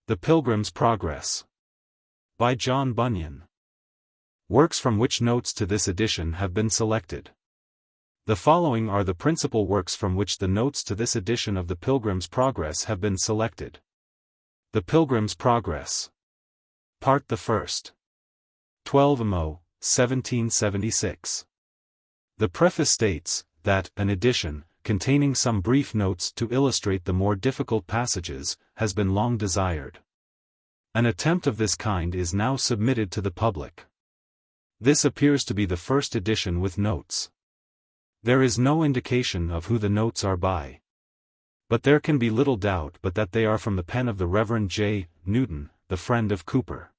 The Pilgrim's Progress. By John Bunyan. Works from which notes to this edition have been selected. The following are the principal works from which the notes to this edition of The Pilgrim's Progress have been selected. The Pilgrim's Progress. Part the First. 12 Mo, 1776. The preface states that an edition, containing some brief notes to illustrate the more difficult passages, has been long desired. An attempt of this kind is now submitted to the public. This appears to be the first edition with notes. There is no indication of who the notes are by. But there can be little doubt but that they are from the pen of the Reverend J. Newton, the friend of Cooper.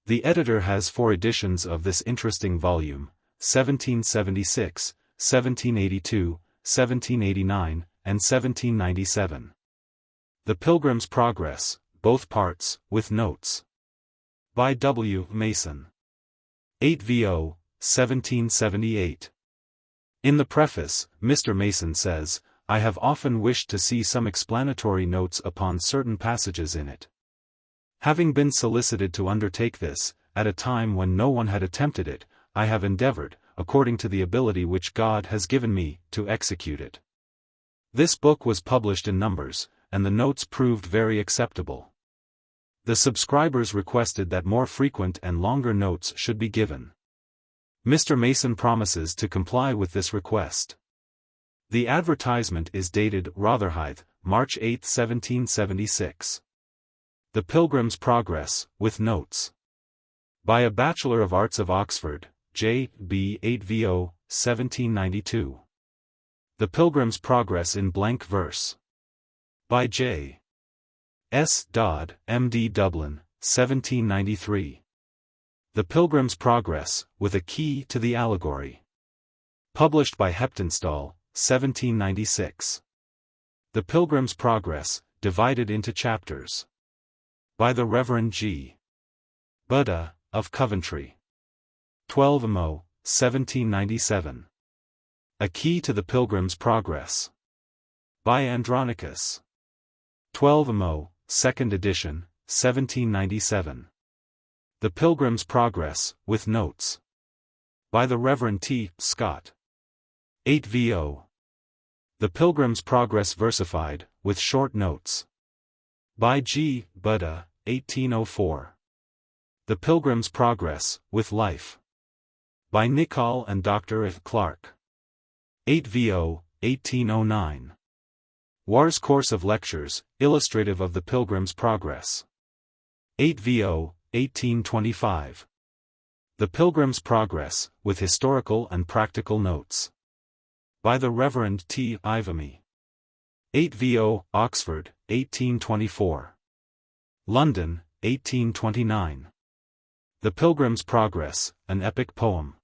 The editor has 4 editions of this interesting volume, 1776, 1782, 1789, and 1797. The Pilgrim's Progress, both parts, with notes. By W. Mason. 8 VO, 1778. In the preface, Mr. Mason says, "I have often wished to see some explanatory notes upon certain passages in it. Having been solicited to undertake this, at a time when no one had attempted it, I have endeavored, according to the ability which God has given me, to execute it." This book was published in numbers, and the notes proved very acceptable. The subscribers requested that more frequent and longer notes should be given. Mr. Mason promises to comply with this request. The advertisement is dated Rotherhithe, March 8, 1776. The Pilgrim's Progress, with notes. By a Bachelor of Arts of Oxford, J. B. 8 VO, 1792. The Pilgrim's Progress in blank verse. By J. S. Dodd, M.D. Dublin, 1793. The Pilgrim's Progress, with a key to the allegory. Published by Heptonstall, 1796. The Pilgrim's Progress, divided into chapters. By the Reverend G. Buddha, of Coventry. 12 Mo, 1797. A Key to the Pilgrim's Progress. By Andronicus. 12 Mo, 2nd edition, 1797. The Pilgrim's Progress, with notes. By the Reverend T. Scott. 8 VO. The Pilgrim's Progress versified, with short notes. By G. Buddha, 1804. The Pilgrim's Progress, with life. By Nichol and Dr. F. Clark. 8 VO, 1809. War's Course of Lectures, illustrative of the Pilgrim's Progress. 8 VO, 1825. The Pilgrim's Progress, with historical and practical notes. By the Reverend T. Ivamy. 8 VO, Oxford, 1824. London, 1829. The Pilgrim's Progress, an Epic Poem.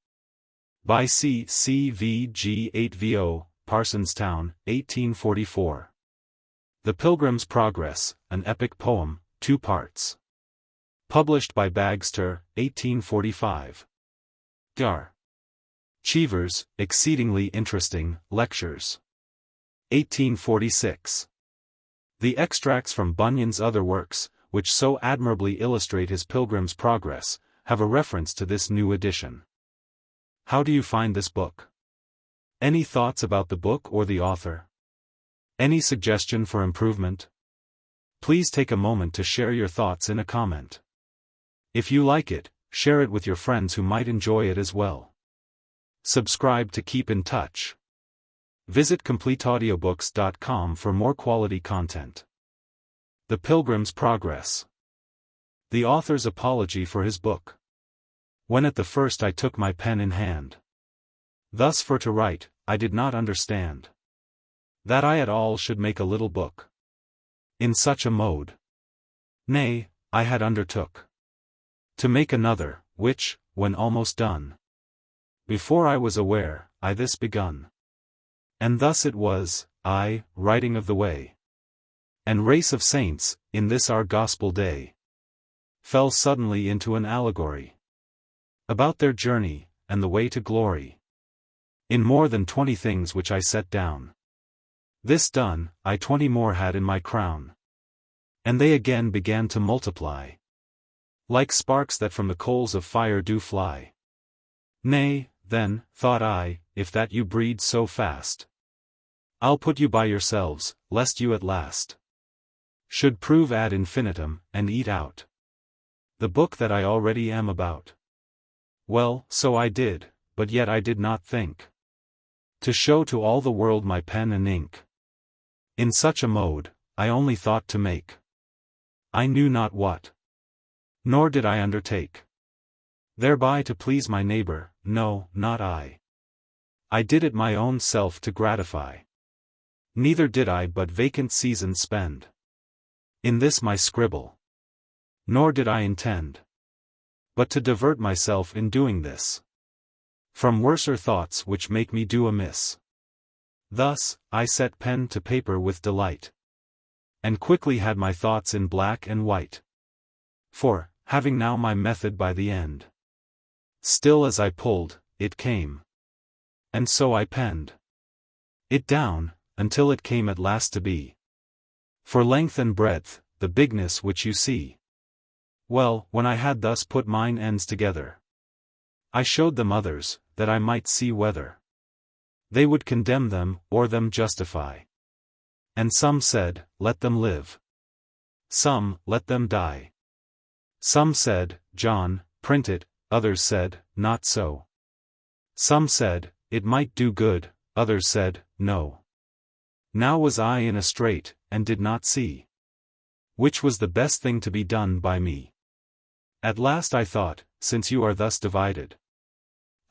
By C. C. V. G. 8 VO, Parsonstown, 1844. The Pilgrim's Progress, an Epic Poem, 2 parts. Published by Bagster, 1845. Gar. Cheevers, Exceedingly Interesting, Lectures. 1846. The extracts from Bunyan's other works, which so admirably illustrate his Pilgrim's Progress, have a reference to this new edition. How do you find this book? Any thoughts about the book or the author? Any suggestion for improvement? Please take a moment to share your thoughts in a comment. If you like it, share it with your friends who might enjoy it as well. Subscribe to keep in touch. Visit CompleteAudiobooks.com for more quality content. The Pilgrim's Progress. The author's apology for his book. When at the first I took my pen in hand. Thus for to write, I did not understand. That I at all should make a little book. In such a mode. Nay, I had undertook. To make another, which, when almost done. Before I was aware, I this begun. And thus it was, I, writing of the way. And race of saints, in this our gospel day. Fell suddenly into an allegory. About their journey, and the way to glory. In more than 20 things which I set down. This done, I 20 more had in my crown. And they again began to multiply, like sparks that from the coals of fire do fly. Nay, then, thought I, if that you breed so fast, I'll put you by yourselves, lest you at last should prove ad infinitum, and eat out the book that I already am about. Well, so I did, but yet I did not think to show to all the world my pen and ink. In such a mode, I only thought to make I knew not what, nor did I undertake thereby to please my neighbor, no, not I. I did it my own self to gratify. Neither did I but vacant seasons spend in this my scribble. Nor did I intend but to divert myself in doing this from worser thoughts which make me do amiss. Thus, I set pen to paper with delight, and quickly had my thoughts in black and white. For, having now my method by the end, still as I pulled, it came. And so I penned it down, until it came at last to be, for length and breadth, the bigness which you see. Well, when I had thus put mine ends together, I showed them others, that I might see whether they would condemn them, or them justify. And some said, let them live. Some, let them die. Some said, John, print it, others said, not so. Some said, it might do good, others said, no. Now was I in a strait, and did not see which was the best thing to be done by me. At last I thought, since you are thus divided,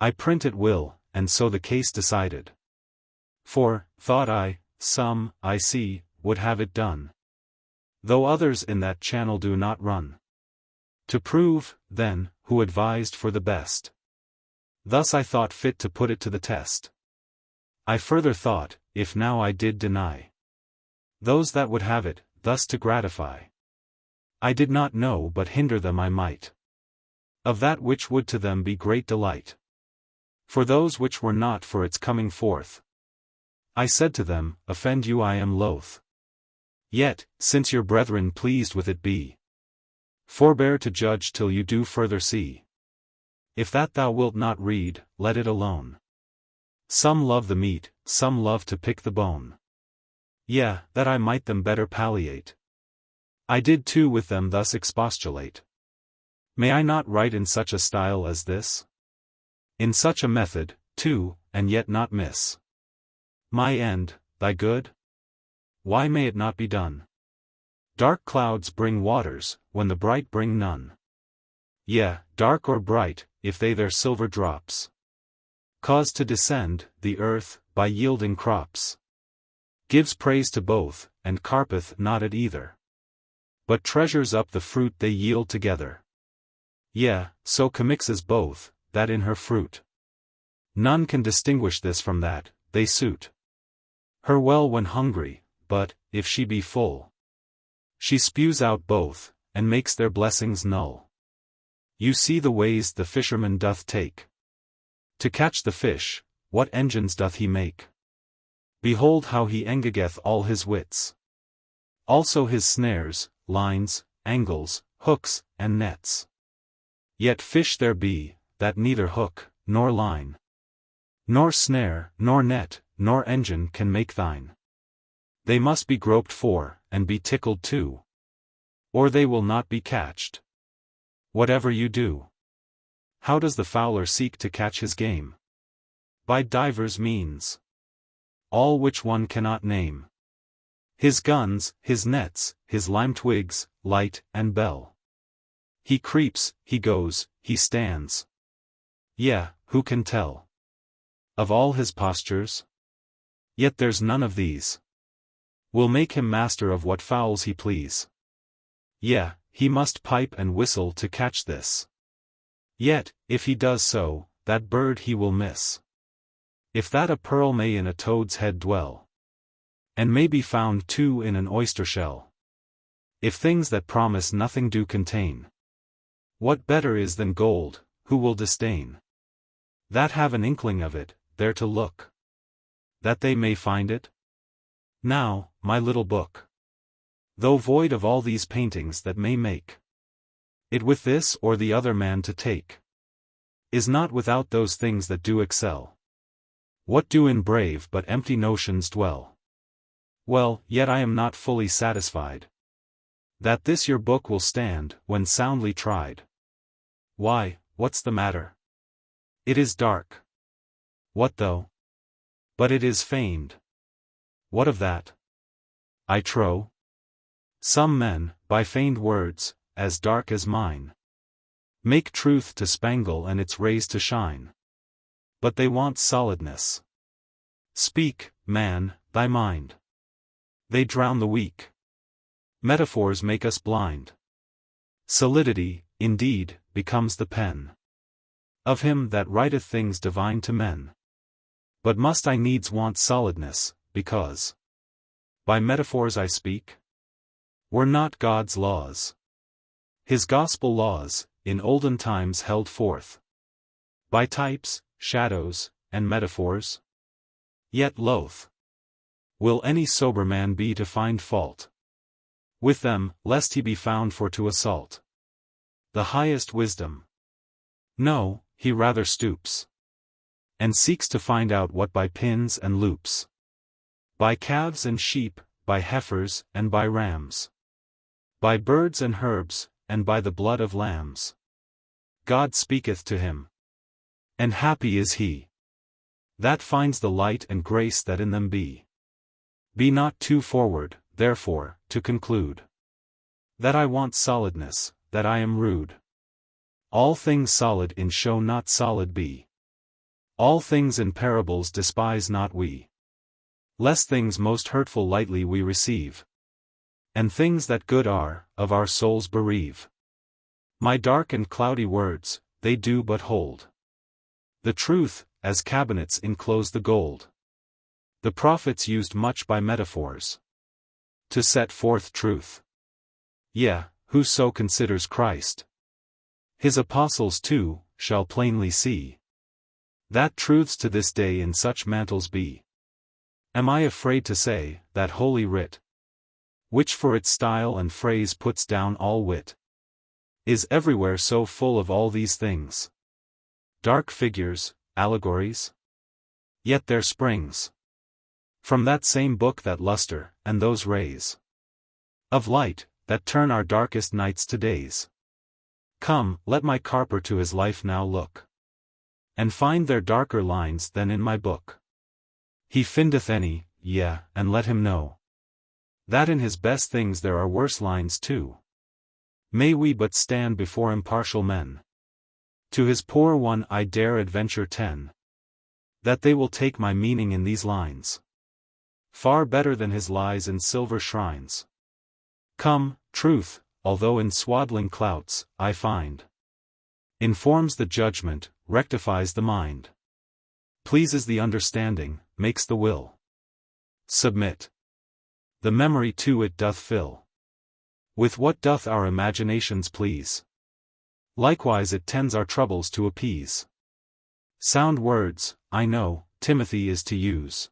I print it will, and so the case decided. For, thought I, some, I see, would have it done, though others in that channel do not run. To prove, then, who advised for the best. Thus I thought fit to put it to the test. I further thought, if now I did deny those that would have it, thus to gratify, I did not know but hinder them I might of that which would to them be great delight. For those which were not for its coming forth, I said to them, offend you I am loath. Yet, since your brethren pleased with it be, forbear to judge till you do further see. If that thou wilt not read, let it alone. Some love the meat, some love to pick the bone. Yea, that I might them better palliate, I did too with them thus expostulate. May I not write in such a style as this? In such a method, too, and yet not miss my end, thy good? Why may it not be done? Dark clouds bring waters, when the bright bring none. Yea, dark or bright, if they their silver drops cause to descend, the earth, by yielding crops, gives praise to both, and carpeth not at either, but treasures up the fruit they yield together. Yea, so commixes both, that in her fruit none can distinguish this from that, they suit her well when hungry, but, if she be full, she spews out both, and makes their blessings null. You see the ways the fisherman doth take to catch the fish, what engines doth he make? Behold how he engageth all his wits, also his snares, lines, angles, hooks, and nets. Yet fish there be, that neither hook, nor line, nor snare, nor net, nor engine can make thine. They must be groped for, and be tickled too, or they will not be catched. Whatever you do. How does the fowler seek to catch his game? By divers means, all which one cannot name. His guns, his nets, his lime twigs, light and bell. He creeps, he goes, he stands. Yea, who can tell of all his postures? Yet there's none of these will make him master of what fowls he please. Yea, he must pipe and whistle to catch this. Yet, if he does so, that bird he will miss. If that a pearl may in a toad's head dwell, and may be found too in an oyster shell. If things that promise nothing do contain, what better is than gold, who will disdain that have an inkling of it, there to look, that they may find it? Now, my little book, Though void of all these paintings that may make it with this or the other man to take, is not without those things that do excel. What do in brave but empty notions dwell? Well, yet I am not fully satisfied that this your book will stand, when soundly tried. Why, what's the matter? It is dark. What though? But it is feigned. What of that? I trow some men, by feigned words, as dark as mine, make truth to spangle and its rays to shine. But they want solidness. Speak, man, thy mind. They drown the weak. Metaphors make us blind. Solidity, indeed, becomes the pen of him that writeth things divine to men. But must I needs want solidness, because by metaphors I speak? Were not God's laws, his gospel laws, in olden times held forth by types, shadows, and metaphors? Yet loath will any sober man be to find fault with them, lest he be found for to assault the highest wisdom. No, he rather stoops and seeks to find out what by pins and loops, by calves and sheep, by heifers and by rams, by birds and herbs, and by the blood of lambs, God speaketh to him. And happy is he that finds the light and grace that in them be. Be not too forward, therefore, to conclude that I want solidness, that I am rude. All things solid in show not solid be. All things in parables despise not we. Lest things most hurtful lightly we receive, and things that good are, of our souls bereave. My dark and cloudy words, they do but hold the truth, as cabinets enclose the gold. The prophets used much by metaphors to set forth truth. Yea, whoso considers Christ, his apostles too, shall plainly see that truths to this day in such mantles be. Am I afraid to say, that Holy Writ, which for its style and phrase puts down all wit, is everywhere so full of all these things? Dark figures, allegories? Yet there springs from that same book that lustre, and those rays of light, that turn our darkest nights to days. Come, let my carper to his life now look, and find there darker lines than in my book. He findeth any, yea, and let him know that in his best things there are worse lines too. May we but stand before impartial men. To his poor one I dare adventure 10, that they will take my meaning in these lines far better than his lies in silver shrines. Come, truth, although in swaddling clouts, I find, informs the judgment, rectifies the mind, pleases the understanding, makes the will submit. The memory too it doth fill. With what doth our imaginations please? Likewise it tends our troubles to appease. Sound words, I know, Timothy is to use,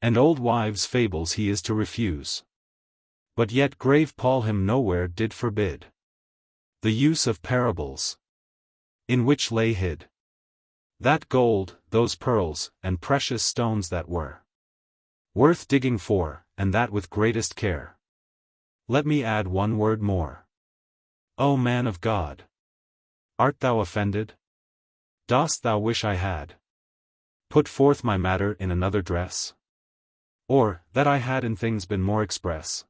and old wives' fables he is to refuse. But yet grave Paul him nowhere did forbid the use of parables, in which lay hid that gold, those pearls, and precious stones that were worth digging for, and that with greatest care. Let me add one word more. O man of God! Art thou offended? Dost thou wish I had put forth my matter in another dress? Or, that I had in things been more express?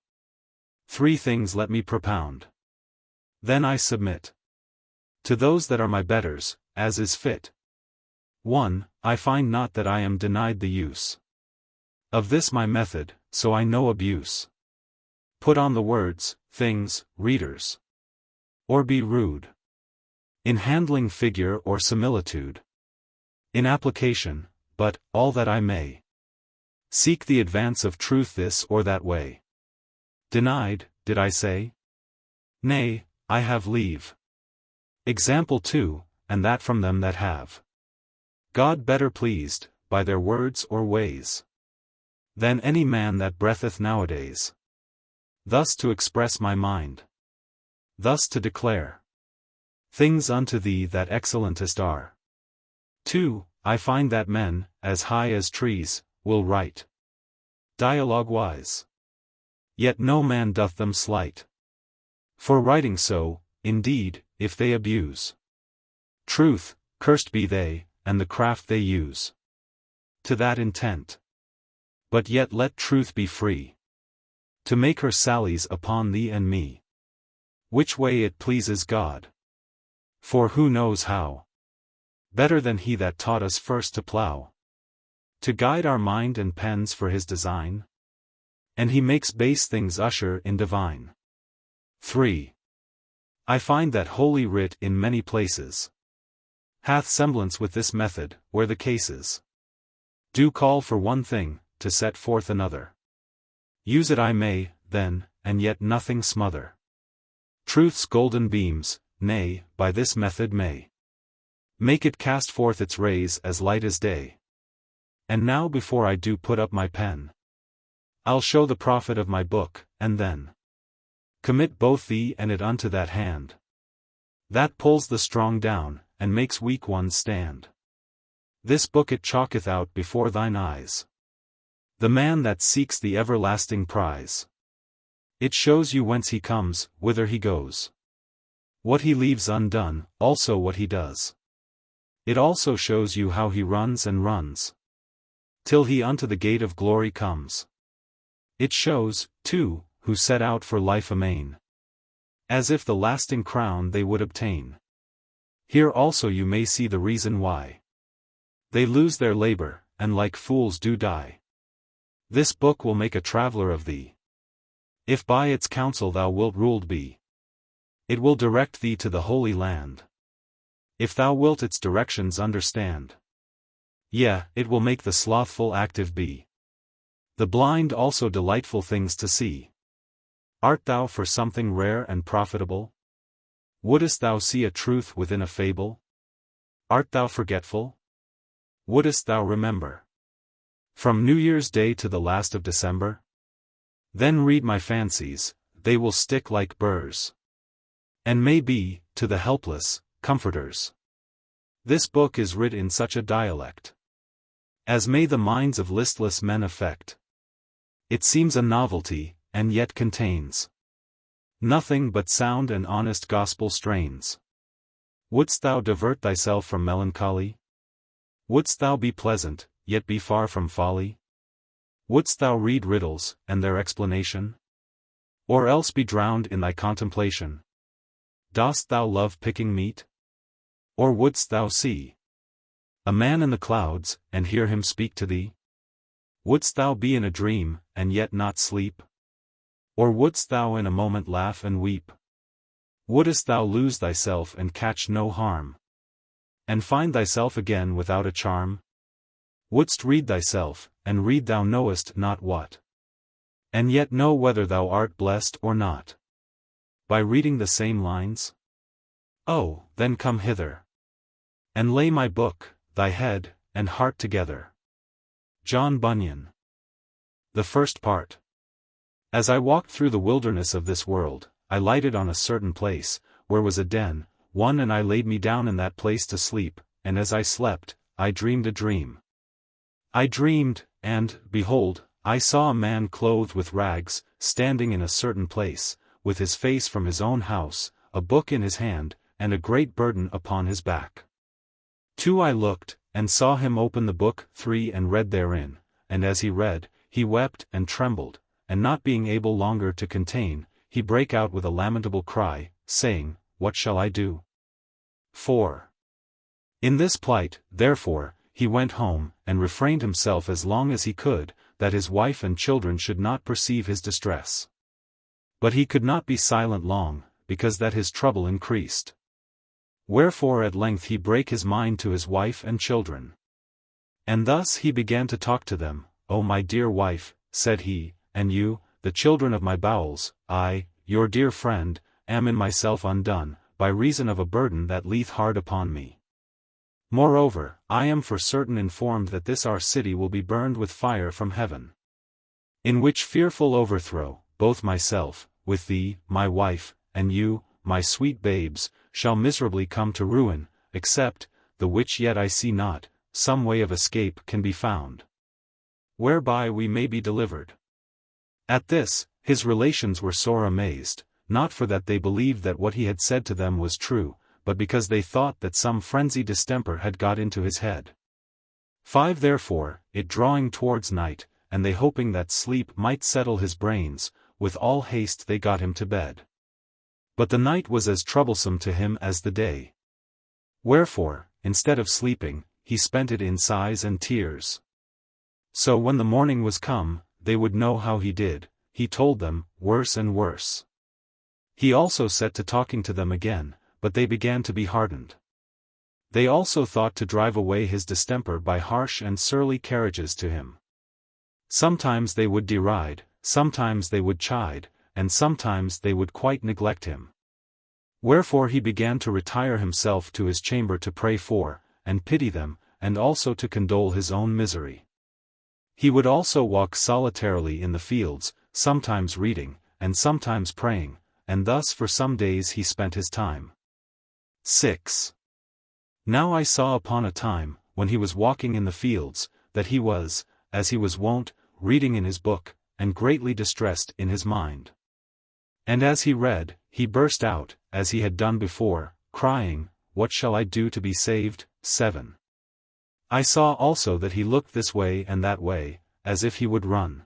3 things let me propound. Then I submit to those that are my betters, as is fit. 1. I find not that I am denied the use of this my method, so I no abuse put on the words, things, readers, or be rude in handling figure or similitude, in application, but, all that I may seek the advance of truth this or that way. Denied, did I say? Nay, I have leave. Example 2, and that from them that have God better pleased, by their words or ways, than any man that breatheth nowadays. thus to express my mind, thus to declare things unto thee that excellentest are. 2. I find that men, as high as trees, will write dialogue-wise, yet no man doth them slight. For writing so, indeed, if they abuse truth, cursed be they, and the craft they use to that intent. But yet let truth be free to make her sallies upon thee and me, which way it pleases God. For who knows how better than he that taught us first to plough, to guide our mind and pens for his design? And he makes base things usher in divine. 3. I find that Holy Writ in many places hath semblance with this method, where the cases do call for one thing, to set forth another. Use it I may, then, and yet nothing smother truth's golden beams, nay, by this method may make it cast forth its rays as light as day. And now before I do put up my pen, I'll show the profit of my book, and then commit both thee and it unto that hand that pulls the strong down, and makes weak ones stand. This book it chalketh out before thine eyes the man that seeks the everlasting prize. It shows you whence he comes, whither he goes, what he leaves undone, also what he does. It also shows you how he runs and runs, till he unto the gate of glory comes. It shows, too, who set out for life amain, as if the lasting crown they would obtain. Here also you may see the reason why they lose their labor, and like fools do die. This book will make a traveler of thee, if by its counsel thou wilt ruled be. It will direct thee to the Holy Land, if thou wilt its directions understand. Yea, it will make the slothful active be, the blind also delightful things to see. Art thou for something rare and profitable? Wouldest thou see a truth within a fable? Art thou forgetful? Wouldest thou remember from New Year's Day to the last of December? Then read my fancies, they will stick like burrs, and may be, to the helpless, comforters. This book is writ in such a dialect as may the minds of listless men affect. It seems a novelty, and yet contains nothing but sound and honest gospel strains. Wouldst thou divert thyself from melancholy? Wouldst thou be pleasant, yet be far from folly? Wouldst thou read riddles, and their explanation? Or else be drowned in thy contemplation? Dost thou love picking meat? Or wouldst thou see a man in the clouds, and hear him speak to thee? Wouldst thou be in a dream, and yet not sleep? Or wouldst thou in a moment laugh and weep? Wouldest thou lose thyself and catch no harm, and find thyself again without a charm? Wouldst read thyself, and read thou knowest not what, and yet know whether thou art blessed or not, by reading the same lines? Oh, then come hither, and lay my book, thy head, and heart together. John Bunyan. The First Part. As I walked through the wilderness of this world, I lighted on a certain place, where was a den, and I laid me down in that place to sleep, and as I slept, I dreamed a dream. I dreamed, and, behold, I saw a man clothed with rags, standing in a certain place, with his face from his own house, a book in his hand, and a great burden upon his back. 2 I looked, and saw him open the book. 3 and read therein, and as he read, he wept and trembled, and not being able longer to contain, he brake out with a lamentable cry, saying, What shall I do? 4. In this plight, therefore, he went home, and refrained himself as long as he could, that his wife and children should not perceive his distress. But he could not be silent long, because that his trouble increased. Wherefore at length he brake his mind to his wife and children. And thus he began to talk to them. O my dear wife, said he, and you, the children of my bowels, I, your dear friend, am in myself undone, by reason of a burden that leath hard upon me. Moreover, I am for certain informed that this our city will be burned with fire from heaven. In which fearful overthrow, both myself, with thee, my wife, and you, my sweet babes, shall miserably come to ruin, except, the which yet I see not, some way of escape can be found, whereby we may be delivered. At this, his relations were sore amazed, not for that they believed that what he had said to them was true, but because they thought that some frenzied distemper had got into his head. 5 Therefore, it drawing towards night, and they hoping that sleep might settle his brains, with all haste they got him to bed. But the night was as troublesome to him as the day. Wherefore, instead of sleeping, he spent it in sighs and tears. So when the morning was come, they would know how he did. He told them, worse and worse. He also set to talking to them again, but they began to be hardened. They also thought to drive away his distemper by harsh and surly carriages to him. Sometimes they would deride, sometimes they would chide, and sometimes they would quite neglect him. Wherefore he began to retire himself to his chamber to pray for, and pity them, and also to condole his own misery. He would also walk solitarily in the fields, sometimes reading, and sometimes praying, and thus for some days he spent his time. 6. Now I saw upon a time, when he was walking in the fields, that he was, as he was wont, reading in his book, and greatly distressed in his mind. And as he read, he burst out, as he had done before, crying, What shall I do to be saved? 7. I saw also that he looked this way and that way, as if he would run.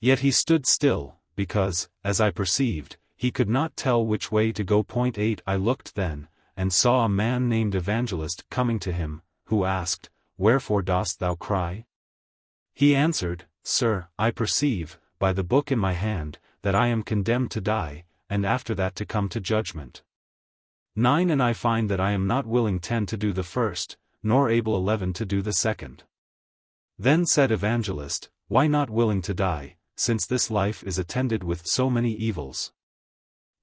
Yet he stood still, because, as I perceived, he could not tell which way to go. 8 I looked then, and saw a man named Evangelist coming to him, who asked, Wherefore dost thou cry? He answered, Sir, I perceive, by the book in my hand, that I am condemned to die, and after that to come to judgment. 9 And I find that I am not willing 10 to do the first, nor able 11 to do the second. Then said Evangelist, Why not willing to die, since this life is attended with so many evils?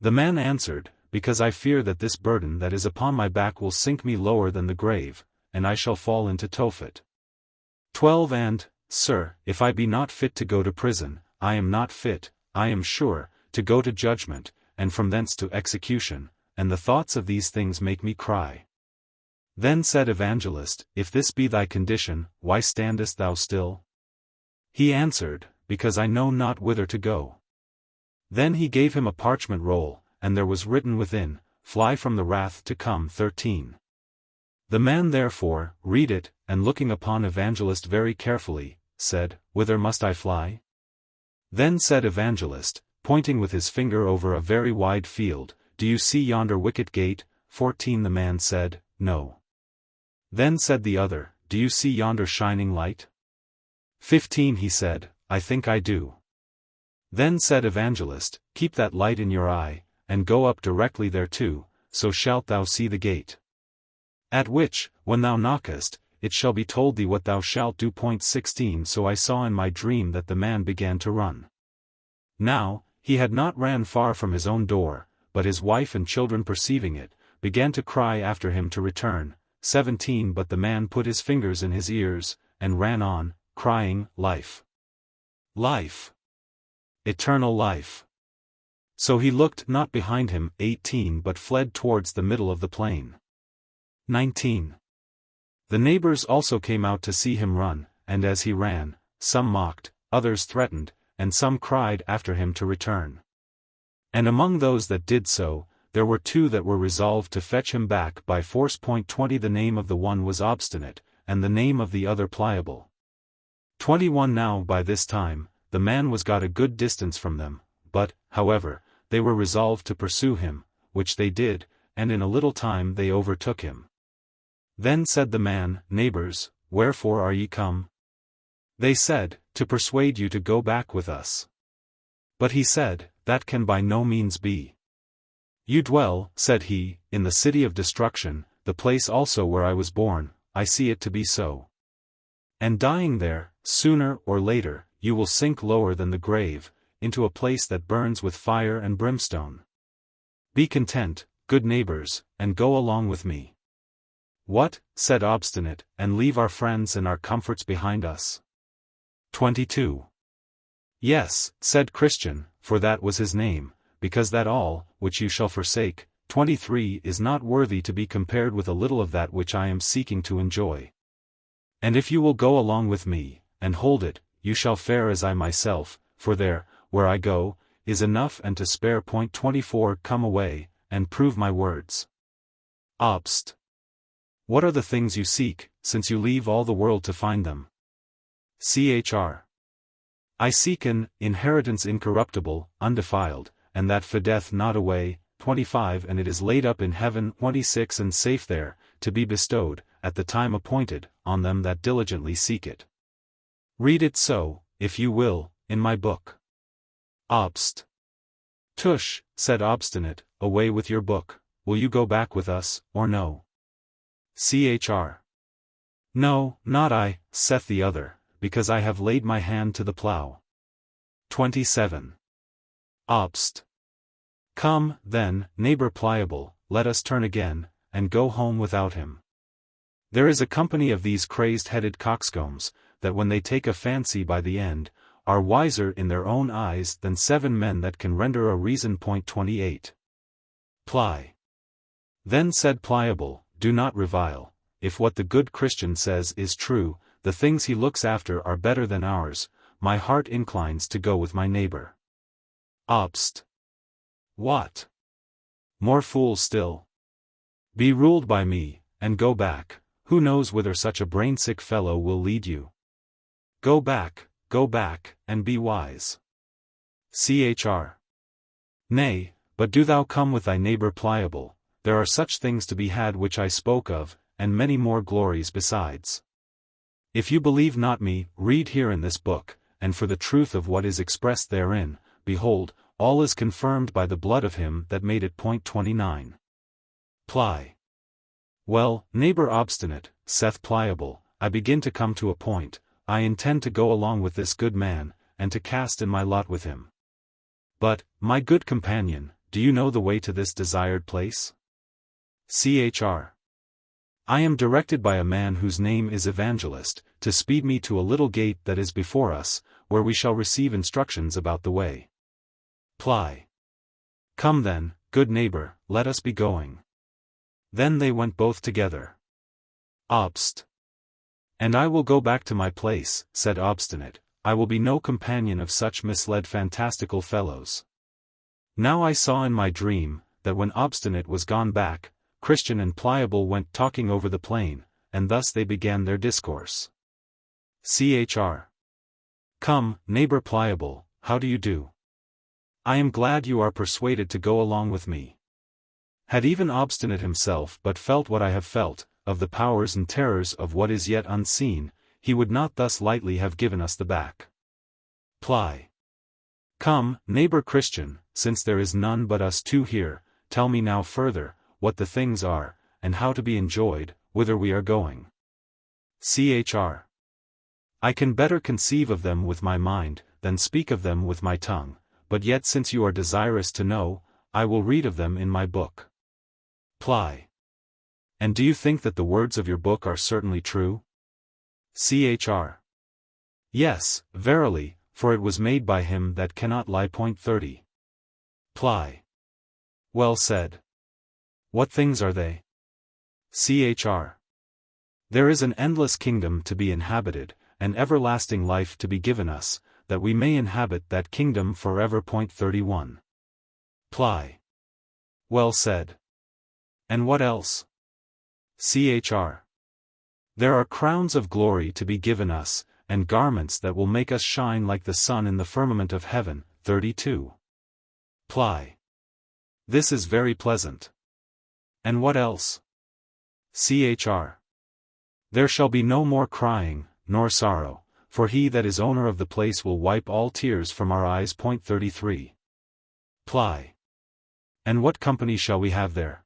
The man answered, Because I fear that this burden that is upon my back will sink me lower than the grave, and I shall fall into Tophet. 12 And, Sir, if I be not fit to go to prison, I am not fit, I am sure, to go to judgment, and from thence to execution, and the thoughts of these things make me cry. Then said Evangelist, If this be thy condition, why standest thou still? He answered, Because I know not whither to go. Then he gave him a parchment roll, and there was written within, Fly from the wrath to come. 13. The man therefore, read it, and looking upon Evangelist very carefully, said, Whither must I fly? Then said Evangelist, pointing with his finger over a very wide field, Do you see yonder wicket gate? 14 The man said, No. Then said the other, Do you see yonder shining light? 15 He said, I think I do. Then said Evangelist, Keep that light in your eye, and go up directly thereto, so shalt thou see the gate. At which, when thou knockest, it shall be told thee what thou shalt do. 16 So I saw in my dream that the man began to run. Now, he had not ran far from his own door, but his wife and children perceiving it, began to cry after him to return. 17 But the man put his fingers in his ears, and ran on, crying, Life! Life! Eternal life! So he looked not behind him. 18 But fled towards the middle of the plain. 19. The neighbors also came out to see him run, and as he ran, some mocked, others threatened, and some cried after him to return. And among those that did so, there were 2 that were resolved to fetch him back by force. 20 The name of the one was Obstinate, and the name of the other Pliable. 21 Now by this time, the man was got a good distance from them, but, however, they were resolved to pursue him, which they did, and in a little time they overtook him. Then said the man, Neighbors, wherefore are ye come? They said, To persuade you to go back with us. But he said, That can by no means be. You dwell, said he, in the city of destruction, the place also where I was born, I see it to be so. And dying there, sooner or later, you will sink lower than the grave, into a place that burns with fire and brimstone. Be content, good neighbors, and go along with me. What, said Obstinate, and leave our friends and our comforts behind us? 22. Yes, said Christian, for that was his name, because that all, which you shall forsake, 23 is not worthy to be compared with a little of that which I am seeking to enjoy. And if you will go along with me, and hold it, you shall fare as I myself, for there, where I go, is enough and to spare. 24 Come away, and prove my words. Obst. What are the things you seek, since you leave all the world to find them? Chr. I seek an inheritance incorruptible, undefiled, and that fadeth not away. 25 And it is laid up in heaven. 26 And safe there, to be bestowed, at the time appointed, on them that diligently seek it. Read it so, if you will, in my book. Obst. Tush, said Obstinate, away with your book. Will you go back with us, or no? Chr. No, not I, saith the other, because I have laid my hand to the plough. 27. Obst. Come, then, neighbor pliable, let us turn again, and go home without him. There is a company of these crazed-headed coxcombs, that when they take a fancy by the end, are wiser in their own eyes than 7 men that can render a reason. 28. Ply. Then said Pliable, do not revile, if what the good Christian says is true, the things he looks after are better than ours, my heart inclines to go with my neighbor. Obst. What? More fool still. Be ruled by me, and go back, who knows whither such a brainsick fellow will lead you. Go back, and be wise. Chr. Nay, but do thou come with thy neighbor Pliable, there are such things to be had which I spoke of, and many more glories besides. If you believe not me, read here in this book, and for the truth of what is expressed therein, behold, all is confirmed by the blood of him that made it. 29. Ply. Well, neighbor Obstinate, saith Pliable, I begin to come to a point. I intend to go along with this good man, and to cast in my lot with him. But, my good companion, do you know the way to this desired place? Chr. I am directed by a man whose name is Evangelist, to speed me to a little gate that is before us, where we shall receive instructions about the way. Ply. Come then, good neighbor, let us be going. Then they went both together. Obst. And I will go back to my place, said Obstinate, I will be no companion of such misled fantastical fellows. Now I saw in my dream, that when Obstinate was gone back, Christian and Pliable went talking over the plain, and thus they began their discourse. Chr. Come, neighbor Pliable, how do you do? I am glad you are persuaded to go along with me. Had even Obstinate himself but felt what I have felt, of the powers and terrors of what is yet unseen, he would not thus lightly have given us the back. Ply. Come, neighbor Christian, since there is none but us two here, tell me now further, what the things are, and how to be enjoyed, whither we are going. Chr. I can better conceive of them with my mind, than speak of them with my tongue, but yet since you are desirous to know, I will read of them in my book. Ply. And do you think that the words of your book are certainly true? Chr. Yes, verily, for it was made by him that cannot lie. 30. Ply. Well said. What things are they? Chr. There is an endless kingdom to be inhabited, and everlasting life to be given us, that we may inhabit that kingdom forever. 31. Ply. Well said. And what else? Chr. There are crowns of glory to be given us, and garments that will make us shine like the sun in the firmament of heaven. 32. Ply. This is very pleasant. And what else? Chr. There shall be no more crying, nor sorrow, for he that is owner of the place will wipe all tears from our eyes. 33. Ply. And what company shall we have there?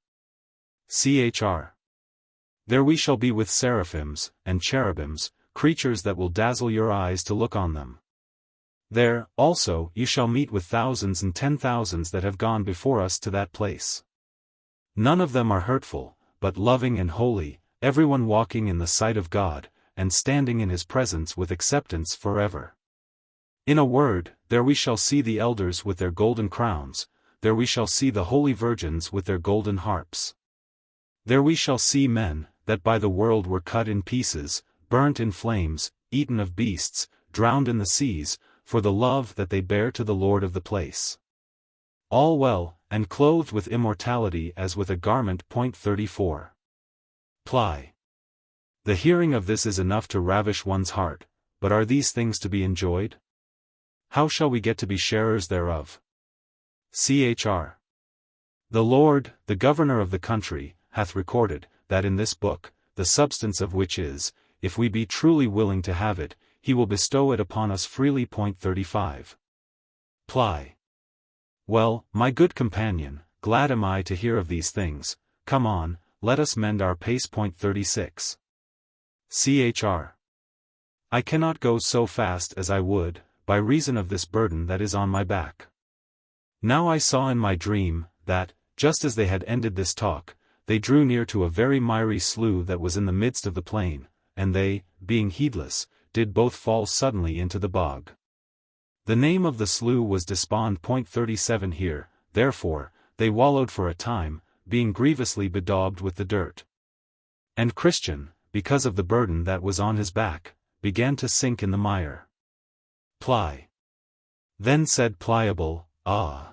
Chr. There we shall be with seraphims, and cherubims, creatures that will dazzle your eyes to look on them. There, also, you shall meet with thousands and 10,000s that have gone before us to that place. None of them are hurtful, but loving and holy, everyone walking in the sight of God, and standing in his presence with acceptance forever. In a word, there we shall see the elders with their golden crowns, there we shall see the holy virgins with their golden harps. There we shall see men, that by the world were cut in pieces, burnt in flames, eaten of beasts, drowned in the seas, for the love that they bear to the Lord of the place. All well, and clothed with immortality as with a garment. 34. Ply. The hearing of this is enough to ravish one's heart, but are these things to be enjoyed? How shall we get to be sharers thereof? Chr. The Lord, the governor of the country, hath recorded, that in this book, the substance of which is, if we be truly willing to have it, he will bestow it upon us freely. 35. Ply. Well, my good companion, glad am I to hear of these things. Come on, let us mend our pace. 36. Chr. I cannot go so fast as I would, by reason of this burden that is on my back. Now I saw in my dream, that, just as they had ended this talk, they drew near to a very miry slough that was in the midst of the plain, and they, being heedless, did both fall suddenly into the bog. The name of the slough was Despond. 37 here, therefore, they wallowed for a time, being grievously bedaubed with the dirt. And Christian, because of the burden that was on his back, began to sink in the mire. Ply. Then said Pliable, Ah!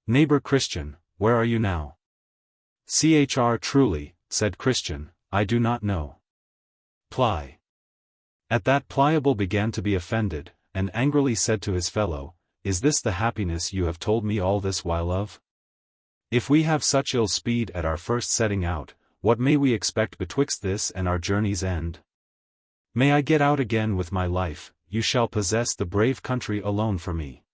Neighbor Christian, where are you now? Chr. Truly, said Christian, I do not know. Ply. At that Pliable began to be offended, and angrily said to his fellow, Is this the happiness you have told me all this while of? If we have such ill speed at our first setting out, what may we expect betwixt this and our journey's end? May I get out again with my life, you shall possess the brave country alone for me.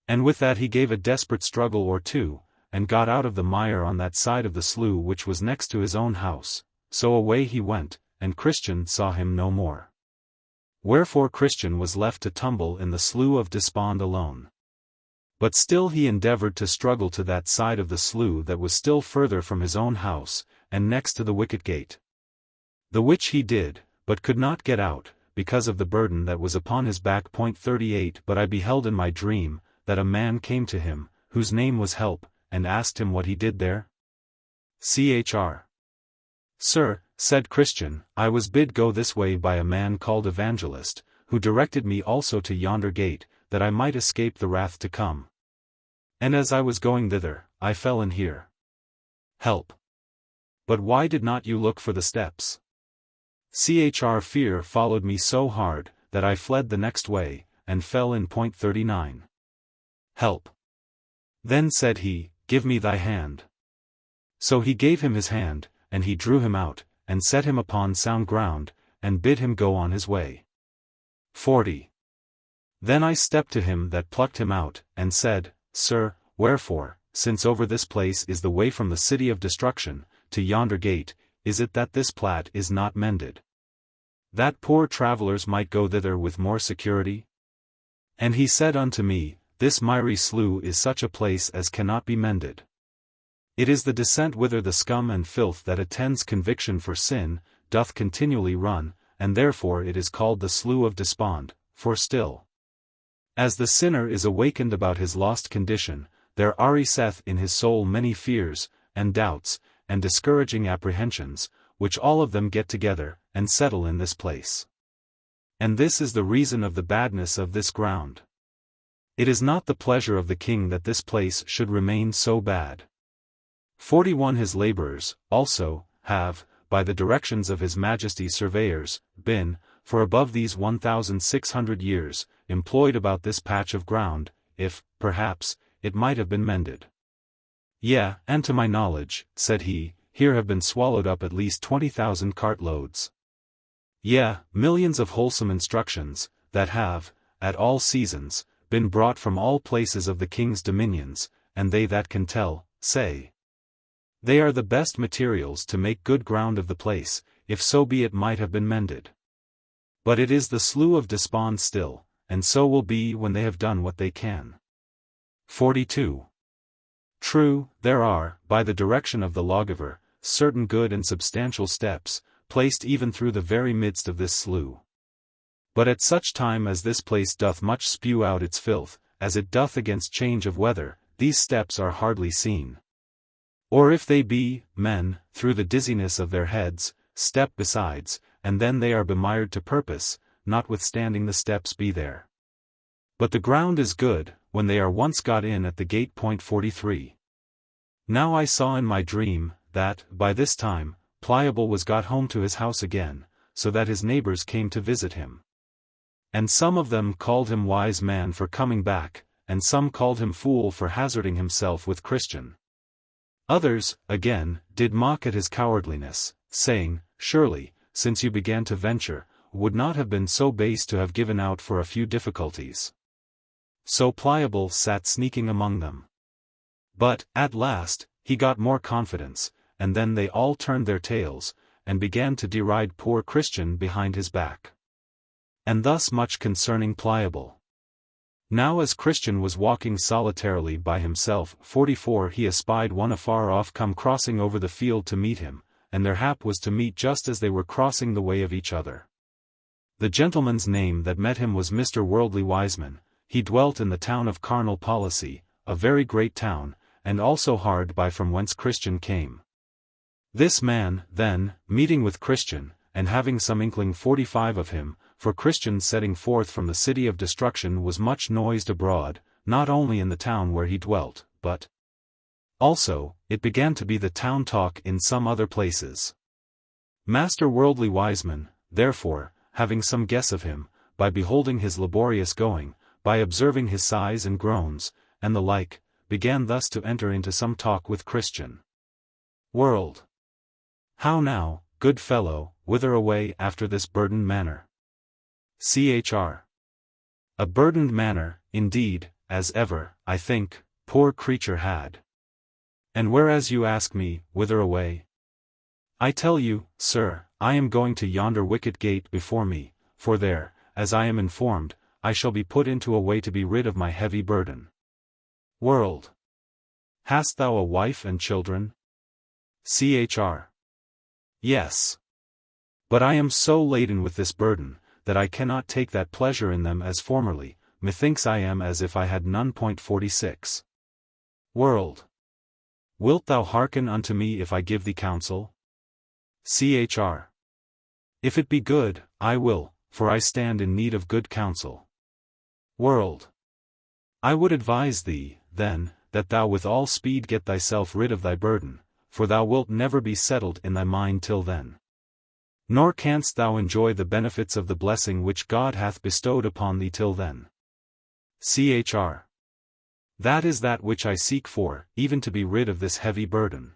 And with that he gave a desperate struggle or two, and got out of the mire on that side of the slough which was next to his own house, so away he went, and Christian saw him no more. Wherefore Christian was left to tumble in the slough of despond alone. But still he endeavored to struggle to that side of the slough that was still further from his own house, and next to the wicket gate. The which he did, but could not get out, because of the burden that was upon his back. 38 But I beheld in my dream, that a man came to him, whose name was Help, and asked him what he did there. Chr. Sir, said Christian, I was bid go this way by a man called Evangelist, who directed me also to yonder gate, that I might escape the wrath to come. And as I was going thither, I fell in here. Help. But why did not you look for the steps? Chr. Fear followed me so hard, that I fled the next way, and fell in. 39. Help. Then said he, Give me thy hand. So he gave him his hand, and he drew him out, and set him upon sound ground, and bid him go on his way. 40. Then I stepped to him that plucked him out, and said, Sir, wherefore, since over this place is the way from the city of destruction, to yonder gate, is it that this plat is not mended? That poor travelers might go thither with more security? And he said unto me, This miry slough is such a place as cannot be mended. It is the descent whither the scum and filth that attends conviction for sin, doth continually run, and therefore it is called the slough of despond, for still, as the sinner is awakened about his lost condition, there ariseth in his soul many fears, and doubts, and discouraging apprehensions, which all of them get together, and settle in this place. And this is the reason of the badness of this ground. It is not the pleasure of the king that this place should remain so bad. 41 His laborers, also, have, by the directions of his majesty's surveyors, been, for above these 1,600 years, employed about this patch of ground, if, perhaps, it might have been mended. Yea, and to my knowledge, said he, here have been swallowed up at least 20,000 cartloads. Yea, millions of wholesome instructions, that have, at all seasons, been brought from all places of the king's dominions, and they that can tell, say, they are the best materials to make good ground of the place, if so be it might have been mended. But it is the slough of despond still, and so will be when they have done what they can. 42. True, there are, by the direction of the lawgiver, certain good and substantial steps, placed even through the very midst of this slough. But at such time as this place doth much spew out its filth, as it doth against change of weather, these steps are hardly seen. Or if they be, men, through the dizziness of their heads, step besides, and then they are bemired to purpose, notwithstanding the steps be there. But the ground is good, when they are once got in at the gate. 43. Now I saw in my dream, that, by this time, Pliable was got home to his house again, so that his neighbors came to visit him. And some of them called him wise man for coming back, and some called him fool for hazarding himself with Christian. Others, again, did mock at his cowardliness, saying, Surely, since you began to venture, would not have been so base to have given out for a few difficulties. So Pliable sat sneaking among them. But, at last, he got more confidence, and then they all turned their tails, and began to deride poor Christian behind his back. And thus much concerning Pliable. Now as Christian was walking solitarily by himself, 44, he espied one afar off come crossing over the field to meet him, and their hap was to meet just as they were crossing the way of each other. The gentleman's name that met him was Mr. Worldly Wiseman. He dwelt in the town of Carnal Policy, a very great town, and also hard by from whence Christian came. This man, then, meeting with Christian, and having some inkling 45 of him, for Christian setting forth from the city of destruction was much noised abroad, not only in the town where he dwelt, but also, it began to be the town talk in some other places. Master Worldly Wiseman, therefore, having some guess of him, by beholding his laborious going, by observing his sighs and groans, and the like, began thus to enter into some talk with Christian. World. How now, good fellow, whither away after this burdened manner? Chr. A burdened manner, indeed, as ever, I think, poor creature had. And whereas you ask me, whither away? I tell you, sir, I am going to yonder wicket gate before me, for there, as I am informed, I shall be put into a way to be rid of my heavy burden. World. Hast thou a wife and children? Chr. Yes. But I am so laden with this burden, that I cannot take that pleasure in them as formerly, methinks I am as if I had none. 46. World. Wilt thou hearken unto me if I give thee counsel? Chr. If it be good, I will, for I stand in need of good counsel. World. I would advise thee, then, that thou with all speed get thyself rid of thy burden, for thou wilt never be settled in thy mind till then. Nor canst thou enjoy the benefits of the blessing which God hath bestowed upon thee till then. Chr. That is that which I seek for, even to be rid of this heavy burden.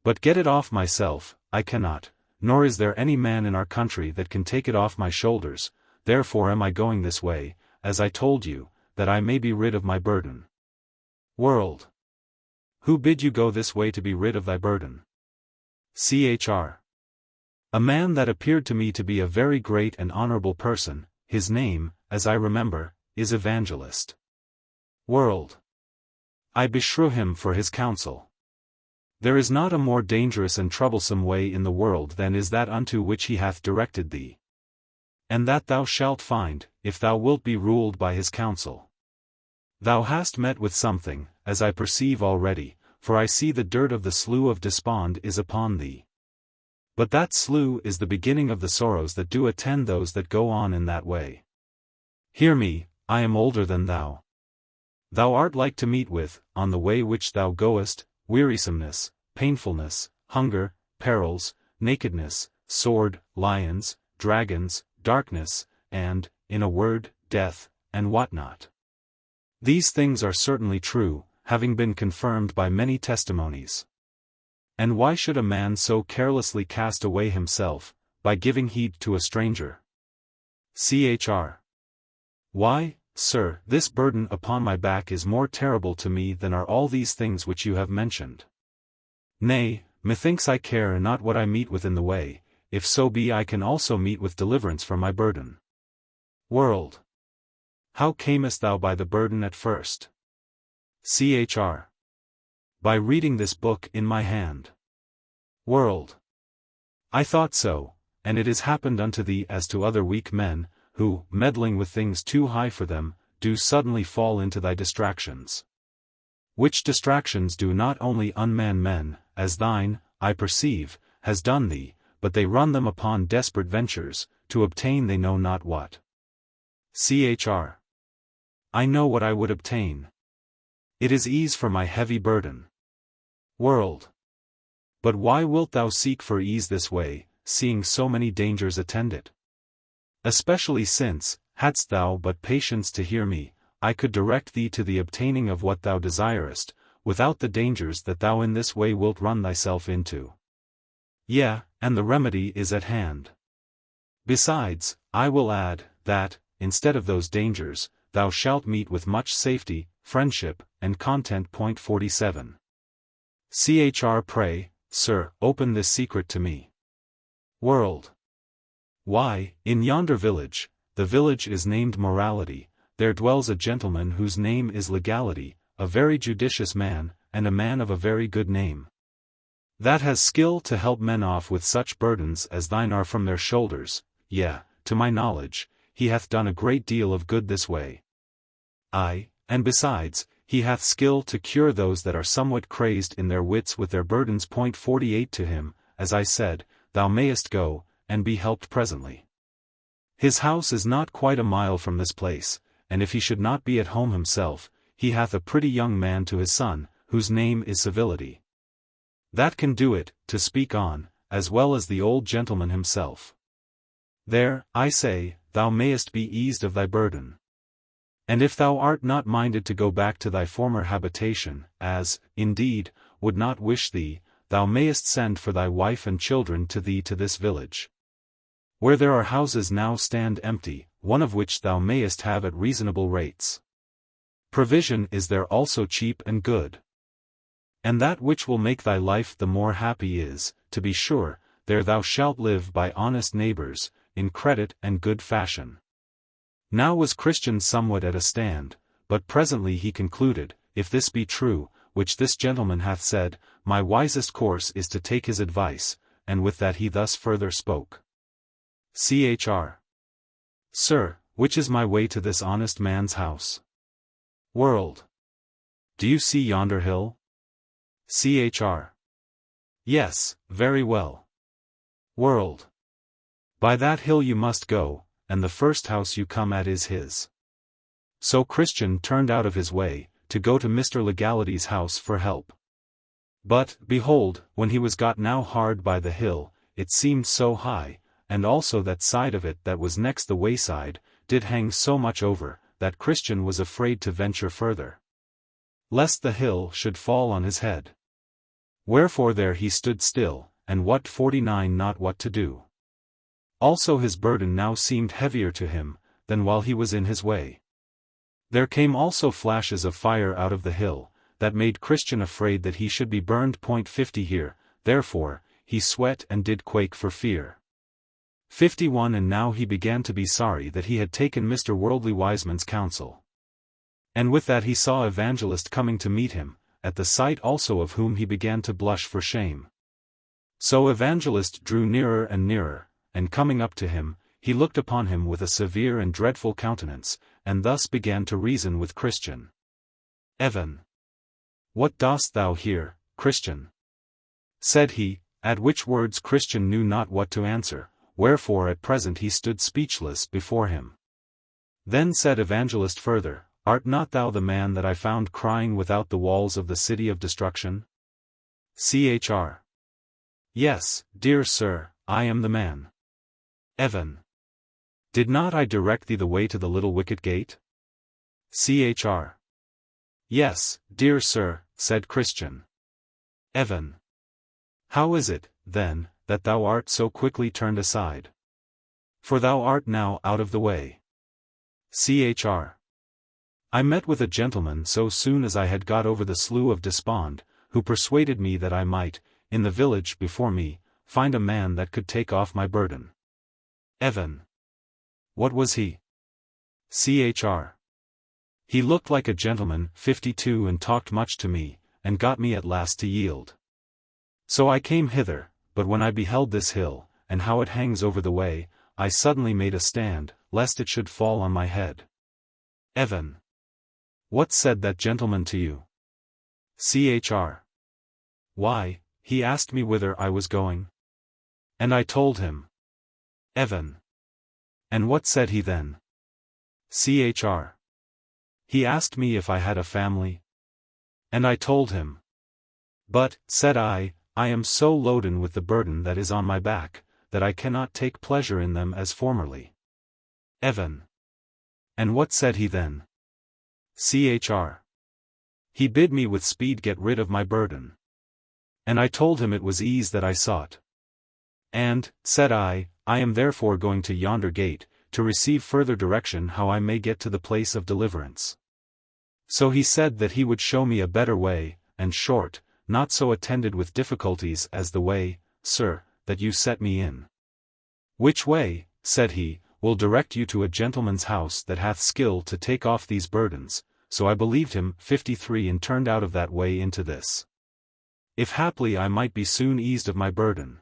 But get it off myself, I cannot, nor is there any man in our country that can take it off my shoulders, therefore am I going this way, as I told you, that I may be rid of my burden. World. Who bid you go this way to be rid of thy burden? Chr. A man that appeared to me to be a very great and honorable person, his name, as I remember, is Evangelist. World. I beshrew him for his counsel. There is not a more dangerous and troublesome way in the world than is that unto which he hath directed thee. And that thou shalt find, if thou wilt be ruled by his counsel. Thou hast met with something, as I perceive already, for I see the dirt of the slough of despond is upon thee. But that slough is the beginning of the sorrows that do attend those that go on in that way. Hear me, I am older than thou. Thou art like to meet with, on the way which thou goest, wearisomeness, painfulness, hunger, perils, nakedness, sword, lions, dragons, darkness, and, in a word, death, and what not. These things are certainly true, having been confirmed by many testimonies. And why should a man so carelessly cast away himself, by giving heed to a stranger? Chr. Why, sir, this burden upon my back is more terrible to me than are all these things which you have mentioned. Nay, methinks I care not what I meet with in the way, if so be I can also meet with deliverance from my burden. World. How camest thou by the burden at first? Chr. By reading this book in my hand. World. I thought so, and it has happened unto thee as to other weak men, who, meddling with things too high for them, do suddenly fall into thy distractions. Which distractions do not only unman men, as thine, I perceive, has done thee, but they run them upon desperate ventures, to obtain they know not what. Chr. I know what I would obtain. It is ease for my heavy burden. World. But why wilt thou seek for ease this way, seeing so many dangers attend it? Especially since, hadst thou but patience to hear me, I could direct thee to the obtaining of what thou desirest, without the dangers that thou in this way wilt run thyself into. Yea, and the remedy is at hand. Besides, I will add, that, instead of those dangers, thou shalt meet with much safety, friendship, and content. 47. Chr. Pray, sir, open this secret to me. World. Why, in yonder village, the village is named Morality, there dwells a gentleman whose name is Legality, a very judicious man, and a man of a very good name. That has skill to help men off with such burdens as thine are from their shoulders, yea, to my knowledge, he hath done a great deal of good this way. Aye, and besides, he hath skill to cure those that are somewhat crazed in their wits with their burdens. 48 To him, as I said, thou mayest go, and be helped presently. His house is not quite a mile from this place, and if he should not be at home himself, he hath a pretty young man to his son, whose name is Civility. That can do it, to speak on, as well as the old gentleman himself. There, I say, thou mayest be eased of thy burden. And if thou art not minded to go back to thy former habitation, as, indeed, would not wish thee, thou mayest send for thy wife and children to thee to this village. Where there are houses now stand empty, one of which thou mayest have at reasonable rates. Provision is there also cheap and good. And that which will make thy life the more happy is, to be sure, there thou shalt live by honest neighbors, in credit and good fashion. Now was Christian somewhat at a stand, but presently he concluded, if this be true, which this gentleman hath said, my wisest course is to take his advice, and with that he thus further spoke. Chr. Sir, which is my way to this honest man's house? World. Do you see yonder hill? Chr. Yes, very well. World. By that hill you must go, and the first house you come at is his. So Christian turned out of his way, to go to Mr. Legality's house for help. But, behold, when he was got now hard by the hill, it seemed so high, and also that side of it that was next the wayside, did hang so much over, that Christian was afraid to venture further, lest the hill should fall on his head. Wherefore there he stood still, and what 49 not what to do. Also his burden now seemed heavier to him, than while he was in his way. There came also flashes of fire out of the hill, that made Christian afraid that he should be burned. 50 Here, therefore, he sweat and did quake for fear. 51 And now he began to be sorry that he had taken Mr. Worldly Wiseman's counsel. And with that he saw Evangelist coming to meet him, at the sight also of whom he began to blush for shame. So Evangelist drew nearer and nearer, and coming up to him, he looked upon him with a severe and dreadful countenance, and thus began to reason with Christian. Evan. What dost thou here, Christian? Said he, at which words Christian knew not what to answer, wherefore at present he stood speechless before him. Then said Evangelist further, Art not thou the man that I found crying without the walls of the city of destruction? Chr. Yes, dear sir, I am the man. Evan. Did not I direct thee the way to the little wicket gate? Chr. Yes, dear sir, said Christian. Evan. How is it, then, that thou art so quickly turned aside? For thou art now out of the way. Chr. I met with a gentleman so soon as I had got over the slough of despond, who persuaded me that I might, in the village before me, find a man that could take off my burden. Evan. What was he? Chr. He looked like a gentleman. 52 And talked much to me, and got me at last to yield. So I came hither, but when I beheld this hill, and how it hangs over the way, I suddenly made a stand, lest it should fall on my head. Evan. What said that gentleman to you? Chr. Why, he asked me whither I was going. And I told him. Evan. And what said he then? Chr. He asked me if I had a family. And I told him. But, said I am so loaden with the burden that is on my back, that I cannot take pleasure in them as formerly. Evan. And what said he then? Chr. He bid me with speed get rid of my burden. And I told him it was ease that I sought. And, said I am therefore going to yonder gate, to receive further direction how I may get to the place of deliverance. So he said that he would show me a better way, and short, not so attended with difficulties as the way, sir, that you set me in. Which way, said he, will direct you to a gentleman's house that hath skill to take off these burdens. So I believed him. 53 and turned out of that way into this. If haply I might be soon eased of my burden.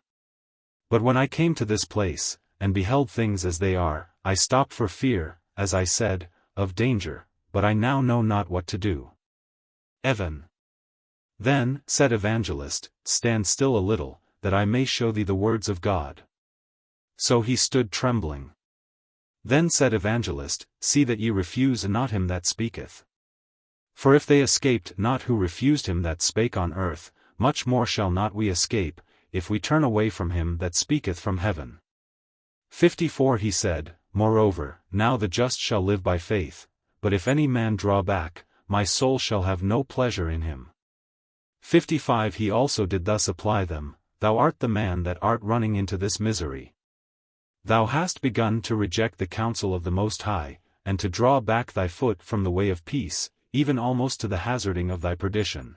But when I came to this place, and beheld things as they are, I stopped for fear, as I said, of danger, but I now know not what to do. Evan. Then, said Evangelist, stand still a little, that I may show thee the words of God. So he stood trembling. Then said Evangelist, see that ye refuse not him that speaketh. For if they escaped not who refused him that spake on earth, much more shall not we escape, if we turn away from him that speaketh from heaven. 54 He said, moreover, now the just shall live by faith, but if any man draw back, my soul shall have no pleasure in him. 55 He also did thus apply them, thou art the man that art running into this misery. Thou hast begun to reject the counsel of the Most High, and to draw back thy foot from the way of peace, even almost to the hazarding of thy perdition.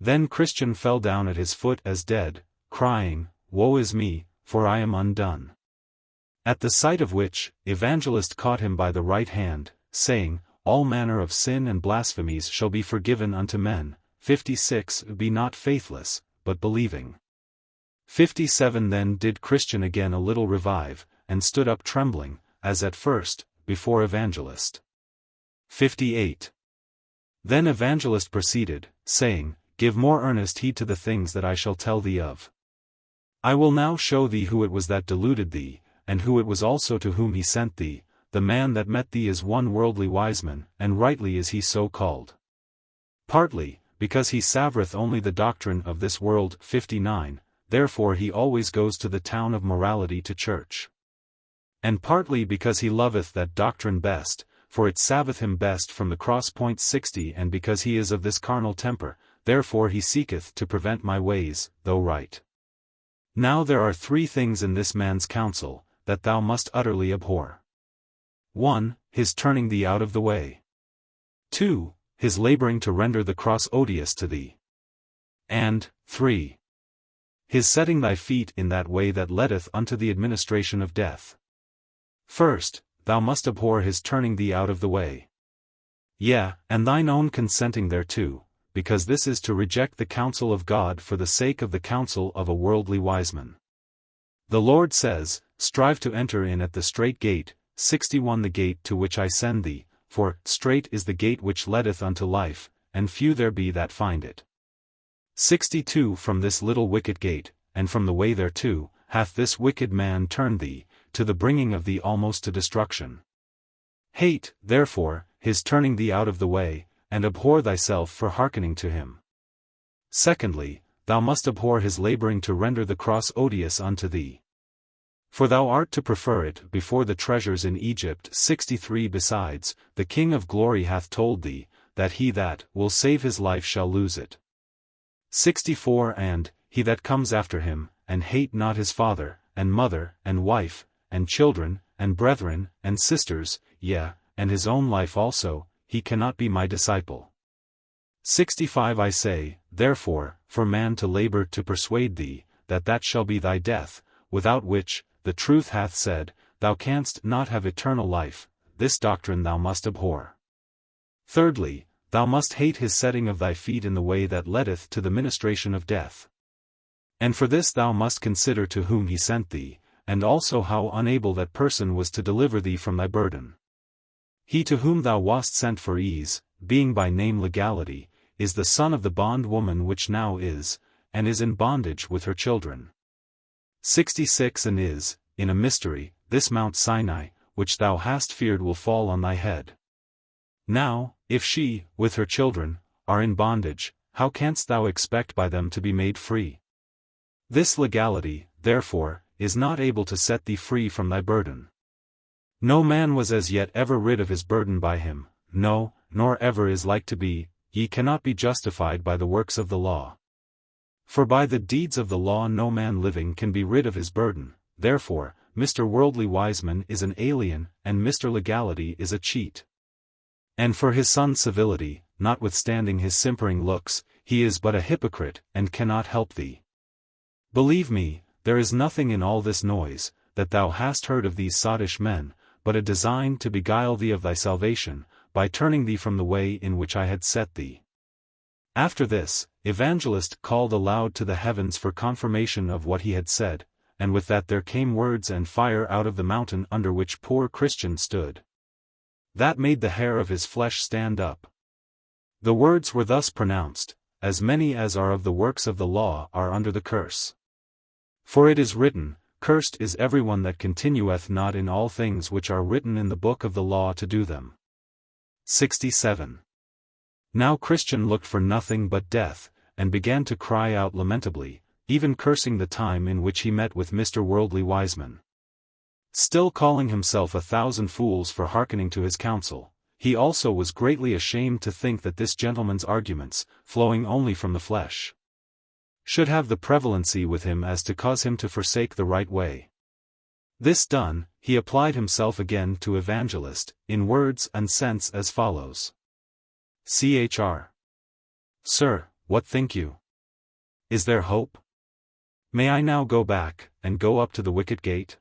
Then Christian fell down at his foot as dead, crying, Woe is me, for I am undone. At the sight of which, Evangelist caught him by the right hand, saying, All manner of sin and blasphemies shall be forgiven unto men. 56 Be not faithless, but believing. 57 Then did Christian again a little revive, and stood up trembling, as at first, before Evangelist. 58 Then Evangelist proceeded, saying, Give more earnest heed to the things that I shall tell thee of. I will now show thee who it was that deluded thee, and who it was also to whom he sent thee. The man that met thee is one worldly wiseman, and rightly is he so called. Partly, because he savoreth only the doctrine of this world. 59 Therefore he always goes to the town of morality to church. And partly because he loveth that doctrine best, for it saveth him best from the cross. 60 And because he is of this carnal temper, therefore he seeketh to prevent my ways, though right. Now there are 3 things in this man's counsel, that thou must utterly abhor. 1. His turning thee out of the way. 2. His laboring to render the cross odious to thee. And, 3. His setting thy feet in that way that leadeth unto the administration of death. First, thou must abhor his turning thee out of the way. Yea, and thine own consenting thereto, because this is to reject the counsel of God for the sake of the counsel of a worldly wiseman. The Lord says, Strive to enter in at the strait gate. 61 The gate to which I send thee, for strait is the gate which leadeth unto life, and few there be that find it. 62 From this little wicket gate, and from the way thereto, hath this wicked man turned thee, to the bringing of thee almost to destruction. Hate, therefore, his turning thee out of the way, and abhor thyself for hearkening to him. Secondly, thou must abhor his laboring to render the cross odious unto thee. For thou art to prefer it before the treasures in Egypt. 63 Besides, the King of glory hath told thee, that he that will save his life shall lose it. 64 And, he that comes after him, and hate not his father, and mother, and wife, and children, and brethren, and sisters, yea, and his own life also, he cannot be my disciple. 65 I say, therefore, for man to labor to persuade thee, that shall be thy death, without which, the truth hath said, thou canst not have eternal life, this doctrine thou must abhor. Thirdly, thou must hate his setting of thy feet in the way that leadeth to the ministration of death. And for this thou must consider to whom he sent thee, and also how unable that person was to deliver thee from thy burden. He to whom thou wast sent for ease, being by name Legality, is the son of the bondwoman which now is, and is in bondage with her children. 66 And is, in a mystery, this Mount Sinai, which thou hast feared will fall on thy head. Now, if she, with her children, are in bondage, how canst thou expect by them to be made free? This Legality, therefore, is not able to set thee free from thy burden. No man was as yet ever rid of his burden by him, no, nor ever is like to be. Ye cannot be justified by the works of the law. For by the deeds of the law no man living can be rid of his burden, therefore, Mr. Worldly Wiseman is an alien, and Mr. Legality is a cheat. And for his son Civility, notwithstanding his simpering looks, he is but a hypocrite, and cannot help thee. Believe me, there is nothing in all this noise, that thou hast heard of these sottish men, but a design to beguile thee of thy salvation, by turning thee from the way in which I had set thee. After this, Evangelist called aloud to the heavens for confirmation of what he had said, and with that there came words and fire out of the mountain under which poor Christian stood. That made the hair of his flesh stand up. The words were thus pronounced, as many as are of the works of the law are under the curse. For it is written, Cursed is everyone that continueth not in all things which are written in the book of the law to do them. 67. Now Christian looked for nothing but death, and began to cry out lamentably, even cursing the time in which he met with Mr. Worldly Wiseman. Still calling himself 1,000 fools for hearkening to his counsel, he also was greatly ashamed to think that this gentleman's arguments, flowing only from the flesh, should have the prevalency with him as to cause him to forsake the right way. This done, he applied himself again to Evangelist, in words and sense as follows. Chr. Sir, what think you? Is there hope? May I now go back, and go up to the wicket gate?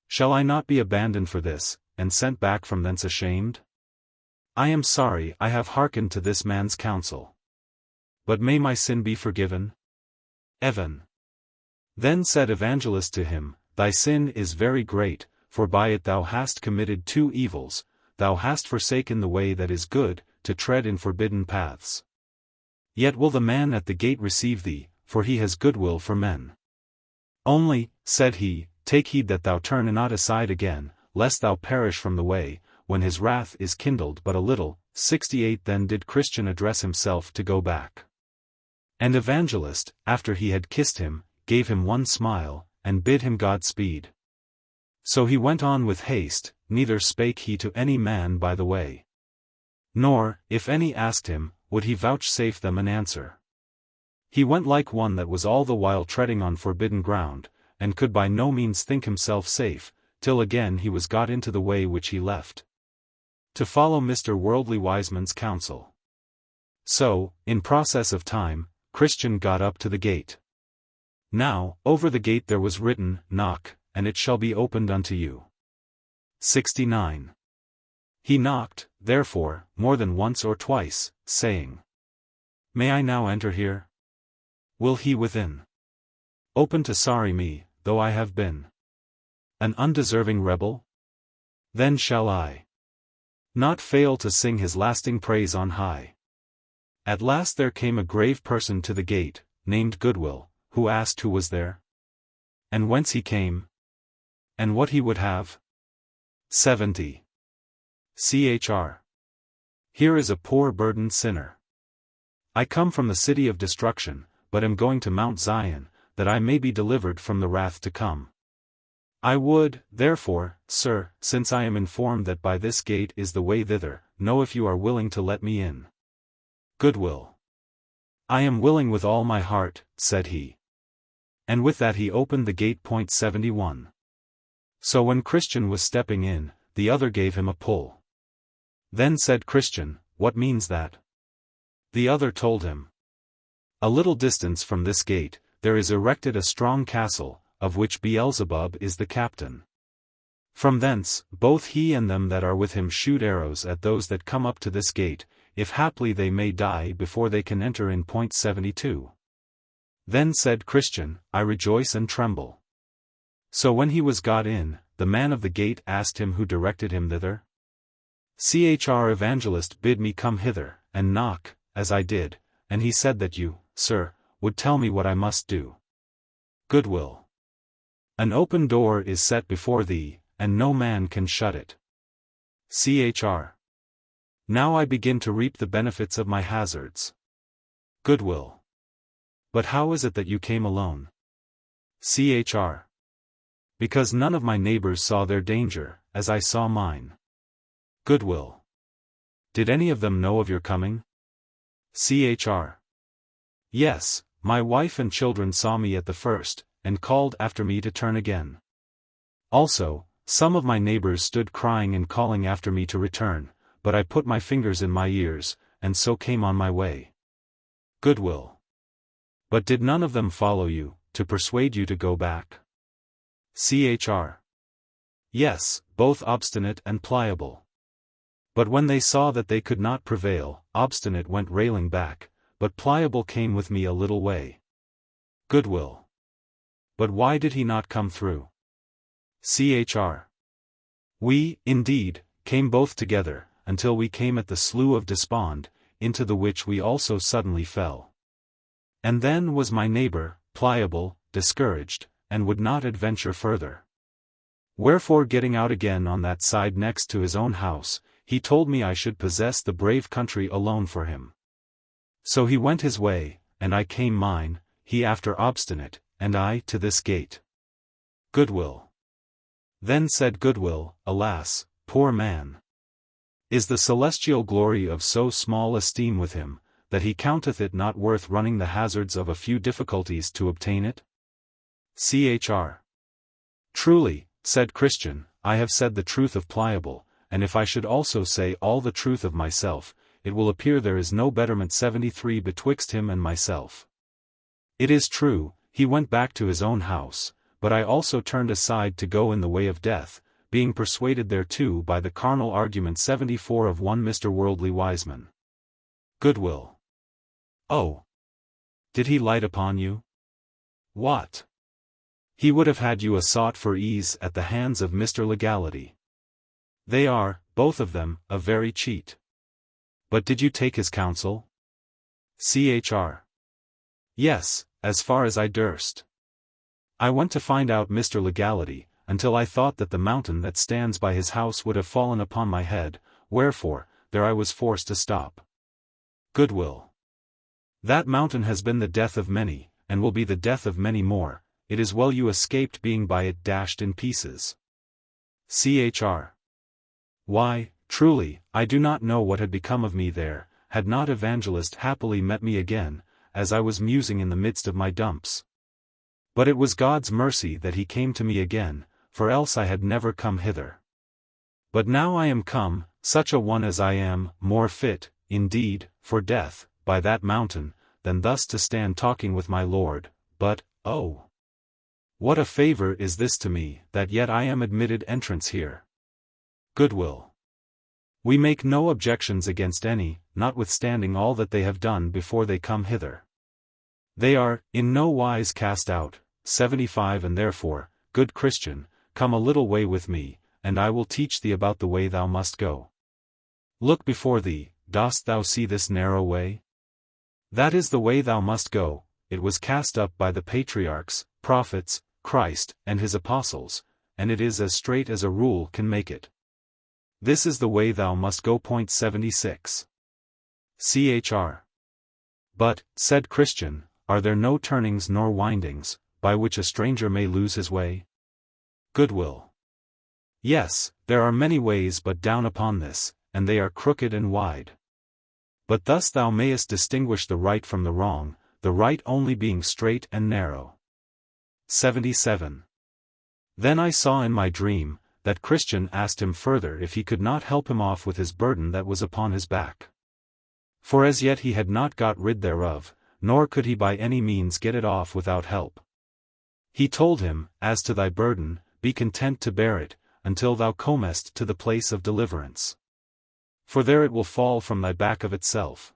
Shall I not be abandoned for this, and sent back from thence ashamed? I am sorry I have hearkened to this man's counsel. But may my sin be forgiven? Evan. Then said Evangelist to him, Thy sin is very great, for by it thou hast committed two evils, thou hast forsaken the way that is good, to tread in forbidden paths. Yet will the man at the gate receive thee, for he has goodwill for men. Only, said he, take heed that thou turn not aside again, lest thou perish from the way, when his wrath is kindled but a little. 68 Then did Christian address himself to go back. And Evangelist, after he had kissed him, gave him one smile, and bid him Godspeed. So he went on with haste, neither spake he to any man by the way. Nor, if any asked him, would he vouchsafe them an answer. He went like one that was all the while treading on forbidden ground, and could by no means think himself safe, till again he was got into the way which he left, to follow Mr. Worldly Wiseman's counsel. So, in process of time, Christian got up to the gate. Now, over the gate there was written, Knock, and it shall be opened unto you. 69. He knocked, therefore, more than once or twice, saying, May I now enter here? Will he within open to sorry me, though I have been an undeserving rebel? Then shall I not fail to sing his lasting praise on high. At last there came a grave person to the gate, named Goodwill, who asked who was there, and whence he came, and what he would have. 70. Chr. Here is a poor burdened sinner. I come from the city of destruction, but am going to Mount Zion, that I may be delivered from the wrath to come. I would, therefore, sir, since I am informed that by this gate is the way thither, know if you are willing to let me in. Goodwill. I am willing with all my heart, said he. And with that he opened the gate. 71. So when Christian was stepping in, the other gave him a pull. Then said Christian, What means that? The other told him. A little distance from this gate, there is erected a strong castle, of which Beelzebub is the captain. From thence, both he and them that are with him shoot arrows at those that come up to this gate, if haply they may die before they can enter in. 72. Then said Christian, I rejoice and tremble. So when he was got in, the man of the gate asked him who directed him thither. Evangelist bid me come hither, and knock, as I did, and he said that you, sir, would tell me what I must do. Goodwill. An open door is set before thee, and no man can shut it. Now I begin to reap the benefits of my hazards. Goodwill. But how is it that you came alone? Because none of my neighbors saw their danger, as I saw mine. Goodwill. Did any of them know of your coming? Yes, my wife and children saw me at the first, and called after me to turn again. Also, some of my neighbors stood crying and calling after me to return, but I put my fingers in my ears, and so came on my way. Goodwill. But did none of them follow you, to persuade you to go back? Yes, both obstinate and pliable. But when they saw that they could not prevail, obstinate went railing back, but pliable came with me a little way. Goodwill. But why did he not come through? We, indeed, came both together, until we came at the slough of despond, into the which we also suddenly fell. And then was my neighbor, pliable, discouraged, and would not adventure further. Wherefore getting out again on that side next to his own house, he told me I should possess the brave country alone for him. So he went his way, and I came mine, he after obstinate, and I to this gate. Goodwill. Then said Goodwill, alas, poor man! Is the celestial glory of so small esteem with him, that he counteth it not worth running the hazards of a few difficulties to obtain it? Truly, said Christian, I have said the truth of pliable, and if I should also say all the truth of myself, it will appear there is no betterment 73 betwixt him and myself. It is true, he went back to his own house, but I also turned aside to go in the way of death, being persuaded thereto by the carnal argument 74 of one Mr. Worldly Wiseman. Goodwill. Oh! Did he light upon you? What? He would have had you assought for ease at the hands of Mr. Legality. They are, both of them, a very cheat. But did you take his counsel? Yes, as far as I durst. I went to find out Mr. Legality, until I thought that the mountain that stands by his house would have fallen upon my head, wherefore, there I was forced to stop. Goodwill. That mountain has been the death of many, and will be the death of many more, it is well you escaped being by it dashed in pieces. Why, truly, I do not know what had become of me there, had not Evangelist happily met me again, as I was musing in the midst of my dumps. But it was God's mercy that he came to me again, for else I had never come hither. But now I am come, such a one as I am, more fit, indeed, for death, by that mountain, than thus to stand talking with my Lord, but, oh! What a favor is this to me, that yet I am admitted entrance here. Goodwill. We make no objections against any, notwithstanding all that they have done before they come hither. They are, in no wise cast out, 75 and therefore, good Christian, come a little way with me, and I will teach thee about the way thou must go. Look before thee, dost thou see this narrow way? That is the way thou must go, it was cast up by the patriarchs, prophets, Christ, and his apostles, and it is as straight as a rule can make it. This is the way thou must go. 76. But, said Christian, are there no turnings nor windings, by which a stranger may lose his way? Goodwill. Yes, there are many ways but down upon this, and they are crooked and wide. But thus thou mayest distinguish the right from the wrong, the right only being straight and narrow. 77. Then I saw in my dream, that Christian asked him further if he could not help him off with his burden that was upon his back. For as yet he had not got rid thereof, nor could he by any means get it off without help. He told him, as to thy burden, be content to bear it, until thou comest to the place of deliverance. For there it will fall from thy back of itself.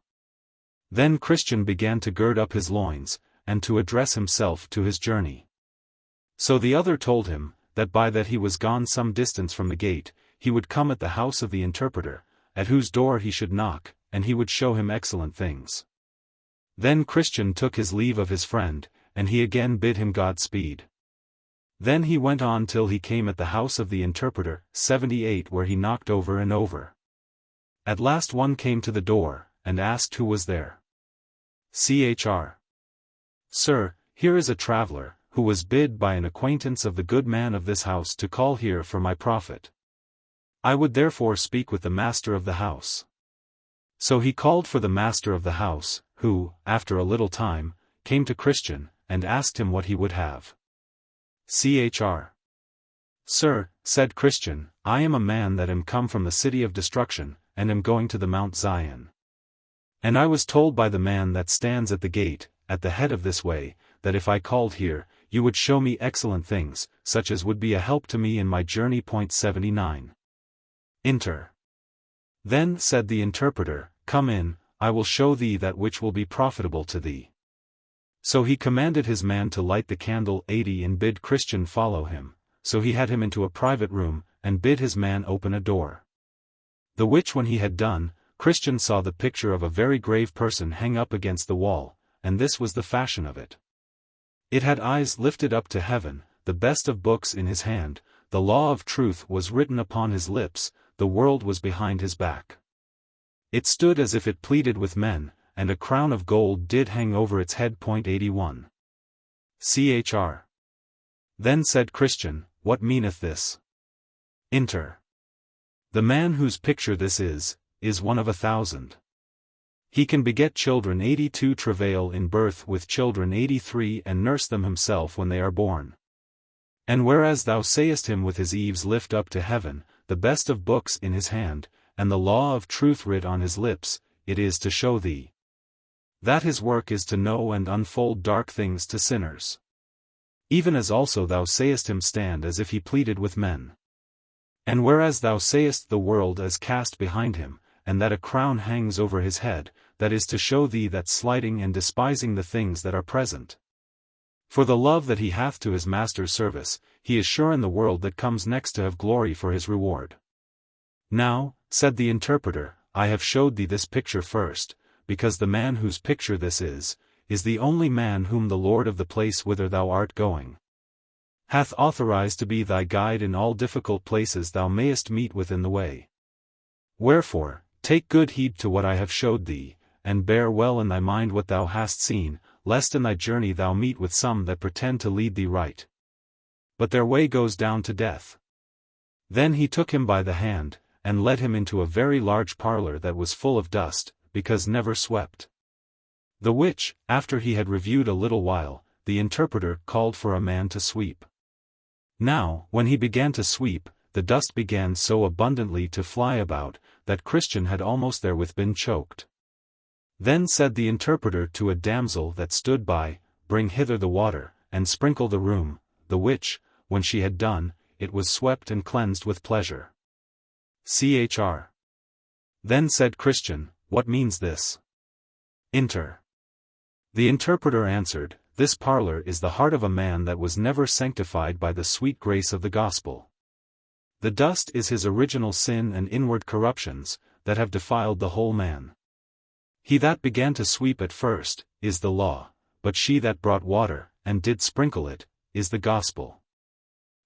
Then Christian began to gird up his loins, and to address himself to his journey. So the other told him, that by that he was gone some distance from the gate, he would come at the house of the interpreter, at whose door he should knock, and he would show him excellent things. Then Christian took his leave of his friend, and he again bid him Godspeed. Then he went on till he came at the house of the interpreter, 78, where he knocked over and over. At last one came to the door, and asked who was there. Chr. Sir, here is a traveller, who was bid by an acquaintance of the good man of this house to call here for my profit. I would therefore speak with the master of the house. So he called for the master of the house, who, after a little time, came to Christian, and asked him what he would have. Chr. Sir, said Christian, I am a man that am come from the city of destruction, and am going to the Mount Zion. And I was told by the man that stands at the gate, at the head of this way, that if I called here, you would show me excellent things, such as would be a help to me in my journey. 79. Enter. Then said the interpreter, Come in, I will show thee that which will be profitable to thee. So he commanded his man to light the candle 80 and bid Christian follow him, so he had him into a private room, and bid his man open a door. The which when he had done, Christian saw the picture of a very grave person hang up against the wall, and this was the fashion of it. It had eyes lifted up to heaven, the best of books in his hand, the law of truth was written upon his lips, the world was behind his back. It stood as if it pleaded with men, and a crown of gold did hang over its head. 81. Chr. Then said Christian, What meaneth this? Enter. The man whose picture this is one of 1,000. He can beget children 82, travail in birth with children 83, and nurse them himself when they are born. And whereas thou sayest him with his eaves lift up to heaven, the best of books in his hand, and the law of truth writ on his lips, it is to show thee that his work is to know and unfold dark things to sinners. Even as also thou sayest him stand as if he pleaded with men. And whereas thou sayest the world as cast behind him, and that a crown hangs over his head, that is to show thee that slighting and despising the things that are present. For the love that he hath to his master's service, he is sure in the world that comes next to have glory for his reward. Now, said the interpreter, I have showed thee this picture first, because the man whose picture this is the only man whom the Lord of the place whither thou art going hath authorized to be thy guide in all difficult places thou mayest meet with in the way. Wherefore, take good heed to what I have showed thee, and bear well in thy mind what thou hast seen, lest in thy journey thou meet with some that pretend to lead thee right, but their way goes down to death. Then he took him by the hand, and led him into a very large parlor that was full of dust, because never swept. The which, after he had reviewed a little while, the interpreter called for a man to sweep. Now, when he began to sweep, the dust began so abundantly to fly about, that Christian had almost therewith been choked. Then said the interpreter to a damsel that stood by, Bring hither the water, and sprinkle the room, the which, when she had done, it was swept and cleansed with pleasure. Chr. Then said Christian, What means this? Enter. The interpreter answered, This parlor is the heart of a man that was never sanctified by the sweet grace of the gospel. The dust is his original sin and inward corruptions, that have defiled the whole man. He that began to sweep at first, is the law, but she that brought water, and did sprinkle it, is the gospel.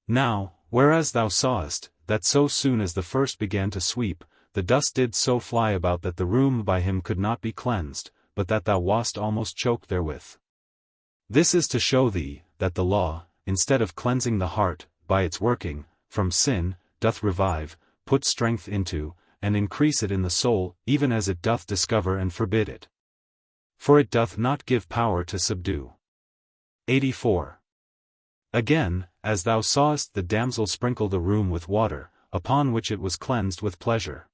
Now, whereas thou sawest, that so soon as the first began to sweep, the dust did so fly about that the room by him could not be cleansed, but that thou wast almost choked therewith. This is to show thee, that the law, instead of cleansing the heart, by its working, from sin, doth revive, put strength into, and increase it in the soul, even as it doth discover and forbid it. For it doth not give power to subdue. 84. Again, as thou sawest the damsel sprinkle the room with water, upon which it was cleansed with pleasure.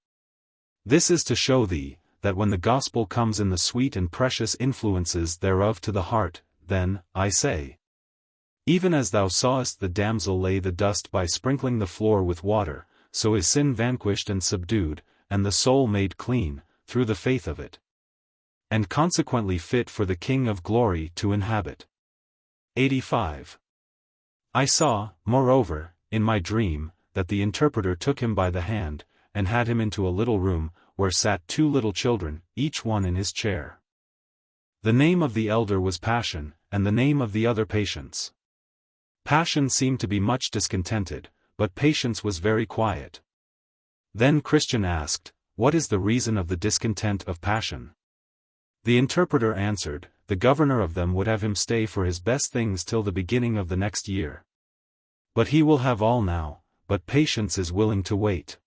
This is to show thee, that when the gospel comes in the sweet and precious influences thereof to the heart, then, I say, even as thou sawest the damsel lay the dust by sprinkling the floor with water, so is sin vanquished and subdued, and the soul made clean, through the faith of it, and consequently fit for the King of glory to inhabit. 85. I saw, moreover, in my dream, that the interpreter took him by the hand, and had him into a little room, where sat 2 little children, each one in his chair. The name of the elder was Passion, and the name of the other Patience. Passion seemed to be much discontented, but Patience was very quiet. Then Christian asked, "What is the reason of the discontent of Passion?" The interpreter answered, "The governor of them would have him stay for his best things till the beginning of the next year. But he will have all now, but Patience is willing to wait."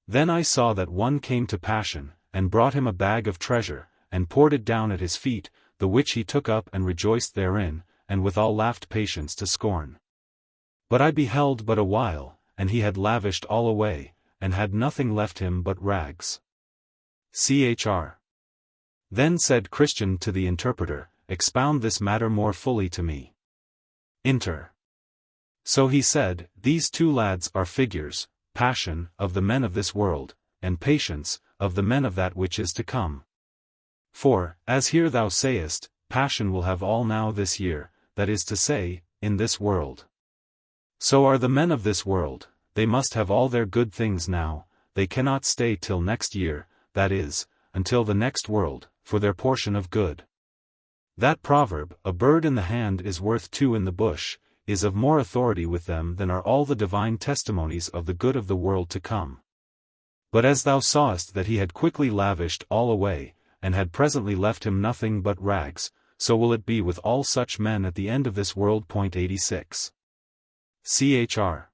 Then I saw that one came to Passion, and brought him a bag of treasure, and poured it down at his feet, the which he took up and rejoiced therein, and withal laughed Patience to scorn. But I beheld but a while, and he had lavished all away, and had nothing left him but rags. Chr. Then said Christian to the interpreter, "Expound this matter more fully to me." Inter. So he said, "These 2 lads are figures, Passion, of the men of this world, and Patience, of the men of that which is to come. For, as here thou sayest, Passion will have all now this year, that is to say, in this world. So are the men of this world, they must have all their good things now, they cannot stay till next year, that is, until the next world, for their portion of good. That proverb, 'A bird in the hand is worth 2 in the bush,' is of more authority with them than are all the divine testimonies of the good of the world to come. But as thou sawest that he had quickly lavished all away, and had presently left him nothing but rags, so will it be with all such men at the end of this world. 86. Chr.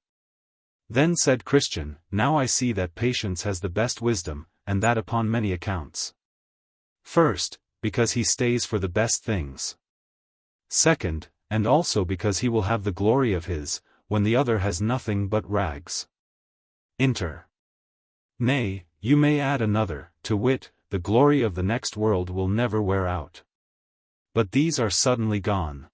Then said Christian, "Now I see that Patience has the best wisdom, and that upon many accounts. First, because he stays for the best things. Second, and also because he will have the glory of his, when the other has nothing but rags." Inter. Nay, you may add another, to wit, the glory of the next world will never wear out. But these are suddenly gone.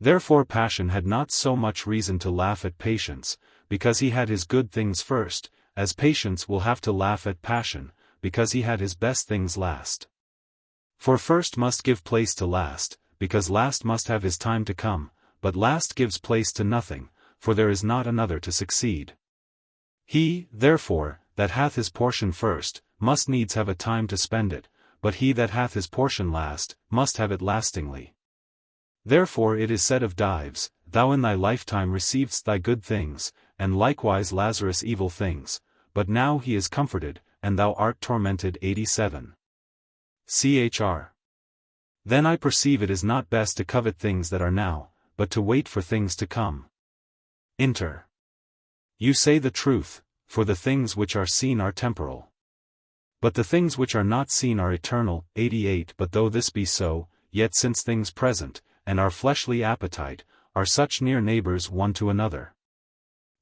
Therefore Passion had not so much reason to laugh at Patience, because he had his good things first, as Patience will have to laugh at Passion, because he had his best things last. For first must give place to last, because last must have his time to come, but last gives place to nothing, for there is not another to succeed. He, therefore, that hath his portion first, must needs have a time to spend it, but he that hath his portion last, must have it lastingly. Therefore it is said of Dives, "Thou in thy lifetime receivedst thy good things, and likewise Lazarus evil things, but now he is comforted, and thou art tormented." 87. Chr. Then I perceive it is not best to covet things that are now, but to wait for things to come. Inter. You say the truth, for the things which are seen are temporal. But the things which are not seen are eternal. 88. But though this be so, yet since things present, and our fleshly appetite, are such near neighbors one to another.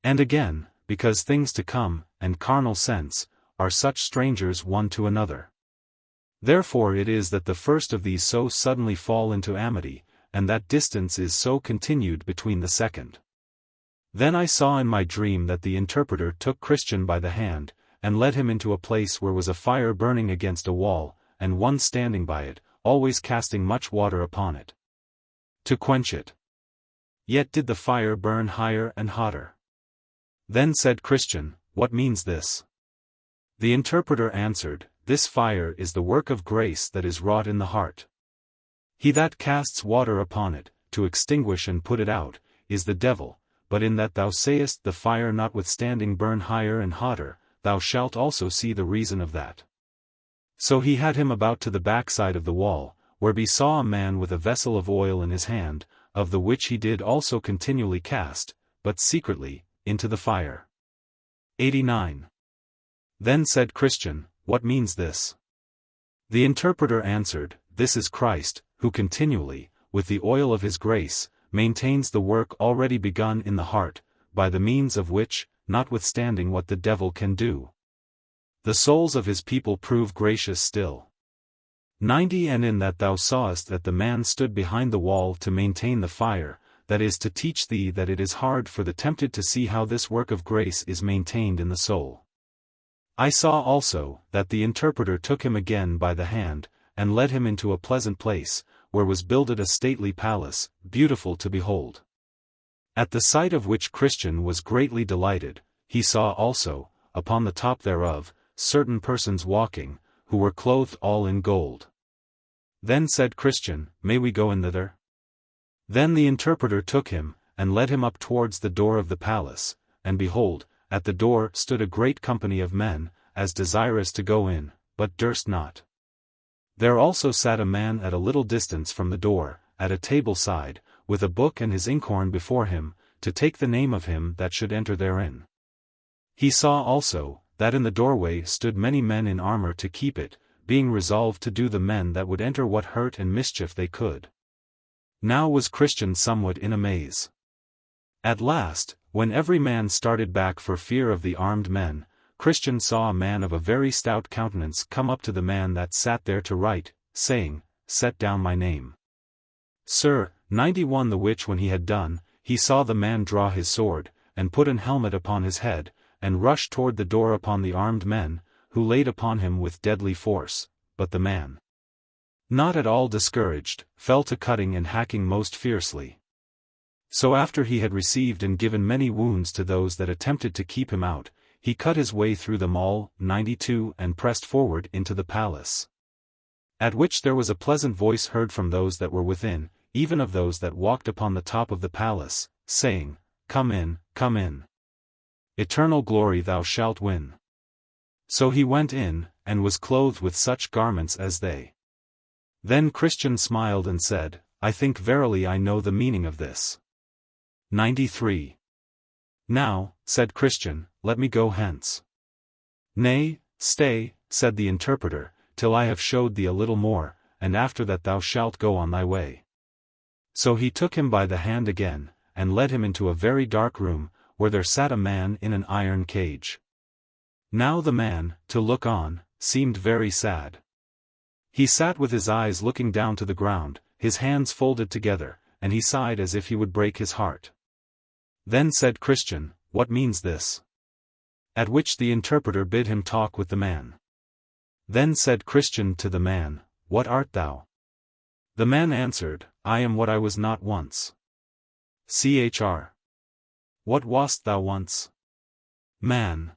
And again, because things to come, and carnal sense, are such strangers one to another. Therefore it is that the first of these so suddenly fall into amity, and that distance is so continued between the second. Then I saw in my dream that the interpreter took Christian by the hand, and led him into a place where was a fire burning against a wall, and one standing by it, always casting much water upon it, to quench it. Yet did the fire burn higher and hotter. Then said Christian, "What means this?" The interpreter answered, "This fire is the work of grace that is wrought in the heart. He that casts water upon it, to extinguish and put it out, is the devil, but in that thou sayest the fire notwithstanding burn higher and hotter, thou shalt also see the reason of that." So he had him about to the backside of the wall, where he saw a man with a vessel of oil in his hand, of the which he did also continually cast, but secretly, into the fire. 89. Then said Christian, "What means this?" The interpreter answered, "This is Christ, who continually, with the oil of his grace, maintains the work already begun in the heart, by the means of which, notwithstanding what the devil can do, the souls of his people prove gracious still." 90. And in that thou sawest that the man stood behind the wall to maintain the fire, that is to teach thee that it is hard for the tempted to see how this work of grace is maintained in the soul. I saw also, that the interpreter took him again by the hand, and led him into a pleasant place, where was builded a stately palace, beautiful to behold. At the sight of which Christian was greatly delighted. He saw also, upon the top thereof, certain persons walking, who were clothed all in gold. Then said Christian, May we go in thither? Then the interpreter took him, and led him up towards the door of the palace, and behold, at the door stood a great company of men, as desirous to go in, but durst not. There also sat a man at a little distance from the door, at a table side, with a book and his inkhorn before him, to take the name of him that should enter therein. He saw also, that in the doorway stood many men in armor to keep it, being resolved to do the men that would enter what hurt and mischief they could. Now was Christian somewhat in amaze. At last, when every man started back for fear of the armed men, Christian saw a man of a very stout countenance come up to the man that sat there to write, saying, Set down my name. Sir, 91. The which when he had done, he saw the man draw his sword, and put an helmet upon his head, and rush toward the door upon the armed men, who laid upon him with deadly force, but the man, not at all discouraged, fell to cutting and hacking most fiercely. So after he had received and given many wounds to those that attempted to keep him out, he cut his way through them all, 92, and pressed forward into the palace. At which there was a pleasant voice heard from those that were within, even of those that walked upon the top of the palace, saying, Come in, come in. Eternal glory thou shalt win. So he went in, and was clothed with such garments as they. Then Christian smiled and said, I think verily I know the meaning of this. 93. Now, said Christian, let me go hence. Nay, stay, said the interpreter, till I have showed thee a little more, and after that thou shalt go on thy way. So he took him by the hand again, and led him into a very dark room, where there sat a man in an iron cage. Now the man, to look on, seemed very sad. He sat with his eyes looking down to the ground, his hands folded together, and he sighed as if he would break his heart. Then said Christian, What means this? At which the interpreter bid him talk with the man. Then said Christian to the man, What art thou? The man answered, I am what I was not once. Chr. What wast thou once? Man.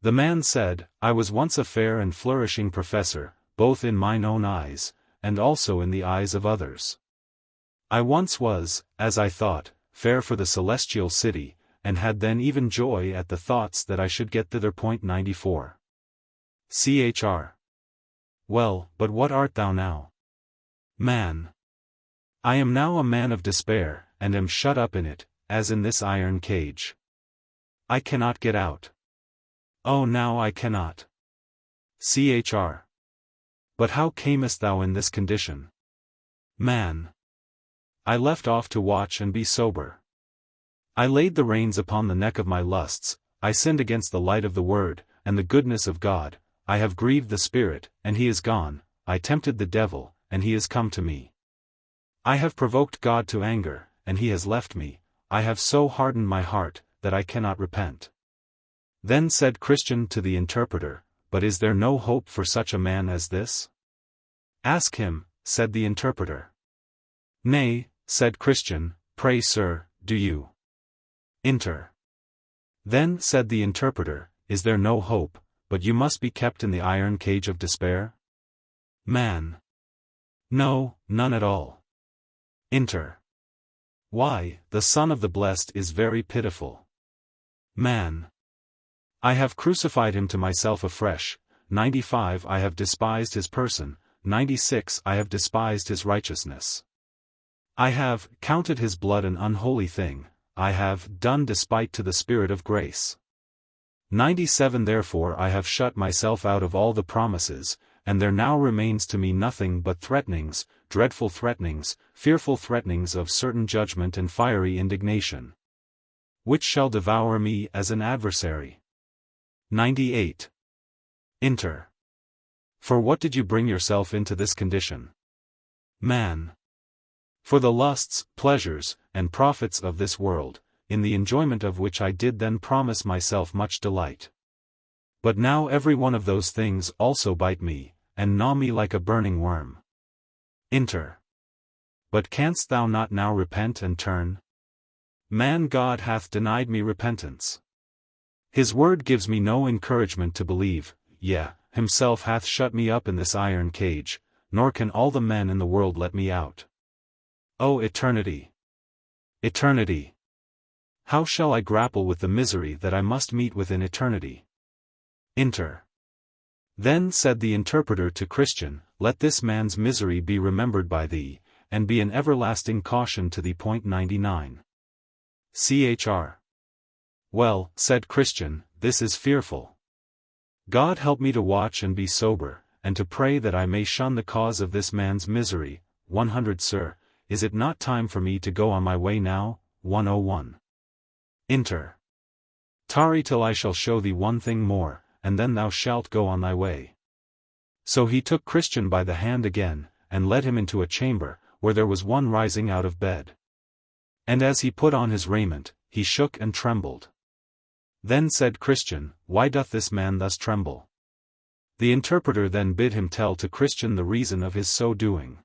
The man said, I was once a fair and flourishing professor, both in mine own eyes, and also in the eyes of others. I once was, as I thought, fair for the celestial city, and had then even joy at the thoughts that I should get thither. 94. Chr. Well, but what art thou now? Man. I am now a man of despair, and am shut up in it, as in this iron cage. I cannot get out. Oh, now I cannot. Chr. But how camest thou in this condition? Man. I left off to watch and be sober. I laid the reins upon the neck of my lusts, I sinned against the light of the word, and the goodness of God, I have grieved the Spirit, and he is gone, I tempted the devil, and he is come to me. I have provoked God to anger, and he has left me, I have so hardened my heart, that I cannot repent. Then said Christian to the interpreter, But is there no hope for such a man as this? Ask him, said the interpreter. Nay, said Christian, pray sir, do you enter? Then said the interpreter, Is there no hope, but you must be kept in the iron cage of despair? Man. No, none at all. Enter. Why, the Son of the Blessed is very pitiful. Man. I have crucified him to myself afresh. 95. I have despised his person. 96. I have despised his righteousness. I have counted his blood an unholy thing, I have done despite to the Spirit of grace. 97. Therefore I have shut myself out of all the promises, and there now remains to me nothing but threatenings, dreadful threatenings, fearful threatenings of certain judgment and fiery indignation, which shall devour me as an adversary. 98. Enter. For what did you bring yourself into this condition? Man. For the lusts, pleasures, and profits of this world, in the enjoyment of which I did then promise myself much delight. But now every one of those things also bite me, and gnaw me like a burning worm. Enter. But canst thou not now repent and turn? Man God hath denied me repentance. His word gives me no encouragement to believe, yea, himself hath shut me up in this iron cage, nor can all the men in the world let me out. O eternity! Eternity! How shall I grapple with the misery that I must meet with in eternity? Inter. Then said the interpreter to Christian, let this man's misery be remembered by thee, and be an everlasting caution to thee. 99. Chr. Well, said Christian, this is fearful. God help me to watch and be sober, and to pray that I may shun the cause of this man's misery. 100. Sir, is it not time for me to go on my way now? 101. Inter. Tarry till I shall show thee one thing more, and then thou shalt go on thy way. So he took Christian by the hand again, and led him into a chamber, where there was one rising out of bed. And as he put on his raiment, he shook and trembled. Then said Christian, why doth this man thus tremble? The interpreter then bid him tell to Christian the reason of his so doing.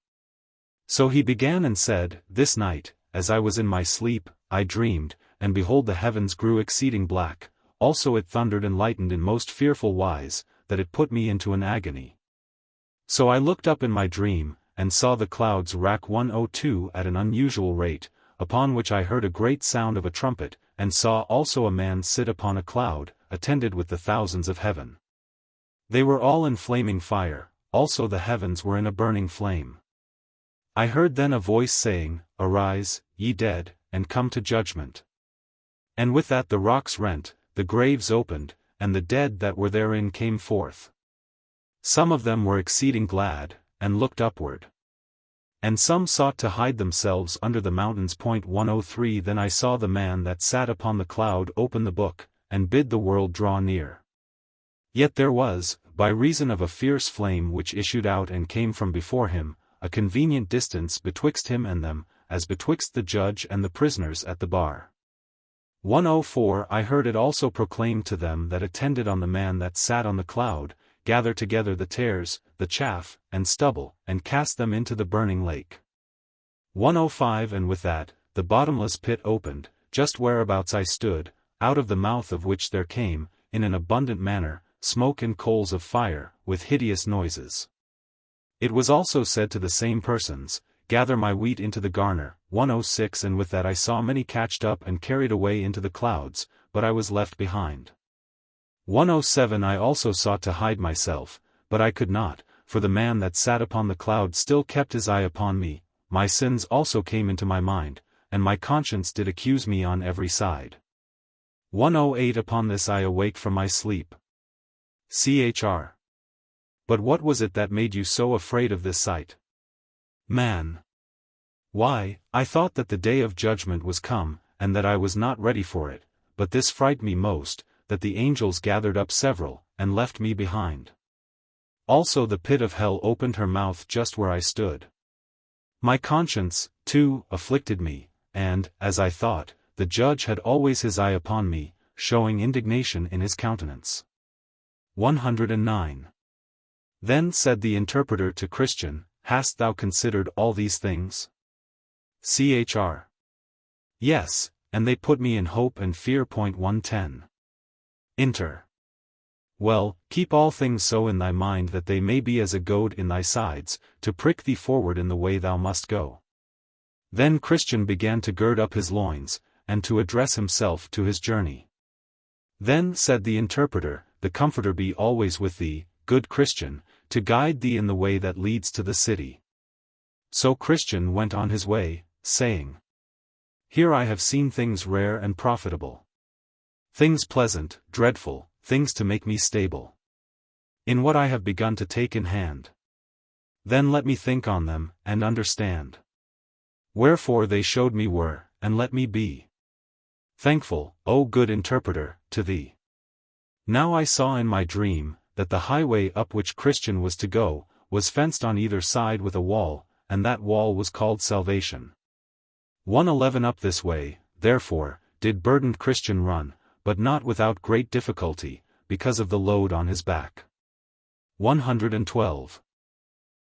So he began and said, this night, as I was in my sleep, I dreamed, and behold the heavens grew exceeding black, also it thundered and lightened in most fearful wise, that it put me into an agony. So I looked up in my dream, and saw the clouds rack 102 at an unusual rate, upon which I heard a great sound of a trumpet, and saw also a man sit upon a cloud, attended with the thousands of heaven. They were all in flaming fire, also the heavens were in a burning flame. I heard then a voice saying, arise, ye dead, and come to judgment. And with that the rocks rent, the graves opened, and the dead that were therein came forth. Some of them were exceeding glad, and looked upward. And some sought to hide themselves under the mountains. 103. Then I saw the man that sat upon the cloud open the book, and bid the world draw near. Yet there was, by reason of a fierce flame which issued out and came from before him, a convenient distance betwixt him and them, as betwixt the judge and the prisoners at the bar. 104. I heard it also proclaimed to them that attended on the man that sat on the cloud, gather together the tares, the chaff, and stubble, and cast them into the burning lake. 105. And with that, the bottomless pit opened, just whereabouts I stood, out of the mouth of which there came, in an abundant manner, smoke and coals of fire, with hideous noises. It was also said to the same persons, gather my wheat into the garner. 106. And with that I saw many catched up and carried away into the clouds, but I was left behind. 107. I also sought to hide myself, but I could not, for the man that sat upon the cloud still kept his eye upon me. My sins also came into my mind, and my conscience did accuse me on every side. 108. Upon this I awaked from my sleep. Chr. But what was it that made you so afraid of this sight? Man. Why, I thought that the day of judgment was come, and that I was not ready for it, but this frightened me most, that the angels gathered up several, and left me behind. Also the pit of hell opened her mouth just where I stood. My conscience, too, afflicted me, and, as I thought, the judge had always his eye upon me, showing indignation in his countenance. 109. Then said the interpreter to Christian, hast thou considered all these things? Chr. Yes, and they put me in hope and fear. 110. Inter. Well, keep all things so in thy mind that they may be as a goad in thy sides, to prick thee forward in the way thou must go. Then Christian began to gird up his loins, and to address himself to his journey. Then said the interpreter, the Comforter be always with thee, good Christian, to guide thee in the way that leads to the city. So Christian went on his way, saying, here I have seen things rare and profitable. Things pleasant, dreadful, things to make me stable. In what I have begun to take in hand. Then let me think on them, and understand. Wherefore they showed me were, and let me be thankful, O good interpreter, to thee. Now I saw in my dream, that the highway up which Christian was to go, was fenced on either side with a wall, and that wall was called salvation. 111. Up this way, therefore, did burdened Christian run, but not without great difficulty, because of the load on his back. 112.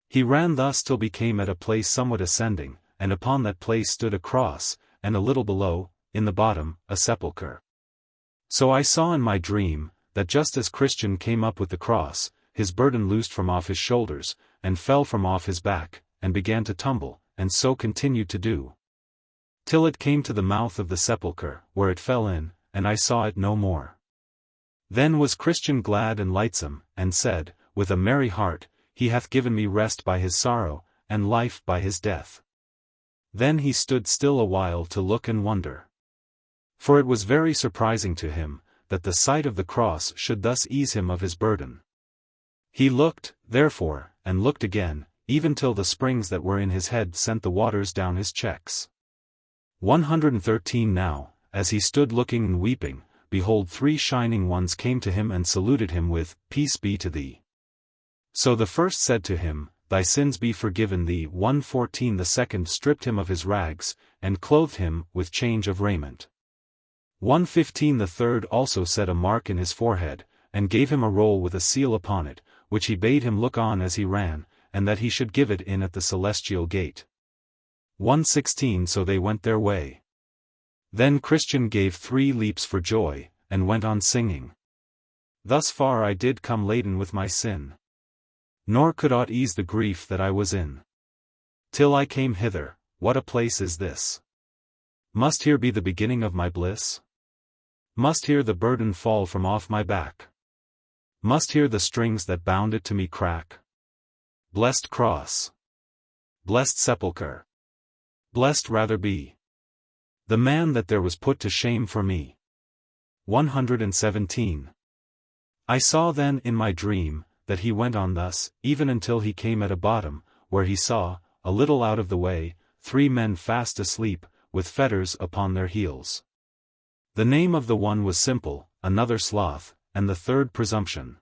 He ran thus till became at a place somewhat ascending, and upon that place stood a cross, and a little below, in the bottom, a sepulchre. So I saw in my dream, that just as Christian came up with the cross, his burden loosed from off his shoulders, and fell from off his back, and began to tumble, and so continued to do, till it came to the mouth of the sepulchre, where it fell in, and I saw it no more. Then was Christian glad and lightsome, and said, with a merry heart, He hath given me rest by his sorrow, and life by his death. Then he stood still a while to look and wonder. For it was very surprising to him, that the sight of the cross should thus ease him of his burden. He looked, therefore, and looked again, even till the springs that were in his head sent the waters down his checks. 113 Now, as he stood looking and weeping, behold, 3 shining ones came to him and saluted him with, Peace be to thee. So the first said to him, Thy sins be forgiven thee. 114 The second stripped him of his rags, and clothed him with change of raiment. 115 The third also set a mark in his forehead, and gave him a roll with a seal upon it, which he bade him look on as he ran, and that he should give it in at the celestial gate. 116 So they went their way. Then Christian gave 3 leaps for joy, and went on singing. Thus far I did come laden with my sin. Nor could aught ease the grief that I was in. Till I came hither, what a place is this? Must here be the beginning of my bliss? Must here the burden fall from off my back? Must here the strings that bound it to me crack? Blessed cross! Blessed sepulchre! Blessed rather be the man that there was put to shame for me. 117. I saw then in my dream, that he went on thus, even until he came at a bottom, where he saw, a little out of the way, 3 men fast asleep, with fetters upon their heels. The name of the one was Simple, another Sloth, and the third Presumption.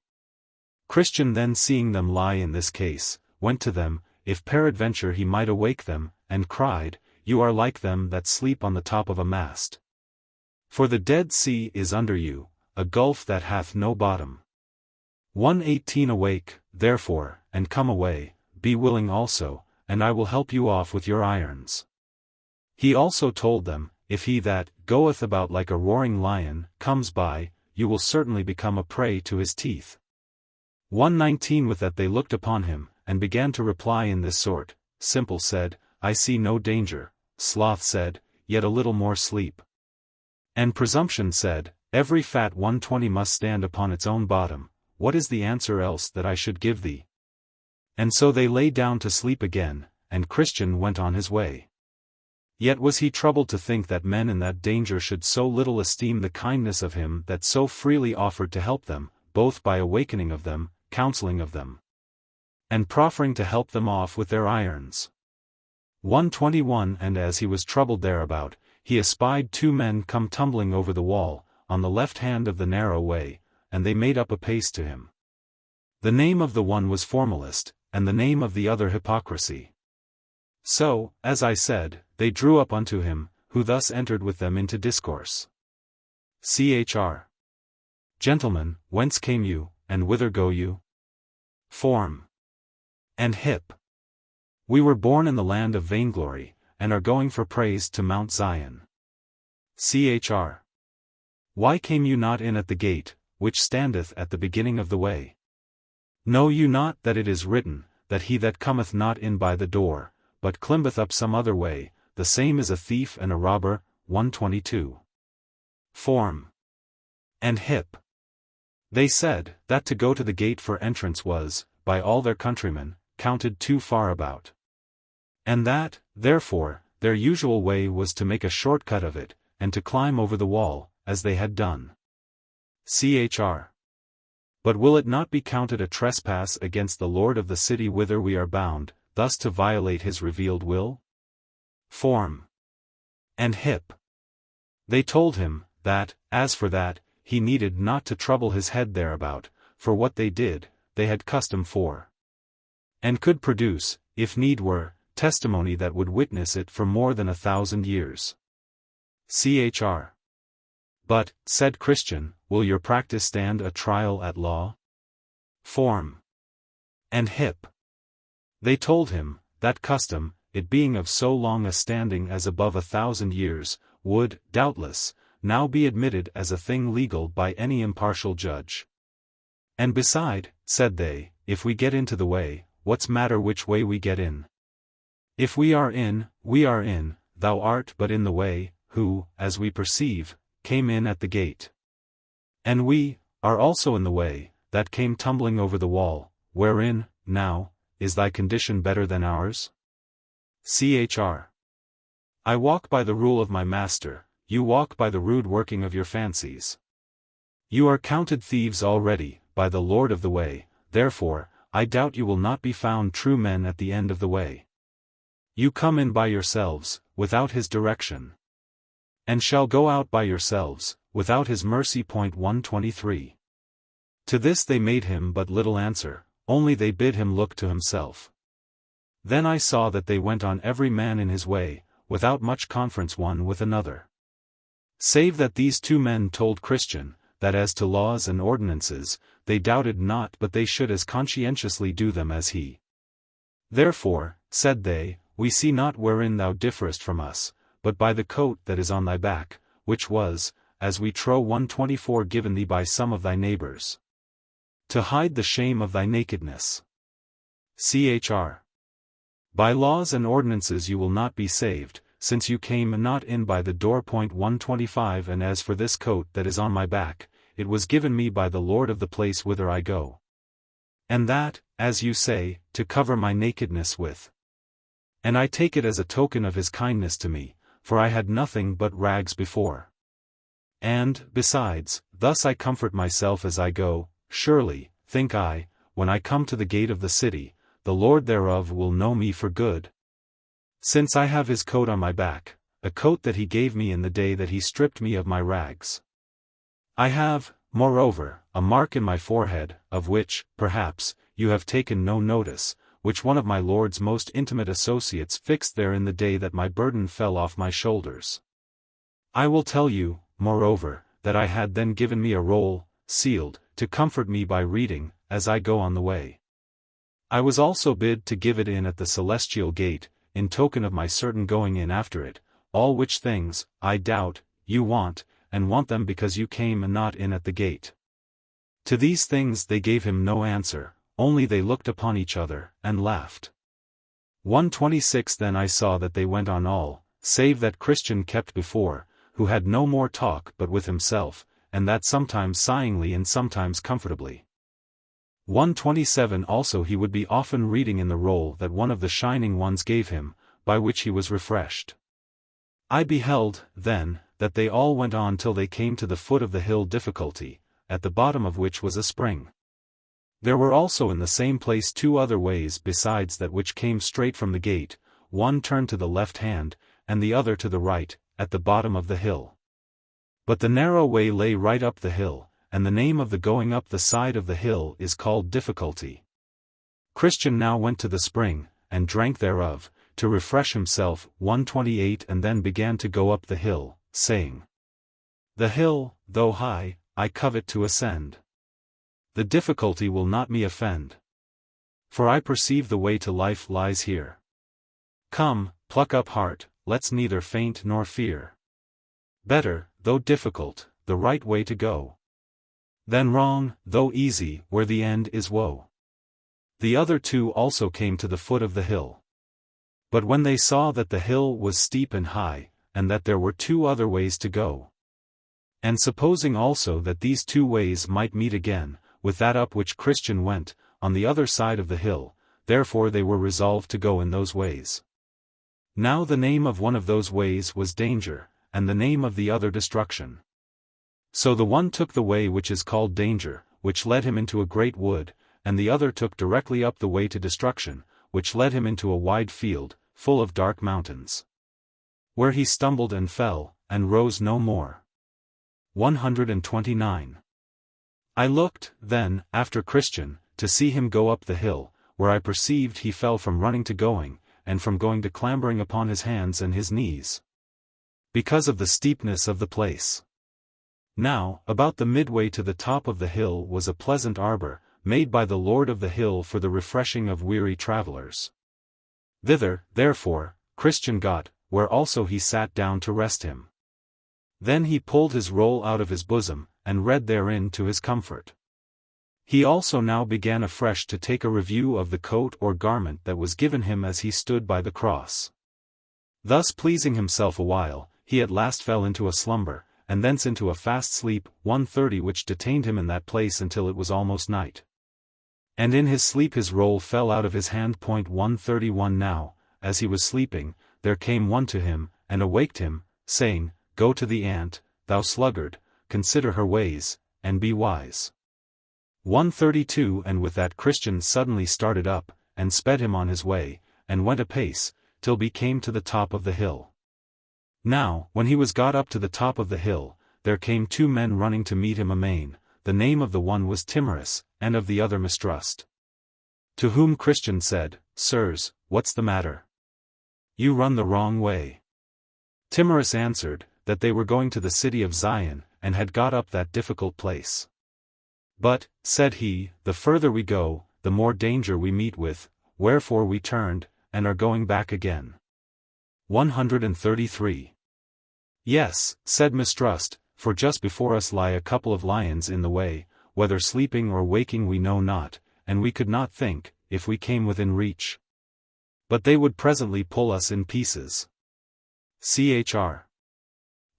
Christian then seeing them lie in this case, went to them, if peradventure he might awake them, and cried, You are like them that sleep on the top of a mast. For the Dead Sea is under you, a gulf that hath no bottom. 118 Awake, therefore, and come away, be willing also, and I will help you off with your irons. He also told them, If he that goeth about like a roaring lion comes by, you will certainly become a prey to his teeth. 119 With that they looked upon him, and began to reply in this sort. Simple said, I see no danger. Sloth said, Yet a little more sleep. And Presumption said, Every fat 120 must stand upon its own bottom. What is the answer else that I should give thee? And so they lay down to sleep again, and Christian went on his way. Yet was he troubled to think that men in that danger should so little esteem the kindness of him that so freely offered to help them, both by awakening of them, counseling of them, and proffering to help them off with their irons. 121 And as he was troubled thereabout, he espied 2 men come tumbling over the wall, on the left hand of the narrow way, and they made up a pace to him. The name of the one was Formalist, and the name of the other Hypocrisy. So, as I said, they drew up unto him, who thus entered with them into discourse. Chr. Gentlemen, whence came you, and whither go you? Form. And Hip. We were born in the land of vainglory, and are going for praise to Mount Zion. Chr. Why came you not in at the gate, which standeth at the beginning of the way? Know you not that it is written, that he that cometh not in by the door, but climbeth up some other way, the same is a thief and a robber? 122. Form. And Hip. They said, that to go to the gate for entrance was, by all their countrymen, counted too far about. And that, therefore, their usual way was to make a short cut of it, and to climb over the wall, as they had done. Chr. But will it not be counted a trespass against the Lord of the city whither we are bound, thus to violate his revealed will? Form. And Hip. They told him, that, as for that, he needed not to trouble his head thereabout, for what they did, they had custom for. And could produce, if need were, testimony that would witness it for more than 1,000 years. Chr. But, said Christian, will your practice stand a trial at law? Form. And Hip. They told him, that custom, it being of so long a standing as above 1,000 years, would, doubtless, now be admitted as a thing legal by any impartial judge. And beside, said they, if we get into the way, what's matter which way we get in? If we are in, thou art but in the way, who, as we perceive, came in at the gate. And we are also in the way, that came tumbling over the wall, wherein, now, is thy condition better than ours? Chr. I walk by the rule of my master, you walk by the rude working of your fancies. You are counted thieves already, by the Lord of the way, therefore, I doubt you will not be found true men at the end of the way. You come in by yourselves, without his direction. And shall go out by yourselves, without his mercy. 123. To this they made him but little answer, only they bid him look to himself. Then I saw that they went on every man in his way, without much conference one with another. Save that these two men told Christian, that as to laws and ordinances, they doubted not but they should as conscientiously do them as he. Therefore, said they, we see not wherein thou differest from us, but by the coat that is on thy back, which was, as we trow 124 given thee by some of thy neighbors, to hide the shame of thy nakedness. Chr. By laws and ordinances you will not be saved, since you came not in by the door. 125 And as for this coat that is on my back, it was given me by the Lord of the place whither I go. And that, as you say, to cover my nakedness with. And I take it as a token of his kindness to me, for I had nothing but rags before. And, besides, thus I comfort myself as I go, surely, think I, when I come to the gate of the city, the Lord thereof will know me for good. Since I have his coat on my back, a coat that he gave me in the day that he stripped me of my rags. I have, moreover, a mark in my forehead, of which, perhaps, you have taken no notice, which one of my Lord's most intimate associates fixed there in the day that my burden fell off my shoulders. I will tell you, moreover, that I had then given me a roll, sealed, to comfort me by reading, as I go on the way. I was also bid to give it in at the celestial gate, in token of my certain going in after it, all which things, I doubt, you want, and want them because you came not in at the gate. To these things they gave him no answer, only they looked upon each other, and laughed. 126 Then I saw that they went on all, save that Christian kept before, who had no more talk but with himself, and that sometimes sighingly and sometimes comfortably. 127 Also he would be often reading in the roll that one of the shining ones gave him, by which he was refreshed. I beheld, then, that they all went on till they came to the foot of the hill Difficulty, at the bottom of which was a spring. There were also in the same place two other ways besides that which came straight from the gate, one turned to the left hand, and the other to the right, at the bottom of the hill. But the narrow way lay right up the hill, and the name of the going up the side of the hill is called Difficulty. Christian now went to the spring, and drank thereof, to refresh himself. 128 And then began to go up the hill, saying, The hill, though high, I covet to ascend. The difficulty will not me offend. For I perceive the way to life lies here. Come, pluck up heart, let's neither faint nor fear. Better, though difficult, the right way to go, than wrong, though easy, where the end is woe. The other two also came to the foot of the hill. But when they saw that the hill was steep and high, and that there were two other ways to go, and supposing also that these two ways might meet again, with that up which Christian went, on the other side of the hill, therefore they were resolved to go in those ways. Now the name of one of those ways was Danger, and the name of the other Destruction. So the one took the way which is called Danger, which led him into a great wood, and the other took directly up the way to Destruction, which led him into a wide field, full of dark mountains, where he stumbled and fell, and rose no more. 129. I looked, then, after Christian, to see him go up the hill, where I perceived he fell from running to going, and from going to clambering upon his hands and his knees, because of the steepness of the place. Now, about the midway to the top of the hill was a pleasant arbor, made by the Lord of the hill for the refreshing of weary travelers. Thither, therefore, Christian got, where also he sat down to rest him. Then he pulled his roll out of his bosom, and read therein to his comfort. He also now began afresh to take a review of the coat or garment that was given him as he stood by the cross. Thus pleasing himself a while, he at last fell into a slumber, and thence into a fast sleep, 1:30, which detained him in that place until it was almost night. And in his sleep his roll fell out of his hand. 1:31 Now, as he was sleeping, there came one to him, and awaked him, saying, Go to the ant, thou sluggard, consider her ways, and be wise. 1:32 And with that Christian suddenly started up, and sped him on his way, and went apace, till he came to the top of the hill. Now, when he was got up to the top of the hill, there came two men running to meet him amain. The name of the one was Timorous, and of the other Mistrust. To whom Christian said, Sirs, what's the matter? You run the wrong way. Timorous answered, that they were going to the city of Zion, and had got up that difficult place. But, said he, the further we go, the more danger we meet with, wherefore we turned, and are going back again. 133. Yes, said Mistrust, for just before us lie a couple of lions in the way, whether sleeping or waking we know not, and we could not think, if we came within reach. But they would presently pull us in pieces. Chr.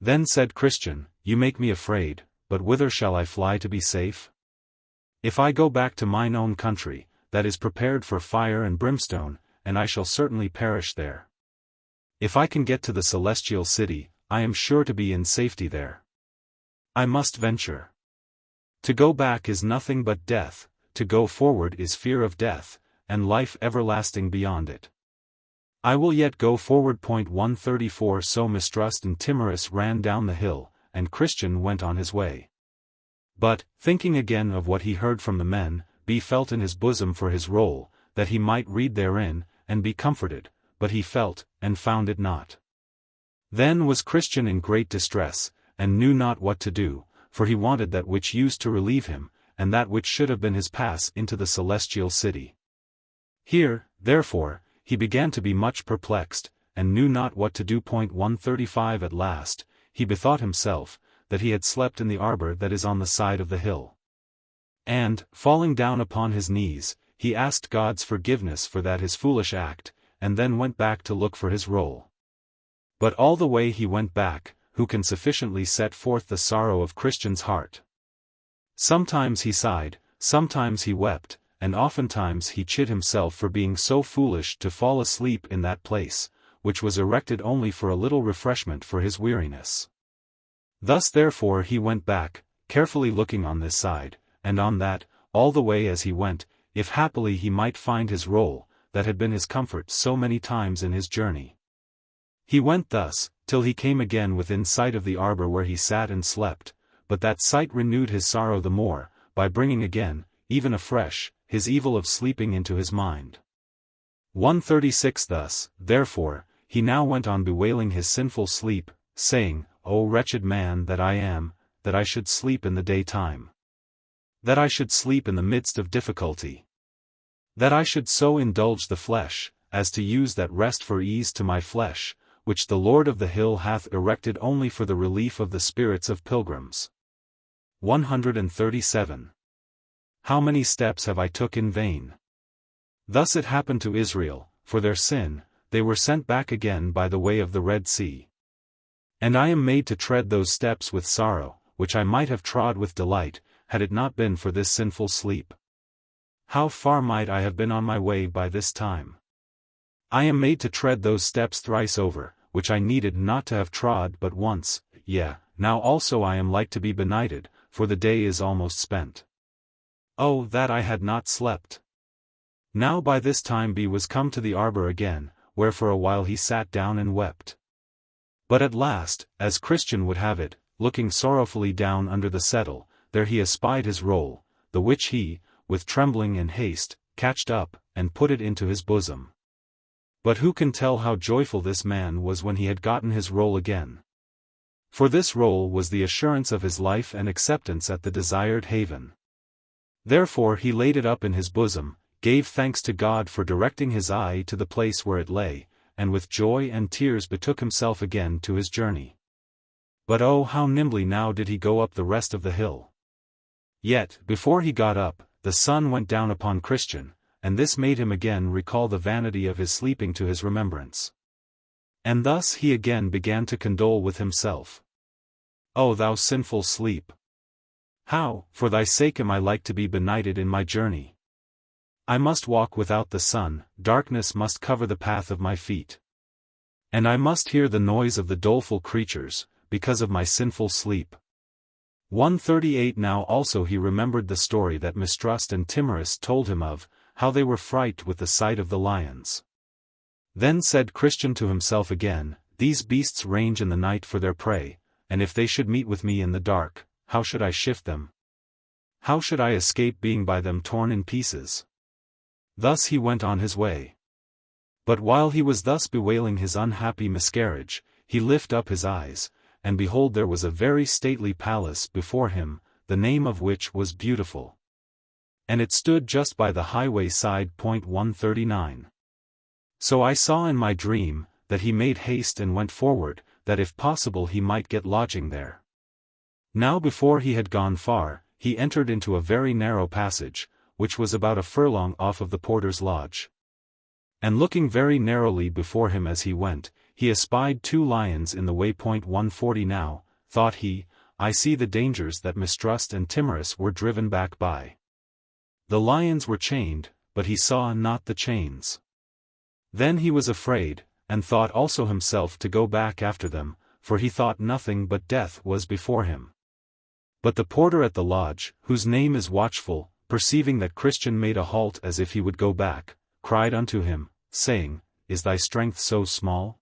Then said Christian, You make me afraid, but whither shall I fly to be safe? If I go back to mine own country, that is prepared for fire and brimstone, and I shall certainly perish there. If I can get to the celestial city, I am sure to be in safety there. I must venture. To go back is nothing but death, to go forward is fear of death, and life everlasting beyond it. I will yet go forward. 134 So Mistrust and Timorous ran down the hill, and Christian went on his way. But, thinking again of what he heard from the men, he felt in his bosom for his roll, that he might read therein, and be comforted, but he felt, and found it not. Then was Christian in great distress, and knew not what to do, for he wanted that which used to relieve him, and that which should have been his pass into the celestial city. Here, therefore, he began to be much perplexed, and knew not what to do. 135 At last, he bethought himself, that he had slept in the arbor that is on the side of the hill. And, falling down upon his knees, he asked God's forgiveness for that his foolish act, and then went back to look for his roll. But all the way he went back, who can sufficiently set forth the sorrow of Christian's heart? Sometimes he sighed, sometimes he wept, and oftentimes he chid himself for being so foolish to fall asleep in that place, which was erected only for a little refreshment for his weariness. Thus therefore he went back, carefully looking on this side, and on that, all the way as he went, if happily he might find his roll, that had been his comfort so many times in his journey. He went thus, till he came again within sight of the arbor where he sat and slept, but that sight renewed his sorrow the more, by bringing again, even afresh, his evil of sleeping into his mind. 136 Thus, therefore, he now went on bewailing his sinful sleep, saying, O wretched man that I am, that I should sleep in the daytime. That I should sleep in the midst of difficulty. That I should so indulge the flesh, as to use that rest for ease to my flesh, which the Lord of the hill hath erected only for the relief of the spirits of pilgrims. 137. How many steps have I took in vain? Thus it happened to Israel, for their sin, they were sent back again by the way of the Red Sea. And I am made to tread those steps with sorrow, which I might have trod with delight, had it not been for this sinful sleep. How far might I have been on my way by this time? I am made to tread those steps thrice over, which I needed not to have trod but once, yea, now also I am like to be benighted, for the day is almost spent. Oh, that I had not slept! Now by this time he was come to the arbor again, where for a while he sat down and wept. But at last, as Christian would have it, looking sorrowfully down under the settle, there he espied his roll, the which he, with trembling and haste, catched up, and put it into his bosom. But who can tell how joyful this man was when he had gotten his roll again? For this roll was the assurance of his life and acceptance at the desired haven. Therefore he laid it up in his bosom, gave thanks to God for directing his eye to the place where it lay, and with joy and tears betook himself again to his journey. But oh, how nimbly now did he go up the rest of the hill. Yet, before he got up, the sun went down upon Christian, and this made him again recall the vanity of his sleeping to his remembrance. And thus he again began to condole with himself. O thou sinful sleep! How, for thy sake am I like to be benighted in my journey? I must walk without the sun, darkness must cover the path of my feet. And I must hear the noise of the doleful creatures, because of my sinful sleep. 138 Now also he remembered the story that Mistrust and Timorous told him of, how they were frightened with the sight of the lions. Then said Christian to himself again, These beasts range in the night for their prey, and if they should meet with me in the dark, how should I shift them? How should I escape being by them torn in pieces? Thus he went on his way. But while he was thus bewailing his unhappy miscarriage, he lifted up his eyes, and behold there was a very stately palace before him, the name of which was Beautiful. And it stood just by the highway side. 139. So I saw in my dream, that he made haste and went forward, that if possible he might get lodging there. Now before he had gone far, he entered into a very narrow passage, which was about a furlong off of the porter's lodge. And looking very narrowly before him as he went, he espied 2 lions in the way. 140 Now, thought he, I see the dangers that Mistrust and Timorous were driven back by. The lions were chained, but he saw not the chains. Then he was afraid, and thought also himself to go back after them, for he thought nothing but death was before him. But the porter at the lodge, whose name is Watchful, perceiving that Christian made a halt as if he would go back, cried unto him, saying, Is thy strength so small?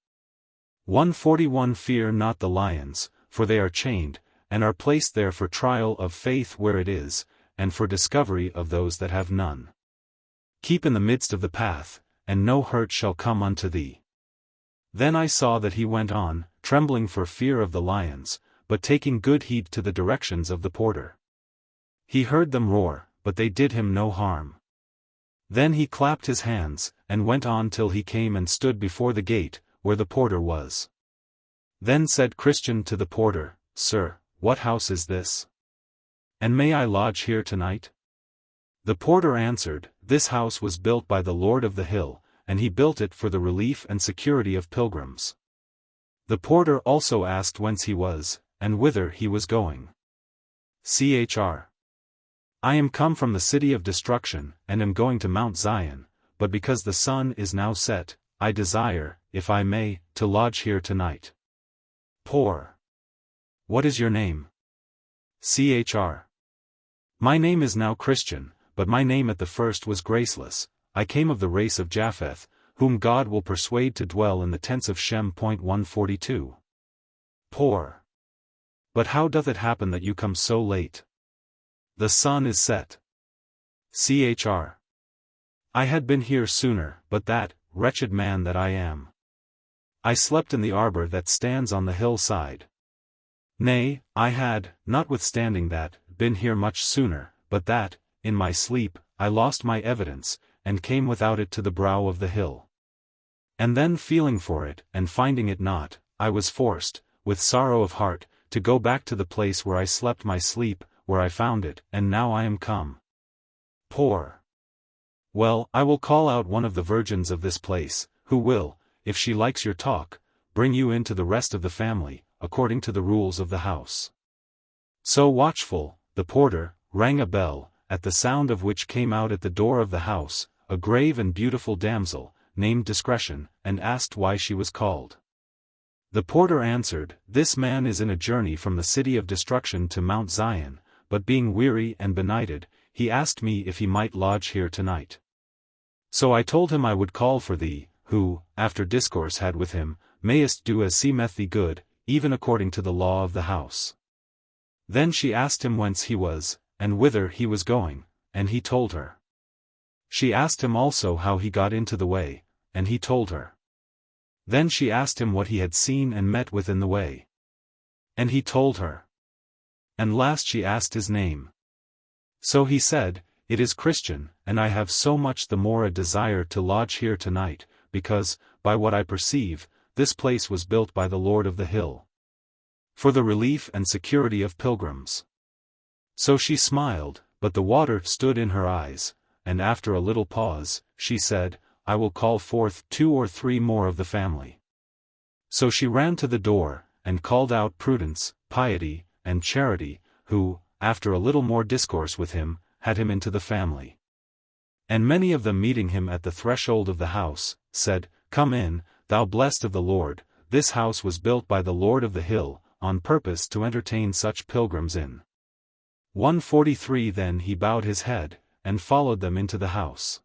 141 Fear not the lions, for they are chained, and are placed there for trial of faith where it is, and for discovery of those that have none. Keep in the midst of the path, and no hurt shall come unto thee. Then I saw that he went on, trembling for fear of the lions, but taking good heed to the directions of the porter. He heard them roar, but they did him no harm. Then he clapped his hands, and went on till he came and stood before the gate, where the porter was. Then said Christian to the porter, Sir, what house is this? And may I lodge here tonight? The porter answered, This house was built by the Lord of the Hill, and he built it for the relief and security of pilgrims. The porter also asked whence he was, and whither he was going. Chr. I am come from the city of destruction, and am going to Mount Zion, but because the sun is now set, I desire, if I may, to lodge here tonight. Poor. What is your name? Chr. My name is now Christian, but my name at the first was Graceless. I came of the race of Japheth, whom God will persuade to dwell in the tents of Shem. 142. Poor. But how doth it happen that you come so late? The sun is set. Chr. I had been here sooner, but that, wretched man that I am. I slept in the arbor that stands on the hillside. Nay, I had, notwithstanding that, been here much sooner, but that, in my sleep, I lost my evidence, and came without it to the brow of the hill. And then feeling for it, and finding it not, I was forced, with sorrow of heart, to go back to the place where I slept my sleep, where I found it, and now I am come. Poor. Well, I will call out one of the virgins of this place, who will, if she likes your talk, bring you into the rest of the family, according to the rules of the house. So Watchful, the porter, rang a bell, at the sound of which came out at the door of the house, a grave and beautiful damsel, named Discretion, and asked why she was called. The porter answered, This man is in a journey from the city of destruction to Mount Zion, but being weary and benighted, he asked me if he might lodge here tonight. So I told him I would call for thee, who, after discourse had with him, mayest do as seemeth thee good, even according to the law of the house. Then she asked him whence he was, and whither he was going, and he told her. She asked him also how he got into the way, and he told her. Then she asked him what he had seen and met with in the way. And he told her. And last she asked his name. So he said, It is Christian, and I have so much the more a desire to lodge here tonight, because, by what I perceive, this place was built by the Lord of the Hill. for the relief and security of pilgrims. So she smiled, but the water stood in her eyes, and after a little pause, she said, I will call forth 2 or 3 more of the family. So she ran to the door, and called out Prudence, Piety, and Charity, who, after a little more discourse with him, had him into the family. And many of them meeting him at the threshold of the house, said, Come in, thou blessed of the Lord, this house was built by the Lord of the hill, on purpose to entertain such pilgrims in. 143 Then he bowed his head, and followed them into the house.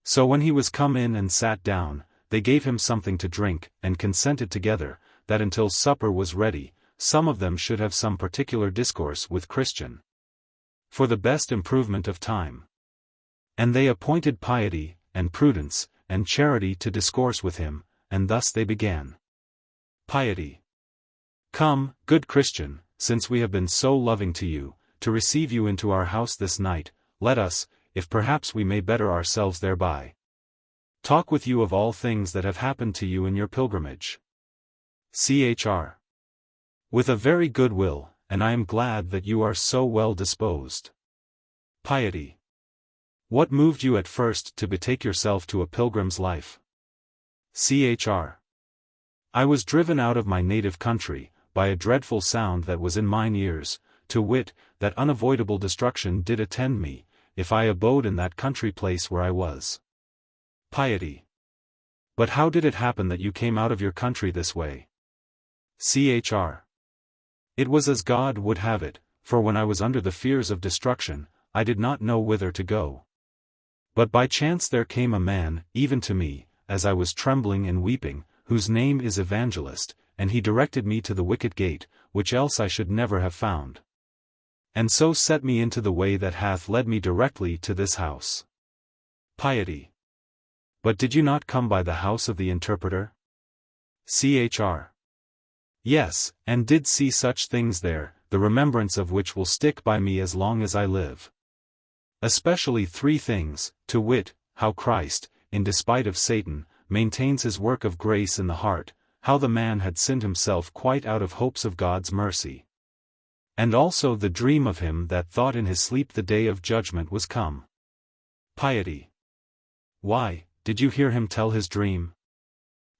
So when he was come in and sat down, they gave him something to drink, and consented together, that until supper was ready, some of them should have some particular discourse with Christian, for the best improvement of time. And they appointed Piety, and Prudence, and Charity to discourse with him, and thus they began. Piety. Come, good Christian, since we have been so loving to you, to receive you into our house this night, let us, if perhaps we may better ourselves thereby, talk with you of all things that have happened to you in your pilgrimage. Chr. With a very good will, and I am glad that you are so well disposed. Piety. What moved you at first to betake yourself to a pilgrim's life? Chr. I was driven out of my native country, by a dreadful sound that was in mine ears, to wit, that unavoidable destruction did attend me, if I abode in that country place where I was. Piety. But how did it happen that you came out of your country this way? Chr. It was as God would have it, for when I was under the fears of destruction, I did not know whither to go. But by chance there came a man, even to me, as I was trembling and weeping, whose name is Evangelist, and he directed me to the wicket gate, which else I should never have found. And so set me into the way that hath led me directly to this house. Piety. But did you not come by the house of the interpreter? Chr. Yes, and did see such things there, the remembrance of which will stick by me as long as I live. Especially 3 things, to wit, how Christ, in despite of Satan, maintains his work of grace in the heart, how the man had sinned himself quite out of hopes of God's mercy. And also the dream of him that thought in his sleep the day of judgment was come. Piety. Why, did you hear him tell his dream?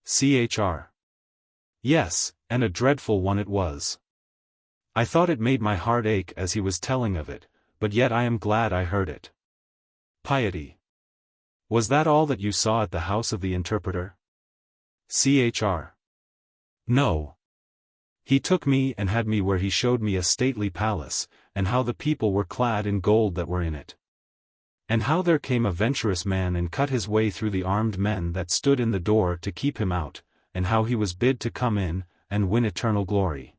Chr. Yes, and a dreadful one it was. I thought it made my heart ache as he was telling of it, but yet I am glad I heard it. Piety. Was that all that you saw at the house of the interpreter? Chr. No. He took me and had me where he showed me a stately palace, and how the people were clad in gold that were in it. And how there came a venturous man and cut his way through the armed men that stood in the door to keep him out, and how he was bid to come in, and win eternal glory.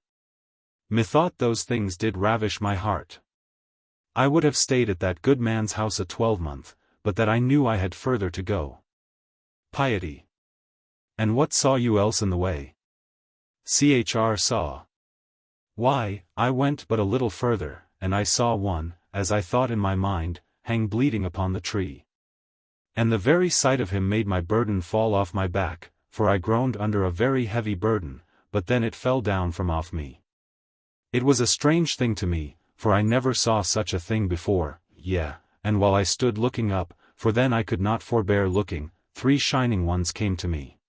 Methought those things did ravish my heart. I would have stayed at that good man's house a 12-month, but that I knew I had further to go. Piety. And what saw you else in the way? Chr. Saw. Why, I went but a little further, and I saw one, as I thought in my mind, hang bleeding upon the tree. And the very sight of him made my burden fall off my back, for I groaned under a very heavy burden, but then it fell down from off me. It was a strange thing to me, for I never saw such a thing before, and while I stood looking up, for then I could not forbear looking, 3 shining ones came to me.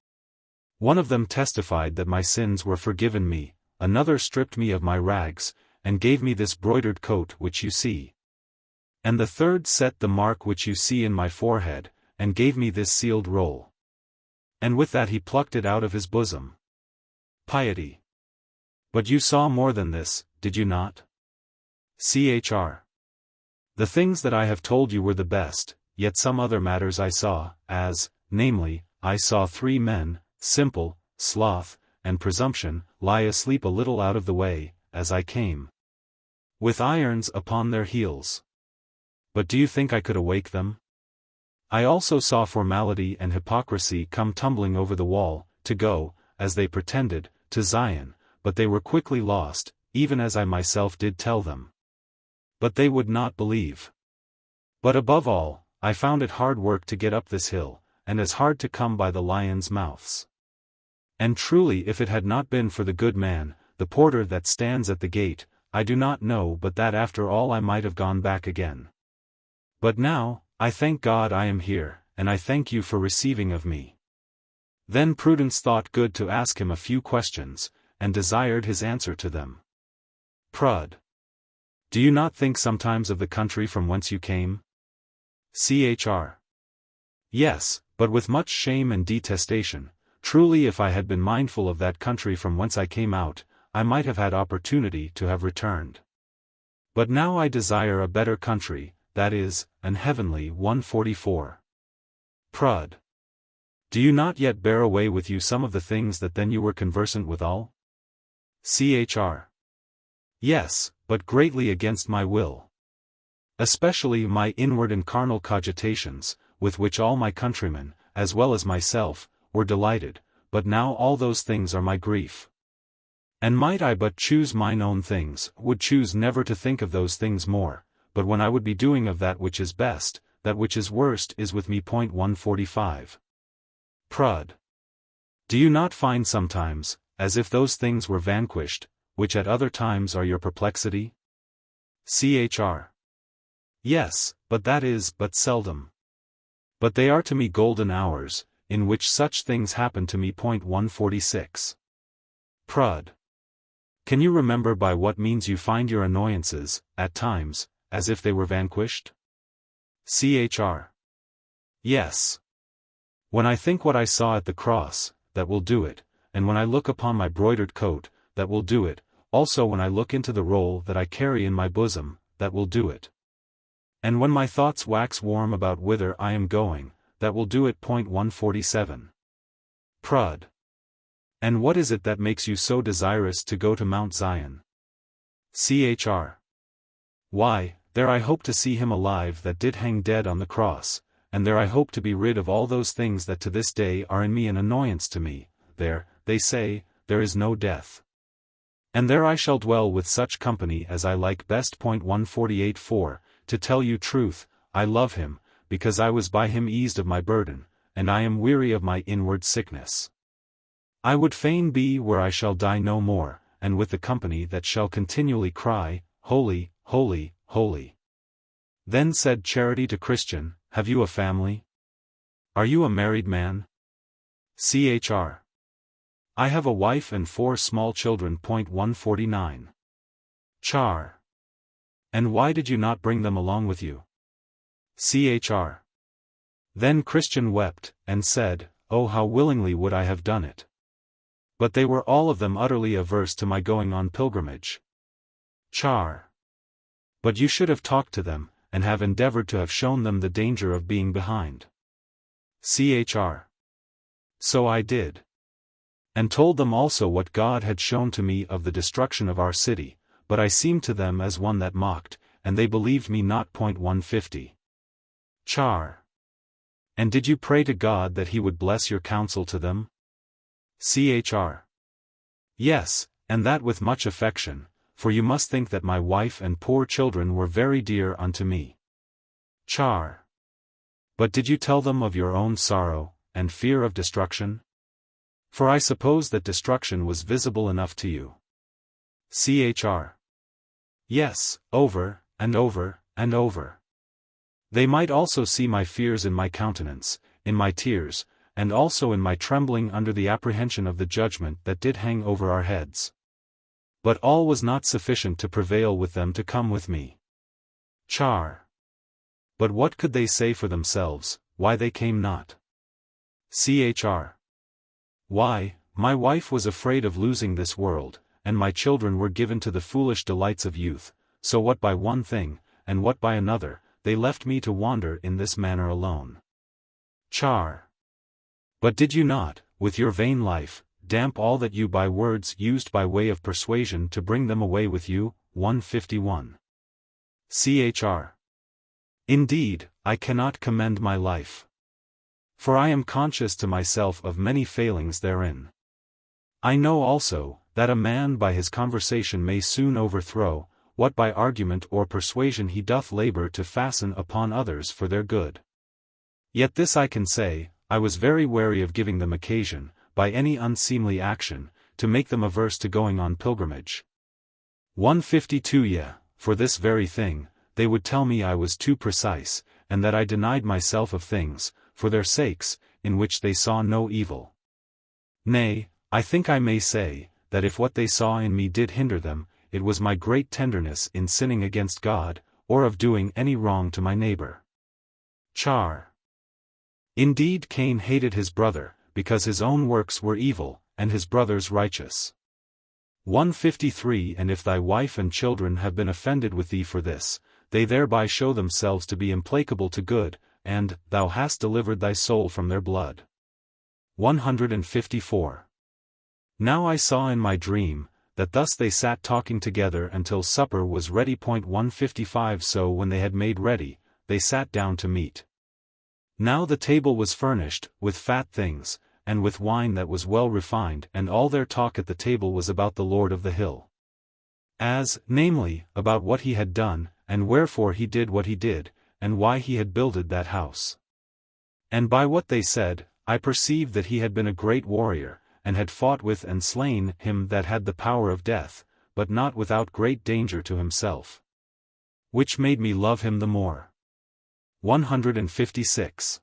One of them testified that my sins were forgiven me, another stripped me of my rags, and gave me this broidered coat which you see. And the third set the mark which you see in my forehead, and gave me this sealed roll. And with that he plucked it out of his bosom. Piety. But you saw more than this, did you not? Chr. The things that I have told you were the best, yet some other matters I saw, as, namely, I saw 3 men, Simple, Sloth, and Presumption, lie asleep a little out of the way, as I came, with irons upon their heels. But do you think I could awake them? I also saw Formality and Hypocrisy come tumbling over the wall, to go, as they pretended, to Zion, but they were quickly lost, even as I myself did tell them. But they would not believe. But above all, I found it hard work to get up this hill, and as hard to come by the lions' mouths. And truly if it had not been for the good man, the porter that stands at the gate, I do not know but that after all I might have gone back again. But now, I thank God I am here, and I thank you for receiving of me. Then Prudence thought good to ask him a few questions, and desired his answer to them. Prud. Do you not think sometimes of the country from whence you came? Chr. Yes, but with much shame and detestation. Truly if I had been mindful of that country from whence I came out, I might have had opportunity to have returned. But now I desire a better country, that is, an heavenly 144. Prud. Do you not yet bear away with you some of the things that then you were conversant withal? Chr. Yes, but greatly against my will. Especially my inward and carnal cogitations, with which all my countrymen, as well as myself, were delighted, but now all those things are my grief. And might I but choose mine own things, would choose never to think of those things more, but when I would be doing of that which is best, that which is worst is with me. 145. Prud. Do you not find sometimes, as if those things were vanquished, which at other times are your perplexity? Chr. Yes, but that is but seldom. But they are to me golden hours, in which such things happen to me. 146. Prud. Can you remember by what means you find your annoyances, at times, as if they were vanquished? Chr. Yes. When I think what I saw at the cross, that will do it, and when I look upon my broidered coat, that will do it, also when I look into the roll that I carry in my bosom, that will do it. And when my thoughts wax warm about whither I am going, that will do it. 147. Prud. And what is it that makes you so desirous to go to Mount Zion? Chr. Why, there I hope to see him alive that did hang dead on the cross, and there I hope to be rid of all those things that to this day are in me an annoyance to me. There, they say, there is no death. And there I shall dwell with such company as I like best. 148. For, to tell you truth, I love him, because I was by him eased of my burden, and I am weary of my inward sickness. I would fain be where I shall die no more, and with the company that shall continually cry, Holy, holy, holy. Then said Charity to Christian, Have you a family? Are you a married man? Chr. I have a wife and 4 small children. 149. Char. And why did you not bring them along with you? Chr. Then Christian wept, and said, Oh, how willingly would I have done it. But they were all of them utterly averse to my going on pilgrimage. Char. But you should have talked to them, and have endeavored to have shown them the danger of being behind. Chr. So I did. And told them also what God had shown to me of the destruction of our city, but I seemed to them as one that mocked, and they believed me not. 150. Char. And did you pray to God that he would bless your counsel to them? Chr. Yes, and that with much affection, for you must think that my wife and poor children were very dear unto me. Char. But did you tell them of your own sorrow, and fear of destruction? For I suppose that destruction was visible enough to you. Chr. Yes, over, and over, and over. They might also see my fears in my countenance, in my tears, and also in my trembling under the apprehension of the judgment that did hang over our heads. But all was not sufficient to prevail with them to come with me. Char. But what could they say for themselves, why they came not? Chr. Why, my wife was afraid of losing this world, and my children were given to the foolish delights of youth, so what by one thing, and what by another, they left me to wander in this manner alone. Char. But did you not, with your vain life, damp all that you by words used by way of persuasion to bring them away with you? 151. Chr. Indeed, I cannot commend my life. For I am conscious to myself of many failings therein. I know also, that a man by his conversation may soon overthrow, what by argument or persuasion he doth labor to fasten upon others for their good. Yet this I can say, I was very wary of giving them occasion, by any unseemly action, to make them averse to going on pilgrimage. 152 Yeah, for this very thing, they would tell me I was too precise, and that I denied myself of things, for their sakes, in which they saw no evil. Nay, I think I may say, that if what they saw in me did hinder them, it was my great tenderness in sinning against God, or of doing any wrong to my neighbor. Char. Indeed Cain hated his brother, because his own works were evil, and his brother's righteous. 153 And if thy wife and children have been offended with thee for this, they thereby show themselves to be implacable to good, and thou hast delivered thy soul from their blood. 154. Now I saw in my dream, that thus they sat talking together until supper was ready. 155 So when they had made ready, they sat down to meat. Now the table was furnished, with fat things, and with wine that was well refined, and all their talk at the table was about the Lord of the hill. As, namely, about what he had done, and wherefore he did what he did, and why he had builded that house. And by what they said, I perceived that he had been a great warrior, and had fought with and slain him that had the power of death, but not without great danger to himself. Which made me love him the more. 156.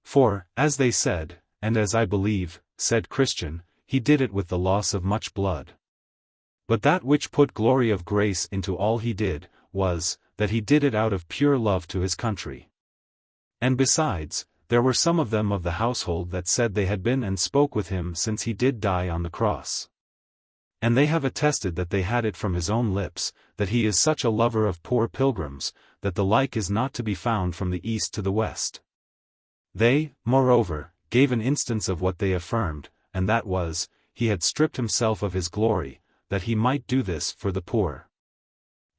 For, as they said, and as I believe, said Christian, he did it with the loss of much blood. But that which put glory of grace into all he did, was, that he did it out of pure love to his country. And besides, there were some of them of the household that said they had been and spoke with him since he did die on the cross. And they have attested that they had it from his own lips, that he is such a lover of poor pilgrims, that the like is not to be found from the east to the west. They, moreover, gave an instance of what they affirmed, and that was, he had stripped himself of his glory, that he might do this for the poor.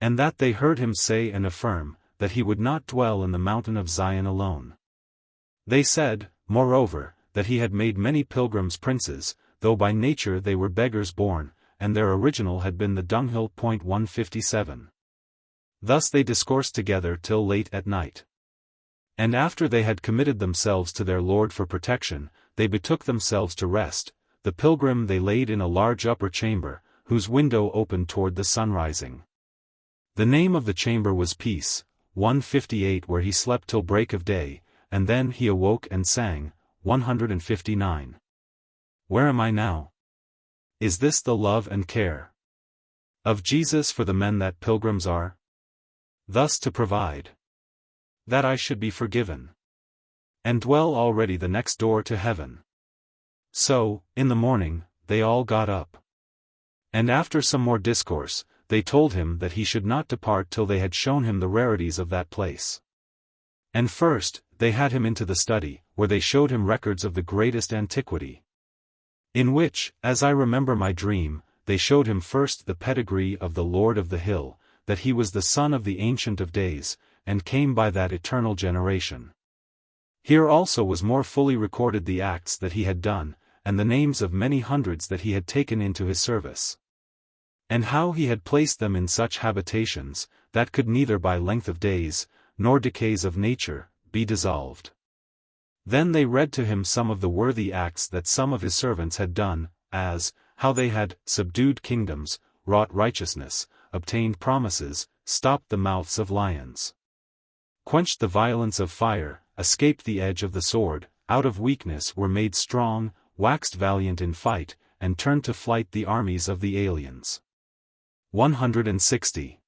And that they heard him say and affirm, that he would not dwell in the mountain of Zion alone. They said, moreover, that he had made many pilgrims princes, though by nature they were beggars born, and their original had been the dunghill. 157. Thus they discoursed together till late at night. And after they had committed themselves to their Lord for protection, they betook themselves to rest. The pilgrim they laid in a large upper chamber, whose window opened toward the sun rising. The name of the chamber was Peace. 158 Where he slept till break of day, and then he awoke and sang. 159. Where am I now? Is this the love and care of Jesus for the men that pilgrims are? Thus to provide that I should be forgiven, and dwell already the next door to heaven. So, in the morning, they all got up. And after some more discourse, they told him that he should not depart till they had shown him the rarities of that place. And first, they had him into the study, where they showed him records of the greatest antiquity. In which, as I remember my dream, they showed him first the pedigree of the Lord of the hill, that he was the son of the Ancient of Days, and came by that eternal generation. Here also was more fully recorded the acts that he had done, and the names of many hundreds that he had taken into his service. And how he had placed them in such habitations, that could neither by length of days, nor decays of nature, be dissolved. Then they read to him some of the worthy acts that some of his servants had done, as, how they had subdued kingdoms, wrought righteousness, obtained promises, stopped the mouths of lions, quenched the violence of fire, escaped the edge of the sword, out of weakness were made strong, waxed valiant in fight, and turned to flight the armies of the aliens. 160.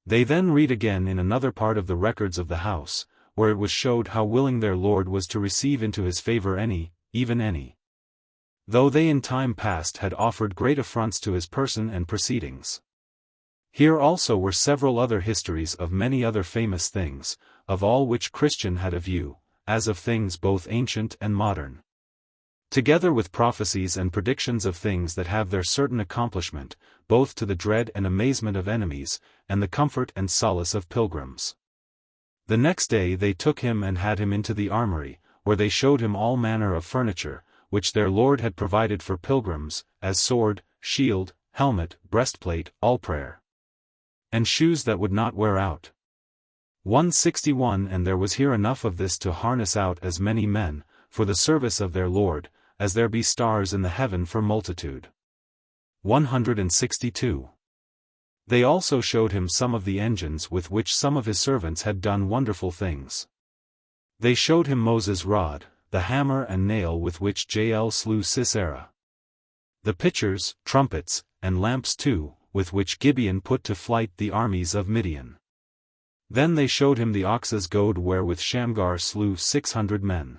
They then read again in another part of the records of the house, where it was showed how willing their Lord was to receive into his favor any, even any. Though they in time past had offered great affronts to his person and proceedings. Here also were several other histories of many other famous things, of all which Christian had a view, as of things both ancient and modern. Together with prophecies and predictions of things that have their certain accomplishment, both to the dread and amazement of enemies, and the comfort and solace of pilgrims. The next day they took him and had him into the armory, where they showed him all manner of furniture, which their Lord had provided for pilgrims, as sword, shield, helmet, breastplate, allprayer, and shoes that would not wear out. 161 And there was here enough of this to harness out as many men, for the service of their Lord, as there be stars in the heaven for multitude. 162. They also showed him some of the engines with which some of his servants had done wonderful things. They showed him Moses' rod, the hammer and nail with which Jael slew Sisera. The pitchers, trumpets, and lamps too, with which Gibeon put to flight the armies of Midian. Then they showed him the ox's goad wherewith Shamgar slew 600 men.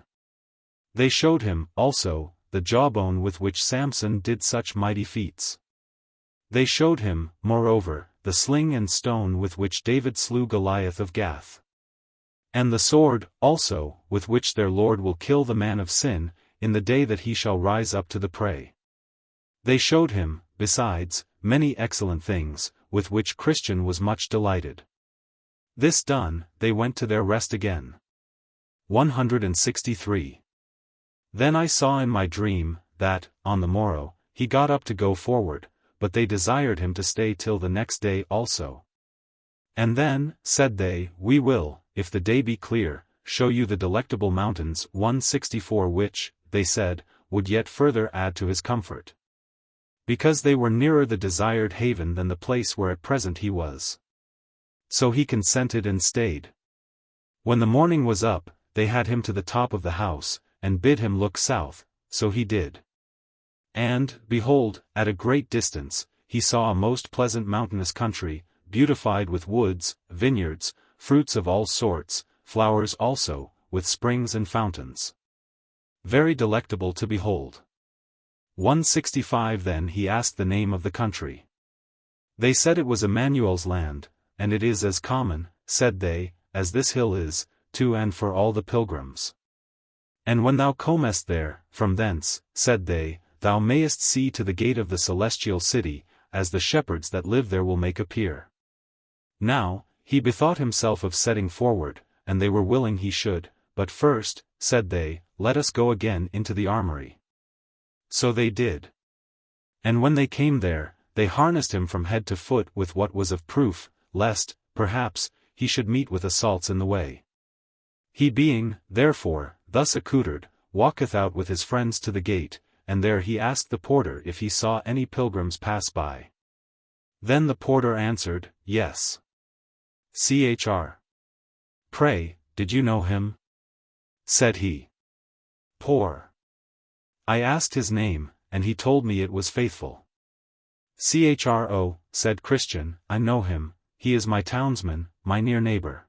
They showed him, also, the jawbone with which Samson did such mighty feats. They showed him, moreover, the sling and stone with which David slew Goliath of Gath. And the sword, also, with which their Lord will kill the man of sin, in the day that he shall rise up to the prey. They showed him, besides, many excellent things, with which Christian was much delighted. This done, they went to their rest again. 163. Then I saw in my dream, that, on the morrow, he got up to go forward, but they desired him to stay till the next day also. And then, said they, we will, if the day be clear, show you the delectable mountains. 164 which, they said, would yet further add to his comfort. Because they were nearer the desired haven than the place where at present he was. So he consented and stayed. When the morning was up, they had him to the top of the house, and bid him look south, so he did. And, behold, at a great distance, he saw a most pleasant mountainous country, beautified with woods, vineyards, fruits of all sorts, flowers also, with springs and fountains. Very delectable to behold. 165 Then he asked the name of the country. They said it was Emmanuel's land, and it is as common, said they, as this hill is, to and for all the pilgrims. And when thou comest there, from thence, said they, thou mayest see to the gate of the celestial city, as the shepherds that live there will make appear. Now, he bethought himself of setting forward, and they were willing he should, but first, said they, let us go again into the armory. So they did. And when they came there, they harnessed him from head to foot with what was of proof, lest, perhaps, he should meet with assaults in the way. He being, therefore, thus accoutred, walketh out with his friends to the gate, and there he asked the porter if he saw any pilgrims pass by. Then the porter answered, yes. Chr. Pray, did you know him? Said he. Poor. I asked his name, and he told me it was Faithful. Chro, said Christian, I know him, he is my townsman, my near neighbor.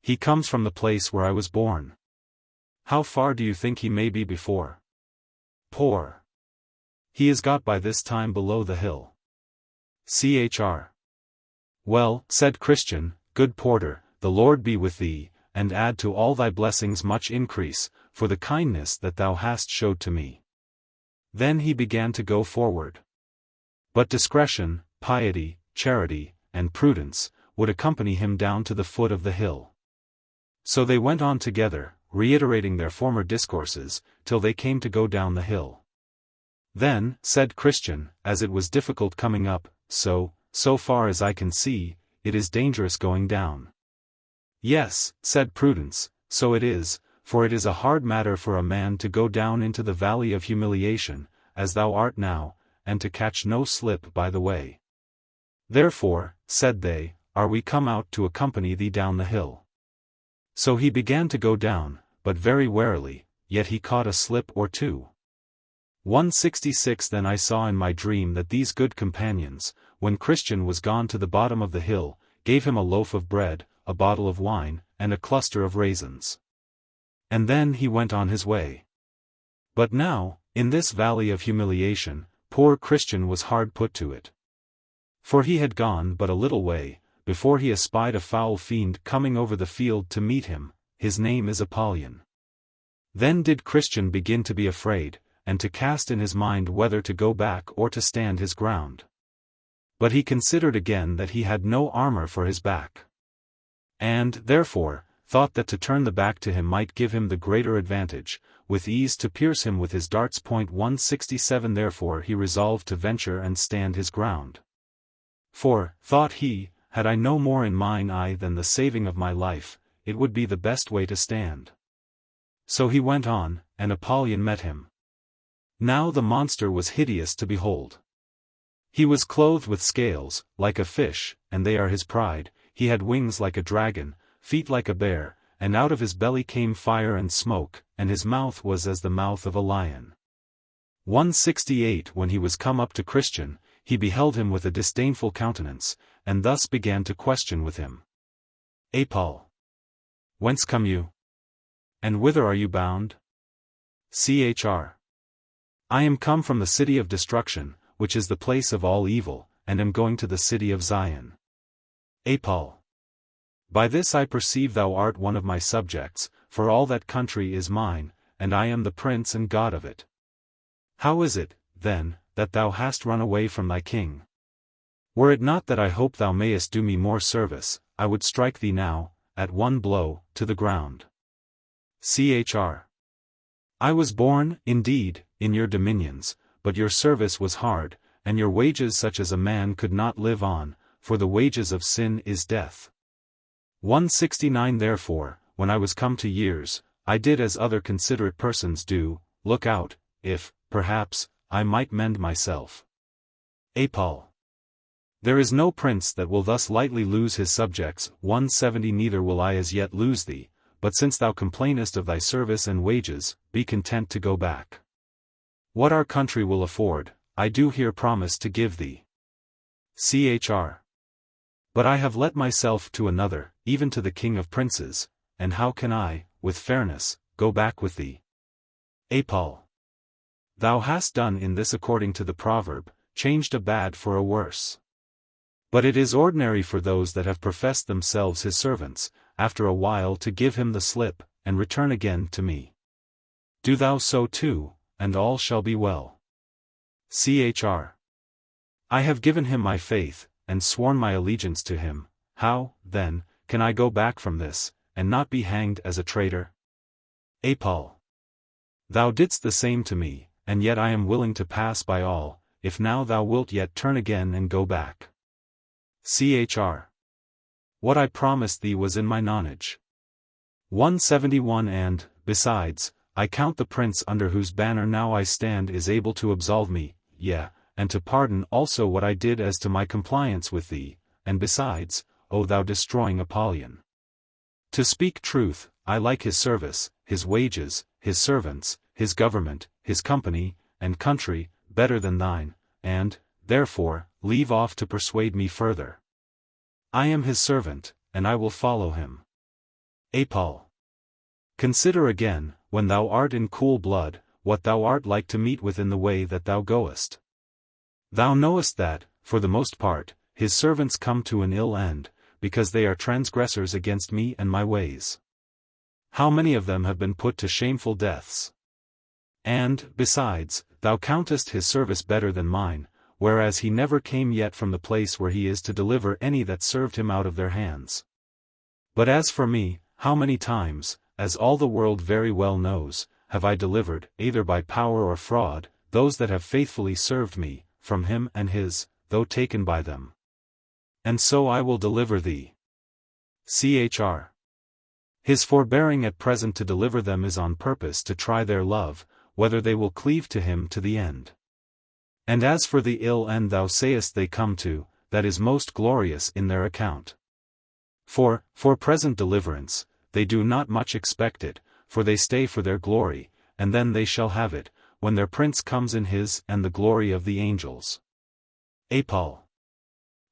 He comes from the place where I was born. How far do you think he may be before? Poor. He is got by this time below the hill. Chr. Well, said Christian, good porter, the Lord be with thee, and add to all thy blessings much increase, for the kindness that thou hast showed to me. Then he began to go forward. But discretion, piety, charity, and prudence, would accompany him down to the foot of the hill. So they went on together, reiterating their former discourses, till they came to go down the hill. Then, said Christian, as it was difficult coming up, so far as I can see, it is dangerous going down. Yes, said Prudence, so it is, for it is a hard matter for a man to go down into the valley of humiliation, as thou art now, and to catch no slip by the way. Therefore, said they, are we come out to accompany thee down the hill. So he began to go down, but very warily, yet he caught a slip or two. 166 Then I saw in my dream that these good companions, when Christian was gone to the bottom of the hill, gave him a loaf of bread, a bottle of wine, and a cluster of raisins. And then he went on his way. But now, in this valley of humiliation, poor Christian was hard put to it. For he had gone but a little way, before he espied a foul fiend coming over the field to meet him, his name is Apollyon. Then did Christian begin to be afraid, and to cast in his mind whether to go back or to stand his ground. But he considered again that he had no armor for his back. And, therefore, thought that to turn the back to him might give him the greater advantage, with ease to pierce him with his darts. 167 Therefore he resolved to venture and stand his ground. For, thought he, had I no more in mine eye than the saving of my life, it would be the best way to stand. So he went on, and Apollyon met him. Now the monster was hideous to behold. He was clothed with scales, like a fish, and they are his pride. He had wings like a dragon, feet like a bear, and out of his belly came fire and smoke, and his mouth was as the mouth of a lion. 168 When he was come up to Christian, he beheld him with a disdainful countenance, and thus began to question with him. Paul. Whence come you? And whither are you bound? Chr. I am come from the city of destruction, which is the place of all evil, and am going to the city of Zion. Paul. By this I perceive thou art one of my subjects, for all that country is mine, and I am the prince and god of it. How is it, then, that thou hast run away from thy king? Were it not that I hope thou mayest do me more service, I would strike thee now, at one blow, to the ground. Chr. I was born, indeed, in your dominions, but your service was hard, and your wages such as a man could not live on, for the wages of sin is death. 169 Therefore, when I was come to years, I did as other considerate persons do, look out, if, perhaps, I might mend myself. Paul. There is no prince that will thus lightly lose his subjects. 170 Neither will I as yet lose thee, but since thou complainest of thy service and wages, be content to go back. What our country will afford, I do here promise to give thee. Chr. But I have let myself to another, even to the king of princes, and how can I, with fairness, go back with thee? Paul. Thou hast done in this according to the proverb, changed a bad for a worse. But it is ordinary for those that have professed themselves his servants, after a while to give him the slip, and return again to me. Do thou so too, and all shall be well. Chr. I have given him my faith, and sworn my allegiance to him. How, then, can I go back from this, and not be hanged as a traitor? Paul. Thou didst the same to me, and yet I am willing to pass by all, if now thou wilt yet turn again and go back. Chr. What I promised thee was in my nonage. 171 And, besides, I count the prince under whose banner now I stand is able to absolve me, yea, and to pardon also what I did as to my compliance with thee, and besides, O thou destroying Apollyon. To speak truth, I like his service, his wages, his servants, his government, his company, and country, better than thine, and, therefore, leave off to persuade me further. I am his servant, and I will follow him. Paul. Consider again, when thou art in cool blood, what thou art like to meet with in the way that thou goest. Thou knowest that, for the most part, his servants come to an ill end, because they are transgressors against me and my ways. How many of them have been put to shameful deaths? And, besides, thou countest his service better than mine, whereas he never came yet from the place where he is to deliver any that served him out of their hands. But as for me, how many times, as all the world very well knows, have I delivered, either by power or fraud, those that have faithfully served me, from him and his, though taken by them. And so I will deliver thee. Chr. His forbearing at present to deliver them is on purpose to try their love, whether they will cleave to him to the end. And as for the ill end thou sayest they come to, that is most glorious in their account. For present deliverance, they do not much expect it, for they stay for their glory, and then they shall have it, when their prince comes in his and the glory of the angels. Paul.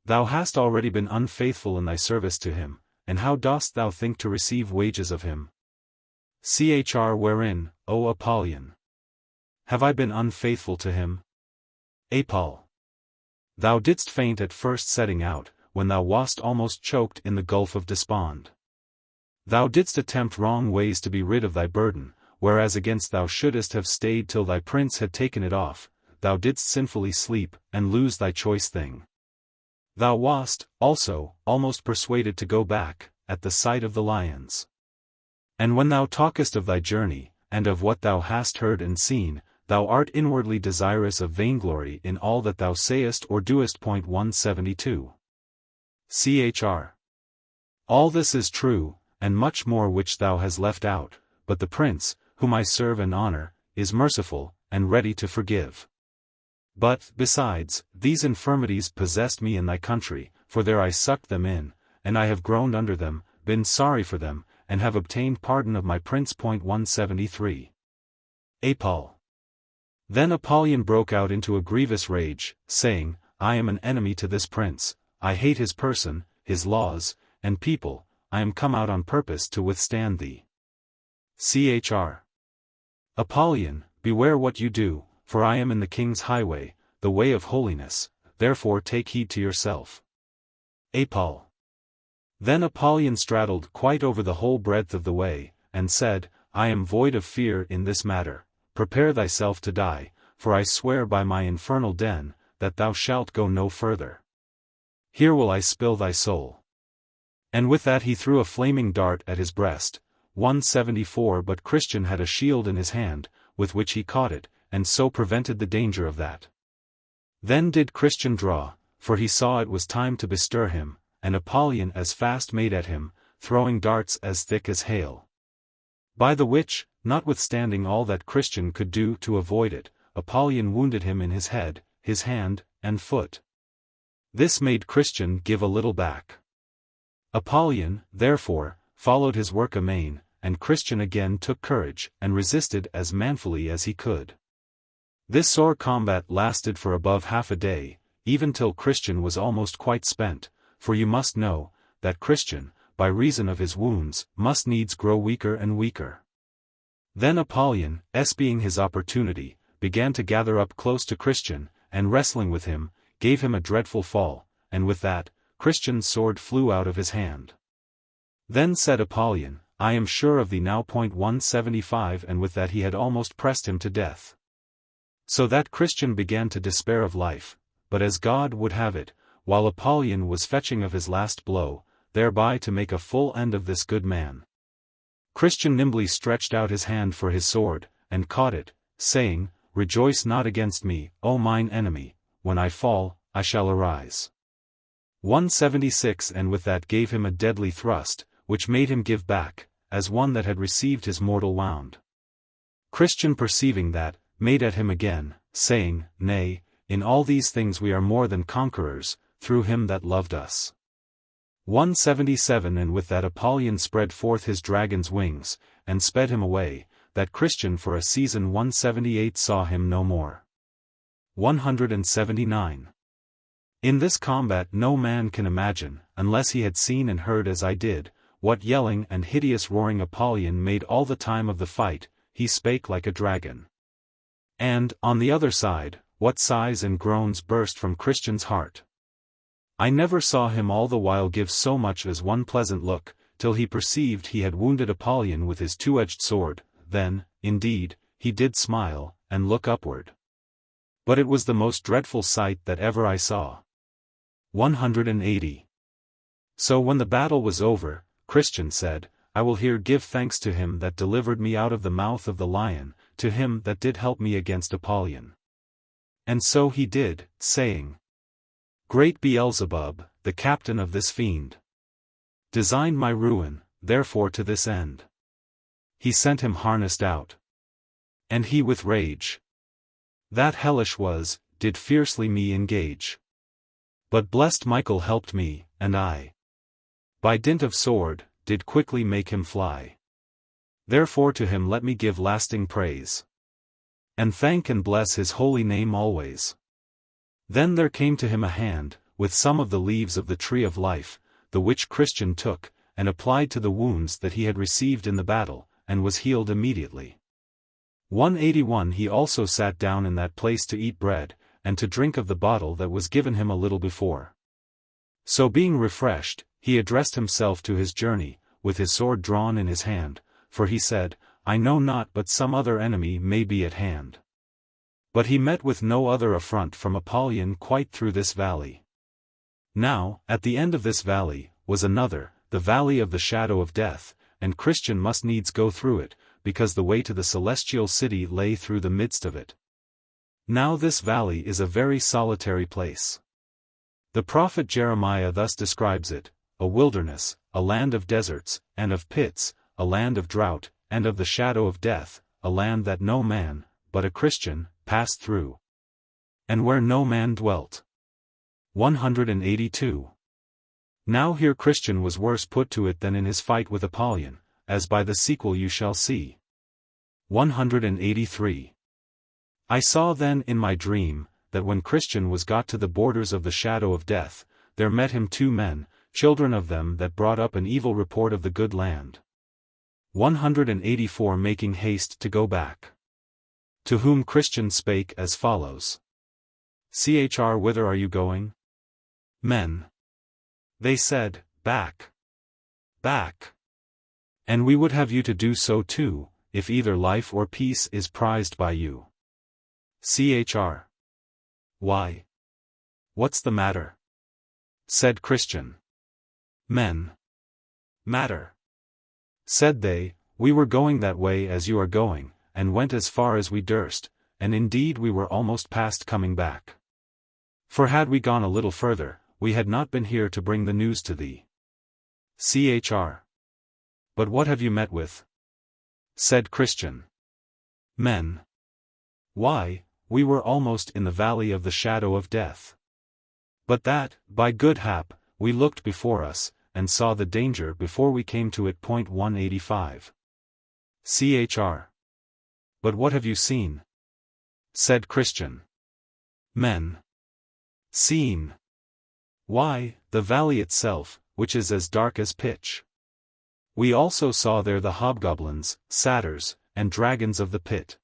Thou hast already been unfaithful in thy service to him, and how dost thou think to receive wages of him? Chr. Wherein, O Apollyon? Have I been unfaithful to him? Paul. Thou didst faint at first setting out, when thou wast almost choked in the gulf of despond. Thou didst attempt wrong ways to be rid of thy burden, whereas against thou shouldest have stayed till thy prince had taken it off. Thou didst sinfully sleep, and lose thy choice thing. Thou wast, also, almost persuaded to go back, at the sight of the lions. And when thou talkest of thy journey, and of what thou hast heard and seen, thou art inwardly desirous of vainglory in all that thou sayest or doest. 172. Chr. All this is true, and much more which thou hast left out, but the prince, whom I serve and honor, is merciful, and ready to forgive. But, besides, these infirmities possessed me in thy country, for there I sucked them in, and I have groaned under them, been sorry for them, and have obtained pardon of my prince. 173. Apol. Then Apollyon broke out into a grievous rage, saying, I am an enemy to this prince, I hate his person, his laws, and people, I am come out on purpose to withstand thee. Chr. Apollyon, beware what you do, for I am in the king's highway, the way of holiness, therefore take heed to yourself. Apol. Then Apollyon straddled quite over the whole breadth of the way, and said, I am void of fear in this matter, prepare thyself to die, for I swear by my infernal den, that thou shalt go no further. Here will I spill thy soul. And with that he threw a flaming dart at his breast. 174. But Christian had a shield in his hand, with which he caught it, and so prevented the danger of that. Then did Christian draw, for he saw it was time to bestir him, and Apollyon as fast made at him, throwing darts as thick as hail. By the which, notwithstanding all that Christian could do to avoid it, Apollyon wounded him in his head, his hand, and foot. This made Christian give a little back. Apollyon, therefore, followed his work amain, and Christian again took courage, and resisted as manfully as he could. This sore combat lasted for above half a day, even till Christian was almost quite spent, for you must know, that Christian, by reason of his wounds, must needs grow weaker and weaker. Then Apollyon, espying his opportunity, began to gather up close to Christian, and wrestling with him, gave him a dreadful fall, and with that, Christian's sword flew out of his hand. Then said Apollyon, I am sure of thee now. 175. And with that he had almost pressed him to death. So that Christian began to despair of life, but as God would have it, while Apollyon was fetching of his last blow, thereby to make a full end of this good man, Christian nimbly stretched out his hand for his sword, and caught it, saying, Rejoice not against me, O mine enemy, when I fall, I shall arise. 176. And with that gave him a deadly thrust, which made him give back, as one that had received his mortal wound. Christian perceiving that, made at him again, saying, Nay, in all these things we are more than conquerors, through him that loved us. 177. And with that Apollyon spread forth his dragon's wings, and sped him away, that Christian for a season. 178 saw him no more. 179. In this combat no man can imagine, unless he had seen and heard as I did, what yelling and hideous roaring Apollyon made all the time of the fight. He spake like a dragon. And, on the other side, what sighs and groans burst from Christian's heart. I never saw him all the while give so much as one pleasant look, till he perceived he had wounded Apollyon with his two-edged sword, then, indeed, he did smile, and look upward. But it was the most dreadful sight that ever I saw. 180. So when the battle was over, Christian said, I will here give thanks to him that delivered me out of the mouth of the lion, to him that did help me against Apollyon. And so he did, saying, Great Beelzebub, the captain of this fiend, designed my ruin, therefore to this end he sent him harnessed out. And he with rage that hellish was, did fiercely me engage. But blessed Michael helped me, and I, by dint of sword, did quickly make him fly. Therefore to him let me give lasting praise, and thank and bless his holy name always. Then there came to him a hand, with some of the leaves of the tree of life, the which Christian took, and applied to the wounds that he had received in the battle, and was healed immediately. 181. He also sat down in that place to eat bread, and to drink of the bottle that was given him a little before. So being refreshed, he addressed himself to his journey, with his sword drawn in his hand, for he said, I know not but some other enemy may be at hand. But he met with no other affront from Apollyon quite through this valley. Now, at the end of this valley, was another, the valley of the shadow of death, and Christian must needs go through it, because the way to the celestial city lay through the midst of it. Now this valley is a very solitary place. The prophet Jeremiah thus describes it, a wilderness, a land of deserts, and of pits, a land of drought, and of the shadow of death, a land that no man, but a Christian, passed through. and where no man dwelt. 182. Now here Christian was worse put to it than in his fight with Apollyon, as by the sequel you shall see. 183. I saw then in my dream, that when Christian was got to the borders of the shadow of death, there met him two men, children of them that brought up an evil report of the good land. 184 Making haste to go back. To whom Christian spake as follows. Chr. Whither are you going? Men. They said, Back. Back. And we would have you to do so too, if either life or peace is prized by you. Chr. Why? What's the matter? Said Christian. Men. Matter. Said they, we were going that way as you are going, and went as far as we durst, and indeed we were almost past coming back. For had we gone a little further, we had not been here to bring the news to thee. Chr. But what have you met with? Said Christian. Men. Why, we were almost in the valley of the shadow of death. But that, by good hap, we looked before us, and saw the danger before we came to it. 185. Chr. But what have you seen? Said Christian. Men. Seen. Why, the valley itself, which is as dark as pitch. We also saw there the hobgoblins, satyrs, and dragons of the pit.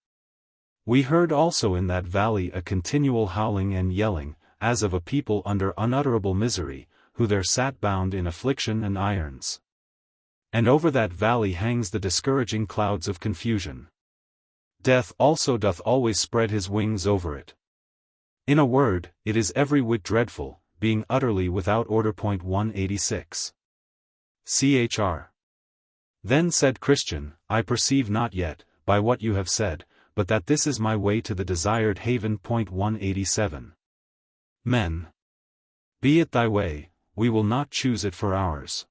We heard also in that valley a continual howling and yelling, as of a people under unutterable misery, who there sat bound in affliction and irons. And over that valley hangs the discouraging clouds of confusion. Death also doth always spread his wings over it. In a word, it is every whit dreadful, being utterly without order. 186. Chr. Then said Christian, I perceive not yet, by what you have said, but that this is my way to the desired haven. 187. Men. Be it thy way, we will not choose it for ours.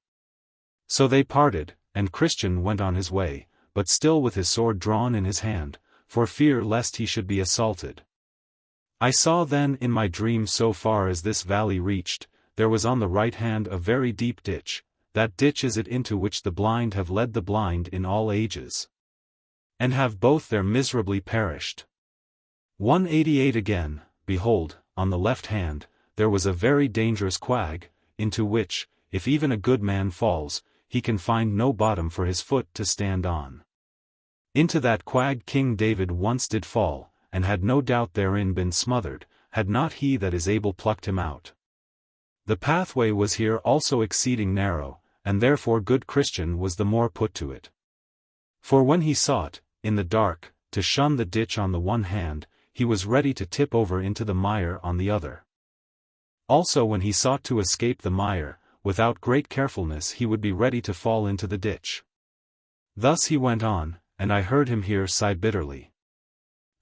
So they parted, and Christian went on his way, but still with his sword drawn in his hand, for fear lest he should be assaulted. I saw then in my dream so far as this valley reached, there was on the right hand a very deep ditch, that ditch is it into which the blind have led the blind in all ages. And have both there miserably perished. 188 Again, behold, on the left hand, there was a very dangerous quag, into which, if even a good man falls, he can find no bottom for his foot to stand on. Into that quag King David once did fall, and had no doubt therein been smothered, had not he that is able plucked him out. The pathway was here also exceeding narrow, and therefore good Christian was the more put to it. For when he sought, in the dark, to shun the ditch on the one hand, he was ready to tip over into the mire on the other. Also when he sought to escape the mire, without great carefulness he would be ready to fall into the ditch. Thus he went on, and I heard him here sigh bitterly.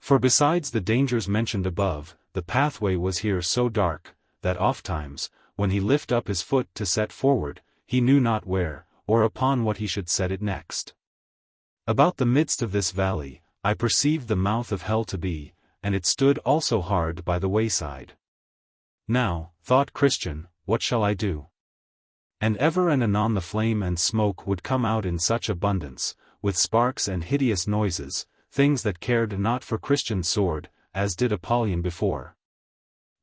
For besides the dangers mentioned above, the pathway was here so dark, that ofttimes, when he lift up his foot to set forward, he knew not where, or upon what he should set it next. About the midst of this valley, I perceived the mouth of hell to be, and it stood also hard by the wayside. Now, thought Christian, what shall I do? And ever and anon the flame and smoke would come out in such abundance, with sparks and hideous noises, things that cared not for Christian's sword, as did Apollyon before.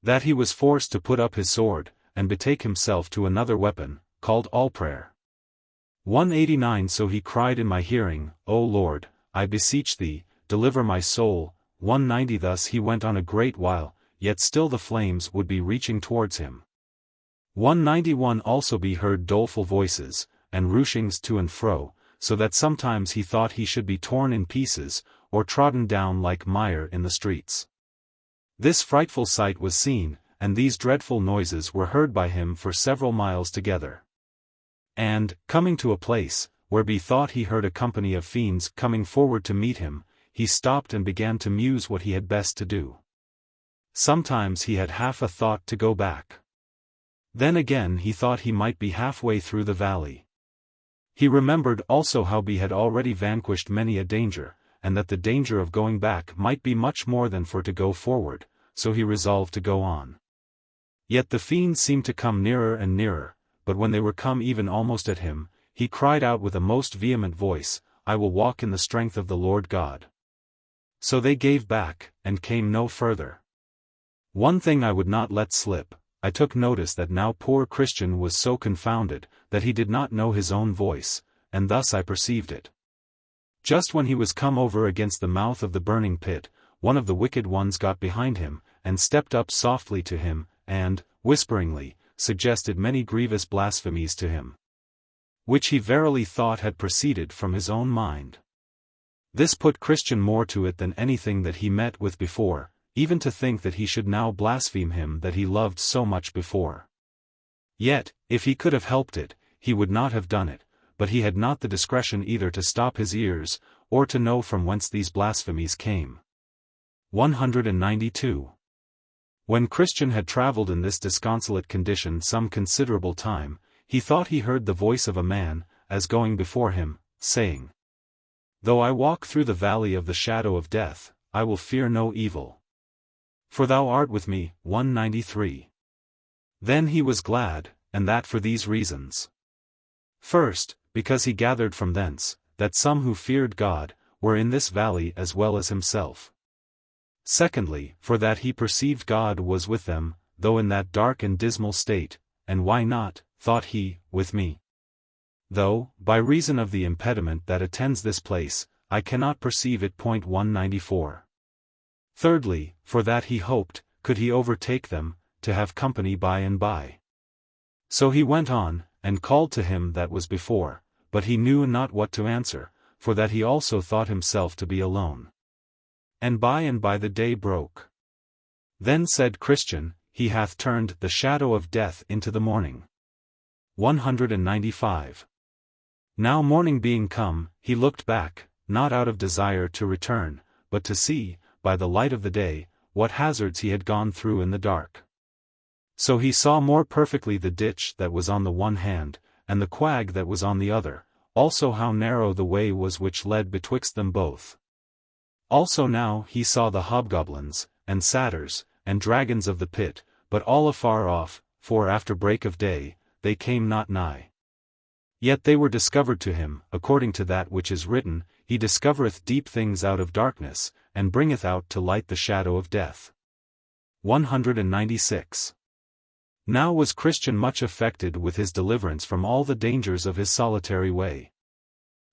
That he was forced to put up his sword, and betake himself to another weapon, called all-prayer. 189 So he cried in my hearing, O Lord, I beseech thee, deliver my soul. 190 Thus he went on a great while, yet still the flames would be reaching towards him. 191 Also be heard doleful voices, and rushings to and fro, so that sometimes he thought he should be torn in pieces, or trodden down like mire in the streets. This frightful sight was seen, and these dreadful noises were heard by him for several miles together. And, coming to a place, where he thought he heard a company of fiends coming forward to meet him, he stopped and began to muse what he had best to do. Sometimes he had half a thought to go back. Then again he thought he might be halfway through the valley. He remembered also how he had already vanquished many a danger, and that the danger of going back might be much more than for to go forward, so he resolved to go on. Yet the fiends seemed to come nearer and nearer, but when they were come even almost at him, he cried out with a most vehement voice, I will walk in the strength of the Lord God. So they gave back, and came no further. One thing I would not let slip, I took notice that now poor Christian was so confounded, that he did not know his own voice, and thus I perceived it. Just when he was come over against the mouth of the burning pit, one of the wicked ones got behind him, and stepped up softly to him, and, whisperingly, suggested many grievous blasphemies to him, which he verily thought had proceeded from his own mind. This put Christian more to it than anything that he met with before, even to think that he should now blaspheme him that he loved so much before. Yet, if he could have helped it, he would not have done it, but he had not the discretion either to stop his ears, or to know from whence these blasphemies came. 192. When Christian had travelled in this disconsolate condition some considerable time, he thought he heard the voice of a man, as going before him, saying, Though I walk through the valley of the shadow of death, I will fear no evil. For thou art with me. 193. Then he was glad, and that for these reasons. First, because he gathered from thence, that some who feared God, were in this valley as well as himself. Secondly, for that he perceived God was with them, though in that dark and dismal state, and why not, thought he, with me? Though, by reason of the impediment that attends this place, I cannot perceive it. 194. Thirdly, for that he hoped, could he overtake them, to have company by and by. So he went on, and called to him that was before, but he knew not what to answer, for that he also thought himself to be alone. And by the day broke. Then said Christian, He hath turned the shadow of death into the morning. 195. Now morning being come, he looked back, not out of desire to return, but to see, by the light of the day, what hazards he had gone through in the dark. So he saw more perfectly the ditch that was on the one hand, and the quag that was on the other, also how narrow the way was which led betwixt them both. Also now he saw the hobgoblins, and satyrs, and dragons of the pit, but all afar off, for after break of day, they came not nigh. Yet they were discovered to him, according to that which is written, He discovereth deep things out of darkness, and bringeth out to light the shadow of death. 196. Now was Christian much affected with his deliverance from all the dangers of his solitary way.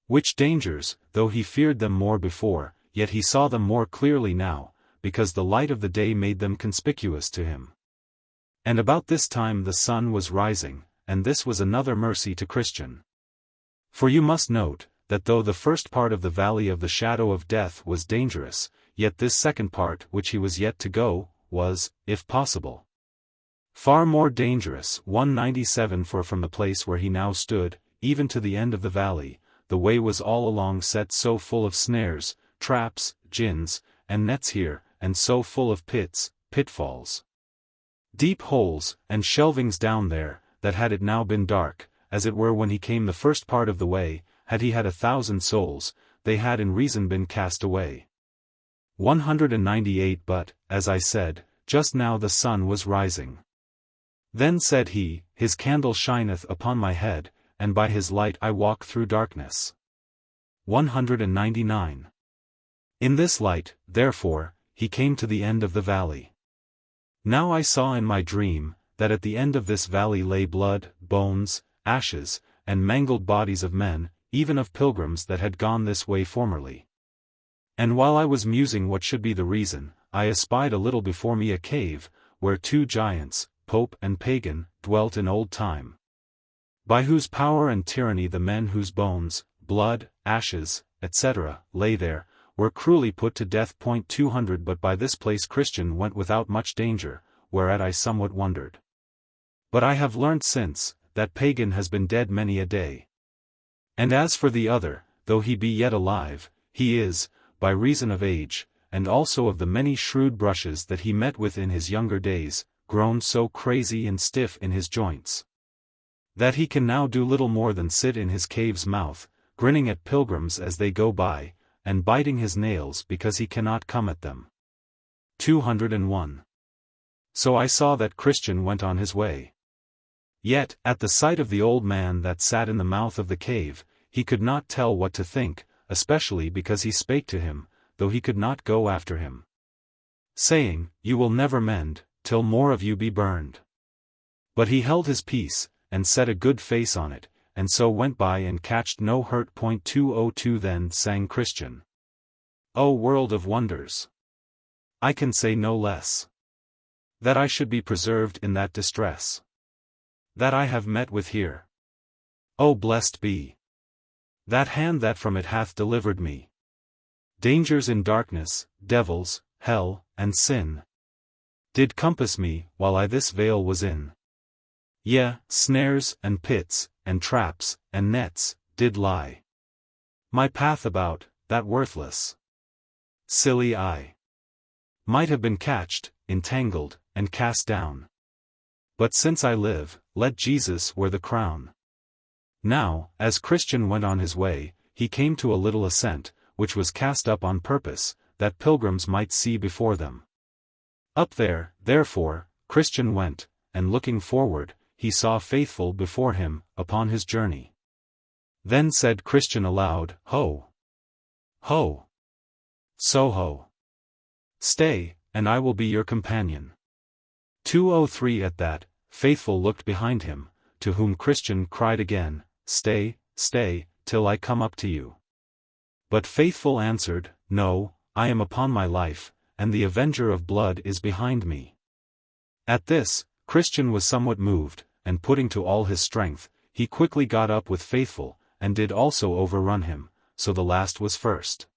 Which dangers, though he feared them more before, yet he saw them more clearly now, because the light of the day made them conspicuous to him. And about this time the sun was rising, and this was another mercy to Christian. For you must note, that though the first part of the valley of the shadow of death was dangerous, yet this second part which he was yet to go, was, if possible, far more dangerous. 197. For from the place where he now stood, even to the end of the valley, the way was all along set so full of snares, traps, gins, and nets here, and so full of pits, pitfalls, deep holes, and shelvings down there, that had it now been dark, as it were when he came the first part of the way, had he had 1,000 souls, they had in reason been cast away. 198. But, as I said, just now the sun was rising. Then said he, His candle shineth upon my head, and by his light I walk through darkness. 199. In this light, therefore, he came to the end of the valley. Now I saw in my dream, that at the end of this valley lay blood, bones, ashes, and mangled bodies of men, even of pilgrims that had gone this way formerly. And while I was musing what should be the reason, I espied a little before me a cave, where two giants, Pope and Pagan, dwelt in old time, by whose power and tyranny the men whose bones, blood, ashes, etc., lay there, were cruelly put to death. 200. But by this place Christian went without much danger, whereat I somewhat wondered. But I have learnt since, that Pagan has been dead many a day. And as for the other, though he be yet alive, he is, by reason of age, and also of the many shrewd brushes that he met with in his younger days, grown so crazy and stiff in his joints, that he can now do little more than sit in his cave's mouth, grinning at pilgrims as they go by, and biting his nails because he cannot come at them. 201. So I saw that Christian went on his way. Yet, at the sight of the old man that sat in the mouth of the cave, he could not tell what to think, especially because he spake to him, though he could not go after him, saying, You will never mend, till more of you be burned. But he held his peace, and set a good face on it, and so went by and catched no hurt. 202 Then sang Christian. O world of wonders! I can say no less. That I should be preserved in that distress that I have met with here. O blessed be that hand that from it hath delivered me. Dangers in darkness, devils, hell, and sin did compass me, while I this vale was in. Yea, snares, and pits, and traps, and nets, did lie my path about, that worthless, silly I might have been catched, entangled, and cast down. But since I live, let Jesus wear the crown. Now, as Christian went on his way, he came to a little ascent, which was cast up on purpose, that pilgrims might see before them. Up there, therefore, Christian went, and looking forward, he saw Faithful before him, upon his journey. Then said Christian aloud, Ho! Ho! So ho! Stay, and I will be your companion. 203 At that, Faithful looked behind him, to whom Christian cried again, Stay, stay, till I come up to you. But Faithful answered, No, I am upon my life, and the avenger of blood is behind me. At this, Christian was somewhat moved, and putting to all his strength, he quickly got up with Faithful, and did also overrun him, so the last was first.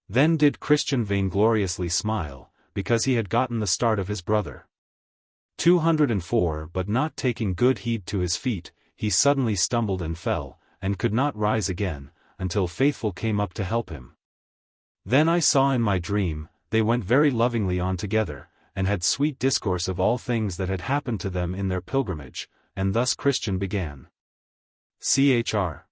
Then did Christian vaingloriously smile, because he had gotten the start of his brother. 204 But not taking good heed to his feet, he suddenly stumbled and fell, and could not rise again, until Faithful came up to help him. Then I saw in my dream, they went very lovingly on together, and had sweet discourse of all things that had happened to them in their pilgrimage, and thus Christian began. Chr.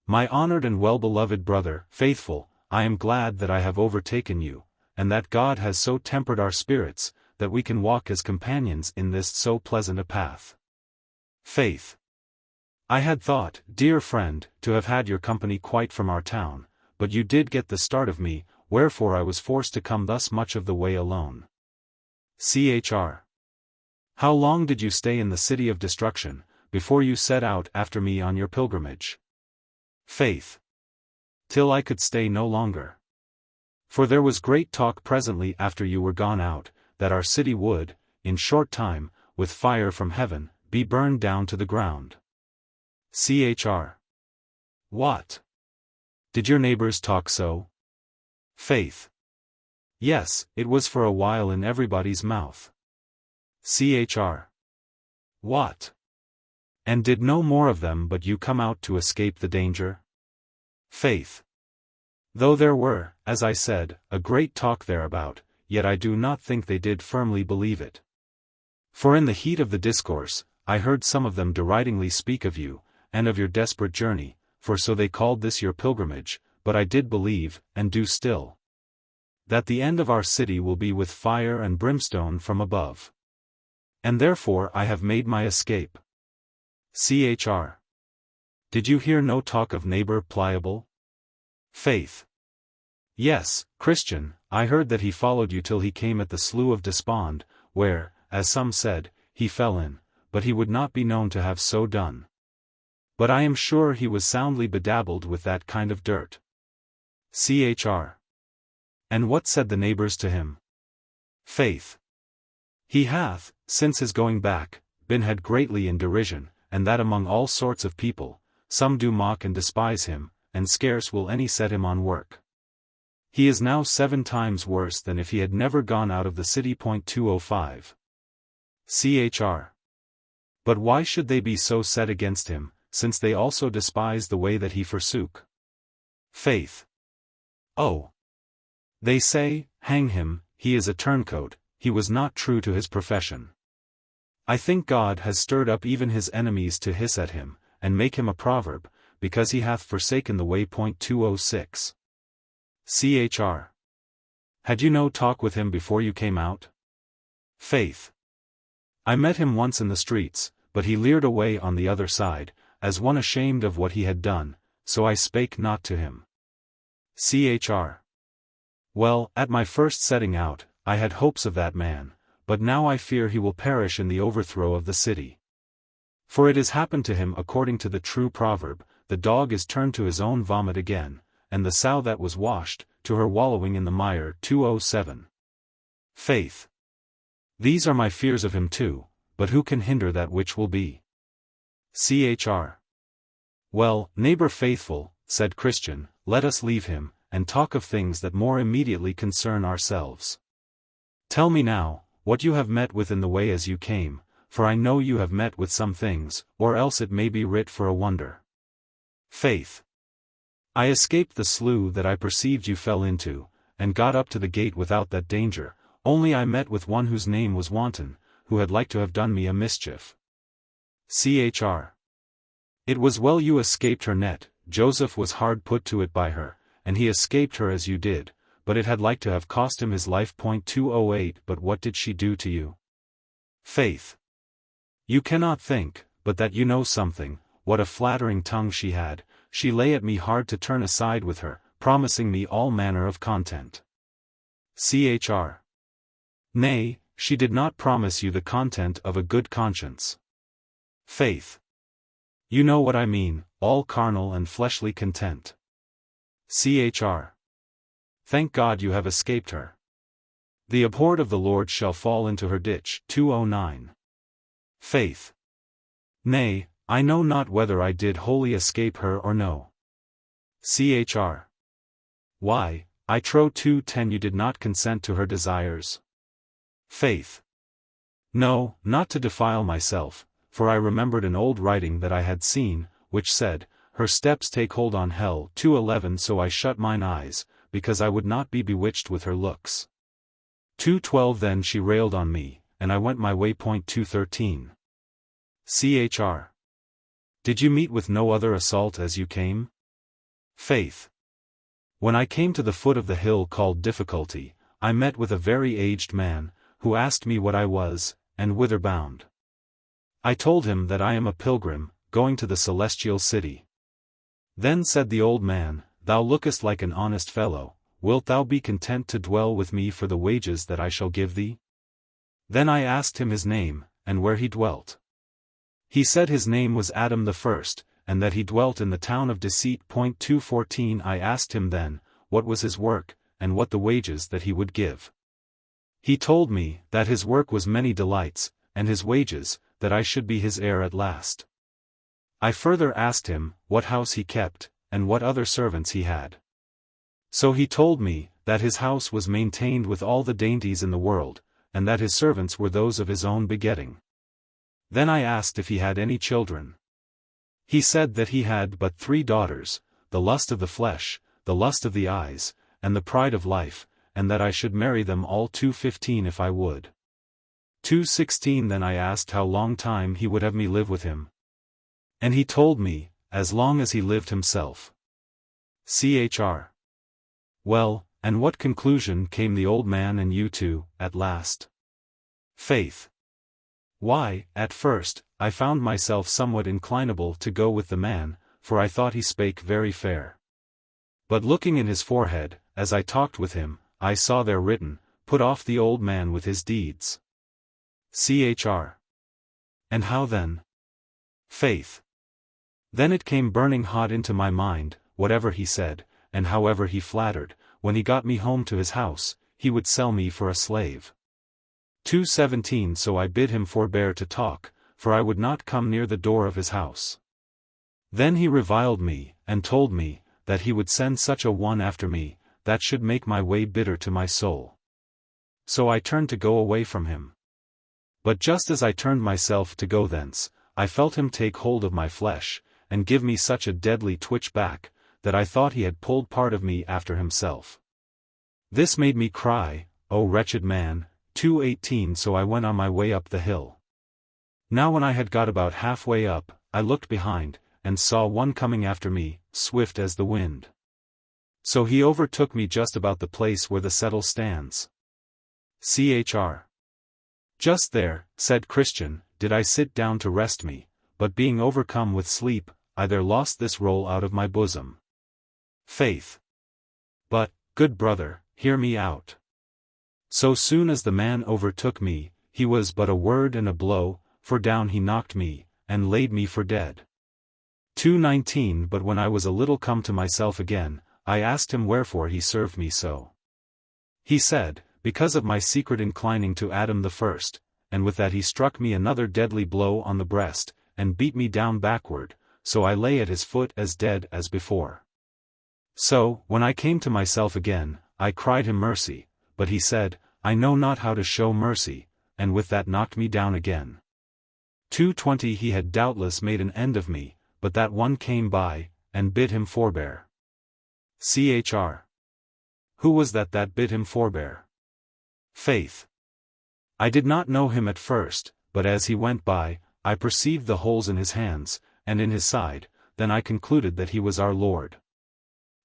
My honored and well-beloved brother, Faithful, I am glad that I have overtaken you, and that God has so tempered our spirits, that we can walk as companions in this so pleasant a path. Faith. I had thought, dear friend, to have had your company quite from our town, but you did get the start of me, wherefore I was forced to come thus much of the way alone. Chr. How long did you stay in the city of destruction, before you set out after me on your pilgrimage? Faith. Till I could stay no longer. For there was great talk presently after you were gone out, that our city would, in short time, with fire from heaven, be burned down to the ground. Chr. What? Did your neighbors talk so? Faith. Yes, it was for a while in everybody's mouth. Chr. What? And did no more of them but you come out to escape the danger? Faith. Though there were, as I said, a great talk thereabout, yet I do not think they did firmly believe it. For in the heat of the discourse, I heard some of them deridingly speak of you, and of your desperate journey, for so they called this your pilgrimage, but I did believe, and do still, that the end of our city will be with fire and brimstone from above. And therefore I have made my escape. Chr. Did you hear no talk of neighbor Pliable? Faith. Yes, Christian, I heard that he followed you till he came at the Slough of Despond, where, as some said, he fell in, but he would not be known to have so done. But I am sure he was soundly bedabbled with that kind of dirt. Chr. And what said the neighbors to him? Faith. He hath, since his going back, been had greatly in derision, and that among all sorts of people, some do mock and despise him, and scarce will any set him on work. He is now 7 times worse than if he had never gone out of the city. 205. Chr. But why should they be so set against him, since they also despise the way that he forsook? Faith. Oh! They say, hang him, he is a turncoat, he was not true to his profession. I think God has stirred up even his enemies to hiss at him, and make him a proverb, because he hath forsaken the way. 206. Chr. Had you no talk with him before you came out? Faith. I met him once in the streets, but he leered away on the other side, as one ashamed of what he had done, so I spake not to him. Chr. Well, at my first setting out, I had hopes of that man, but now I fear he will perish in the overthrow of the city. For it has happened to him according to the true proverb, the dog is turned to his own vomit again, and the sow that was washed, to her wallowing in the mire. 207. Faith. These are my fears of him too, but who can hinder that which will be? Chr. Well, neighbor faithful, said Christian, let us leave him, and talk of things that more immediately concern ourselves. Tell me now, what you have met with in the way as you came, for I know you have met with some things, or else it may be writ for a wonder. Faith. I escaped the slough that I perceived you fell into, and got up to the gate without that danger, only I met with one whose name was Wanton, who had like to have done me a mischief. Chr. It was well you escaped her net, Joseph was hard put to it by her, and he escaped her as you did, but it had like to have cost him his life. 208. But what did she do to you? Faith. You cannot think, but that you know something, what a flattering tongue she had, she lay at me hard to turn aside with her, promising me all manner of content. Chr. Nay, she did not promise you the content of a good conscience. Faith. You know what I mean, all carnal and fleshly content. Chr. Thank God you have escaped her. The abhorred of the Lord shall fall into her ditch. 209. Faith. Nay, I know not whether I did wholly escape her or no. Chr. Why, I trow 210 you did not consent to her desires. Faith. No, not to defile myself, for I remembered an old writing that I had seen, which said, her steps take hold on hell. 211. So I shut mine eyes, because I would not be bewitched with her looks. 212. Then she railed on me, and I went my way. 213. Chr. Did you meet with no other assault as you came? Faith. When I came to the foot of the hill called Difficulty, I met with a very aged man, who asked me what I was, and whither bound. I told him that I am a pilgrim, going to the celestial city. Then said the old man, Thou lookest like an honest fellow, wilt thou be content to dwell with me for the wages that I shall give thee? Then I asked him his name, and where he dwelt. He said his name was Adam the First, and that he dwelt in the town of Deceit. 214. I asked him then, what was his work, and what the wages that he would give. He told me, that his work was many delights, and his wages, that I should be his heir at last. I further asked him, what house he kept, and what other servants he had. So he told me, that his house was maintained with all the dainties in the world, and that his servants were those of his own begetting. Then I asked if he had any children. He said that he had but 3 daughters, the lust of the flesh, the lust of the eyes, and the pride of life, and that I should marry them all. 215. If I would. 216. Then I asked how long time he would have me live with him. And he told me, as long as he lived himself. Chr. Well, and what conclusion came the old man and you to, at last? Faith. Why, at first, I found myself somewhat inclinable to go with the man, for I thought he spake very fair. But looking in his forehead, as I talked with him, I saw there written, Put off the old man with his deeds. Chr. And how then? Faith. Then it came burning hot into my mind, whatever he said, and however he flattered, when he got me home to his house, he would sell me for a slave. 217. So I bid him forbear to talk, for I would not come near the door of his house. Then he reviled me, and told me, that he would send such a one after me, that should make my way bitter to my soul. So I turned to go away from him. But just as I turned myself to go thence, I felt him take hold of my flesh, and give me such a deadly twitch back, that I thought he had pulled part of me after himself. This made me cry, O wretched man. 218. So I went on my way up the hill. Now when I had got about halfway up, I looked behind, and saw one coming after me, swift as the wind. So he overtook me just about the place where the settle stands. Chr. Just there, said Christian, did I sit down to rest me, but being overcome with sleep, I there lost this roll out of my bosom. Faith. But, good brother, hear me out. So soon as the man overtook me, he was but a word and a blow, for down he knocked me, and laid me for dead. 2:19 But when I was a little come to myself again, I asked him wherefore he served me so. He said, because of my secret inclining to Adam the first, and with that he struck me another deadly blow on the breast, and beat me down backward, so I lay at his foot as dead as before. So, when I came to myself again, I cried him mercy, but he said, I know not how to show mercy, and with that knocked me down again. 2:20 He had doubtless made an end of me, but that one came by, and bid him forbear. Chr. Who was that bid him forbear? Faith. I did not know him at first, but as he went by, I perceived the holes in his hands, and in his side, then I concluded that he was our Lord.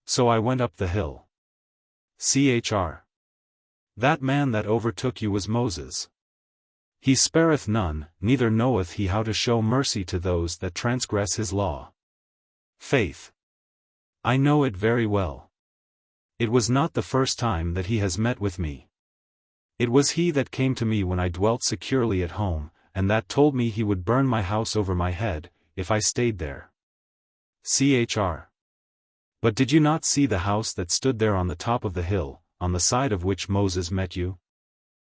So I went up the hill. Chr. That man that overtook you was Moses. He spareth none, neither knoweth he how to show mercy to those that transgress his law. Faith. I know it very well. It was not the first time that he has met with me. It was he that came to me when I dwelt securely at home, and that told me he would burn my house over my head, if I stayed there. Chr. But did you not see the house that stood there on the top of the hill, on the side of which Moses met you?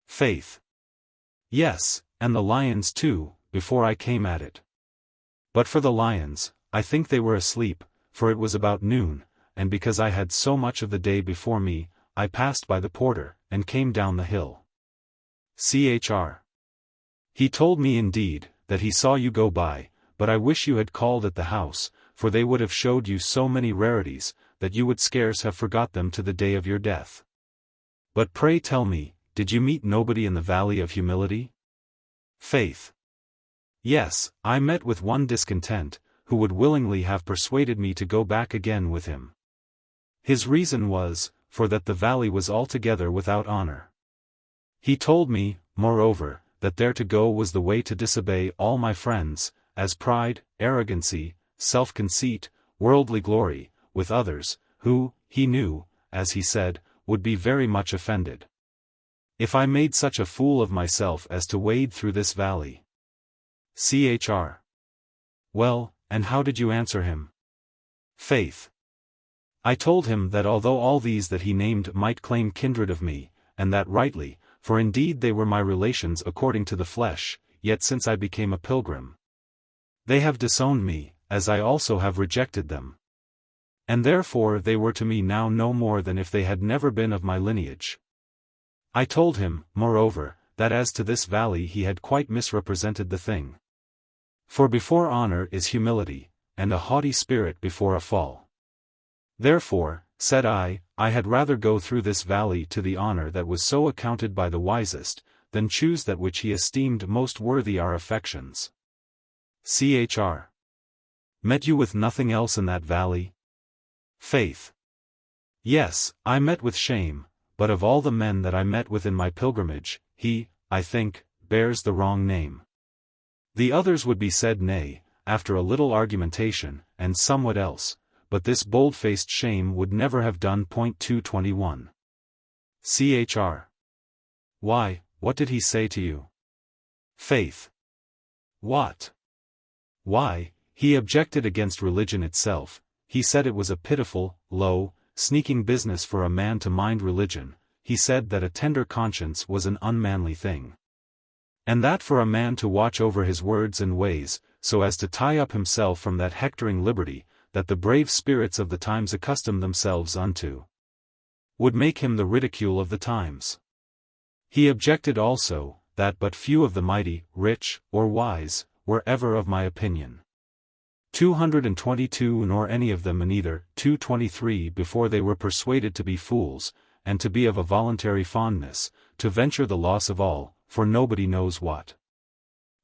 Faith. Yes, and the lions too, before I came at it. But for the lions, I think they were asleep, for it was about noon, and because I had so much of the day before me, I passed by the porter, and came down the hill. Chr. He told me indeed, that he saw you go by, but I wish you had called at the house, for they would have showed you so many rarities, that you would scarce have forgot them to the day of your death. But pray tell me, did you meet nobody in the valley of humility? Faith. Yes, I met with one discontent, who would willingly have persuaded me to go back again with him. His reason was, for that the valley was altogether without honor. He told me, moreover, that there to go was the way to disobey all my friends, as pride, arrogancy, self-conceit, worldly glory, with others, who, he knew, as he said, would be very much offended if I made such a fool of myself as to wade through this valley. Chr. Well, and how did you answer him? Faith. I told him that although all these that he named might claim kindred of me, and that rightly, for indeed they were my relations according to the flesh, yet since I became a pilgrim, they have disowned me, as I also have rejected them. And therefore they were to me now no more than if they had never been of my lineage. I told him, moreover, that as to this valley he had quite misrepresented the thing. For before honor is humility, and a haughty spirit before a fall. Therefore, said I had rather go through this valley to the honor that was so accounted by the wisest, than choose that which he esteemed most worthy our affections. Chr. Met you with nothing else in that valley? Faith. Yes, I met with shame, but of all the men that I met with in my pilgrimage, he, I think, bears the wrong name. The others would be said nay, after a little argumentation, and somewhat else, but this bold-faced shame would never have done. 221. Chr. Why, what did he say to you? Faith. What? Why, he objected against religion itself. He said it was a pitiful, low, sneaking business for a man to mind religion. He said that a tender conscience was an unmanly thing. And that for a man to watch over his words and ways, so as to tie up himself from that hectoring liberty, that the brave spirits of the times accustom themselves unto, would make him the ridicule of the times. He objected also, that but few of the mighty, rich, or wise, were ever of my opinion. 222 Nor any of them in either. 223 Before they were persuaded to be fools, and to be of a voluntary fondness, to venture the loss of all, for nobody knows what.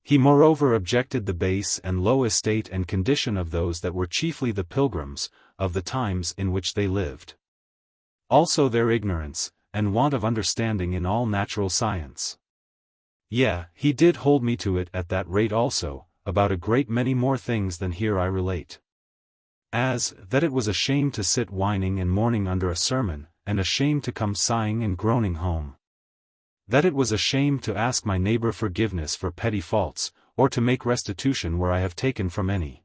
He moreover objected the base and low estate and condition of those that were chiefly the pilgrims, of the times in which they lived. Also their ignorance, and want of understanding in all natural science. He did hold me to it at that rate also, about a great many more things than here I relate. As, that it was a shame to sit whining and mourning under a sermon, and a shame to come sighing and groaning home. That it was a shame to ask my neighbor forgiveness for petty faults, or to make restitution where I have taken from any.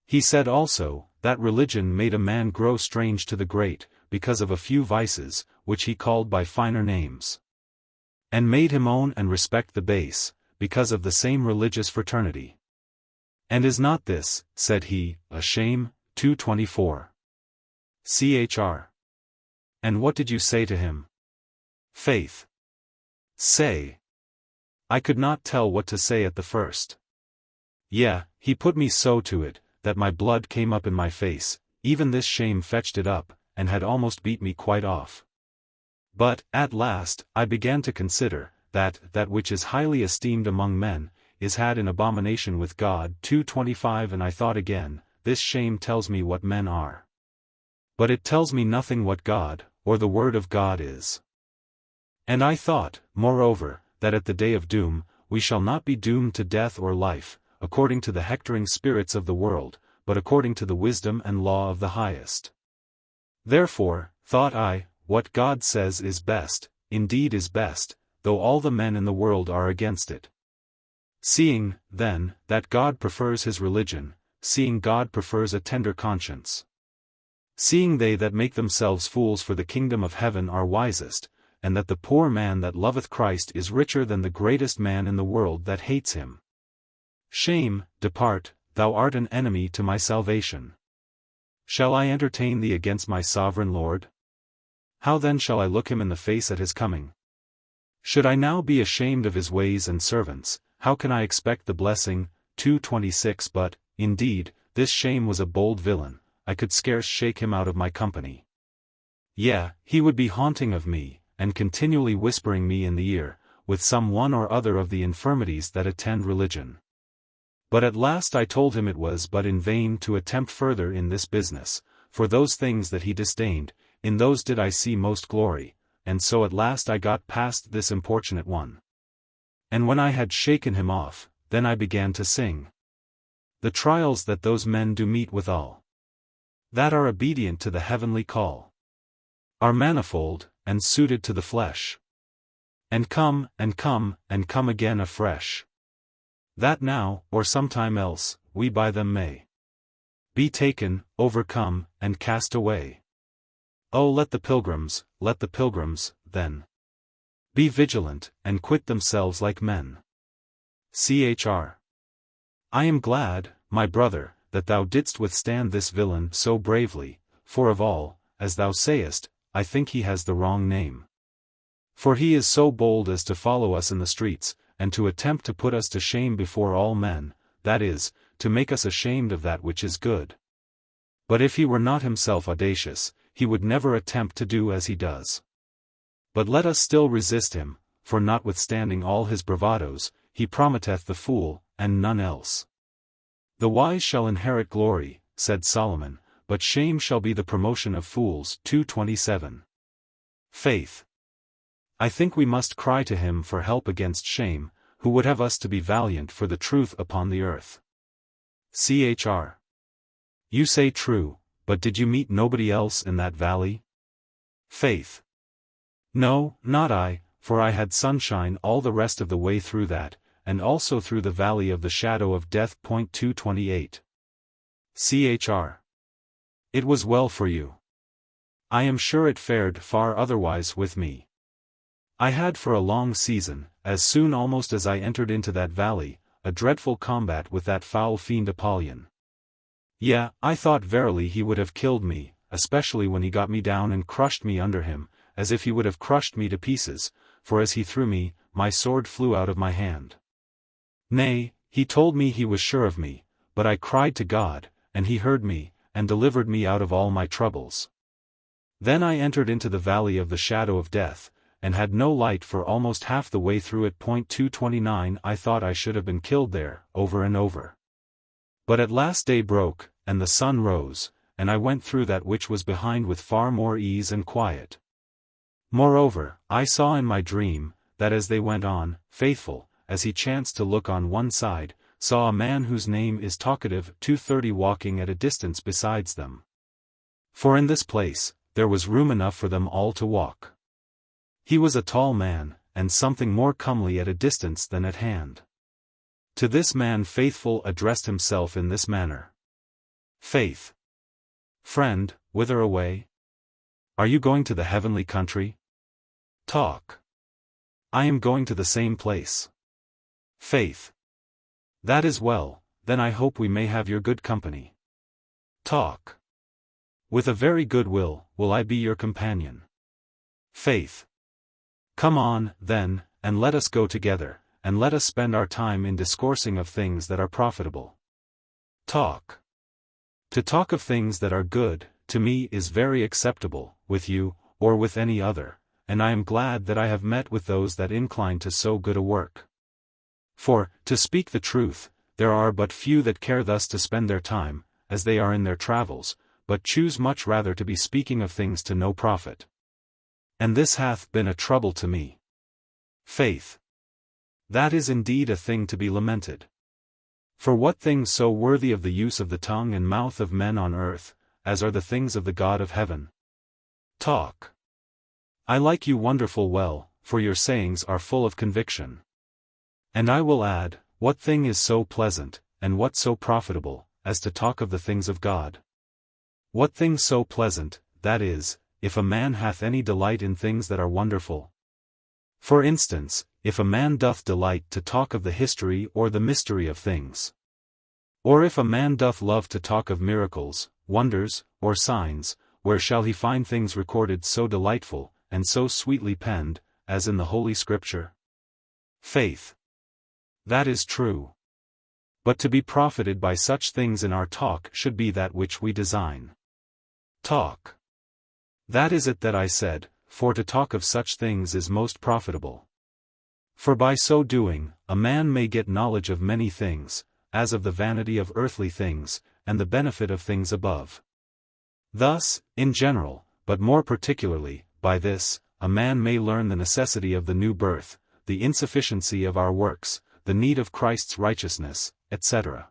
He said also, that religion made a man grow strange to the great, because of a few vices, which he called by finer names. And made him own and respect the base, because of the same religious fraternity. And is not this, said he, a shame? 224. Chr. And what did you say to him? Faith. Say. I could not tell what to say at the first. He put me so to it, that my blood came up in my face, even this shame fetched it up, and had almost beat me quite off. But, at last, I began to consider, that which is highly esteemed among men, is had in abomination with God. 225. And I thought again, this shame tells me what men are. But it tells me nothing what God, or the word of God is. And I thought, moreover, that at the day of doom, we shall not be doomed to death or life, according to the hectoring spirits of the world, but according to the wisdom and law of the highest. Therefore, thought I, what God says is best, indeed is best, though all the men in the world are against it. Seeing, then, that God prefers his religion, seeing God prefers a tender conscience. Seeing they that make themselves fools for the kingdom of heaven are wisest, and that the poor man that loveth Christ is richer than the greatest man in the world that hates him. Shame, depart, thou art an enemy to my salvation. Shall I entertain thee against my sovereign Lord? How then shall I look him in the face at his coming? Should I now be ashamed of his ways and servants, how can I expect the blessing? 226. But, indeed, this shame was a bold villain, I could scarce shake him out of my company. He would be haunting of me, and continually whispering me in the ear, with some one or other of the infirmities that attend religion. But at last I told him it was but in vain to attempt further in this business, for those things that he disdained, in those did I see most glory, and so at last I got past this importunate one. And when I had shaken him off, then I began to sing. The trials that those men do meet withal, that are obedient to the heavenly call, are manifold, and suited to the flesh. And come, and come, and come again afresh. That now, or sometime else, we by them may be taken, overcome, and cast away. Oh, let the pilgrims, then, be vigilant, and quit themselves like men. Chr. I am glad, my brother, that thou didst withstand this villain so bravely, for of all, as thou sayest, I think he has the wrong name. For he is so bold as to follow us in the streets, and to attempt to put us to shame before all men, that is, to make us ashamed of that which is good. But if he were not himself audacious, he would never attempt to do as he does. But let us still resist him, for notwithstanding all his bravadoes, he promiteth the fool, and none else. The wise shall inherit glory, said Solomon, but shame shall be the promotion of fools. 227. Faith. I think we must cry to him for help against shame, who would have us to be valiant for the truth upon the earth. Chr. You say true, but did you meet nobody else in that valley? Faith. No, not I, for I had sunshine all the rest of the way through that, and also through the valley of the shadow of death. 228. Chr. It was well for you. I am sure it fared far otherwise with me. I had for a long season, as soon almost as I entered into that valley, a dreadful combat with that foul fiend Apollyon. I thought verily he would have killed me, especially when he got me down and crushed me under him, as if he would have crushed me to pieces, for as he threw me, my sword flew out of my hand. Nay, he told me he was sure of me, but I cried to God, and he heard me, and delivered me out of all my troubles. Then I entered into the valley of the shadow of death, and had no light for almost half the way through it. 229. I thought I should have been killed there, over and over. But at last day broke, and the sun rose, and I went through that which was behind with far more ease and quiet. Moreover, I saw in my dream, that as they went on, Faithful, as he chanced to look on one side, saw a man whose name is Talkative 230 walking at a distance besides them. For in this place, there was room enough for them all to walk. He was a tall man, and something more comely at a distance than at hand. To this man Faithful addressed himself in this manner. Faith. Friend, whither away? Are you going to the heavenly country? Talk. I am going to the same place. Faith. That is well, then I hope we may have your good company. Talk. With a very good will I be your companion. Faith. Come on, then, and let us go together, and let us spend our time in discoursing of things that are profitable. Talk. To talk of things that are good, to me is very acceptable, with you, or with any other, and I am glad that I have met with those that incline to so good a work. For, to speak the truth, there are but few that care thus to spend their time, as they are in their travels, but choose much rather to be speaking of things to no profit. And this hath been a trouble to me. Faith. That is indeed a thing to be lamented. For what things so worthy of the use of the tongue and mouth of men on earth, as are the things of the God of heaven? Talk. I like you wonderful well, for your sayings are full of conviction. And I will add, what thing is so pleasant, and what so profitable, as to talk of the things of God? What thing so pleasant, that is, if a man hath any delight in things that are wonderful? For instance, if a man doth delight to talk of the history or the mystery of things. Or if a man doth love to talk of miracles, wonders, or signs, where shall he find things recorded so delightful, and so sweetly penned, as in the Holy Scripture? Faith. That is true. But to be profited by such things in our talk should be that which we design. Talk. That is it that I said, for to talk of such things is most profitable. For by so doing, a man may get knowledge of many things, as of the vanity of earthly things, and the benefit of things above. Thus, in general, but more particularly, by this, a man may learn the necessity of the new birth, the insufficiency of our works, the need of Christ's righteousness, etc.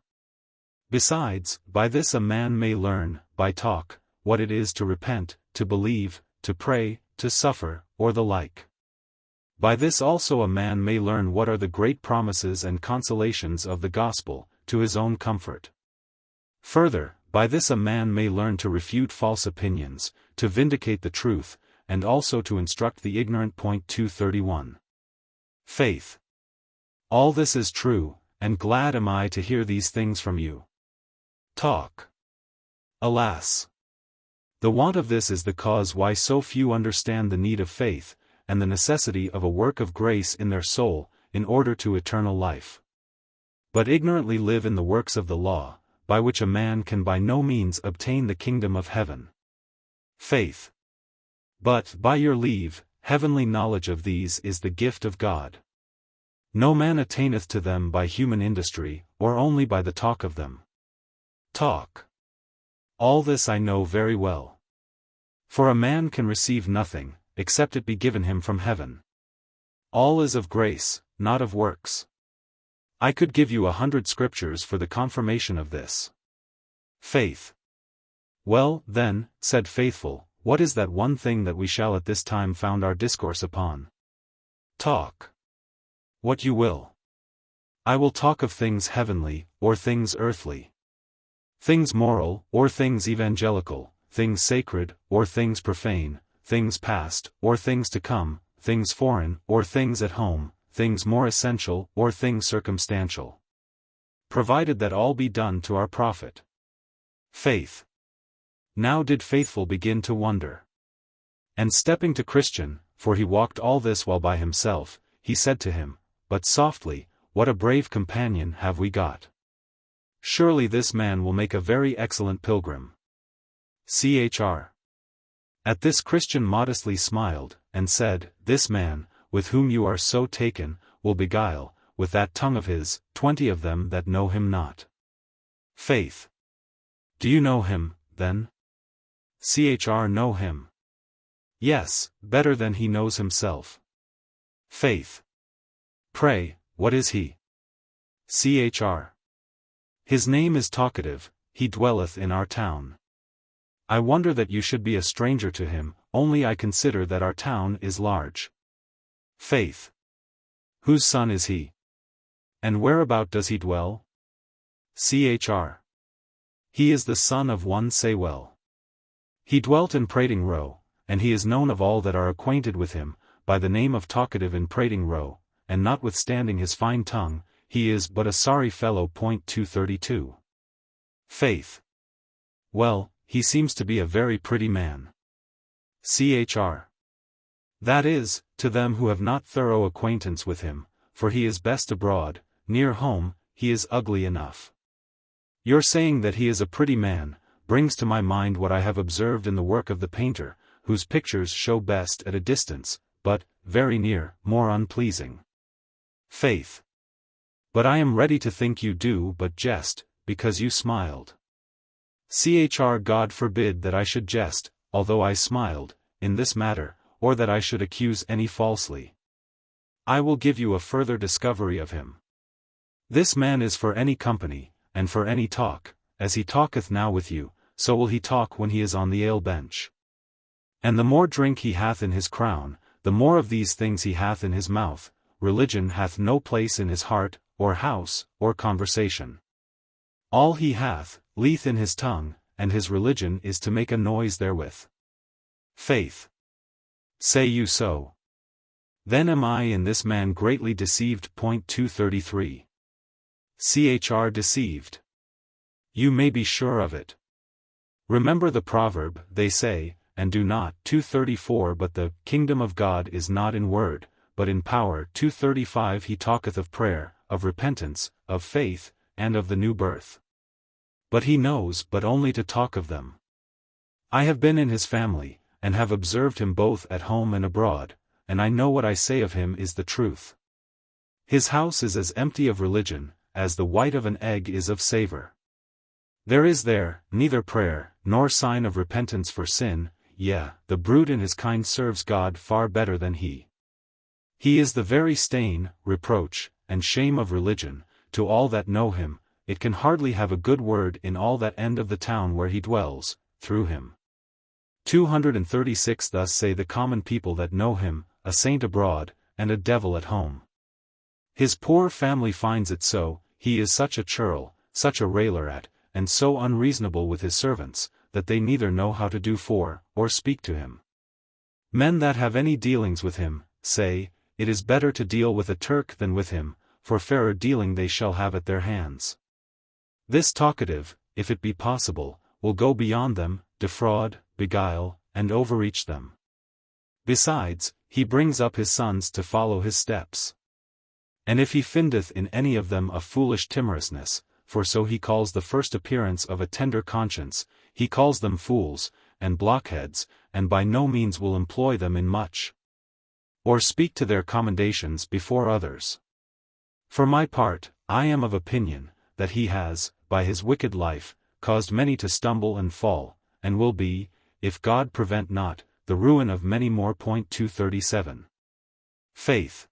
Besides, by this a man may learn, by talk, what it is to repent, to believe, to pray, to suffer, or the like. By this also a man may learn what are the great promises and consolations of the gospel, to his own comfort. Further, by this a man may learn to refute false opinions, to vindicate the truth, and also to instruct the ignorant. 231. Faith. All this is true, and glad am I to hear these things from you. Talk. Alas! The want of this is the cause why so few understand the need of faith, and the necessity of a work of grace in their soul, in order to eternal life. But ignorantly live in the works of the law, by which a man can by no means obtain the kingdom of heaven. Faith. But, by your leave, heavenly knowledge of these is the gift of God. No man attaineth to them by human industry, or only by the talk of them. Talk. All this I know very well. For a man can receive nothing, except it be given him from heaven. All is of grace, not of works. I could give you 100 scriptures for the confirmation of this. Faith. Well, then, said Faithful, what is that one thing that we shall at this time found our discourse upon? Talk. What you will. I will talk of things heavenly, or things earthly. Things moral, or things evangelical, things sacred, or things profane, things past, or things to come, things foreign, or things at home, things more essential, or things circumstantial. Provided that all be done to our profit. Faith. Now did Faithful begin to wonder. And stepping to Christian, for he walked all this while by himself, he said to him, but softly, what a brave companion have we got. Surely this man will make a very excellent pilgrim. Chr. At this Christian modestly smiled, and said, this man, with whom you are so taken, will beguile, with that tongue of his, 20 of them that know him not. Faith. Do you know him, then? Chr. Know him. Yes, better than he knows himself. Faith. Pray, what is he? Chr. His name is talkative, he dwelleth in our town. I wonder that you should be a stranger to him, only I consider that our town is large. Faith. Whose son is he? And whereabout does he dwell? Chr. He is the son of one Saywell. He dwelt in Prating Row, and he is known of all that are acquainted with him, by the name of talkative in Prating Row, and notwithstanding his fine tongue, he is but a sorry fellow. 232. Faith. Well, he seems to be a very pretty man. Chr. That is, to them who have not thorough acquaintance with him, for he is best abroad, near home, he is ugly enough. Your saying that he is a pretty man, brings to my mind what I have observed in the work of the painter, whose pictures show best at a distance, but, very near, more unpleasing. Faith. But I am ready to think you do but jest, because you smiled. Chr. God forbid that I should jest, although I smiled, in this matter, or that I should accuse any falsely. I will give you a further discovery of him. This man is for any company, and for any talk, as he talketh now with you, so will he talk when he is on the ale bench. And the more drink he hath in his crown, the more of these things he hath in his mouth. Religion hath no place in his heart, or house, or conversation. All he hath, lieth in his tongue, and his religion is to make a noise therewith. Faith. Say you so? Then am I in this man greatly deceived. 233. Chr. Deceived. You may be sure of it. Remember the proverb, they say, and do not. 234. But the kingdom of God is not in word, but in power. 235. He talketh of prayer, of repentance, of faith, and of the new birth. But he knows but only to talk of them. I have been in his family, and have observed him both at home and abroad, and I know what I say of him is the truth. His house is as empty of religion, as the white of an egg is of savor. There is there, neither prayer, nor sign of repentance for sin, yea, the brute in his kind serves God far better than he. He is the very stain, reproach, and shame of religion, to all that know him. It can hardly have a good word in all that end of the town where he dwells, through him. 236. Thus say the common people that know him, a saint abroad, and a devil at home. His poor family finds it so, he is such a churl, such a railer at, and so unreasonable with his servants, that they neither know how to do for, or speak to him. Men that have any dealings with him, say, it is better to deal with a Turk than with him, for fairer dealing they shall have at their hands. This talkative, if it be possible, will go beyond them, defraud, beguile, and overreach them. Besides, he brings up his sons to follow his steps. And if he findeth in any of them a foolish timorousness, for so he calls the first appearance of a tender conscience, he calls them fools, and blockheads, and by no means will employ them in much, or speak to their commendations before others. For my part, I am of opinion, that he has, by his wicked life, caused many to stumble and fall, and will be, if God prevent not, the ruin of many more. 237. Faith.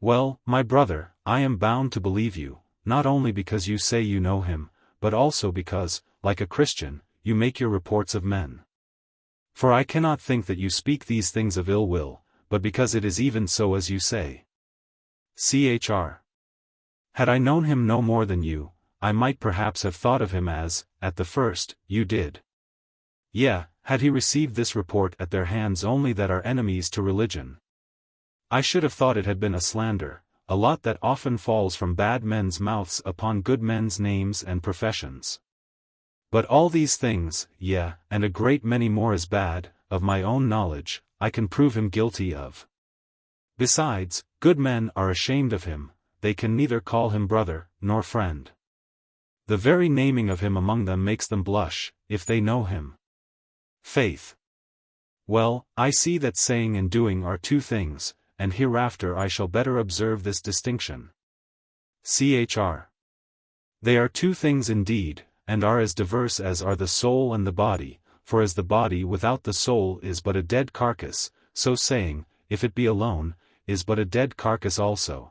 Well, my brother, I am bound to believe you, not only because you say you know him, but also because, like a Christian, you make your reports of men. For I cannot think that you speak these things of ill will, but because it is even so as you say. Chr. Had I known him no more than you, I might perhaps have thought of him as, at the first, you did. Yea, had he received this report at their hands only that are enemies to religion, I should have thought it had been a slander, a lot that often falls from bad men's mouths upon good men's names and professions. But all these things, yea, and a great many more as bad, of my own knowledge, I can prove him guilty of. Besides, good men are ashamed of him, they can neither call him brother, nor friend. The very naming of him among them makes them blush, if they know him. Faith. Well, I see that saying and doing are two things, and hereafter I shall better observe this distinction. Chr. They are two things indeed, and are as diverse as are the soul and the body, for as the body without the soul is but a dead carcass, so saying, if it be alone, is but a dead carcass also.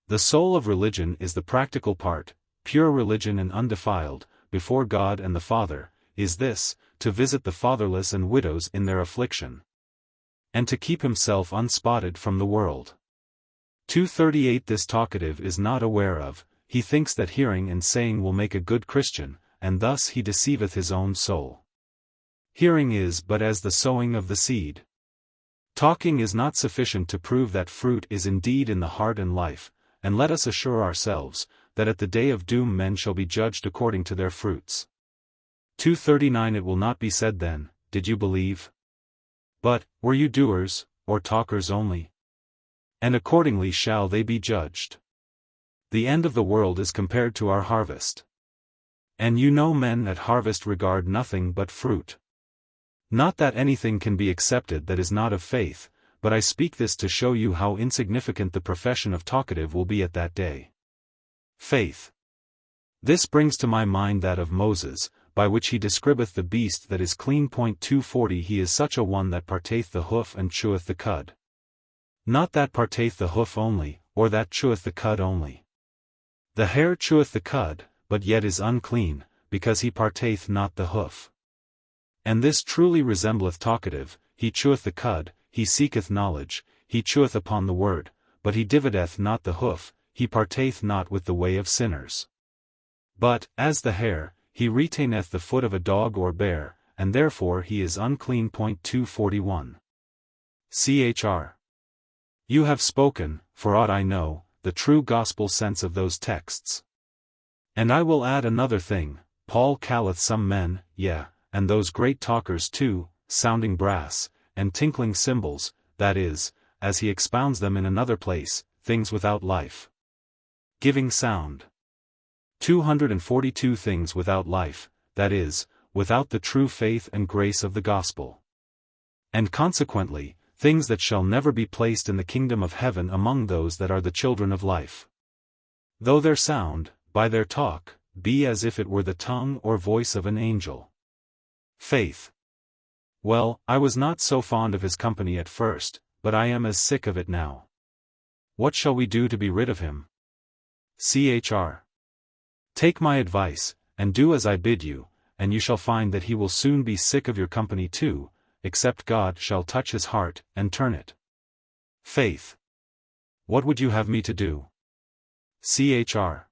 The soul of religion is the practical part, pure religion and undefiled, before God and the Father, is this, to visit the fatherless and widows in their affliction, and to keep himself unspotted from the world. 238 This talkative is not aware of, he thinks that hearing and saying will make a good Christian, and thus he deceiveth his own soul. Hearing is but as the sowing of the seed. Talking is not sufficient to prove that fruit is indeed in the heart and life, and let us assure ourselves, that at the day of doom men shall be judged according to their fruits. 239 It will not be said then, did you believe? But, were you doers, or talkers only? And accordingly shall they be judged. The end of the world is compared to our harvest. And you know men at harvest regard nothing but fruit. Not that anything can be accepted that is not of faith, but I speak this to show you how insignificant the profession of talkative will be at that day. Faith. This brings to my mind that of Moses, by which he describeth the beast that is clean. 240 He is such a one that parteth the hoof and cheweth the cud. Not that parteth the hoof only, or that cheweth the cud only. The hare cheweth the cud, but yet is unclean, because he parteth not the hoof. And this truly resembleth talkative, he cheweth the cud, he seeketh knowledge, he cheweth upon the word, but he divideth not the hoof, he parteth not with the way of sinners. But, as the hare, he retaineth the foot of a dog or bear, and therefore he is unclean. 241. Chr. You have spoken, for aught I know, the true gospel sense of those texts. And I will add another thing, Paul calleth some men, yea, and those great talkers too, sounding brass, and tinkling cymbals, that is, as he expounds them in another place, things without life. Giving sound. 242 Things without life, that is, without the true faith and grace of the gospel. And consequently, things that shall never be placed in the kingdom of heaven among those that are the children of life. Though their sound, by their talk, be as if it were the tongue or voice of an angel. Faith. Well, I was not so fond of his company at first, but I am as sick of it now. What shall we do to be rid of him? Chr. Take my advice, and do as I bid you, and you shall find that he will soon be sick of your company too, except God shall touch his heart, and turn it. Faith. What would you have me to do? Chr.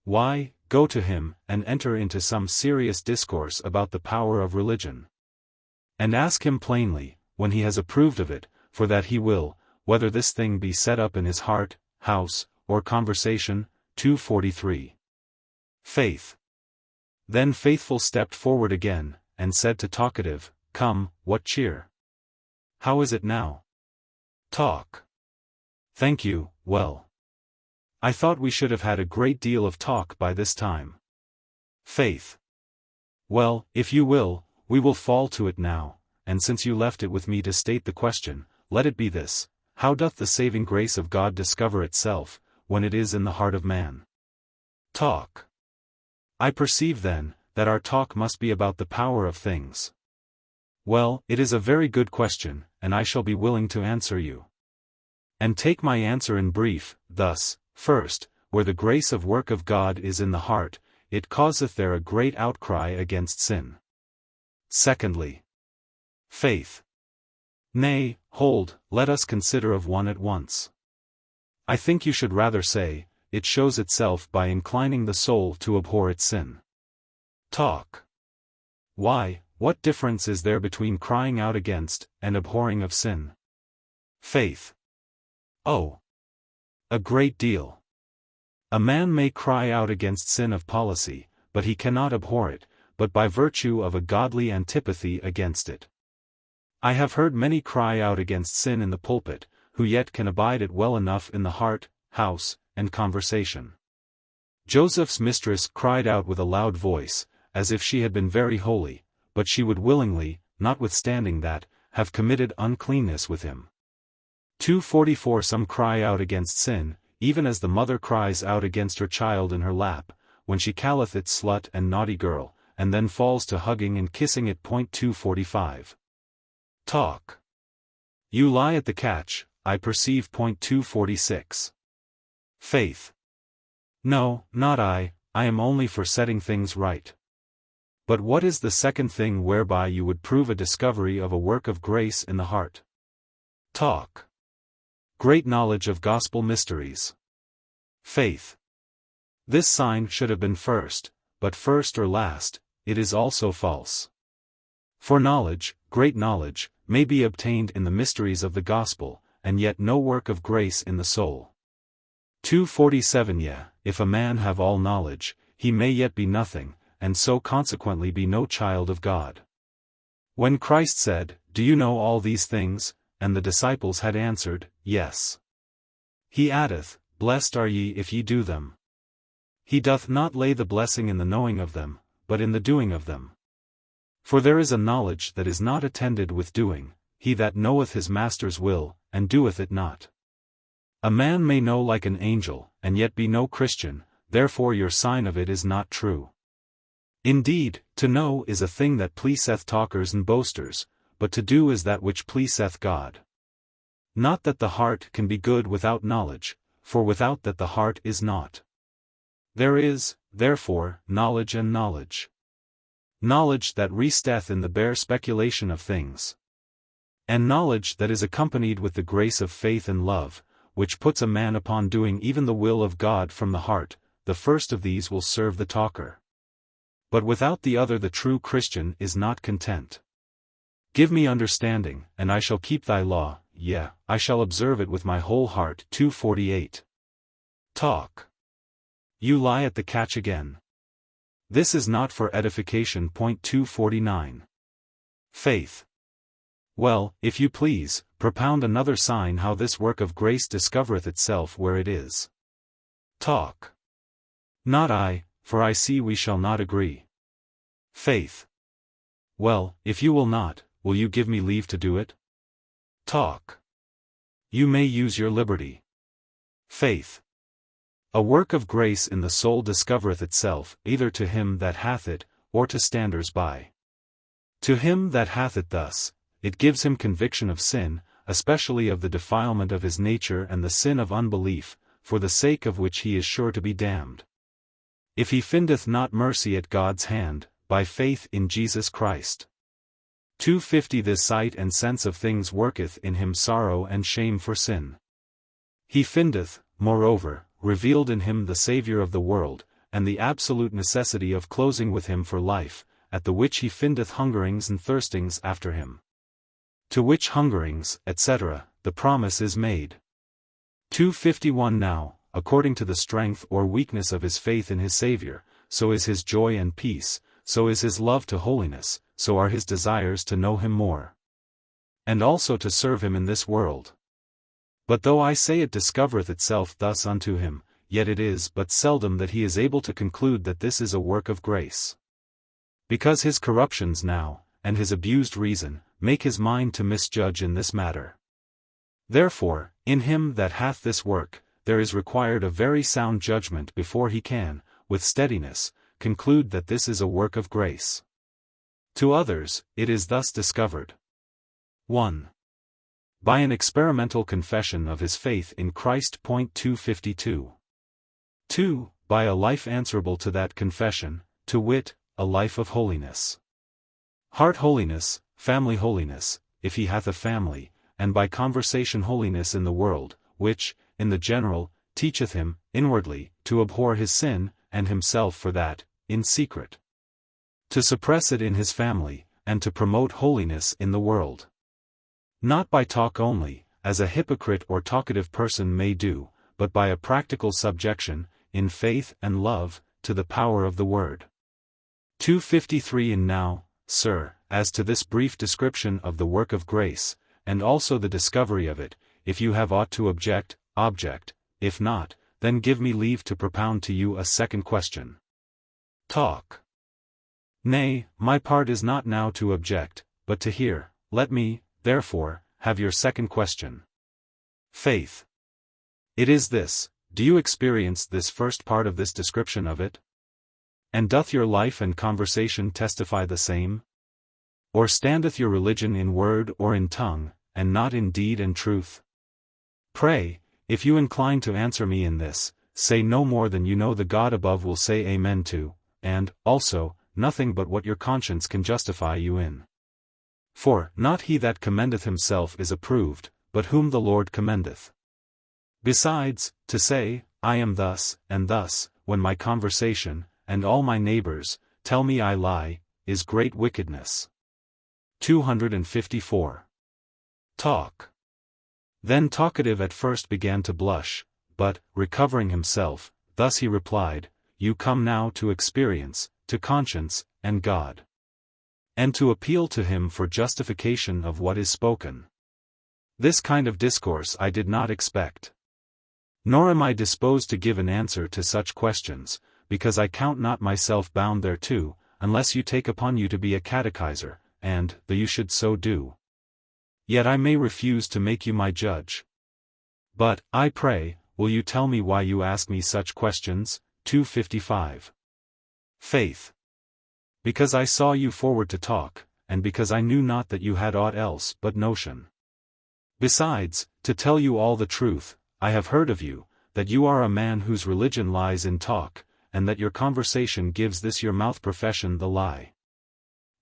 Why, go to him, and enter into some serious discourse about the power of religion. And ask him plainly, when he has approved of it, for that he will, whether this thing be set up in his heart, house, or conversation. 243. Faith. Then Faithful stepped forward again, and said to Talkative, Come, what cheer? How is it now? Talk. Thank you, well. I thought we should have had a great deal of talk by this time. Faith. Well, if you will, we will fall to it now, and since you left it with me to state the question, let it be this, how doth the saving grace of God discover itself, when it is in the heart of man? Talk. I perceive then, that our talk must be about the power of things. Well, it is a very good question, and I shall be willing to answer you. And take my answer in brief, thus, first, where the grace of work of God is in the heart, it causeth there a great outcry against sin. Secondly, faith. Nay, hold, let us consider of one at once. I think you should rather say, it shows itself by inclining the soul to abhor its sin. Talk. Why, what difference is there between crying out against, and abhorring of sin? Faith. Oh! A great deal. A man may cry out against sin of policy, but he cannot abhor it, but by virtue of a godly antipathy against it. I have heard many cry out against sin in the pulpit, who yet can abide it well enough in the heart, house, and conversation. Joseph's mistress cried out with a loud voice, as if she had been very holy, but she would willingly, notwithstanding that, have committed uncleanness with him. 244 Some cry out against sin, even as the mother cries out against her child in her lap, when she calleth it slut and naughty girl, and then falls to hugging and kissing it. 245. Talk. You lie at the catch, I perceive. 246. Faith. No, not I am only for setting things right. But what is the second thing whereby you would prove a discovery of a work of grace in the heart? Talk. Great knowledge of gospel mysteries. Faith. This sign should have been first, but first or last, it is also false. For knowledge, great knowledge, may be obtained in the mysteries of the gospel, and yet no work of grace in the soul. 247. Yea, if a man have all knowledge, he may yet be nothing, and so consequently be no child of God. When Christ said, Do you know all these things? And the disciples had answered, Yes. He addeth, Blessed are ye if ye do them. He doth not lay the blessing in the knowing of them, but in the doing of them. For there is a knowledge that is not attended with doing, he that knoweth his master's will, and doeth it not. A man may know like an angel, and yet be no Christian, therefore your sign of it is not true. Indeed, to know is a thing that pleaseth talkers and boasters, but to do is that which pleaseth God. Not that the heart can be good without knowledge, for without that the heart is naught. There is, therefore, knowledge and knowledge. Knowledge that resteth in the bare speculation of things. And knowledge that is accompanied with the grace of faith and love, which puts a man upon doing even the will of God from the heart. The first of these will serve the talker. But without the other the true Christian is not content. Give me understanding, and I shall keep thy law, yea, I shall observe it with my whole heart. 248. Talk. You lie at the catch again. This is not for edification. 249. Faith. Well, if you please, propound another sign how this work of grace discovereth itself where it is. Talk. Not I, for I see we shall not agree. Faith. Well, if you will not, will you give me leave to do it? Talk. You may use your liberty. Faith. A work of grace in the soul discovereth itself, either to him that hath it, or to standers by. To him that hath it thus, it gives him conviction of sin, especially of the defilement of his nature and the sin of unbelief, for the sake of which he is sure to be damned. If he findeth not mercy at God's hand, by faith in Jesus Christ. 250. This sight and sense of things worketh in him sorrow and shame for sin. He findeth, moreover, revealed in him the Saviour of the world, and the absolute necessity of closing with him for life, at the which he findeth hungerings and thirstings after him. To which hungerings, etc., the promise is made. 251. Now, according to the strength or weakness of his faith in his Saviour, so is his joy and peace, so is his love to holiness, so are his desires to know him more. And also to serve him in this world. But though I say it discovereth itself thus unto him, yet it is but seldom that he is able to conclude that this is a work of grace. Because his corruptions now, and his abused reason, make his mind to misjudge in this matter. Therefore, in him that hath this work, there is required a very sound judgment before he can, with steadiness, conclude that this is a work of grace. To others, it is thus discovered. 1. By an experimental confession of his faith in Christ. 252. 2. By a life answerable to that confession, to wit, a life of holiness. Heart holiness, family holiness, if he hath a family, and by conversation holiness in the world, which, in the general, teacheth him, inwardly, to abhor his sin, and himself for that, in secret. To suppress it in his family, and to promote holiness in the world. Not by talk only, as a hypocrite or talkative person may do, but by a practical subjection, in faith and love, to the power of the word. 253. And now, sir, as to this brief description of the work of grace, and also the discovery of it, if you have aught to object, object, if not, then give me leave to propound to you a second question. Talk. Nay, my part is not now to object, but to hear. Let me, therefore, have your second question. Faith. It is this: do you experience this first part of this description of it? And doth your life and conversation testify the same? Or standeth your religion in word or in tongue, and not in deed and truth? Pray, if you incline to answer me in this, say no more than you know the God above will say amen to, and, also, nothing but what your conscience can justify you in. For, not he that commendeth himself is approved, but whom the Lord commendeth. Besides, to say, I am thus, and thus, when my conversation, and all my neighbors, tell me I lie, is great wickedness. 254. Talk. Then talkative at first began to blush, but, recovering himself, thus he replied, You come now to experience, to conscience, and God. And to appeal to him for justification of what is spoken. This kind of discourse I did not expect. Nor am I disposed to give an answer to such questions, because I count not myself bound thereto, unless you take upon you to be a catechizer, and, though you should so do, yet I may refuse to make you my judge. But, I pray, will you tell me why you ask me such questions? 255. Faith. Because I saw you forward to talk, and because I knew not that you had aught else but notion. Besides, to tell you all the truth, I have heard of you, that you are a man whose religion lies in talk, and that your conversation gives this your mouth profession the lie.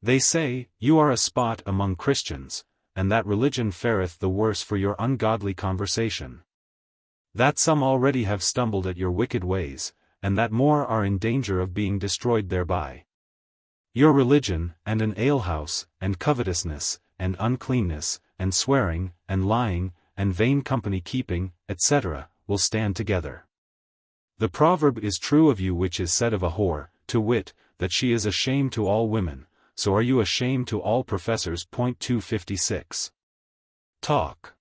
They say, you are a spot among Christians, and that religion fareth the worse for your ungodly conversation. That some already have stumbled at your wicked ways, and that more are in danger of being destroyed thereby. Your religion, and an alehouse, and covetousness, and uncleanness, and swearing, and lying, and vain company keeping, etc., will stand together. The proverb is true of you which is said of a whore, to wit, that she is a shame to all women, so are you a shame to all professors. 256. Talk.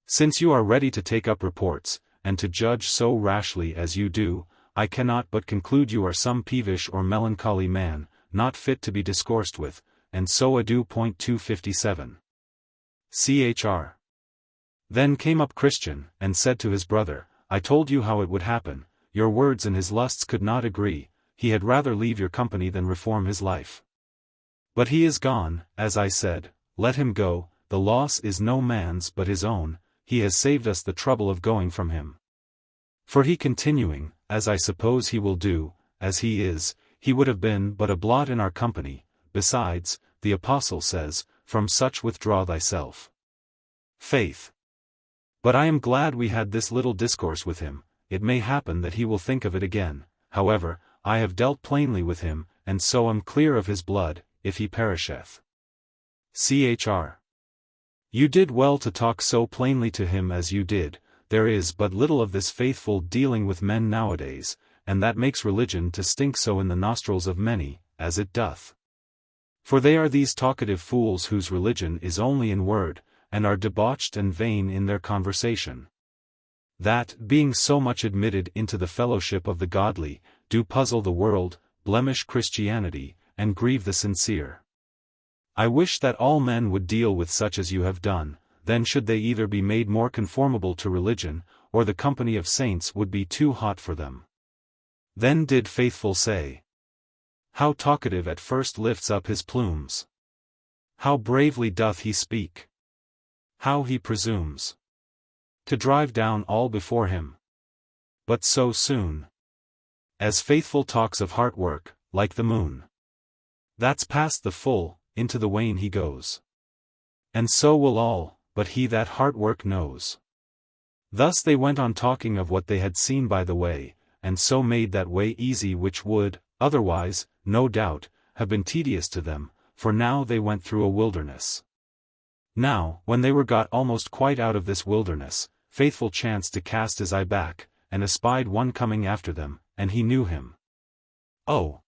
Since you are ready to take up reports, and to judge so rashly as you do, I cannot but conclude you are some peevish or melancholy man, not fit to be discoursed with, and so adieu. 257. Chr. Then came up Christian, and said to his brother, I told you how it would happen, your words and his lusts could not agree, he had rather leave your company than reform his life. But he is gone, as I said, let him go, the loss is no man's but his own, he has saved us the trouble of going from him. For he continuing, as I suppose he will do, as he is, he would have been but a blot in our company, besides, the apostle says, from such withdraw thyself. Faith. But I am glad we had this little discourse with him, it may happen that he will think of it again, however, I have dealt plainly with him, and so am clear of his blood, if he perisheth. Chr. You did well to talk so plainly to him as you did, there is but little of this faithful dealing with men nowadays, and that makes religion to stink so in the nostrils of many, as it doth. For they are these talkative fools whose religion is only in word, and are debauched and vain in their conversation. That, being so much admitted into the fellowship of the godly, do puzzle the world, blemish Christianity, and grieve the sincere. I wish that all men would deal with such as you have done, then should they either be made more conformable to religion, or the company of saints would be too hot for them. Then did Faithful say, how talkative at first lifts up his plumes. How bravely doth he speak. How he presumes to drive down all before him. But so soon as Faithful talks of heart work, like the moon, that's past the full, into the wane he goes. And so will all, but he that heart work knows. Thus they went on talking of what they had seen by the way, and so made that way easy which would, otherwise, no doubt, have been tedious to them, for now they went through a wilderness. Now, when they were got almost quite out of this wilderness, Faithful chanced to cast his eye back, and espied one coming after them, and he knew him. Oh!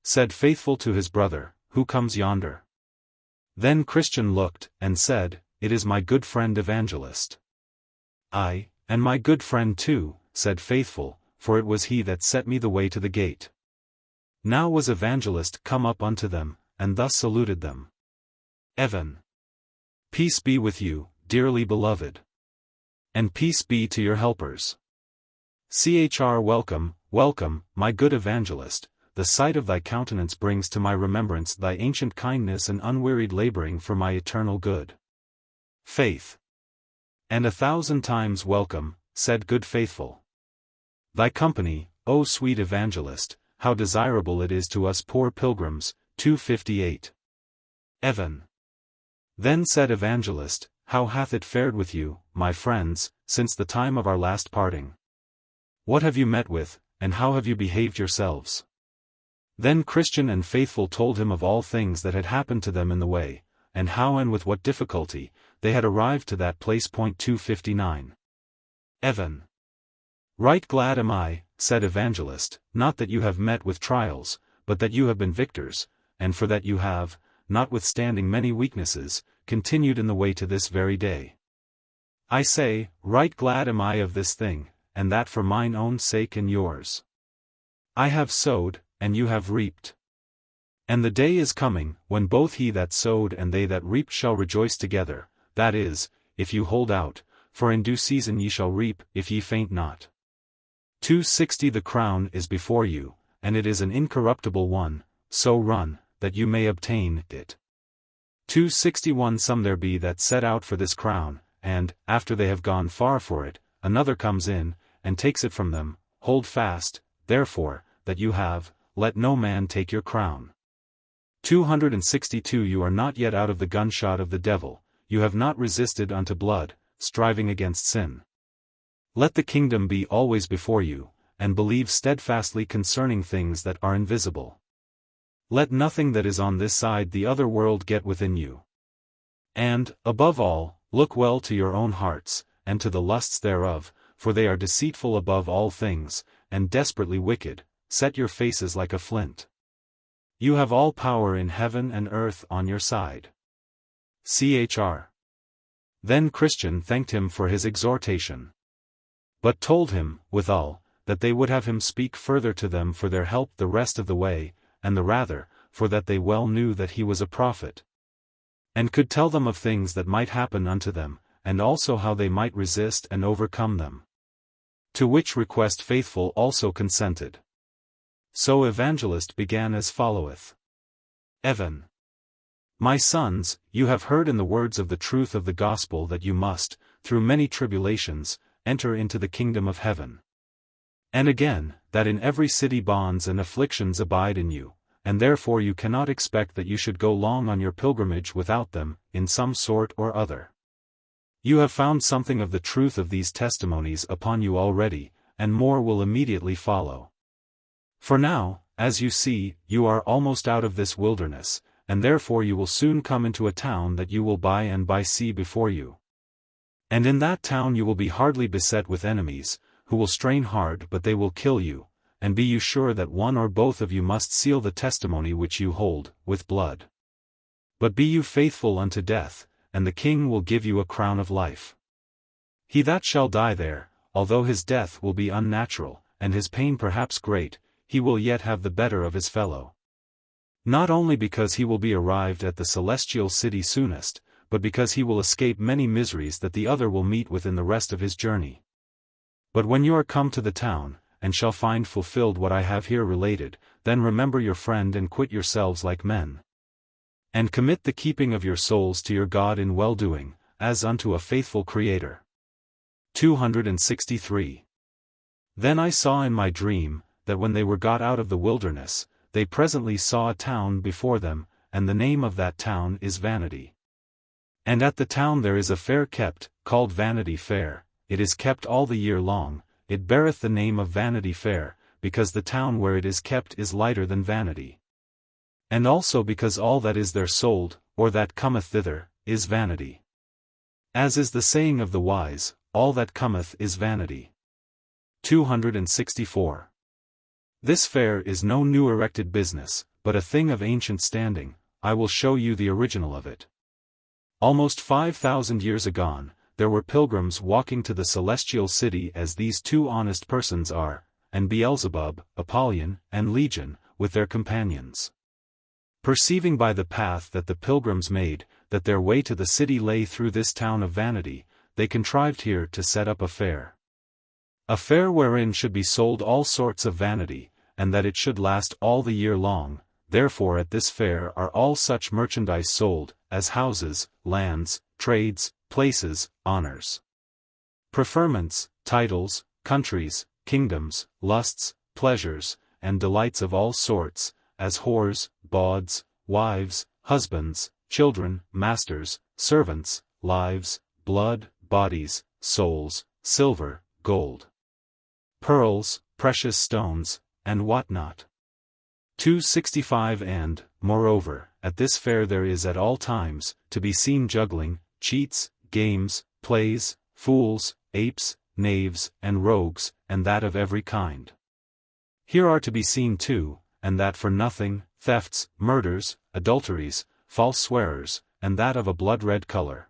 Said Faithful to his brother, who comes yonder? Then Christian looked, and said, it is my good friend Evangelist. Aye, and my good friend too, said Faithful, for it was he that set me the way to the gate. Now was Evangelist come up unto them, and thus saluted them. Evan. Peace be with you, dearly beloved. And peace be to your helpers. Chr. Welcome, welcome, my good Evangelist, the sight of thy countenance brings to my remembrance thy ancient kindness and unwearied laboring for my eternal good. Faith. And 1,000 times welcome, said Good Faithful. Thy company, O sweet Evangelist, how desirable it is to us poor pilgrims. 258. Evan. Then said Evangelist, how hath it fared with you, my friends, since the time of our last parting? What have you met with, and how have you behaved yourselves? Then Christian and Faithful told him of all things that had happened to them in the way, and how and with what difficulty they had arrived to that place. 259. Evan. Right glad am I, said Evangelist, not that you have met with trials, but that you have been victors, and for that you have, notwithstanding many weaknesses, continued in the way to this very day. I say, right glad am I of this thing, and that for mine own sake and yours. I have sowed, and you have reaped. And the day is coming, when both he that sowed and they that reaped shall rejoice together, that is, if you hold out, for in due season ye shall reap, if ye faint not. 260 The crown is before you, and it is an incorruptible one, so run, that you may obtain it. 261 Some there be that set out for this crown, and, after they have gone far for it, another comes in, and takes it from them. Hold fast, therefore, that you have, let no man take your crown. 262 You are not yet out of the gunshot of the devil, you have not resisted unto blood, striving against sin. Let the kingdom be always before you, and believe steadfastly concerning things that are invisible. Let nothing that is on this side the other world get within you. And, above all, look well to your own hearts, and to the lusts thereof, for they are deceitful above all things, and desperately wicked. Set your faces like a flint. You have all power in heaven and earth on your side. Chr. Then Christian thanked him for his exhortation, but told him, withal, that they would have him speak further to them for their help the rest of the way, and the rather, for that they well knew that he was a prophet, and could tell them of things that might happen unto them, and also how they might resist and overcome them. To which request Faithful also consented. So Evangelist began as followeth. Evan. My sons, you have heard in the words of the truth of the gospel that you must, through many tribulations, enter into the kingdom of heaven. And again, that in every city bonds and afflictions abide in you, and therefore you cannot expect that you should go long on your pilgrimage without them, in some sort or other. You have found something of the truth of these testimonies upon you already, and more will immediately follow. For now, as you see, you are almost out of this wilderness, and therefore you will soon come into a town that you will by and by see before you. And in that town you will be hardly beset with enemies, who will strain hard but they will kill you, and be you sure that one or both of you must seal the testimony which you hold, with blood. But be you faithful unto death, and the king will give you a crown of life. He that shall die there, although his death will be unnatural, and his pain perhaps great, he will yet have the better of his fellow. Not only because he will be arrived at the celestial city soonest, but because he will escape many miseries that the other will meet with in the rest of his journey. But when you are come to the town, and shall find fulfilled what I have here related, then remember your friend and quit yourselves like men. And commit the keeping of your souls to your God in well-doing, as unto a faithful Creator. 263. Then I saw in my dream, that when they were got out of the wilderness, they presently saw a town before them, and the name of that town is Vanity. And at the town there is a fair kept, called Vanity Fair. It is kept all the year long, it beareth the name of Vanity Fair, because the town where it is kept is lighter than vanity. And also because all that is there sold, or that cometh thither, is vanity. As is the saying of the wise, all that cometh is vanity. 264. This fair is no new erected business, but a thing of ancient standing. I will show you the original of it. Almost 5,000 years agone, there were pilgrims walking to the celestial city as these two honest persons are, and Beelzebub, Apollyon, and Legion, with their companions. Perceiving by the path that the pilgrims made, that their way to the city lay through this town of vanity, they contrived here to set up a fair. A fair wherein should be sold all sorts of vanity, and that it should last all the year long. Therefore at this fair are all such merchandise sold, as houses, lands, trades, places, honors. preferments, titles, countries, kingdoms, lusts, pleasures, and delights of all sorts, as whores, bawds, wives, husbands, children, masters, servants, lives, blood, bodies, souls, silver, gold, pearls, precious stones, and what not. 265. And, moreover, at this fair there is at all times to be seen juggling, cheats, games, plays, fools, apes, knaves, and rogues, and that of every kind. Here are to be seen too, and that for nothing, thefts, murders, adulteries, false swearers, and that of a blood-red color.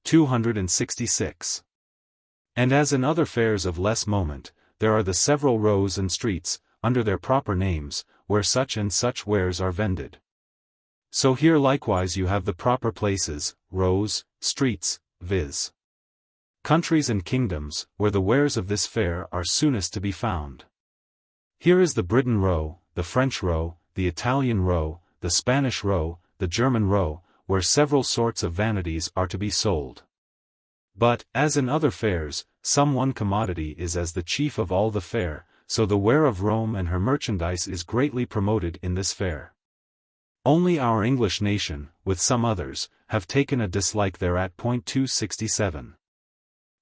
266. And as in other fairs of less moment, there are the several rows and streets, under their proper names, where such and such wares are vended. So here likewise you have the proper places, rows, streets, viz. countries and kingdoms, where the wares of this fair are soonest to be found. Here is the Briton row, the French row, the Italian row, the Spanish row, the German row, where several sorts of vanities are to be sold. But, as in other fairs, some one commodity is as the chief of all the fair, so the ware of Rome and her merchandise is greatly promoted in this fair. Only our English nation, with some others, have taken a dislike thereat. 267.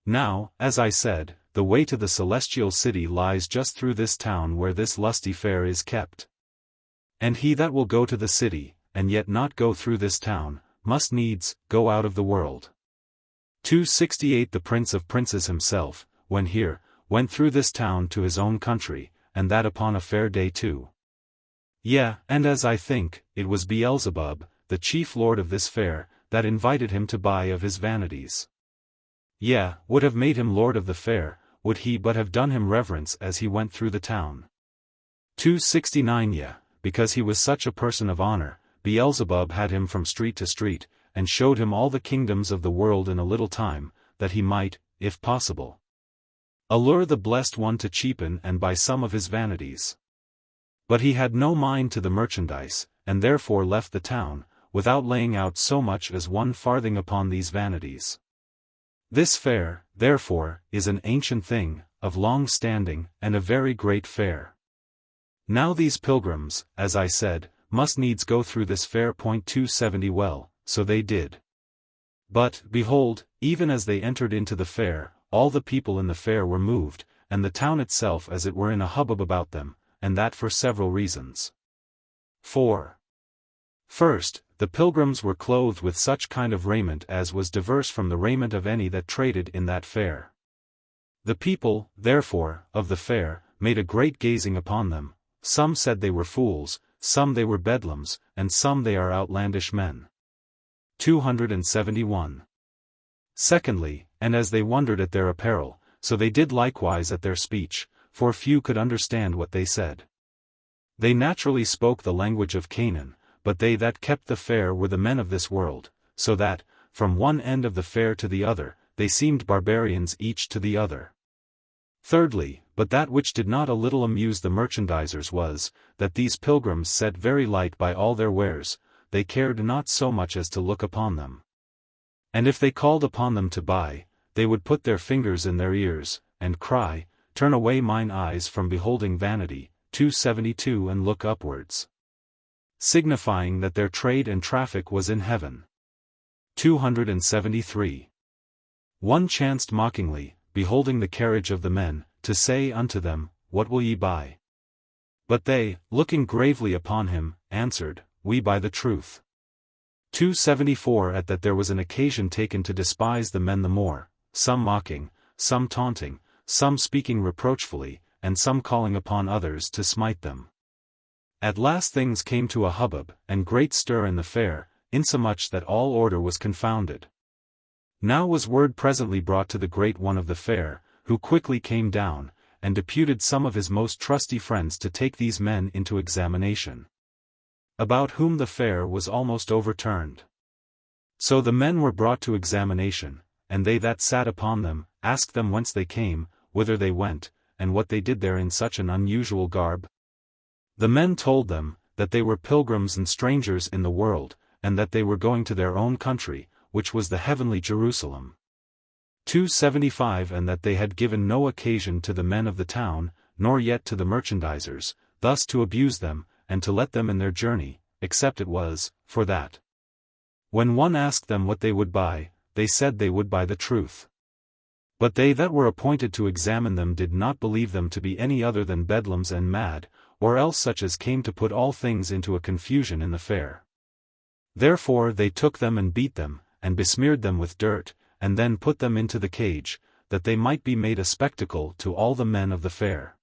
Now, as I said, the way to the celestial city lies just through this town where this lusty fair is kept. And he that will go to the city, and yet not go through this town, must needs go out of the world. 268. The Prince of Princes himself, when here, went through this town to his own country, and that upon a fair day too. Yea, and as I think, it was Beelzebub, the chief lord of this fair, that invited him to buy of his vanities. Yea, would have made him lord of the fair, would he but have done him reverence as he went through the town. 269. Yea, because he was such a person of honor, Beelzebub had him from street to street, and showed him all the kingdoms of the world in a little time, that he might, if possible, allure the blessed one to cheapen and buy some of his vanities. But he had no mind to the merchandise, and therefore left the town, without laying out so much as 1 farthing upon these vanities. This fair, therefore, is an ancient thing, of long standing, and a very great fair. Now these pilgrims, as I said, must needs go through this fair. 270. Well, so they did. But, behold, even as they entered into the fair, all the people in the fair were moved, and the town itself as it were in a hubbub about them, and that for several reasons. 4. First, the pilgrims were clothed with such kind of raiment as was diverse from the raiment of any that traded in that fair. The people, therefore, of the fair, made a great gazing upon them. Some said they were fools, some they were bedlams, and some they are outlandish men. 271. Secondly, and as they wondered at their apparel, so they did likewise at their speech, for few could understand what they said. They naturally spoke the language of Canaan, but they that kept the fair were the men of this world, so that, from one end of the fair to the other, they seemed barbarians each to the other. Thirdly, but that which did not a little amuse the merchandisers was, that these pilgrims set very light by all their wares, they cared not so much as to look upon them. And if they called upon them to buy, they would put their fingers in their ears, and cry, "Turn away mine eyes from beholding vanity," 272, and look upwards. Signifying that their trade and traffic was in heaven. 273. One chanced mockingly, beholding the carriage of the men, to say unto them, "What will ye buy?" But they, looking gravely upon him, answered, "We buy the truth." 274. At that there was an occasion taken to despise the men the more, some mocking, some taunting, some speaking reproachfully, and some calling upon others to smite them. At last things came to a hubbub, and great stir in the fair, insomuch that all order was confounded. Now was word presently brought to the great one of the fair, who quickly came down, and deputed some of his most trusty friends to take these men into examination, about whom the fair was almost overturned. So the men were brought to examination, and they that sat upon them, asked them whence they came, whither they went, and what they did there in such an unusual garb. The men told them, that they were pilgrims and strangers in the world, and that they were going to their own country, which was the heavenly Jerusalem. 275 And that they had given no occasion to the men of the town, nor yet to the merchandisers, thus to abuse them, and to let them in their journey, except it was, for that. When one asked them what they would buy, they said they would buy the truth. But they that were appointed to examine them did not believe them to be any other than bedlams and mad, or else such as came to put all things into a confusion in the fair. Therefore they took them and beat them, and besmeared them with dirt, and then put them into the cage, that they might be made a spectacle to all the men of the fair.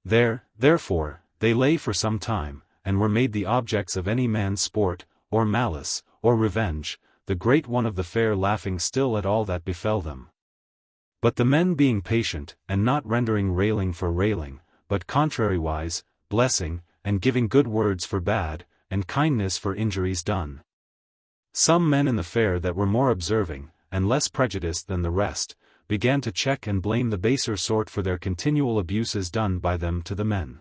There, therefore, they lay for some time, and were made the objects of any man's sport, or malice, or revenge, the great one of the fair laughing still at all that befell them. But the men being patient, and not rendering railing for railing, but contrariwise, blessing, and giving good words for bad, and kindness for injuries done. Some men in the fair that were more observing, and less prejudiced than the rest, began to check and blame the baser sort for their continual abuses done by them to the men.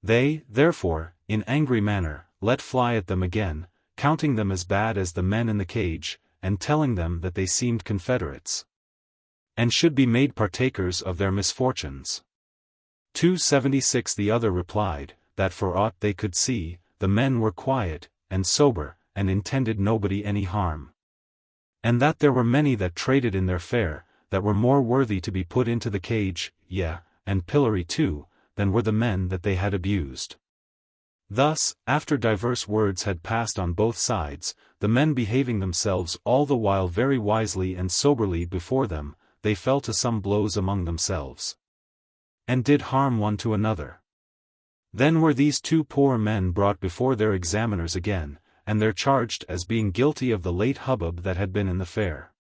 They, therefore, in angry manner, let fly at them again, counting them as bad as the men in the cage, and telling them that they seemed confederates, and should be made partakers of their misfortunes. 276 The other replied, that for aught they could see, the men were quiet, and sober, and intended nobody any harm. And that there were many that traded in their fare, that were more worthy to be put into the cage, yea, and pillory too, than were the men that they had abused. Thus, after diverse words had passed on both sides, the men behaving themselves all the while very wisely and soberly before them, they fell to some blows among themselves, and did harm one to another. Then were these two poor men brought before their examiners again, and they're charged as being guilty of the late hubbub that had been in the fair.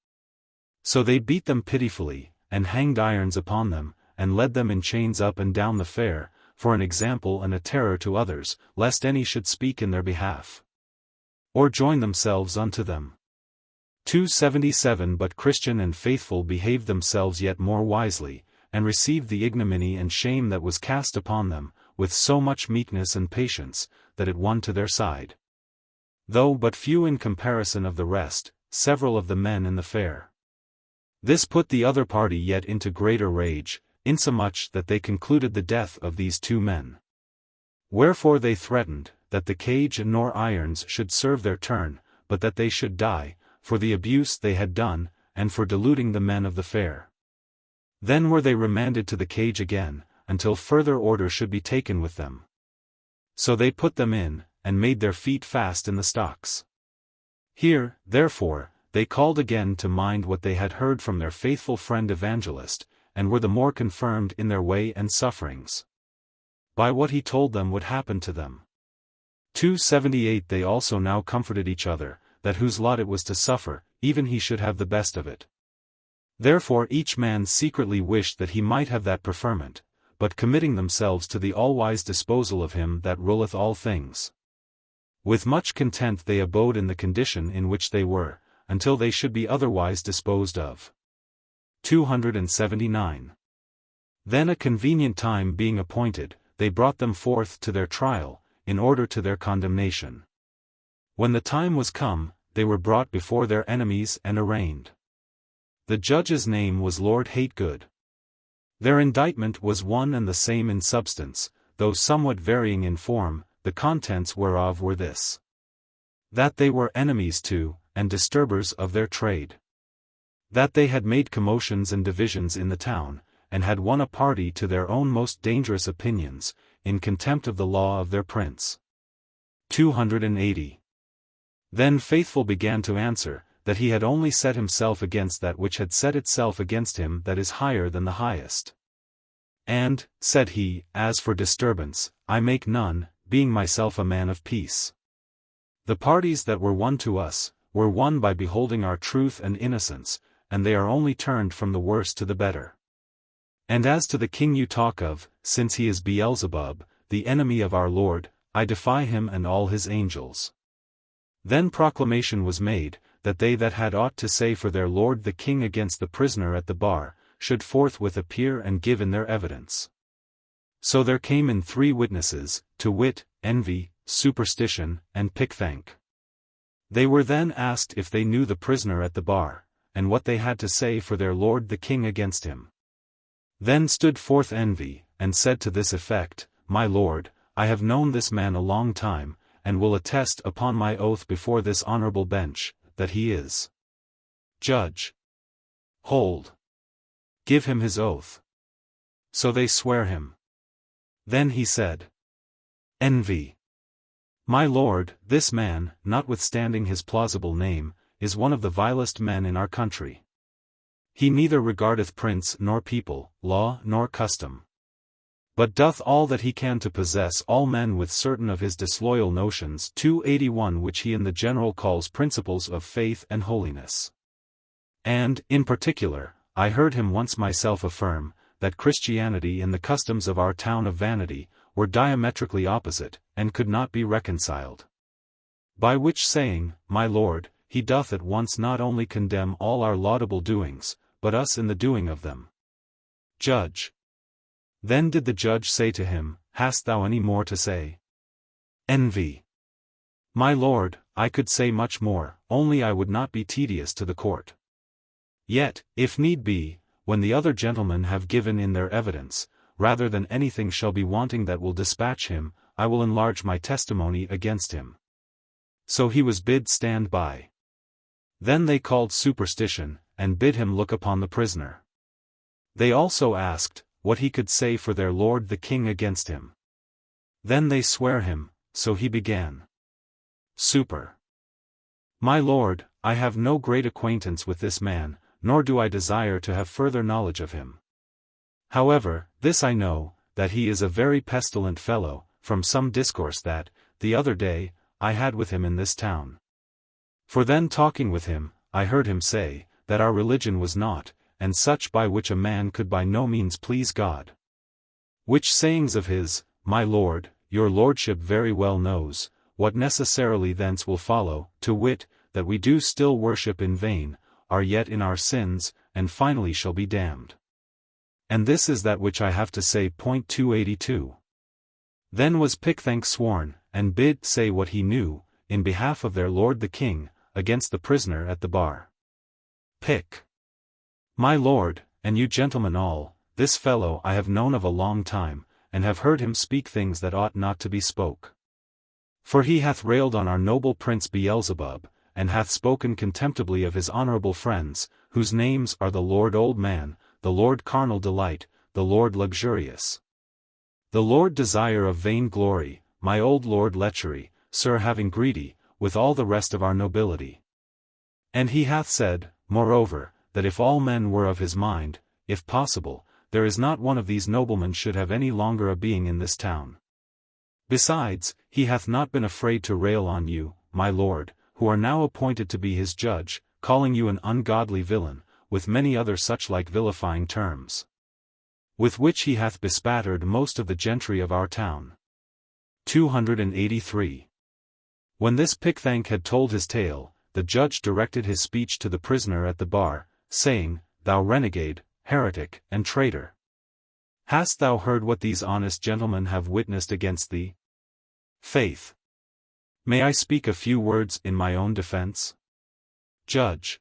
So they beat them pitifully, and hanged irons upon them, and led them in chains up and down the fair, for an example and a terror to others, lest any should speak in their behalf, or join themselves unto them. 277 But Christian and faithful behaved themselves yet more wisely, and received the ignominy and shame that was cast upon them, with so much meekness and patience, that it won to their side. Though but few in comparison of the rest, several of the men in the fair. This put the other party yet into greater rage, insomuch that they concluded the death of these two men. Wherefore they threatened, that the cage nor irons should serve their turn, but that they should die, for the abuse they had done, and for deluding the men of the fair. Then were they remanded to the cage again, until further order should be taken with them. So they put them in, and made their feet fast in the stocks. Here, therefore, they called again to mind what they had heard from their faithful friend Evangelist, and were the more confirmed in their way and sufferings, by what he told them would happen to them. 278 They also now comforted each other, that whose lot it was to suffer, even he should have the best of it. Therefore each man secretly wished that he might have that preferment, but committing themselves to the all-wise disposal of him that ruleth all things. With much content they abode in the condition in which they were, until they should be otherwise disposed of. 279 Then a convenient time being appointed, they brought them forth to their trial, in order to their condemnation. When the time was come, they were brought before their enemies and arraigned. The judge's name was Lord Hategood. Their indictment was one and the same in substance, though somewhat varying in form, the contents whereof were this: that they were enemies to, and disturbers of their trade. That they had made commotions and divisions in the town, and had won a party to their own most dangerous opinions, in contempt of the law of their prince. 280 Then Faithful began to answer, that he had only set himself against that which had set itself against him that is higher than the highest. And, said he, as for disturbance, I make none, being myself a man of peace. The parties that were won to us, were won by beholding our truth and innocence, and they are only turned from the worse to the better. And as to the king you talk of, since he is Beelzebub, the enemy of our Lord, I defy him and all his angels. Then proclamation was made, that they that had aught to say for their lord the king against the prisoner at the bar, should forthwith appear and give in their evidence. So there came in 3 witnesses, to wit, Envy, Superstition, and Pickthank. They were then asked if they knew the prisoner at the bar, and what they had to say for their lord the king against him. Then stood forth Envy, and said to this effect, My lord, I have known this man a long time, and will attest upon my oath before this honorable bench, that he is judge. Hold. Give him his oath. So they swear him. Then he said, Envy. My lord, this man, notwithstanding his plausible name, is one of the vilest men in our country. He neither regardeth prince nor people, law nor custom, but doth all that he can to possess all men with certain of his disloyal notions 281 which he in the general calls principles of faith and holiness. And, in particular, I heard him once myself affirm, that Christianity and the customs of our town of Vanity, were diametrically opposite, and could not be reconciled. By which saying, my lord, he doth at once not only condemn all our laudable doings, but us in the doing of them. Judge. Then did the judge say to him, Hast thou any more to say? Envy. My lord, I could say much more, only I would not be tedious to the court. Yet, if need be, when the other gentlemen have given in their evidence, rather than anything shall be wanting that will dispatch him, I will enlarge my testimony against him. So he was bid stand by. Then they called Superstition, and bid him look upon the prisoner. They also asked, what he could say for their lord the king against him. Then they swear him, so he began. Super. My lord, I have no great acquaintance with this man, nor do I desire to have further knowledge of him. However, this I know, that he is a very pestilent fellow, from some discourse that, the other day, I had with him in this town. For then talking with him, I heard him say, that our religion was naught, and such by which a man could by no means please God. Which sayings of his, my lord, your lordship very well knows, what necessarily thence will follow, to wit, that we do still worship in vain, are yet in our sins, and finally shall be damned. And this is that which I have to say. 282. Then was Pickthank sworn, and bid say what he knew, in behalf of their lord the king, against the prisoner at the bar. Pick. My lord, and you gentlemen all, this fellow I have known of a long time, and have heard him speak things that ought not to be spoke. For he hath railed on our noble prince Beelzebub, and hath spoken contemptibly of his honorable friends, whose names are the Lord Old Man, the Lord Carnal Delight, the Lord Luxurious, the Lord Desire of Vain Glory, my old Lord Lechery, Sir Having Greedy, with all the rest of our nobility. And he hath said, moreover, that if all men were of his mind, if possible, there is not one of these noblemen should have any longer a being in this town. Besides, he hath not been afraid to rail on you, my lord, who are now appointed to be his judge, calling you an ungodly villain, with many other such like vilifying terms, with which he hath bespattered most of the gentry of our town. 283. When this Pickthank had told his tale, the judge directed his speech to the prisoner at the bar, saying, Thou renegade, heretic, and traitor! Hast thou heard what these honest gentlemen have witnessed against thee? Faith. May I speak a few words in my own defense? Judge.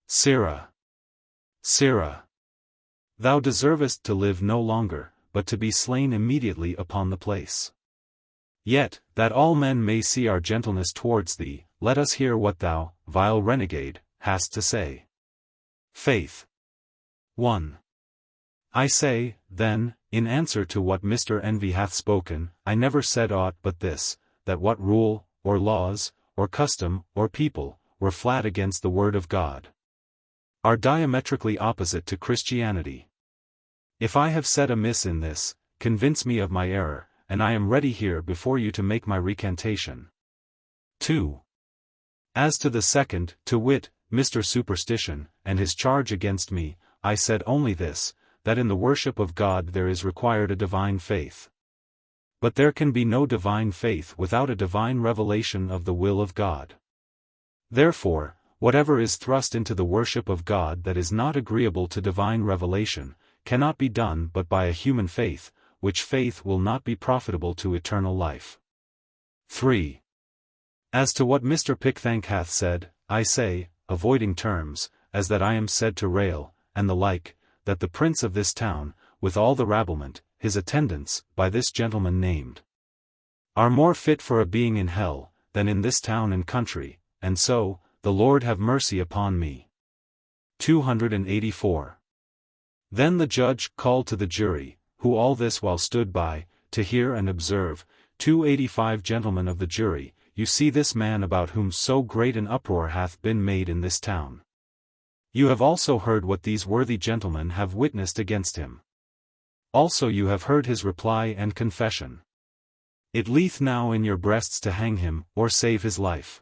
Sirrah. Sirrah. Thou deservest to live no longer, but to be slain immediately upon the place. Yet, that all men may see our gentleness towards thee, let us hear what thou, vile renegade, hast to say. Faith. 1. I say, then, in answer to what Mr. Envy hath spoken, I never said aught but this, that what rule, or laws, or custom, or people, were flat against the word of God, are diametrically opposite to Christianity. If I have said amiss in this, convince me of my error, and I am ready here before you to make my recantation. 2. As to the second, to wit, Mr. Superstition, and his charge against me, I said only this, that in the worship of God there is required a divine faith. But there can be no divine faith without a divine revelation of the will of God. Therefore, whatever is thrust into the worship of God that is not agreeable to divine revelation, cannot be done but by a human faith, which faith will not be profitable to eternal life. 3. As to what Mr. Pickthank hath said, I say, avoiding terms, as that I am said to rail, and the like, that the prince of this town, with all the rabblement, his attendants, by this gentleman named, are more fit for a being in hell, than in this town and country, and so, the Lord have mercy upon me. 284. Then the judge called to the jury, who all this while stood by, to hear and observe. 285 Gentlemen of the jury, you see this man about whom so great an uproar hath been made in this town. You have also heard what these worthy gentlemen have witnessed against him. Also you have heard his reply and confession. It lieth now in your breasts to hang him, or save his life.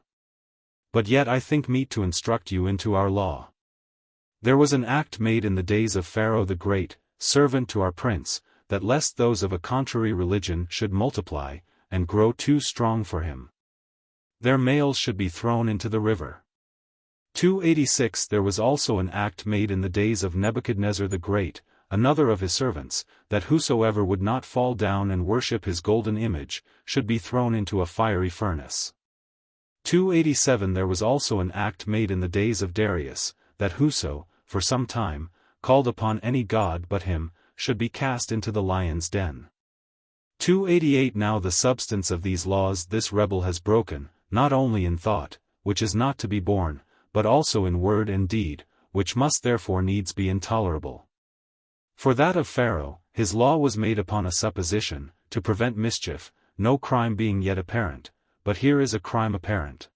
But yet I think meet to instruct you into our law. There was an act made in the days of Pharaoh the Great, servant to our prince, that lest those of a contrary religion should multiply, and grow too strong for him, their males should be thrown into the river. 286 There was also an act made in the days of Nebuchadnezzar the Great, another of his servants, that whosoever would not fall down and worship his golden image, should be thrown into a fiery furnace. 287 There was also an act made in the days of Darius, that whoso, for some time, called upon any god but him, should be cast into the lion's den. 288 Now the substance of these laws this rebel has broken, not only in thought, which is not to be borne, but also in word and deed, which must therefore needs be intolerable. For that of Pharaoh, his law was made upon a supposition, to prevent mischief, no crime being yet apparent, but here is a crime apparent.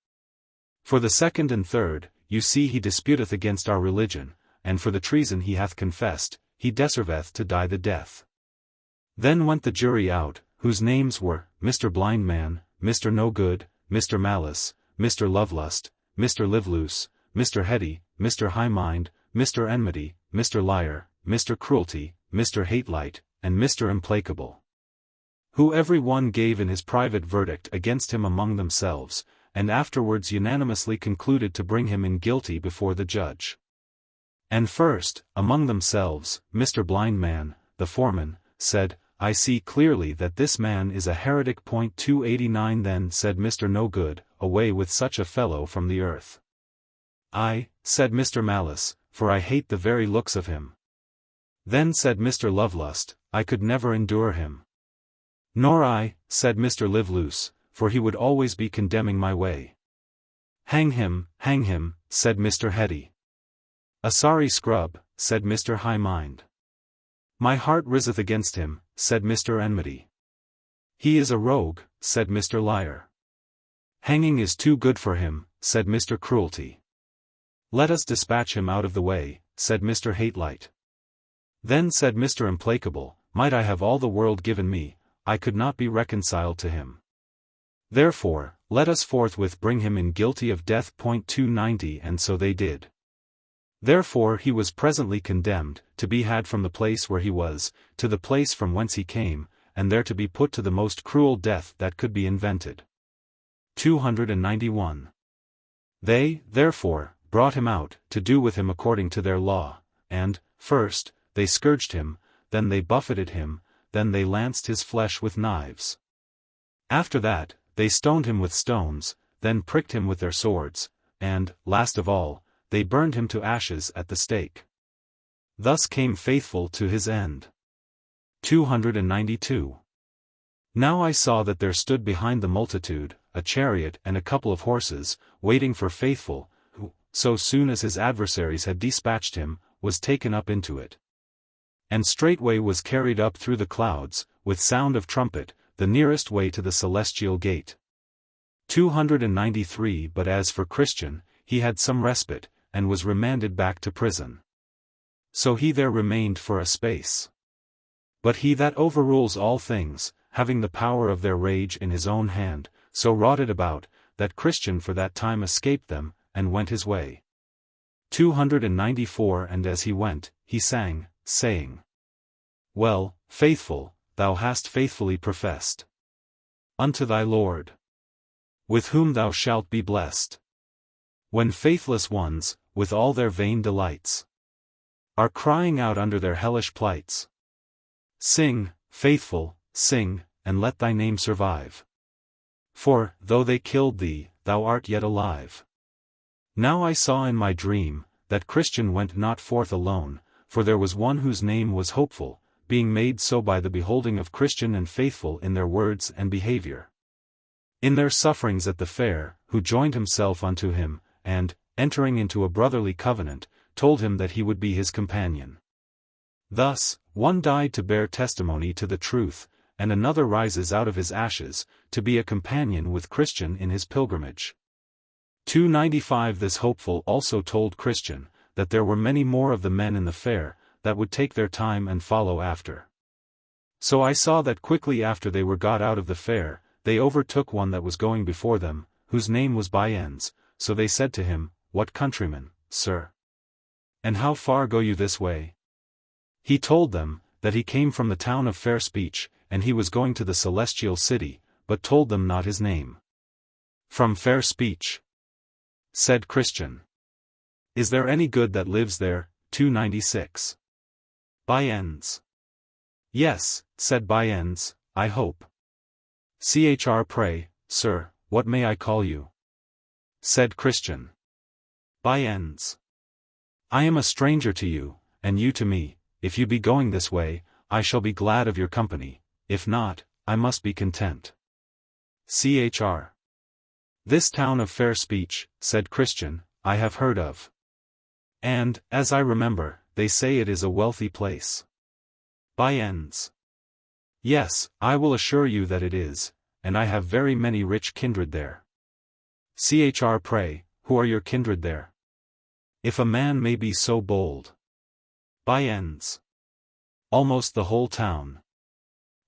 For the second and third, you see he disputeth against our religion, and for the treason he hath confessed, he deserveth to die the death. Then went the jury out, whose names were, Mr. Blindman, Mr. No Good, Mr. Malice, Mr. Lovelust, Mr. Liveloose, Mr. Heady, Mr. High Mind, Mr. Enmity, Mr. Liar, Mr. Cruelty, Mr. Hatelight, and Mr. Implacable. Who every one gave in his private verdict against him among themselves, and afterwards unanimously concluded to bring him in guilty before the judge. And first, among themselves, Mr. Blindman, the foreman, said, I see clearly that this man is a heretic. 289 Then said Mr. No Good, away with such a fellow from the earth. I, said Mr. Malice, for I hate the very looks of him. Then said Mr. Lovelust, I could never endure him. Nor I, said Mr. Liveloose, for he would always be condemning my way. Hang him, said Mr. Heady. A sorry scrub, said Mr. High Mind. My heart riseth against him, said Mr. Enmity. He is a rogue, said Mr. Liar. Hanging is too good for him, said Mr. Cruelty. Let us dispatch him out of the way, said Mr. Hatelight. Then said Mr. Implacable, might I have all the world given me, I could not be reconciled to him. Therefore, let us forthwith bring him in guilty of death. 290 And so they did. Therefore he was presently condemned, to be had from the place where he was, to the place from whence he came, and there to be put to the most cruel death that could be invented. 291. They, therefore, brought him out, to do with him according to their law, and, first, they scourged him, then they buffeted him, then they lanced his flesh with knives. After that, they stoned him with stones, then pricked him with their swords, and, last of all, they burned him to ashes at the stake. Thus came Faithful to his end. 292. Now I saw that there stood behind the multitude, a chariot and a couple of horses, waiting for Faithful, who, so soon as his adversaries had dispatched him, was taken up into it. And straightway was carried up through the clouds, with sound of trumpet, the nearest way to the celestial gate. 293 But as for Christian, he had some respite, and was remanded back to prison. So he there remained for a space. But he that overrules all things, having the power of their rage in his own hand, so wrought it about, that Christian for that time escaped them, and went his way. 294 And as he went, he sang, saying, Well, Faithful, thou hast faithfully professed unto thy Lord, with whom thou shalt be blessed. When faithless ones, with all their vain delights, are crying out under their hellish plights. Sing, Faithful, sing, and let thy name survive. For, though they killed thee, thou art yet alive. Now I saw in my dream, that Christian went not forth alone, for there was one whose name was Hopeful, being made so by the beholding of Christian and faithful in their words and behavior. In their sufferings at the fair, who joined himself unto him, and, entering into a brotherly covenant, told him that he would be his companion. Thus, one died to bear testimony to the truth, and another rises out of his ashes, to be a companion with Christian in his pilgrimage. 295 This Hopeful also told Christian, that there were many more of the men in the fair, that would take their time and follow after. So I saw that quickly after they were got out of the fair, they overtook one that was going before them, whose name was Bunyan, so they said to him, What countryman, sir? And how far go you this way? He told them, that he came from the town of Fair Speech, and he was going to the celestial city, but told them not his name. From Fair Speech, said Christian. Is there any good that lives there? 296. Bunyan. Yes, said Bunyan, I hope. Pray, sir, what may I call you? Said Christian. Bunyan. I am a stranger to you, and you to me. If you be going this way, I shall be glad of your company, if not, I must be content. This town of Fair Speech, said Christian, I have heard of. And, as I remember, they say it is a wealthy place. Bunyan. Yes, I will assure you that it is, and I have very many rich kindred there. Pray, who are your kindred there? If a man may be so bold. Bunyan. Almost the whole town.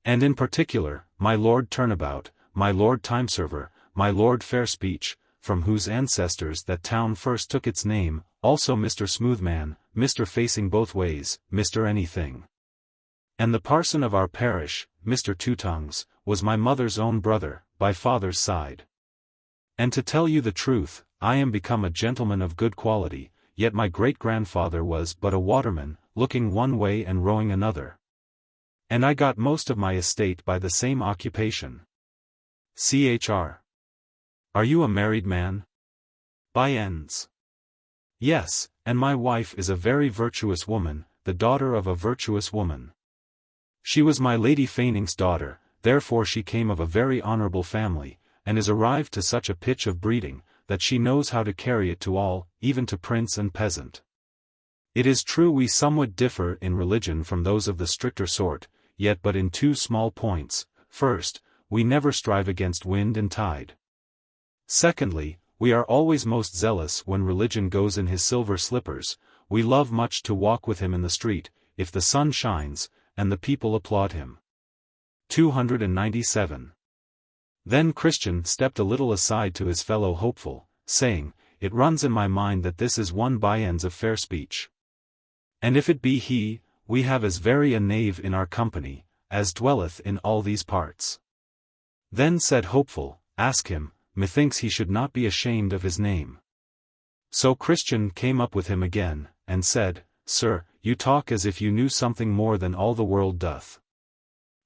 And in particular, my Lord Turnabout, my Lord Timeserver, my Lord Fair Speech, from whose ancestors that town first took its name, also Mr. Smoothman, Mr. Facing Both Ways, Mr. Anything. And the parson of our parish, Mr. Two Tongues, was my mother's own brother, by father's side. And to tell you the truth, I am become a gentleman of good quality, yet my great-grandfather was but a waterman, looking one way and rowing another. And I got most of my estate by the same occupation. Are you a married man? Bunyan. Yes, and my wife is a very virtuous woman, the daughter of a virtuous woman. She was my Lady Faining's daughter, therefore she came of a very honorable family, and is arrived to such a pitch of breeding, that she knows how to carry it to all, even to prince and peasant. It is true we somewhat differ in religion from those of the stricter sort, yet but in two small points. First, we never strive against wind and tide. Secondly, we are always most zealous when religion goes in his silver slippers. We love much to walk with him in the street, if the sun shines, and the people applaud him. 297. Then Christian stepped a little aside to his fellow Hopeful, saying, It runs in my mind that this is one Bunyan of Fair Speech. And if it be he, we have as very a knave in our company, as dwelleth in all these parts. Then said Hopeful, Ask him, methinks he should not be ashamed of his name. So Christian came up with him again, and said, Sir, you talk as if you knew something more than all the world doth.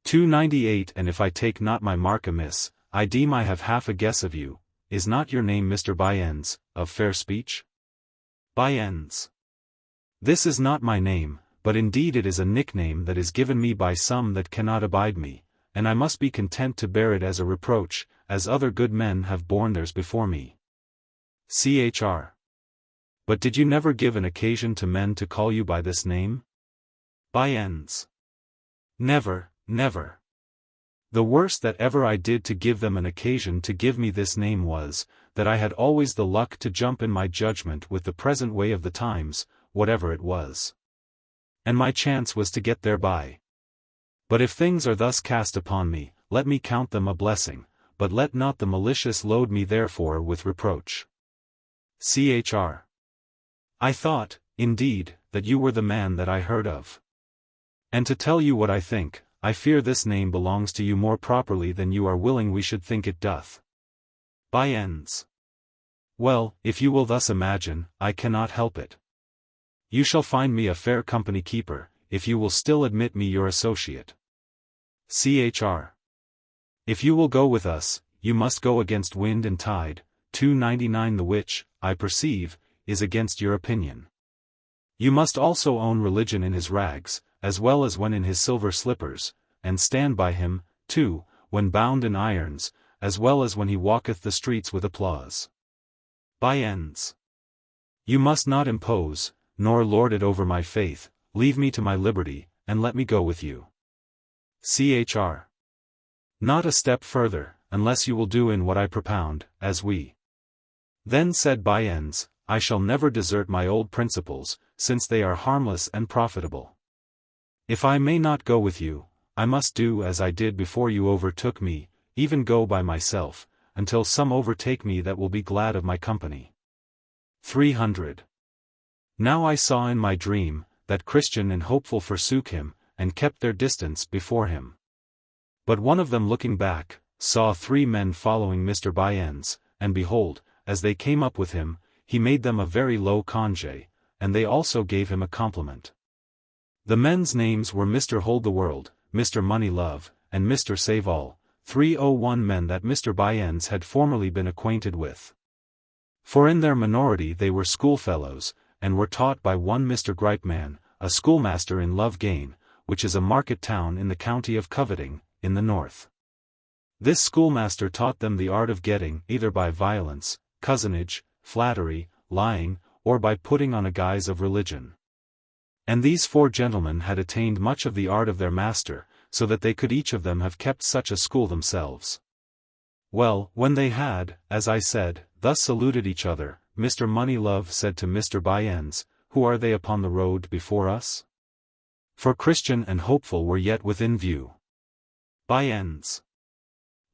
298 And if I take not my mark amiss, I deem I have half a guess of you. Is not your name Mr. Bunyan, of Fair Speech? Bunyan. This is not my name, but indeed it is a nickname that is given me by some that cannot abide me, and I must be content to bear it as a reproach, as other good men have borne theirs before me. But did you never give an occasion to men to call you by this name? Bunyan. Never, never. The worst that ever I did to give them an occasion to give me this name was, that I had always the luck to jump in my judgment with the present way of the times, whatever it was. And my chance was to get thereby. But if things are thus cast upon me, let me count them a blessing, but let not the malicious load me therefore with reproach. I thought, indeed, that you were the man that I heard of. And to tell you what I think, I fear this name belongs to you more properly than you are willing we should think it doth. Bunyan. Well, if you will thus imagine, I cannot help it. You shall find me a fair company keeper, if you will still admit me your associate. If you will go with us, you must go against wind and tide. 299 The which, I perceive, is against your opinion. You must also own religion in his rags, as well as when in his silver slippers, and stand by him, too, when bound in irons, as well as when he walketh the streets with applause. By ends. You must not impose, nor lord it over my faith, leave me to my liberty, and let me go with you. Chr. Not a step further, unless you will do in what I propound, as we. Then said by ends, I shall never desert my old principles, since they are harmless and profitable. If I may not go with you, I must do as I did before you overtook me, even go by myself, until some overtake me that will be glad of my company. 300. Now I saw in my dream, that Christian and Hopeful forsook him, and kept their distance before him. But one of them looking back, saw 3 men following Mr. By-ends, and behold, as they came up with him, he made them a very low conge, and they also gave him a compliment. The men's names were Mr. Hold the World, Mr. Money Love, and Mr. Save All, 301 men that Mr. By-ends had formerly been acquainted with. For in their minority they were schoolfellows, and were taught by one Mr. Gripeman, a schoolmaster in Loughgane, which is a market town in the county of Coveting, in the north. This schoolmaster taught them the art of getting, either by violence, cousinage, flattery, lying, or by putting on a guise of religion. And these 4 gentlemen had attained much of the art of their master, so that they could each of them have kept such a school themselves. Well, when they had, as I said, thus saluted each other, Mr. Moneylove said to Mr. By-ends, Who are they upon the road before us? For Christian and Hopeful were yet within view. By-ends.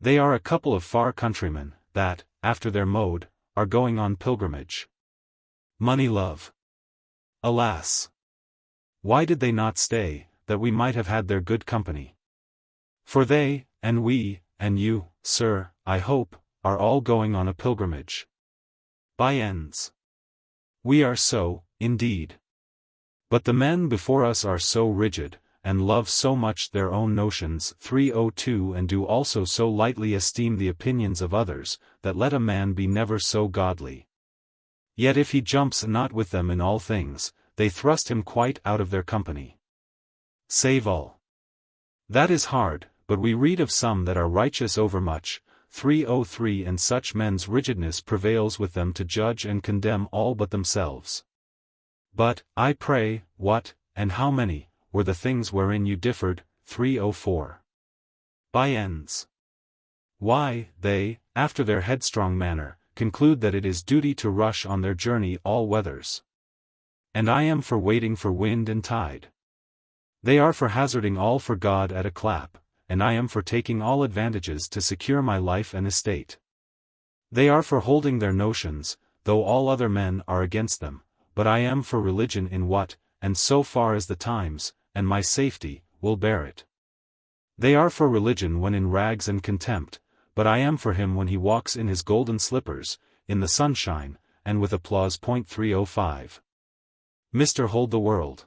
They are a couple of far countrymen, that, after their mode, are going on pilgrimage. Moneylove. Alas! Why did they not stay, that we might have had their good company? For they, and we, and you, sir, I hope, are all going on a pilgrimage. By-ends. We are so, indeed. But the men before us are so rigid, and love so much their own notions 302 and do also so lightly esteem the opinions of others, that let a man be never so godly. Yet if he jumps not with them in all things, they thrust him quite out of their company. Save all. That is hard, but we read of some that are righteous overmuch, 303 and such men's rigidness prevails with them to judge and condemn all but themselves. But, I pray, what, and how many, were the things wherein you differed, 304. By-ends. Why, they, after their headstrong manner, conclude that it is duty to rush on their journey all weathers. And I am for waiting for wind and tide. They are for hazarding all for God at a clap, and I am for taking all advantages to secure my life and estate. They are for holding their notions, though all other men are against them, but I am for religion in what, and so far as the times, and my safety, will bear it. They are for religion when in rags and contempt, but I am for him when he walks in his golden slippers, in the sunshine, and with applause. 305. Mr. Hold the World.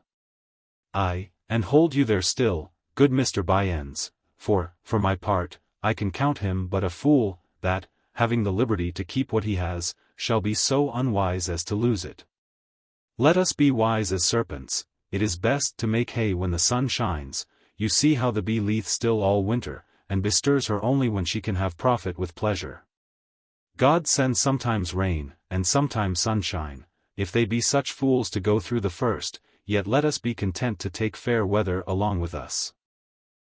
I, and hold you there still, good Mr. By-ends, for my part, I can count him but a fool, that, having the liberty to keep what he has, shall be so unwise as to lose it. Let us be wise as serpents. It is best to make hay when the sun shines. You see how the bee leath still all winter, and bestirs her only when she can have profit with pleasure. God sends sometimes rain, and sometimes sunshine. If they be such fools to go through the first, yet let us be content to take fair weather along with us.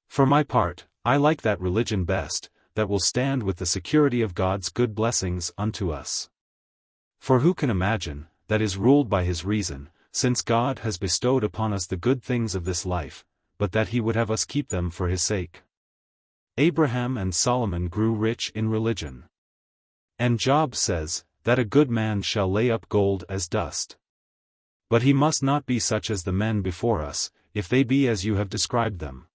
For my part, I like that religion best, that will stand with the security of God's good blessings unto us. For who can imagine, that is ruled by his reason, since God has bestowed upon us the good things of this life, but that he would have us keep them for his sake? Abraham and Solomon grew rich in religion. And Job says, that a good man shall lay up gold as dust. But he must not be such as the men before us, if they be as you have described them.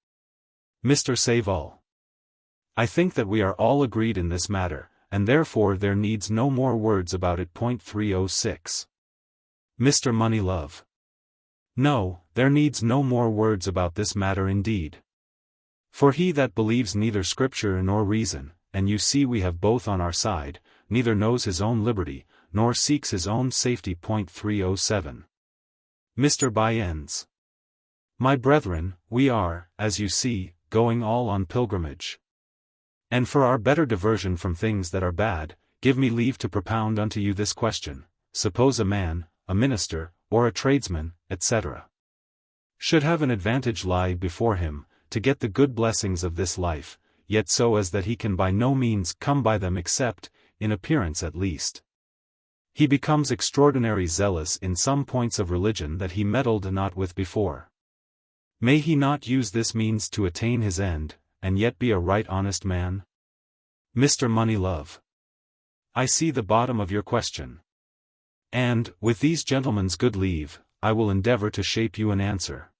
Mr. Save All. I think that we are all agreed in this matter, and therefore there needs no more words about it. 306. Mr. Moneylove. No, there needs no more words about this matter indeed. For he that believes neither scripture nor reason, and you see we have both on our side, neither knows his own liberty, nor seeks his own safety. 307. Mr. Bunyan's. My brethren, we are, as you see, going all on pilgrimage. And for our better diversion from things that are bad, give me leave to propound unto you this question: suppose a man, a minister, or a tradesman, etc., should have an advantage lie before him, to get the good blessings of this life, yet so as that he can by no means come by them except, in appearance at least, he becomes extraordinary zealous in some points of religion that he meddled not with before. May he not use this means to attain his end, and yet be a right honest man? Mr. Moneylove, I see the bottom of your question. And, with these gentlemen's good leave, I will endeavor to shape you an answer.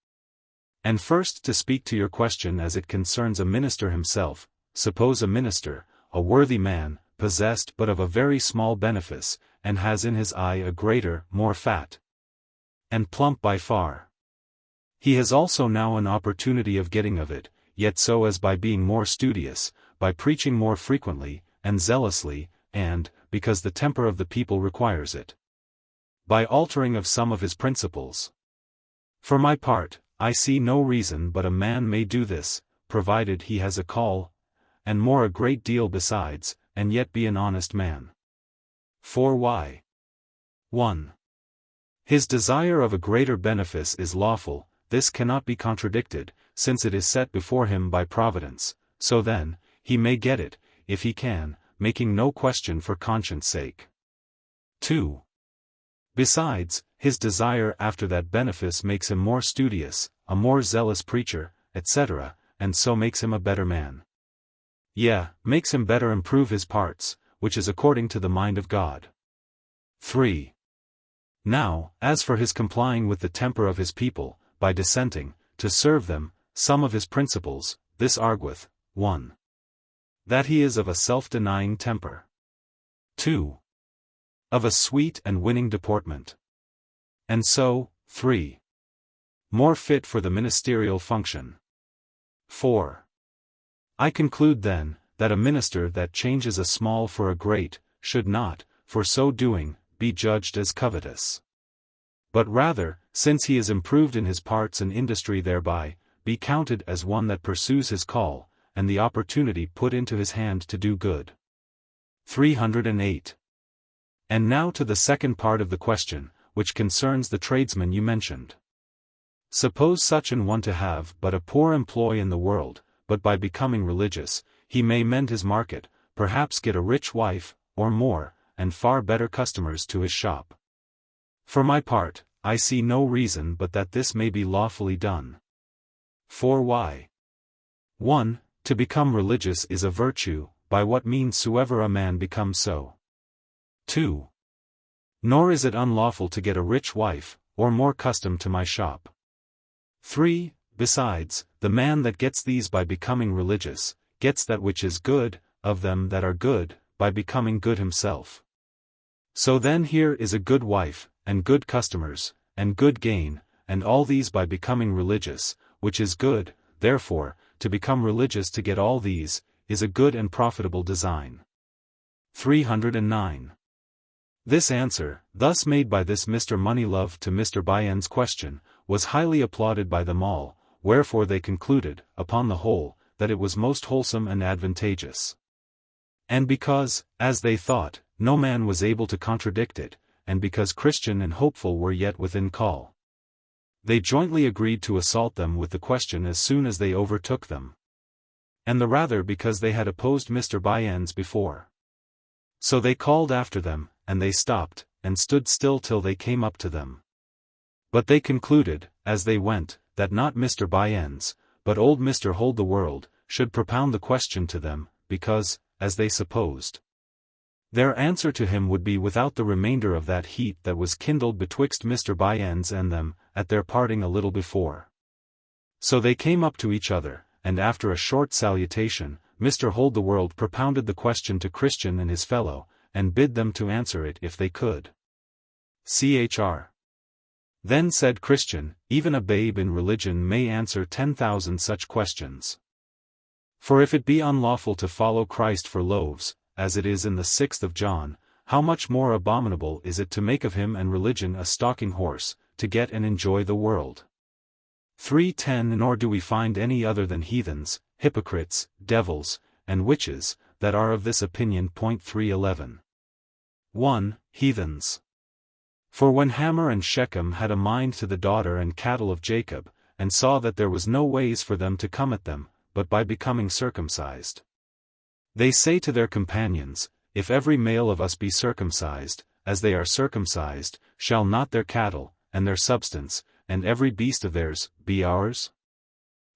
And first to speak to your question as it concerns a minister himself. Suppose a minister, a worthy man, possessed but of a very small benefice, and has in his eye a greater, more fat, and plump by far. He has also now an opportunity of getting of it, yet so as by being more studious, by preaching more frequently, and zealously, and, because the temper of the people requires it, by altering of some of his principles. For my part, I see no reason but a man may do this, provided he has a call, and more a great deal besides, and yet be an honest man. For why? 1. His desire of a greater benefice is lawful, this cannot be contradicted, since it is set before him by providence, so then, he may get it, if he can, making no question for conscience sake. 2. Besides, his desire after that benefice makes him more studious, a more zealous preacher, etc., and so makes him a better man. Yea, makes him better improve his parts, which is according to the mind of God. 3. Now, as for his complying with the temper of his people, by dissenting, to serve them, some of his principles, this argueth, 1. That he is of a self-denying temper. 2. Of a sweet and winning deportment. And so, 3. More fit for the ministerial function. 4. I conclude then, that a minister that changes a small for a great, should not, for so doing, be judged as covetous. But rather, since he is improved in his parts and industry thereby, be counted as one that pursues his call, and the opportunity put into his hand to do good. 308. And now to the second part of the question, which concerns the tradesman you mentioned. Suppose such an one to have but a poor employ in the world, but by becoming religious, he may mend his market, perhaps get a rich wife, or more, and far better customers to his shop. For my part, I see no reason but that this may be lawfully done. For why? 1. To become religious is a virtue, by what means soever a man becomes so. 2. Nor is it unlawful to get a rich wife, or more custom to my shop. 3. Besides, the man that gets these by becoming religious, gets that which is good, of them that are good, by becoming good himself. So then here is a good wife, and good customers, and good gain, and all these by becoming religious, which is good. Therefore, to become religious to get all these, is a good and profitable design. 309. This answer, thus made by this Mr. Moneylove to Mr. Bunyan's question, was highly applauded by them all, wherefore they concluded, upon the whole, that it was most wholesome and advantageous. And because, as they thought, no man was able to contradict it, and because Christian and Hopeful were yet within call, they jointly agreed to assault them with the question as soon as they overtook them. And the rather because they had opposed Mr. Bunyan's before. So they called after them, and they stopped, and stood still till they came up to them. But they concluded, as they went, that not Mr. Bunyan's, but old Mr. Hold the World, should propound the question to them, because, as they supposed, their answer to him would be without the remainder of that heat that was kindled betwixt Mr. Bunyan's and them, at their parting a little before. So they came up to each other, and after a short salutation, Mr. Hold the World propounded the question to Christian and his fellow, and bid them to answer it if they could. Chr. Then said Christian, even a babe in religion may answer 10,000 such questions. For if it be unlawful to follow Christ for loaves, as it is in the 6th of John, how much more abominable is it to make of him and religion a stalking horse, to get and enjoy the world. 3:10 Nor do we find any other than heathens, hypocrites, devils, and witches, that are of this opinion. 3:11. 1. Heathens. For when Hamor and Shechem had a mind to the daughter and cattle of Jacob, and saw that there was no ways for them to come at them, but by becoming circumcised. They say to their companions, If every male of us be circumcised, as they are circumcised, shall not their cattle, and their substance, and every beast of theirs, be ours?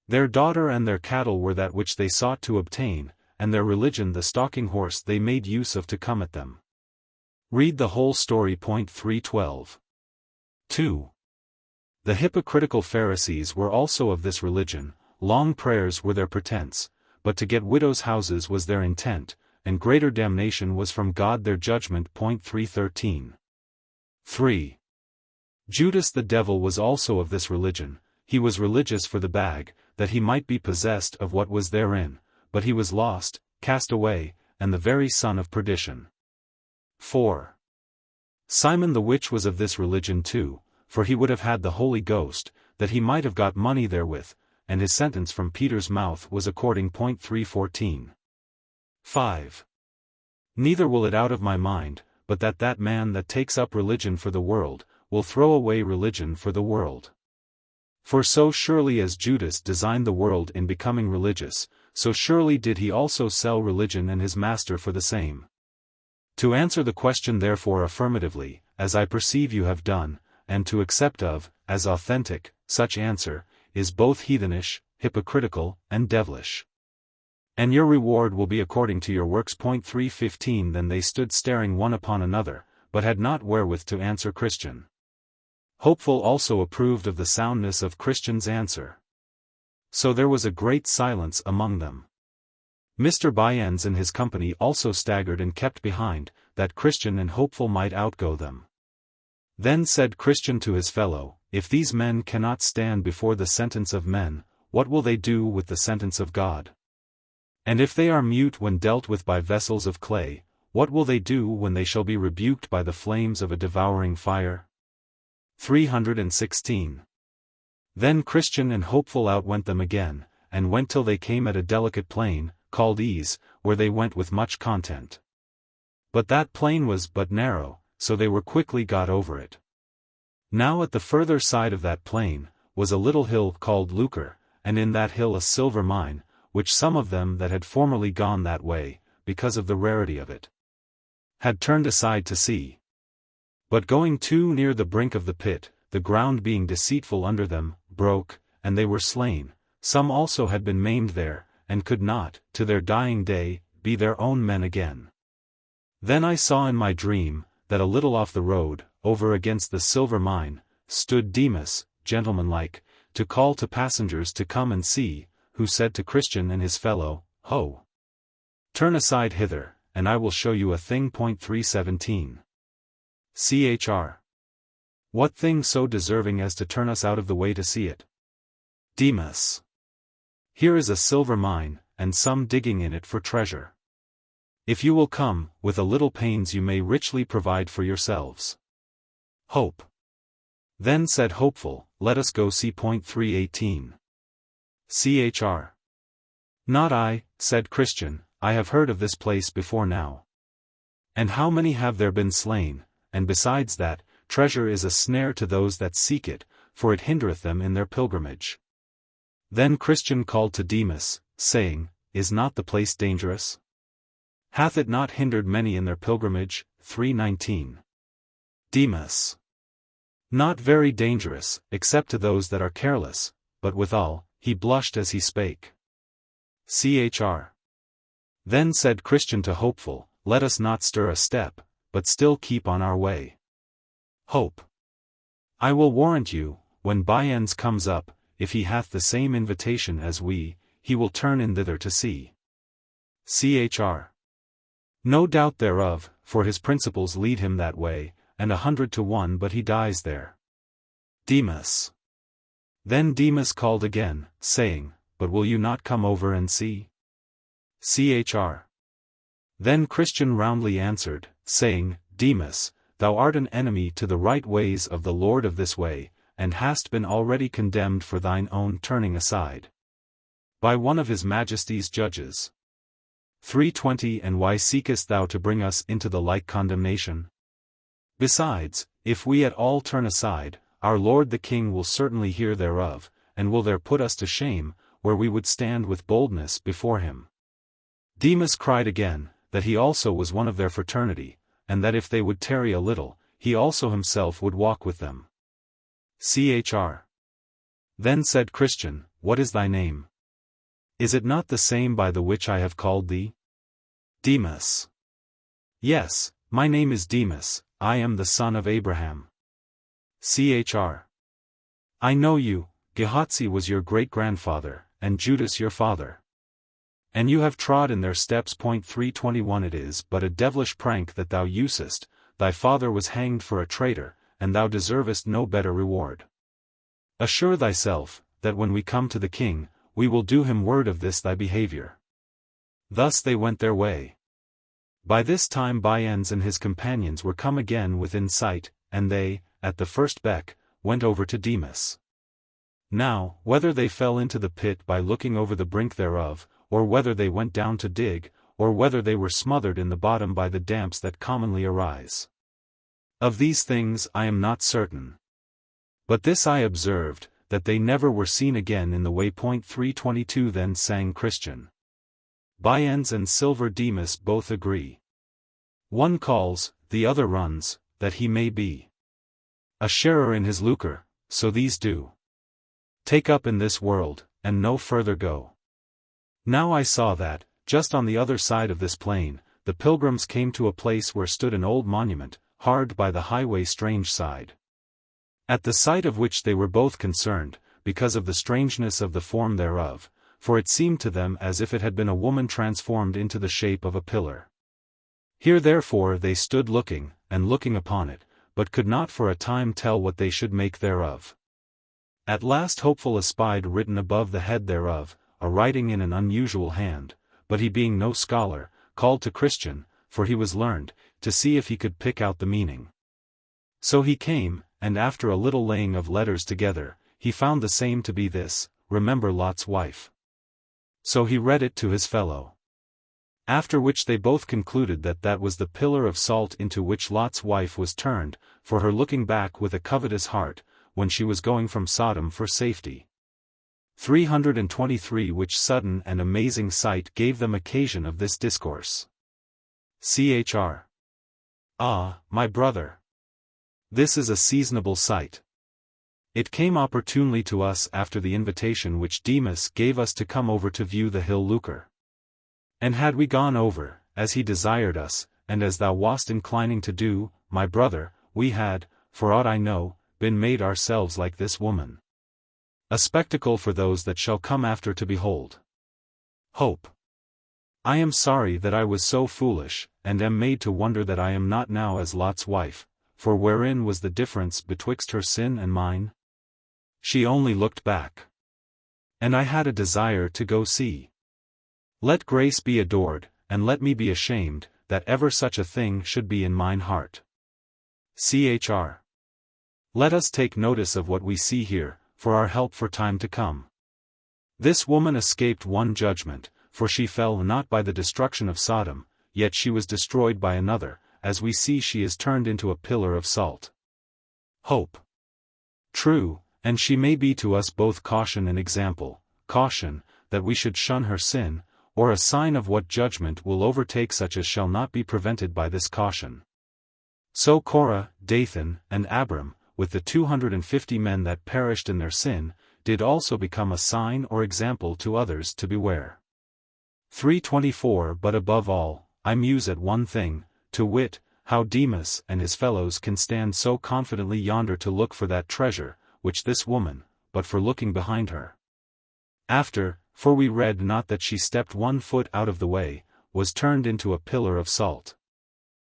Their daughter and their cattle were that which they sought to obtain, and their religion the stalking horse they made use of to come at them. Read the whole story. 3:12. 2. The hypocritical Pharisees were also of this religion. Long prayers were their pretense, but to get widows' houses was their intent, and greater damnation was from God their judgment. 3:13. 3. Judas the devil was also of this religion. He was religious for the bag, that he might be possessed of what was therein, but he was lost, cast away, and the very son of perdition. 4. Simon the witch was of this religion too, for he would have had the Holy Ghost, that he might have got money therewith, and his sentence from Peter's mouth was according. 3:14. 5. Neither will it out of my mind, but that man that takes up religion for the world, will throw away religion for the world. For so surely as Judas designed the world in becoming religious, so surely did he also sell religion and his master for the same. To answer the question therefore affirmatively, as I perceive you have done, and to accept of, as authentic, such answer, is both heathenish, hypocritical, and devilish. And your reward will be according to your works. 3:15 Then they stood staring one upon another, but had not wherewith to answer Christian. Hopeful also approved of the soundness of Christian's answer. So there was a great silence among them. Mr. Bunyan and his company also staggered and kept behind, that Christian and Hopeful might outgo them. Then said Christian to his fellow, If these men cannot stand before the sentence of men, what will they do with the sentence of God? And if they are mute when dealt with by vessels of clay, what will they do when they shall be rebuked by the flames of a devouring fire? 316. Then Christian and Hopeful outwent them again, and went till they came at a delicate plain, called Ease, where they went with much content. But that plain was but narrow, so they were quickly got over it. Now at the further side of that plain, was a little hill called Lucre, and in that hill a silver mine, which some of them that had formerly gone that way, because of the rarity of it, had turned aside to see. But going too near the brink of the pit, the ground being deceitful under them, broke, and they were slain. Some also had been maimed there, and could not, to their dying day, be their own men again. Then I saw in my dream, that a little off the road, over against the silver mine, stood Demas, gentlemanlike, to call to passengers to come and see, who said to Christian and his fellow, Ho! Turn aside hither, and I will show you a thing. 317. Chr. What thing so deserving as to turn us out of the way to see it? Demas. Here is a silver mine, and some digging in it for treasure. If you will come, with a little pains you may richly provide for yourselves. Hope. Then said Hopeful, Let us go see. 318. Chr. Not I, said Christian, I have heard of this place before now. And how many have there been slain, and besides that, treasure is a snare to those that seek it, for it hindereth them in their pilgrimage. Then Christian called to Demas, saying, Is not the place dangerous? Hath it not hindered many in their pilgrimage? 319. Demas. Not very dangerous, except to those that are careless, but withal, he blushed as he spake. Chr. Then said Christian to Hopeful, Let us not stir a step, but still keep on our way. Hope. I will warrant you, when Bunyan comes up, if he hath the same invitation as we, he will turn in thither to see. Chr. No doubt thereof, for his principles lead him that way, and 100 to 1 but he dies there. Demas. Then Demas called again, saying, But will you not come over and see? Chr. Then Christian roundly answered, saying, Demas, thou art an enemy to the right ways of the Lord of this way, and hast been already condemned for thine own turning aside by one of his Majesty's judges. 3:20 And why seekest thou to bring us into the like condemnation? Besides, if we at all turn aside, our lord the king will certainly hear thereof, and will there put us to shame, where we would stand with boldness before him. Demas cried again, that he also was one of their fraternity, and that if they would tarry a little, he also himself would walk with them. Chr. Then said Christian, What is thy name? Is it not the same by the which I have called thee? Demas. Yes, my name is Demas, I am the son of Abraham. Chr. I know you, Gehazi was your great-grandfather, and Judas your father. And you have trod in their steps. 3:21 It is but a devilish prank that thou usest, thy father was hanged for a traitor, and thou deservest no better reward. Assure thyself, that when we come to the king, we will do him word of this thy behavior. Thus they went their way. By this time Bunyan and his companions were come again within sight, and they, at the first beck, went over to Demas. Now, whether they fell into the pit by looking over the brink thereof, or whether they went down to dig, or whether they were smothered in the bottom by the damps that commonly arise. Of these things I am not certain. But this I observed, that they never were seen again in the way. 3:22 Then sang Christian. Bunyan and Silver Demas both agree. One calls, the other runs, that he may be a sharer in his lucre, so these do take up in this world, and no further go. Now I saw that, just on the other side of this plain, the pilgrims came to a place where stood an old monument, hard by the highway strange side. At the sight of which they were both concerned, because of the strangeness of the form thereof, for it seemed to them as if it had been a woman transformed into the shape of a pillar. Here therefore they stood looking, and looking upon it, but could not for a time tell what they should make thereof. At last Hopeful espied written above the head thereof, a writing in an unusual hand, but he being no scholar, called to Christian, for he was learned, to see if he could pick out the meaning. So he came, and after a little laying of letters together, he found the same to be this, Remember Lot's wife. So he read it to his fellow. After which they both concluded that that was the pillar of salt into which Lot's wife was turned, for her looking back with a covetous heart, when she was going from Sodom for safety. 323 Which sudden and amazing sight gave them occasion of this discourse. Chr. Ah, my brother! This is a seasonable sight. It came opportunely to us after the invitation which Demas gave us to come over to view the hill lucre. And had we gone over, as he desired us, and as thou wast inclining to do, my brother, we had, for aught I know, been made ourselves like this woman. A spectacle for those that shall come after to behold. Hope. I am sorry that I was so foolish, and am made to wonder that I am not now as Lot's wife, for wherein was the difference betwixt her sin and mine? She only looked back. And I had a desire to go see. Let grace be adored, and let me be ashamed, that ever such a thing should be in mine heart. Chr. Let us take notice of what we see here, for our help for time to come. This woman escaped one judgment, for she fell not by the destruction of Sodom, yet she was destroyed by another, as we see she is turned into a pillar of salt. Hope. True, and she may be to us both caution and example, caution, that we should shun her sin, or a sign of what judgment will overtake such as shall not be prevented by this caution. So Korah, Dathan, and Abram, with the 250 men that perished in their sin, did also become a sign or example to others to beware. 324 But above all, I muse at one thing, to wit, how Demas and his fellows can stand so confidently yonder to look for that treasure, which this woman, but for looking behind her. After, for we read not that she stepped 1 foot out of the way, was turned into a pillar of salt.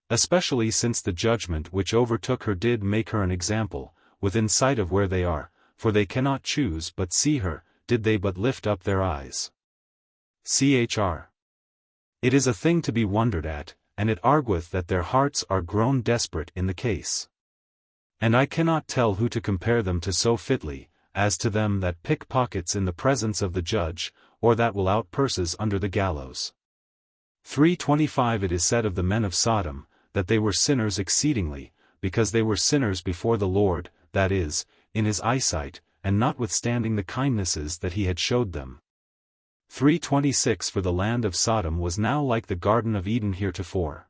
Especially since the judgment which overtook her did make her an example, within sight of where they are, for they cannot choose but see her, did they but lift up their eyes. Chr. It is a thing to be wondered at, and it argueth that their hearts are grown desperate in the case. And I cannot tell who to compare them to so fitly, as to them that pick pockets in the presence of the judge, or that will out purses under the gallows. 3:25 It is said of the men of Sodom, that they were sinners exceedingly, because they were sinners before the Lord, that is, in his eyesight, and notwithstanding the kindnesses that he had showed them. 3:26 For the land of Sodom was now like the Garden of Eden heretofore.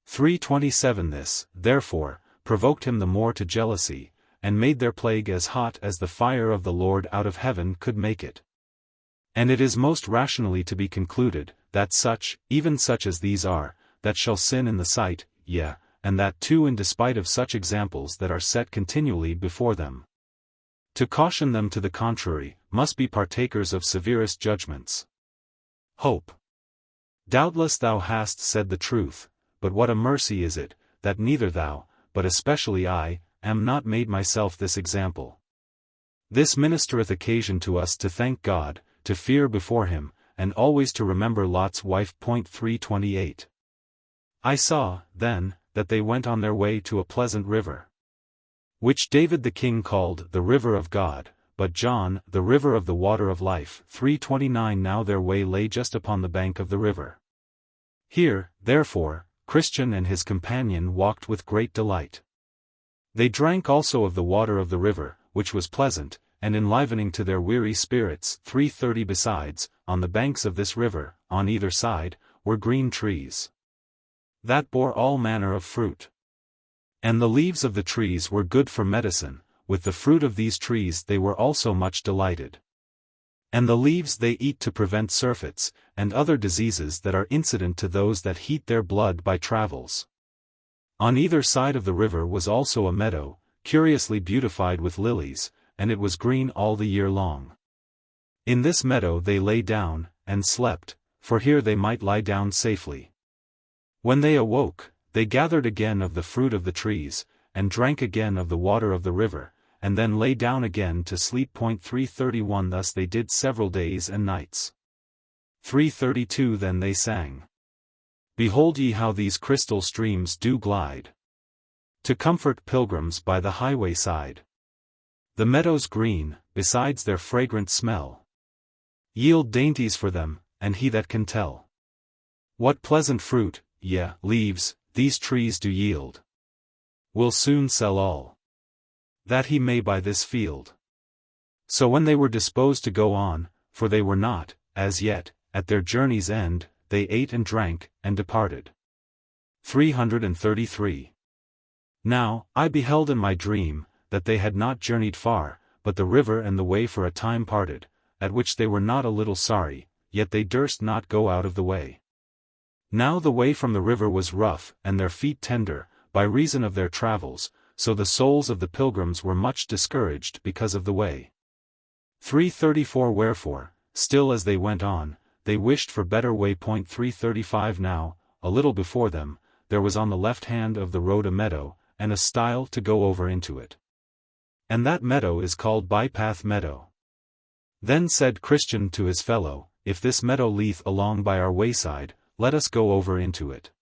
3:27 This, therefore, provoked him the more to jealousy, and made their plague as hot as the fire of the Lord out of heaven could make it. And it is most rationally to be concluded, that such, even such as these are, that shall sin in the sight, yea, and that too in despite of such examples that are set continually before them. To caution them to the contrary, must be partakers of severest judgments. Hope. Doubtless thou hast said the truth, but what a mercy is it, that neither thou, but especially I, am not made myself this example. This ministereth occasion to us to thank God, to fear before him, and always to remember Lot's wife. 3:28. I saw, then, that they went on their way to a pleasant river, which David the king called the river of God, but John the river of the water of life. 3:29 Now their way lay just upon the bank of the river. Here, therefore, Christian and his companion walked with great delight. They drank also of the water of the river, which was pleasant, and enlivening to their weary spirits. 3:30 Besides, on the banks of this river, on either side, were green trees, that bore all manner of fruit. And the leaves of the trees were good for medicine, with the fruit of these trees they were also much delighted. And the leaves they eat to prevent surfeits, and other diseases that are incident to those that heat their blood by travels. On either side of the river was also a meadow, curiously beautified with lilies, and it was green all the year long. In this meadow they lay down, and slept, for here they might lie down safely. When they awoke, they gathered again of the fruit of the trees, and drank again of the water of the river, and then lay down again to sleep. 3:31 Thus they did several days and nights. 3:32 Then they sang, Behold ye how these crystal streams do glide, to comfort pilgrims by the highway side. The meadows green, besides their fragrant smell, yield dainties for them, and he that can tell what pleasant fruit, yea, leaves, these trees do yield, will soon sell all that he may buy this field. So when they were disposed to go on, for they were not, as yet, at their journey's end, they ate and drank, and departed. 333. Now, I beheld in my dream, that they had not journeyed far, but the river and the way for a time parted, at which they were not a little sorry, yet they durst not go out of the way. Now the way from the river was rough, and their feet tender, by reason of their travels, so the souls of the pilgrims were much discouraged because of the way. 334 Wherefore, still as they went on, they wished for better way. 335 Now, a little before them, there was on the left hand of the road a meadow, and a stile to go over into it. And that meadow is called Bypath Meadow. Then said Christian to his fellow, If this meadow leath along by our wayside, let us go over into it.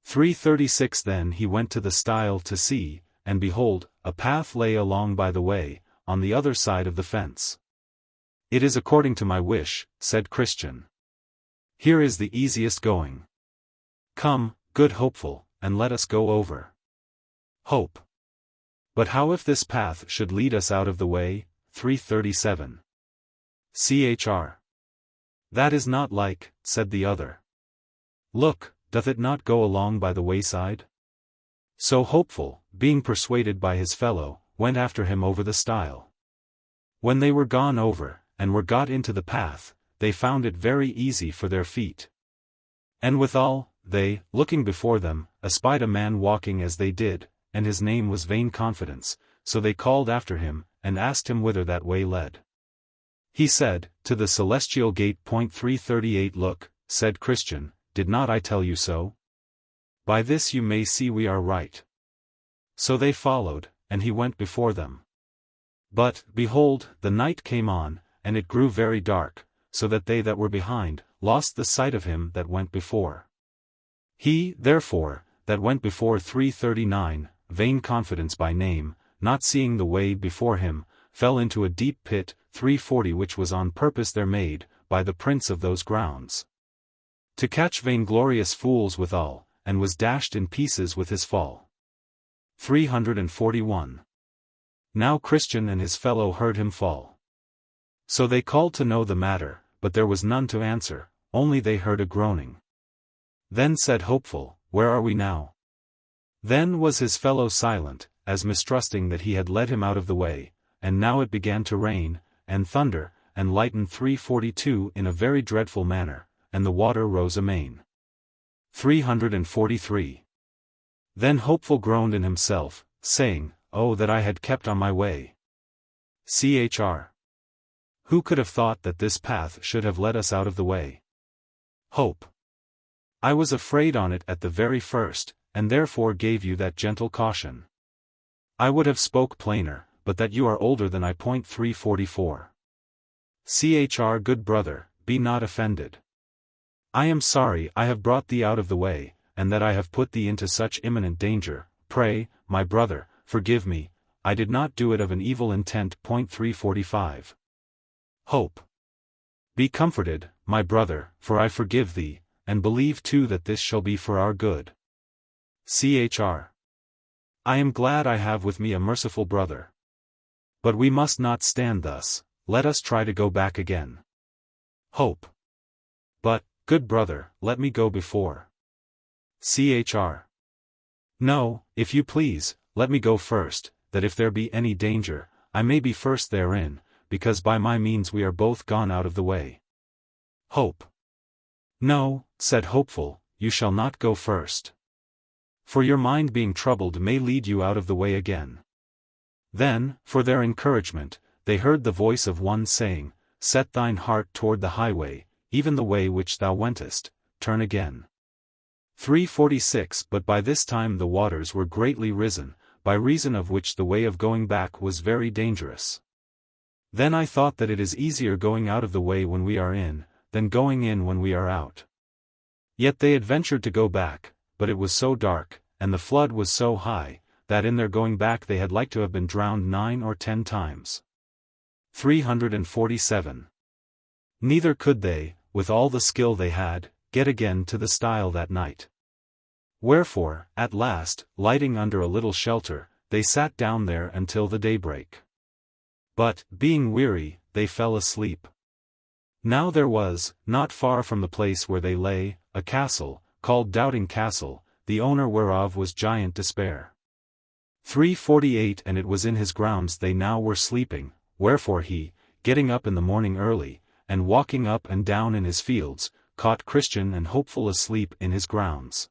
336 Then he went to the stile to see, and behold, a path lay along by the way, on the other side of the fence. It is according to my wish, said Christian. Here is the easiest going. Come, good hopeful, and let us go over. Hope. But how if this path should lead us out of the way? 337. Chr. That is not like, said the other. Look, doth it not go along by the wayside? So hopeful, being persuaded by his fellow, went after him over the stile. When they were gone over, and were got into the path, they found it very easy for their feet. And withal, they, looking before them, espied a man walking as they did, and his name was Vain Confidence, so they called after him, and asked him whither that way led. He said, To the celestial gate. 338 Look, said Christian, did not I tell you so? By this you may see we are right. So they followed, and he went before them. But, behold, the night came on, and it grew very dark, so that they that were behind, lost the sight of him that went before. He, therefore, that went before. 339, vain confidence by name, not seeing the way before him, fell into a deep pit, 340 which was on purpose there made, by the prince of those grounds, to catch vainglorious fools withal, and was dashed in pieces with his fall. 341. Now Christian and his fellow heard him fall. So they called to know the matter, but there was none to answer, only they heard a groaning. Then said Hopeful, Where are we now? Then was his fellow silent, as mistrusting that he had led him out of the way, and now it began to rain, and thunder, and lighten 342 in a very dreadful manner, and the water rose amain. 343. Then Hopeful groaned in himself, saying, Oh that I had kept on my way. Chr. Who could have thought that this path should have led us out of the way? Hope. I was afraid on it at the very first, and therefore gave you that gentle caution. I would have spoke plainer, but that you are older than I. 344. Chr. Good brother, be not offended. I am sorry I have brought thee out of the way, and that I have put thee into such imminent danger. Pray, my brother, forgive me, I did not do it of an evil intent. 345. Hope. Be comforted, my brother, for I forgive thee, and believe too that this shall be for our good. Chr. I am glad I have with me a merciful brother. But we must not stand thus, let us try to go back again. Hope. But, good brother, let me go before. Chr. No, if you please, let me go first, that if there be any danger, I may be first therein, because by my means we are both gone out of the way. Hope. No, said Hopeful, you shall not go first. For your mind being troubled may lead you out of the way again. Then, for their encouragement, they heard the voice of one saying, Set thine heart toward the highway, even the way which thou wentest, turn again. 346. But by this time the waters were greatly risen, by reason of which the way of going back was very dangerous. Then I thought that it is easier going out of the way when we are in, than going in when we are out. Yet they had ventured to go back, but it was so dark, and the flood was so high, that in their going back they had like to have been drowned 9 or 10 times. 347. Neither could they, with all the skill they had, get again to the stile that night. Wherefore, at last, lighting under a little shelter, they sat down there until the daybreak. But, being weary, they fell asleep. Now there was, not far from the place where they lay, a castle, called Doubting Castle, the owner whereof was Giant Despair. 348. And it was in his grounds they now were sleeping, wherefore he, getting up in the morning early, and walking up and down in his fields, caught Christian and Hopeful asleep in his grounds.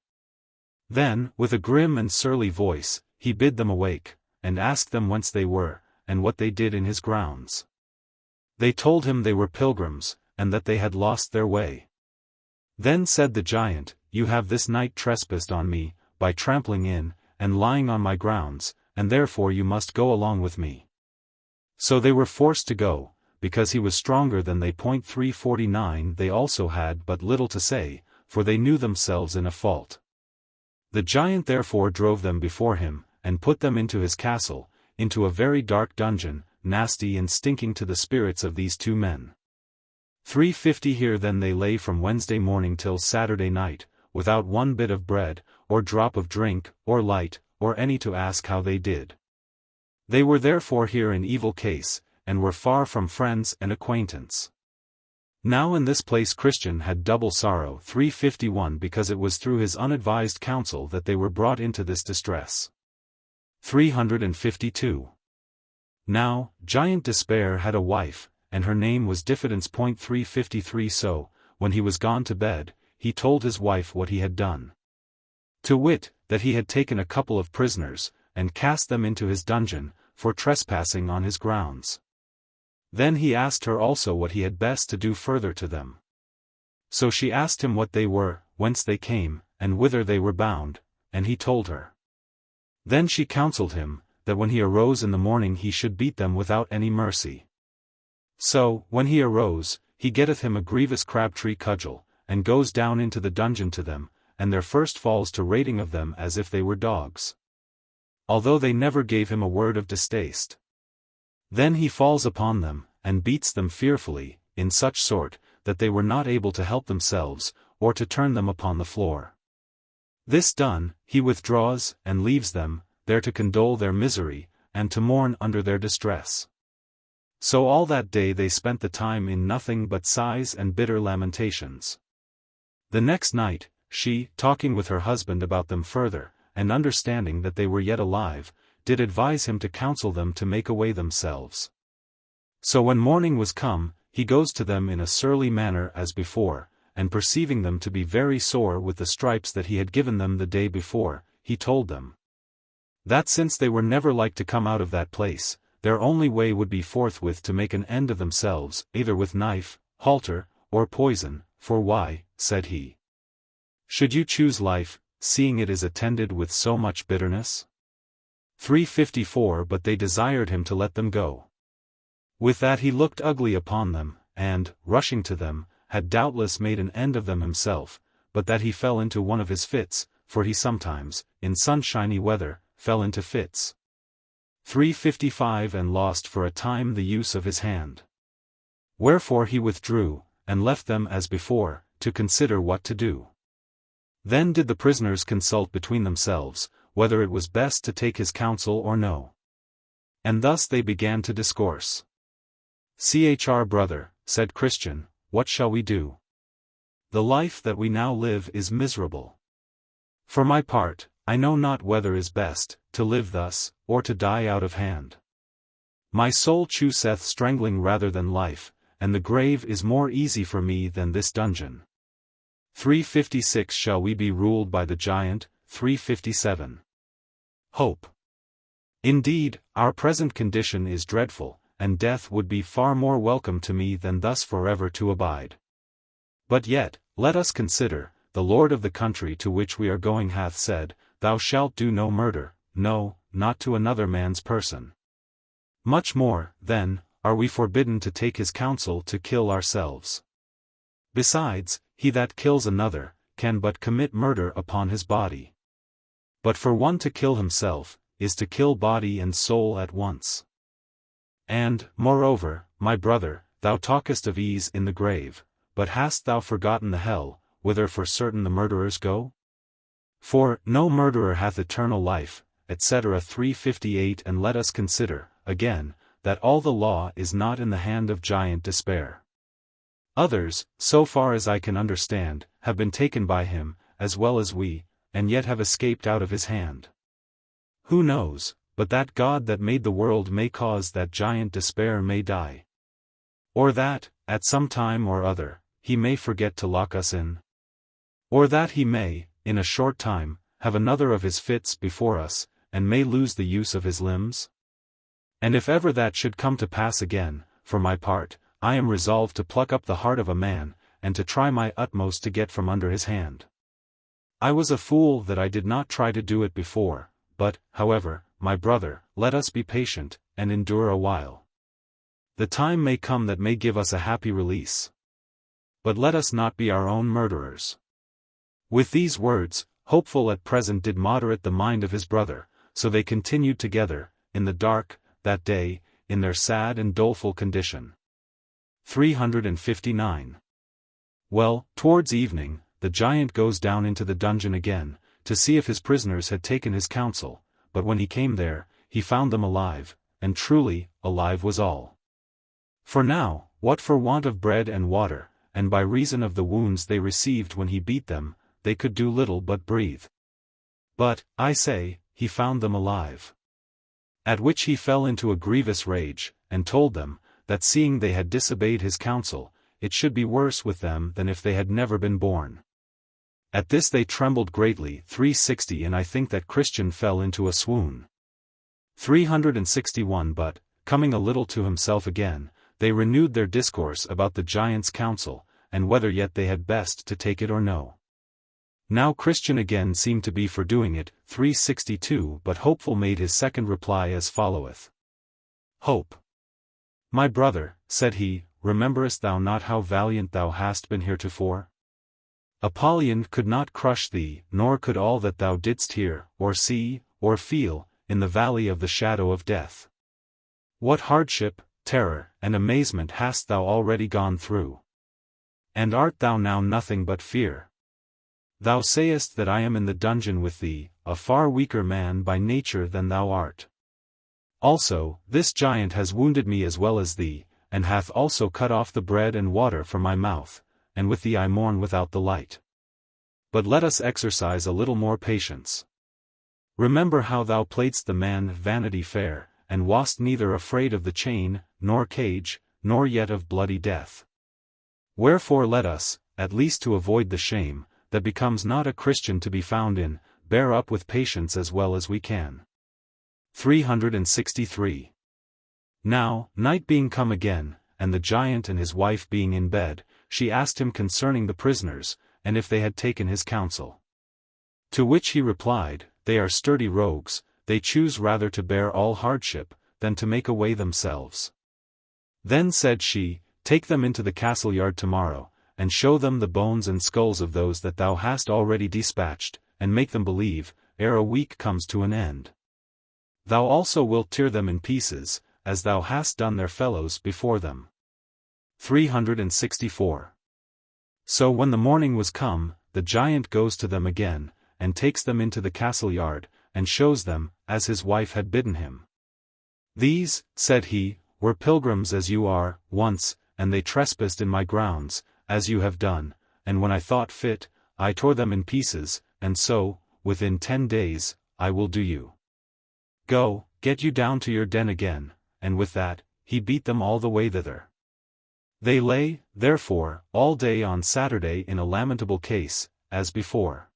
Then, with a grim and surly voice, he bid them awake, and asked them whence they were, and what they did in his grounds. They told him they were pilgrims, and that they had lost their way. Then said the giant, You have this night trespassed on me, by trampling in, and lying on my grounds, and therefore you must go along with me. So they were forced to go, because he was stronger than they. 349. They also had but little to say, for they knew themselves in a fault. The giant therefore drove them before him, and put them into his castle, into a very dark dungeon, nasty and stinking to the spirits of these two men. 350. Here then they lay from Wednesday morning till Saturday night, without one bit of bread, or drop of drink, or light, or any to ask how they did. They were therefore here in evil case, and were far from friends and acquaintance. Now in this place Christian had double sorrow. 351. Because it was through his unadvised counsel that they were brought into this distress. 352. Now, Giant Despair had a wife, and her name was Diffidence. 353. So, when he was gone to bed, he told his wife what he had done. To wit, that he had taken a couple of prisoners, and cast them into his dungeon, for trespassing on his grounds. Then he asked her also what he had best to do further to them. So she asked him what they were, whence they came, and whither they were bound, and he told her. Then she counselled him, that when he arose in the morning he should beat them without any mercy. So, when he arose, he getteth him a grievous crabtree cudgel, and goes down into the dungeon to them, and there first falls to rating of them as if they were dogs. although they never gave him a word of distaste. Then he falls upon them, and beats them fearfully, in such sort, that they were not able to help themselves, or to turn them upon the floor. This done, he withdraws, and leaves them, there to condole their misery, and to mourn under their distress. So all that day they spent the time in nothing but sighs and bitter lamentations. The next night, she, talking with her husband about them further, and understanding that they were yet alive, did advise him to counsel them to make away themselves. So when morning was come, he goes to them in a surly manner as before, and perceiving them to be very sore with the stripes that he had given them the day before, he told them that since they were never like to come out of that place, their only way would be forthwith to make an end of themselves, either with knife, halter, or poison, for why, said he, should you choose life, seeing it is attended with so much bitterness? 354 But they desired him to let them go. With that he looked ugly upon them, and, rushing to them, had doubtless made an end of them himself, but that he fell into one of his fits, for he sometimes, in sunshiny weather, fell into fits. 355 And lost for a time the use of his hand. Wherefore he withdrew, and left them as before, to consider what to do. Then did the prisoners consult between themselves, whether it was best to take his counsel or no. And thus they began to discourse. "Chr brother," said Christian, "what shall we do? The life that we now live is miserable. For my part, I know not whether is best, to live thus, or to die out of hand. My soul chooseth strangling rather than life, and the grave is more easy for me than this dungeon." 356 Shall we be ruled by the giant? 357. Hope. Indeed, our present condition is dreadful, and death would be far more welcome to me than thus forever to abide. But yet, let us consider, the Lord of the country to which we are going hath said, "Thou shalt do no murder, no, not to another man's person." Much more, then, are we forbidden to take his counsel to kill ourselves. Besides, he that kills another, can but commit murder upon his body. But for one to kill himself, is to kill body and soul at once. And, moreover, my brother, thou talkest of ease in the grave, but hast thou forgotten the hell, whither for certain the murderers go? For, no murderer hath eternal life, etc. 358 And let us consider, again, that all the law is not in the hand of giant despair. Others, so far as I can understand, have been taken by him, as well as we, and yet have escaped out of his hand. Who knows, but that God that made the world may cause that giant despair may die? Or that, at some time or other, he may forget to lock us in? Or that he may, in a short time, have another of his fits before us, and may lose the use of his limbs? And if ever that should come to pass again, for my part, I am resolved to pluck up the heart of a man, and to try my utmost to get from under his hand. I was a fool that I did not try to do it before, but, however, my brother, let us be patient, and endure a while. The time may come that may give us a happy release. But let us not be our own murderers. With these words, Hopeful at present did moderate the mind of his brother, so they continued together, in the dark, that day, in their sad and doleful condition. 359. Well, towards evening, the giant goes down into the dungeon again, to see if his prisoners had taken his counsel, but when he came there, he found them alive, and truly, alive was all. For now, what for want of bread and water, and by reason of the wounds they received when he beat them, they could do little but breathe. But, I say, he found them alive. At which he fell into a grievous rage, and told them, that seeing they had disobeyed his counsel, it should be worse with them than if they had never been born. At this they trembled greatly. 360 And I think that Christian fell into a swoon. 361 But, coming a little to himself again, they renewed their discourse about the giant's counsel, and whether yet they had best to take it or no. Now Christian again seemed to be for doing it. 362 But Hopeful made his second reply as followeth. Hope. My brother, said he, rememberest thou not how valiant thou hast been heretofore? Apollyon could not crush thee, nor could all that thou didst hear, or see, or feel, in the valley of the shadow of death. What hardship, terror, and amazement hast thou already gone through? And art thou now nothing but fear? Thou sayest that I am in the dungeon with thee, a far weaker man by nature than thou art. Also, this giant has wounded me as well as thee, and hath also cut off the bread and water from my mouth, and with thee I mourn without the light. But let us exercise a little more patience. Remember how thou playedst the man Vanity Fair, and wast neither afraid of the chain, nor cage, nor yet of bloody death. Wherefore let us, at least to avoid the shame, that becomes not a Christian to be found in, bear up with patience as well as we can. 363. Now, night being come again, and the giant and his wife being in bed, she asked him concerning the prisoners, and if they had taken his counsel. To which he replied, They are sturdy rogues, they choose rather to bear all hardship, than to make away themselves. Then said she, Take them into the castle yard tomorrow, and show them the bones and skulls of those that thou hast already dispatched, and make them believe, ere a week comes to an end. Thou also wilt tear them in pieces, as thou hast done their fellows before them. 364. So when the morning was come, the giant goes to them again, and takes them into the castle yard, and shows them, as his wife had bidden him. These, said he, were pilgrims as you are, once, and they trespassed in my grounds, as you have done, and when I thought fit, I tore them in pieces, and so, within 10 days, I will do you. Go, get you down to your den again, and with that, he beat them all the way thither. They lay, therefore, all day on Saturday in a lamentable case, as before.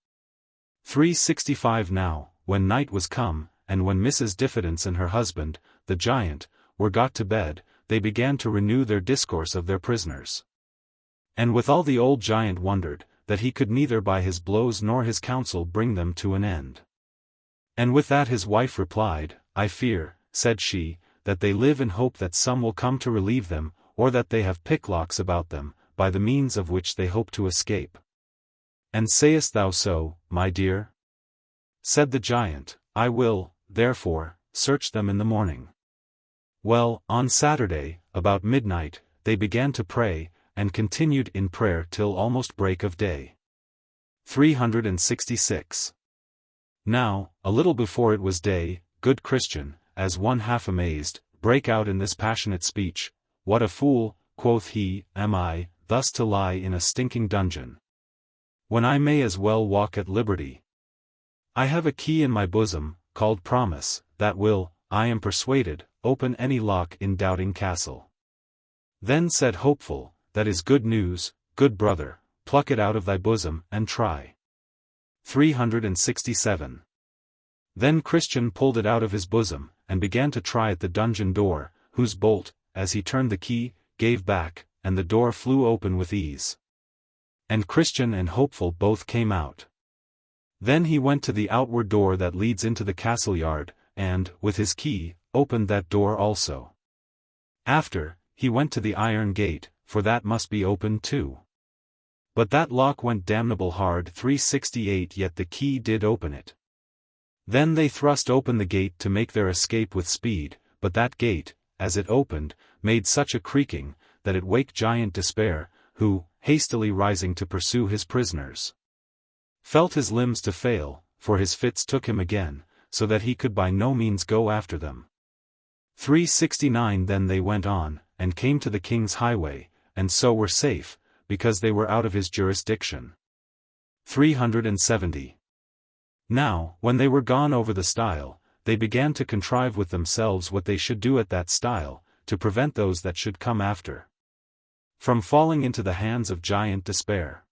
365 Now, when night was come, and when Mrs. Diffidence and her husband, the giant, were got to bed, they began to renew their discourse of their prisoners. And withal the old giant wondered, that he could neither by his blows nor his counsel bring them to an end. And with that his wife replied, I fear, said she, that they live in hope that some will come to relieve them, or that they have picklocks about them, by the means of which they hope to escape. And sayest thou so, my dear? Said the giant, I will, therefore, search them in the morning. Well, on Saturday, about midnight, they began to pray, and continued in prayer till almost break of day. 366. Now, a little before it was day, good Christian, as one half amazed, brake out in this passionate speech, What a fool, quoth he, am I, thus to lie in a stinking dungeon, when I may as well walk at liberty. I have a key in my bosom, called Promise, that will, I am persuaded, open any lock in Doubting Castle. Then said Hopeful, That is good news, good brother, pluck it out of thy bosom, and try. 367. Then Christian pulled it out of his bosom, and began to try at the dungeon door, whose bolt, as he turned the key, gave back, and the door flew open with ease. And Christian and Hopeful both came out. Then he went to the outward door that leads into the castle yard, and, with his key, opened that door also. After, he went to the iron gate, for that must be opened too. But that lock went damnable hard. 368 Yet the key did open it. Then they thrust open the gate to make their escape with speed, but that gate, as it opened, made such a creaking, that it waked Giant Despair, who, hastily rising to pursue his prisoners, felt his limbs to fail, for his fits took him again, so that he could by no means go after them. 369 Then they went on, and came to the king's highway, and so were safe, because they were out of his jurisdiction. 370. Now, when they were gone over the stile, they began to contrive with themselves what they should do at that stile, to prevent those that should come after from falling into the hands of Giant Despair.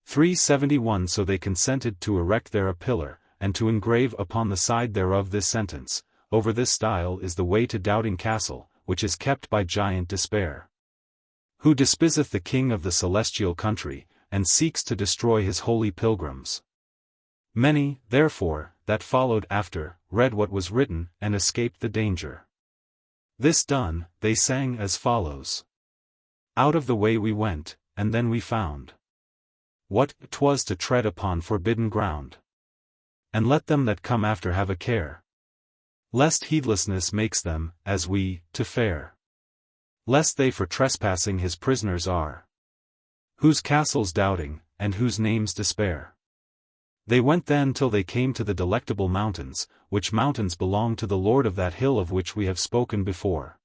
371 So they consented to erect there a pillar, and to engrave upon the side thereof this sentence, Over this stile is the way to Doubting Castle, which is kept by Giant Despair, who despiseth the king of the celestial country, and seeks to destroy his holy pilgrims. Many, therefore, that followed after, read what was written, and escaped the danger. This done, they sang as follows. Out of the way we went, and then we found what 'twas to tread upon forbidden ground. And let them that come after have a care, Lest heedlessness makes them, as we, to fare. Lest they for trespassing his prisoners are. Whose castles doubting, and whose names despair. They went then till they came to the delectable mountains, which mountains belong to the Lord of that hill of which we have spoken before.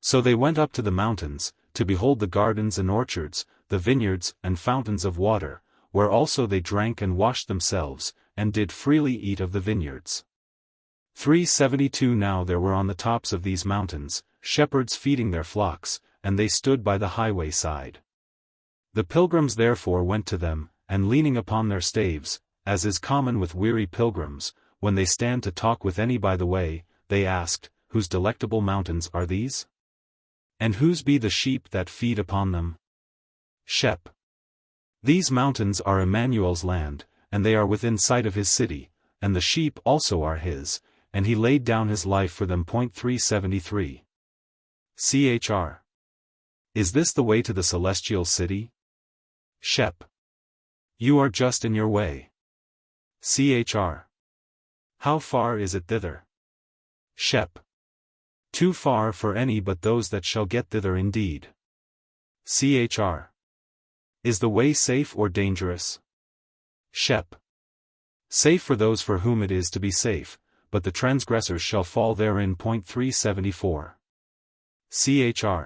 So they went up to the mountains, to behold the gardens and orchards, the vineyards and fountains of water, where also they drank and washed themselves, and did freely eat of the vineyards. 372 Now there were on the tops of these mountains, shepherds feeding their flocks, and they stood by the highway side. The pilgrims therefore went to them, and leaning upon their staves, as is common with weary pilgrims, when they stand to talk with any by the way, they asked, Whose delectable mountains are these? And whose be the sheep that feed upon them? Shep. These mountains are Emmanuel's land, and they are within sight of his city, and the sheep also are his, and he laid down his life for them. 373. Chr. Is this the way to the celestial city? Shep. You are just in your way. Chr. How far is it thither? Shep. Too far for any but those that shall get thither indeed. Chr. Is the way safe or dangerous? Shep. Safe for those for whom it is to be safe, but the transgressors shall fall therein. 374. Chr.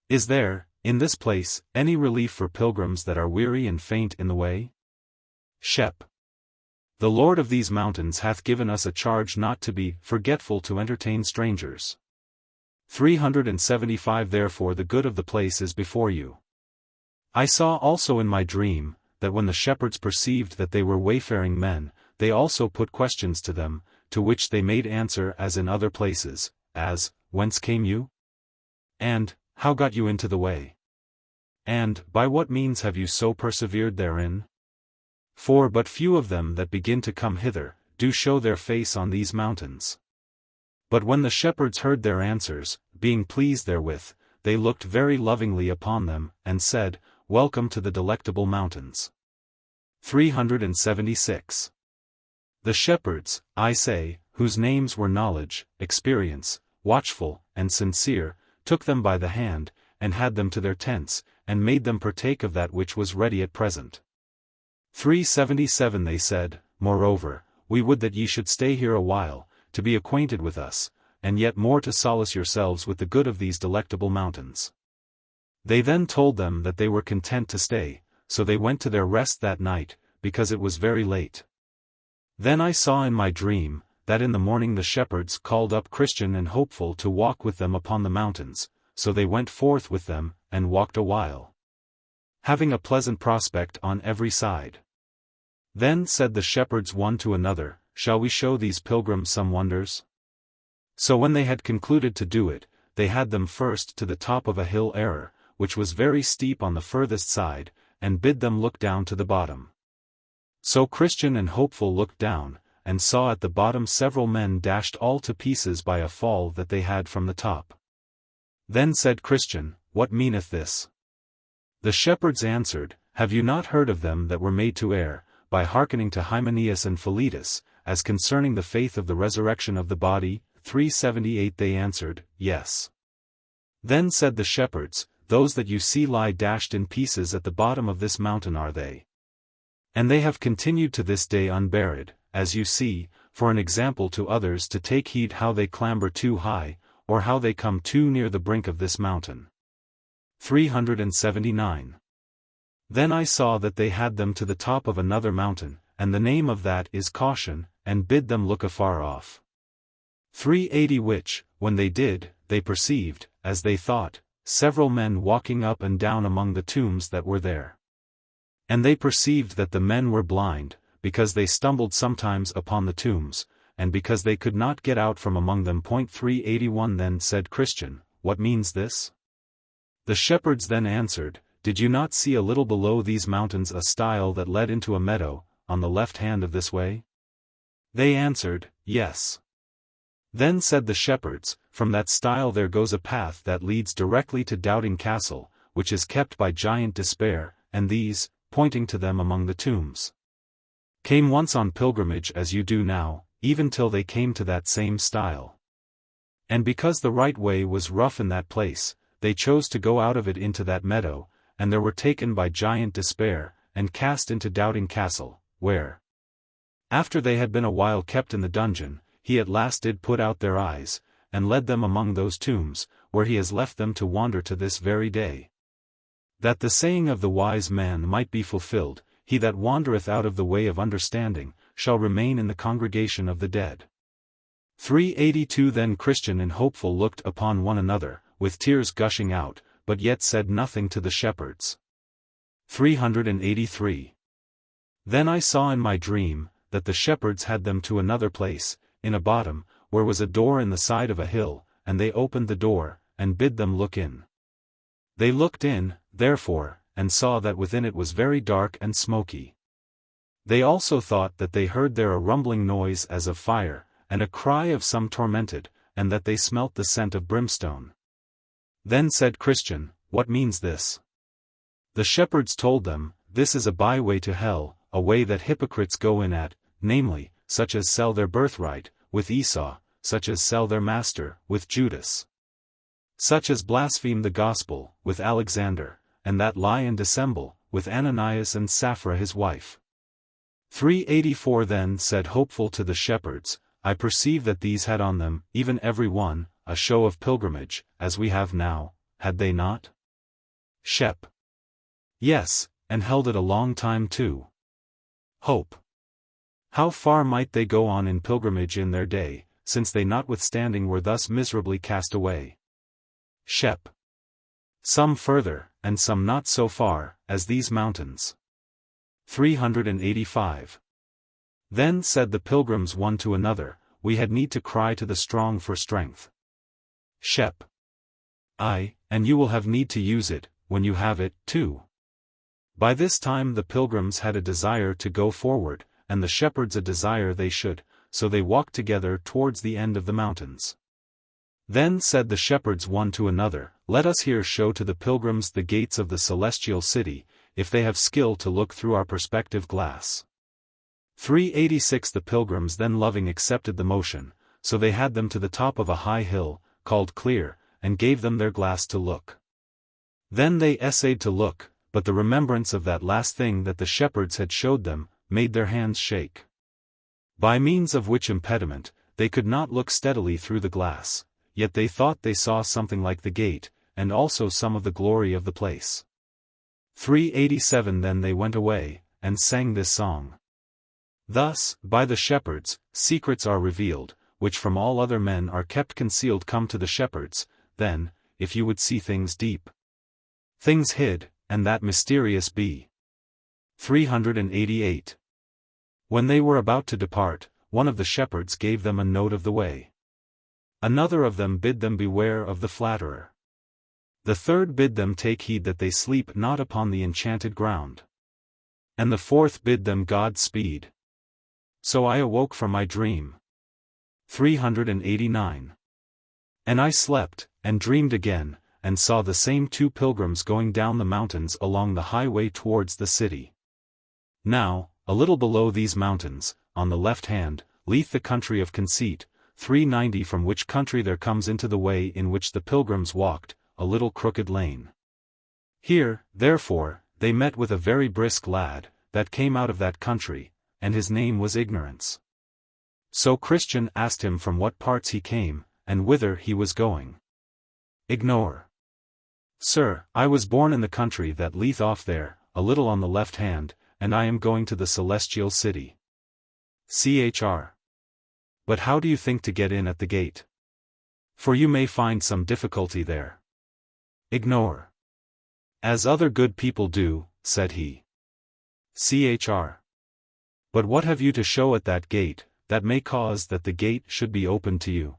Is there, in this place, any relief for pilgrims that are weary and faint in the way? Shep. The Lord of these mountains hath given us a charge not to be forgetful to entertain strangers. 375 Therefore the good of the place is before you. I saw also in my dream, that when the shepherds perceived that they were wayfaring men, they also put questions to them, to which they made answer as in other places, as, Whence came you? And, How got you into the way? And, By what means have you so persevered therein? For but few of them that begin to come hither, do show their face on these mountains. But when the shepherds heard their answers, being pleased therewith, they looked very lovingly upon them, and said, Welcome to the delectable mountains. 376. The shepherds, I say, whose names were knowledge, experience, watchful, and sincere, took them by the hand, and had them to their tents, and made them partake of that which was ready at present. 377 They said, Moreover, we would that ye should stay here a while, to be acquainted with us, and yet more to solace yourselves with the good of these delectable mountains. They then told them that they were content to stay, so they went to their rest that night, because it was very late. Then I saw in my dream, that in the morning the shepherds called up Christian and Hopeful to walk with them upon the mountains, so they went forth with them, and walked a while, having a pleasant prospect on every side. Then said the shepherds one to another, Shall we show these pilgrims some wonders? So when they had concluded to do it, they had them first to the top of a hill which was very steep on the furthest side, and bid them look down to the bottom. So Christian and Hopeful looked down, and saw at the bottom several men dashed all to pieces by a fall that they had from the top. Then said Christian, What meaneth this? The shepherds answered, Have you not heard of them that were made to err, by hearkening to Hymenaeus and Philetus, as concerning the faith of the resurrection of the body? 378 They answered, Yes. Then said the shepherds, Those that you see lie dashed in pieces at the bottom of this mountain are they. And they have continued to this day unburied, as you see, for an example to others to take heed how they clamber too high, or how they come too near the brink of this mountain. 379. Then I saw that they had them to the top of another mountain, and the name of that is Caution, and bid them look afar off. 380 Which, when they did, they perceived, as they thought, several men walking up and down among the tombs that were there. And they perceived that the men were blind, because they stumbled sometimes upon the tombs, and because they could not get out from among them. 381 Then said Christian, What means this? The shepherds then answered, Did you not see a little below these mountains a stile that led into a meadow, on the left hand of this way? They answered, Yes. Then said the shepherds, From that stile there goes a path that leads directly to Doubting Castle, which is kept by Giant Despair, and these, pointing to them among the tombs, came once on pilgrimage as you do now, even till they came to that same stile. And because the right way was rough in that place, they chose to go out of it into that meadow, and there were taken by giant despair, and cast into Doubting Castle, where, after they had been a while kept in the dungeon, he at last did put out their eyes, and led them among those tombs, where he has left them to wander to this very day. That the saying of the wise man might be fulfilled, he that wandereth out of the way of understanding, shall remain in the congregation of the dead. 382 Then Christian and Hopeful looked upon one another, with tears gushing out, but yet said nothing to the shepherds. 383. Then I saw in my dream, that the shepherds had them to another place, in a bottom, where was a door in the side of a hill, and they opened the door, and bid them look in. They looked in, therefore, and saw that within it was very dark and smoky. They also thought that they heard there a rumbling noise as of fire, and a cry of some tormented, and that they smelt the scent of brimstone. Then said Christian, What means this? The shepherds told them, This is a byway to hell, a way that hypocrites go in at, namely, such as sell their birthright, with Esau, such as sell their master, with Judas. Such as blaspheme the gospel, with Alexander, and that lie and dissemble, with Ananias and Sapphira his wife. 384 Then said Hopeful to the shepherds, I perceive that these had on them, even every one, a show of pilgrimage, as we have now, had they not? Shep. Yes, and held it a long time too. Hope. How far might they go on in pilgrimage in their day, since they notwithstanding were thus miserably cast away? Shep. Some further, and some not so far, as these mountains. 385. Then said the pilgrims one to another, We had need to cry to the strong for strength. Shep. Aye, and you will have need to use it, when you have it, too. By this time the pilgrims had a desire to go forward, and the shepherds a desire they should, so they walked together towards the end of the mountains. Then said the shepherds one to another, Let us here show to the pilgrims the gates of the celestial city, if they have skill to look through our perspective glass. 386 The pilgrims then loving accepted the motion, so they had them to the top of a high hill, called Clear, and gave them their glass to look. Then they essayed to look, but the remembrance of that last thing that the shepherds had showed them, made their hands shake. By means of which impediment, they could not look steadily through the glass, yet they thought they saw something like the gate, and also some of the glory of the place. 387 Then they went away, and sang this song. Thus, by the shepherds, secrets are revealed, which from all other men are kept concealed come to the shepherds, then, if you would see things deep, things hid, and that mysterious be. 388. When they were about to depart, one of the shepherds gave them a note of the way. Another of them bid them beware of the flatterer. The third bid them take heed that they sleep not upon the enchanted ground. And the fourth bid them God speed. So I awoke from my dream. 389. And I slept, and dreamed again, and saw the same two pilgrims going down the mountains along the highway towards the city. Now, a little below these mountains, on the left hand, lieth the country of Conceit, 390 from which country there comes into the way in which the pilgrims walked, a little crooked lane. Here, therefore, they met with a very brisk lad, that came out of that country, and his name was Ignorance. So Christian asked him from what parts he came, and whither he was going. Ignore. Sir, I was born in the country that lieth off there, a little on the left hand, and I am going to the celestial city. Chr. But how do you think to get in at the gate? For you may find some difficulty there. Ignore. As other good people do, said he. Chr. But what have you to show at that gate, that may cause that the gate should be opened to you?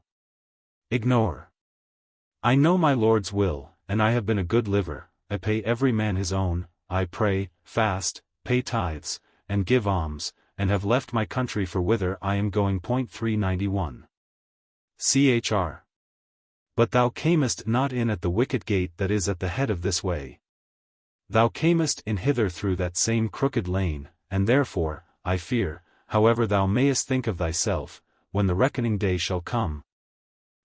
Ignore. I know my Lord's will, and I have been a good liver, I pay every man his own, I pray, fast, pay tithes, and give alms, and have left my country for whither I am going. 391. Chr. But thou camest not in at the wicket gate that is at the head of this way. Thou camest in hither through that same crooked lane, and therefore, I fear, however thou mayest think of thyself, when the reckoning day shall come.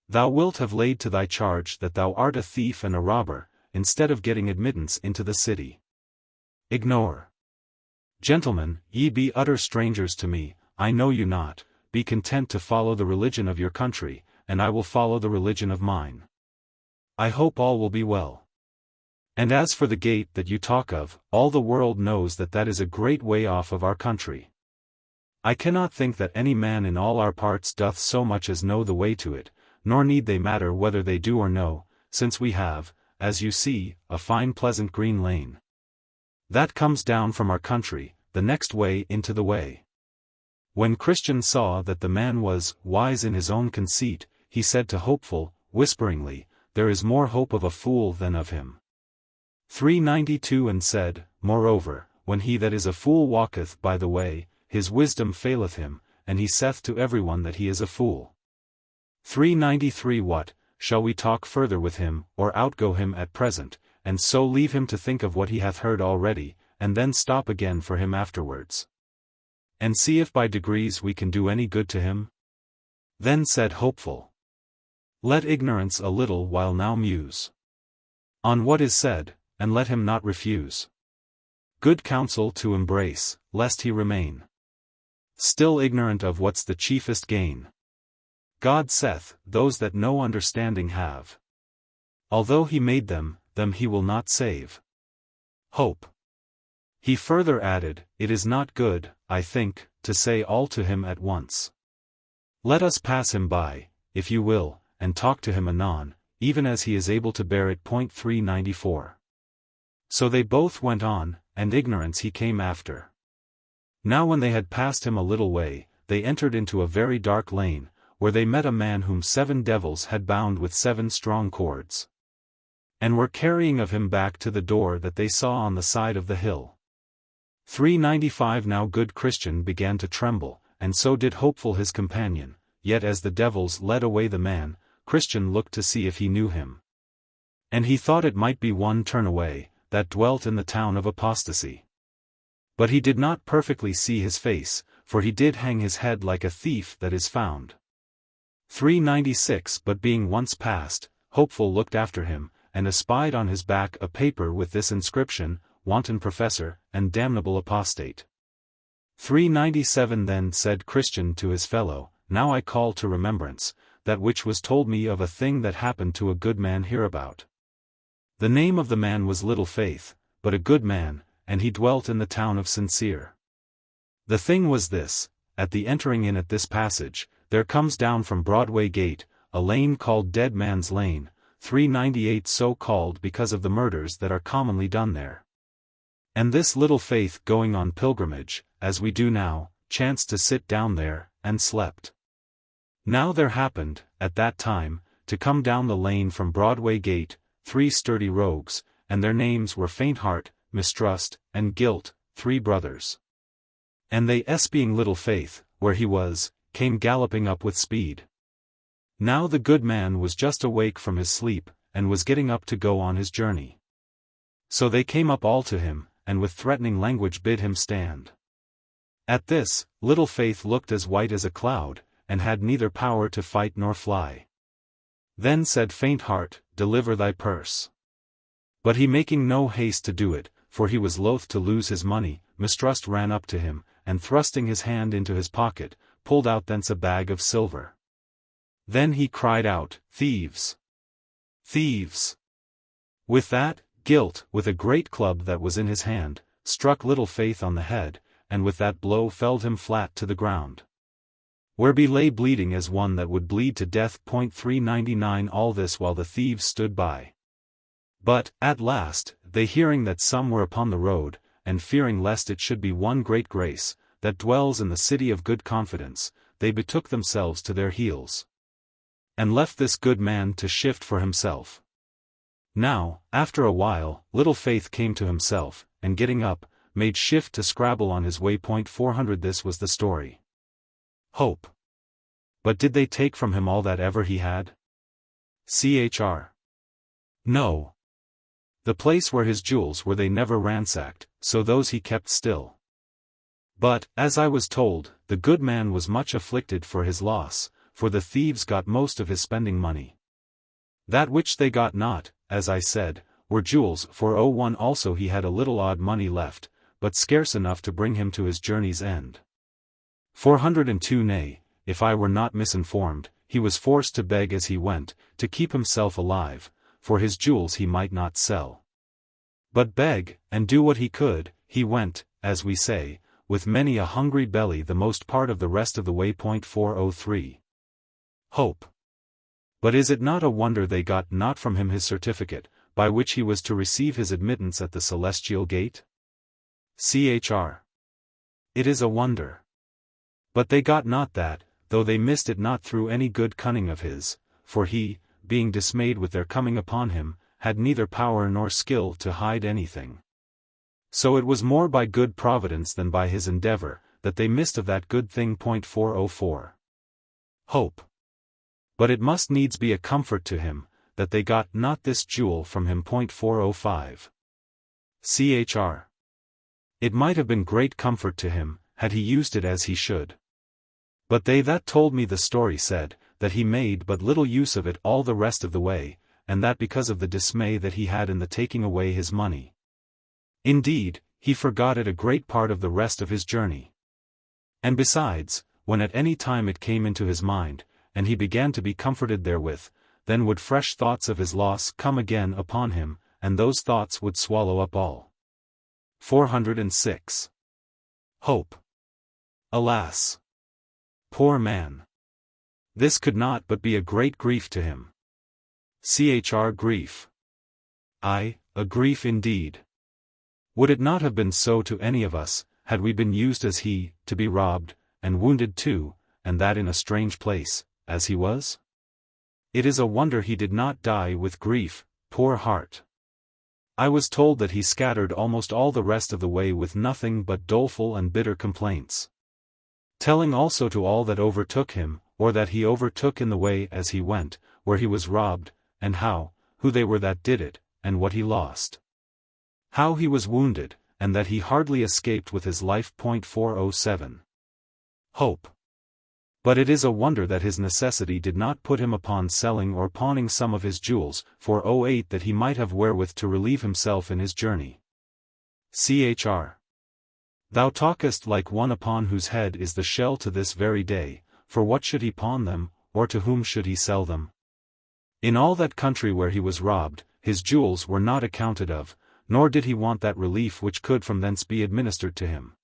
Thou wilt have laid to thy charge that thou art a thief and a robber, instead of getting admittance into the city. Ignore. Gentlemen, ye be utter strangers to me, I know you not, be content to follow the religion of your country, and I will follow the religion of mine. I hope all will be well. And as for the gate that you talk of, all the world knows that that is a great way off of our country. I cannot think that any man in all our parts doth so much as know the way to it, nor need they matter whether they do or no, since we have, as you see, a fine pleasant green lane. That comes down from our country, the next way into the way. When Christian saw that the man was wise in his own conceit, he said to Hopeful, whisperingly, There is more hope of a fool than of him. 392 And said, Moreover, when he that is a fool walketh by the way, his wisdom faileth him, and he saith to everyone that he is a fool. 393 What, shall we talk further with him, or outgo him at present, and so leave him to think of what he hath heard already, and then stop again for him afterwards? And see if by degrees we can do any good to him? Then said Hopeful, Let ignorance a little while now muse on what is said, and let him not refuse good counsel to embrace, lest he remain still ignorant of what's the chiefest gain. God saith, Those that no understanding have, although he made them he will not save. Hope. He further added, It is not good, I think, to say all to him at once. Let us pass him by, if you will, and talk to him anon, even as he is able to bear it. 394. So they both went on, and ignorance he came after. Now when they had passed him a little way, they entered into a very dark lane, where they met a man whom 7 devils had bound with 7 strong cords, and were carrying of him back to the door that they saw on the side of the hill. 395 Now good Christian began to tremble, and so did Hopeful his companion, yet as the devils led away the man, Christian looked to see if he knew him. And he thought it might be one turn away, that dwelt in the town of apostasy. But he did not perfectly see his face, for he did hang his head like a thief that is found. 396 But being once past, Hopeful looked after him, and espied on his back a paper with this inscription, Wanton professor, and damnable apostate. 397 Then said Christian to his fellow, Now I call to remembrance, that which was told me of a thing that happened to a good man hereabout. The name of the man was Little Faith, but a good man, and he dwelt in the town of Sincere. The thing was this, at the entering in at this passage, there comes down from Broadway Gate, a lane called Dead Man's Lane, 398 so called because of the murders that are commonly done there. And this Little Faith going on pilgrimage, as we do now, chanced to sit down there, and slept. Now there happened, at that time, to come down the lane from Broadway Gate, 3 sturdy rogues, and their names were Faint-Heart, Mistrust, and Guilt, 3 brothers. And they espying Little Faith, where he was, came galloping up with speed. Now the good man was just awake from his sleep, and was getting up to go on his journey. So they came up all to him, and with threatening language bid him stand. At this, Little Faith looked as white as a cloud, and had neither power to fight nor fly. Then said Faint-Heart, Deliver thy purse. But he making no haste to do it, for he was loath to lose his money, Mistrust ran up to him, and thrusting his hand into his pocket, pulled out thence a bag of silver. Then he cried out, Thieves! Thieves! With that, Guilt, with a great club that was in his hand, struck Little Faith on the head, and with that blow felled him flat to the ground, where he lay bleeding as one that would bleed to death. 399 All this while the thieves stood by. But, at last, they hearing that some were upon the road, and fearing lest it should be one great grace, that dwells in the city of good confidence, they betook themselves to their heels, and left this good man to shift for himself. Now, after a while, Little Faith came to himself, and getting up, made shift to scrabble on his way. 400 This was the story. Hope. But did they take from him all that ever he had? Chr. No. The place where his jewels were they never ransacked, so those he kept still. But, as I was told, the good man was much afflicted for his loss, for the thieves got most of his spending money. That which they got not, as I said, were jewels, for 1 also he had a little odd money left, but scarce enough to bring him to his journey's end. 402 Nay, if I were not misinformed, he was forced to beg as he went, to keep himself alive, for his jewels he might not sell. But beg, and do what he could, he went, as we say, with many a hungry belly the most part of the rest of the way. 403. Hope. But is it not a wonder they got not from him his certificate, by which he was to receive his admittance at the celestial gate? Chr. It is a wonder. But they got not that, though they missed it not through any good cunning of his, for he, being dismayed with their coming upon him, had neither power nor skill to hide anything. So it was more by good providence than by his endeavor, that they missed of that good thing. 404. Hope. But it must needs be a comfort to him, that they got not this jewel from him. 405. Chr. It might have been great comfort to him, had he used it as he should. But they that told me the story said, that he made but little use of it all the rest of the way, and that because of the dismay that he had in the taking away his money. Indeed, he forgot it a great part of the rest of his journey. And besides, when at any time it came into his mind, and he began to be comforted therewith, then would fresh thoughts of his loss come again upon him, and those thoughts would swallow up all. 406. Hope. Alas! Poor man! This could not but be a great grief to him. Chr. Grief. Aye, a grief indeed. Would it not have been so to any of us, had we been used as he, to be robbed, and wounded too, and that in a strange place, as he was? It is a wonder he did not die with grief, poor heart. I was told that he scattered almost all the rest of the way with nothing but doleful and bitter complaints. Telling also to all that overtook him, or that he overtook in the way as he went, where he was robbed, and how, who they were that did it, and what he lost. How he was wounded, and that he hardly escaped with his life. 407. Hope. But it is a wonder that his necessity did not put him upon selling or pawning some of his jewels, 408 that he might have wherewith to relieve himself in his journey. Chr. Thou talkest like one upon whose head is the shell to this very day, for what should he pawn them, or to whom should he sell them? In all that country where he was robbed, his jewels were not accounted of, nor did he want that relief which could from thence be administered to him.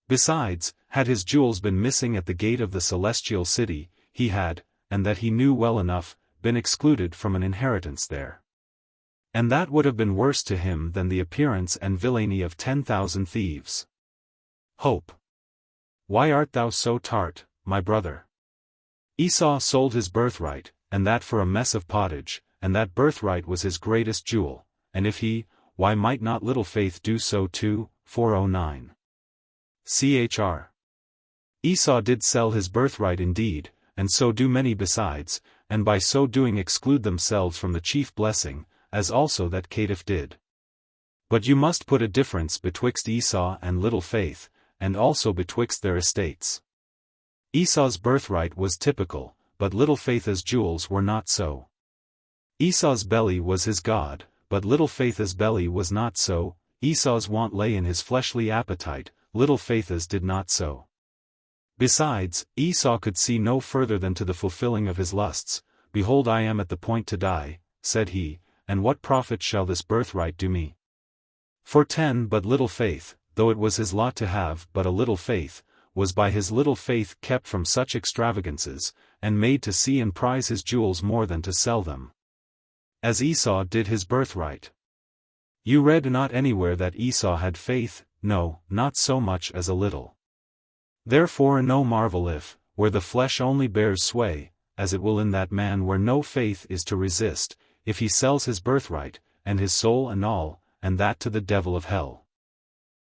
Besides, had his jewels been missing at the gate of the celestial city, he had, and that he knew well enough, been excluded from an inheritance there. And that would have been worse to him than the appearance and villainy of 10,000 thieves. Hope. Why art thou so tart, my brother? Esau sold his birthright, and that for a mess of pottage, and that birthright was his greatest jewel, and if he, why might not little faith do so too? 409. Chr. Esau did sell his birthright indeed, and so do many besides, and by so doing exclude themselves from the chief blessing, as also that caitiff did. But you must put a difference betwixt Esau and little faith, and also betwixt their estates. Esau's birthright was typical, but little faith's jewels were not so. Esau's belly was his God, but little faith's belly was not so. Esau's want lay in his fleshly appetite, little faith's did not so. Besides, Esau could see no further than to the fulfilling of his lusts. Behold, I am at the point to die, said he, and what profit shall this birthright do me? For 10 but little faith, though it was his lot to have but a little faith, was by his little faith kept from such extravagances, and made to see and prize his jewels more than to sell them. As Esau did his birthright. You read not anywhere that Esau had faith, no, not so much as a little. Therefore no marvel if, where the flesh only bears sway, as it will in that man where no faith is to resist, if he sells his birthright, and his soul and all, and that to the devil of hell.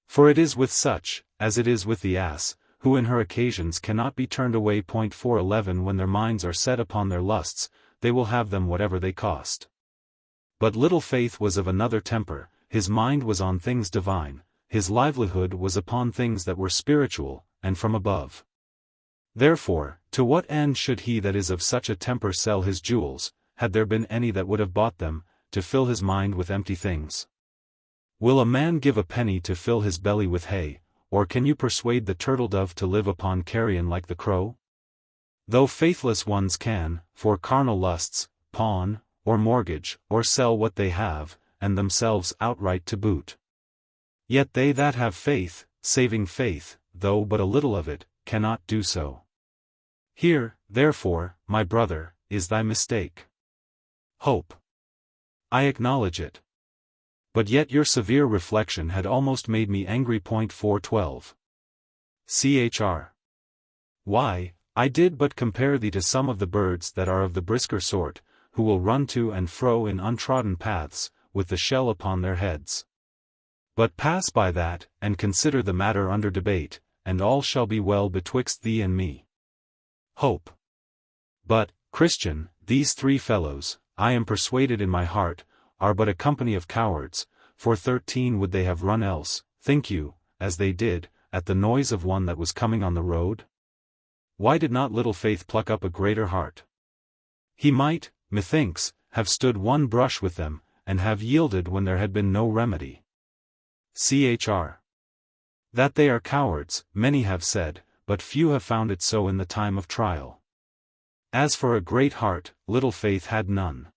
For it is with such, as it is with the ass, who in her occasions cannot be turned away. 411 When their minds are set upon their lusts, they will have them whatever they cost. But little faith was of another temper, his mind was on things divine, his livelihood was upon things that were spiritual, and from above. Therefore, to what end should he that is of such a temper sell his jewels, had there been any that would have bought them, to fill his mind with empty things? Will a man give a penny to fill his belly with hay, or can you persuade the turtle-dove to live upon carrion like the crow? Though faithless ones can, for carnal lusts, pawn, or mortgage, or sell what they have, and themselves outright to boot. Yet they that have faith, saving faith, though but a little of it, cannot do so. Here, therefore, my brother, is thy mistake. Hope. I acknowledge it. But yet your severe reflection had almost made me angry. 412. Chr. Why, I did but compare thee to some of the birds that are of the brisker sort, who will run to and fro in untrodden paths, with the shell upon their heads. But pass by that, and consider the matter under debate, and all shall be well betwixt thee and me. Hope. But, Christian, these three fellows, I am persuaded in my heart, are but a company of cowards, for 13 would they have run else, think you, as they did, at the noise of one that was coming on the road? Why did not little Faith pluck up a greater heart? He might, methinks, have stood one brush with them, and have yielded when there had been no remedy. Chr. That they are cowards, many have said, but few have found it so in the time of trial. As for a great heart, little Faith had none.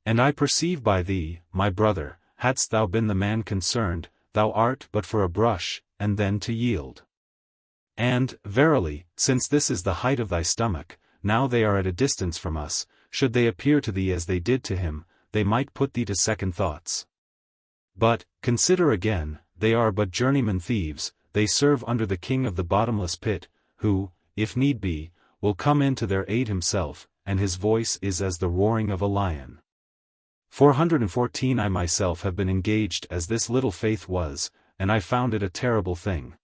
And I perceive by thee, my brother, hadst thou been the man concerned, thou art but for a brush, and then to yield. And, verily, since this is the height of thy stomach, now they are at a distance from us, should they appear to thee as they did to him, they might put thee to second thoughts. But, consider again, they are but journeyman thieves, they serve under the king of the bottomless pit, who, if need be, will come in to their aid himself, and his voice is as the roaring of a lion. 414 I myself have been engaged as this little Faith was, and I found it a terrible thing.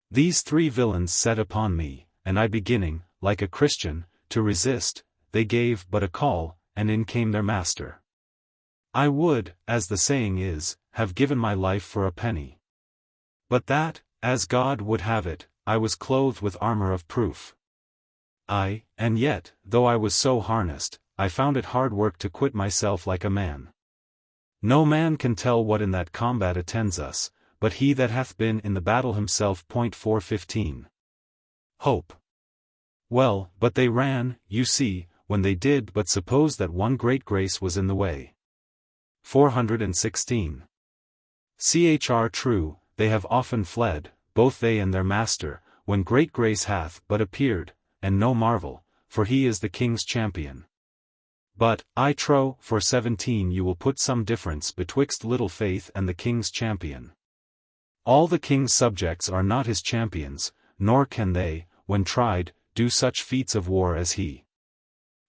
These three villains set upon me, and I beginning, like a Christian, to resist, they gave but a call, and in came their master. I would, as the saying is, have given my life for a penny. But that, as God would have it, I was clothed with armor of proof. And yet, though I was so harnessed, I found it hard work to quit myself like a man. No man can tell what in that combat attends us, but he that hath been in the battle himself. 415. Hope. Well, but they ran, you see, when they did but suppose that one great grace was in the way. 416. Chr. True, they have often fled, both they and their master, when great grace hath but appeared, and no marvel, for he is the king's champion. But, I trow, for 17 you will put some difference betwixt little Faith and the king's champion. All the king's subjects are not his champions, nor can they, when tried, do such feats of war as he.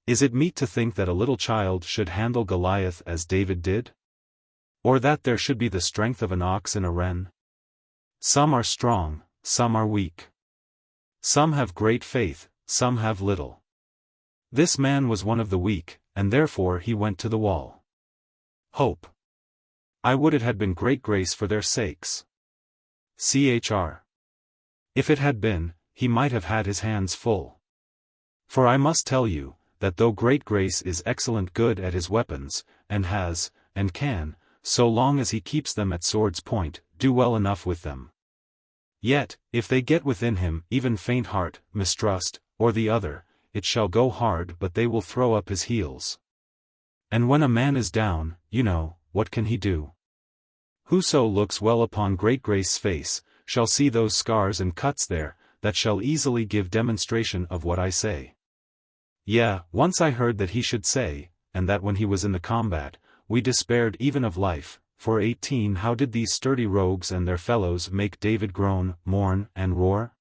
Is it meet to think that a little child should handle Goliath as David did? Or that there should be the strength of an ox in a wren? Some are strong, some are weak. Some have great faith, some have little. This man was one of the weak, and therefore he went to the wall. Hope. I would it had been great grace for their sakes. Chr. If it had been, he might have had his hands full. For I must tell you, that though great grace is excellent good at his weapons, and has, and can, so long as he keeps them at sword's point, do well enough with them. Yet, if they get within him even faint heart, mistrust, or the other, it shall go hard but they will throw up his heels. And when a man is down, you know, what can he do? Whoso looks well upon great grace's face, shall see those scars and cuts there, that shall easily give demonstration of what I say. Yea, once I heard that he should say, and that when he was in the combat, we despaired even of life. For 18 How did these sturdy rogues and their fellows make David groan, mourn, and roar?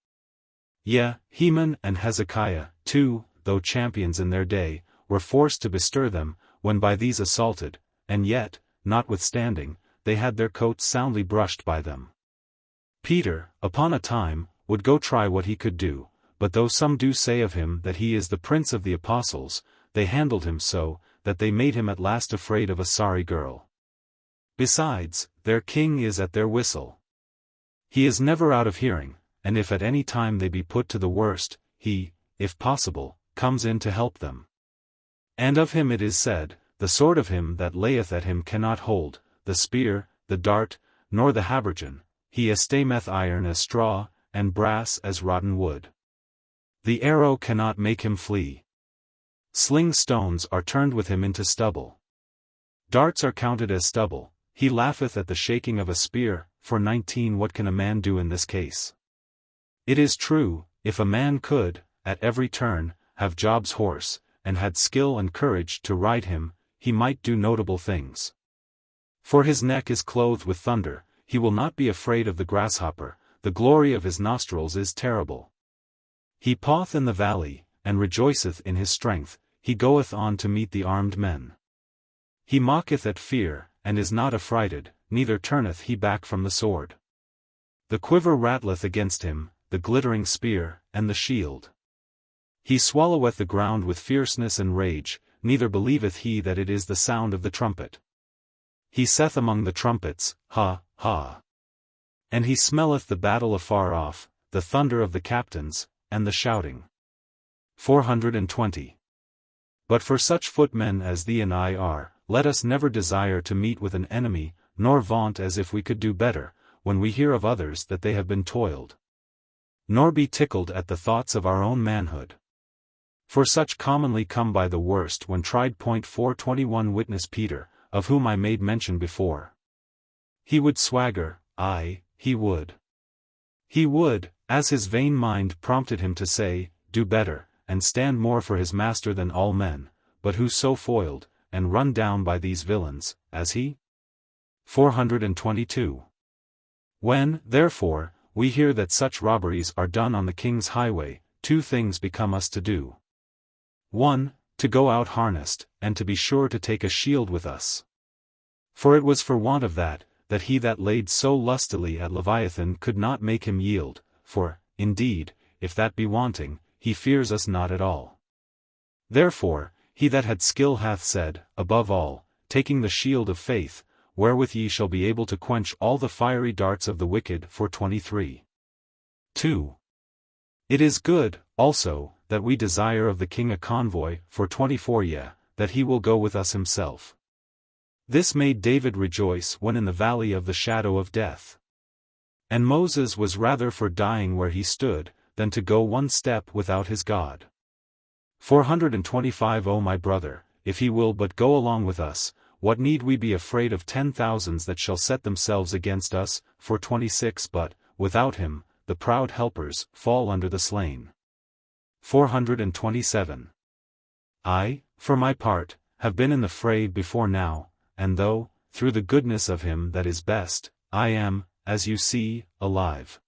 Yea, Heman and Hezekiah, too, though champions in their day, were forced to bestir them, when by these assaulted, and yet, notwithstanding, they had their coats soundly brushed by them. Peter, upon a time, would go try what he could do, but though some do say of him that he is the prince of the apostles, they handled him so, that they made him at last afraid of a sorry girl. Besides, their king is at their whistle. He is never out of hearing, and if at any time they be put to the worst, he, if possible, comes in to help them. And of him it is said, the sword of him that layeth at him cannot hold, the spear, the dart, nor the habergeon, he estameth iron as straw, and brass as rotten wood. The arrow cannot make him flee. Sling stones are turned with him into stubble. Darts are counted as stubble, he laugheth at the shaking of a spear, for 19 What can a man do in this case? It is true, if a man could, at every turn, have Job's horse, and had skill and courage to ride him, he might do notable things. For his neck is clothed with thunder, he will not be afraid of the grasshopper, the glory of his nostrils is terrible. He paweth in the valley, and rejoiceth in his strength, he goeth on to meet the armed men. He mocketh at fear, and is not affrighted, neither turneth he back from the sword. The quiver rattleth against him, the glittering spear, and the shield. He swalloweth the ground with fierceness and rage, neither believeth he that it is the sound of the trumpet. He saith among the trumpets, Ha, ha. And he smelleth the battle afar off, the thunder of the captains, and the shouting. 420. But for such footmen as thee and I are, let us never desire to meet with an enemy, nor vaunt as if we could do better, when we hear of others that they have been toiled. Nor be tickled at the thoughts of our own manhood. For such commonly come by the worst when tried. 421 Witness Peter, of whom I made mention before. He would swagger, aye, he would. He would, as his vain mind prompted him to say, do better, and stand more for his master than all men, but who so foiled, and run down by these villains, as he? 422. When, therefore, we hear that such robberies are done on the king's highway, 2 things become us to do. 1. To go out harnessed, and to be sure to take a shield with us. For it was for want of that he that laid so lustily at Leviathan could not make him yield, for, indeed, if that be wanting, he fears us not at all. Therefore, he that had skill hath said, above all, taking the shield of faith, wherewith ye shall be able to quench all the fiery darts of the wicked. 423. 2. It is good, also, that we desire of the king a convoy. 424. Yea, that he will go with us himself. This made David rejoice when in the valley of the shadow of death. And Moses was rather for dying where he stood, than to go one step without his God. 425. O my brother, if he will but go along with us, what need we be afraid of 10,000s that shall set themselves against us? 426. But, without him, the proud helpers fall under the slain. 427. I, for my part, have been in the fray before now, and though, through the goodness of him that is best, I am, as you see, alive.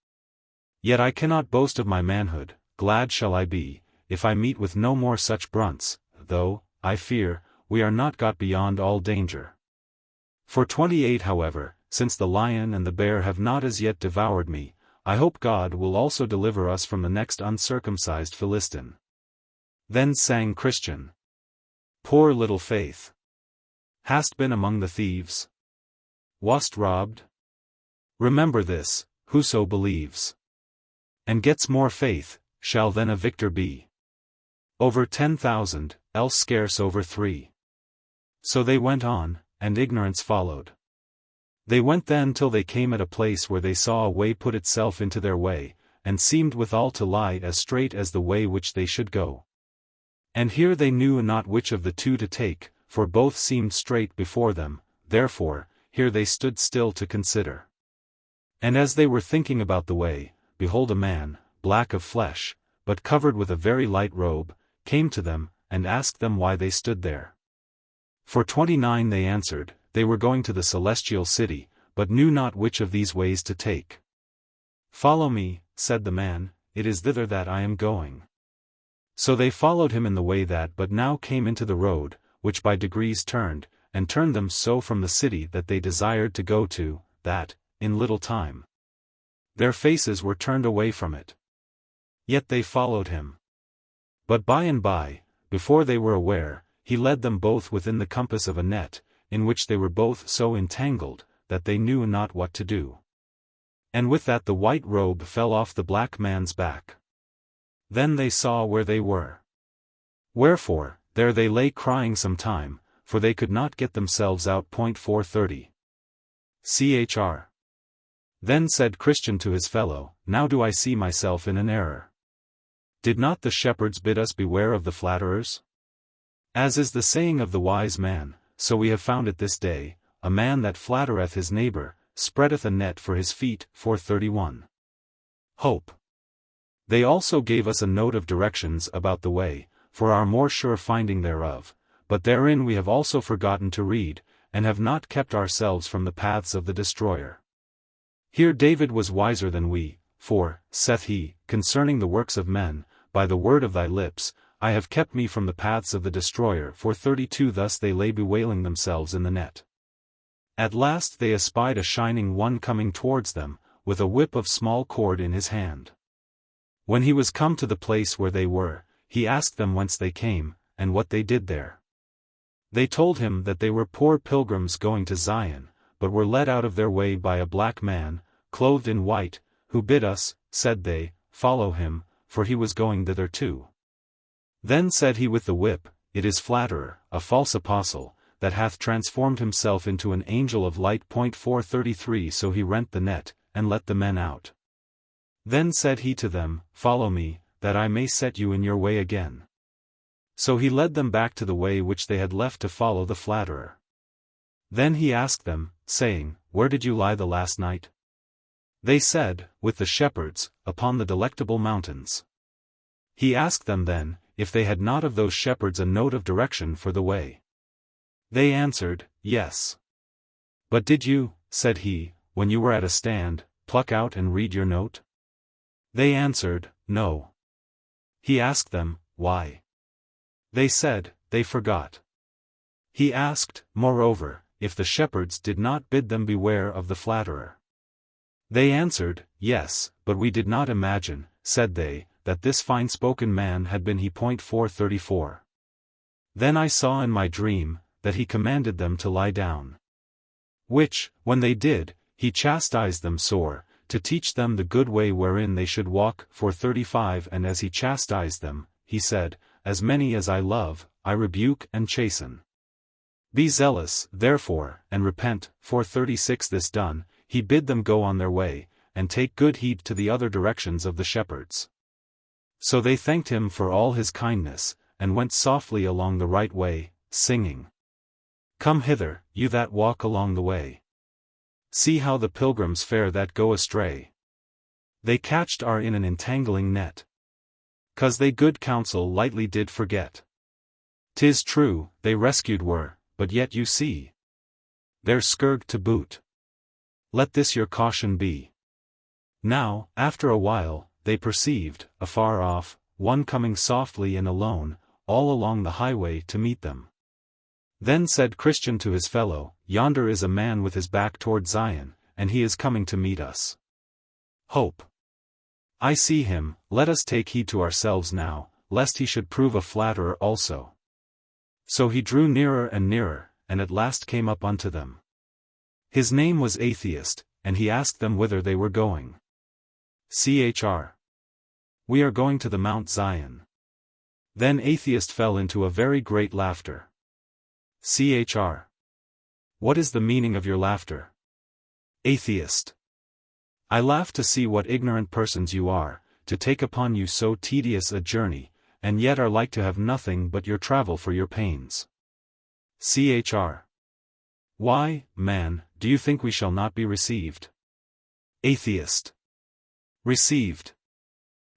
Yet I cannot boast of my manhood, glad shall I be, if I meet with no more such brunts, though, I fear, we are not got beyond all danger. 428. However, since the lion and the bear have not as yet devoured me, I hope God will also deliver us from the next uncircumcised Philistine. Then sang Christian. Poor little Faith. Hast been among the thieves? Wast robbed? Remember this, whoso believes and gets more faith, shall then a victor be. Over 10,000, else scarce over 3. So they went on, and ignorance followed. They went then till they came at a place where they saw a way put itself into their way, and seemed withal to lie as straight as the way which they should go. And here they knew not which of the 2 to take, for both seemed straight before them, therefore, here they stood still to consider. And as they were thinking about the way, behold a man, black of flesh, but covered with a very light robe, came to them, and asked them why they stood there. 429. They answered, they were going to the celestial city, but knew not which of these ways to take. Follow me, said the man, it is thither that I am going. So they followed him in the way that but now came into the road, which by degrees turned, and turned them so from the city that they desired to go to, that, in little time, their faces were turned away from it. Yet they followed him. But by and by, before they were aware, he led them both within the compass of a net, in which they were both so entangled, that they knew not what to do. And with that the white robe fell off the black man's back. Then they saw where they were. Wherefore, there they lay crying some time, for they could not get themselves out. 430. Chr. Then said Christian to his fellow, Now do I see myself in an error. Did not the shepherds bid us beware of the flatterers? As is the saying of the wise man, so we have found it this day, a man that flattereth his neighbor, spreadeth a net for his feet. 431. Hope. They also gave us a note of directions about the way, for our more sure finding thereof, but therein we have also forgotten to read, and have not kept ourselves from the paths of the destroyer. Here David was wiser than we, for, saith he, concerning the works of men, by the word of thy lips, I have kept me from the paths of the destroyer. 432. Thus they lay bewailing themselves in the net. At last they espied a shining one coming towards them, with a whip of small cord in his hand. When he was come to the place where they were, he asked them whence they came, and what they did there. They told him that they were poor pilgrims going to Zion, but were led out of their way by a black man, clothed in white, who bid us, said they, follow him, for he was going thither too. Then said he with the whip, It is flatterer, a false apostle, that hath transformed himself into an angel of light. 433. So he rent the net, and let the men out. Then said he to them, Follow me, that I may set you in your way again. So he led them back to the way which they had left to follow the flatterer. Then he asked them, saying, Where did you lie the last night? They said, With the shepherds, upon the delectable mountains. He asked them then, if they had not of those shepherds a note of direction for the way. They answered, Yes. But did you, said he, when you were at a stand, pluck out and read your note? They answered, No. He asked them, Why? They said, They forgot. He asked, moreover, if the shepherds did not bid them beware of the flatterer. They answered, Yes, but we did not imagine, said they, that this fine-spoken man had been he. 434. Then I saw in my dream, that he commanded them to lie down. Which, when they did, he chastised them sore, to teach them the good way wherein they should walk. 435. And as he chastised them, he said, As many as I love, I rebuke and chasten. Be zealous, therefore, and repent. 436. This done, he bid them go on their way, and take good heed to the other directions of the shepherds. So they thanked him for all his kindness, and went softly along the right way, singing. Come hither, you that walk along the way. See how the pilgrims fare that go astray. They catched are in an entangling net. 'Cause they good counsel lightly did forget. 'Tis true, they rescued were, but yet you see, they're scourged to boot. Let this your caution be. Now, after a while, they perceived, afar off, one coming softly and alone, all along the highway to meet them. Then said Christian to his fellow, Yonder is a man with his back toward Zion, and he is coming to meet us. Hope. I see him, let us take heed to ourselves now, lest he should prove a flatterer also. So he drew nearer and nearer, and at last came up unto them. His name was Atheist, and he asked them whither they were going. Chr. We are going to the Mount Zion. Then Atheist fell into a very great laughter. Chr. What is the meaning of your laughter? Atheist. I laugh to see what ignorant persons you are, to take upon you so tedious a journey, and yet are like to have nothing but your travel for your pains. Chr. Why, man, do you think we shall not be received? Atheist. Received.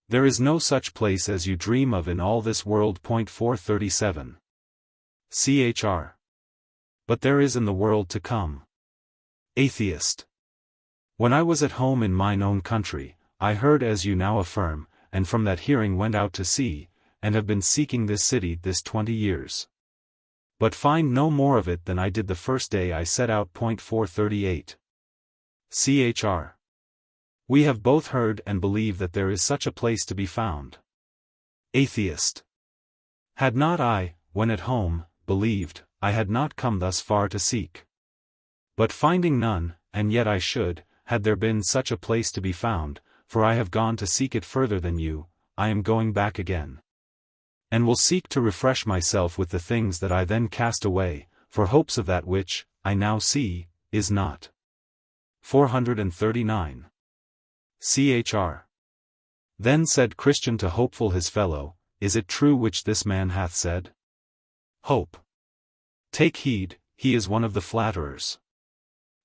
There is no such place as you dream of in all this world. 437. Chr. But there is in the world to come. Atheist. When I was at home in mine own country, I heard as you now affirm, and from that hearing went out to see, and have been seeking this city this 20 years. But find no more of it than I did the first day I set out. 438. Chr. We have both heard and believe that there is such a place to be found. Atheist. Had not I, when at home, believed, I had not come thus far to seek. But finding none, and yet I should, had there been such a place to be found, for I have gone to seek it further than you, I am going back again. And will seek to refresh myself with the things that I then cast away, for hopes of that which, I now see, is not. 439. Chr. Then said Christian to Hopeful his fellow, Is it true which this man hath said? Hope. Take heed, he is one of the flatterers.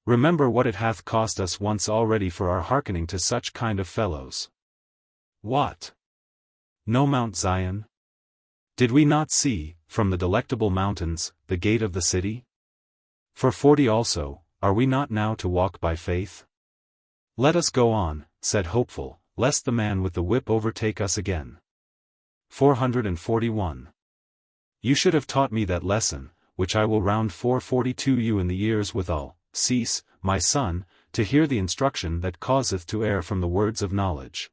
Remember what it hath cost us once already for our hearkening to such kind of fellows. What? No Mount Zion? Did we not see, from the delectable mountains, the gate of the city? For 40 also, are we not now to walk by faith? Let us go on, said Hopeful, lest the man with the whip overtake us again. 441. You should have taught me that lesson, which I will round 442 you in the ears withal. Cease, my son, to hear the instruction that causeth to err from the words of knowledge.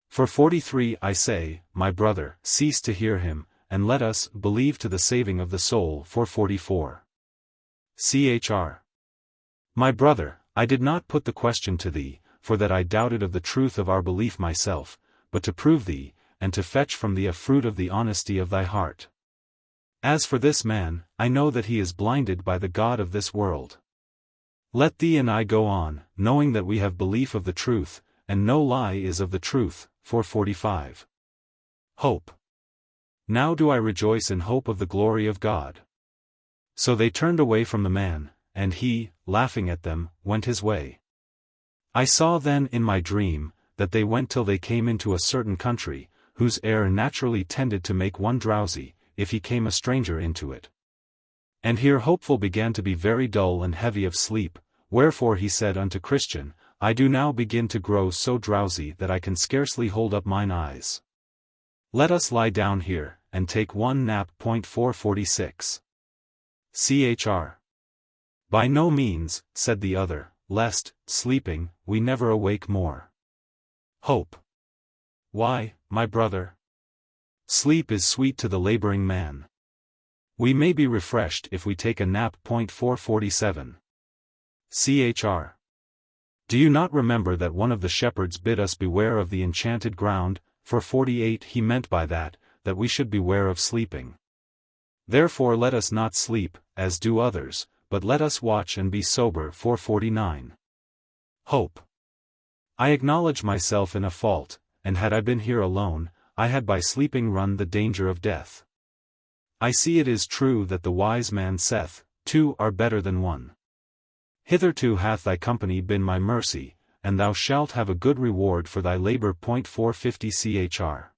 For 43 I say, my brother, cease to hear him, and let us believe to the saving of the soul. 444. Chr. My brother, I did not put the question to thee, for that I doubted of the truth of our belief myself, but to prove thee, and to fetch from thee a fruit of the honesty of thy heart. As for this man, I know that he is blinded by the god of this world. Let thee and I go on, knowing that we have belief of the truth, and no lie is of the truth. 445. Hope. Now do I rejoice in hope of the glory of God. So they turned away from the man, and he, laughing at them, went his way. I saw then in my dream, that they went till they came into a certain country, whose air naturally tended to make one drowsy, if he came a stranger into it. And here Hopeful began to be very dull and heavy of sleep, wherefore he said unto Christian, I do now begin to grow so drowsy that I can scarcely hold up mine eyes. Let us lie down here, and take one nap. 446. Chr. By no means, said the other, lest, sleeping, we never awake more. Hope. Why, my brother? Sleep is sweet to the laboring man. We may be refreshed if we take a nap. 447. Chr. Do you not remember that one of the shepherds bid us beware of the enchanted ground? For 48 he meant by that we should beware of sleeping. Therefore let us not sleep, as do others, but let us watch and be sober. 449. Hope. I acknowledge myself in a fault, and had I been here alone, I had by sleeping run the danger of death. I see it is true that the wise man saith, 2 are better than 1. Hitherto hath thy company been my mercy, and thou shalt have a good reward for thy labor. 450 Chr.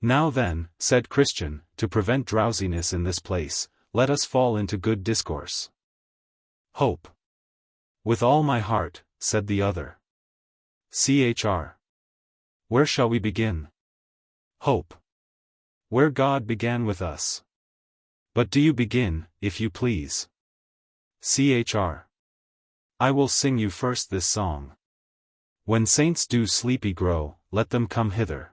Now then, said Christian, to prevent drowsiness in this place, let us fall into good discourse. Hope. With all my heart, said the other. Chr. Where shall we begin? Hope. Where God began with us. But do you begin, if you please. Chr. I will sing you first this song. When saints do sleepy grow, let them come hither.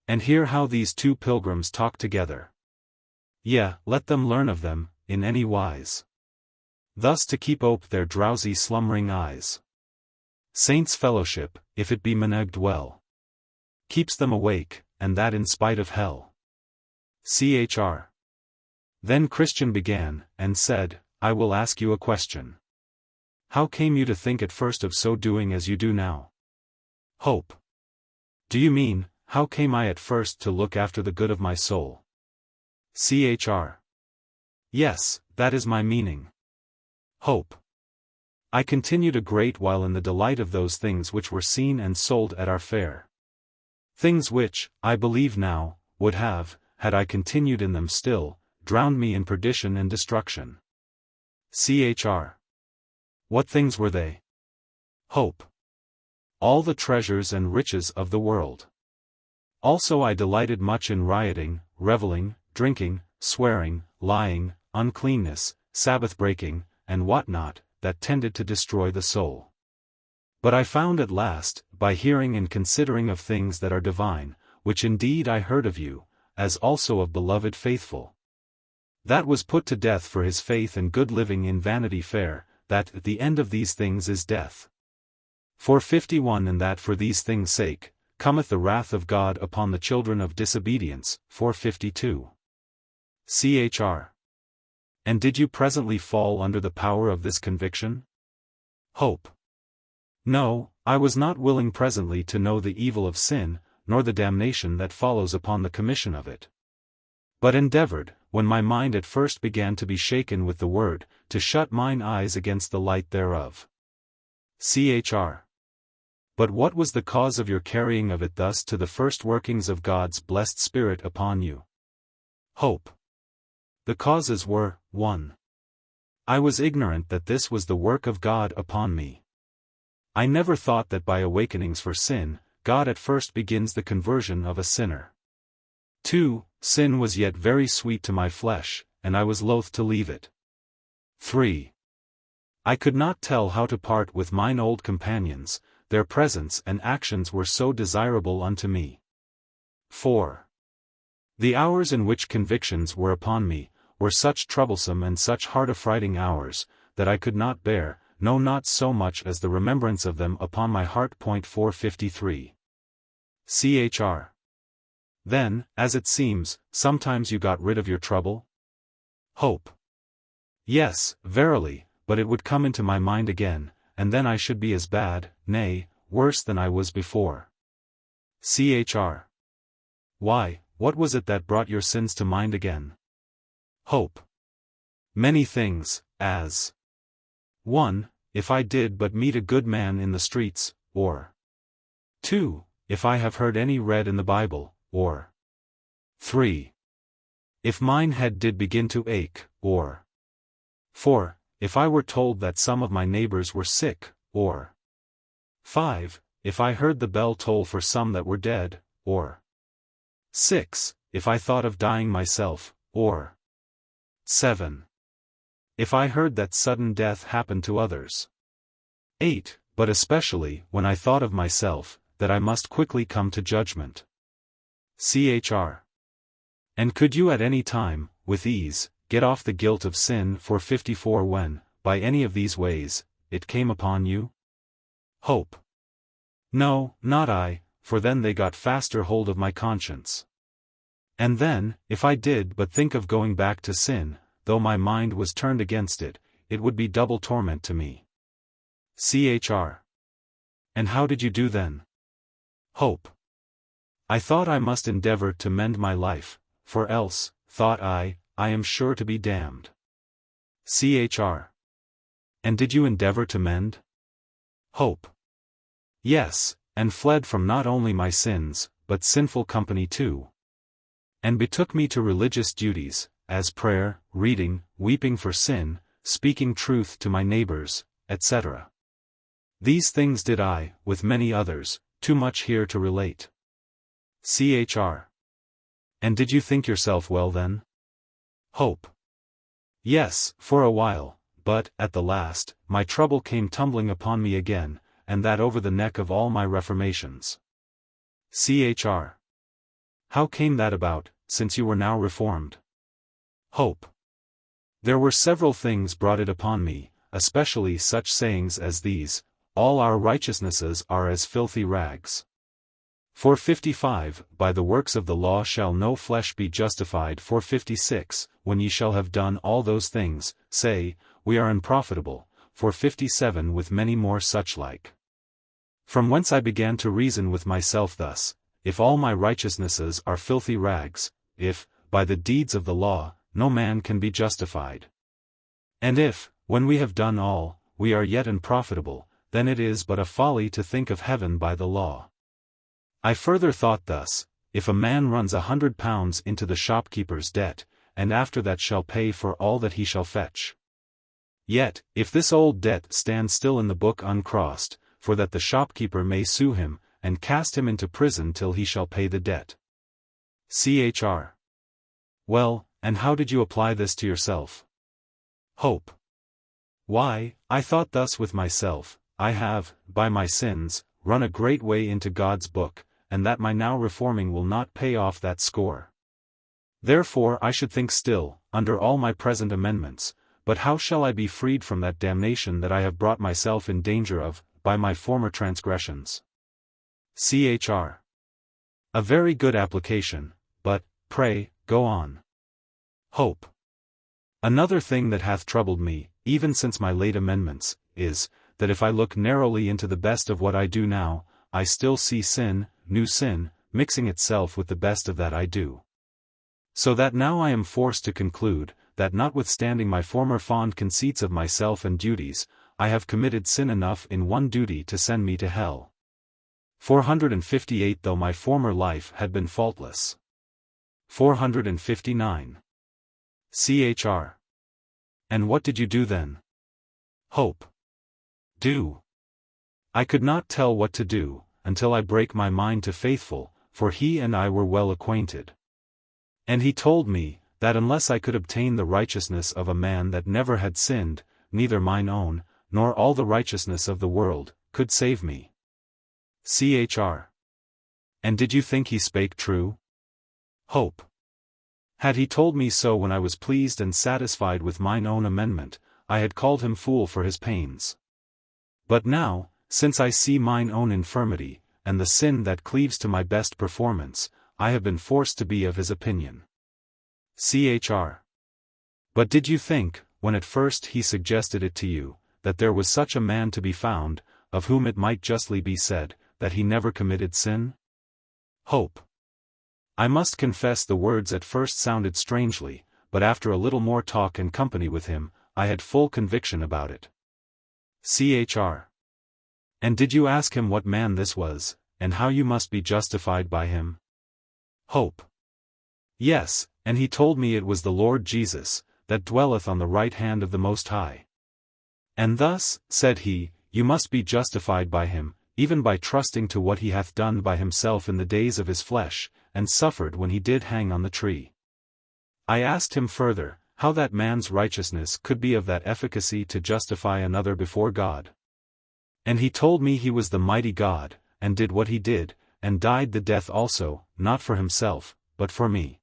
And hear how these 2 pilgrims talk together. Yea, let them learn of them, in any wise. Thus to keep ope their drowsy slumbering eyes. Saints' fellowship, if it be managed well, keeps them awake, and that in spite of hell. Chr. Then Christian began, and said, I will ask you a question. How came you to think at first of so doing as you do now? Hope. Do you mean, how came I at first to look after the good of my soul? Chr. Yes, that is my meaning. Hope. I continued a great while in the delight of those things which were seen and sold at our fair. Things which, I believe now, would have, had I continued in them still, drowned me in perdition and destruction. Chr. What things were they? Hope. All the treasures and riches of the world. Also I delighted much in rioting, reveling, drinking, swearing, lying, uncleanness, Sabbath breaking, and what not, that tended to destroy the soul. But I found at last, by hearing and considering of things that are divine, which indeed I heard of you, as also of beloved faithful, that was put to death for his faith and good living in Vanity Fair, that the end of these things is death. 451 And that for these things' sake, cometh the wrath of God upon the children of disobedience. 452. Chr. And did you presently fall under the power of this conviction? Hope. No, I was not willing presently to know the evil of sin, nor the damnation that follows upon the commission of it. But endeavored, when my mind at first began to be shaken with the word, to shut mine eyes against the light thereof. Chr. But what was the cause of your carrying of it thus to the first workings of God's blessed Spirit upon you? Hope. The causes were, 1. I was ignorant that this was the work of God upon me. I never thought that by awakenings for sin, God at first begins the conversion of a sinner. 2. Sin was yet very sweet to my flesh, and I was loath to leave it. 3. I could not tell how to part with mine old companions, their presence and actions were so desirable unto me. 4. The hours in which convictions were upon me, were such troublesome and such heart-affrighting hours, that I could not bear, no not so much as the remembrance of them upon my heart. 453. Chr. Then, as it seems, sometimes you got rid of your trouble? Hope. Yes, verily, but it would come into my mind again, and then I should be as bad, nay, worse than I was before. Chr. Why, what was it that brought your sins to mind again? Hope. Many things, as 1. If I did but meet a good man in the streets, or 2. If I have heard any read in the Bible, or 3. If mine head did begin to ache, or 4. If I were told that some of my neighbors were sick, or 5. If I heard the bell toll for some that were dead, or 6. If I thought of dying myself, or 7. If I heard that sudden death happened to others. 8. But especially, when I thought of myself, that I must quickly come to judgment. Chr. And could you at any time, with ease, get off the guilt of sin? 454 when, by any of these ways, it came upon you? Hope. No, not I, for then they got faster hold of my conscience. And then, if I did but think of going back to sin, though my mind was turned against it, it would be double torment to me. Chr. And how did you do then? Hope. I thought I must endeavor to mend my life, for else, thought I am sure to be damned. Chr. And did you endeavor to mend? Hope. Yes, and fled from not only my sins, but sinful company too. And betook me to religious duties, as prayer, reading, weeping for sin, speaking truth to my neighbors, etc. These things did I, with many others, too much here to relate. Chr. And did you think yourself well then? Hope. Yes, for a while, but, at the last, my trouble came tumbling upon me again, and that over the neck of all my reformations. Chr. How came that about, since you were now reformed? Hope. There were several things brought it upon me, especially such sayings as these: all our righteousnesses are as filthy rags. 455 By the works of the law shall no flesh be justified. 456 When ye shall have done all those things, say, we are unprofitable. 457 With many more such like. From whence I began to reason with myself thus: if all my righteousnesses are filthy rags, if, by the deeds of the law, no man can be justified, and if, when we have done all, we are yet unprofitable, then it is but a folly to think of heaven by the law. I further thought thus: if a man runs £100 into the shopkeeper's debt, and after that shall pay for all that he shall fetch. Yet, if this old debt stand still in the book uncrossed, for that the shopkeeper may sue him, and cast him into prison till he shall pay the debt. Chr. Well, and how did you apply this to yourself? Hope. Why, I thought thus with myself: I have, by my sins, run a great way into God's book, and that my now reforming will not pay off that score. Therefore I should think still, under all my present amendments, but how shall I be freed from that damnation that I have brought myself in danger of, by my former transgressions? Chr. A very good application, but, pray, go on. Hope. Another thing that hath troubled me, even since my late amendments, is, that if I look narrowly into the best of what I do now, I still see sin, new sin, mixing itself with the best of that I do. So that now I am forced to conclude, that notwithstanding my former fond conceits of myself and duties, I have committed sin enough in one duty to send me to hell. 458 Though my former life had been faultless. 459. Chr. And what did you do then? Hope. Do. I could not tell what to do, until I brake my mind to Faithful, for he and I were well acquainted. And he told me, that unless I could obtain the righteousness of a man that never had sinned, neither mine own, nor all the righteousness of the world, could save me. Chr. And did you think he spake true? Hope. Had he told me so when I was pleased and satisfied with mine own amendment, I had called him fool for his pains. But now, since I see mine own infirmity, and the sin that cleaves to my best performance, I have been forced to be of his opinion. Chr. But did you think, when at first he suggested it to you, that there was such a man to be found, of whom it might justly be said, that he never committed sin? Hope. I must confess the words at first sounded strangely, but after a little more talk and company with him, I had full conviction about it. Chr. And did you ask him what man this was, and how you must be justified by him? Hope. Yes, and he told me it was the Lord Jesus, that dwelleth on the right hand of the Most High. And thus, said he, you must be justified by him, even by trusting to what he hath done by himself in the days of his flesh, and suffered when he did hang on the tree. I asked him further, how that man's righteousness could be of that efficacy to justify another before God. And he told me he was the mighty God, and did what he did, and died the death also, not for himself, but for me.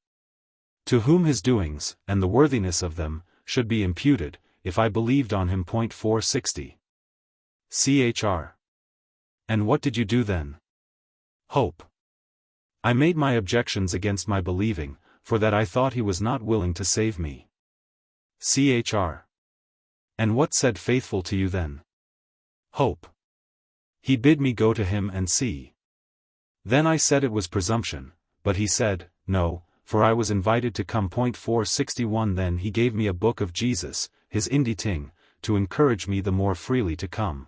To whom his doings, and the worthiness of them, should be imputed, if I believed on him. 460. Chr. And what did you do then? Hope. I made my objections against my believing, for that I thought he was not willing to save me. Chr. And what said Faithful to you then? Hope. He bid me go to him and see. Then I said it was presumption, but he said, no, for I was invited to come. 461 Then he gave me a book of Jesus, his inditing, to encourage me the more freely to come.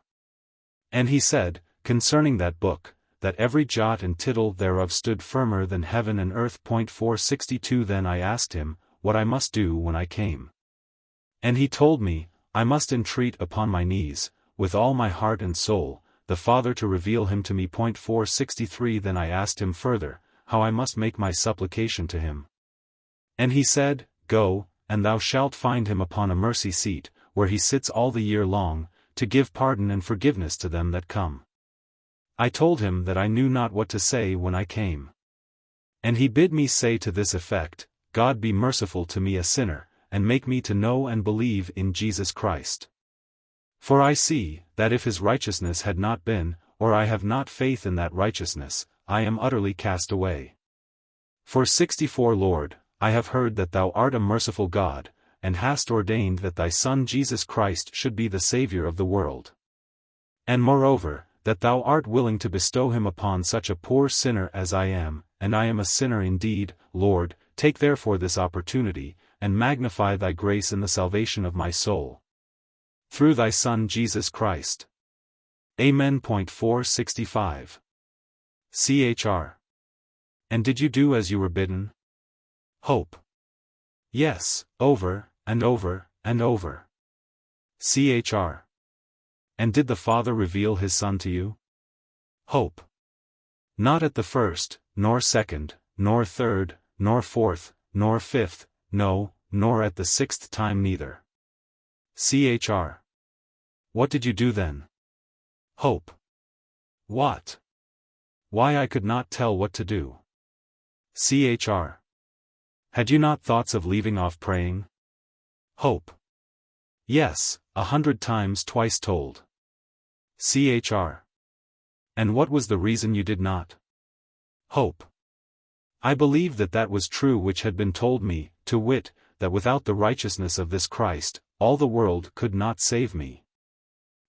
And he said, concerning that book, that every jot and tittle thereof stood firmer than heaven and earth. 462 Then I asked him, what I must do when I came. And he told me, I must entreat upon my knees, with all my heart and soul, the Father to reveal him to me. 463 Then I asked him further, how I must make my supplication to him. And he said, go, and thou shalt find him upon a mercy seat, where he sits all the year long, to give pardon and forgiveness to them that come. I told him that I knew not what to say when I came. And he bid me say to this effect, God be merciful to me a sinner, and make me to know and believe in Jesus Christ. For I see, that if his righteousness had not been, or I have not faith in that righteousness, I am utterly cast away. 464 Lord, I have heard that thou art a merciful God, and hast ordained that thy Son Jesus Christ should be the Saviour of the world. And moreover, that thou art willing to bestow him upon such a poor sinner as I am, and I am a sinner indeed. Lord, take therefore this opportunity, and magnify thy grace in the salvation of my soul. Through thy Son Jesus Christ. Amen. 465. Chr. And did you do as you were bidden? Hope. Yes, over, and over, and over. Chr. And did the Father reveal his Son to you? Hope. Not at the first, nor second, nor third, nor fourth, nor fifth, no, nor at the sixth time neither. Chr. What did you do then? Hope. What? Why I could not tell what to do. Chr. Had you not thoughts of leaving off praying? Hope. Yes, 100 times twice told. Chr. And what was the reason you did not? Hope. I believed that that was true which had been told me, to wit, that without the righteousness of this Christ, all the world could not save me.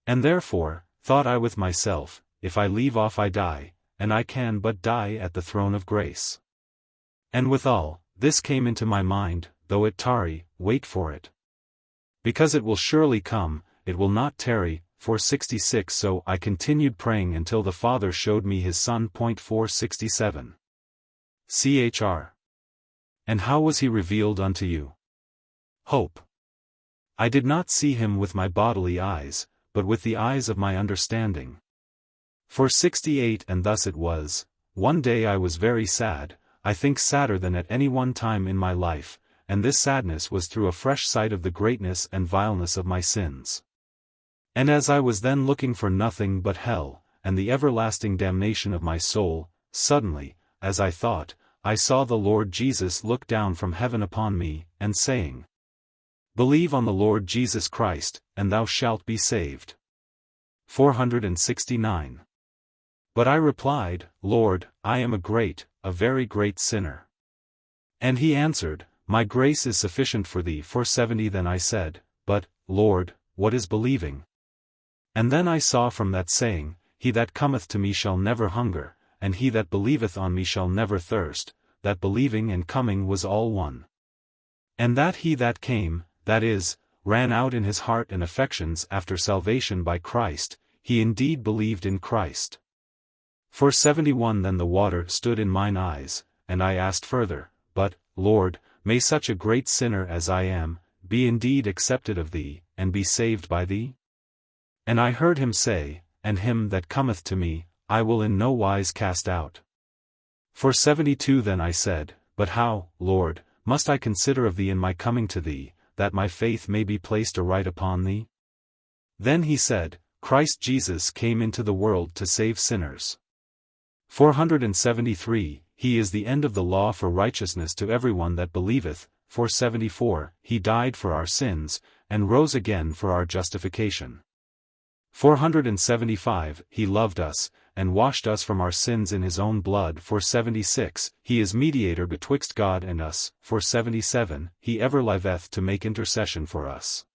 And therefore, thought I with myself, if I leave off I die, and I can but die at the throne of grace. And withal, this came into my mind, though it tarry, wait for it. Because it will surely come, it will not tarry. 466 So I continued praying until the Father showed me his Son. 467 Chr. And how was he revealed unto you? Hope. I did not see him with my bodily eyes, but with the eyes of my understanding. 468 And thus it was, one day I was very sad, I think sadder than at any one time in my life, and this sadness was through a fresh sight of the greatness and vileness of my sins. And as I was then looking for nothing but hell, and the everlasting damnation of my soul, suddenly, as I thought, I saw the Lord Jesus look down from heaven upon me, and saying, Believe on the Lord Jesus Christ, and thou shalt be saved. 469 But I replied, Lord, I am a very great sinner. And he answered, My grace is sufficient for thee. 470 Then I said, But, Lord, what is believing? And then I saw from that saying, He that cometh to me shall never hunger, and he that believeth on me shall never thirst, that believing and coming was all one. And that he that came, that is, ran out in his heart and affections after salvation by Christ, he indeed believed in Christ. 471 Then the water stood in mine eyes, and I asked further, But, Lord, may such a great sinner as I am, be indeed accepted of thee, and be saved by thee? And I heard him say, And him that cometh to me, I will in no wise cast out. 472 Then I said, But how, Lord, must I consider of thee in my coming to thee, that my faith may be placed aright upon thee? Then he said, Christ Jesus came into the world to save sinners. 473 He is the end of the law for righteousness to everyone that believeth. 474 He died for our sins, and rose again for our justification. 475 He loved us, and washed us from our sins in his own blood. 476 He is mediator betwixt God and us. 477 He ever liveth to make intercession for us.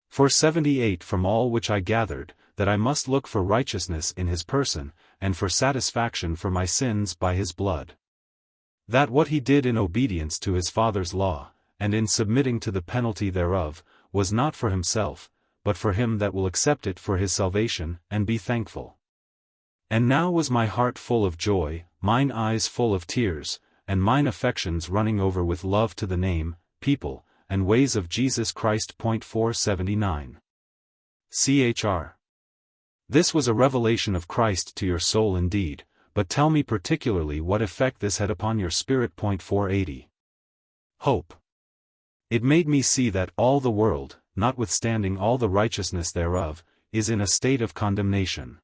478 From all which I gathered, that I must look for righteousness in his person, and for satisfaction for my sins by his blood. That what he did in obedience to his Father's law, and in submitting to the penalty thereof, was not for himself, but for him that will accept it for his salvation, and be thankful. And now was my heart full of joy, mine eyes full of tears, and mine affections running over with love to the name, people, and ways of Jesus Christ. 479 Chr. This was a revelation of Christ to your soul indeed, but tell me particularly what effect this had upon your spirit. 480 Hope. It made me see that all the world, notwithstanding all the righteousness thereof, is in a state of condemnation.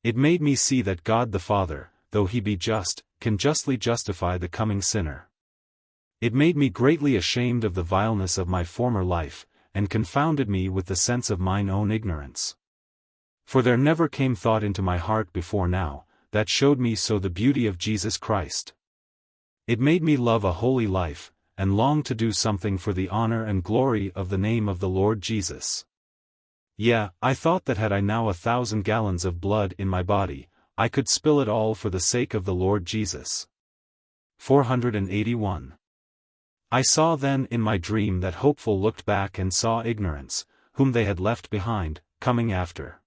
It made me see that God the Father, though he be just, can justly justify the coming sinner. It made me greatly ashamed of the vileness of my former life, and confounded me with the sense of mine own ignorance. For there never came thought into my heart before now, that showed me so the beauty of Jesus Christ. It made me love a holy life, and long to do something for the honor and glory of the name of the Lord Jesus. Yea, I thought that had I now 1,000 gallons of blood in my body, I could spill it all for the sake of the Lord Jesus. 481 I saw then in my dream that Hopeful looked back and saw Ignorance, whom they had left behind, coming after.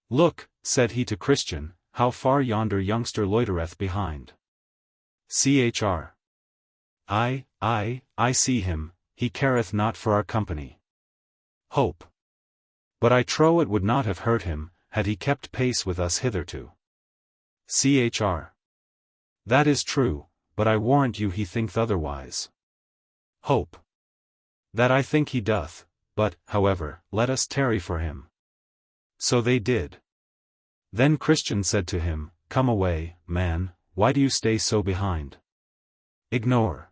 Look, said he to Christian, how far yonder youngster loitereth behind. Chr. I see him, he careth not for our company. Hope. But I trow it would not have hurt him, had he kept pace with us hitherto. Chr. That is true, but I warrant you he thinketh otherwise. Hope. That I think he doth, but, however, let us tarry for him. So they did. Then Christian said to him, Come away, man, why do you stay so behind? Ignore.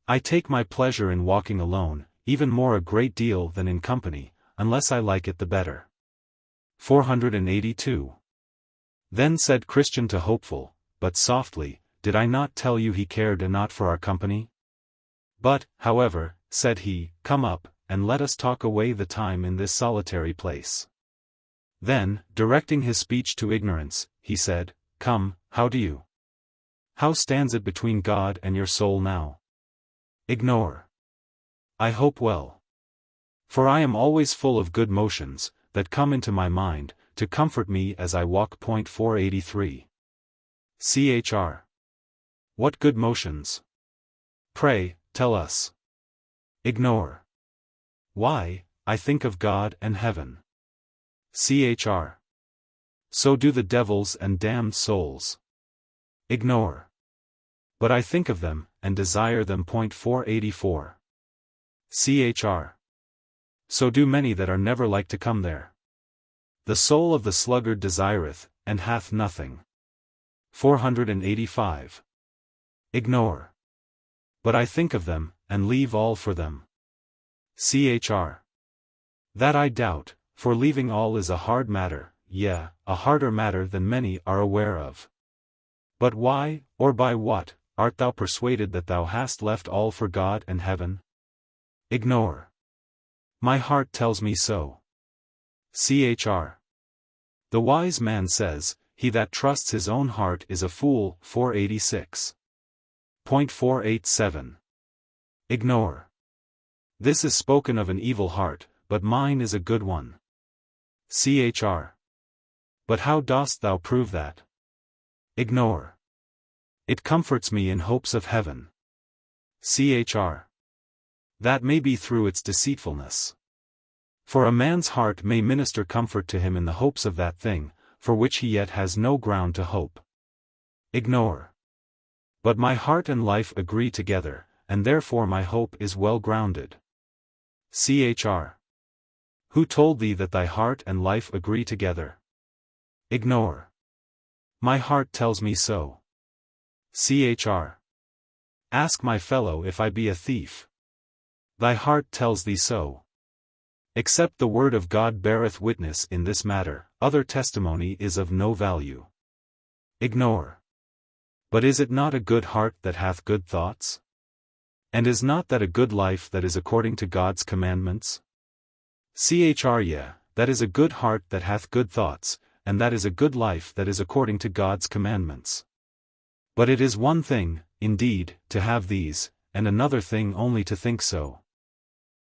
I take my pleasure in walking alone, even more a great deal than in company, unless I like it the better. 482 Then said Christian to Hopeful, but softly, did I not tell you he cared not for our company? But, however, said he, come up, and let us talk away the time in this solitary place. Then, directing his speech to ignorance, he said, come, how do you? How stands it between God and your soul now? Ignore. I hope well. For I am always full of good motions, that come into my mind, to comfort me as I walk. 483. Chr. What good motions? Pray, tell us. Ignore. Why, I think of God and heaven. Chr. So do the devils and damned souls. Ignore. But I think of them, and desire them. 484. Chr. So do many that are never like to come there. The soul of the sluggard desireth, and hath nothing. 485. Ignore. But I think of them, and leave all for them. Chr. That I doubt, for leaving all is a hard matter, yea, a harder matter than many are aware of. But why, or by what, art thou persuaded that thou hast left all for God and heaven? Ignore. My heart tells me so. Chr. The wise man says, he that trusts his own heart is a fool. 486. 487. Ignore. This is spoken of an evil heart, but mine is a good one. Chr. But how dost thou prove that? Ignore. It comforts me in hopes of heaven. Chr. That may be through its deceitfulness. For a man's heart may minister comfort to him in the hopes of that thing, for which he yet has no ground to hope. Ignore. But my heart and life agree together, and therefore my hope is well grounded. Chr. Who told thee that thy heart and life agree together? Ignore. My heart tells me so. Chr. Ask my fellow if I be a thief. Thy heart tells thee so. Except the word of God beareth witness in this matter, other testimony is of no value. Ignore. But is it not a good heart that hath good thoughts? And is not that a good life that is according to God's commandments? Chr. Yea, that is a good heart that hath good thoughts, and that is a good life that is according to God's commandments. But it is one thing, indeed, to have these, and another thing only to think so.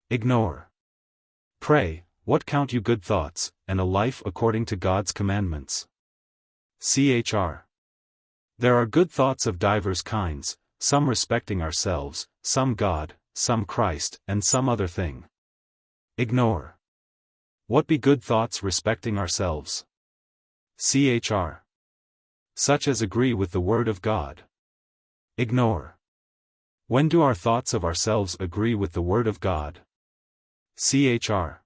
Ignore. Pray, what count you good thoughts, and a life according to God's commandments? Chr. There are good thoughts of divers kinds, some respecting ourselves, some God, some Christ, and some other thing. Ignore. What be good thoughts respecting ourselves? Chr. Such as agree with the word of God. Ignore. When do our thoughts of ourselves agree with the word of God? Chr.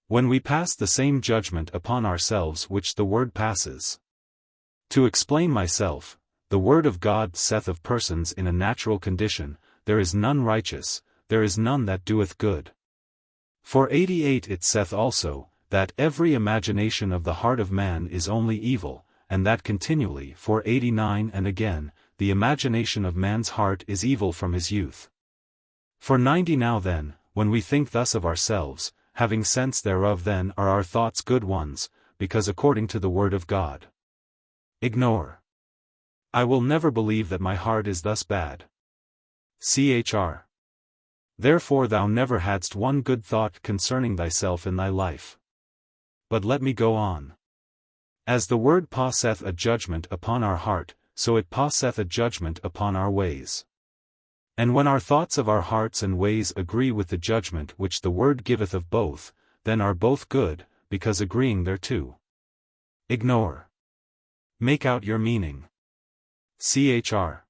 When we pass the same judgment upon ourselves which the word passes. To explain myself, the word of God saith of persons in a natural condition, there is none righteous, there is none that doeth good. 488 it saith also, that every imagination of the heart of man is only evil, and that continually. 489 and again, the imagination of man's heart is evil from his youth. 490 Now then, when we think thus of ourselves, having sense thereof, then are our thoughts good ones, because according to the word of God. Ignore. I will never believe that my heart is thus bad. Chr. Therefore thou never hadst one good thought concerning thyself in thy life. But let me go on. As the word passeth a judgment upon our heart, so it passeth a judgment upon our ways. And when our thoughts of our hearts and ways agree with the judgment which the word giveth of both, then are both good, because agreeing thereto. Ignore. Make out your meaning. Chr.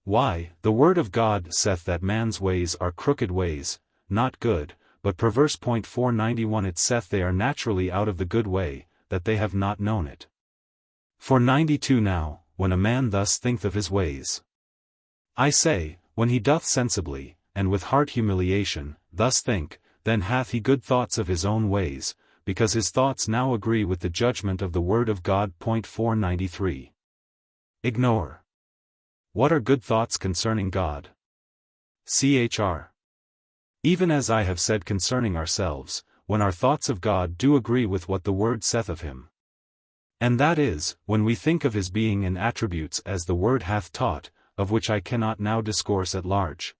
Why, the word of God saith that man's ways are crooked ways, not good, but perverse. 491 It saith they are naturally out of the good way, that they have not known it. 492 Now, when a man thus thinketh of his ways, I say, when he doth sensibly, and with heart humiliation, thus think, then hath he good thoughts of his own ways, because his thoughts now agree with the judgment of the word of God. 493. Ignore. What are good thoughts concerning God? Chr. Even as I have said concerning ourselves, when our thoughts of God do agree with what the Word saith of him. And that is, when we think of his being and attributes as the Word hath taught, of which I cannot now discourse at large.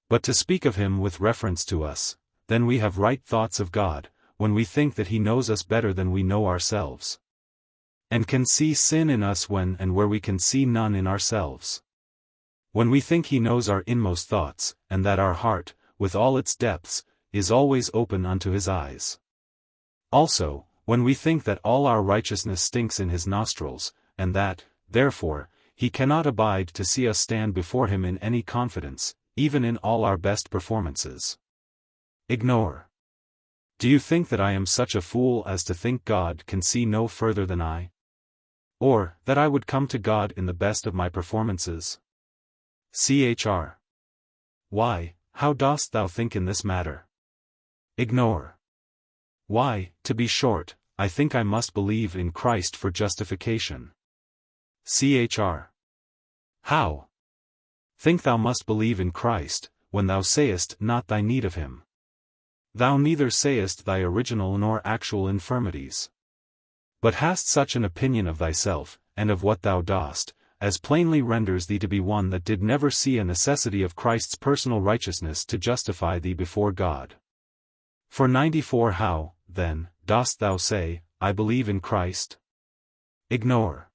But to speak of him with reference to us, then we have right thoughts of God, when we think that he knows us better than we know ourselves. And can see sin in us when and where we can see none in ourselves. When we think he knows our inmost thoughts, and that our heart, with all its depths, is always open unto his eyes. Also, when we think that all our righteousness stinks in his nostrils, and that, therefore, he cannot abide to see us stand before him in any confidence, even in all our best performances. Ignore. Do you think that I am such a fool as to think God can see no further than I? Or, that I would come to God in the best of my performances? Chr. Why, how dost thou think in this matter? Ignore. Why, to be short, I think I must believe in Christ for justification. Chr. How? Think thou must believe in Christ, when thou sayest not thy need of him. Thou neither sayest thy original nor actual infirmities. But hast such an opinion of thyself, and of what thou dost, as plainly renders thee to be one that did never see a necessity of Christ's personal righteousness to justify thee before God. For 94 How, then, dost thou say, I believe in Christ? Ignore.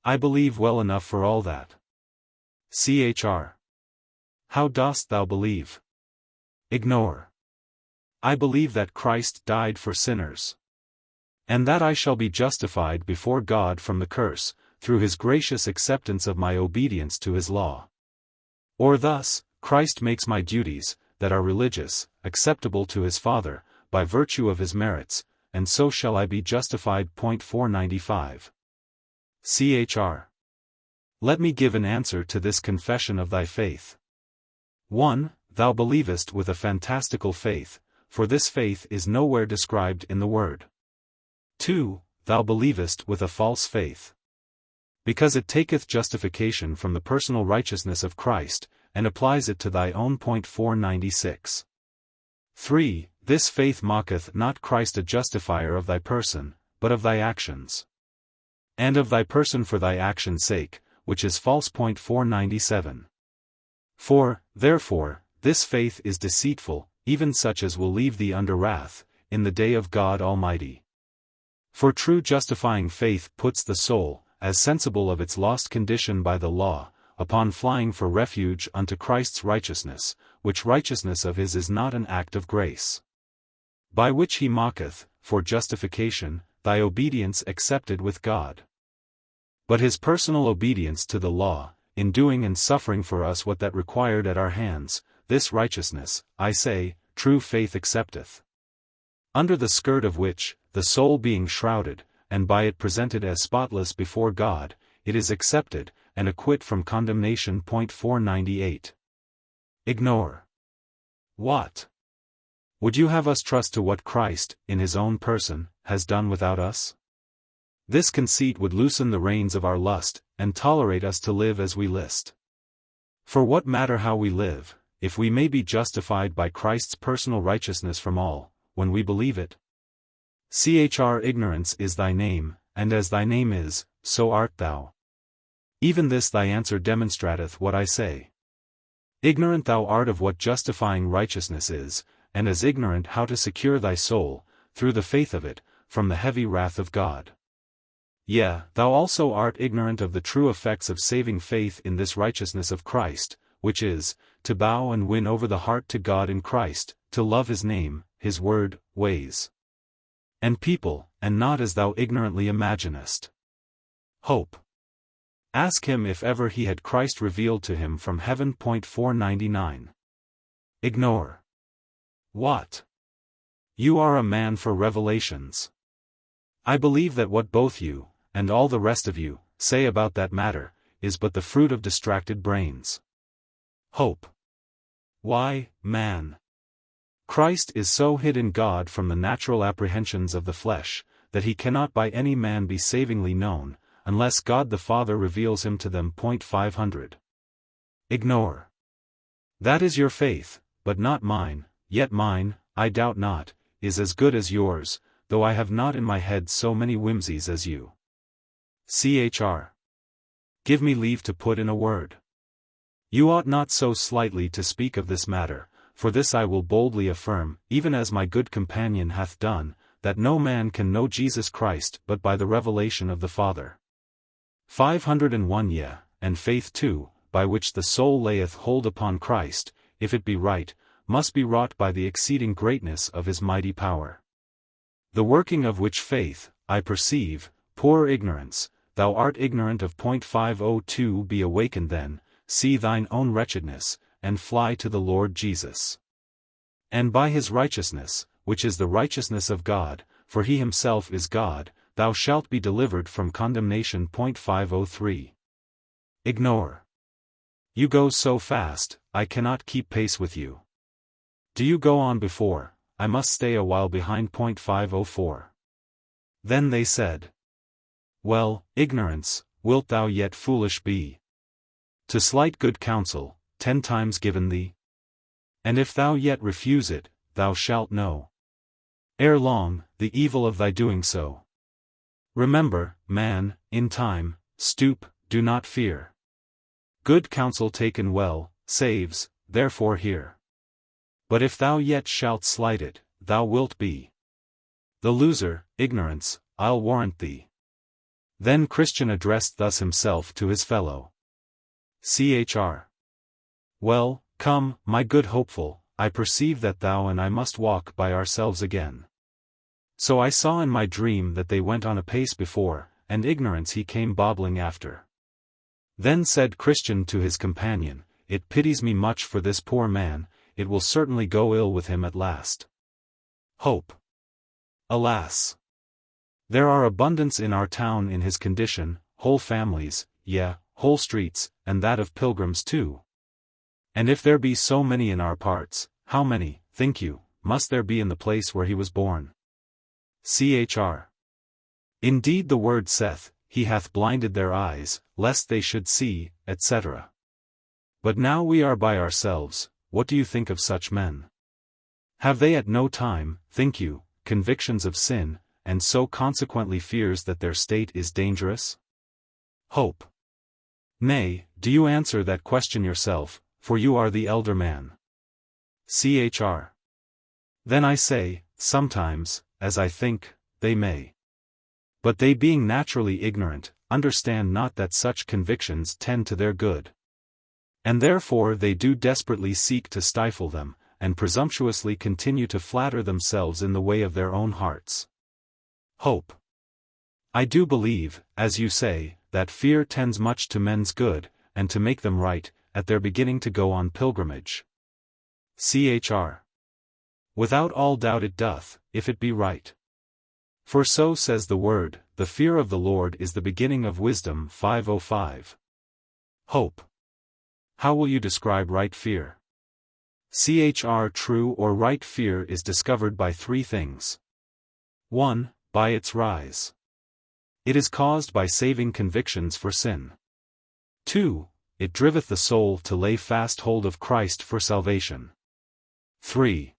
I believe well enough for all that. Chr. How dost thou believe? Ignore. I believe that Christ died for sinners. And that I shall be justified before God from the curse, through his gracious acceptance of my obedience to his law. Or thus, Christ makes my duties, that are religious, acceptable to his Father, by virtue of his merits, and so shall I be justified. 495. Chr. Let me give an answer to this confession of thy faith. 1. Thou believest with a fantastical faith, for this faith is nowhere described in the Word. 2. Thou believest with a false faith. Because it taketh justification from the personal righteousness of Christ, and applies it to thy own. 496. 3. This faith mocketh not Christ a justifier of thy person, but of thy actions. And of thy person for thy action's sake, which is false. 497. 4. Therefore, this faith is deceitful, even such as will leave thee under wrath, in the day of God Almighty. For true justifying faith puts the soul, as sensible of its lost condition by the law, upon flying for refuge unto Christ's righteousness, which righteousness of his is not an act of grace. By which he mocketh, for justification, thy obedience accepted with God. But his personal obedience to the law, in doing and suffering for us what that required at our hands, this righteousness, I say, true faith accepteth. Under the skirt of which, the soul being shrouded, and by it presented as spotless before God, it is accepted, and acquit from condemnation. 498. Ignore. What? Would you have us trust to what Christ, in his own person, has done without us? This conceit would loosen the reins of our lust, and tolerate us to live as we list. For what matter how we live, if we may be justified by Christ's personal righteousness from all, when we believe it? Chr. Ignorance is thy name, and as thy name is, so art thou. Even this thy answer demonstrateth what I say. Ignorant thou art of what justifying righteousness is, and as ignorant how to secure thy soul, through the faith of it, from the heavy wrath of God. Yea, thou also art ignorant of the true effects of saving faith in this righteousness of Christ, which is, to bow and win over the heart to God in Christ, to love his name, his word, ways, and people, and not as thou ignorantly imaginest. Hope. Ask him if ever he had Christ revealed to him from heaven. 499. Ignore. What? You are a man for revelations. I believe that what both you, and all the rest of you, say about that matter, is but the fruit of distracted brains. Hope. Why, man? Christ is so hid in God from the natural apprehensions of the flesh, that he cannot by any man be savingly known, unless God the Father reveals him to them. 500. Ignore. That is your faith, but not mine, yet mine, I doubt not, is as good as yours, though I have not in my head so many whimsies as you. Chr. Give me leave to put in a word. You ought not so slightly to speak of this matter, for this I will boldly affirm, even as my good companion hath done, that no man can know Jesus Christ but by the revelation of the Father. 501. Yea, and faith too, by which the soul layeth hold upon Christ, if it be right, must be wrought by the exceeding greatness of his mighty power. The working of which faith, I perceive, poor ignorance, thou art ignorant of. 502. Be awakened then, see thine own wretchedness, and fly to the Lord Jesus. And by his righteousness, which is the righteousness of God, for he himself is God, thou shalt be delivered from condemnation. 503. Ignore. You go so fast, I cannot keep pace with you. Do you go on before, I must stay a while behind. 504. Then they said, Well, ignorance, wilt thou yet foolish be? To slight good counsel, 10 times given thee? And if thou yet refuse it, thou shalt know, ere long, the evil of thy doing so. Remember, man, in time, stoop, do not fear. Good counsel taken well, saves, therefore hear. But if thou yet shalt slight it, thou wilt be the loser. Ignorance, I'll warrant thee. Then Christian addressed thus himself to his fellow. Chr. Well, come, my good hopeful, I perceive that thou and I must walk by ourselves again. So I saw in my dream that they went on apace before, and ignorance he came bobbling after. Then said Christian to his companion, It pities me much for this poor man, it will certainly go ill with him at last. Hope. Alas! There are abundance in our town in his condition, whole families, yea, whole streets, and that of pilgrims too. And if there be so many in our parts, how many, think you, must there be in the place where he was born? Chr. Indeed the word saith, He hath blinded their eyes, lest they should see, etc. But now we are by ourselves, what do you think of such men? Have they at no time, think you, convictions of sin, and so consequently fears that their state is dangerous? Hope. Nay, do you answer that question yourself, for you are the elder man. Chr. Then I say, sometimes, as I think, they may. But they being naturally ignorant, understand not that such convictions tend to their good. And therefore they do desperately seek to stifle them, and presumptuously continue to flatter themselves in the way of their own hearts. Hope. I do believe, as you say, that fear tends much to men's good, and to make them right, at their beginning to go on pilgrimage. Chr. Without all doubt it doth, if it be right. For so says the word, the fear of the Lord is the beginning of wisdom. 505. Hope. How will you describe right fear? Chr. True or right fear is discovered by 3 things. 1. By its rise. It is caused by saving convictions for sin. 2. It driveth the soul to lay fast hold of Christ for salvation. 3.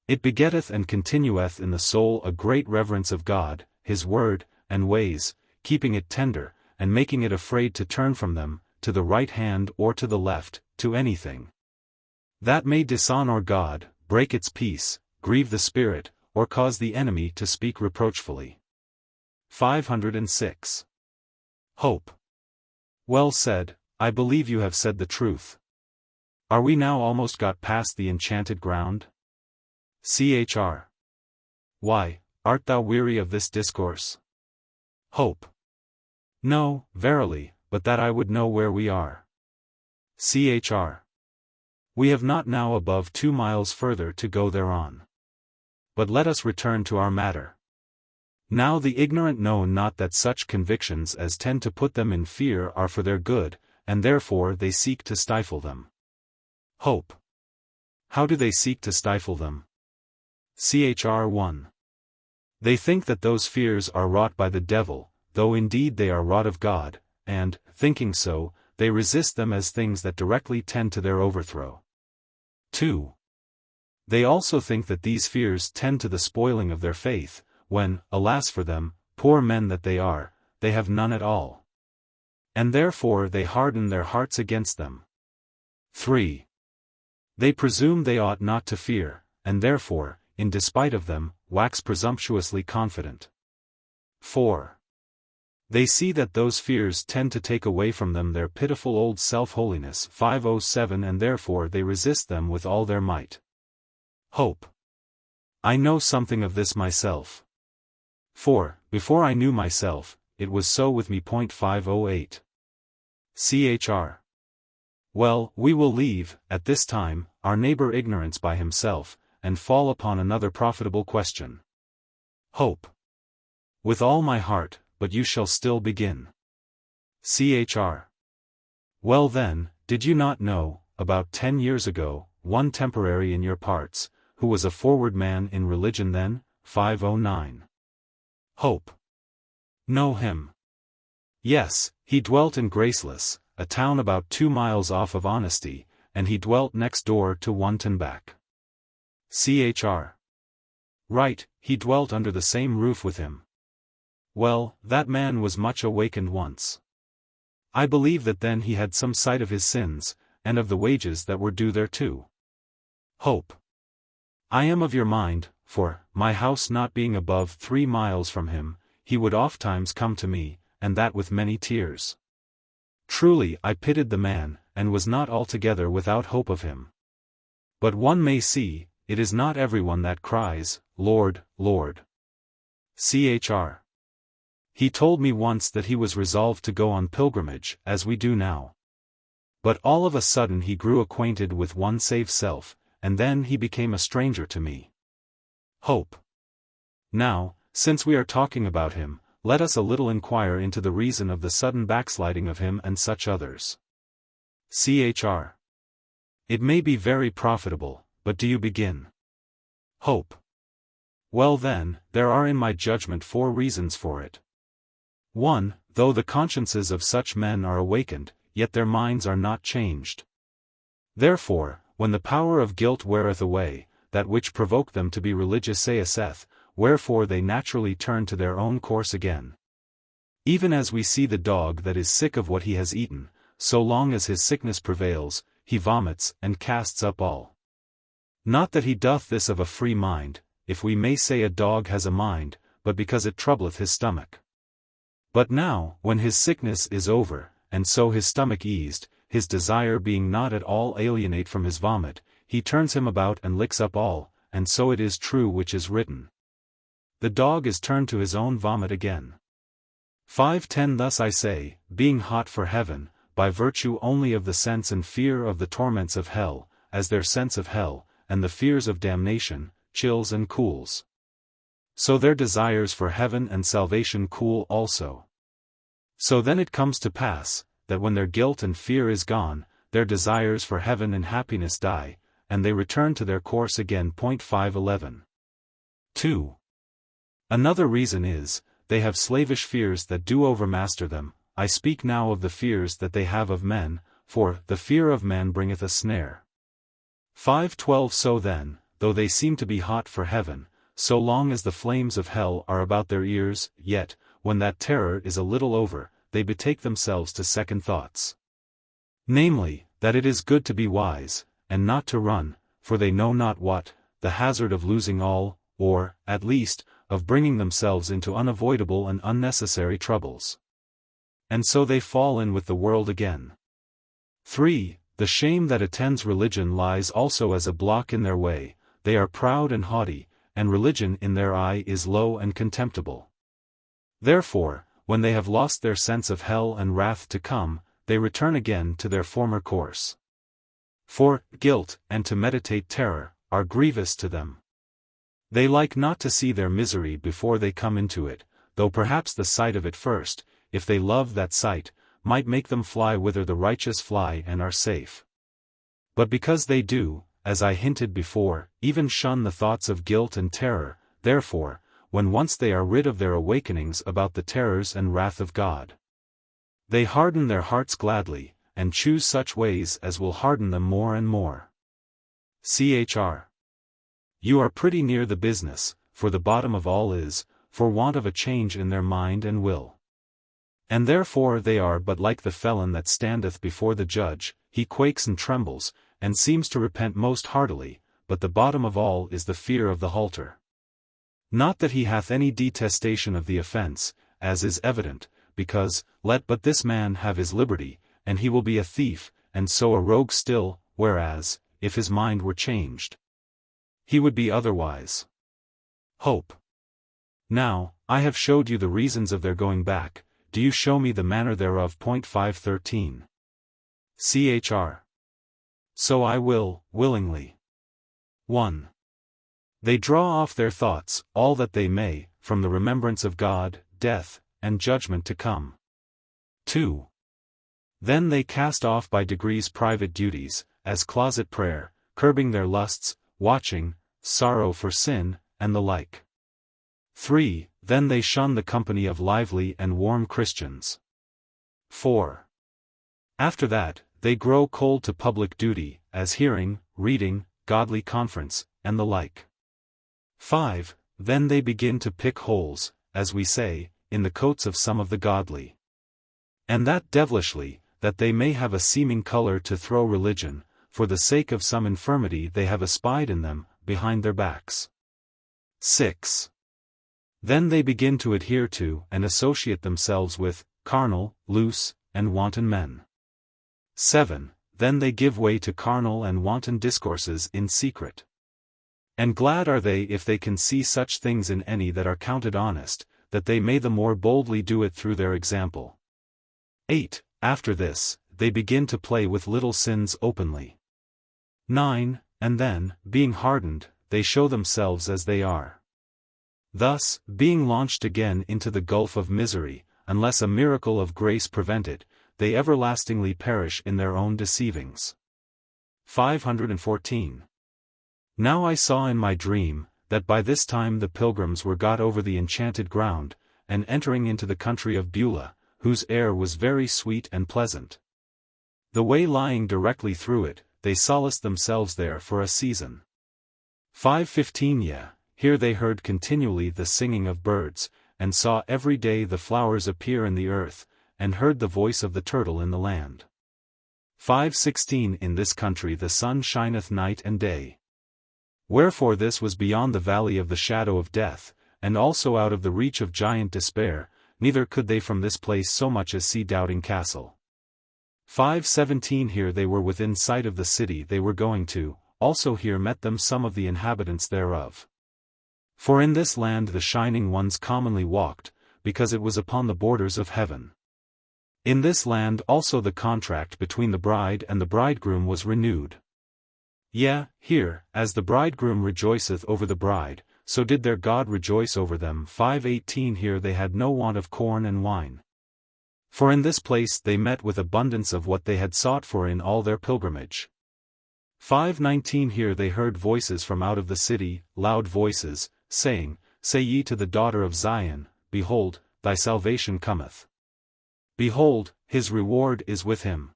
It begetteth and continueth in the soul a great reverence of God, his word, and ways, keeping it tender, and making it afraid to turn from them, to the right hand or to the left, to anything that may dishonor God, break its peace, grieve the Spirit, or cause the enemy to speak reproachfully. 506. Hope. Well said, I believe you have said the truth. Are we now almost got past the enchanted ground? Chr. Why, art thou weary of this discourse? Hope. No, verily, but that I would know where we are. Chr. We have not now above 2 miles further to go thereon. But let us return to our matter. Now the ignorant know not that such convictions as tend to put them in fear are for their good, and therefore they seek to stifle them. Hope. How do they seek to stifle them? Chr. 1. They think that those fears are wrought by the devil, though indeed they are wrought of God, and, thinking so, they resist them as things that directly tend to their overthrow. 2. They also think that these fears tend to the spoiling of their faith, when, alas for them, poor men that they are, they have none at all. And therefore they harden their hearts against them. 3. They presume they ought not to fear, and therefore, in despite of them, wax presumptuously confident. 4. They see that those fears tend to take away from them their pitiful old self-holiness 507 and therefore they resist them with all their might. Hope. I know something of this myself. For, before I knew myself, it was so with me. 508. Chr. Well, we will leave, at this time, our neighbor ignorance by himself, and fall upon another profitable question. Hope. With all my heart, but you shall still begin. Chr. Well then, did you not know, about 10 years ago, one temporary in your parts, who was a forward man in religion then? 509. Hope. Know him. Yes, he dwelt in Graceless, a town about 2 miles off of Honesty, and he dwelt next door to Wontonback. Chr. Right, he dwelt under the same roof with him. Well, that man was much awakened once. I believe that then he had some sight of his sins, and of the wages that were due thereto. Hope. I am of your mind, for, my house not being above 3 miles from him, he would ofttimes come to me, and that with many tears. Truly I pitied the man, and was not altogether without hope of him. But one may see, it is not everyone that cries, Lord, Lord. Chr. He told me once that he was resolved to go on pilgrimage, as we do now. But all of a sudden he grew acquainted with one save self, and then he became a stranger to me. Hope. Now, since we are talking about him, let us a little inquire into the reason of the sudden backsliding of him and such others. Chr. It may be very profitable, but do you begin? Hope. Well then, there are in my judgment 4 reasons for it. 1. Though the consciences of such men are awakened, yet their minds are not changed. Therefore, when the power of guilt weareth away, that which provoked them to be religious saith, wherefore they naturally turn to their own course again. Even as we see the dog that is sick of what he has eaten, so long as his sickness prevails, he vomits and casts up all. Not that he doth this of a free mind, if we may say a dog has a mind, but because it troubleth his stomach. But now, when his sickness is over, and so his stomach eased, his desire being not at all alienate from his vomit, he turns him about and licks up all, and so it is true which is written. The dog is turned to his own vomit again. 5:10 Thus I say, being hot for heaven, by virtue only of the sense and fear of the torments of hell, as their sense of hell, and the fears of damnation, chills and cools. So their desires for heaven and salvation cool also. So then it comes to pass, that when their guilt and fear is gone, their desires for heaven and happiness die, and they return to their course again. 5:11. 2. Another reason is, they have slavish fears that do overmaster them. I speak now of the fears that they have of men, for the fear of man bringeth a snare. 5:12 So then, though they seem to be hot for heaven, so long as the flames of hell are about their ears, yet, when that terror is a little over, they betake themselves to second thoughts. Namely, that it is good to be wise, and not to run, for they know not what, the hazard of losing all, or, at least, of bringing themselves into unavoidable and unnecessary troubles. And so they fall in with the world again. 3. The shame that attends religion lies also as a block in their way. They are proud and haughty, and religion in their eye is low and contemptible. Therefore, when they have lost their sense of hell and wrath to come, they return again to their former course. For guilt, and to meditate terror, are grievous to them. They like not to see their misery before they come into it, though perhaps the sight of it first, if they love that sight, might make them fly whither the righteous fly and are safe. But because they do, as I hinted before, even shun the thoughts of guilt and terror, therefore, when once they are rid of their awakenings about the terrors and wrath of God. They harden their hearts gladly, and choose such ways as will harden them more and more. Chr. You are pretty near the business, for the bottom of all is, for want of a change in their mind and will. And therefore they are but like the felon that standeth before the judge, he quakes and trembles, and seems to repent most heartily, but the bottom of all is the fear of the halter. Not that he hath any detestation of the offense, as is evident, because, let but this man have his liberty, and he will be a thief, and so a rogue still, whereas, if his mind were changed, he would be otherwise. Hope. Now, I have showed you the reasons of their going back, do you show me the manner thereof. 513. Chr. So I will, willingly. 1. They draw off their thoughts, all that they may, from the remembrance of God, death, and judgment to come. 2. Then they cast off by degrees private duties, as closet prayer, curbing their lusts, watching, sorrow for sin, and the like. 3. Then they shun the company of lively and warm Christians. 4. After that, they grow cold to public duty, as hearing, reading, godly conference, and the like. 5. Then they begin to pick holes, as we say, in the coats of some of the godly. And that devilishly, that they may have a seeming color to throw religion, for the sake of some infirmity they have espied in them, behind their backs. 6. Then they begin to adhere to and associate themselves with carnal, loose, and wanton men. 7. Then they give way to carnal and wanton discourses in secret. And glad are they if they can see such things in any that are counted honest, that they may the more boldly do it through their example. 8. After this, they begin to play with little sins openly. 9. And then, being hardened, they show themselves as they are. Thus, being launched again into the gulf of misery, unless a miracle of grace prevent it, they everlastingly perish in their own deceivings. 514. Now I saw in my dream, that by this time the pilgrims were got over the enchanted ground, and entering into the country of Beulah, whose air was very sweet and pleasant. The way lying directly through it, they solaced themselves there for a season. 515. Here they heard continually the singing of birds, and saw every day the flowers appear in the earth, and heard the voice of the turtle in the land. 516. In this country the sun shineth night and day. Wherefore this was beyond the valley of the shadow of death, and also out of the reach of giant despair, neither could they from this place so much as see Doubting Castle. 517. Here they were within sight of the city they were going to, also here met them some of the inhabitants thereof. For in this land the shining ones commonly walked, because it was upon the borders of heaven. In this land also the contract between the bride and the bridegroom was renewed. Yea, here, as the bridegroom rejoiceth over the bride, so did their God rejoice over them. 518. Here they had no want of corn and wine. For in this place they met with abundance of what they had sought for in all their pilgrimage. 519. Here they heard voices from out of the city, loud voices, saying, Say ye to the daughter of Zion, Behold, thy salvation cometh. Behold, his reward is with him.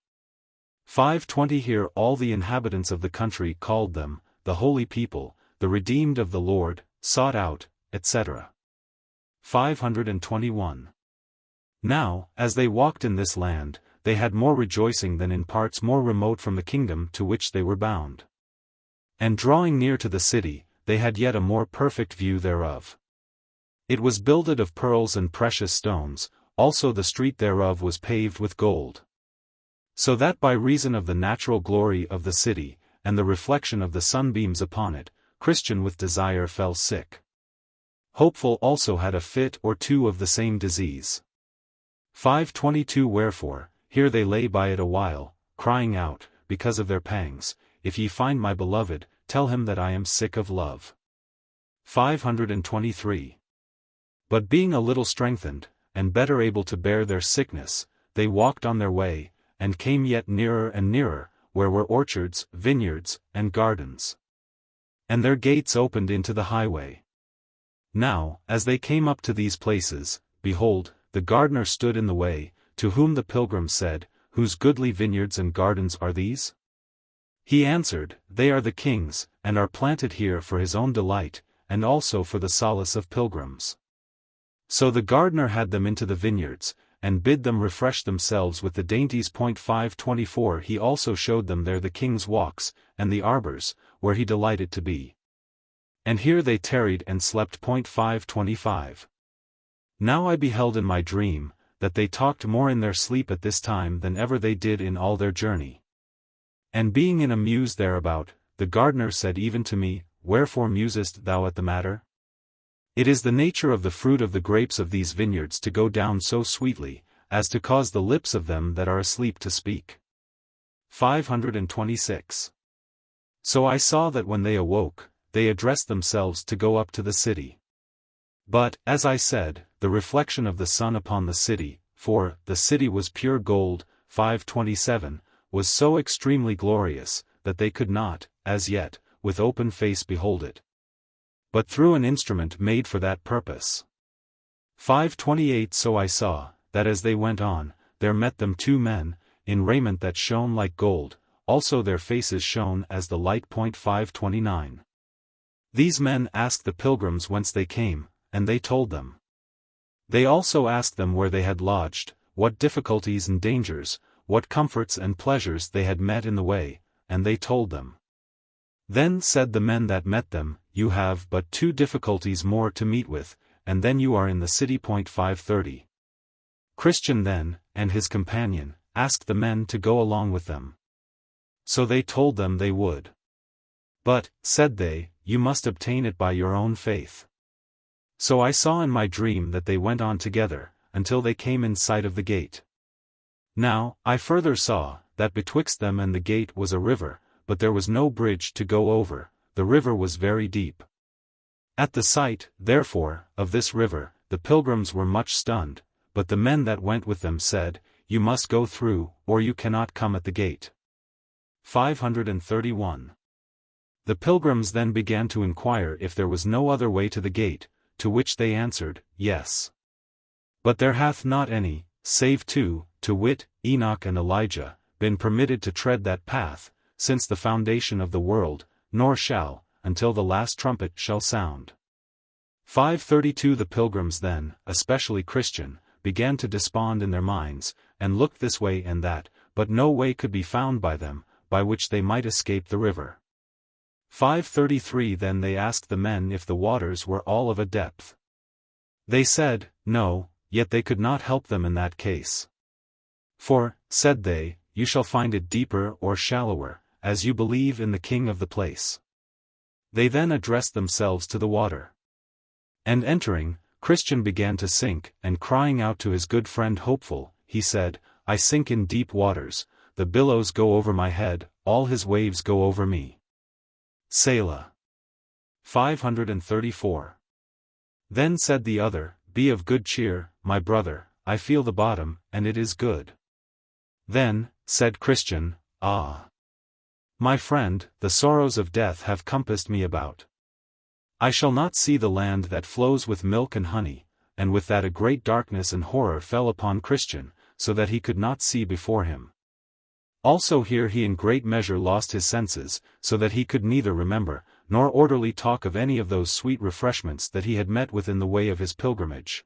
520. Here all the inhabitants of the country called them, the holy people, the redeemed of the Lord, sought out, etc. 521. Now, as they walked in this land, they had more rejoicing than in parts more remote from the kingdom to which they were bound. And drawing near to the city, they had yet a more perfect view thereof. It was builded of pearls and precious stones, also the street thereof was paved with gold. So that by reason of the natural glory of the city, and the reflection of the sunbeams upon it, Christian with desire fell sick. Hopeful also had a fit or two of the same disease. 522. Wherefore, here they lay by it a while, crying out, because of their pangs, If ye find my beloved, tell him that I am sick of love. 523. But being a little strengthened, and better able to bear their sickness, they walked on their way, and came yet nearer and nearer, where were orchards, vineyards, and gardens. And their gates opened into the highway. Now, as they came up to these places, behold, the gardener stood in the way, to whom the pilgrims said, Whose goodly vineyards and gardens are these? He answered, They are the king's, and are planted here for his own delight, and also for the solace of pilgrims. So the gardener had them into the vineyards, and bid them refresh themselves with the dainties. 524 He also showed them there the king's walks, and the arbors, where he delighted to be. And here they tarried and slept. 525 Now I beheld in my dream, that they talked more in their sleep at this time than ever they did in all their journey. And being in a muse thereabout, the gardener said even to me, Wherefore musest thou at the matter? It is the nature of the fruit of the grapes of these vineyards to go down so sweetly, as to cause the lips of them that are asleep to speak. 526 So I saw that when they awoke, they addressed themselves to go up to the city. But, as I said, the reflection of the sun upon the city, for the city was pure gold, 527, was so extremely glorious, that they could not, as yet, with open face behold it. But through an instrument made for that purpose. 528 So I saw, that as they went on, there met them two men, in raiment that shone like gold, also their faces shone as the light. 529 These men asked the pilgrims whence they came, and they told them. They also asked them where they had lodged, what difficulties and dangers, what comforts and pleasures they had met in the way, and they told them. Then said the men that met them, You have but two difficulties more to meet with, and then you are in the city. 530 Christian then, and his companion, asked the men to go along with them. So they told them they would. But, said they, you must obtain it by your own faith. So I saw in my dream that they went on together, until they came in sight of the gate. Now, I further saw, that betwixt them and the gate was a river, but there was no bridge to go over, the river was very deep. At the sight, therefore, of this river, the pilgrims were much stunned, but the men that went with them said, You must go through, or you cannot come at the gate. 531 The pilgrims then began to inquire if there was no other way to the gate, to which they answered, Yes. But there hath not any, save two, to wit, Enoch and Elijah, been permitted to tread that path, since the foundation of the world, nor shall, until the last trumpet shall sound. 532 The pilgrims then, especially Christian, began to despond in their minds, and looked this way and that, but no way could be found by them, by which they might escape the river. 533 Then they asked the men if the waters were all of a depth. They said, No, yet they could not help them in that case. For, said they, you shall find it deeper or shallower, as you believe in the king of the place. They then addressed themselves to the water. And entering, Christian began to sink, and crying out to his good friend Hopeful, he said, I sink in deep waters, the billows go over my head, all his waves go over me. Selah. 534 Then said the other, Be of good cheer, my brother, I feel the bottom, and it is good. Then, said Christian, Ah! My friend, the sorrows of death have compassed me about. I shall not see the land that flows with milk and honey, and with that a great darkness and horror fell upon Christian, so that he could not see before him. Also here he in great measure lost his senses, so that he could neither remember, nor orderly talk of any of those sweet refreshments that he had met with in the way of his pilgrimage.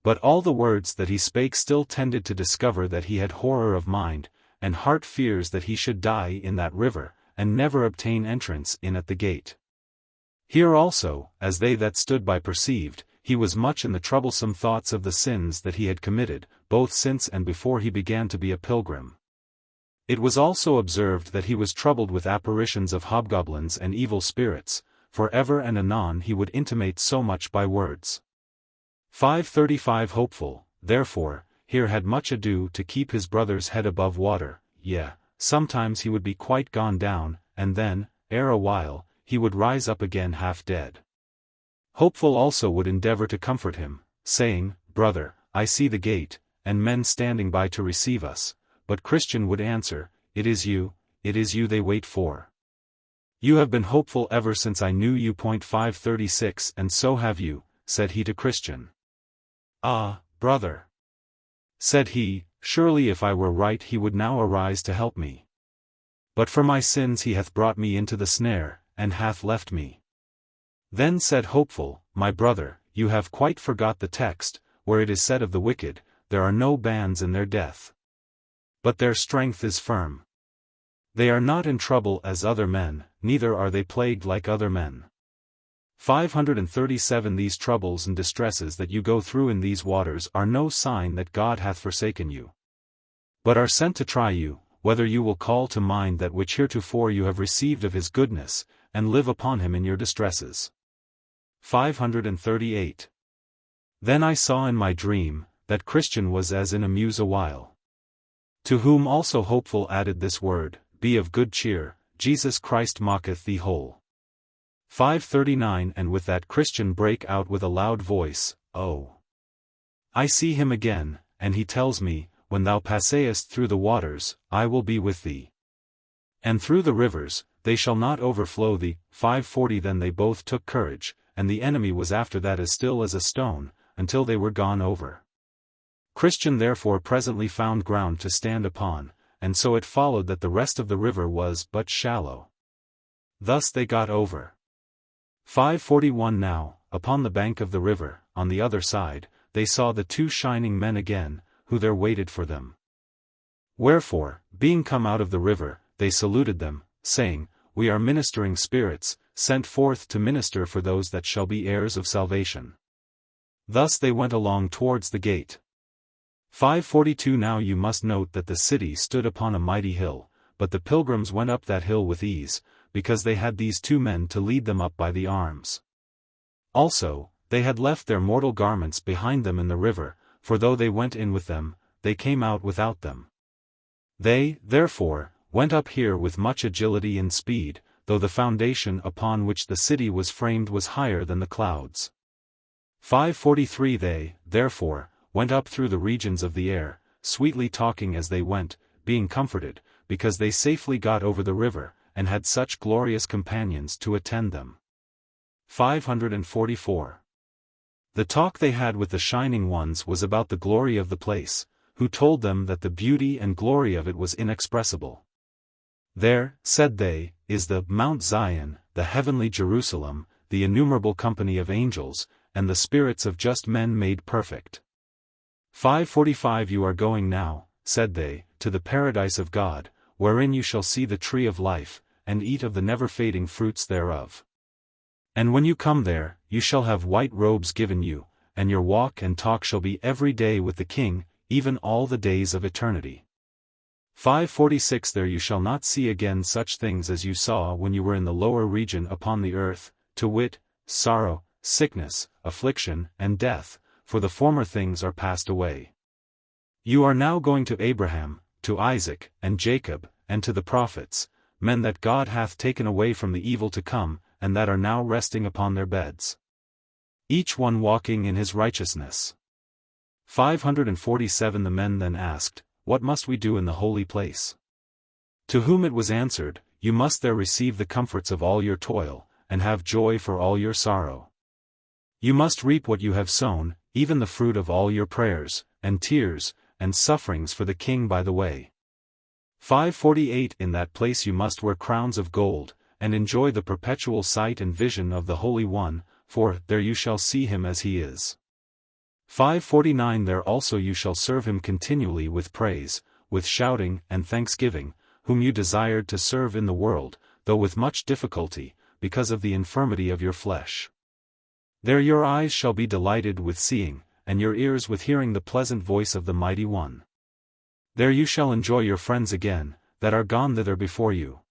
But all the words that he spake still tended to discover that he had horror of mind, and heart fears that he should die in that river, and never obtain entrance in at the gate. Here also, as they that stood by perceived, he was much in the troublesome thoughts of the sins that he had committed, both since and before he began to be a pilgrim. It was also observed that he was troubled with apparitions of hobgoblins and evil spirits, for ever and anon he would intimate so much by words. 535 Hopeful, therefore, here had much ado to keep his brother's head above water, sometimes he would be quite gone down, and then, ere a while, he would rise up again half dead. Hopeful also would endeavor to comfort him, saying, Brother, I see the gate, and men standing by to receive us, but Christian would answer, It is you they wait for. You have been hopeful ever since I knew you. 536 And so have you, said he to Christian. Ah, brother, said he, surely if I were right he would now arise to help me. But for my sins he hath brought me into the snare, and hath left me. Then said Hopeful, my brother, you have quite forgot the text, where it is said of the wicked, there are no bands in their death. But their strength is firm. They are not in trouble as other men, neither are they plagued like other men. 537 These troubles and distresses that you go through in these waters are no sign that God hath forsaken you, but are sent to try you, whether you will call to mind that which heretofore you have received of his goodness, and live upon him in your distresses. 538 Then I saw in my dream, that Christian was as in a muse a while. To whom also Hopeful added this word, Be of good cheer, Jesus Christ mocketh thee whole. 539 And with that Christian brake out with a loud voice, Oh! I see him again, and he tells me, When thou passest through the waters, I will be with thee. And through the rivers, they shall not overflow thee. 540 Then they both took courage, and the enemy was after that as still as a stone, until they were gone over. Christian therefore presently found ground to stand upon, and so it followed that the rest of the river was but shallow. Thus they got over. 541 Now, upon the bank of the river, on the other side, they saw the two shining men again, who there waited for them. Wherefore, being come out of the river, they saluted them, saying, We are ministering spirits, sent forth to minister for those that shall be heirs of salvation. Thus they went along towards the gate. 542 Now you must note that the city stood upon a mighty hill, but the pilgrims went up that hill with ease, because they had these two men to lead them up by the arms. Also, they had left their mortal garments behind them in the river, for though they went in with them, they came out without them. They, therefore, went up here with much agility and speed, though the foundation upon which the city was framed was higher than the clouds. 543 They, therefore, went up through the regions of the air, sweetly talking as they went, being comforted, because they safely got over the river, and had such glorious companions to attend them. 544 The talk they had with the shining ones was about the glory of the place, who told them that the beauty and glory of it was inexpressible. There, said they, is the Mount Zion, the heavenly Jerusalem, the innumerable company of angels, and the spirits of just men made perfect. 545 You are going now, said they, to the paradise of God, wherein you shall see the tree of life, and eat of the never-fading fruits thereof. And when you come there, you shall have white robes given you, and your walk and talk shall be every day with the King, even all the days of eternity. 546 There you shall not see again such things as you saw when you were in the lower region upon the earth, to wit, sorrow, sickness, affliction, and death, for the former things are passed away. You are now going to Abraham, to Isaac, and Jacob, and to the prophets, men that God hath taken away from the evil to come, and that are now resting upon their beds, each one walking in his righteousness. 547 The men then asked, What must we do in the holy place? To whom it was answered, You must there receive the comforts of all your toil, and have joy for all your sorrow. You must reap what you have sown, even the fruit of all your prayers, and tears, and sufferings for the King by the way. 548 In that place you must wear crowns of gold, and enjoy the perpetual sight and vision of the Holy One, for there you shall see him as he is. 549 There also you shall serve him continually with praise, with shouting and thanksgiving, whom you desired to serve in the world, though with much difficulty, because of the infirmity of your flesh. There your eyes shall be delighted with seeing, and your ears with hearing the pleasant voice of the Mighty One. There you shall enjoy your friends again, that are gone thither before you.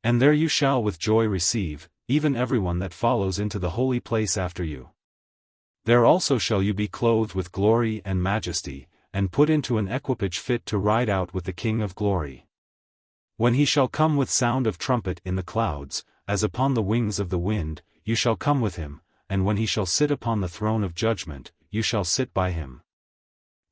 And there you shall with joy receive, even everyone that follows into the holy place after you. There also shall you be clothed with glory and majesty, and put into an equipage fit to ride out with the King of glory. When he shall come with sound of trumpet in the clouds, as upon the wings of the wind, you shall come with him, and when he shall sit upon the throne of judgment, you shall sit by him.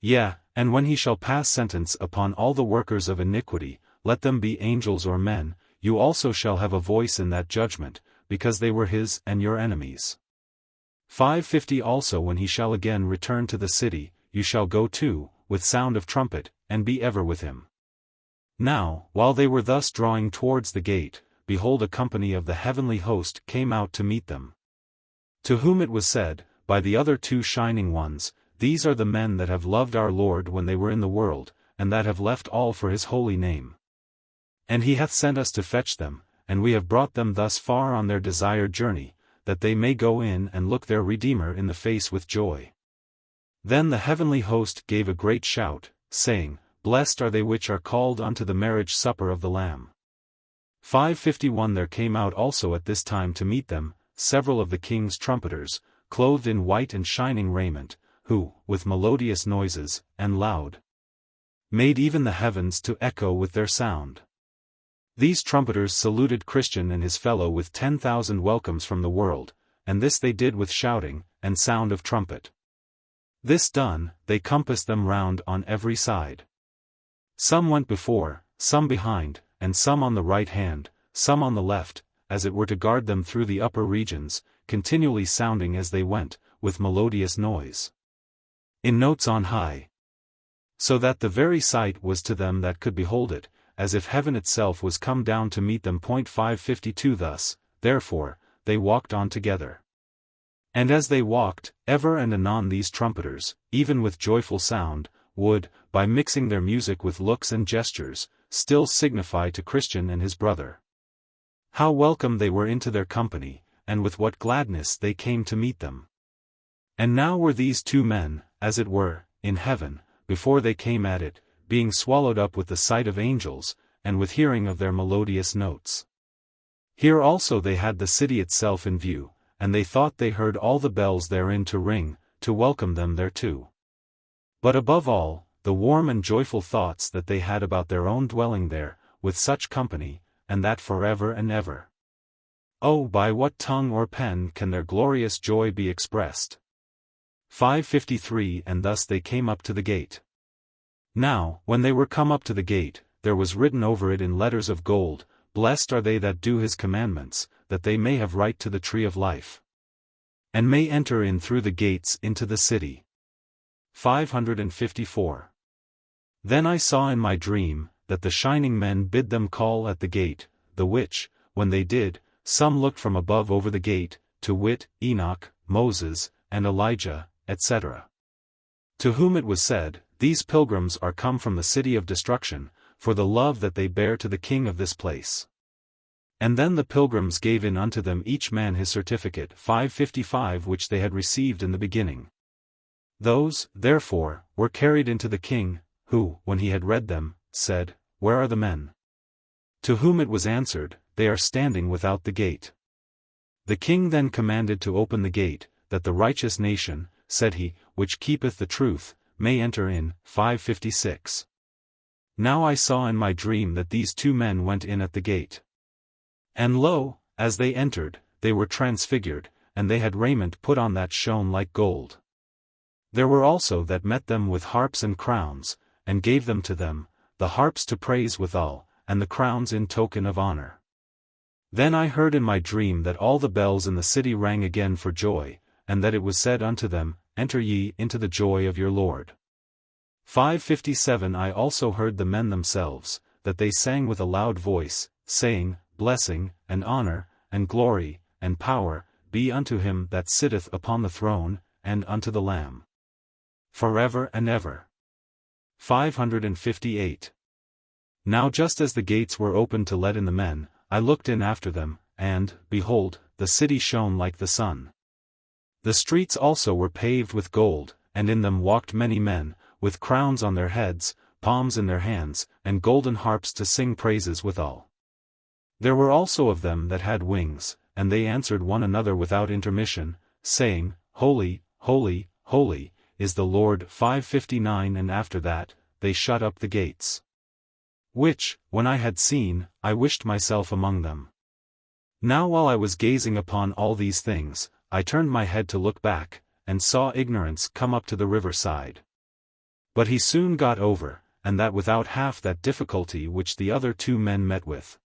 Yea, and when he shall pass sentence upon all the workers of iniquity, let them be angels or men, you also shall have a voice in that judgment, because they were his and your enemies. 550 Also when he shall again return to the city, you shall go too, with sound of trumpet, and be ever with him. Now, while they were thus drawing towards the gate, behold, a company of the heavenly host came out to meet them. To whom it was said, by the other two shining ones, these are the men that have loved our Lord when they were in the world, and that have left all for his holy name. And he hath sent us to fetch them, and we have brought them thus far on their desired journey, that they may go in and look their Redeemer in the face with joy. Then the heavenly host gave a great shout, saying, Blessed are they which are called unto the marriage supper of the Lamb. 551 There came out also at this time to meet them, several of the king's trumpeters, clothed in white and shining raiment, who, with melodious noises, and loud, made even the heavens to echo with their sound. These trumpeters saluted Christian and his fellow with 10,000 welcomes from the world, and this they did with shouting, and sound of trumpet. This done, they compassed them round on every side. Some went before, some behind, and some on the right hand, some on the left, as it were to guard them through the upper regions, continually sounding as they went, with melodious noise, in notes on high. So that the very sight was to them that could behold it, as if heaven itself was come down to meet them. 552 Thus, therefore, they walked on together. And as they walked, ever and anon these trumpeters, even with joyful sound, would, by mixing their music with looks and gestures, still signify to Christian and his brother how welcome they were into their company, and with what gladness they came to meet them. And now were these two men, as it were, in heaven, before they came at it, being swallowed up with the sight of angels, and with hearing of their melodious notes. Here also they had the city itself in view, and they thought they heard all the bells therein to ring, to welcome them thereto. But above all, the warm and joyful thoughts that they had about their own dwelling there, with such company, and that forever and ever. Oh, by what tongue or pen can their glorious joy be expressed? 553 And thus they came up to the gate. Now, when they were come up to the gate, there was written over it in letters of gold, Blessed are they that do his commandments, that they may have right to the tree of life, and may enter in through the gates into the city. 554 Then I saw in my dream, that the shining men bid them call at the gate, the which, when they did, some looked from above over the gate, to wit, Enoch, Moses, and Elijah, etc. To whom it was said, These pilgrims are come from the city of destruction, for the love that they bear to the king of this place. And then the pilgrims gave in unto them each man his certificate. 555 Which they had received in the beginning. Those, therefore, were carried into the king, who, when he had read them, said, Where are the men? To whom it was answered, They are standing without the gate. The king then commanded to open the gate, that the righteous nation, said he, which keepeth the truth, may enter in. 556 Now I saw in my dream that these two men went in at the gate. And lo, as they entered, they were transfigured, and they had raiment put on that shone like gold. There were also that met them with harps and crowns, and gave them to them, the harps to praise withal, and the crowns in token of honor. Then I heard in my dream that all the bells in the city rang again for joy, and that it was said unto them, Enter ye into the joy of your Lord. 557 I also heard the men themselves, that they sang with a loud voice, saying, Blessing, and honor, and glory, and power, be unto him that sitteth upon the throne, and unto the Lamb, forever and ever. 558 Now just as the gates were opened to let in the men, I looked in after them, and, behold, the city shone like the sun. The streets also were paved with gold, and in them walked many men, with crowns on their heads, palms in their hands, and golden harps to sing praises withal. There were also of them that had wings, and they answered one another without intermission, saying, Holy, holy, holy, is the Lord. 559 And after that, they shut up the gates. Which, when I had seen, I wished myself among them. Now while I was gazing upon all these things, I turned my head to look back, and saw Ignorance come up to the river side. But he soon got over, and that without half that difficulty which the other two men met with.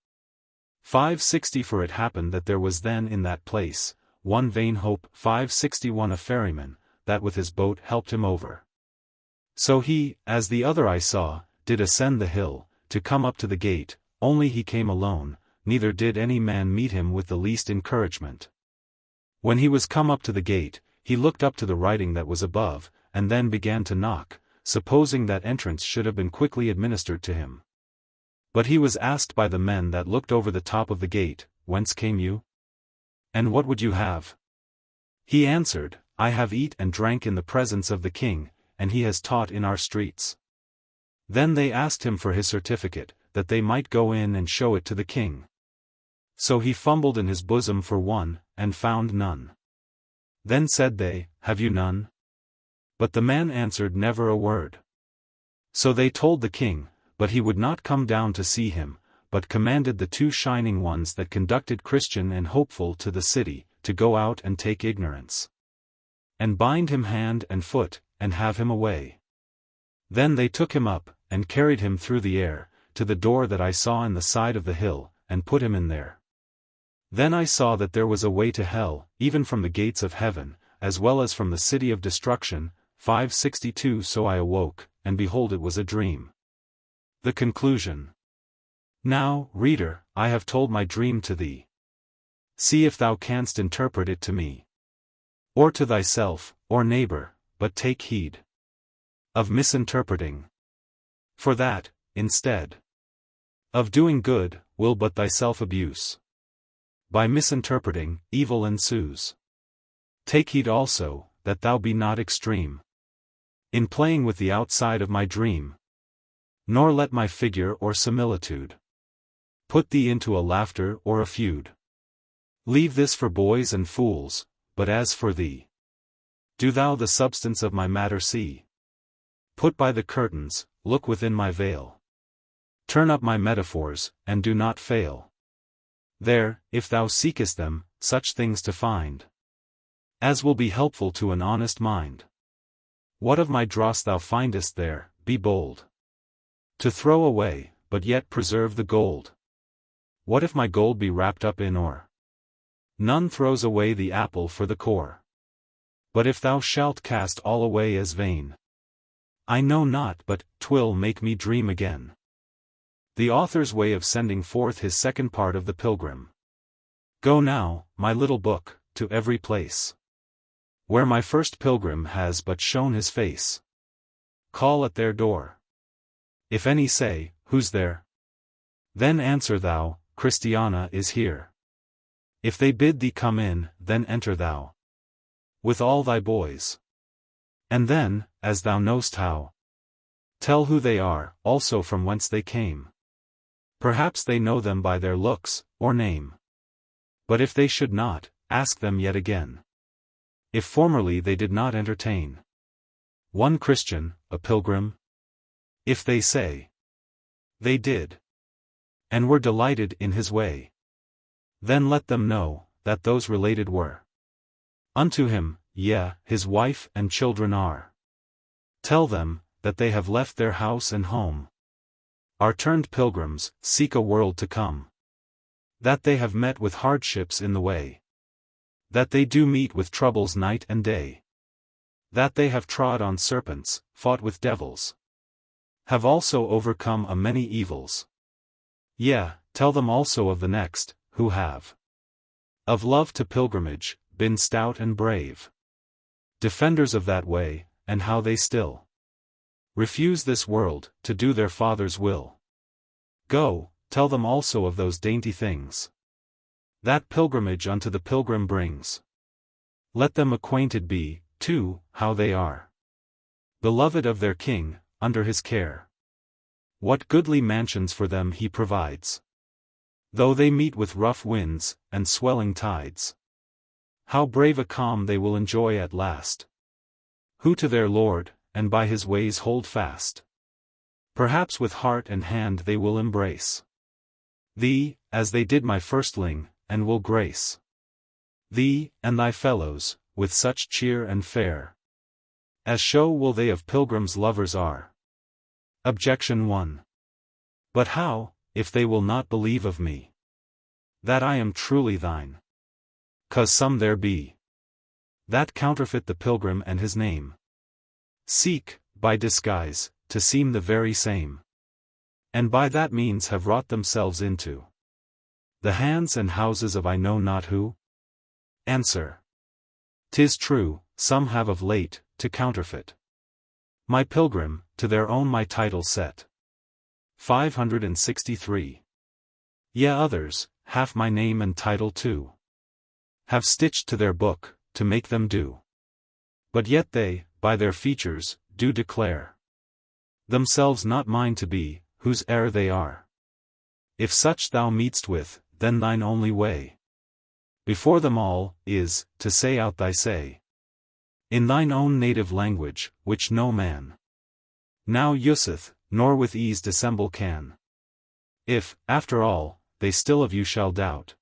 560 For it happened that there was then in that place one vain hope. 561 A ferryman, that with his boat helped him over. So he, as the other I saw, did ascend the hill, to come up to the gate, only he came alone, neither did any man meet him with the least encouragement. When he was come up to the gate, he looked up to the writing that was above, and then began to knock, supposing that entrance should have been quickly administered to him. But he was asked by the men that looked over the top of the gate, Whence came you? And what would you have? He answered, I have eat and drank in the presence of the king, and he has taught in our streets. Then they asked him for his certificate, that they might go in and show it to the king. So he fumbled in his bosom for one, and found none. Then said they, Have you none? But the man answered never a word. So they told the king, but he would not come down to see him, but commanded the two shining ones that conducted Christian and Hopeful to the city, to go out and take ignorance, and bind him hand and foot, and have him away. Then they took him up, and carried him through the air, to the door that I saw in the side of the hill, and put him in there. Then I saw that there was a way to hell, even from the gates of heaven, as well as from the city of destruction. 562 So I awoke, and behold it was a dream. The conclusion. Now, reader, I have told my dream to thee. See if thou canst interpret it to me, or to thyself, or neighbor, but take heed of misinterpreting. For that, instead of doing good, will but thyself abuse. By misinterpreting, evil ensues. Take heed also, that thou be not extreme in playing with the outside of my dream, nor let my figure or similitude put thee into a laughter or a feud. Leave this for boys and fools, but as for thee, do thou the substance of my matter see. Put by the curtains, look within my veil. Turn up my metaphors, and do not fail. There, if thou seekest them, such things to find as will be helpful to an honest mind. What of my dross thou findest there, be bold to throw away, but yet preserve the gold. What if my gold be wrapped up in ore? None throws away the apple for the core. But if thou shalt cast all away as vain, I know not but 'twill make me dream again. The author's way of sending forth his second part of the Pilgrim. Go now, my little book, to every place where my first pilgrim has but shown his face. Call at their door. If any say, Who's there? Then answer thou, Christiana is here. If they bid thee come in, then enter thou with all thy boys. And then, as thou know'st how, tell who they are, also from whence they came. Perhaps they know them by their looks, or name. But if they should not, ask them yet again. If formerly they did not entertain one Christian, a pilgrim? If they say they did, and were delighted in his way, then let them know, that those related were unto him, yea, his wife and children are. Tell them, that they have left their house and home, are turned pilgrims, seek a world to come. That they have met with hardships in the way. That they do meet with troubles night and day. That they have trod on serpents, fought with devils. Have also overcome a many evils. Yea, tell them also of the next, who have of love to pilgrimage, been stout and brave. Defenders of that way, and how they still refuse this world, to do their Father's will. Go, tell them also of those dainty things that pilgrimage unto the pilgrim brings. Let them acquainted be, too, how they are beloved of their King, under his care. What goodly mansions for them he provides, though they meet with rough winds, and swelling tides. How brave a calm they will enjoy at last, who to their Lord, and by his ways hold fast. Perhaps with heart and hand they will embrace thee, as they did my firstling, and will grace thee, and thy fellows, with such cheer and fare, as show will they of pilgrims lovers are. Objection 1. But how, if they will not believe of me? that I am truly thine. 'Cause some there be that counterfeit the pilgrim and his name. Seek, by disguise, to seem the very same. And by that means have wrought themselves into the hands and houses of I know not who? Answer. 'Tis true, some have of late, to counterfeit my pilgrim, to their own my title set. 563. Yea, others, half my name and title too, have stitched to their book, to make them do. But yet they, by their features, do declare themselves not mine to be, whose heir they are. If such thou meet'st with, then thine only way before them all, is, to say out thy say in thine own native language, which no man now useth, nor with ease dissemble can. If, after all, they still of you shall doubt,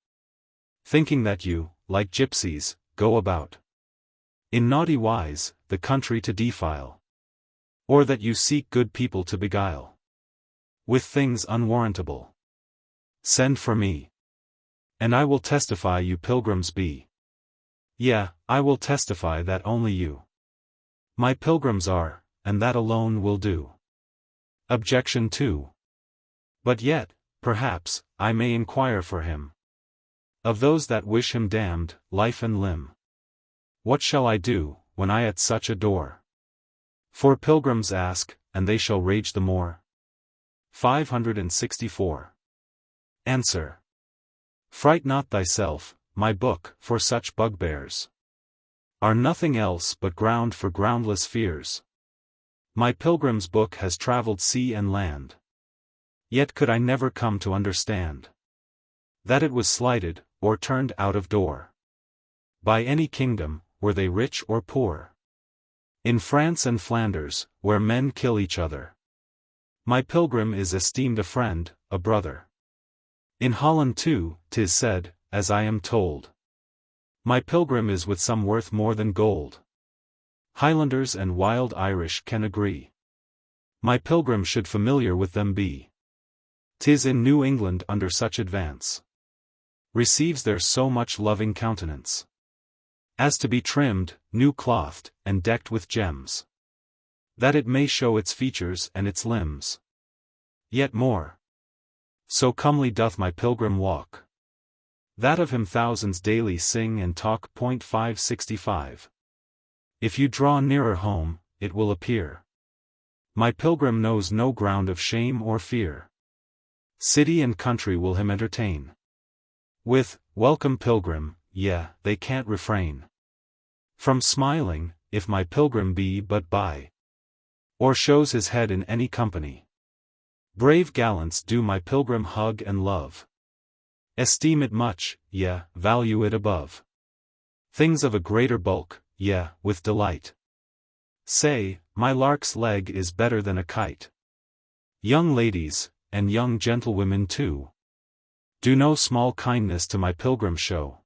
thinking that you, like gypsies, go about in naughty wise, the country to defile, or that you seek good people to beguile with things unwarrantable, send for me, and I will testify you pilgrims be. Yea, I will testify that only you my pilgrims are, and that alone will do. Objection 2. But yet, perhaps, I may inquire for him of those that wish him damned, life and limb. What shall I do, when I at such a door? For pilgrims ask, and they shall rage the more. 564. Answer. Fright not thyself, my book, for such bugbears are nothing else but ground for groundless fears. My pilgrim's book has travelled sea and land. Yet could I never come to understand that it was slighted, or turned out of door by any kingdom, were they rich or poor. In France and Flanders, where men kill each other, my pilgrim is esteemed a friend, a brother. In Holland too, 'tis said, as I am told, my pilgrim is with some worth more than gold. Highlanders and wild Irish can agree my pilgrim should familiar with them be. 'Tis in New England under such advance receives there so much loving countenance, as to be trimmed, new-clothed, and decked with gems, that it may show its features and its limbs. Yet more so comely doth my pilgrim walk, that of him thousands daily sing and talk. 565. If you draw nearer home, it will appear my pilgrim knows no ground of shame or fear. City and country will him entertain with, welcome pilgrim, yeah, they can't refrain from smiling, if my pilgrim be but by, or shows his head in any company. Brave gallants do my pilgrim hug and love, esteem it much, yea, value it above things of a greater bulk, yea, with delight. Say, my lark's leg is better than a kite. Young ladies, and young gentlewomen too, do no small kindness to my pilgrim show.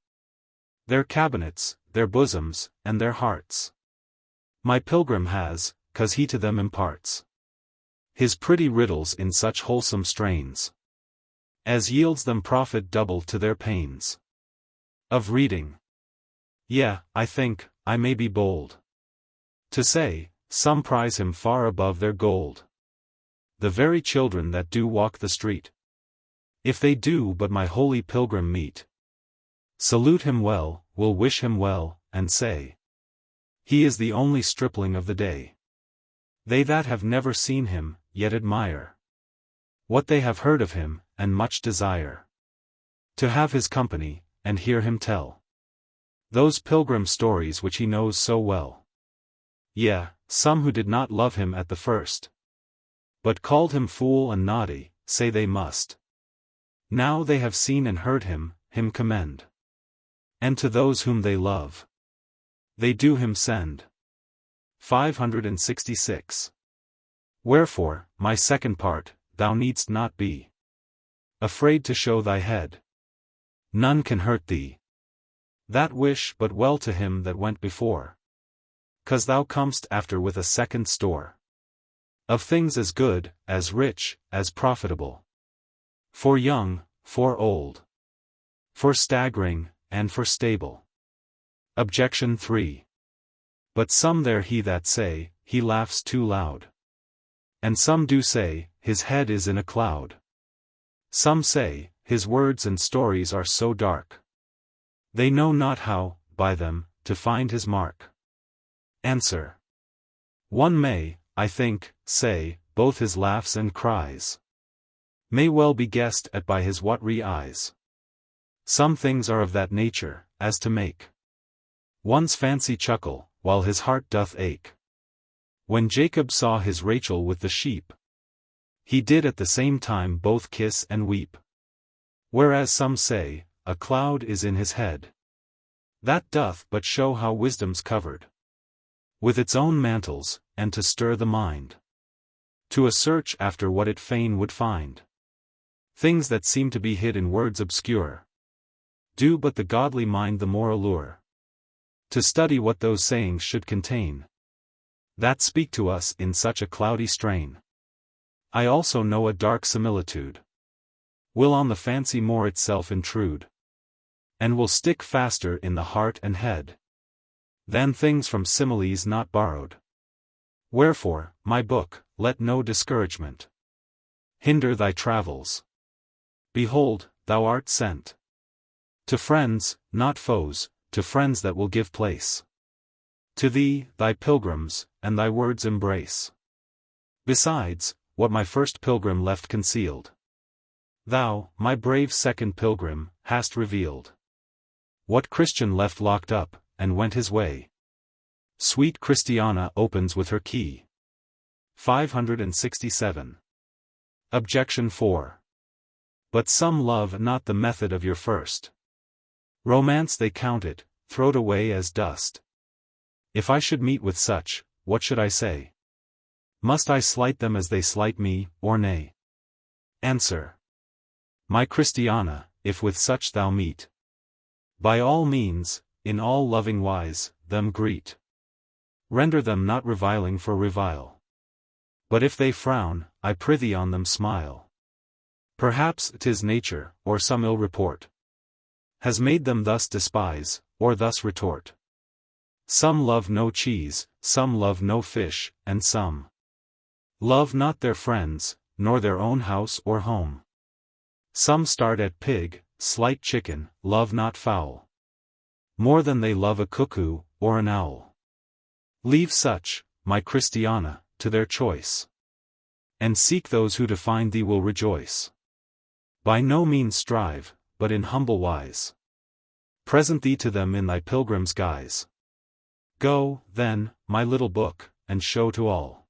Their cabinets, their bosoms, and their hearts my pilgrim has, 'cause he to them imparts his pretty riddles in such wholesome strains as yields them profit double to their pains of reading. Yea, I think, I may be bold to say, some prize him far above their gold. The very children that do walk the street, if they do but my holy pilgrim meet, salute him well, will wish him well, and say, he is the only stripling of the day. They that have never seen him, yet admire what they have heard of him, and much desire to have his company, and hear him tell those pilgrim stories which he knows so well. Yea, some who did not love him at the first, but called him fool and naughty, say they must, now they have seen and heard him commend. And to those whom they love, they do him send. 566. Wherefore, my second part, thou needst not be afraid to show thy head. None can hurt thee. That wish but well to him that went before, 'cause thou comest after with a second store of things as good, as rich, as profitable, for young, for old. for staggering, and for stable. Objection 3. But some there he that say, he laughs too loud. And some do say, his head is in a cloud. Some say, his words and stories are so dark. They know not how, by them, to find his mark. Answer. One may, I think, say, both his laughs and cries may well be guessed at by his watery eyes. Some things are of that nature, as to make one's fancy chuckle, while his heart doth ache. When Jacob saw his Rachel with the sheep, he did at the same time both kiss and weep. Whereas some say, a cloud is in his head. That doth but show how wisdom's covered with its own mantles, and to stir the mind to a search after what it fain would find. Things that seem to be hid in words obscure do but the godly mind the more allure to study what those sayings should contain, that speak to us in such a cloudy strain. I also know a dark similitude will on the fancy more itself intrude, and will stick faster in the heart and head than things from similes not borrowed. Wherefore, my book, let no discouragement hinder thy travels. Behold, thou art sent to friends, not foes, to friends that will give place to thee, thy pilgrims, and thy words embrace. Besides, what my first pilgrim left concealed, thou, my brave second pilgrim, hast revealed. What Christian left locked up, and went his way, sweet Christiana opens with her key. 567. Objection 4. But some love not the method of your first romance, they count it, throwed away as dust. If I should meet with such, what should I say? Must I slight them as they slight me, or nay? Answer. My Christiana, if with such thou meet, by all means, in all loving wise, them greet. Render them not reviling for revile. But if they frown, I prithee on them smile. Perhaps 'tis nature, or some ill report, has made them thus despise, or thus retort. Some love no cheese, some love no fish, and some love not their friends, nor their own house or home. Some start at pig, slight chicken, love not fowl more than they love a cuckoo, or an owl. Leave such, my Christiana, to their choice, and seek those who to find thee will rejoice. By no means strive, but in humble wise present thee to them in thy pilgrim's guise. Go, then, my little book, and show to all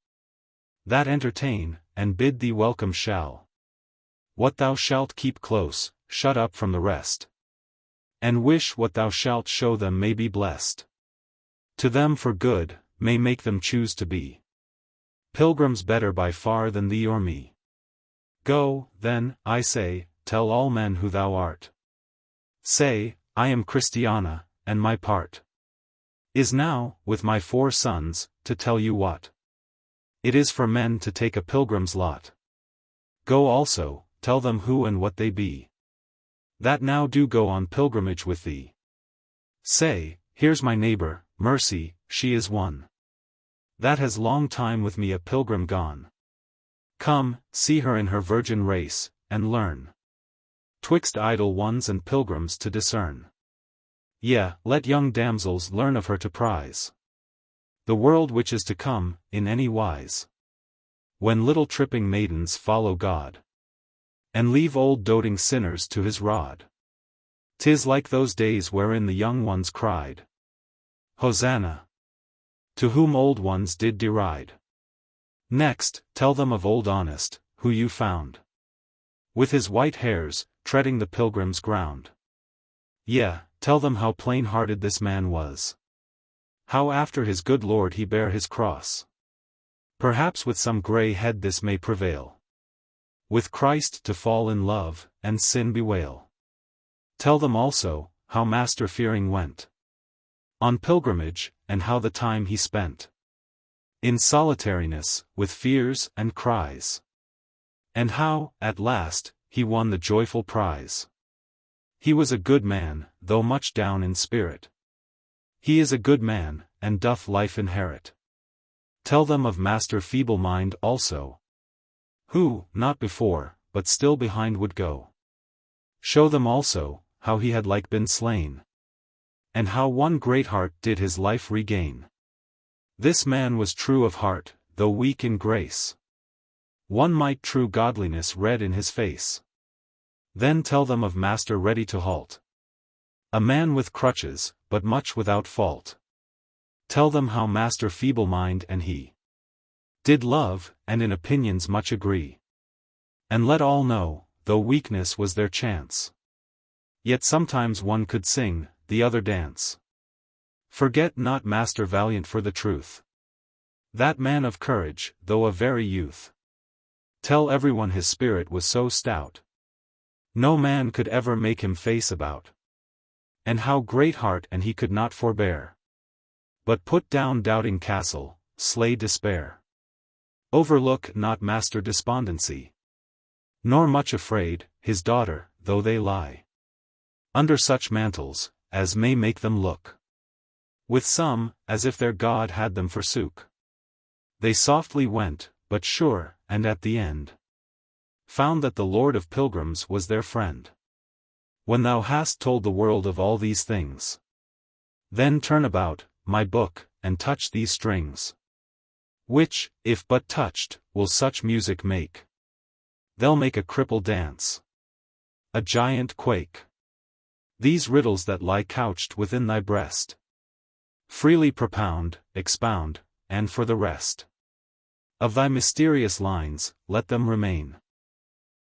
that entertain, and bid thee welcome shall what thou shalt keep close, shut up from the rest, and wish what thou shalt show them may be blessed. To them for good, may make them choose to be pilgrims better by far than thee or me. Go, then, I say, tell all men who thou art. Say, I am Christiana, and my part is now, with my 4 sons, to tell you what it is for men to take a pilgrim's lot. Go also, tell them who and what they be that now do go on pilgrimage with thee. Say, here's my neighbor, Mercy, she is one that has long time with me a pilgrim gone. Come, see her in her virgin race, and learn twixt idle ones and pilgrims to discern. Yea, let young damsels learn of her to prize the world which is to come, in any wise, when little tripping maidens follow God, and leave old doting sinners to his rod. 'Tis like those days wherein the young ones cried, Hosanna! To whom old ones did deride. Next, tell them of old Honest, who you found with his white hairs, treading the pilgrim's ground. Yea, tell them how plain-hearted this man was, how after his good Lord he bare his cross. Perhaps with some grey head this may prevail, with Christ to fall in love, and sin bewail. Tell them also, how Master fearing went on pilgrimage, and how the time he spent in solitariness, with fears and cries, and how, at last, he won the joyful prize. He was a good man, though much down in spirit. He is a good man, and doth life inherit. Tell them of Master Feeble-mind also, who, not before, but still behind would go. Show them also, how he had like been slain, and how one great heart did his life regain. This man was true of heart, though weak in grace. One might true godliness read in his face. Then tell them of Master Ready to Halt, a man with crutches, but much without fault. Tell them how Master Feeble-mind and he did love, and in opinions much agree. And let all know, though weakness was their chance, yet sometimes one could sing, the other dance. Forget not Master Valiant for the truth, that man of courage, though a very youth. Tell everyone his spirit was so stout, no man could ever make him face about. And how great heart and he could not forbear, but put down doubting castle, slay despair. Overlook not Master Despondency, nor much afraid, his daughter, though they lie under such mantles, as may make them look with some, as if their God had them forsook. They softly went, but sure, and at the end found that the Lord of Pilgrims was their friend. When thou hast told the world of all these things, then turn about, my book, and touch these strings, which, if but touched, will such music make. They'll make a cripple dance, a giant quake. These riddles that lie couched within thy breast, freely propound, expound, and for the rest of thy mysterious lines, let them remain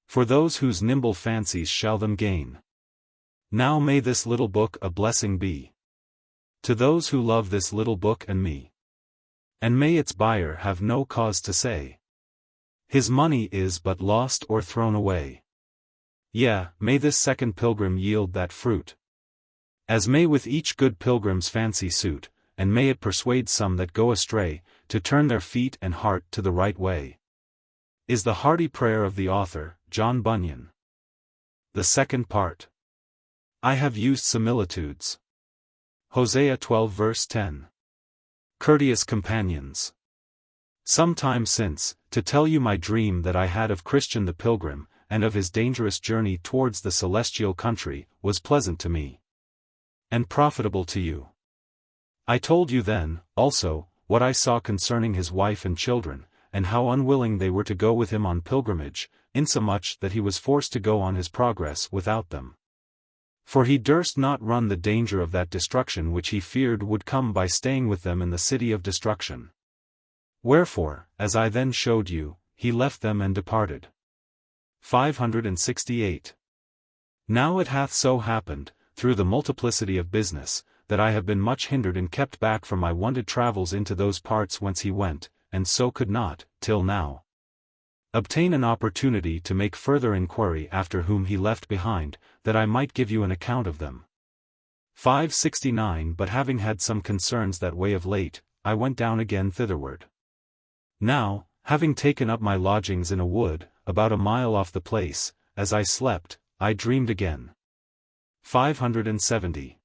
for those whose nimble fancies shall them gain. Now may this little book a blessing be to those who love this little book and me. And may its buyer have no cause to say his money is but lost or thrown away. Yea, may this second pilgrim yield that fruit, as may with each good pilgrim's fancy suit, and may it persuade some that go astray, to turn their feet and heart to the right way. Is the hearty prayer of the author, John Bunyan. The second part. I have used similitudes. Hosea 12 verse 10. Courteous companions. Some time since, to tell you my dream that I had of Christian the Pilgrim, and of his dangerous journey towards the celestial country, was pleasant to me, and profitable to you. I told you then, also, what I saw concerning his wife and children, and how unwilling they were to go with him on pilgrimage, insomuch that he was forced to go on his progress without them. For he durst not run the danger of that destruction which he feared would come by staying with them in the city of destruction. Wherefore, as I then showed you, he left them and departed. 568. Now it hath so happened, through the multiplicity of business, that I have been much hindered and kept back from my wonted travels into those parts whence he went, and so could not, till now, obtain an opportunity to make further inquiry after whom he left behind, that I might give you an account of them. 569. But having had some concerns that way of late, I went down again thitherward. Now, having taken up my lodgings in a wood, about a mile off the place, as I slept, I dreamed again. 570.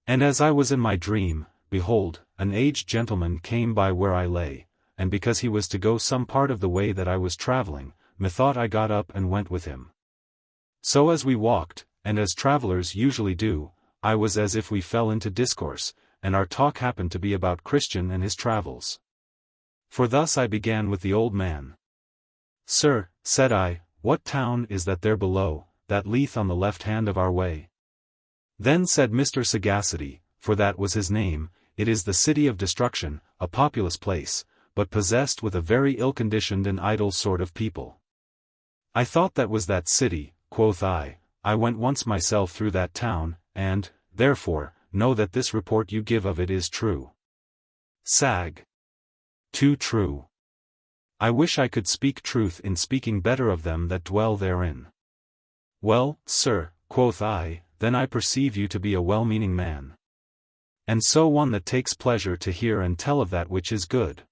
And as I was in my dream, behold, an aged gentleman came by where I lay, and because he was to go some part of the way that I was traveling, methought I got up and went with him. So as we walked, and as travelers usually do, I was as if we fell into discourse, and our talk happened to be about Christian and his travels. For thus I began with the old man. Sir, said I, what town is that there below, that lieth on the left hand of our way? Then said Mr. Sagacity, for that was his name, it is the city of destruction, a populous place, but possessed with a very ill-conditioned and idle sort of people. I thought that was that city, quoth I went once myself through that town, and, therefore, know that this report you give of it is true. Sag. Too true. I wish I could speak truth in speaking better of them that dwell therein. Well, sir, quoth I, then I perceive you to be a well-meaning man, and so one that takes pleasure to hear and tell of that which is good.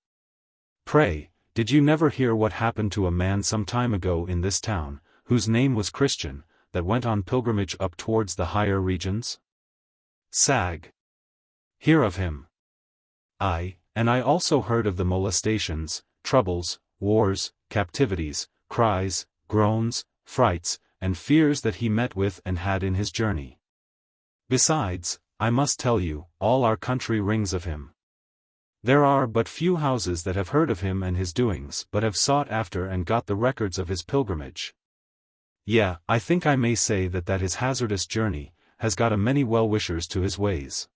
Pray, did you never hear what happened to a man some time ago in this town, whose name was Christian, that went on pilgrimage up towards the higher regions? Sag. Hear of him. And I also heard of the molestations, troubles, wars, captivities, cries, groans, frights, and fears that he met with and had in his journey. Besides, I must tell you, all our country rings of him. There are but few houses that have heard of him and his doings but have sought after and got the records of his pilgrimage. Yeah, I think I may say that his hazardous journey has got a many well-wishers to his ways.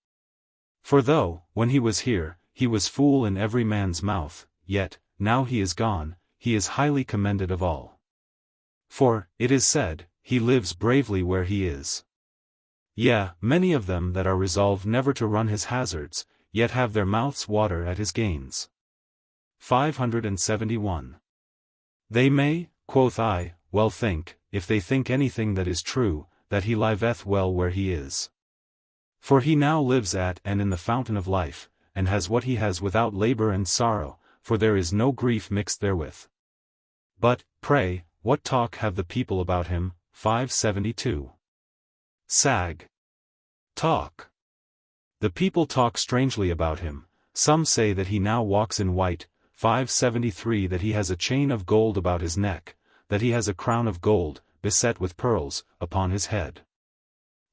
For though, when he was here, he was fool in every man's mouth, yet, now he is gone, he is highly commended of all. For, it is said, he lives bravely where he is. Yea, many of them that are resolved never to run his hazards, yet have their mouths water at his gains. 571. They may, quoth I, well think, if they think anything that is true, that he liveth well where he is. For he now lives at and in the fountain of life, and has what he has without labor and sorrow, for there is no grief mixed therewith. But, pray, what talk have the people about him? 572. Sag. Talk. The people talk strangely about him. Some say that he now walks in white, 573, that he has a chain of gold about his neck, that he has a crown of gold, beset with pearls, upon his head.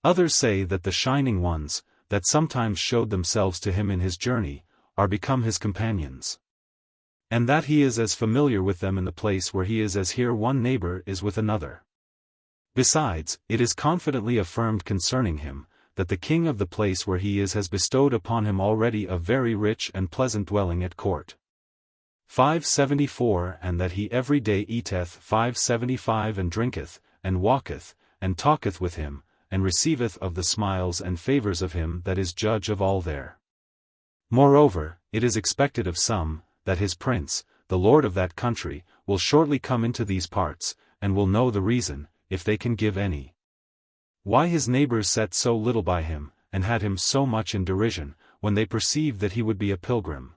Others say that the shining ones, that sometimes showed themselves to him in his journey, are become his companions. And that he is as familiar with them in the place where he is as here one neighbor is with another. Besides, it is confidently affirmed concerning him, that the king of the place where he is has bestowed upon him already a very rich and pleasant dwelling at court. 574, and that he every day eateth, 575, and drinketh, and walketh, and talketh with him, and receiveth of the smiles and favors of him that is judge of all there. Moreover, it is expected of some, that his prince, the lord of that country, will shortly come into these parts, and will know the reason, if they can give any, why his neighbors set so little by him, and had him so much in derision, when they perceived that he would be a pilgrim.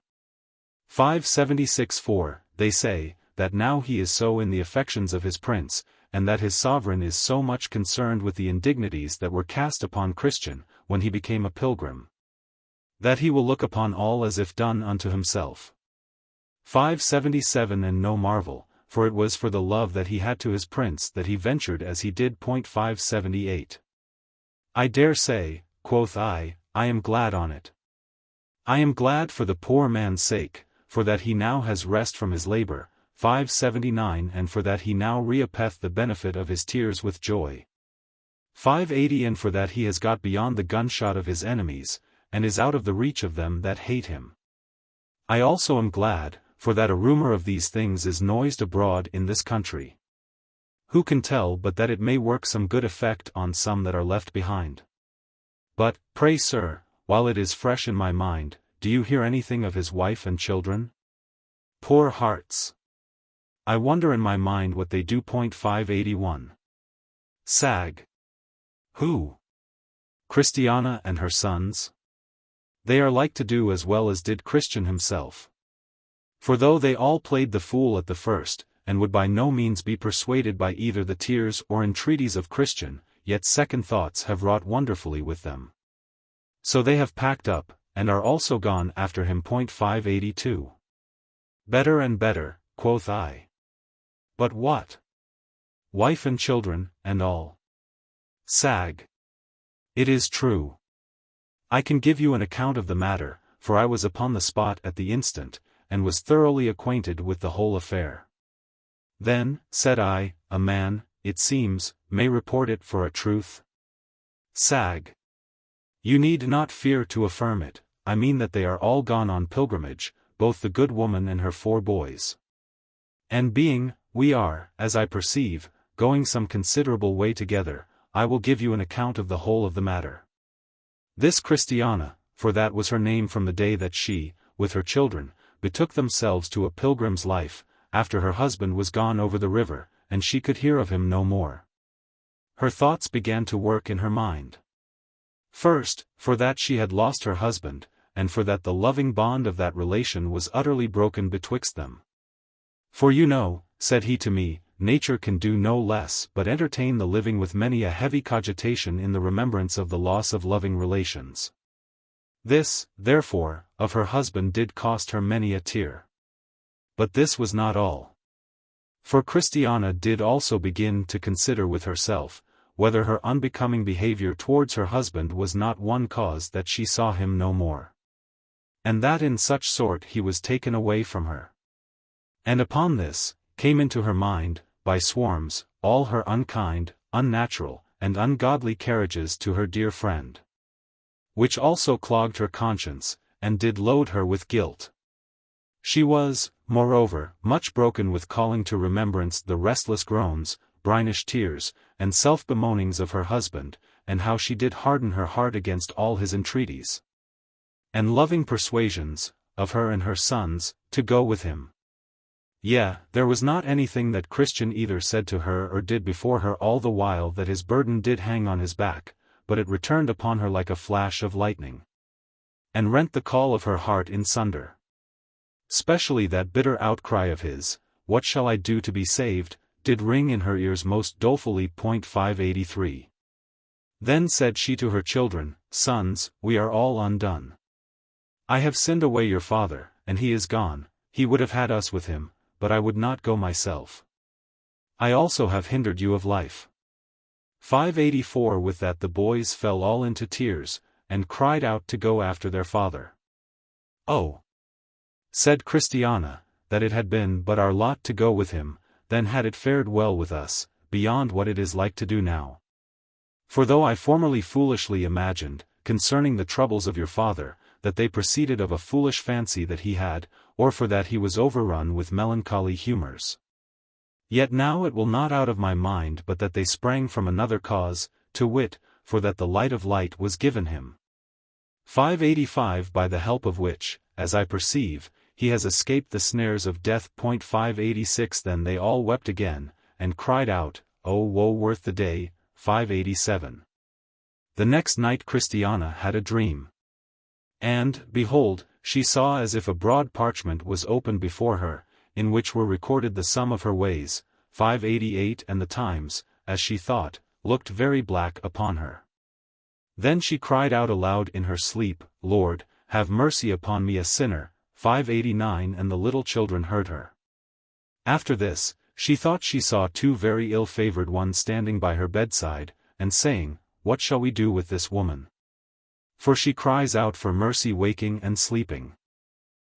576. For, they say, that now he is so in the affections of his prince, and that his sovereign is so much concerned with the indignities that were cast upon Christian, when he became a pilgrim, that he will look upon all as if done unto himself. 577. And no marvel, for it was for the love that he had to his prince that he ventured as he did. 578. I dare say, quoth I am glad on it. I am glad for the poor man's sake, for that he now has rest from his labor. 579. And for that he now reapeth the benefit of his tears with joy. 580. And for that he has got beyond the gunshot of his enemies, and is out of the reach of them that hate him. I also am glad, for that a rumor of these things is noised abroad in this country. Who can tell but that it may work some good effect on some that are left behind? But, pray sir, while it is fresh in my mind, do you hear anything of his wife and children? Poor hearts! I wonder in my mind what they do. 581. Sag. Who? Christiana and her sons? They are like to do as well as did Christian himself. For though they all played the fool at the first, and would by no means be persuaded by either the tears or entreaties of Christian, yet second thoughts have wrought wonderfully with them. So they have packed up, and are also gone after him. 582. Better and better, quoth I. But what? Wife and children, and all. Sag. It is true. I can give you an account of the matter, for I was upon the spot at the instant, and was thoroughly acquainted with the whole affair. Then, said I, a man, it seems, may report it for a truth. Sag. You need not fear to affirm it. I mean that they are all gone on pilgrimage, both the good woman and her 4 boys. And being, we are, as I perceive, going some considerable way together, I will give you an account of the whole of the matter. This Christiana, for that was her name from the day that she, with her children, betook themselves to a pilgrim's life, after her husband was gone over the river, and she could hear of him no more. Her thoughts began to work in her mind. First, for that she had lost her husband, and for that the loving bond of that relation was utterly broken betwixt them. For you know, said he to me, nature can do no less but entertain the living with many a heavy cogitation in the remembrance of the loss of loving relations. This, therefore, of her husband did cost her many a tear. But this was not all. For Christiana did also begin to consider with herself, whether her unbecoming behavior towards her husband was not one cause that she saw him no more. And that in such sort he was taken away from her. And upon this, came into her mind, by swarms, all her unkind, unnatural, and ungodly carriages to her dear friend. Which also clogged her conscience, and did load her with guilt. She was, moreover, much broken with calling to remembrance the restless groans, brinish tears, and self-bemoanings of her husband, and how she did harden her heart against all his entreaties. And loving persuasions, of her and her sons, to go with him. Yea, there was not anything that Christian either said to her or did before her all the while that his burden did hang on his back, but it returned upon her like a flash of lightning. And rent the call of her heart in sunder. Specially that bitter outcry of his, "What shall I do to be saved?" did ring in her ears most dolefully. 583. Then said she to her children, "Sons, we are all undone. I have sinned away your father, and he is gone. He would have had us with him, but I would not go myself. I also have hindered you of life." 584. With that the boys fell all into tears, and cried out to go after their father. "Oh," said Christiana, "that it had been but our lot to go with him, then had it fared well with us, beyond what it is like to do now. For though I formerly foolishly imagined, concerning the troubles of your father, that they proceeded of a foolish fancy that he had, or for that he was overrun with melancholy humors. Yet now it will not out of my mind but that they sprang from another cause, to wit, for that the light of light was given him. 585. By the help of which, as I perceive, he has escaped the snares of death. 586. Then they all wept again, and cried out, "O woe worth the day." 587. The next night Christiana had a dream. And, behold, she saw as if a broad parchment was opened before her, in which were recorded the sum of her ways. 588. And the times, as she thought, looked very black upon her. Then she cried out aloud in her sleep, "Lord, have mercy upon me a sinner." 589. And the little children heard her. After this, she thought she saw two very ill-favored ones standing by her bedside, and saying, "What shall we do with this woman? For she cries out for mercy waking and sleeping.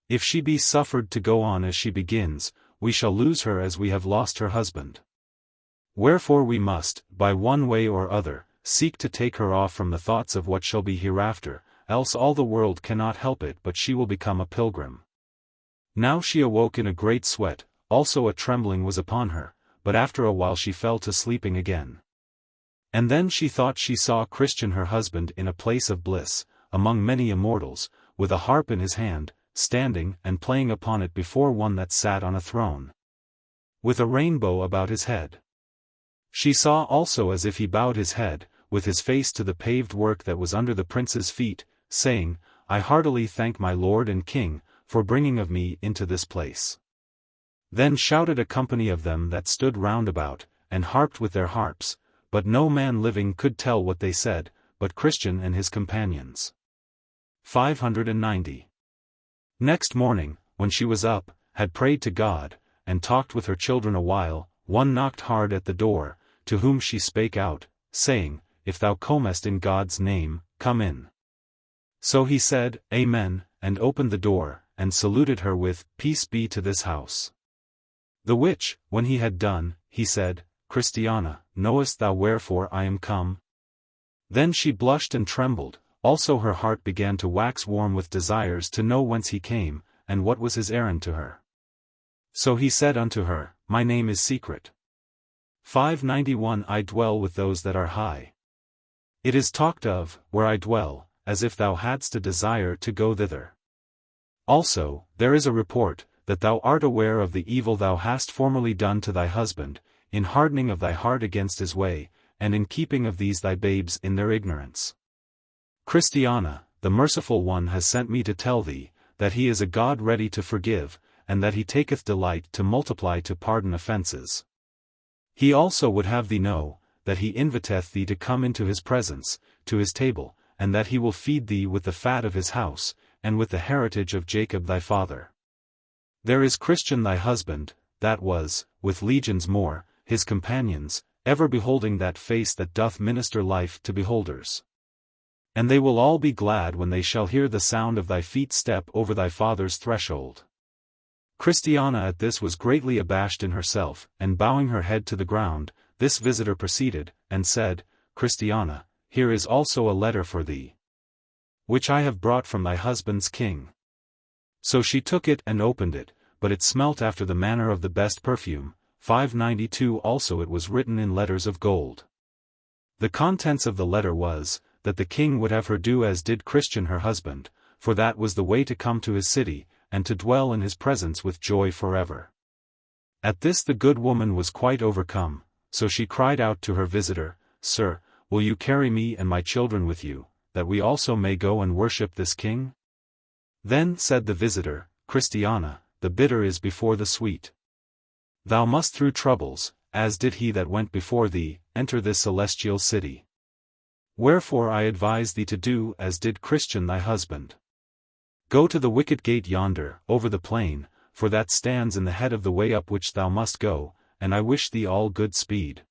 If she be suffered to go on as she begins, we shall lose her as we have lost her husband. Wherefore we must, by one way or other, seek to take her off from the thoughts of what shall be hereafter, else all the world cannot help it but she will become a pilgrim." Now she awoke in a great sweat, also a trembling was upon her, but after a while she fell to sleeping again. And then she thought she saw Christian her husband in a place of bliss, among many immortals, with a harp in his hand, standing and playing upon it before one that sat on a throne, with a rainbow about his head. She saw also as if he bowed his head, with his face to the paved work that was under the prince's feet, saying, "I heartily thank my lord and king, for bringing of me into this place." Then shouted a company of them that stood round about, and harped with their harps, but no man living could tell what they said, but Christian and his companions. 590. Next morning, when she was up, had prayed to God, and talked with her children a while, one knocked hard at the door, to whom she spake out, saying, "If thou comest in God's name, come in." So he said, "Amen," and opened the door, and saluted her with, "Peace be to this house." The which, when he had done, he said, "Christiana, knowest thou wherefore I am come?" Then she blushed and trembled, also her heart began to wax warm with desires to know whence he came, and what was his errand to her. So he said unto her, "My name is Secret." 591. I dwell with those that are high. It is talked of, where I dwell, as if thou hadst a desire to go thither. Also, there is a report, that thou art aware of the evil thou hast formerly done to thy husband, in hardening of thy heart against his way, and in keeping of these thy babes in their ignorance. Christiana, the merciful one has sent me to tell thee, that he is a God ready to forgive, and that he taketh delight to multiply to pardon offences. He also would have thee know, that he inviteth thee to come into his presence, to his table, and that he will feed thee with the fat of his house, and with the heritage of Jacob thy father. There is Christian thy husband, that was, with legions more, his companions, ever beholding that face that doth minister life to beholders. And they will all be glad when they shall hear the sound of thy feet step over thy father's threshold. Christiana at this was greatly abashed in herself, and bowing her head to the ground, this visitor proceeded, and said, Christiana, here is also a letter for thee, which I have brought from thy husband's king. So she took it and opened it, but it smelt after the manner of the best perfume. 592 Also it was written in letters of gold. The contents of the letter was, that the king would have her do as did Christian her husband, for that was the way to come to his city, and to dwell in his presence with joy forever. At this the good woman was quite overcome, so she cried out to her visitor, Sir, will you carry me and my children with you, that we also may go and worship this king? Then said the visitor, Christiana, the bitter is before the sweet. Thou must through troubles, as did he that went before thee, enter this celestial city. Wherefore I advise thee to do as did Christian thy husband. Go to the wicket gate yonder, over the plain, for that stands in the head of the way up which thou must go, and I wish thee all good speed.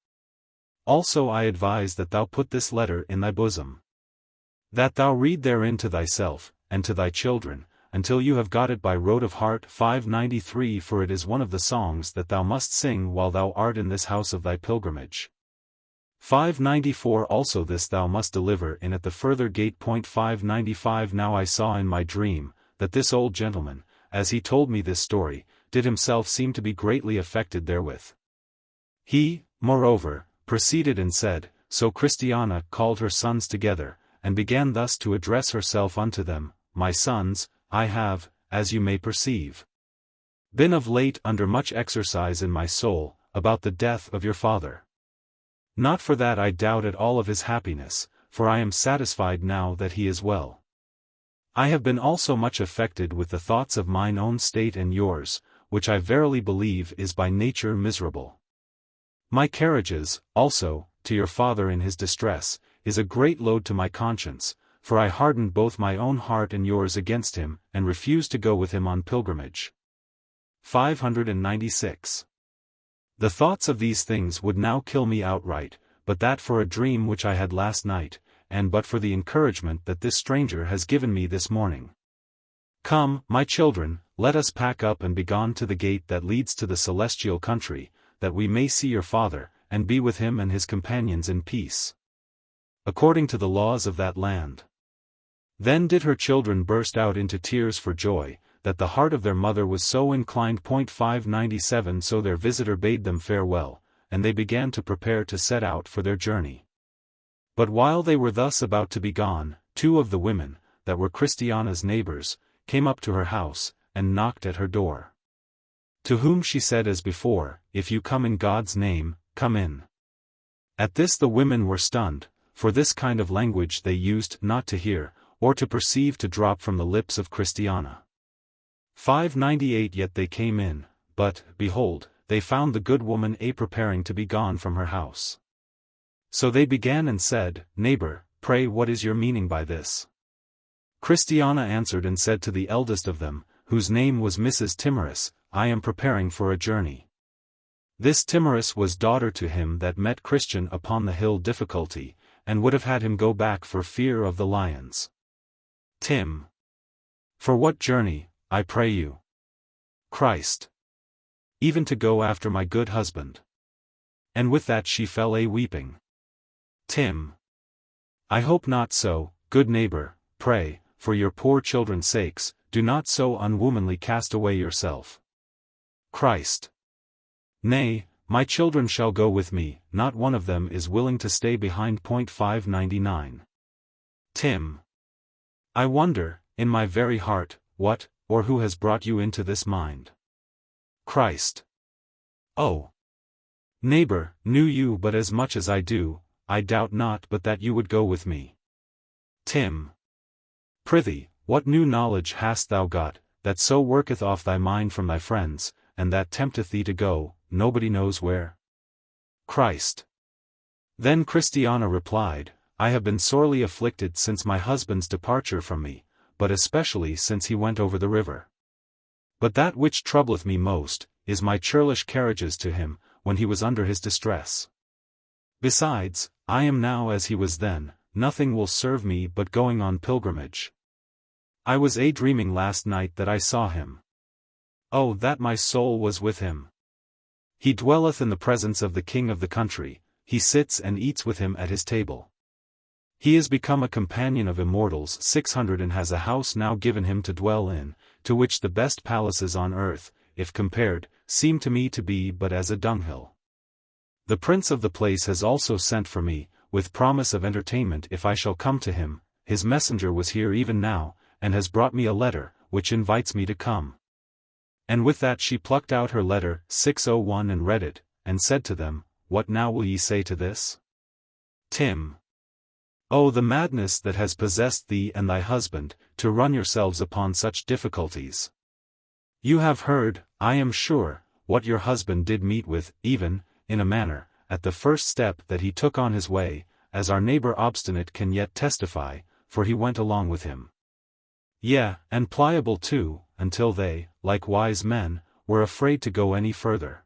Also I advise that thou put this letter in thy bosom, that thou read therein to thyself, and to thy children, until you have got it by rote of heart. 593 For it is one of the songs that thou must sing while thou art in this house of thy pilgrimage. 594 Also this thou must deliver in at the further gate. 595 Now I saw in my dream, that this old gentleman, as he told me this story, did himself seem to be greatly affected therewith. He, moreover, proceeded and said, So Christiana called her sons together, and began thus to address herself unto them, My sons, I have, as you may perceive, been of late under much exercise in my soul, about the death of your father. Not for that I doubt at all of his happiness, for I am satisfied now that he is well. I have been also much affected with the thoughts of mine own state and yours, which I verily believe is by nature miserable. My carriages, also, to your father in his distress, is a great load to my conscience, for I hardened both my own heart and yours against him, and refused to go with him on pilgrimage. 596. The thoughts of these things would now kill me outright, but that for a dream which I had last night, and but for the encouragement that this stranger has given me this morning. Come, my children, let us pack up and be gone to the gate that leads to the celestial country, that we may see your father, and be with him and his companions in peace, according to the laws of that land. Then did her children burst out into tears for joy, that the heart of their mother was so inclined. 597 So their visitor bade them farewell, and they began to prepare to set out for their journey. But while they were thus about to be gone, two of the women, that were Christiana's neighbors, came up to her house, and knocked at her door. To whom she said as before, If you come in God's name, come in. At this the women were stunned, for this kind of language they used not to hear, or to perceive to drop from the lips of Christiana. 598 Yet they came in, but, behold, they found the good woman preparing to be gone from her house. So they began and said, Neighbor, pray what is your meaning by this? Christiana answered and said to the eldest of them, whose name was Mrs. Timorous, I am preparing for a journey. This Timorous was daughter to him that met Christian upon the hill Difficulty, and would have had him go back for fear of the lions. Tim. For what journey, I pray you? Christ. Even to go after my good husband. And with that she fell weeping. Tim. I hope not so, good neighbor, pray, for your poor children's sakes, do not so unwomanly cast away yourself. Christ. Nay, my children shall go with me, not one of them is willing to stay behind. 599. Tim. I wonder, in my very heart, what, or who has brought you into this mind. Christ. Oh. Neighbor, knew you but as much as I do, I doubt not but that you would go with me. Tim. Prithee, what new knowledge hast thou got, that so worketh off thy mind from thy friends, and that tempteth thee to go, nobody knows where? Christ. Then Christiana replied, I have been sorely afflicted since my husband's departure from me, but especially since he went over the river. But that which troubleth me most, is my churlish carriages to him, when he was under his distress. Besides, I am now as he was then, nothing will serve me but going on pilgrimage. I was dreaming last night that I saw him. Oh, that my soul was with him! He dwelleth in the presence of the king of the country, he sits and eats with him at his table. He is become a companion of immortals 600 and has a house now given him to dwell in, to which the best palaces on earth, if compared, seem to me to be but as a dunghill. The prince of the place has also sent for me, with promise of entertainment if I shall come to him, his messenger was here even now, and has brought me a letter, which invites me to come. And with that she plucked out her letter 601 and read it, and said to them, What now will ye say to this? Tim. Oh, the madness that has possessed thee and thy husband, to run yourselves upon such difficulties. You have heard, I am sure, what your husband did meet with, even, in a manner, at the first step that he took on his way, as our neighbor Obstinate can yet testify, for he went along with him. Yea, and Pliable too, until they, like wise men, were afraid to go any further.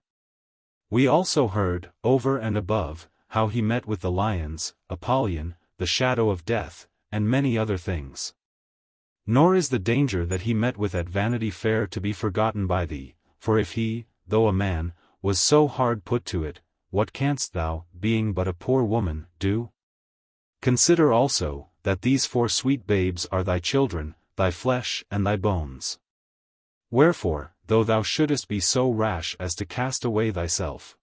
We also heard, over and above, how he met with the lions, Apollyon, the shadow of death, and many other things. Nor is the danger that he met with at Vanity Fair to be forgotten by thee, for if he, though a man, was so hard put to it, what canst thou, being but a poor woman, do? Consider also, that these 4 sweet babes are thy children, thy flesh and thy bones. Wherefore, though thou shouldest be so rash as to cast away thyself,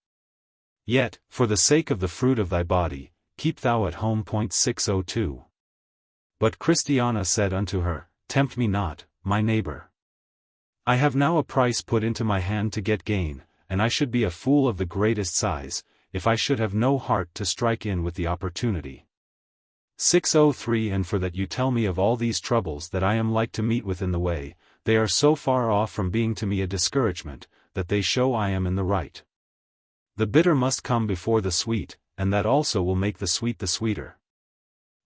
yet, for the sake of the fruit of thy body, keep thou at home. 602. But Christiana said unto her, Tempt me not, my neighbor. I have now a price put into my hand to get gain, and I should be a fool of the greatest size, if I should have no heart to strike in with the opportunity. 603 And for that you tell me of all these troubles that I am like to meet with in the way, they are so far off from being to me a discouragement, that they show I am in the right. The bitter must come before the sweet, and that also will make the sweet the sweeter.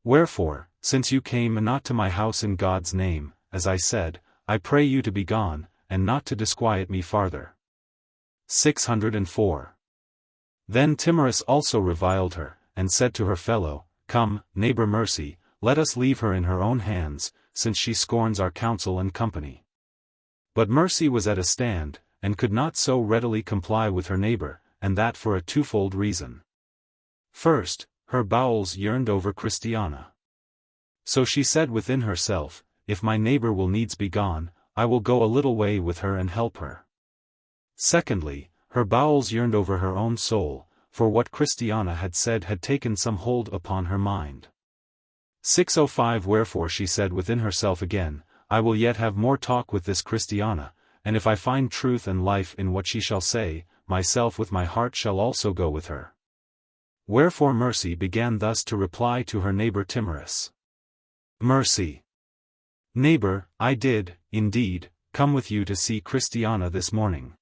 Wherefore, since you came not to my house in God's name, as I said, I pray you to be gone, and not to disquiet me farther. 604. Then Timorous also reviled her, and said to her fellow, Come, neighbor Mercy, let us leave her in her own hands, since she scorns our counsel and company. But Mercy was at a stand, and could not so readily comply with her neighbor, and that for a twofold reason. First, her bowels yearned over Christiana. So she said within herself, If my neighbor will needs be gone, I will go a little way with her and help her. Secondly, her bowels yearned over her own soul, for what Christiana had said had taken some hold upon her mind. 605 Wherefore she said within herself again, I will yet have more talk with this Christiana, and if I find truth and life in what she shall say, myself with my heart shall also go with her. Wherefore Mercy began thus to reply to her neighbor Timorous. Mercy. Neighbor, I did, indeed, come with you to see Christiana this morning.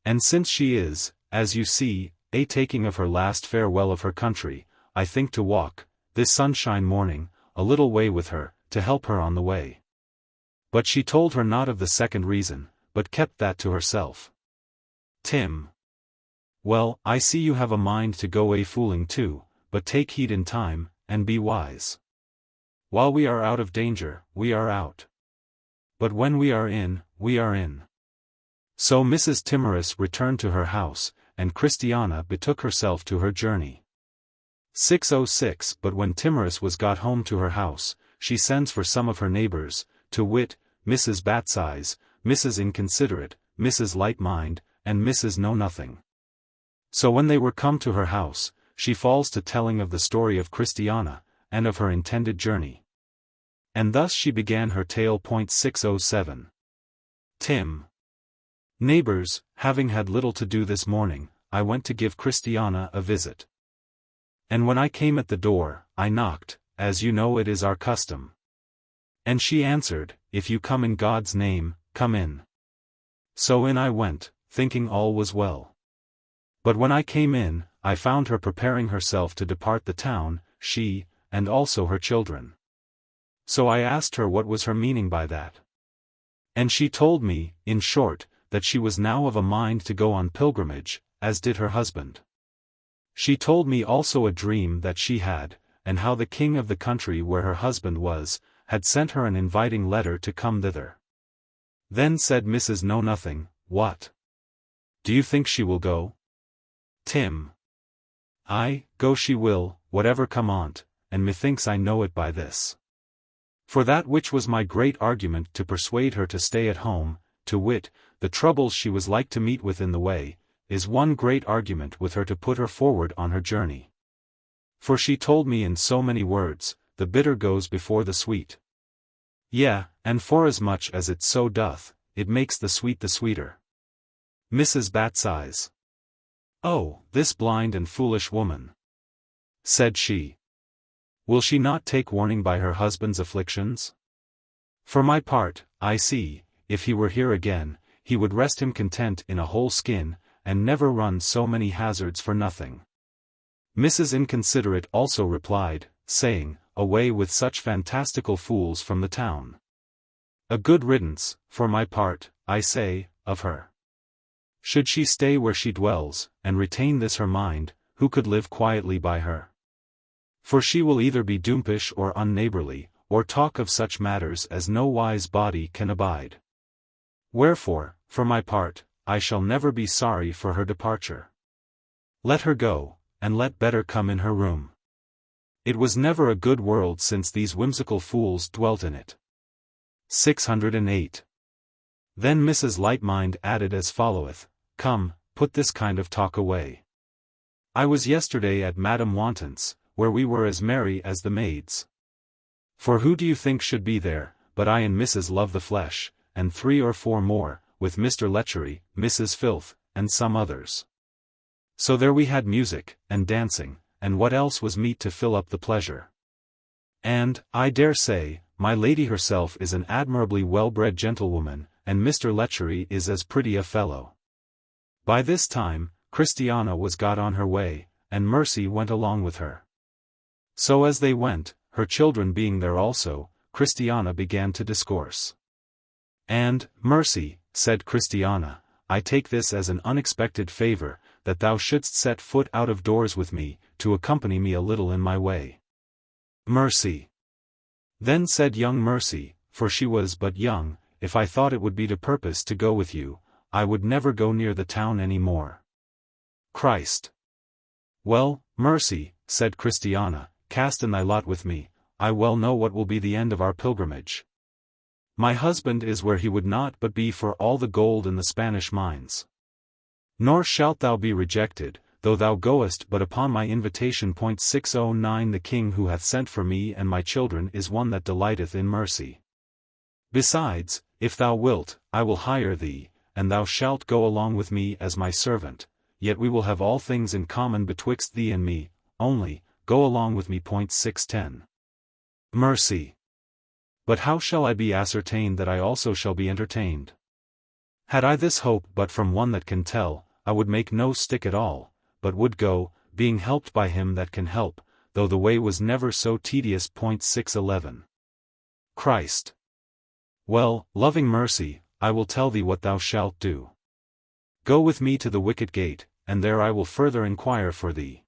And since she is, as you see, taking of her last farewell of her country, I think to walk, this sunshine morning, a little way with her, to help her on the way. But she told her not of the second reason, but kept that to herself. Tim. Well, I see you have a mind to go fooling too, but take heed in time, and be wise. While we are out of danger, we are out. But when we are in, we are in. So Mrs. Timorous returned to her house, and Christiana betook herself to her journey. 606 But when Timorous was got home to her house, she sends for some of her neighbors, to wit, Mrs. Batsize, Mrs. Inconsiderate, Mrs. Light Mind, and Mrs. Know Nothing. So when they were come to her house, she falls to telling of the story of Christiana, and of her intended journey. And thus she began her tale. 607. Tim. Neighbors, having had little to do this morning, I went to give Christiana a visit. And when I came at the door, I knocked, as you know it is our custom. And she answered, If you come in God's name, come in. So in I went, thinking all was well. But when I came in, I found her preparing herself to depart the town, she, and also her children. So I asked her what was her meaning by that. And she told me, in short, that she was now of a mind to go on pilgrimage, as did her husband. She told me also a dream that she had, and how the king of the country where her husband was, had sent her an inviting letter to come thither. Then said Mrs. Know-Nothing, "What? Do you think she will go?" Tim. "Aye, go she will, whatever come on't, and methinks I know it by this. For that which was my great argument to persuade her to stay at home, to wit, the troubles she was like to meet with in the way, is one great argument with her to put her forward on her journey. For she told me in so many words, the bitter goes before the sweet. Yea, and forasmuch as it so doth, it makes the sweet the sweeter." Mrs. Bat sighs. "Oh, this blind and foolish woman," said she. "Will she not take warning by her husband's afflictions? For my part, I see, if he were here again, he would rest him content in a whole skin, and never run so many hazards for nothing." Mrs. Inconsiderate also replied, saying, "Away with such fantastical fools from the town. A good riddance, for my part, I say, of her. Should she stay where she dwells, and retain this her mind, who could live quietly by her? For she will either be doompish or unneighborly, or talk of such matters as no wise body can abide. Wherefore, for my part, I shall never be sorry for her departure. Let her go, and let better come in her room. It was never a good world since these whimsical fools dwelt in it." 608. Then Mrs. Lightmind added as followeth, "Come, put this kind of talk away. I was yesterday at Madame Wanton's, where we were as merry as the maids. For who do you think should be there, but I and Mrs. Love the Flesh, and 3 or 4 more, with Mr. Lechery, Mrs. Filth, and some others. So there we had music, and dancing, and what else was meet to fill up the pleasure. And, I dare say, my lady herself is an admirably well-bred gentlewoman, and Mr. Lechery is as pretty a fellow." By this time, Christiana was got on her way, and Mercy went along with her. So as they went, her children being there also, Christiana began to discourse. "And, Mercy," said Christiana, "I take this as an unexpected favor, that thou shouldst set foot out of doors with me, to accompany me a little in my way." Mercy. Then said young Mercy, for she was but young, "If I thought it would be to purpose to go with you, I would never go near the town any more." Christ. "Well, Mercy," said Christiana, "cast in thy lot with me, I well know what will be the end of our pilgrimage. My husband is where he would not but be for all the gold in the Spanish mines. Nor shalt thou be rejected, though thou goest but upon my invitation. 609 The king who hath sent for me and my children is one that delighteth in mercy. Besides, if thou wilt, I will hire thee, and thou shalt go along with me as my servant, yet we will have all things in common betwixt thee and me, only, go along with me. 610. Mercy. But how shall I be ascertained that I also shall be entertained? Had I this hope but from one that can tell, I would make no stick at all, but would go, being helped by him that can help, though the way was never so tedious. 611. Christ. Well, loving Mercy, I will tell thee what thou shalt do. Go with me to the wicket gate, and there I will further inquire for thee.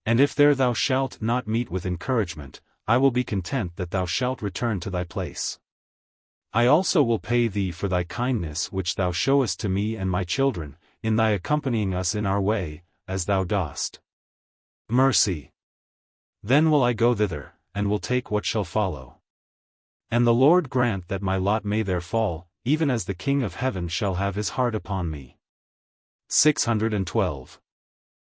And if there thou shalt not meet with encouragement, I will be content that thou shalt return to thy place. I also will pay thee for thy kindness which thou showest to me and my children, in thy accompanying us in our way, as thou dost. Mercy. Then will I go thither, and will take what shall follow. And the Lord grant that my lot may there fall, even as the King of heaven shall have his heart upon me. 612.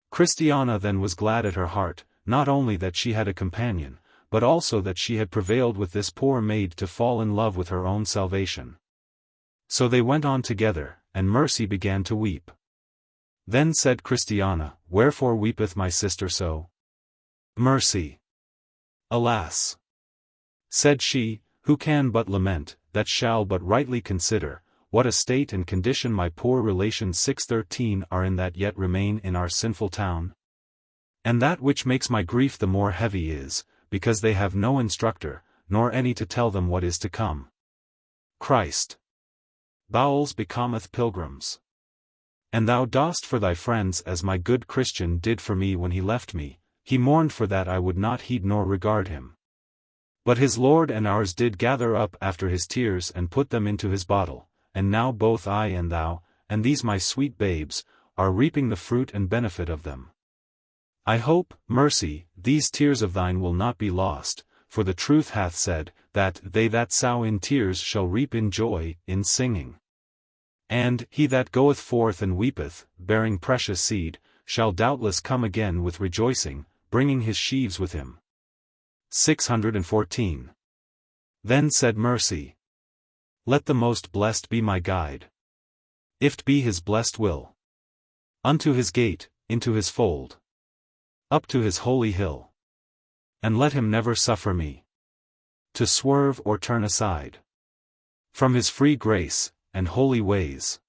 Christiana then was glad at her heart, not only that she had a companion, but also that she had prevailed with this poor maid to fall in love with her own salvation. So they went on together, and Mercy began to weep. Then said Christiana, Wherefore weepeth my sister so? Mercy. Alas! Said she, who can but lament, that shall but rightly consider, what a state and condition my poor relations 613 are in that yet remain in our sinful town? And that which makes my grief the more heavy is, because they have no instructor, nor any to tell them what is to come. Christ. Bowels becometh pilgrims. And thou dost for thy friends as my good Christian did for me when he left me, he mourned for that I would not heed nor regard him. But his Lord and ours did gather up after his tears and put them into his bottle, and now both I and thou, and these my sweet babes, are reaping the fruit and benefit of them. I hope, mercy, these tears of thine will not be lost, for the truth hath said, that they that sow in tears shall reap in joy, in singing. And he that goeth forth and weepeth, bearing precious seed, shall doubtless come again with rejoicing, bringing his sheaves with him. 614. Then said Mercy, let the most blessed be my guide. If't be his blessed will. Unto his gate, into his fold. Up to his holy hill. And let him never suffer me to swerve or turn aside from his free grace, and holy ways.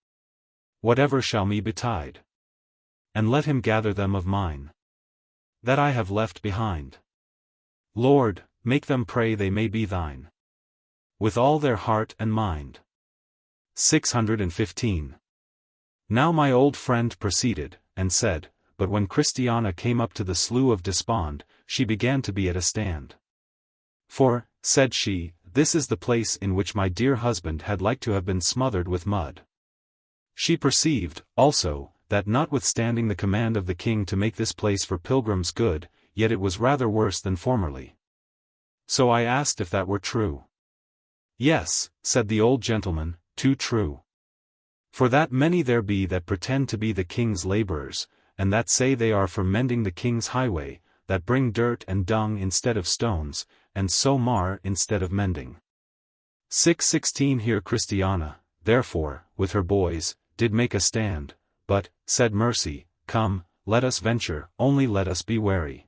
Whatever shall me betide. And let him gather them of mine that I have left behind. Lord, make them pray they may be thine with all their heart and mind. 615. Now my old friend proceeded, and said, but when Christiana came up to the Slough of Despond, she began to be at a stand. For, said she, this is the place in which my dear husband had like to have been smothered with mud. She perceived, also, that notwithstanding the command of the king to make this place for pilgrims good, yet it was rather worse than formerly. So I asked if that were true. Yes, said the old gentleman, too true. For that many there be that pretend to be the king's laborers, and that say they are for mending the king's highway, that bring dirt and dung instead of stones, and so mar instead of mending. 616. Here Christiana, therefore, with her boys, did make a stand, but, said Mercy, come, let us venture, only let us be wary.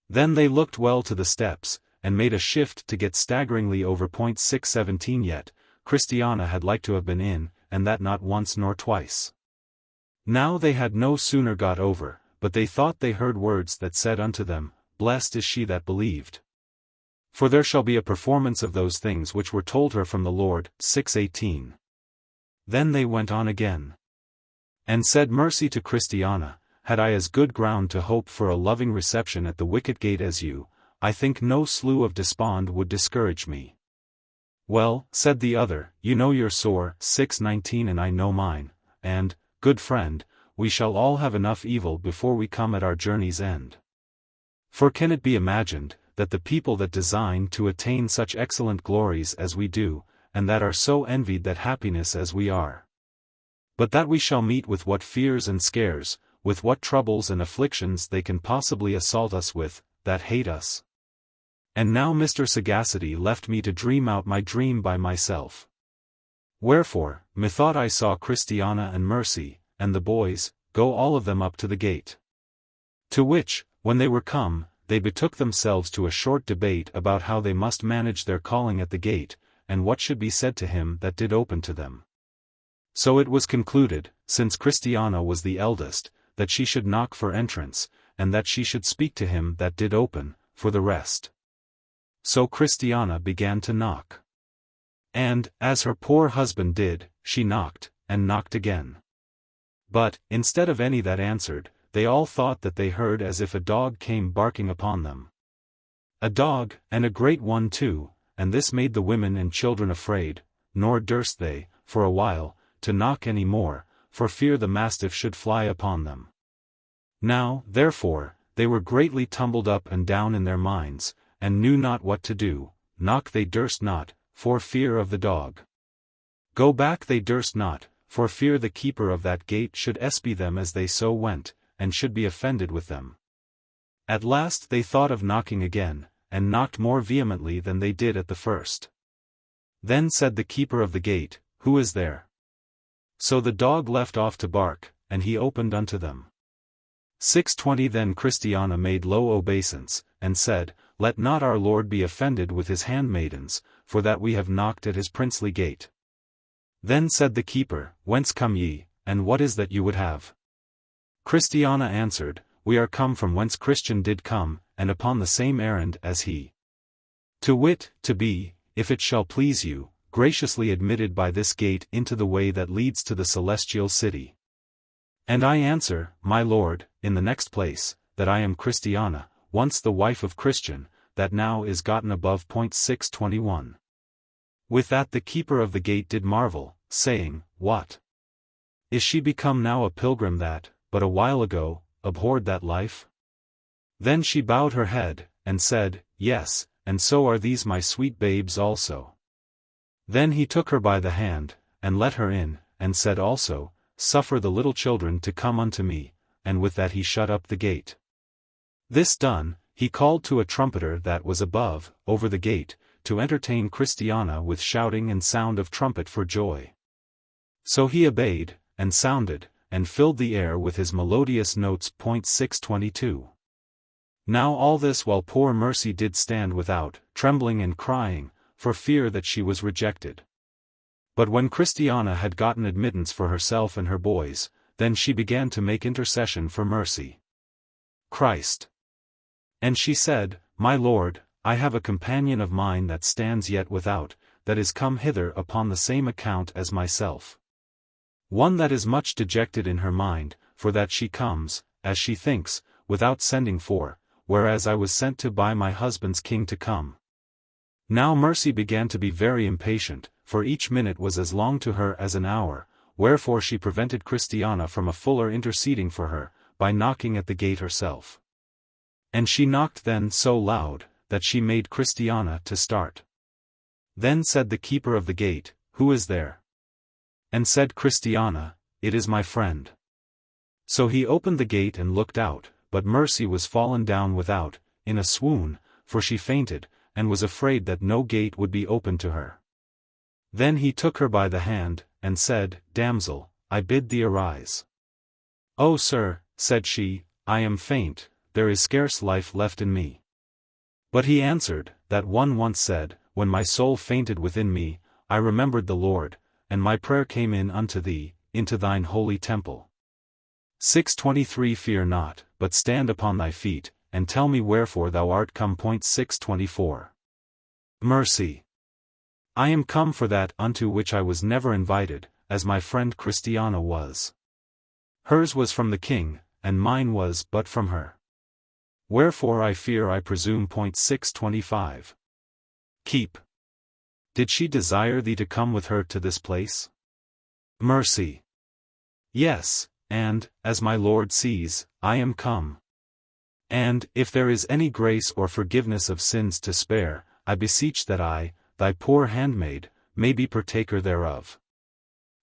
Then they looked well to the steps, and made a shift to get staggeringly over. 617. Yet, Christiana had like to have been in, and that not once nor twice. Now they had no sooner got over, but they thought they heard words that said unto them, blessed is she that believed. For there shall be a performance of those things which were told her from the Lord. 618. Then they went on again. And said Mercy to Christiana, had I as good ground to hope for a loving reception at the wicket gate as you, I think no Slough of Despond would discourage me. Well, said the other, you know your sore. 619. And I know mine, and, good friend, we shall all have enough evil before we come at our journey's end. For can it be imagined, that the people that design to attain such excellent glories as we do, and that are so envied that happiness as we are, but that we shall meet with what fears and scares, with what troubles and afflictions they can possibly assault us with, that hate us? And now Mr. Sagacity left me to dream out my dream by myself. Wherefore, methought I saw Christiana and Mercy, and the boys, go all of them up to the gate. To which, when they were come, they betook themselves to a short debate about how they must manage their calling at the gate, and what should be said to him that did open to them. So it was concluded, since Christiana was the eldest, that she should knock for entrance, and that she should speak to him that did open, for the rest. So Christiana began to knock. And, as her poor husband did, she knocked, and knocked again. But, instead of any that answered, they all thought that they heard as if a dog came barking upon them. A dog, and a great one too, and this made the women and children afraid, nor durst they, for a while, to knock any more, for fear the mastiff should fly upon them. Now, therefore, they were greatly tumbled up and down in their minds, and knew not what to do. Knock they durst not, for fear of the dog. Go back they durst not, for fear the keeper of that gate should espy them as they so went, and should be offended with them. At last they thought of knocking again, and knocked more vehemently than they did at the first. Then said the keeper of the gate, Who is there? So the dog left off to bark, and he opened unto them. 620. Then Christiana made low obeisance, and said, Let not our Lord be offended with his handmaidens, for that we have knocked at his princely gate. Then said the keeper, Whence come ye, and what is that you would have? Christiana answered, we are come from whence Christian did come, and upon the same errand as he. To wit, to be, if it shall please you, graciously admitted by this gate into the way that leads to the celestial city. And I answer, my lord, in the next place, that I am Christiana, once the wife of Christian, that now is gotten above. 621. With that the keeper of the gate did marvel, saying, What? Is she become now a pilgrim that, but a while ago, abhorred that life? Then she bowed her head, and said, Yes, and so are these my sweet babes also. Then he took her by the hand, and let her in, and said also, Suffer the little children to come unto me, and with that he shut up the gate. This done, he called to a trumpeter that was above, over the gate, to entertain Christiana with shouting and sound of trumpet for joy. So he obeyed, and sounded, and filled the air with his melodious notes. 622. Now all this while poor Mercy did stand without, trembling and crying, for fear that she was rejected. But when Christiana had gotten admittance for herself and her boys, then she began to make intercession for Mercy. Christ. And she said, My Lord, I have a companion of mine that stands yet without, that is come hither upon the same account as myself. One that is much dejected in her mind, for that she comes, as she thinks, without sending for, whereas I was sent to by my husband's king to come. Now Mercy began to be very impatient, for each minute was as long to her as an hour, wherefore she prevented Christiana from a fuller interceding for her, by knocking at the gate herself. And she knocked then so loud, that she made Christiana to start. Then said the keeper of the gate, Who is there? And said Christiana, It is my friend. So he opened the gate and looked out, but Mercy was fallen down without, in a swoon, for she fainted, and was afraid that no gate would be opened to her. Then he took her by the hand, and said, Damsel, I bid thee arise. O sir, said she, I am faint, there is scarce life left in me. But he answered, that one once said, When my soul fainted within me, I remembered the Lord, and my prayer came in unto thee, into thine holy temple. 623 Fear not, but stand upon thy feet, and tell me wherefore thou art come. 624. Mercy. I am come for that unto which I was never invited, as my friend Christiana was. Hers was from the king, and mine was but from her. Wherefore I fear I presume. 625. Keep. Did she desire thee to come with her to this place? Mercy. Yes, and, as my Lord sees, I am come. And, if there is any grace or forgiveness of sins to spare, I beseech that I, thy poor handmaid, may be partaker thereof.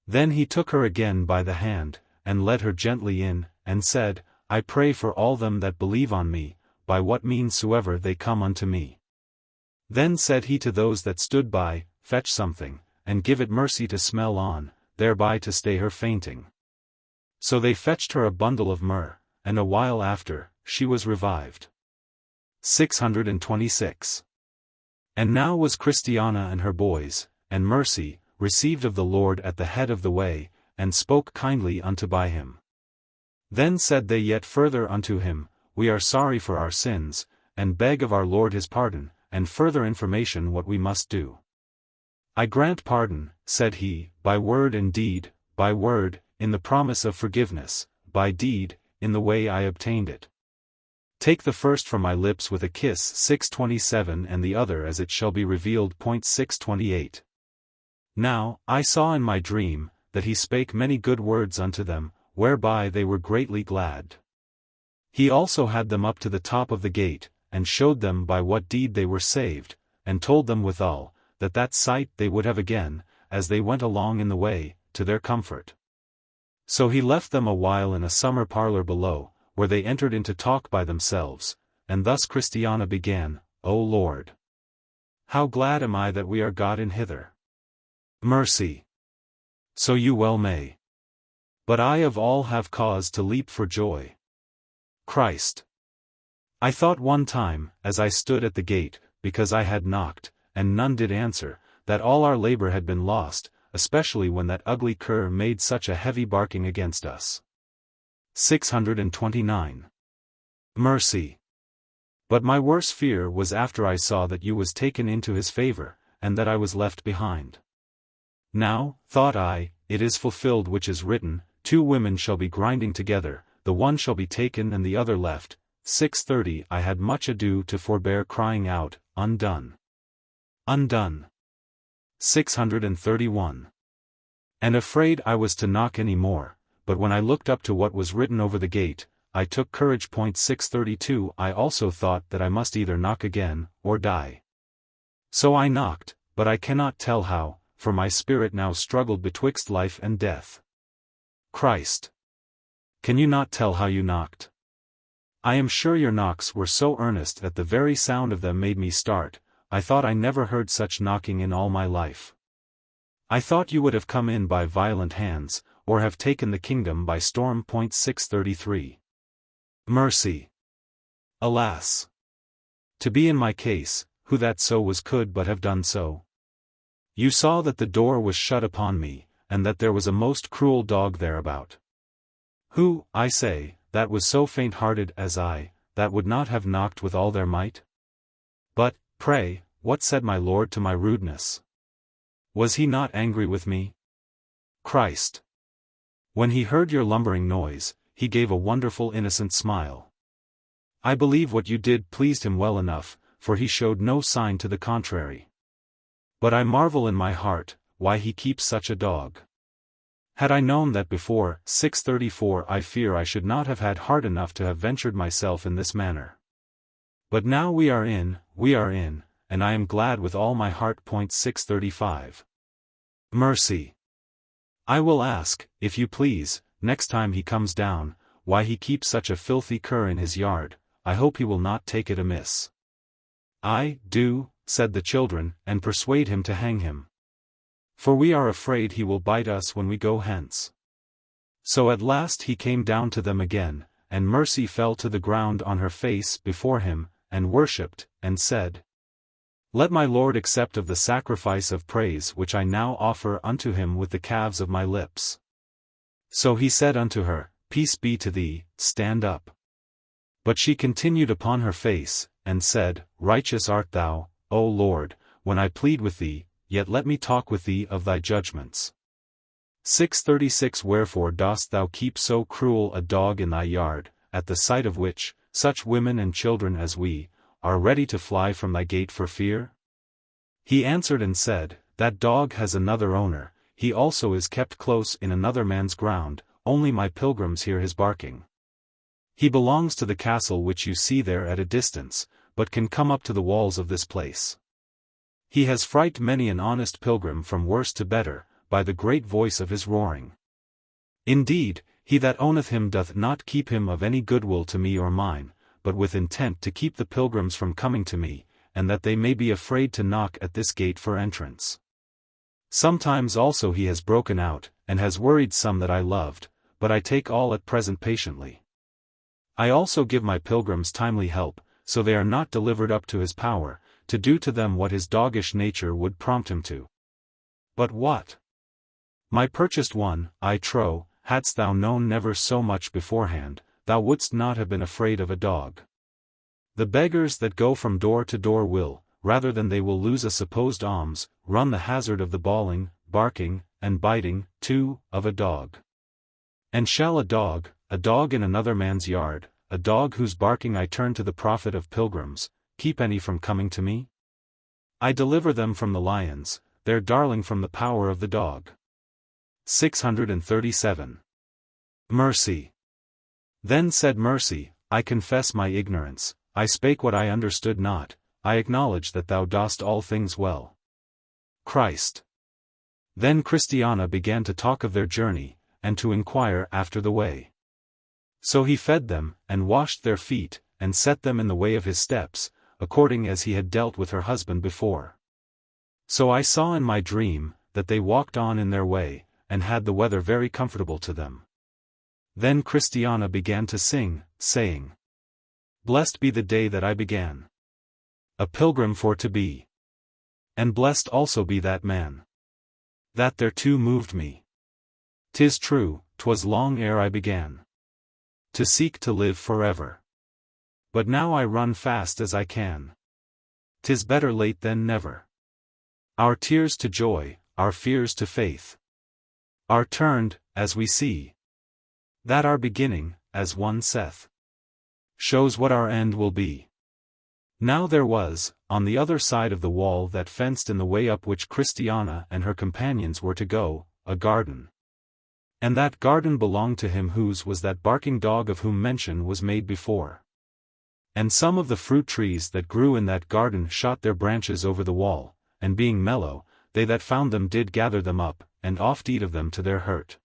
Then he took her again by the hand, and led her gently in, and said, I pray for all them that believe on me, by what means soever they come unto me. Then said he to those that stood by, Fetch something, and give it Mercy to smell on, thereby to stay her fainting. So they fetched her a bundle of myrrh, and a while after, she was revived. 626. And now was Christiana and her boys, and Mercy, received of the Lord at the head of the way, and spoke kindly unto by him. Then said they yet further unto him, We are sorry for our sins, and beg of our Lord his pardon, and further information what we must do. I grant pardon, said he, by word and deed, by word, in the promise of forgiveness, by deed, in the way I obtained it. Take the first from my lips with a kiss. 627 and the other as it shall be revealed. 628. Now, I saw in my dream, that he spake many good words unto them, whereby they were greatly glad. He also had them up to the top of the gate, and showed them by what deed they were saved, and told them withal, that sight they would have again, as they went along in the way, to their comfort. So he left them a while in a summer parlor below, where they entered into talk by themselves, and thus Christiana began, O Lord! How glad am I that we are got in hither! Mercy! So you well may. But I of all have cause to leap for joy. Christ! I thought one time, as I stood at the gate, because I had knocked, and none did answer, that all our labor had been lost, especially when that ugly cur made such a heavy barking against us. 629. Mercy. But my worse fear was after I saw that you was taken into his favor, and that I was left behind. Now, thought I, it is fulfilled which is written, 2 women shall be grinding together, the one shall be taken and the other left. 6:30 I had much ado to forbear crying out, undone. Undone. 631. And afraid I was to knock any more, but when I looked up to what was written over the gate, I took courage. 632 I also thought that I must either knock again, or die. So I knocked, but I cannot tell how, for my spirit now struggled betwixt life and death. Christ. Can you not tell how you knocked? I am sure your knocks were so earnest that the very sound of them made me start. I thought I never heard such knocking in all my life. I thought you would have come in by violent hands, or have taken the kingdom by storm. 633. Mercy. Alas! To be in my case, who that so was could but have done so? You saw that the door was shut upon me, and that there was a most cruel dog thereabout. Who, I say, that was so faint-hearted as I, that would not have knocked with all their might? But, pray, what said my Lord to my rudeness? Was he not angry with me? Christ. When he heard your lumbering noise, he gave a wonderful innocent smile. I believe what you did pleased him well enough, for he showed no sign to the contrary. But I marvel in my heart, why he keeps such a dog. Had I known that before, 634 I fear I should not have had heart enough to have ventured myself in this manner. But now we are in, and I am glad with all my heart. 635. Mercy. I will ask, if you please, next time he comes down, why he keeps such a filthy cur in his yard. I hope he will not take it amiss. I do, said the children, and persuade him to hang him. For we are afraid he will bite us when we go hence. So at last he came down to them again, and Mercy fell to the ground on her face before him, and worshipped, and said, Let my Lord accept of the sacrifice of praise which I now offer unto him with the calves of my lips. So he said unto her, Peace be to thee, stand up. But she continued upon her face, and said, Righteous art thou, O Lord, when I plead with thee, yet let me talk with thee of thy judgments. 636 Wherefore dost thou keep so cruel a dog in thy yard, at the sight of which, such women and children as we, are ready to fly from thy gate for fear? He answered and said, That dog has another owner, he also is kept close in another man's ground, only my pilgrims hear his barking. He belongs to the castle which you see there at a distance, but can come up to the walls of this place. He has frightened many an honest pilgrim from worse to better, by the great voice of his roaring. Indeed, he that owneth him doth not keep him of any goodwill to me or mine, but with intent to keep the pilgrims from coming to me, and that they may be afraid to knock at this gate for entrance. Sometimes also he has broken out, and has worried some that I loved, but I take all at present patiently. I also give my pilgrims timely help, so they are not delivered up to his power, to do to them what his doggish nature would prompt him to. But what? My purchased one, I trow, hadst thou known never so much beforehand, thou wouldst not have been afraid of a dog. The beggars that go from door to door will, rather than they will lose a supposed alms, run the hazard of the bawling, barking, and biting, too, of a dog. And shall a dog in another man's yard, a dog whose barking I turn to the profit of pilgrims, keep any from coming to me? I deliver them from the lions, their darling from the power of the dog. 637. Mercy. Then said Mercy, I confess my ignorance, I spake what I understood not, I acknowledge that thou dost all things well. Christ. Then Christiana began to talk of their journey, and to inquire after the way. So he fed them, and washed their feet, and set them in the way of his steps, according as he had dealt with her husband before. So I saw in my dream, that they walked on in their way, and had the weather very comfortable to them. Then Christiana began to sing, saying, Blessed be the day that I began. A pilgrim for to be. And blessed also be that man. That thereto moved me. 'Tis true, 'twas long ere I began to seek to live forever. But now I run fast as I can. 'Tis better late than never. Our tears to joy, our fears to faith, are turned, as we see that our beginning, as one saith, shows what our end will be. Now there was, on the other side of the wall that fenced in the way up which Christiana and her companions were to go, a garden. And that garden belonged to him whose was that barking dog of whom mention was made before. And some of the fruit trees that grew in that garden shot their branches over the wall, and being mellow, they that found them did gather them up, and oft eat of them to their hurt.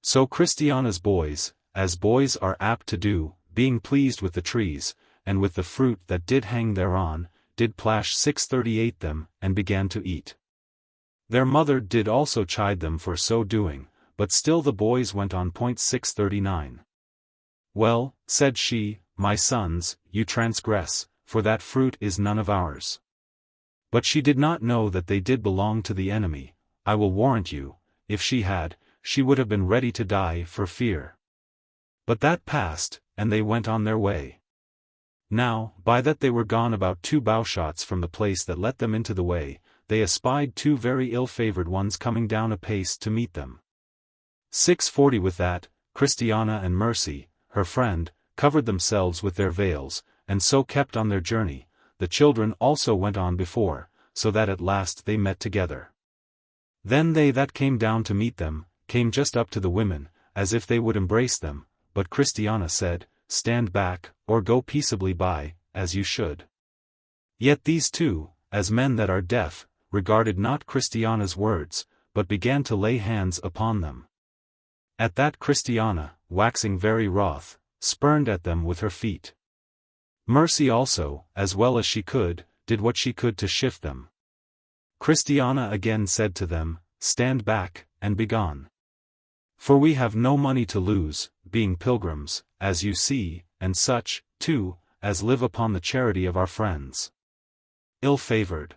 So Christiana's boys, as boys are apt to do, being pleased with the trees, and with the fruit that did hang thereon, did plash 638 them, and began to eat. Their mother did also chide them for so doing, but still the boys went on. 639. Well, said she, my sons, you transgress, for that fruit is none of ours. But she did not know that they did belong to the enemy. I will warrant you, if she had, she would have been ready to die for fear. But that passed, and they went on their way. Now, by that they were gone about 2 bowshots from the place that let them into the way, they espied 2 very ill-favored ones coming down apace to meet them. 640. With that, Christiana and Mercy, her friend, covered themselves with their veils, and so kept on their journey. The children also went on before, so that at last they met together. Then they that came down to meet them, came just up to the women, as if they would embrace them, but Christiana said, Stand back, or go peaceably by, as you should. Yet these two, as men that are deaf, regarded not Christiana's words, but began to lay hands upon them. At that Christiana, waxing very wroth, spurned at them with her feet. Mercy also, as well as she could, did what she could to shift them. Christiana again said to them, Stand back, and begone. For we have no money to lose, being pilgrims, as you see, and such, too, as live upon the charity of our friends. Ill-favored.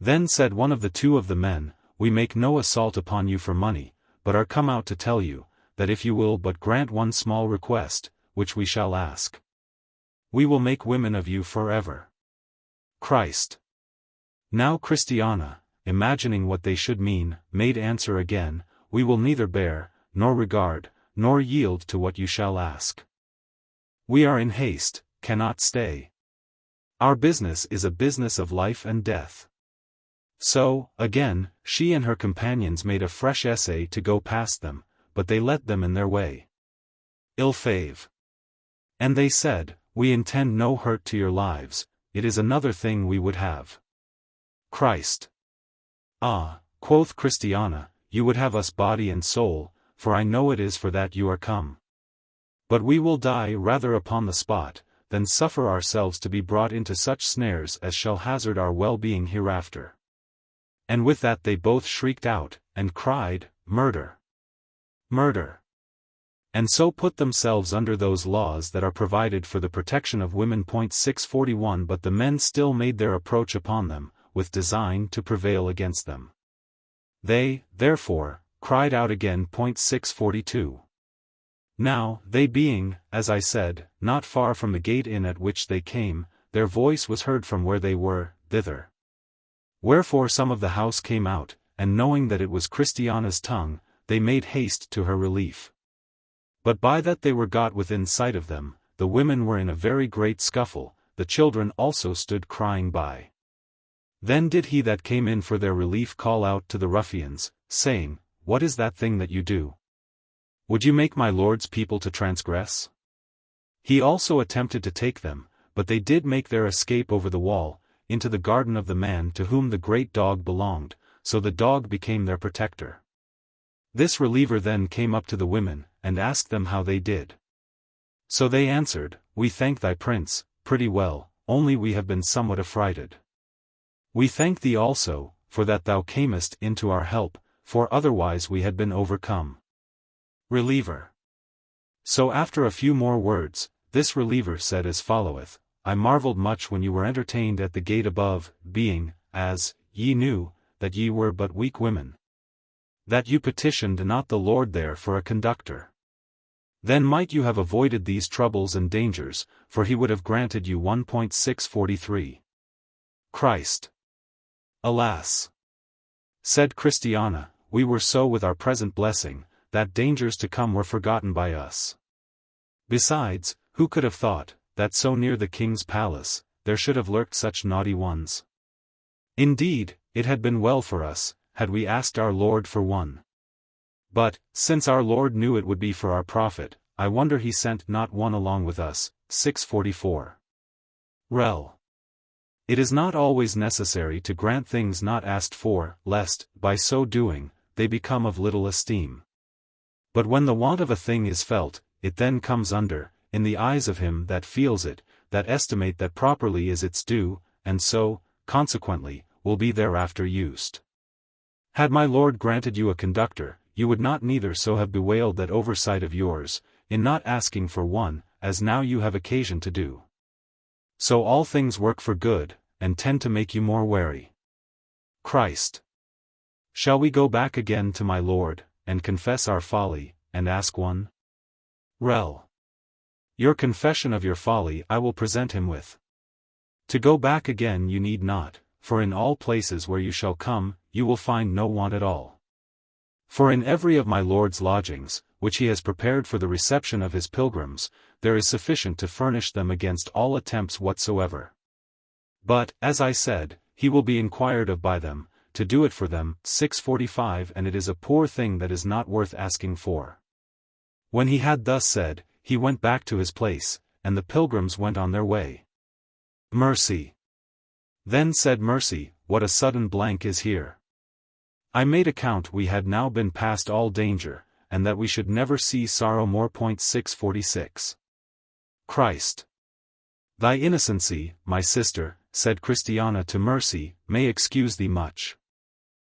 Then said one of the 2 of the men, We make no assault upon you for money, but are come out to tell you, that if you will but grant one small request, which we shall ask, we will make women of you forever. Christ. Now Christiana, imagining what they should mean, made answer again, We will neither bear, nor regard, nor yield to what you shall ask. We are in haste, cannot stay. Our business is a business of life and death. So, again, she and her companions made a fresh essay to go past them, but they let them in their way. Ill-fave. And they said, We intend no hurt to your lives, it is another thing we would have. Christ. Ah, quoth Christiana, you would have us body and soul, for I know it is for that you are come. But we will die rather upon the spot, than suffer ourselves to be brought into such snares as shall hazard our well-being hereafter. And with that they both shrieked out, and cried, Murder! Murder! And so put themselves under those laws that are provided for the protection of women. 641. But the men still made their approach upon them, with design to prevail against them. They, therefore, cried out again. 642. Now, they being, as I said, not far from the gate in at which they came, their voice was heard from where they were, thither. Wherefore some of the house came out, and knowing that it was Christiana's tongue, they made haste to her relief. But by that they were got within sight of them, the women were in a very great scuffle, the children also stood crying by. Then did he that came in for their relief call out to the ruffians, saying, What is that thing that you do? Would you make my lord's people to transgress? He also attempted to take them, but they did make their escape over the wall, into the garden of the man to whom the great dog belonged, so the dog became their protector. This reliever then came up to the women, and asked them how they did. So they answered, We thank thy prince, pretty well, only we have been somewhat affrighted. We thank thee also, for that thou camest in to our help, for otherwise we had been overcome. Reliever. So after a few more words, this reliever said as followeth, I marveled much when you were entertained at the gate above, being, as ye knew, that ye were but weak women. That you petitioned not the Lord there for a conductor. Then might you have avoided these troubles and dangers, for he would have granted you 1.643. Christ. Alas! Said Christiana, we were so with our present blessing, that dangers to come were forgotten by us. Besides, who could have thought, that so near the king's palace, there should have lurked such naughty ones? Indeed, it had been well for us, had we asked our Lord for one. But, since our Lord knew it would be for our profit, I wonder he sent not one along with us. 644. Rel. It is not always necessary to grant things not asked for, lest, by so doing, they become of little esteem. But when the want of a thing is felt, it then comes under, in the eyes of him that feels it, that estimate that properly is its due, and so, consequently, will be thereafter used. Had my Lord granted you a conductor, you would not neither so have bewailed that oversight of yours, in not asking for one, as now you have occasion to do. So all things work for good, and tend to make you more wary. Christ. Shall we go back again to my Lord, and confess our folly, and ask one? Rel. Your confession of your folly I will present him with. To go back again you need not, for in all places where you shall come, you will find no want at all. For in every of my Lord's lodgings, which he has prepared for the reception of his pilgrims, there is sufficient to furnish them against all attempts whatsoever. But, as I said, he will be inquired of by them, to do it for them. 645. And it is a poor thing that is not worth asking for. When he had thus said, he went back to his place, and the pilgrims went on their way. Mercy. Then said Mercy, what a sudden blank is here. I made account we had now been past all danger, and that we should never see sorrow more. 646. Christ. Thy innocency, my sister, said Christiana to Mercy, may excuse thee much.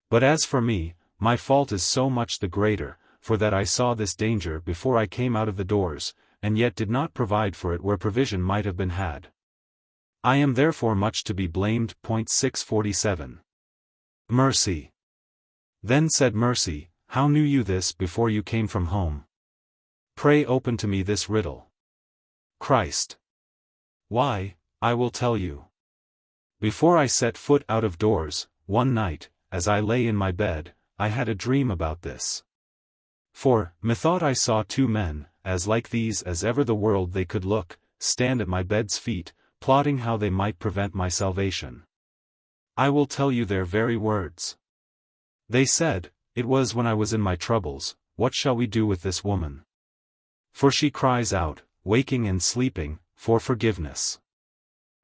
But as for me, my fault is so much the greater, for that I saw this danger before I came out of the doors, and yet did not provide for it where provision might have been had. I am therefore much to be blamed. 647. Mercy. Then said Mercy, how knew you this before you came from home? Pray open to me this riddle. Christ. Why, I will tell you. Before I set foot out of doors, one night, as I lay in my bed, I had a dream about this. For, methought I saw two men, as like these as ever the world they could look, stand at my bed's feet, plotting how they might prevent my salvation. I will tell you their very words. They said, it was when I was in my troubles, what shall we do with this woman? For she cries out, waking and sleeping, for forgiveness.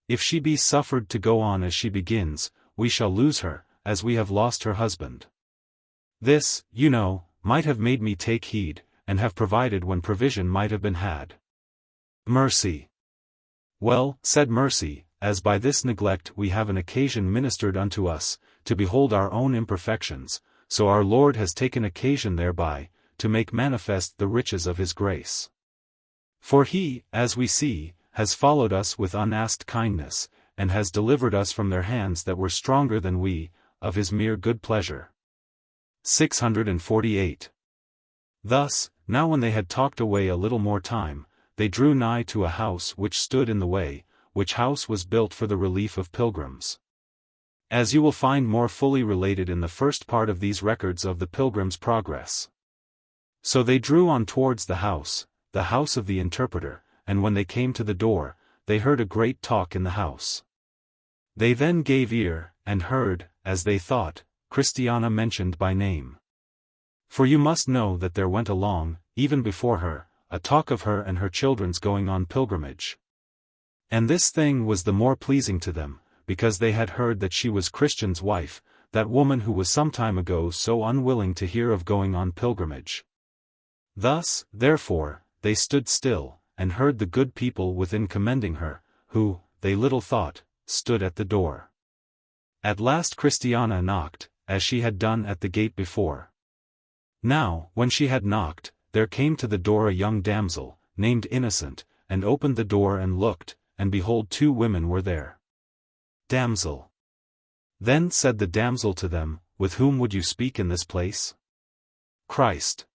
If she be suffered to go on as she begins, we shall lose her, as we have lost her husband. This, you know, might have made me take heed, and have provided when provision might have been had. Mercy. Well, said Mercy, as by this neglect we have an occasion ministered unto us, to behold our own imperfections, so our Lord has taken occasion thereby, to make manifest the riches of his grace. For he, as we see, has followed us with unasked kindness, and has delivered us from their hands that were stronger than we, of his mere good pleasure. 648. Thus, now when they had talked away a little more time, they drew nigh to a house which stood in the way, which house was built for the relief of pilgrims. As you will find more fully related in the first part of these records of the Pilgrim's Progress. So they drew on towards the house of the interpreter, and when they came to the door, they heard a great talk in the house. They then gave ear, and heard, as they thought, Christiana mentioned by name. For you must know that there went along, even before her, a talk of her and her children's going on pilgrimage. And this thing was the more pleasing to them, because they had heard that she was Christian's wife, that woman who was some time ago so unwilling to hear of going on pilgrimage. Thus, therefore, they stood still, and heard the good people within commending her, who, they little thought, stood at the door. At last Christiana knocked, as she had done at the gate before. Now, when she had knocked, there came to the door a young damsel, named Innocent, and opened the door and looked, and behold 2 women were there. Damsel. Then said the damsel to them, with whom would you speak in this place? Christ.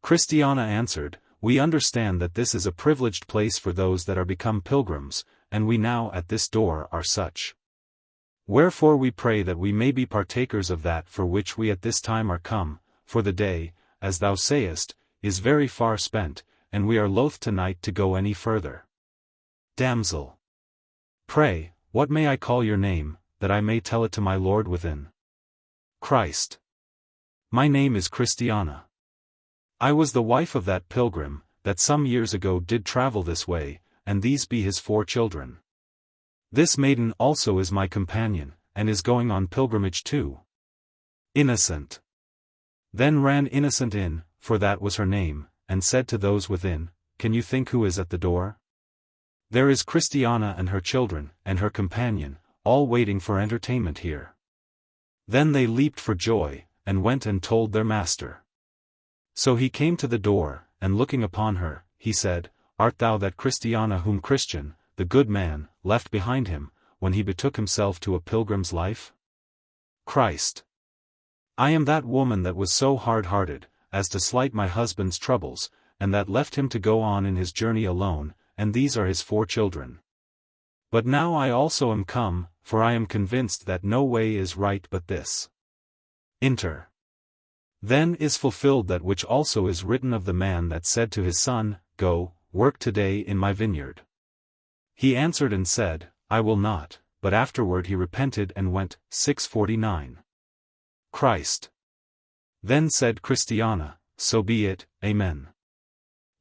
Christiana answered, we understand that this is a privileged place for those that are become pilgrims, and we now at this door are such. Wherefore we pray that we may be partakers of that for which we at this time are come, for the day, as thou sayest, is very far spent, and we are loath tonight to go any further. Damsel. Pray, what may I call your name, that I may tell it to my Lord within? Christ. My name is Christiana. I was the wife of that pilgrim, that some years ago did travel this way, and these be his 4 children. This maiden also is my companion, and is going on pilgrimage too. Innocent. Then ran Innocent in, for that was her name, and said to those within, Can you think who is at the door? There is Christiana and her children, and her companion, all waiting for entertainment here. Then they leaped for joy, and went and told their master. So he came to the door, and looking upon her, he said, Art thou that Christiana whom Christian, the good man, left behind him, when he betook himself to a pilgrim's life? Christ. I am that woman that was so hard-hearted, as to slight my husband's troubles, and that left him to go on in his journey alone, and these are his 4 children. But now I also am come, for I am convinced that no way is right but this. Enter. Then is fulfilled that which also is written of the man that said to his son, Go, work today in my vineyard. He answered and said, I will not, but afterward he repented and went. 649. Christ. Then said Christiana, So be it, Amen.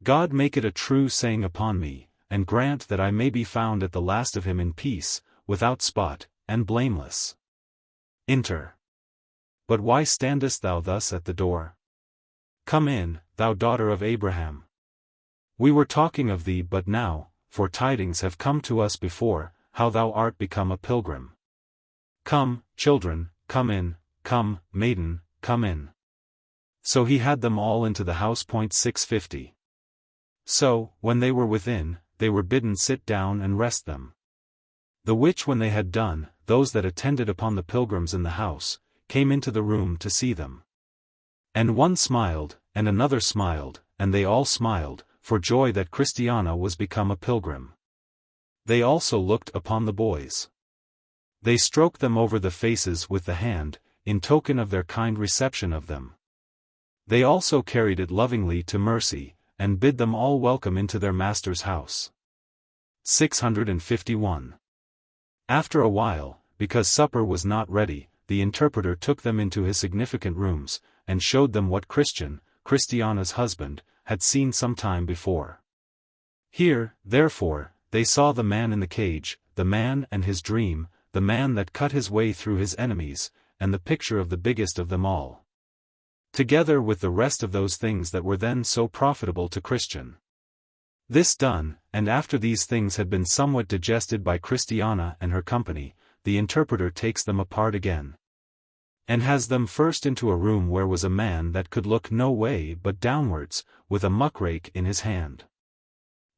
God make it a true saying upon me, and grant that I may be found at the last of him in peace, without spot, and blameless. Enter. But why standest thou thus at the door? Come in, thou daughter of Abraham. We were talking of thee but now, for tidings have come to us before, how thou art become a pilgrim. Come, children, come in, come, maiden, come in. So he had them all into the house. 650. So, when they were within, they were bidden sit down and rest them. The which when they had done, those that attended upon the pilgrims in the house, came into the room to see them. And one smiled, and another smiled, and they all smiled, for joy that Christiana was become a pilgrim. They also looked upon the boys. They stroked them over the faces with the hand, in token of their kind reception of them. They also carried it lovingly to Mercy, and bid them all welcome into their master's house. 651. After a while, because supper was not ready, the interpreter took them into his significant rooms, and showed them what Christiana's husband, had seen some time before. Here, therefore, they saw the man in the cage, the man and his dream, the man that cut his way through his enemies, and the picture of the biggest of them all. Together with the rest of those things that were then so profitable to Christian. This done, and after these things had been somewhat digested by Christiana and her company, the interpreter takes them apart again, and has them first into a room where was a man that could look no way but downwards, with a muckrake in his hand.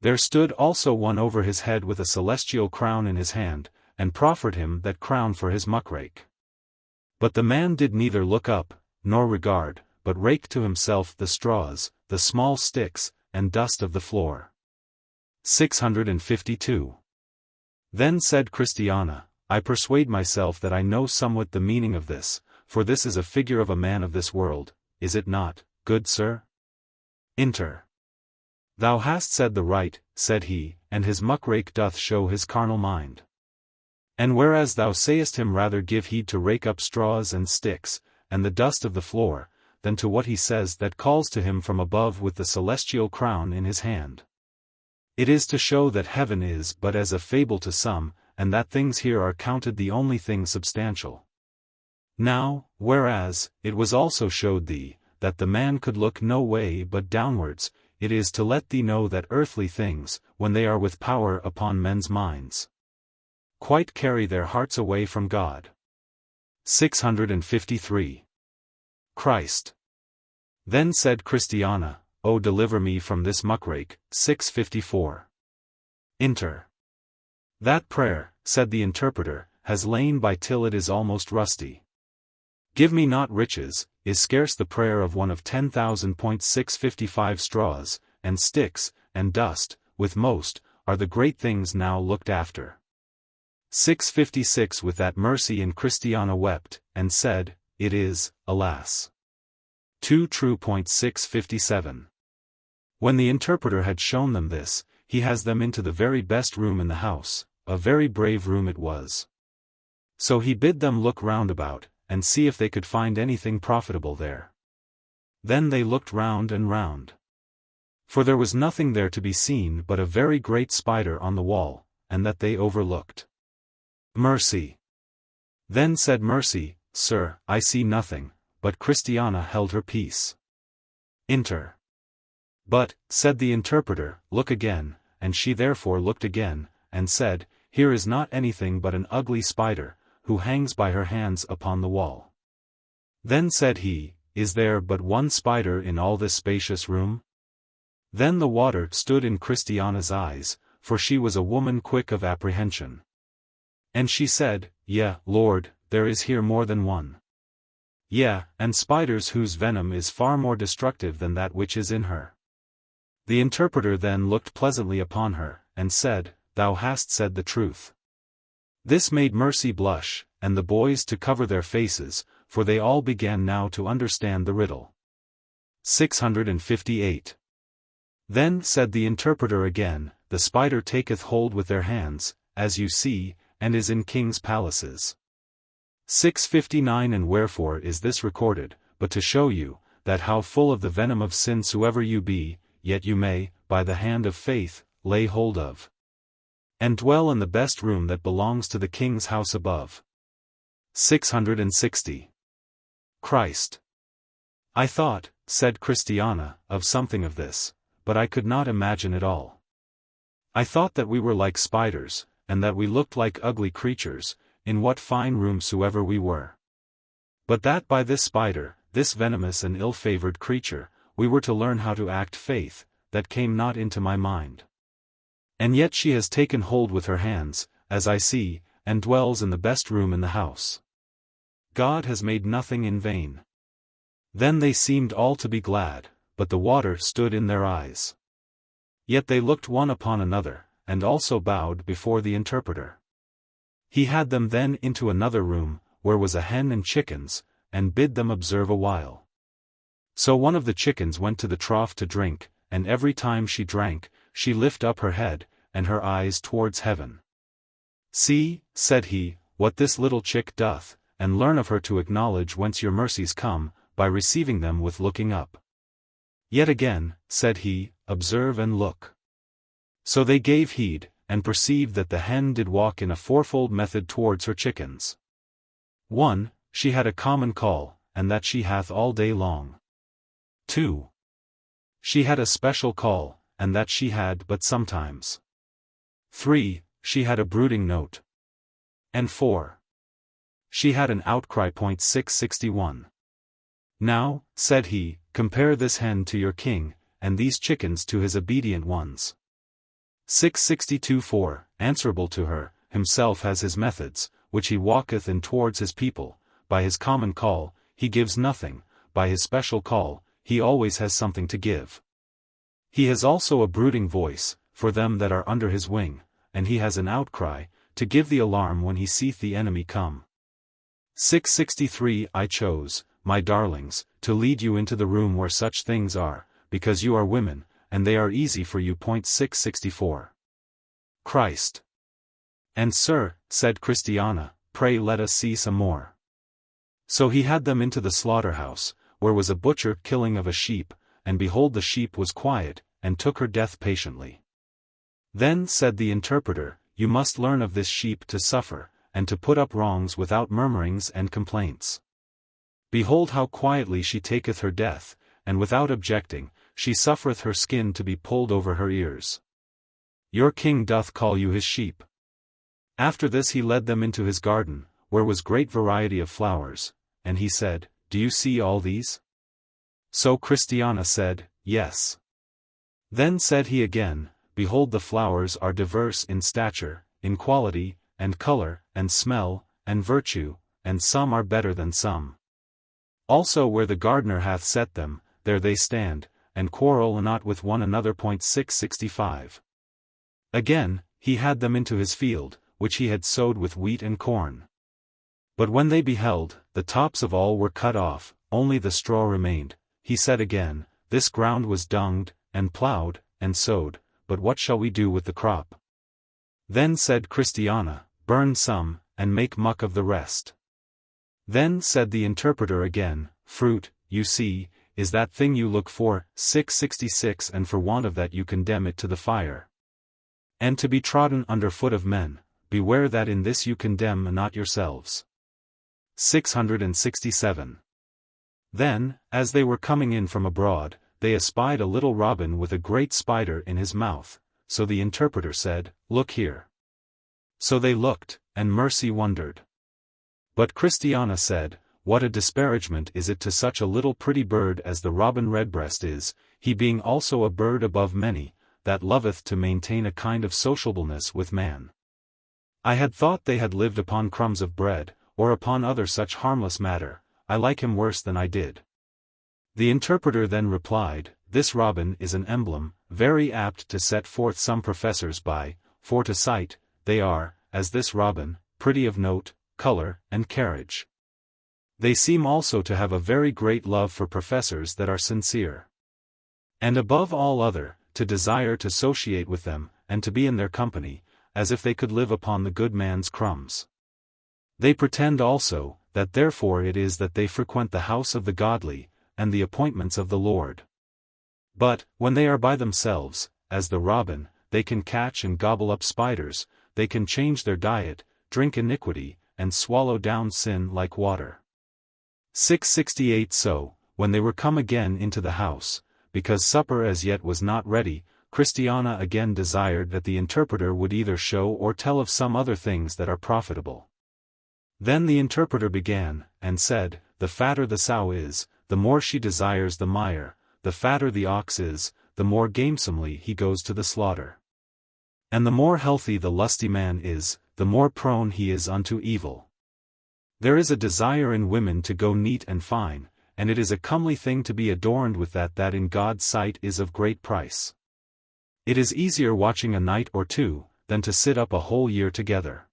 There stood also one over his head with a celestial crown in his hand, and proffered him that crown for his muckrake. But the man did neither look up, nor regard, but raked to himself the straws, the small sticks, and dust of the floor. 652. Then said Christiana, I persuade myself that I know somewhat the meaning of this, for this is a figure of a man of this world, is it not, good sir? Enter. Thou hast said the right, said he, and his muckrake doth show his carnal mind. And whereas thou sayest him rather give heed to rake up straws and sticks, and the dust of the floor, than to what he says that calls to him from above with the celestial crown in his hand. It is to show that heaven is but as a fable to some, and that things here are counted the only thing substantial. Now, whereas, it was also showed thee, that the man could look no way but downwards, it is to let thee know that earthly things, when they are with power upon men's minds, quite carry their hearts away from God. 653. Christ. Then said Christiana, O deliver me from this muckrake. 654. Enter. That prayer, said the interpreter, has lain by till it is almost rusty. Give me not riches, is scarce the prayer of one of 10,000. 655 straws, and sticks, and dust, with most, are the great things now looked after. 656 With that mercy in Christiana wept, and said, it is, alas, too true. 657 When the interpreter had shown them this, he has them into the very best room in the house, a very brave room it was. So he bid them look round about, and see if they could find anything profitable there. Then they looked round and round. For there was nothing there to be seen but a very great spider on the wall, and that they overlooked. Mercy. Then said Mercy, Sir, I see nothing, but Christiana held her peace. Enter. But, said the interpreter, look again, and she therefore looked again, and said, here is not anything but an ugly spider, who hangs by her hands upon the wall. Then said he, is there but one spider in all this spacious room? Then the water stood in Christiana's eyes, for she was a woman quick of apprehension. And she said, Yea, Lord, there is here more than one. Yea, and spiders whose venom is far more destructive than that which is in her. The interpreter then looked pleasantly upon her, and said, Thou hast said the truth. This made Mercy blush, and the boys to cover their faces, for they all began now to understand the riddle. 658 Then said the interpreter again, the spider taketh hold with their hands, as you see, and is in kings' palaces. 659 And wherefore is this recorded, but to show you, that how full of the venom of sin soever you be, yet you may, by the hand of faith, lay hold of, and dwell in the best room that belongs to the king's house above. 660 Christ. I thought, said Christiana, of something of this, but I could not imagine it all. I thought that we were like spiders, and that we looked like ugly creatures, in what fine room soever we were. But that by this spider, this venomous and ill-favored creature, we were to learn how to act faith, that came not into my mind. And yet she has taken hold with her hands, as I see, and dwells in the best room in the house. God has made nothing in vain. Then they seemed all to be glad, but the water stood in their eyes. Yet they looked one upon another, and also bowed before the interpreter. He had them then into another room, where was a hen and chickens, and bid them observe a while. So one of the chickens went to the trough to drink, and every time she drank, she lift up her head, and her eyes towards heaven. See, said he, what this little chick doth, and learn of her to acknowledge whence your mercies come, by receiving them with looking up. Yet again, said he, observe and look. So they gave heed, and perceived that the hen did walk in a fourfold method towards her chickens. 1. She had a common call, and that she hath all day long. 2. She had a special call, and that she had but sometimes. 3. She had a brooding note. And 4. She had an outcry. 661 Now, said he, compare this hen to your king, and these chickens to his obedient ones. 662 4. Answerable to her, himself has his methods, which he walketh in towards his people, by his common call, he gives nothing, by his special call, he always has something to give. He has also a brooding voice, for them that are under his wing, and he has an outcry, to give the alarm when he seeth the enemy come. 663 I chose, my darlings, to lead you into the room where such things are, because you are women, and they are easy for you. 664 Christ. And sir, said Christiana, pray let us see some more. So he had them into the slaughterhouse, where was a butcher killing of a sheep, and behold the sheep was quiet, and took her death patiently. Then said the interpreter, you must learn of this sheep to suffer, and to put up wrongs without murmurings and complaints. Behold how quietly she taketh her death, and without objecting, she suffereth her skin to be pulled over her ears. Your king doth call you his sheep. After this he led them into his garden, where was great variety of flowers, and he said, do you see all these? So Christiana said, yes. Then said he again, behold the flowers are diverse in stature, in quality, and color, and smell, and virtue, and some are better than some. Also where the gardener hath set them, there they stand, and quarrel not with one another. 665. Again, he had them into his field, which he had sowed with wheat and corn. But when they beheld, the tops of all were cut off, only the straw remained, he said again, This ground was dunged, and ploughed, and sowed, but what shall we do with the crop? Then said Christiana, Burn some, and make muck of the rest. Then said the interpreter again, Fruit, you see, is that thing you look for. 666. And for want of that you condemn it to the fire. And to be trodden under foot of men, beware that in this you condemn not yourselves. 667. Then, as they were coming in from abroad, they espied a little robin with a great spider in his mouth, so the interpreter said, Look here. So they looked, and Mercy wondered. But Christiana said, What a disparagement is it to such a little pretty bird as the robin redbreast is, he being also a bird above many, that loveth to maintain a kind of sociableness with man. I had thought they had lived upon crumbs of bread, or upon other such harmless matter. I like him worse than I did. The interpreter then replied, This robin is an emblem, very apt to set forth some professors by, for to sight, they are, as this robin, pretty of note, color, and carriage. They seem also to have a very great love for professors that are sincere. And above all other, to desire to associate with them, and to be in their company, as if they could live upon the good man's crumbs. They pretend also, that therefore it is that they frequent the house of the godly, and the appointments of the Lord. But, when they are by themselves, as the robin, they can catch and gobble up spiders, they can change their diet, drink iniquity, and swallow down sin like water. 668. So, when they were come again into the house, because supper as yet was not ready, Christiana again desired that the interpreter would either show or tell of some other things that are profitable. Then the interpreter began, and said, The fatter the sow is, the more she desires the mire, the fatter the ox is, the more gamesomely he goes to the slaughter. And the more healthy the lusty man is, the more prone he is unto evil. There is a desire in women to go neat and fine, and it is a comely thing to be adorned with that in God's sight is of great price. It is easier watching a night or two, than to sit up a whole year together.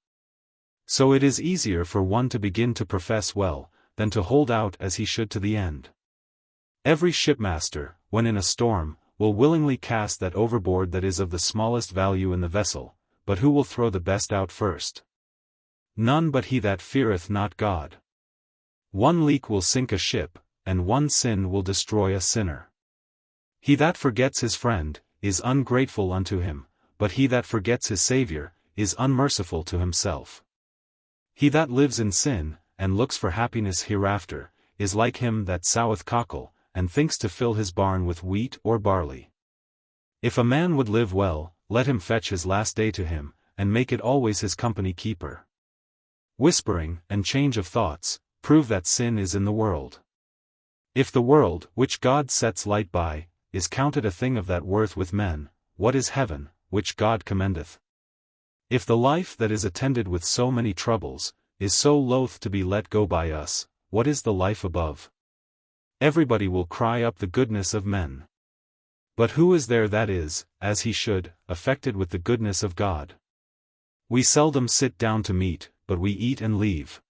So it is easier for one to begin to profess well, than to hold out as he should to the end. Every shipmaster, when in a storm, will willingly cast that overboard that is of the smallest value in the vessel, but who will throw the best out first? None but he that feareth not God. One leak will sink a ship, and one sin will destroy a sinner. He that forgets his friend, is ungrateful unto him, but he that forgets his Saviour, is unmerciful to himself. He that lives in sin, and looks for happiness hereafter, is like him that soweth cockle, and thinks to fill his barn with wheat or barley. If a man would live well, let him fetch his last day to him, and make it always his company keeper. Whispering, and change of thoughts, prove that sin is in the world. If the world, which God sets light by, is counted a thing of that worth with men, what is heaven, which God commendeth? If the life that is attended with so many troubles, is so loath to be let go by us, what is the life above? Everybody will cry up the goodness of men. But who is there that is, as he should, affected with the goodness of God? We seldom sit down to meat, but we eat and leave.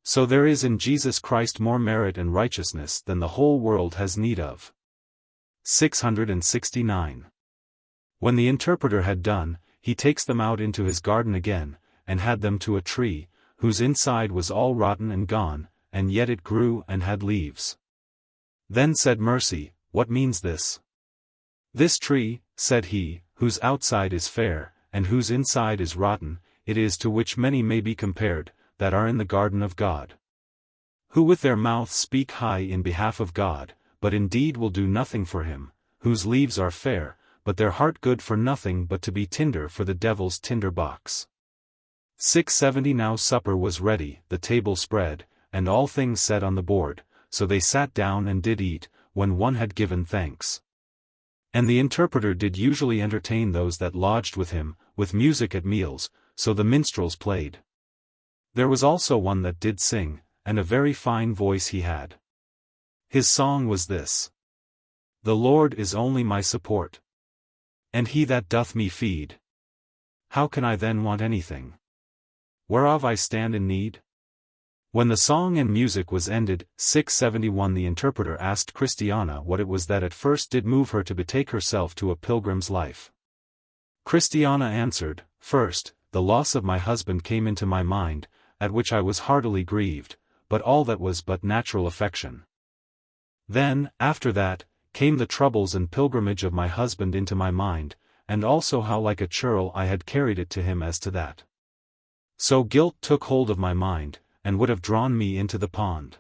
So there is in Jesus Christ more merit and righteousness than the whole world has need of. 669. When the interpreter had done, he takes them out into his garden again, and had them to a tree, whose inside was all rotten and gone, and yet it grew and had leaves. Then said Mercy, What means this? This tree, said he, whose outside is fair, and whose inside is rotten, it is to which many may be compared, that are in the garden of God. Who with their mouth speak high in behalf of God, but indeed will do nothing for him, whose leaves are fair, but their heart good for nothing but to be tinder for the devil's tinder box. 670. Now supper was ready, the table spread, and all things set on the board, so they sat down and did eat, when one had given thanks. And the interpreter did usually entertain those that lodged with him, with music at meals, so the minstrels played. There was also one that did sing, and a very fine voice he had. His song was this. The Lord is only my support. And he that doth me feed. How can I then want anything? Whereof I stand in need? When the song and music was ended, 671 the interpreter asked Christiana what it was that at first did move her to betake herself to a pilgrim's life. Christiana answered, First, the loss of my husband came into my mind, at which I was heartily grieved, but all that was but natural affection. Then, after that, came the troubles and pilgrimage of my husband into my mind, and also how like a churl I had carried it to him as to that. So guilt took hold of my mind, and would have drawn me into the pond.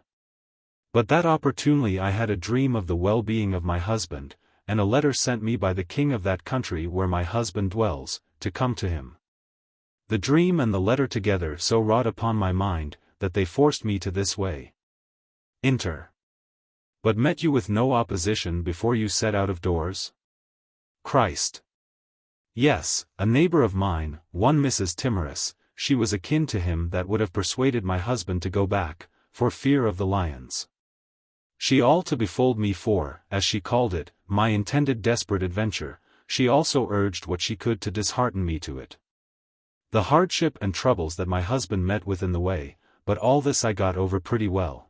But that opportunely I had a dream of the well-being of my husband, and a letter sent me by the king of that country where my husband dwells, to come to him. The dream and the letter together so wrought upon my mind, that they forced me to this way. Inter. But met you with no opposition before you set out of doors? Christ. Yes, a neighbor of mine, one Mrs. Timorous, she was akin to him that would have persuaded my husband to go back, for fear of the lions. She all to befold me for, as she called it, my intended desperate adventure, she also urged what she could to dishearten me to it. The hardship and troubles that my husband met with in the way, but all this I got over pretty well.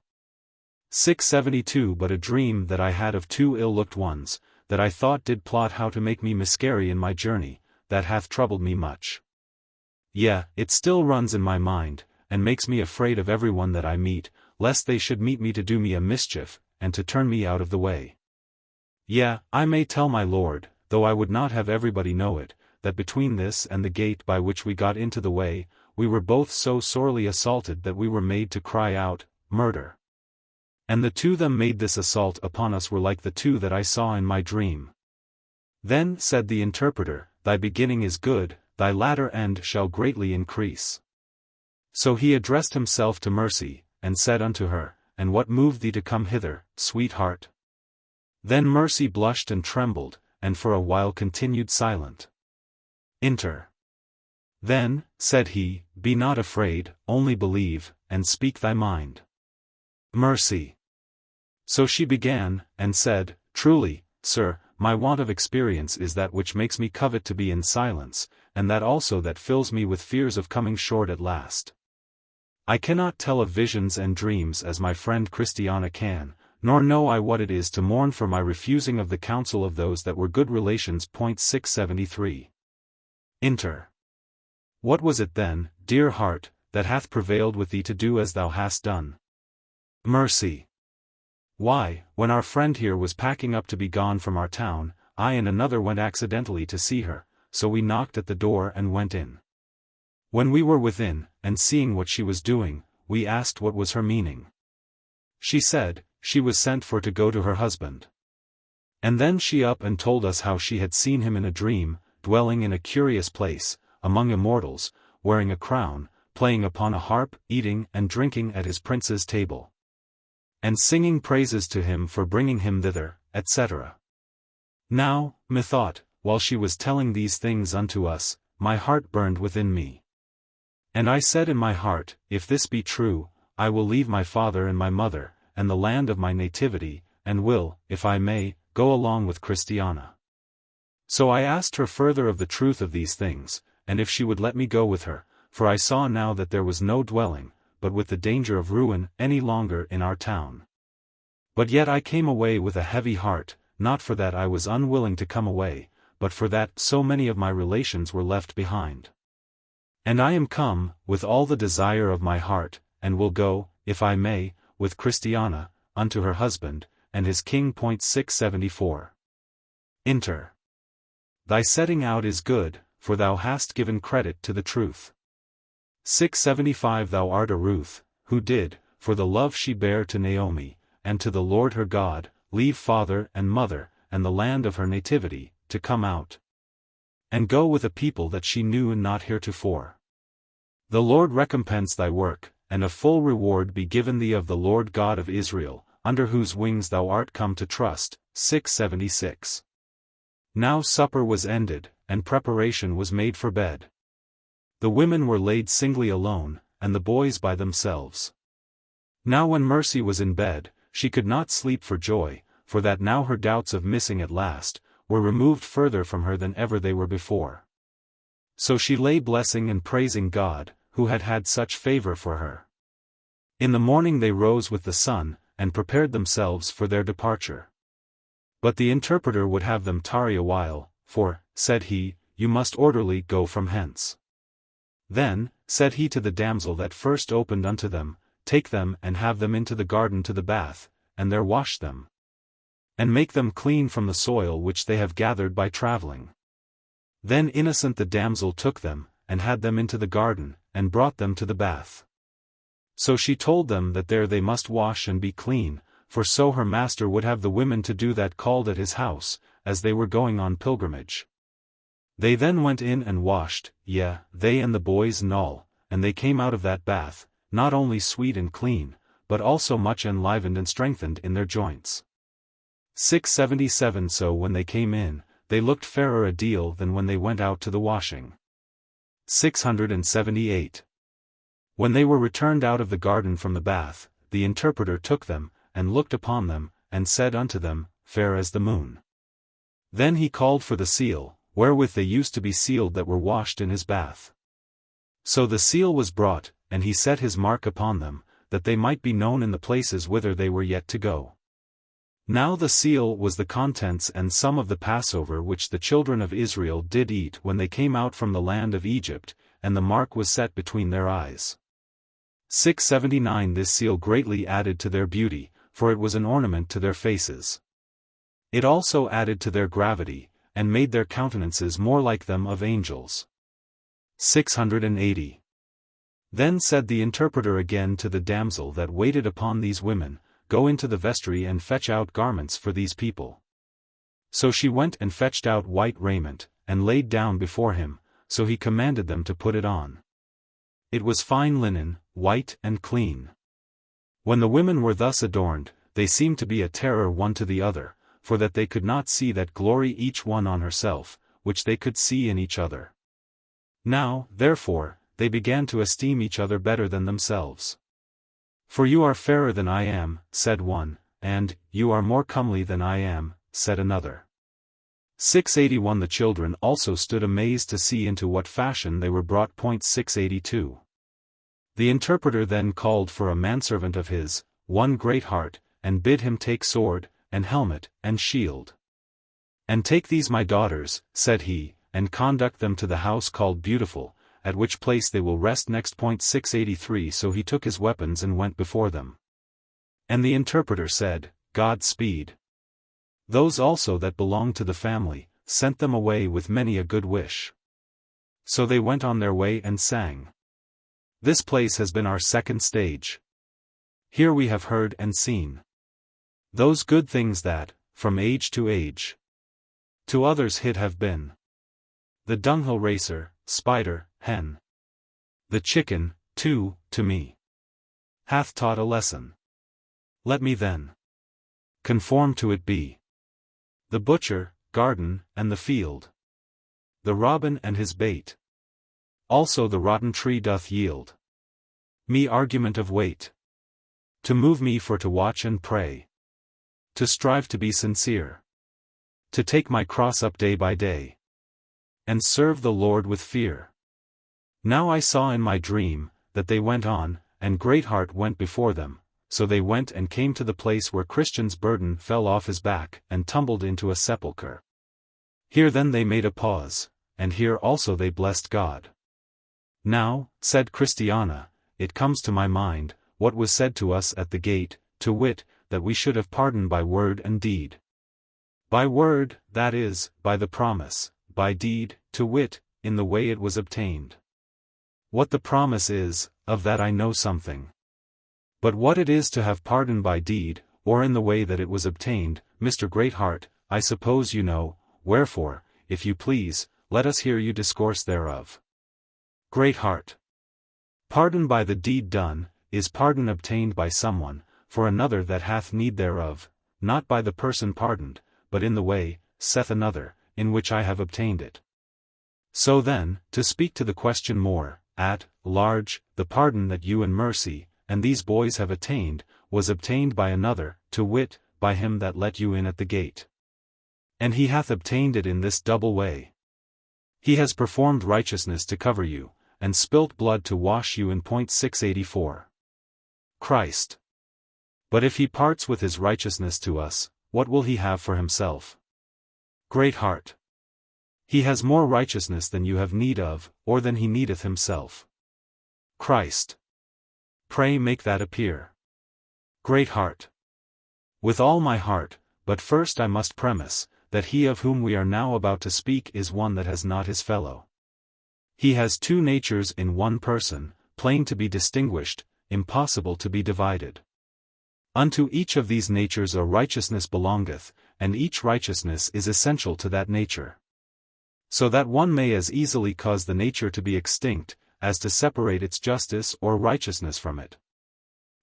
672 But a dream that I had of two ill-looked ones, that I thought did plot how to make me miscarry in my journey, that hath troubled me much. Yea, it still runs in my mind, and makes me afraid of everyone that I meet, lest they should meet me to do me a mischief, and to turn me out of the way. Yea, I may tell my lord, though I would not have everybody know it, that between this and the gate by which we got into the way, we were both so sorely assaulted that we were made to cry out, Murder! And the two them made this assault upon us were like the two that I saw in my dream. Then said the interpreter, Thy beginning is good, thy latter end shall greatly increase. So he addressed himself to Mercy, and said unto her, And what moved thee to come hither, sweetheart? Then Mercy blushed and trembled, and for a while continued silent. Inter. Then, said he, Be not afraid, only believe, and speak thy mind. Mercy. So she began, and said, Truly, sir, my want of experience is that which makes me covet to be in silence, and that also that fills me with fears of coming short at last. I cannot tell of visions and dreams as my friend Christiana can, nor know I what it is to mourn for my refusing of the counsel of those that were good relations. 673. Inter. What was it then, dear heart, that hath prevailed with thee to do as thou hast done? Mercy. Why, when our friend here was packing up to be gone from our town, I and another went accidentally to see her, so we knocked at the door and went in. When we were within, and seeing what she was doing, we asked what was her meaning. She said, she was sent for to go to her husband. And then she up and told us how she had seen him in a dream, dwelling in a curious place, among immortals, wearing a crown, playing upon a harp, eating and drinking at his prince's table, and singing praises to him for bringing him thither, etc. Now, methought, while she was telling these things unto us, my heart burned within me. And I said in my heart, If this be true, I will leave my father and my mother, and the land of my nativity, and will, if I may, go along with Christiana. So I asked her further of the truth of these things, and if she would let me go with her, for I saw now that there was no dwelling, but with the danger of ruin, any longer in our town. But yet I came away with a heavy heart, not for that I was unwilling to come away, but for that so many of my relations were left behind. And I am come, with all the desire of my heart, and will go, if I may, with Christiana, unto her husband, and his king. 674. Inter. Thy setting out is good, for thou hast given credit to the truth. 675 Thou art a Ruth, who did, for the love she bare to Naomi, and to the Lord her God, leave father and mother, and the land of her nativity, to come out, and go with a people that she knew not heretofore. The Lord recompense thy work, and a full reward be given thee of the Lord God of Israel, under whose wings thou art come to trust. 676. Now supper was ended, and preparation was made for bed. The women were laid singly alone, and the boys by themselves. Now when Mercy was in bed, she could not sleep for joy, for that now her doubts of missing at last, were removed further from her than ever they were before. So she lay blessing and praising God, who had had such favor for her. In the morning they rose with the sun, and prepared themselves for their departure. But the interpreter would have them tarry a while, for, said he, you must orderly go from hence. Then, said he to the damsel that first opened unto them, take them and have them into the garden to the bath, and there wash them. And make them clean from the soil which they have gathered by traveling. Then innocent the damsel took them, and had them into the garden, and brought them to the bath. So she told them that there they must wash and be clean, for so her master would have the women to do that called at his house, as they were going on pilgrimage. They then went in and washed, yea, they and the boys and all, and they came out of that bath, not only sweet and clean, but also much enlivened and strengthened in their joints. 677 So when they came in, they looked fairer a deal than when they went out to the washing. 678. When they were returned out of the garden from the bath, the interpreter took them, and looked upon them, and said unto them, fair as the moon. Then he called for the seal, wherewith they used to be sealed that were washed in his bath. So the seal was brought, and he set his mark upon them, that they might be known in the places whither they were yet to go. Now the seal was the contents and sum of the Passover which the children of Israel did eat when they came out from the land of Egypt, and the mark was set between their eyes. 679 This seal greatly added to their beauty, for it was an ornament to their faces. It also added to their gravity, and made their countenances more like them of angels. 680. Then said the interpreter again to the damsel that waited upon these women, go into the vestry and fetch out garments for these people. So she went and fetched out white raiment, and laid down before him, so he commanded them to put it on. It was fine linen, white and clean. When the women were thus adorned, they seemed to be a terror one to the other, for that they could not see that glory each one on herself, which they could see in each other. Now, therefore, they began to esteem each other better than themselves. For you are fairer than I am, said one, and, you are more comely than I am, said another. 681 The children also stood amazed to see into what fashion they were brought. 682. The interpreter then called for a manservant of his, one Greatheart, and bid him take sword, and helmet, and shield. And take these my daughters, said he, and conduct them to the house called Beautiful, at which place they will rest next. 683 So he took his weapons and went before them. And the interpreter said, God speed. Those also that belonged to the family, sent them away with many a good wish. So they went on their way and sang. This place has been our second stage. Here we have heard and seen those good things that, from age to others hid have been. The dunghill racer, spider, hen. The chicken, too, to me, hath taught a lesson. Let me then conform to it be. The butcher, garden, and the field. The robin and his bait. Also the rotten tree doth yield me argument of weight. To move me for to watch and pray. To strive to be sincere. To take my cross up day by day. And serve the Lord with fear. Now I saw in my dream, that they went on, and Greatheart went before them, so they went and came to the place where Christian's burden fell off his back and tumbled into a sepulchre. Here then they made a pause, and here also they blessed God. Now, said Christiana, it comes to my mind, what was said to us at the gate, to wit, that we should have pardon by word and deed. By word, that is, by the promise, by deed, to wit, in the way it was obtained. What the promise is, of that I know something. But what it is to have pardon by deed, or in the way that it was obtained, Mr. Greatheart, I suppose you know, wherefore, if you please, let us hear you discourse thereof. Greatheart. Pardon by the deed done, is pardon obtained by someone, for another that hath need thereof, not by the person pardoned, but in the way, saith another, in which I have obtained it. So then, to speak to the question more, at large, the pardon that you and Mercy, and these boys have attained, was obtained by another, to wit, by him that let you in at the gate. And he hath obtained it in this double way. He has performed righteousness to cover you, and spilt blood to wash you in. 684. Christ. But if he parts with his righteousness to us, what will he have for himself? Great heart. He has more righteousness than you have need of, or than he needeth himself. Christ. Pray make that appear. Great heart. With all my heart, but first I must premise, that he of whom we are now about to speak is one that has not his fellow. He has two natures in one person, plain to be distinguished, impossible to be divided. Unto each of these natures a righteousness belongeth, and each righteousness is essential to that nature. So that one may as easily cause the nature to be extinct, as to separate its justice or righteousness from it.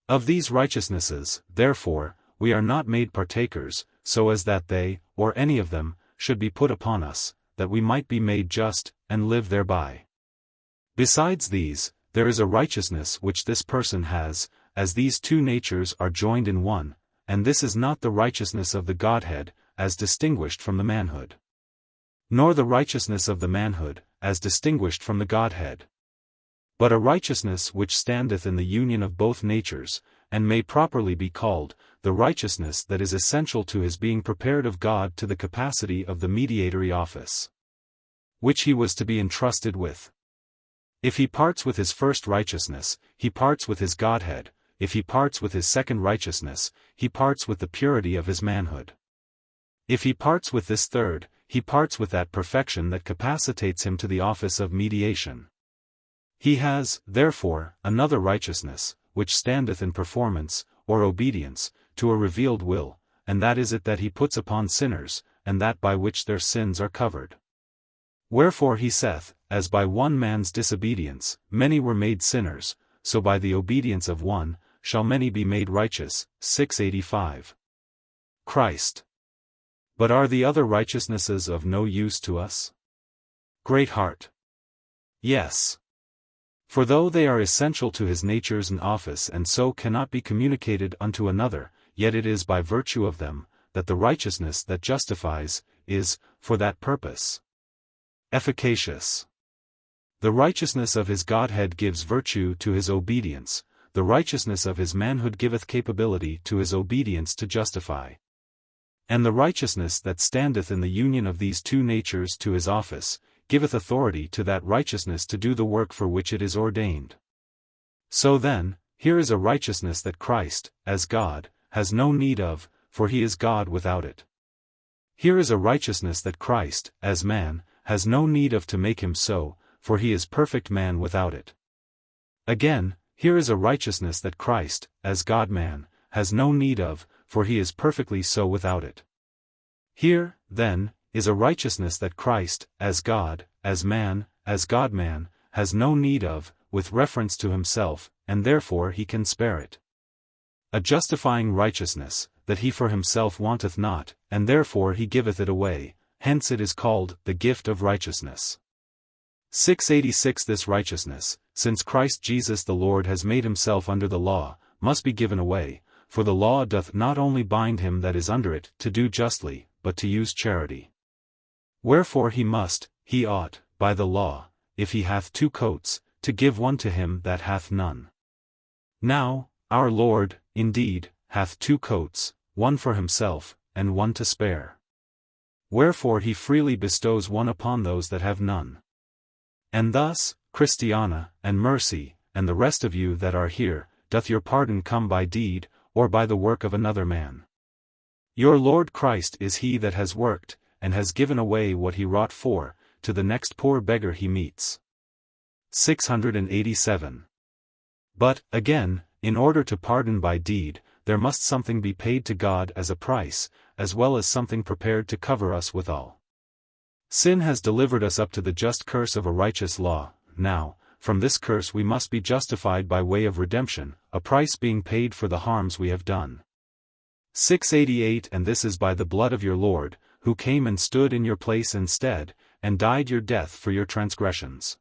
Of these righteousnesses, therefore, we are not made partakers, so as that they, or any of them, should be put upon us, that we might be made just, and live thereby. Besides these, there is a righteousness which this person has, as these two natures are joined in one, and this is not the righteousness of the Godhead, as distinguished from the manhood. Nor the righteousness of the manhood, as distinguished from the Godhead. But a righteousness which standeth in the union of both natures, and may properly be called, the righteousness that is essential to his being prepared of God to the capacity of the mediatory office, which he was to be entrusted with. If he parts with his first righteousness, he parts with his Godhead. If he parts with his second righteousness, he parts with the purity of his manhood. If he parts with this third, he parts with that perfection that capacitates him to the office of mediation. He has, therefore, another righteousness, which standeth in performance, or obedience, to a revealed will, and that is it that he puts upon sinners, and that by which their sins are covered. Wherefore he saith, as by one man's disobedience, many were made sinners, so by the obedience of one, shall many be made righteous. 685. Christ. But are the other righteousnesses of no use to us? Great heart. Yes. For though they are essential to his natures and office and so cannot be communicated unto another, yet it is by virtue of them, that the righteousness that justifies, is, for that purpose, efficacious. The righteousness of his Godhead gives virtue to his obedience, the righteousness of his manhood giveth capability to his obedience to justify. And the righteousness that standeth in the union of these two natures to his office, giveth authority to that righteousness to do the work for which it is ordained. So then, here is a righteousness that Christ, as God, has no need of, for he is God without it. Here is a righteousness that Christ, as man, has no need of to make him so, for he is perfect man without it. Again, here is a righteousness that Christ, as God-man, has no need of, for he is perfectly so without it. Here, then, is a righteousness that Christ, as God, as man, as God-man, has no need of, with reference to himself, and therefore he can spare it. A justifying righteousness, that he for himself wanteth not, and therefore he giveth it away, hence it is called, the gift of righteousness. 686 This righteousness, since Christ Jesus the Lord has made himself under the law, must be given away, for the law doth not only bind him that is under it to do justly, but to use charity. Wherefore he ought, by the law, if he hath two coats, to give one to him that hath none. Now, our Lord, indeed, hath two coats, one for himself, and one to spare. Wherefore he freely bestows one upon those that have none. And thus, Christiana, and Mercy, and the rest of you that are here, doth your pardon come by deed, or by the work of another man. Your Lord Christ is he that has worked, and has given away what he wrought for, to the next poor beggar he meets. 687. But, again, in order to pardon by deed, there must something be paid to God as a price, as well as something prepared to cover us withal. Sin has delivered us up to the just curse of a righteous law. Now, from this curse we must be justified by way of redemption, a price being paid for the harms we have done. 688 And this is by the blood of your Lord, who came and stood in your place instead, and died your death for your transgressions.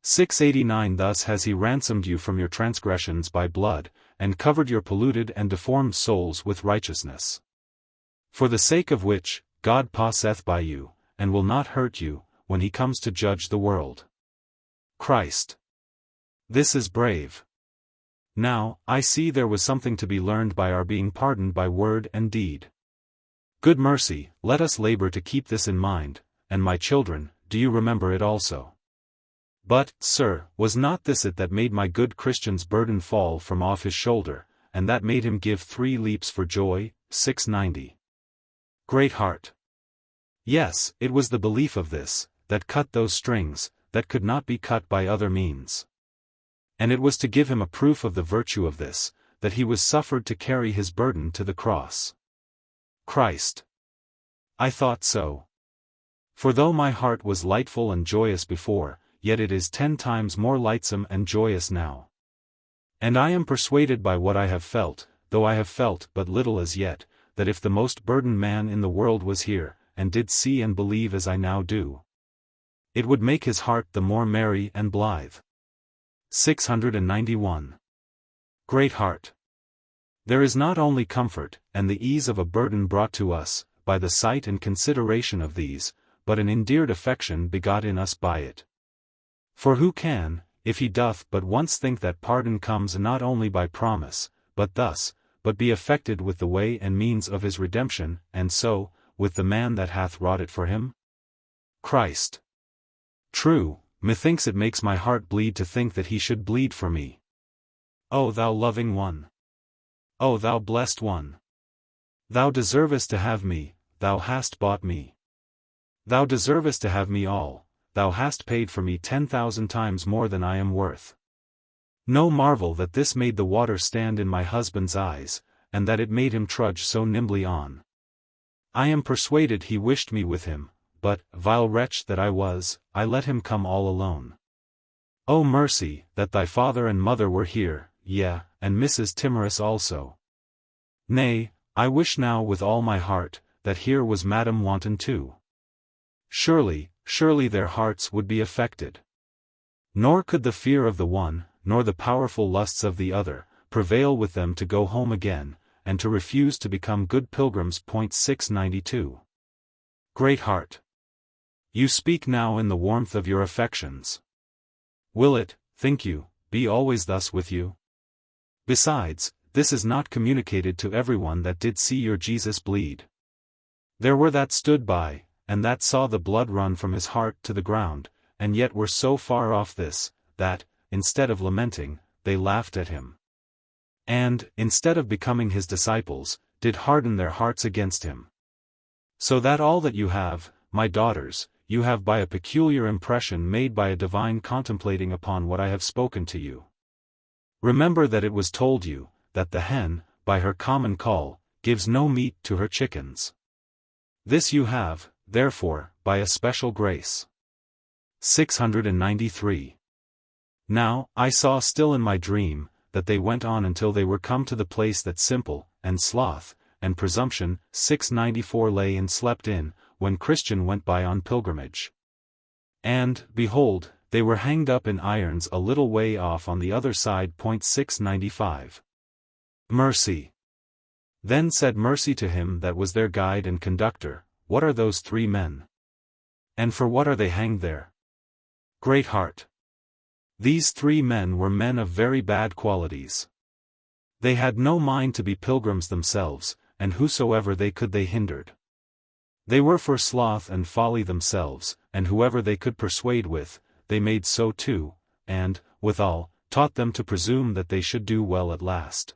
689 Thus has he ransomed you from your transgressions by blood, and covered your polluted and deformed souls with righteousness. For the sake of which, God passeth by you, and will not hurt you, when he comes to judge the world. Christ. This is brave. Now, I see there was something to be learned by our being pardoned by word and deed. Good mercy, let us labor to keep this in mind, and my children, do you remember it also? But, sir, was not this it that made my good Christian's burden fall from off his shoulder, and that made him give 3 leaps for joy? 690. Great heart. Yes, it was the belief of this, that cut those strings, that could not be cut by other means. And it was to give him a proof of the virtue of this, that he was suffered to carry his burden to the cross. Christ. I thought so. For though my heart was lightful and joyous before, yet it is 10 times more lightsome and joyous now. And I am persuaded by what I have felt, though I have felt but little as yet, that if the most burdened man in the world was here, and did see and believe as I now do, it would make his heart the more merry and blithe. 691. Great heart. There is not only comfort, and the ease of a burden brought to us, by the sight and consideration of these, but an endeared affection begot in us by it. For who can, if he doth but once think that pardon comes not only by promise, but thus, but be affected with the way and means of his redemption, and so, with the man that hath wrought it for him? Christ. True, methinks it makes my heart bleed to think that he should bleed for me. O thou loving one! O thou blessed one! Thou deservest to have me, thou hast bought me. Thou deservest to have me all, thou hast paid for me 10,000 times more than I am worth. No marvel that this made the water stand in my husband's eyes, and that it made him trudge so nimbly on. I am persuaded he wished me with him, but, vile wretch that I was, I let him come all alone. O mercy, that thy father and mother were here, yea, and Mrs. Timorous also. Nay, I wish now with all my heart, that here was Madam Wanton too. Surely their hearts would be affected. Nor could the fear of the one, nor the powerful lusts of the other, prevail with them to go home again, and to refuse to become good pilgrims. 692. Great heart. You speak now in the warmth of your affections. Will it, think you, be always thus with you? Besides, this is not communicated to everyone that did see your Jesus bleed. There were that stood by, and that saw the blood run from his heart to the ground, and yet were so far off this, that, instead of lamenting, they laughed at him. And, instead of becoming his disciples, did harden their hearts against him. So that all that you have, my daughters, you have by a peculiar impression made by a divine contemplating upon what I have spoken to you. Remember that it was told you, that the hen, by her common call, gives no meat to her chickens. This you have, therefore, by a special grace. 693. Now, I saw still in my dream, that they went on until they were come to the place that simple, and sloth, and presumption, 694 lay and slept in, when Christian went by on pilgrimage. And, behold, they were hanged up in irons a little way off on the other side. 695. Mercy. Then said Mercy to him that was their guide and conductor, What are those 3 men? And for what are they hanged there? Great heart. These 3 men were men of very bad qualities. They had no mind to be pilgrims themselves, and whosoever they could they hindered. They were for sloth and folly themselves, and whoever they could persuade with, they made so too, and, withal, taught them to presume that they should do well at last.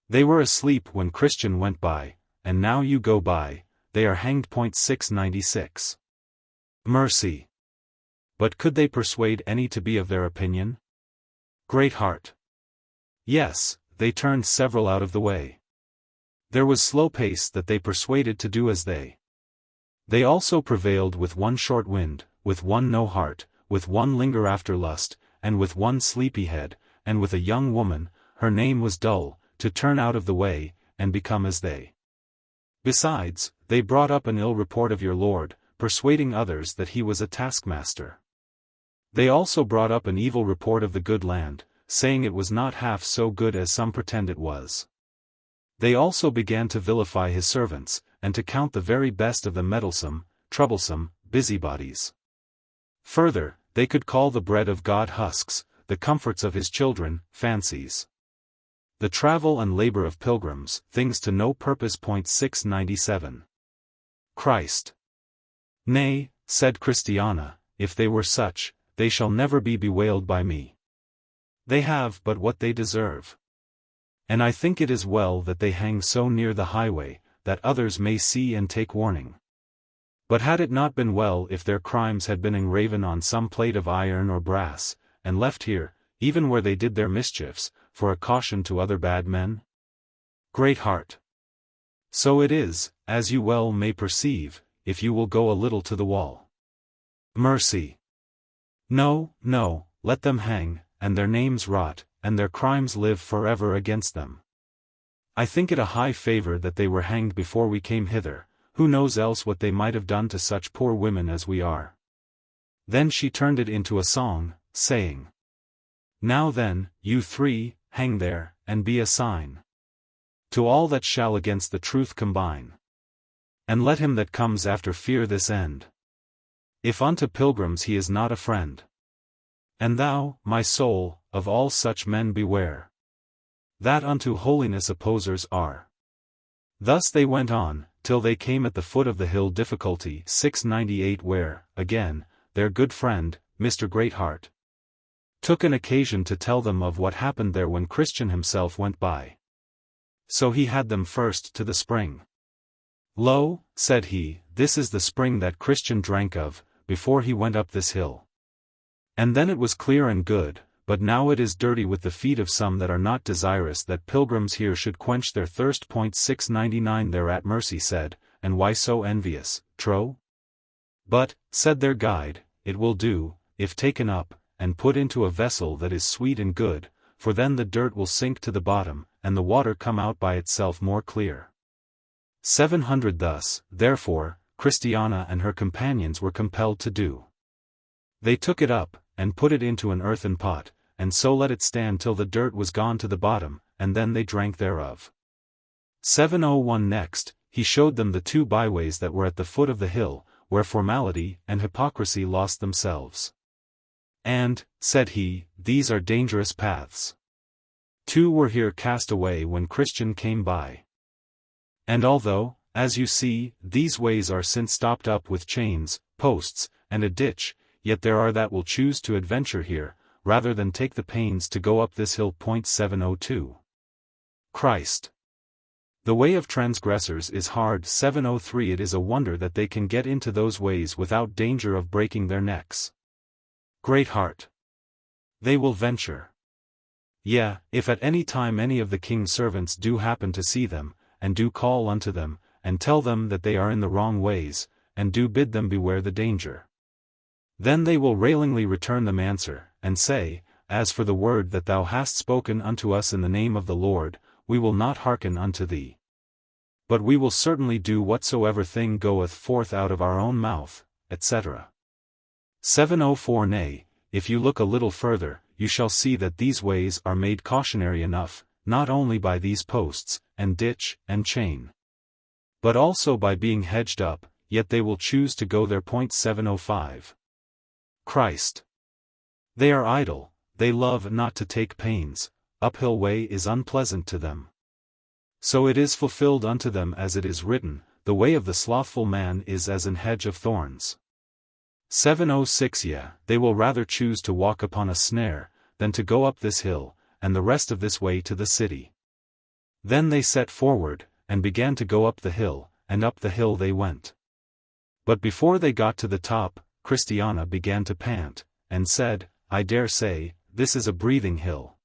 They were asleep when Christian went by, and now you go by, they are hanged. 696. Mercy. But could they persuade any to be of their opinion? Great heart. Yes, they turned several out of the way. There was slow pace that they persuaded to do as they. They also prevailed with one short wind, with one no heart, with one linger after lust, and with one sleepy head, and with a young woman, her name was Dull, to turn out of the way, and become as they. Besides, they brought up an ill report of your Lord, persuading others that he was a taskmaster. They also brought up an evil report of the good land, saying it was not half so good as some pretend it was. They also began to vilify his servants, and to count the very best of them meddlesome, troublesome, busybodies. Further, they could call the bread of God husks, the comforts of his children, fancies. The travel and labor of pilgrims, things to no purpose. 697. Christ. Nay, said Christiana, if they were such, they shall never be bewailed by me. They have but what they deserve. And I think it is well that they hang so near the highway, that others may see and take warning. But had it not been well if their crimes had been engraven on some plate of iron or brass, and left here, even where they did their mischiefs, for a caution to other bad men? Great heart. So it is, as you well may perceive, if you will go a little to the wall. Mercy. No, no, let them hang, and their names rot, and their crimes live forever against them. I think it a high favor that they were hanged before we came hither, who knows else what they might have done to such poor women as we are. Then she turned it into a song, saying, Now then, you three, hang there, and be a sign to all that shall against the truth combine. And let him that comes after fear this end, if unto pilgrims he is not a friend. And thou, my soul, of all such men beware, that unto holiness opposers are. Thus they went on, till they came at the foot of the hill Difficulty 698, where, again, their good friend, Mr. Greatheart, took an occasion to tell them of what happened there when Christian himself went by. So he had them first to the spring. Lo, said he, this is the spring that Christian drank of, before he went up this hill. And then it was clear and good, but now it is dirty with the feet of some that are not desirous that pilgrims here should quench their thirst. 699 Thereat Mercy said, And why so envious, trow? But, said their guide, it will do, if taken up, and put into a vessel that is sweet and good, for then the dirt will sink to the bottom, and the water come out by itself more clear. 700 Thus, therefore, Christiana and her companions were compelled to do. They took it up, and put it into an earthen pot, and so let it stand till the dirt was gone to the bottom, and then they drank thereof. 701 Next, he showed them the two byways that were at the foot of the hill, where formality and hypocrisy lost themselves. And, said he, these are dangerous paths. Two were here cast away when Christian came by. And although, as you see, these ways are since stopped up with chains, posts, and a ditch, yet there are that will choose to adventure here, rather than take the pains to go up this hill. 702. Christ. The way of transgressors is hard. 703 It is a wonder that they can get into those ways without danger of breaking their necks. Great heart. They will venture. Yea, if at any time any of the king's servants do happen to see them, and do call unto them, and tell them that they are in the wrong ways, and do bid them beware the danger. Then they will railingly return them answer, and say, As for the word that thou hast spoken unto us in the name of the Lord, we will not hearken unto thee. But we will certainly do whatsoever thing goeth forth out of our own mouth, etc. 704 Nay, if you look a little further, you shall see that these ways are made cautionary enough, not only by these posts, and ditch, and chain, but also by being hedged up, yet they will choose to go there. 705. Christ. They are idle, they love not to take pains, uphill way is unpleasant to them. So it is fulfilled unto them as it is written, the way of the slothful man is as an hedge of thorns. 706 Yea, they will rather choose to walk upon a snare, than to go up this hill, and the rest of this way to the city. Then they set forward, and began to go up the hill, and up the hill they went. But before they got to the top, Christiana began to pant, and said, I dare say, this is a breathing hill.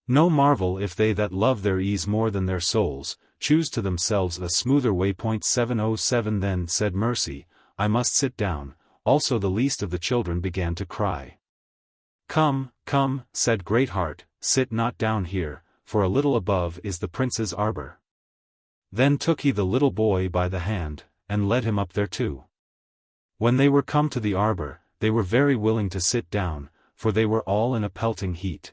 No marvel if they that love their ease more than their souls, choose to themselves a smoother way. 707 Then said Mercy, I must sit down. Also the least of the children began to cry. Come, come, said Greatheart, sit not down here, for a little above is the prince's arbor. Then took he the little boy by the hand, and led him up thereto. When they were come to the arbor, they were very willing to sit down, for they were all in a pelting heat.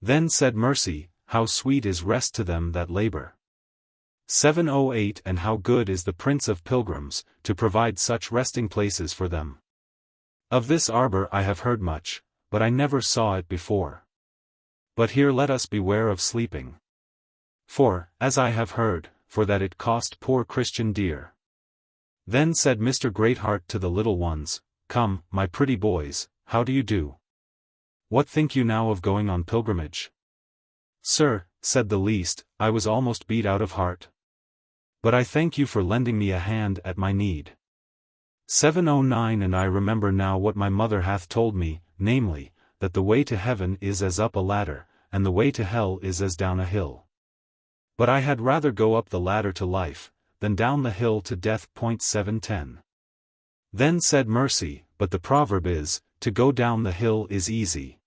Then said Mercy, how sweet is rest to them that labor. 708 And how good is the Prince of Pilgrims, to provide such resting places for them. Of this arbor I have heard much, but I never saw it before. But here let us beware of sleeping. For, as I have heard, for that it cost poor Christian dear. Then said Mr. Greatheart to the little ones, Come, my pretty boys, how do you do? What think you now of going on pilgrimage? Sir, said the least, I was almost beat out of heart. But I thank you for lending me a hand at my need. 709 And I remember now what my mother hath told me, namely, that the way to heaven is as up a ladder, and the way to hell is as down a hill. But I had rather go up the ladder to life, than down the hill to death. 710 Then said Mercy, but the proverb is, to go down the hill is easy.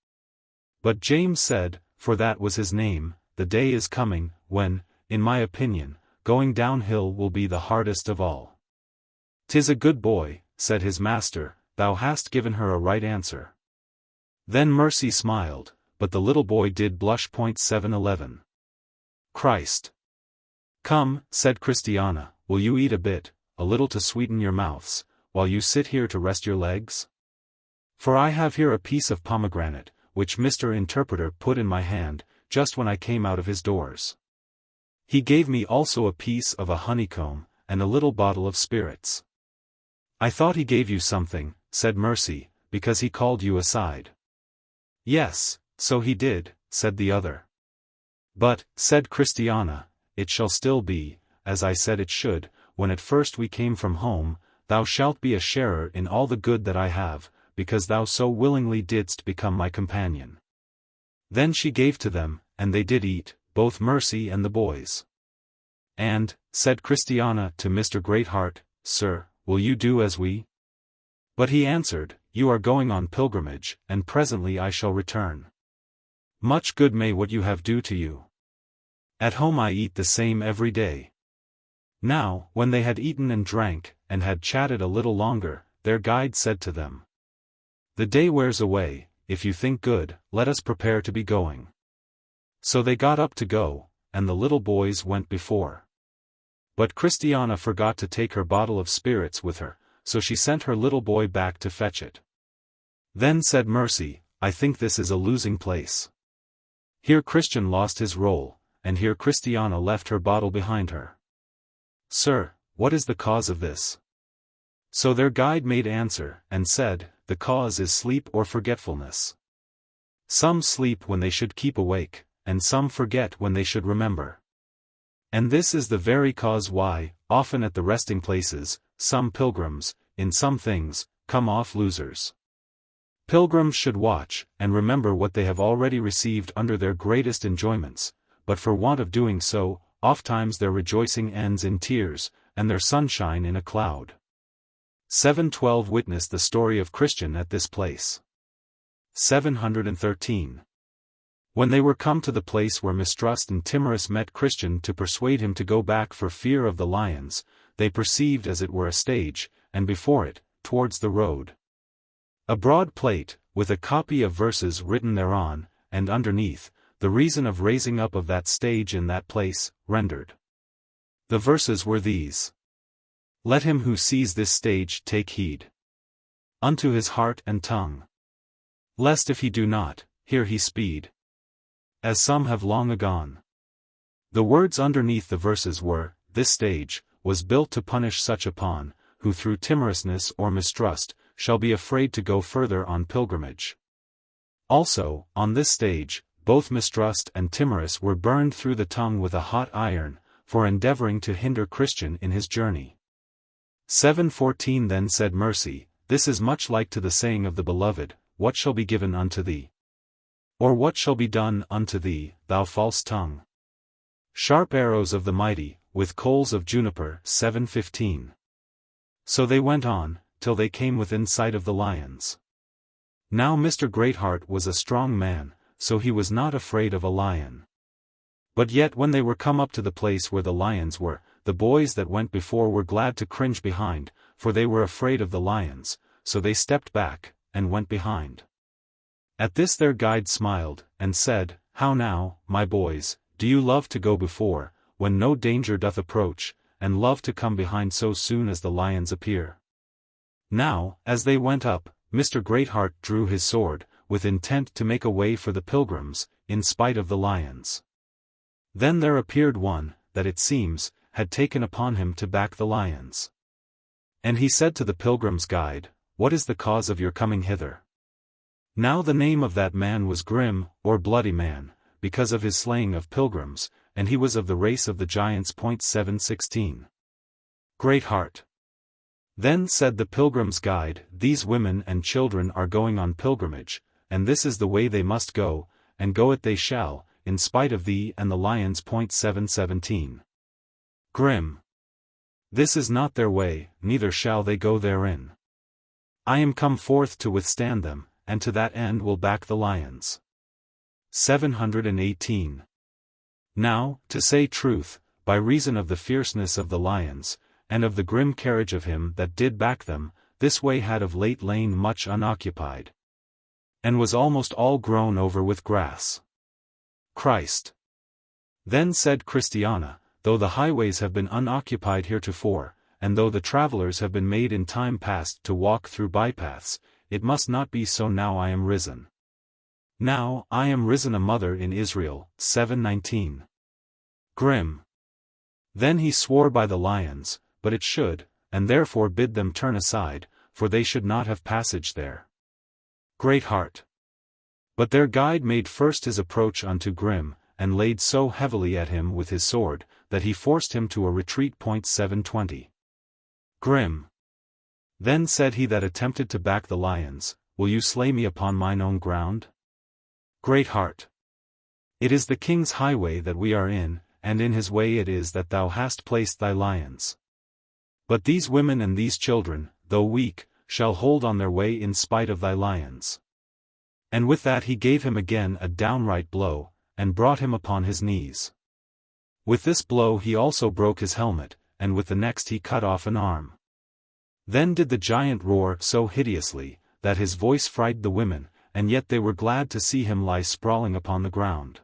But James said, for that was his name, the day is coming, when, in my opinion, going downhill will be the hardest of all. 'Tis a good boy, said his master, thou hast given her a right answer. Then Mercy smiled, but the little boy did blush. 711 Christ. Come, said Christiana, will you eat a little to sweeten your mouths, while you sit here to rest your legs? For I have here a piece of pomegranate, which Mr. Interpreter put in my hand, just when I came out of his doors. He gave me also a piece of a honeycomb, and a little bottle of spirits. I thought he gave you something, said Mercy, because he called you aside. Yes, so he did, said the other. But, said Christiana, it shall still be, as I said it should, when at first we came from home, thou shalt be a sharer in all the good that I have, because thou so willingly didst become my companion. Then she gave to them, and they did eat, both Mercy and the boys. And, said Christiana to Mr. Greatheart, Sir, will you do as we? But he answered, You are going on pilgrimage, and presently I shall return. Much good may what you have do to you. At home I eat the same every day. Now, when they had eaten and drank, and had chatted a little longer, their guide said to them, The day wears away, if you think good, let us prepare to be going. So they got up to go, and the little boys went before. But Christiana forgot to take her bottle of spirits with her, so she sent her little boy back to fetch it. Then said Mercy, I think this is a losing place. Here Christian lost his roll, and here Christiana left her bottle behind her. Sir, what is the cause of this? So their guide made answer, and said, The cause is sleep or forgetfulness. Some sleep when they should keep awake, and some forget when they should remember. And this is the very cause why, often at the resting places, some pilgrims, in some things, come off losers. Pilgrims should watch, and remember what they have already received under their greatest enjoyments, but for want of doing so, ofttimes their rejoicing ends in tears, and their sunshine in a cloud. 712 Witness the story of Christian at this place. 713 When they were come to the place where Mistrust and Timorous met Christian to persuade him to go back for fear of the lions, they perceived as it were a stage, and before it, towards the road, a broad plate, with a copy of verses written thereon, and underneath, the reason of raising up of that stage in that place, rendered. The verses were these. Let him who sees this stage take heed unto his heart and tongue, lest if he do not, here he speed, as some have long agone. The words underneath the verses were, This stage was built to punish such upon, who through timorousness or mistrust, shall be afraid to go further on pilgrimage. Also, on this stage, both Mistrust and Timorous were burned through the tongue with a hot iron, for endeavoring to hinder Christian in his journey. 714 Then said Mercy, This is much like to the saying of the Beloved, What shall be given unto thee? Or what shall be done unto thee, thou false tongue? Sharp arrows of the mighty, with coals of juniper. 715 So they went on, till they came within sight of the lions. Now Mr. Greatheart was a strong man, so he was not afraid of a lion. But yet when they were come up to the place where the lions were, the boys that went before were glad to cringe behind, for they were afraid of the lions, so they stepped back, and went behind. At this their guide smiled, and said, How now, my boys, do you love to go before, when no danger doth approach, and love to come behind so soon as the lions appear? Now, as they went up, Mr. Greatheart drew his sword, with intent to make a way for the pilgrims, in spite of the lions. Then there appeared one, that it seems, had taken upon him to back the lions. And he said to the pilgrim's guide, "What is the cause of your coming hither?" Now the name of that man was Grim, or Bloody Man, because of his slaying of pilgrims, and he was of the race of the giants. 716. Greatheart. Then said the pilgrim's guide, "These women and children are going on pilgrimage, and this is the way they must go, and go it they shall, in spite of thee and the lions." 717. Grim. This is not their way, neither shall they go therein. I am come forth to withstand them, and to that end will back the lions. 718. Now, to say truth, by reason of the fierceness of the lions, and of the grim carriage of him that did back them, this way had of late lain much unoccupied, and was almost all grown over with grass. Christ. Then said Christiana, though the highways have been unoccupied heretofore, and though the travelers have been made in time past to walk through bypaths, it must not be so now I am risen. Now I am risen a mother in Israel. 719. Grim. Then he swore by the lions, but it should, and therefore bid them turn aside, for they should not have passage there. Greatheart. But their guide made first his approach unto Grim, and laid so heavily at him with his sword, that he forced him to a retreat. 720. Grim. Then said he that attempted to back the lions, "Will you slay me upon mine own ground?" Greatheart. It is the king's highway that we are in, and in his way it is that thou hast placed thy lions. But these women and these children, though weak, shall hold on their way in spite of thy lions. And with that he gave him again a downright blow, and brought him upon his knees. With this blow he also broke his helmet, and with the next he cut off an arm. Then did the giant roar so hideously, that his voice frightened the women, and yet they were glad to see him lie sprawling upon the ground.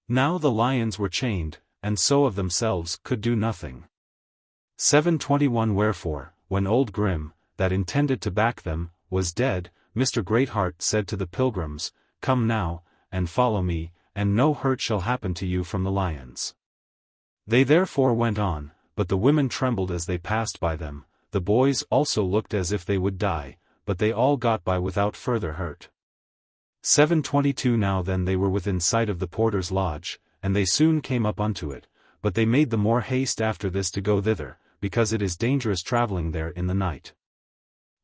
Now the lions were chained, and so of themselves could do nothing. 721. Wherefore, when old Grim, that intended to back them, was dead, Mr. Greatheart said to the pilgrims, "Come now, and follow me, and no hurt shall happen to you from the lions." They therefore went on, but the women trembled as they passed by them, the boys also looked as if they would die, but they all got by without further hurt. 722. Now then they were within sight of the porter's lodge, and they soon came up unto it, but they made the more haste after this to go thither, because it is dangerous traveling there in the night.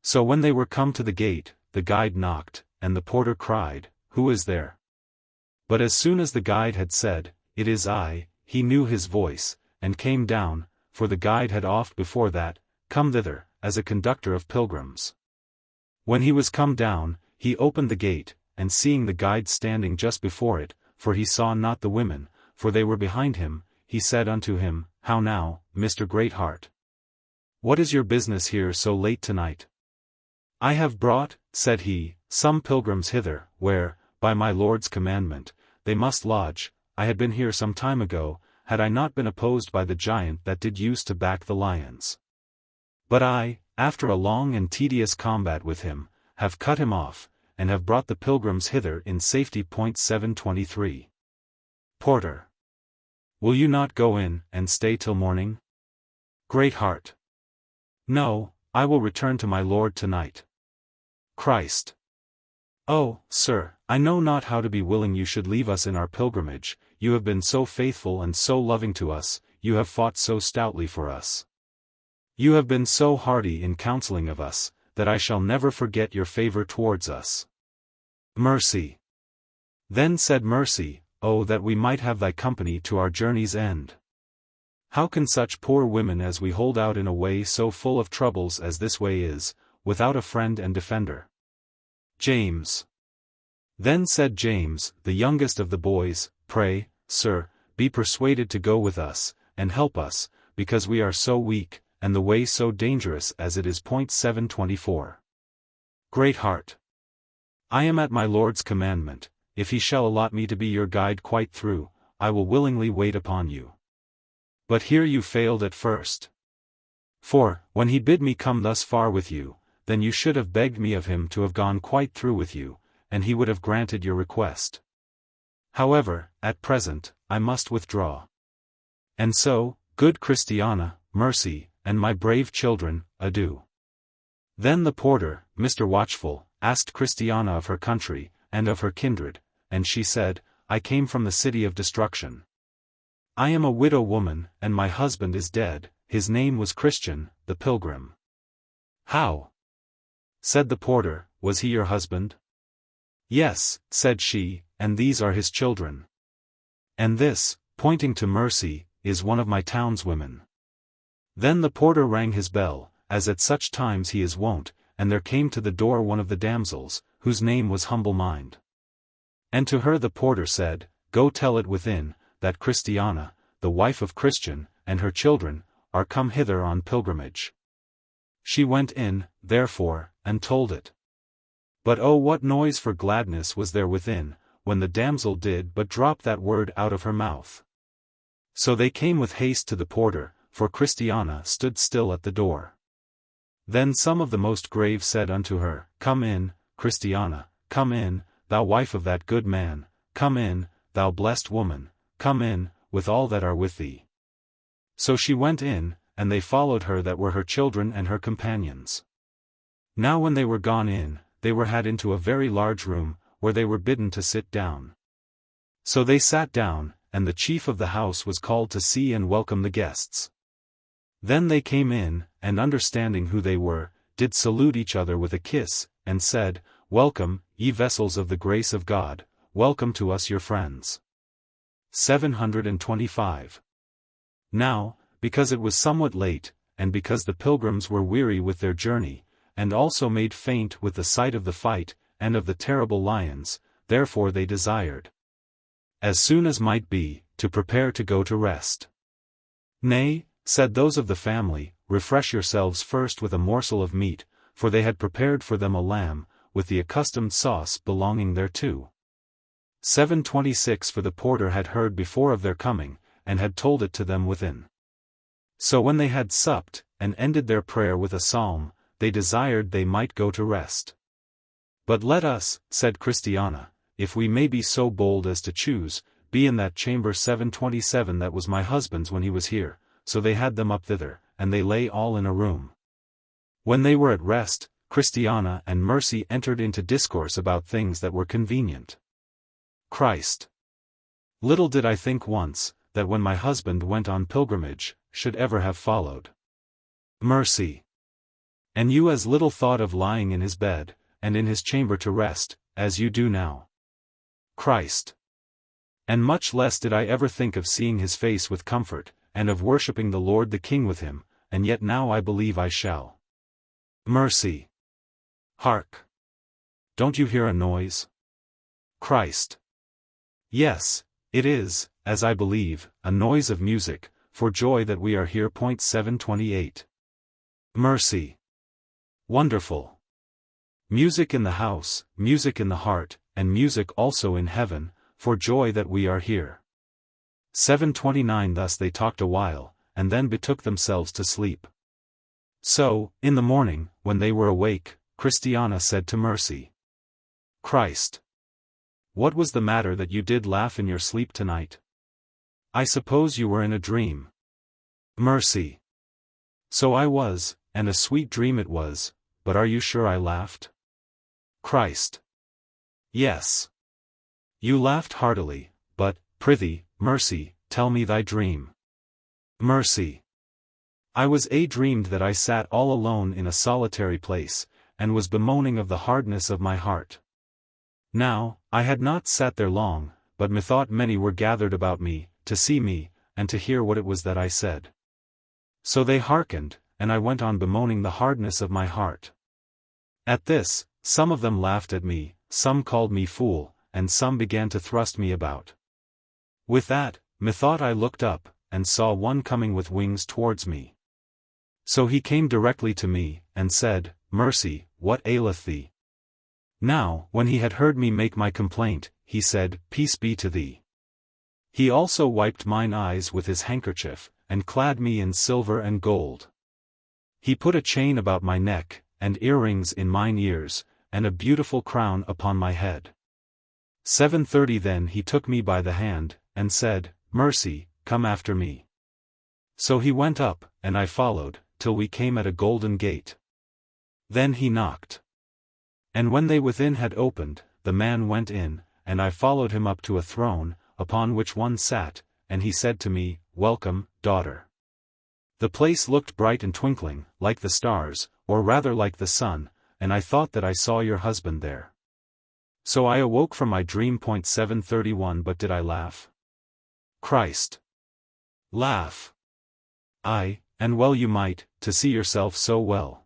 So when they were come to the gate, the guide knocked, and the porter cried, "Who is there?" But as soon as the guide had said, "It is I," he knew his voice, and came down, for the guide had oft before that, come thither, as a conductor of pilgrims. When he was come down, he opened the gate, and seeing the guide standing just before it, for he saw not the women, for they were behind him, he said unto him, "How now, Mr. Greatheart? What is your business here so late tonight?" "I have brought," said he, "some pilgrims hither, where, by my Lord's commandment, they must lodge. I had been here some time ago, had I not been opposed by the giant that did use to back the lions. But I, after a long and tedious combat with him, have cut him off, and have brought the pilgrims hither in safety." 723. Porter. Will you not go in, and stay till morning? Greatheart. No, I will return to my Lord tonight. Christ. Oh, sir, I know not how to be willing you should leave us in our pilgrimage. You have been so faithful and so loving to us, you have fought so stoutly for us. You have been so hearty in counseling of us, that I shall never forget your favor towards us. Mercy. Then said Mercy, "Oh that we might have thy company to our journey's end. How can such poor women as we hold out in a way so full of troubles as this way is, without a friend and defender?" James. Then said James, the youngest of the boys, "Pray, sir, be persuaded to go with us, and help us, because we are so weak, and the way so dangerous as it is." 724. Greatheart. I am at my Lord's commandment. if he shall allot me to be your guide quite through, I will willingly wait upon you. But here you failed at first. For, when he bid me come thus far with you, then you should have begged me of him to have gone quite through with you, and he would have granted your request. However, at present, I must withdraw. And so, good Christiana, Mercy, and my brave children, adieu. Then the porter, Mr. Watchful, asked Christiana of her country, and of her kindred, and she said, I came from the city of destruction. I am a widow woman, and my husband is dead. His name was Christian, the Pilgrim. How? Said the porter, was he your husband? Yes, said she, and these are his children. And this, pointing to Mercy, is one of my townswomen. Then the porter rang his bell, as at such times he is wont, and there came to the door one of the damsels, whose name was Humble Mind. And to her the porter said, Go tell it within, that Christiana, the wife of Christian, and her children, are come hither on pilgrimage. She went in, therefore, and told it. But oh, what noise for gladness was there within, when the damsel did but drop that word out of her mouth. So they came with haste to the porter, for Christiana stood still at the door. Then some of the most grave said unto her, Come in, Christiana, come in, thou wife of that good man, come in, thou blessed woman, come in, with all that are with thee. So she went in, and they followed her that were her children and her companions. Now when they were gone in, they were had into a very large room, where they were bidden to sit down. So they sat down, and the chief of the house was called to see and welcome the guests. Then they came in, and understanding who they were, did salute each other with a kiss, and said, Welcome, ye vessels of the grace of God, welcome to us your friends. 725. Now, because it was somewhat late, and because the pilgrims were weary with their journey, and also made faint with the sight of the fight, and of the terrible lions, therefore they desired, as soon as might be, to prepare to go to rest. Nay, said those of the family, refresh yourselves first with a morsel of meat, for they had prepared for them a lamb, with the accustomed sauce belonging thereto. 726 For the porter had heard before of their coming, and had told it to them within. So when they had supped, and ended their prayer with a psalm, they desired they might go to rest. But let us, said Christiana, if we may be so bold as to choose, be in that chamber 727 that was my husband's when he was here. So they had them up thither, and they lay all in a room. When they were at rest, Christiana and Mercy entered into discourse about things that were convenient. Christ. Little did I think once, that when my husband went on pilgrimage, should ever have followed. Mercy. And you as little thought of lying in his bed, and in his chamber to rest, as you do now. Christ. And much less did I ever think of seeing his face with comfort, and of worshipping the Lord the King with him, and yet now I believe I shall. Mercy. Hark! Don't you hear a noise? Christ. Yes, it is, as I believe, a noise of music, for joy that we are here. 728. Mercy. Wonderful. Music in the house, music in the heart, and music also in heaven, for joy that we are here. 729 Thus they talked a while, and then betook themselves to sleep. So, in the morning, when they were awake, Christiana said to Mercy, Christ. What was the matter that you did laugh in your sleep tonight? I suppose you were in a dream. Mercy. So I was, and a sweet dream it was, but are you sure I laughed? Christ. Yes. You laughed heartily, but, prithee, Mercy, tell me thy dream. Mercy. I was dreamed that I sat all alone in a solitary place, and was bemoaning of the hardness of my heart. Now, I had not sat there long, but methought many were gathered about me, to see me, and to hear what it was that I said. So they hearkened, and I went on bemoaning the hardness of my heart. At this, some of them laughed at me, some called me fool, and some began to thrust me about. With that, methought I looked up, and saw one coming with wings towards me. So he came directly to me, and said, Mercy, what aileth thee? Now, when he had heard me make my complaint, he said, Peace be to thee. He also wiped mine eyes with his handkerchief, and clad me in silver and gold. He put a chain about my neck, and earrings in mine ears, and a beautiful crown upon my head. 7:30 Then he took me by the hand, and said, Mercy, come after me. So he went up, and I followed, till we came at a golden gate. Then he knocked. And when they within had opened, the man went in, and I followed him up to a throne, upon which one sat, and he said to me, Welcome, daughter. The place looked bright and twinkling, like the stars, or rather like the sun, and I thought that I saw your husband there. So I awoke from my dream. 7:31 But did I laugh? Christ. Laugh. Aye, and well you might, to see yourself so well.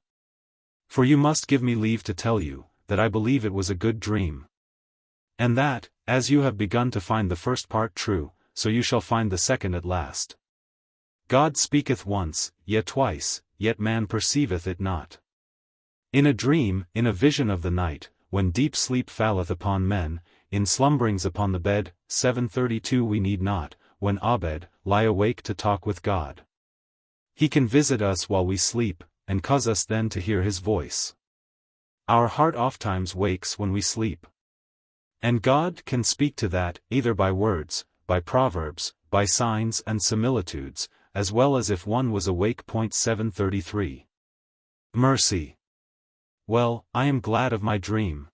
For you must give me leave to tell you, that I believe it was a good dream. And that, as you have begun to find the first part true, so you shall find the second at last. God speaketh once, yet twice, yet man perceiveth it not. In a dream, in a vision of the night, when deep sleep falleth upon men, in slumberings upon the bed, 7:32 We need not, when Abed, lie awake to talk with God. He can visit us while we sleep, and cause us then to hear his voice. Our heart ofttimes wakes when we sleep. And God can speak to that, either by words, by proverbs, by signs and similitudes, as well as if one was awake. 7:33 Mercy. Well, I am glad of my dream.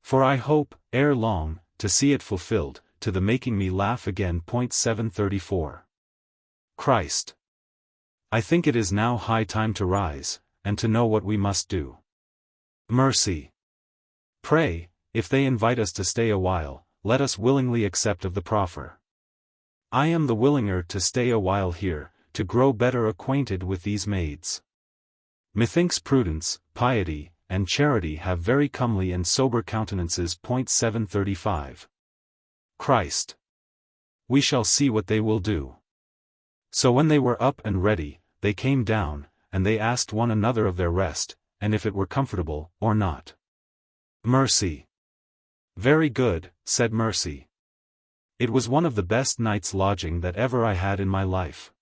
For I hope, ere long, to see it fulfilled, to the making me laugh again. 7:34 Christ. I think it is now high time to rise, and to know what we must do. Mercy. Pray, if they invite us to stay a while, let us willingly accept of the proffer. I am the willinger to stay a while here, to grow better acquainted with these maids. Methinks prudence, piety, and charity have very comely and sober countenances. 7:35 Christ. We shall see what they will do. So when they were up and ready, they came down, and they asked one another of their rest, and if it were comfortable, or not. Mercy. Very good, said Mercy. It was one of the best nights' lodging that ever I had in my life.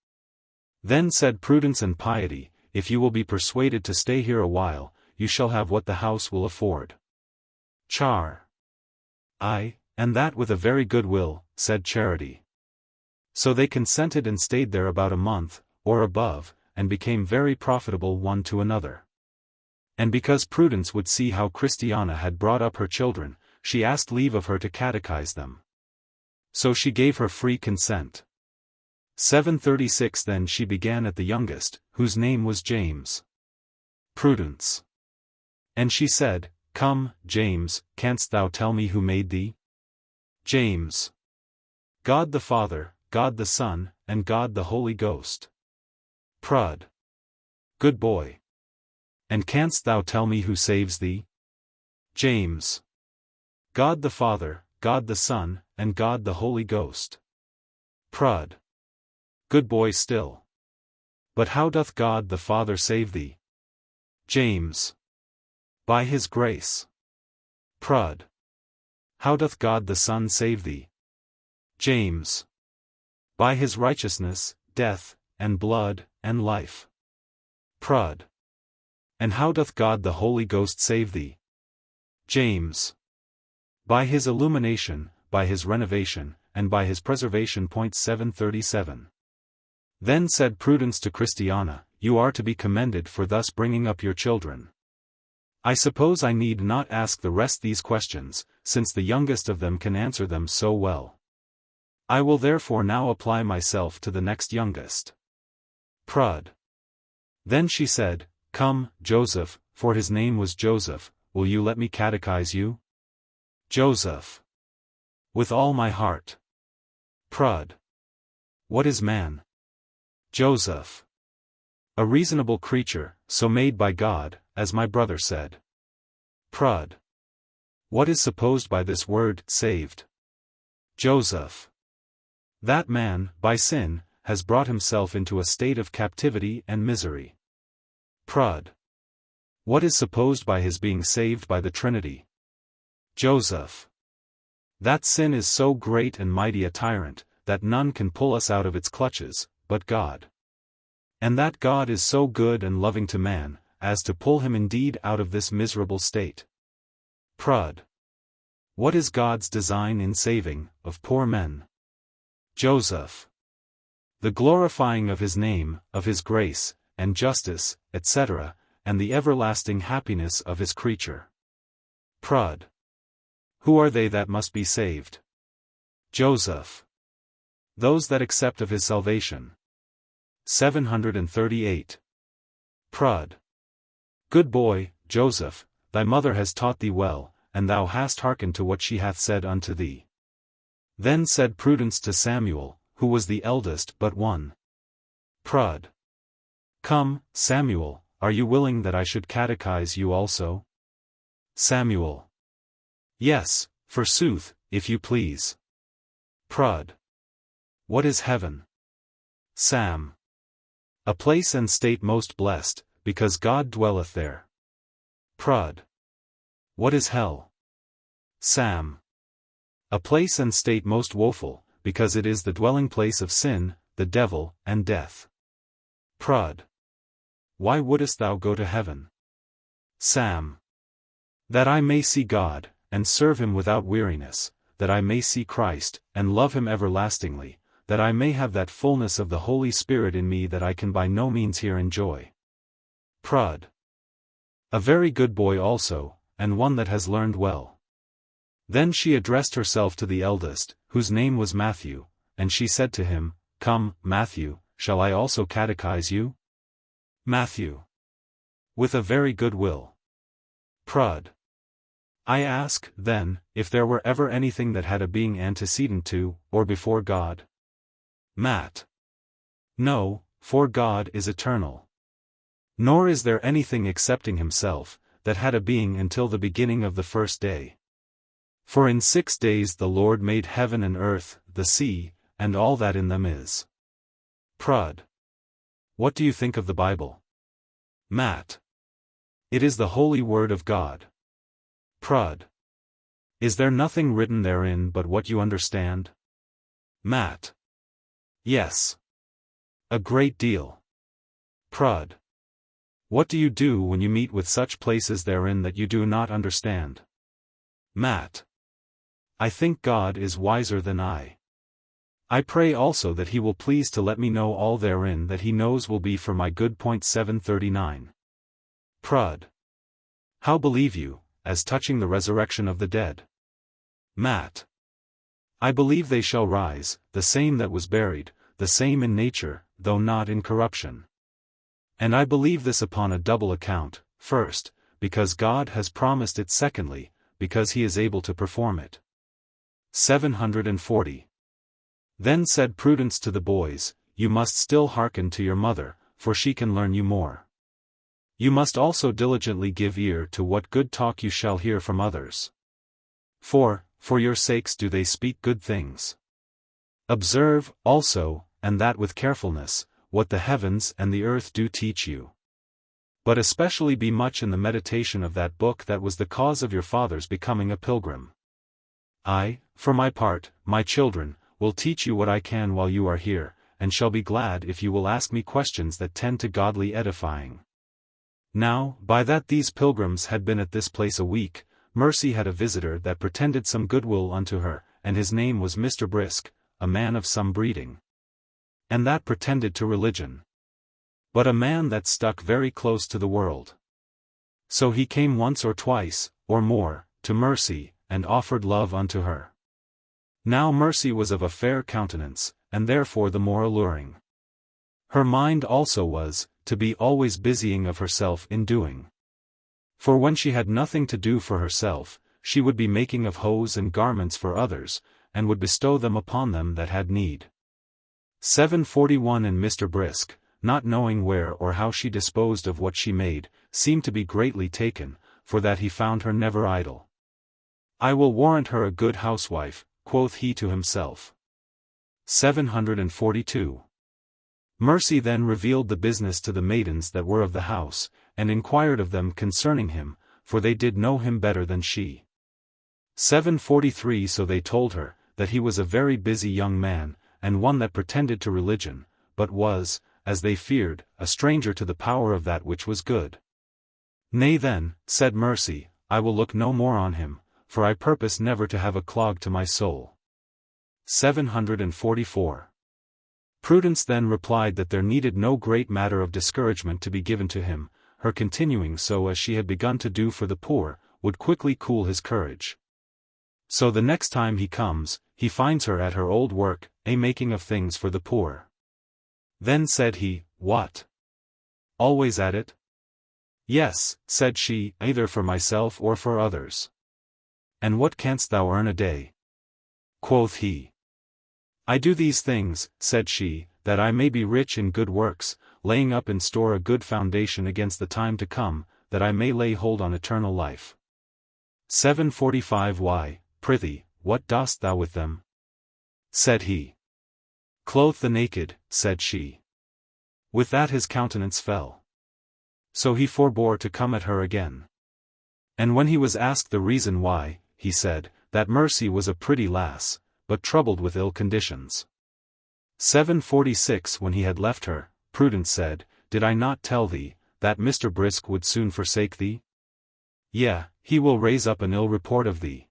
Then said Prudence and Piety, if you will be persuaded to stay here a while, you shall have what the house will afford. Char. Aye, and that with a very good will, said Charity. So they consented and stayed there about a month, or above, and became very profitable one to another. And because Prudence would see how Christiana had brought up her children, she asked leave of her to catechize them. So she gave her free consent. 7:36 Then she began at the youngest, whose name was James. Prudence. And she said, Come, James, canst thou tell me who made thee? James. God the Father, God the Son, and God the Holy Ghost. Prud. Good boy. And canst thou tell me who saves thee? James. God the Father, God the Son, and God the Holy Ghost. Prud. Good boy still. But how doth God the Father save thee? James. By his grace. Prud. How doth God the Son save thee? James. By his righteousness, death, and blood, and life. Prud. And how doth God the Holy Ghost save thee? James. By his illumination, by his renovation, and by his preservation. 7:37 Then said Prudence to Christiana, You are to be commended for thus bringing up your children. I suppose I need not ask the rest these questions, since the youngest of them can answer them so well. I will therefore now apply myself to the next youngest. Prud. Then she said, Come, Joseph, for his name was Joseph, will you let me catechize you? Joseph. With all my heart. Prud. What is man? Joseph. A reasonable creature, so made by God, as my brother said. Prud. What is supposed by this word, saved? Joseph. That man, by sin, has brought himself into a state of captivity and misery. Prud. What is supposed by his being saved by the Trinity? Joseph. That sin is so great and mighty a tyrant, that none can pull us out of its clutches, but God. And that God is so good and loving to man, as to pull him indeed out of this miserable state. Prod. What is God's design in saving, of poor men? Joseph. The glorifying of his name, of his grace, and justice, etc., and the everlasting happiness of his creature. Prod. Who are they that must be saved? Joseph. Those that accept of his salvation. 738. Prod. Good boy, Joseph, thy mother has taught thee well, and thou hast hearkened to what she hath said unto thee. Then said Prudence to Samuel, who was the eldest but one. Prod. Come, Samuel, are you willing that I should catechize you also? Samuel. Yes, forsooth, if you please. Prod. What is heaven? Sam. A place and state most blessed, because God dwelleth there. Prod. What is hell? Sam. A place and state most woeful, because it is the dwelling place of sin, the devil, and death. Prod. Why wouldest thou go to heaven? Sam. That I may see God, and serve him without weariness, that I may see Christ, and love him everlastingly, that I may have that fullness of the Holy Spirit in me that I can by no means here enjoy. Prod. A very good boy also, and one that has learned well. Then she addressed herself to the eldest, whose name was Matthew, and she said to him, Come, Matthew, shall I also catechize you? Matthew. With a very good will. Prod. I ask, then, if there were ever anything that had a being antecedent to, or before God? Matt. No, for God is eternal. Nor is there anything excepting himself, that had a being until the beginning of the first day. For in 6 days the Lord made heaven and earth, the sea, and all that in them is. Prod. What do you think of the Bible? Matt. It is the holy word of God. Prod. Is there nothing written therein but what you understand? Matt. Yes. A great deal. Prod. What do you do when you meet with such places therein that you do not understand? Matt. I think God is wiser than I. I pray also that he will please to let me know all therein that he knows will be for my good. 739. Prod. How believe you, as touching the resurrection of the dead? Matt. I believe they shall rise, the same that was buried, the same in nature, though not in corruption. And I believe this upon a double account, first, because God has promised it, secondly, because he is able to perform it. 740. Then said Prudence to the boys, You must still hearken to your mother, for she can learn you more. You must also diligently give ear to what good talk you shall hear from others. For your sakes do they speak good things. Observe, also, and that with carefulness, what the heavens and the earth do teach you. But especially be much in the meditation of that book that was the cause of your father's becoming a pilgrim. I, for my part, my children, will teach you what I can while you are here, and shall be glad if you will ask me questions that tend to godly edifying. Now, by that these pilgrims had been at this place a week, Mercy had a visitor that pretended some goodwill unto her, and his name was Mr. Brisk, a man of some breeding. And that pretended to religion. But a man that stuck very close to the world. So he came once or twice, or more, to Mercy, and offered love unto her. Now Mercy was of a fair countenance, and therefore the more alluring. Her mind also was, to be always busying of herself in doing. For when she had nothing to do for herself, she would be making of hose and garments for others, and would bestow them upon them that had need. 741. And Mr. Brisk, not knowing where or how she disposed of what she made, seemed to be greatly taken, for that he found her never idle. I will warrant her a good housewife, quoth he to himself. 742. Mercy then revealed the business to the maidens that were of the house, and inquired of them concerning him, for they did know him better than she. 743 So they told her, that he was a very busy young man, and one that pretended to religion, but was, as they feared, a stranger to the power of that which was good. Nay then, said Mercy, I will look no more on him, for I purpose never to have a clog to my soul. 744. Prudence then replied that there needed no great matter of discouragement to be given to him, her continuing so as she had begun to do for the poor, would quickly cool his courage. So the next time he comes, he finds her at her old work, making of things for the poor. Then said he, What? Always at it? Yes, said she, either for myself or for others. And what canst thou earn a day? Quoth he. I do these things, said she, that I may be rich in good works, laying up in store a good foundation against the time to come, that I may lay hold on eternal life. 745 Why, prithee, what dost thou with them? Said he. Clothe the naked, said she. With that his countenance fell. So he forbore to come at her again. And when he was asked the reason why, he said, that Mercy was a pretty lass, but troubled with ill conditions. 746 When he had left her, Prudence said, Did I not tell thee, that Mr. Brisk would soon forsake thee? Yea, he will raise up an ill report of thee.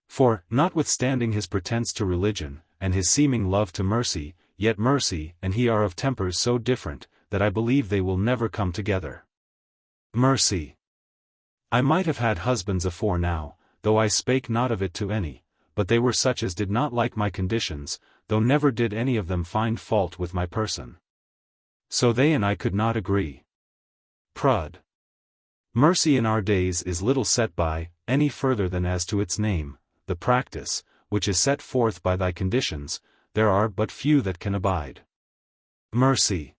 For, notwithstanding his pretence to religion, and his seeming love to Mercy, yet Mercy and he are of tempers so different, that I believe they will never come together. Mercy. I might have had husbands afore now, though I spake not of it to any, but they were such as did not like my conditions, though never did any of them find fault with my person. So they and I could not agree. Prud. Mercy in our days is little set by, any further than as to its name, the practice, which is set forth by thy conditions, there are but few that can abide. Mercy.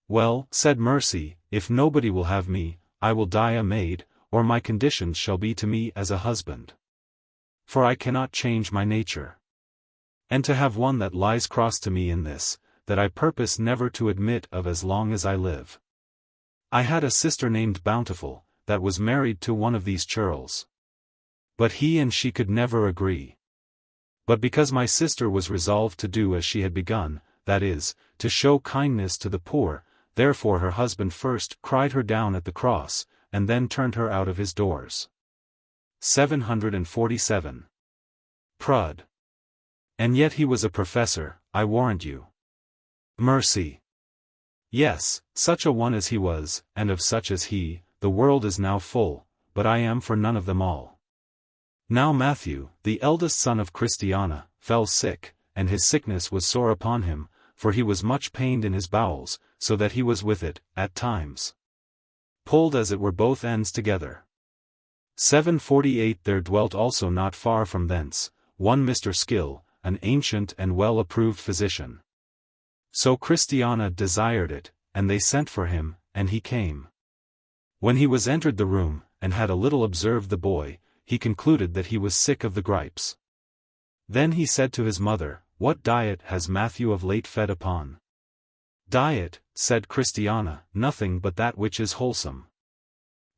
Well, said Mercy, if nobody will have me, I will die a maid, or my conditions shall be to me as a husband. For I cannot change my nature. And to have one that lies cross to me in this, that I purpose never to admit of as long as I live. I had a sister named Bountiful, that was married to one of these churls. But he and she could never agree. But because my sister was resolved to do as she had begun, that is, to show kindness to the poor, therefore her husband first cried her down at the cross, and then turned her out of his doors. 747. Prud. And yet he was a professor, I warrant you. Mercy. Yes, such a one as he was, and of such as he, the world is now full, but I am for none of them all. Now Matthew, the eldest son of Christiana, fell sick, and his sickness was sore upon him, for he was much pained in his bowels, so that he was with it, at times, pulled as it were both ends together. 748 There dwelt also not far from thence, one Mr. Skill, an ancient and well-approved physician. So Christiana desired it, and they sent for him, and he came. When he was entered the room, and had a little observed the boy, he concluded that he was sick of the gripes. Then he said to his mother, What diet has Matthew of late fed upon? Diet, said Christiana, nothing but that which is wholesome.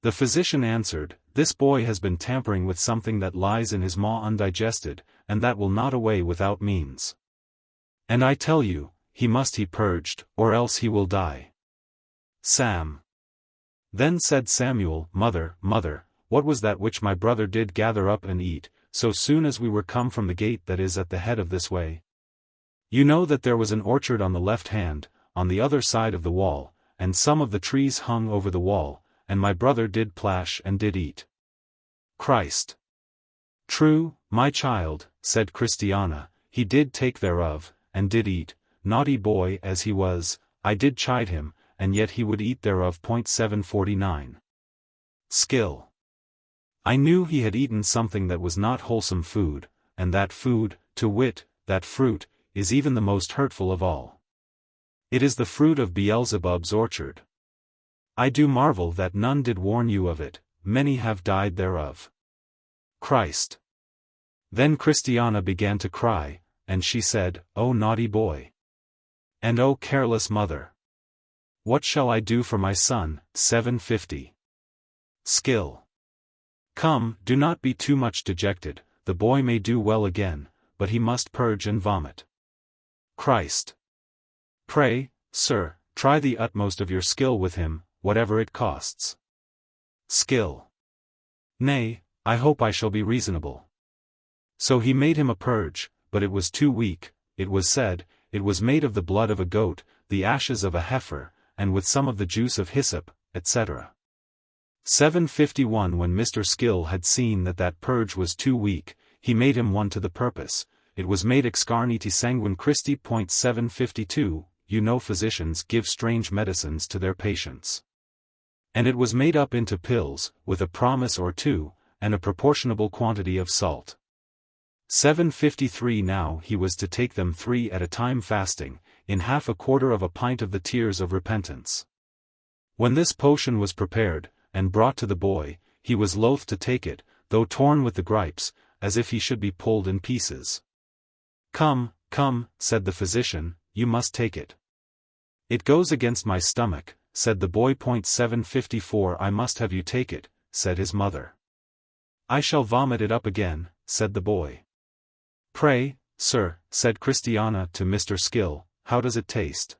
The physician answered, This boy has been tampering with something that lies in his maw undigested, and that will not away without means. And I tell you, he must be purged, or else he will die. Sam. Then said Samuel, Mother, what was that which my brother did gather up and eat, so soon as we were come from the gate that is at the head of this way? You know that there was an orchard on the left hand, on the other side of the wall, and some of the trees hung over the wall, and my brother did plash and did eat. Christ. True, my child, said Christiana, he did take thereof, and did eat, naughty boy as he was, I did chide him, and yet he would eat thereof. 749. Skill. I knew he had eaten something that was not wholesome food, and that food, to wit, that fruit, is even the most hurtful of all. It is the fruit of Beelzebub's orchard. I do marvel that none did warn you of it, many have died thereof. Christ. Then Christiana began to cry, and she said, O naughty boy! And O careless mother! What shall I do for my son? 750. Skill. Come, do not be too much dejected, the boy may do well again, but he must purge and vomit. Christ. Pray, sir, try the utmost of your skill with him, whatever it costs. Skill. Nay, I hope I shall be reasonable. So he made him a purge, but it was too weak, it was said, it was made of the blood of a goat, the ashes of a heifer, and with some of the juice of hyssop, etc. 751 When Mr. Skill had seen that purge was too weak, he made him one to the purpose, it was made excarniti sanguine Christi. 752 You know physicians give strange medicines to their patients. And it was made up into pills, with a promise or two, and a proportionable quantity of salt. 753 Now he was to take them 3 at a time fasting, in half a quarter of a pint of the tears of repentance. When this potion was prepared, and brought to the boy, he was loath to take it, though torn with the gripes, as if he should be pulled in pieces. Come, come, said the physician, you must take it. It goes against my stomach, said the boy. 754 I must have you take it, said his mother. I shall vomit it up again, said the boy. Pray, sir, said Christiana to Mr. Skill, how does it taste?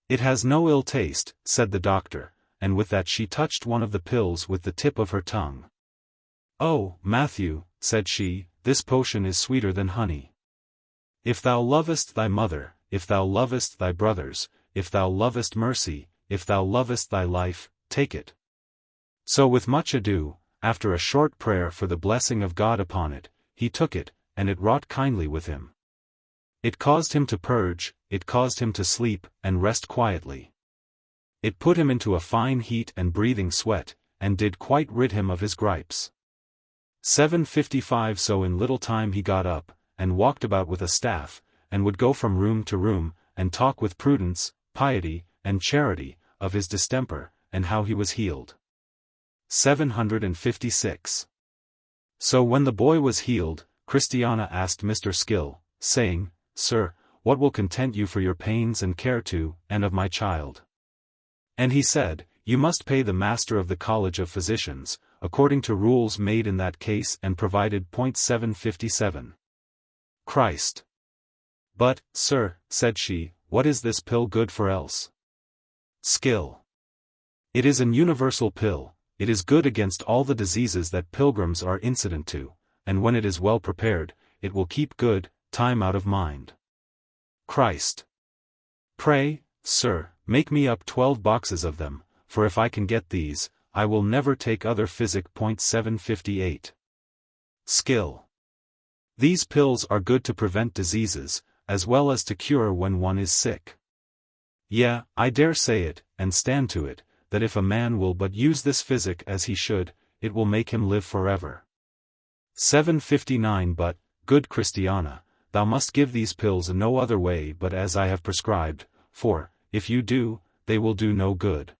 It has no ill taste, said the doctor, and with that she touched one of the pills with the tip of her tongue. Oh, Matthew, said she, this potion is sweeter than honey. If thou lovest thy mother, if thou lovest thy brothers, if thou lovest mercy, if thou lovest thy life, take it. So with much ado, after a short prayer for the blessing of God upon it, he took it, and it wrought kindly with him. It caused him to purge, it caused him to sleep, and rest quietly. It put him into a fine heat and breathing sweat, and did quite rid him of his gripes. 755 So in little time he got up, and walked about with a staff, and would go from room to room, and talk with prudence, piety, and charity, of his distemper, and how he was healed. 756. So when the boy was healed, Christiana asked Mr. Skill, saying, Sir, what will content you for your pains and care to, and of my child? And he said, You must pay the master of the College of Physicians, according to rules made in that case and provided. 757. Christ. But, sir, said she, what is this pill good for else? Skill. It is an universal pill, it is good against all the diseases that pilgrims are incident to, and when it is well prepared, it will keep good time out of mind. Christ. Pray, sir, make me up 12 boxes of them, for if I can get these, I will never take other physic. 758. Skill. These pills are good to prevent diseases, as well as to cure when one is sick. Yeah, I dare say it, and stand to it, that if a man will but use this physic as he should, it will make him live forever. 759 But, good Christiana, thou must give these pills no other way but as I have prescribed, for, if you do, they will do no good.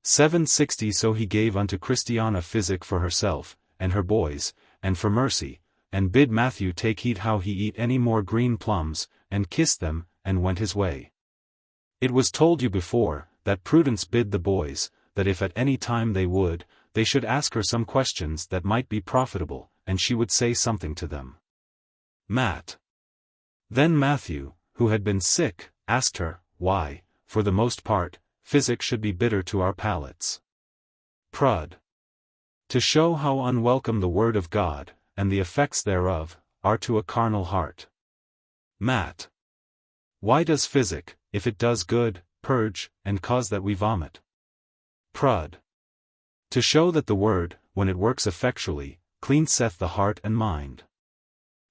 760 So he gave unto Christiana physic for herself, and her boys, and for mercy, and bid Matthew take heed how he eat any more green plums, and kissed them, and went his way. It was told you before, that Prudence bid the boys, that if at any time they should ask her some questions that might be profitable, and she would say something to them. Matt. Then Matthew, who had been sick, asked her, why, for the most part, physic should be bitter to our palates. Prud. To show how unwelcome the word of God, and the effects thereof, are to a carnal heart. Matt. Why does physic, if it does good, purge, and cause that we vomit? Prud. To show that the word, when it works effectually, cleanseth the heart and mind.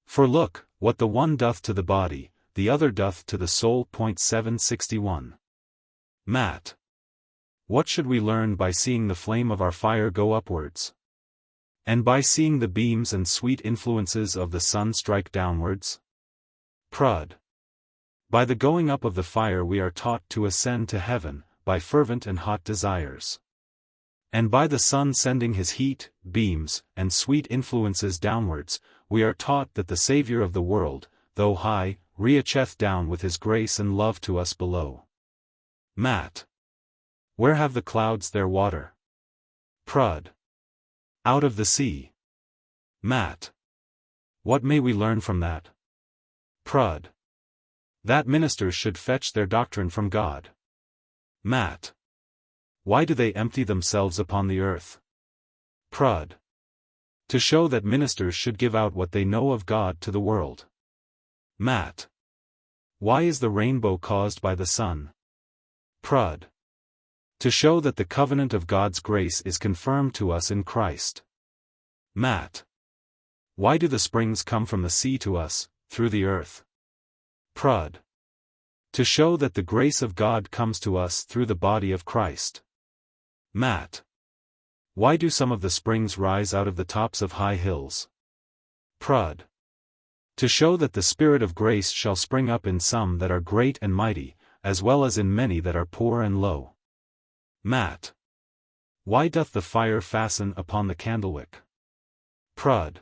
For look, what the one doth to the body, the other doth to the soul. 761. Matt. What should we learn by seeing the flame of our fire go upwards? And by seeing the beams and sweet influences of the sun strike downwards? Prud. By the going up of the fire we are taught to ascend to heaven, by fervent and hot desires. And by the sun sending his heat, beams, and sweet influences downwards, we are taught that the Saviour of the world, though high, reacheth down with his grace and love to us below. Matt. Where have the clouds their water? Prud. Out of the sea. Matt. What may we learn from that? Prud. That ministers should fetch their doctrine from God. Matt. Why do they empty themselves upon the earth? Prud. To show that ministers should give out what they know of God to the world. Matt. Why is the rainbow caused by the sun? Prud. To show that the covenant of God's grace is confirmed to us in Christ. Matt. Why do the springs come from the sea to us, through the earth? Prud. To show that the grace of God comes to us through the body of Christ. Matt. Why do some of the springs rise out of the tops of high hills? Prud. To show that the Spirit of grace shall spring up in some that are great and mighty, as well as in many that are poor and low. Matt. Why doth the fire fasten upon the candlewick? Prud.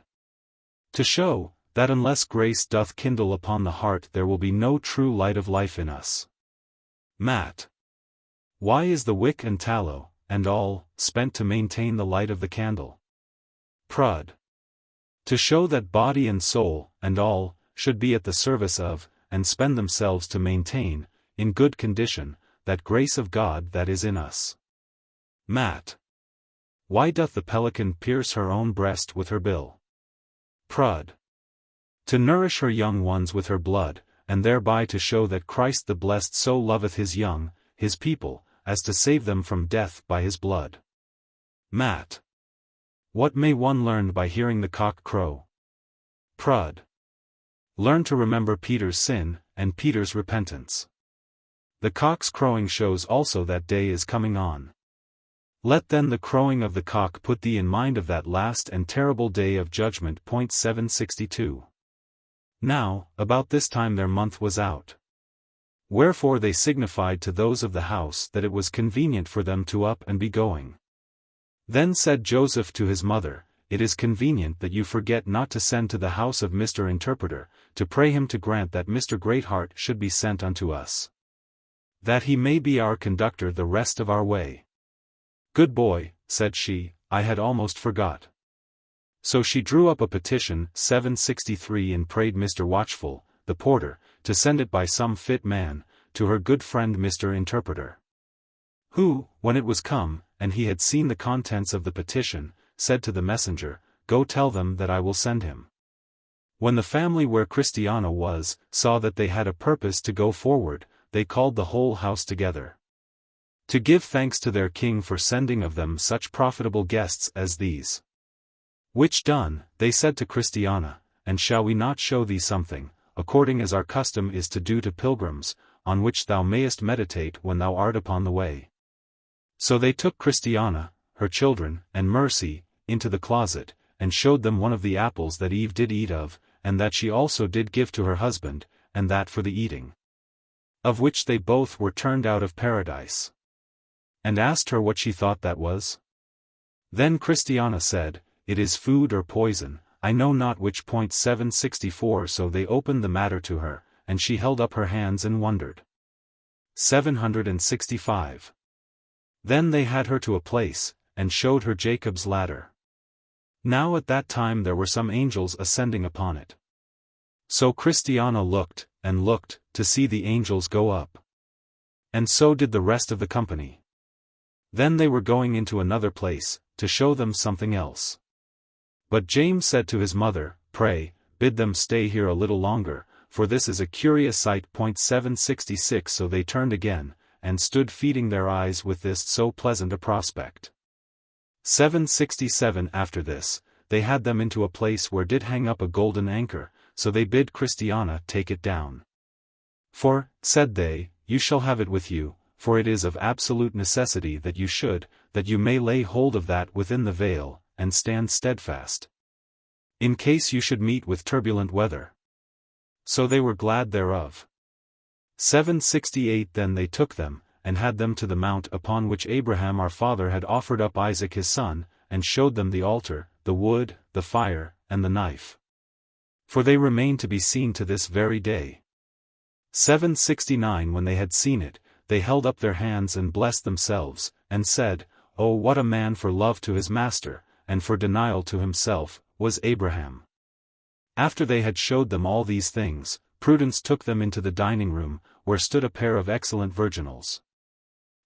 To show, that unless grace doth kindle upon the heart there will be no true light of life in us. Matt. Why is the wick and tallow, and all, spent to maintain the light of the candle? Prud. To show that body and soul, and all, should be at the service of, and spend themselves to maintain, in good condition, that grace of God that is in us. Matt. Why doth the pelican pierce her own breast with her bill? Prud. To nourish her young ones with her blood, and thereby to show that Christ the blessed so loveth his young, his people, as to save them from death by his blood. Matt. What may one learn by hearing the cock crow? Prud. Learn to remember Peter's sin, and Peter's repentance. The cock's crowing shows also that day is coming on. Let then the crowing of the cock put thee in mind of that last and terrible day of judgment. 762. Now, about this time their month was out. Wherefore they signified to those of the house that it was convenient for them to up and be going. Then said Joseph to his mother, It is convenient that you forget not to send to the house of Mr. Interpreter, to pray him to grant that Mr. Greatheart should be sent unto us, that he may be our conductor the rest of our way. Good boy, said she, I had almost forgot. So she drew up a petition, 763, and prayed Mr. Watchful, the porter, to send it by some fit man, to her good friend Mr. Interpreter. Who, when it was come, and he had seen the contents of the petition, said to the messenger, Go tell them that I will send him. When the family where Christiana was, saw that they had a purpose to go forward, they called the whole house together, to give thanks to their king for sending of them such profitable guests as these. Which done, they said to Christiana, And shall we not show thee something, according as our custom is to do to pilgrims, on which thou mayest meditate when thou art upon the way? So they took Christiana, her children, and Mercy, into the closet, and showed them one of the apples that Eve did eat of, and that she also did give to her husband, and that for the eating of which they both were turned out of paradise. And asked her what she thought that was? Then Christiana said, It is food or poison, I know not which. 764. So they opened the matter to her, and she held up her hands and wondered. 765. Then they had her to a place, and showed her Jacob's ladder. Now at that time there were some angels ascending upon it. So Christiana looked, and looked, to see the angels go up. And so did the rest of the company. Then they were going into another place, to show them something else. But James said to his mother, Pray, bid them stay here a little longer, for this is a curious sight. 766. So they turned again, and stood feeding their eyes with this so pleasant a prospect. 767. After this, they had them into a place where did hang up a golden anchor, so they bid Christiana take it down. For, said they, you shall have it with you, for it is of absolute necessity that you should, that you may lay hold of that within the veil, and stand steadfast, in case you should meet with turbulent weather. So they were glad thereof. 768. Then they took them, and had them to the mount upon which Abraham our father had offered up Isaac his son, and showed them the altar, the wood, the fire, and the knife. For they remain to be seen to this very day. 769. When they had seen it, they held up their hands and blessed themselves, and said, Oh, what a man for love to his master, and for denial to himself, was Abraham. After they had showed them all these things, Prudence took them into the dining room, where stood a pair of excellent virginals.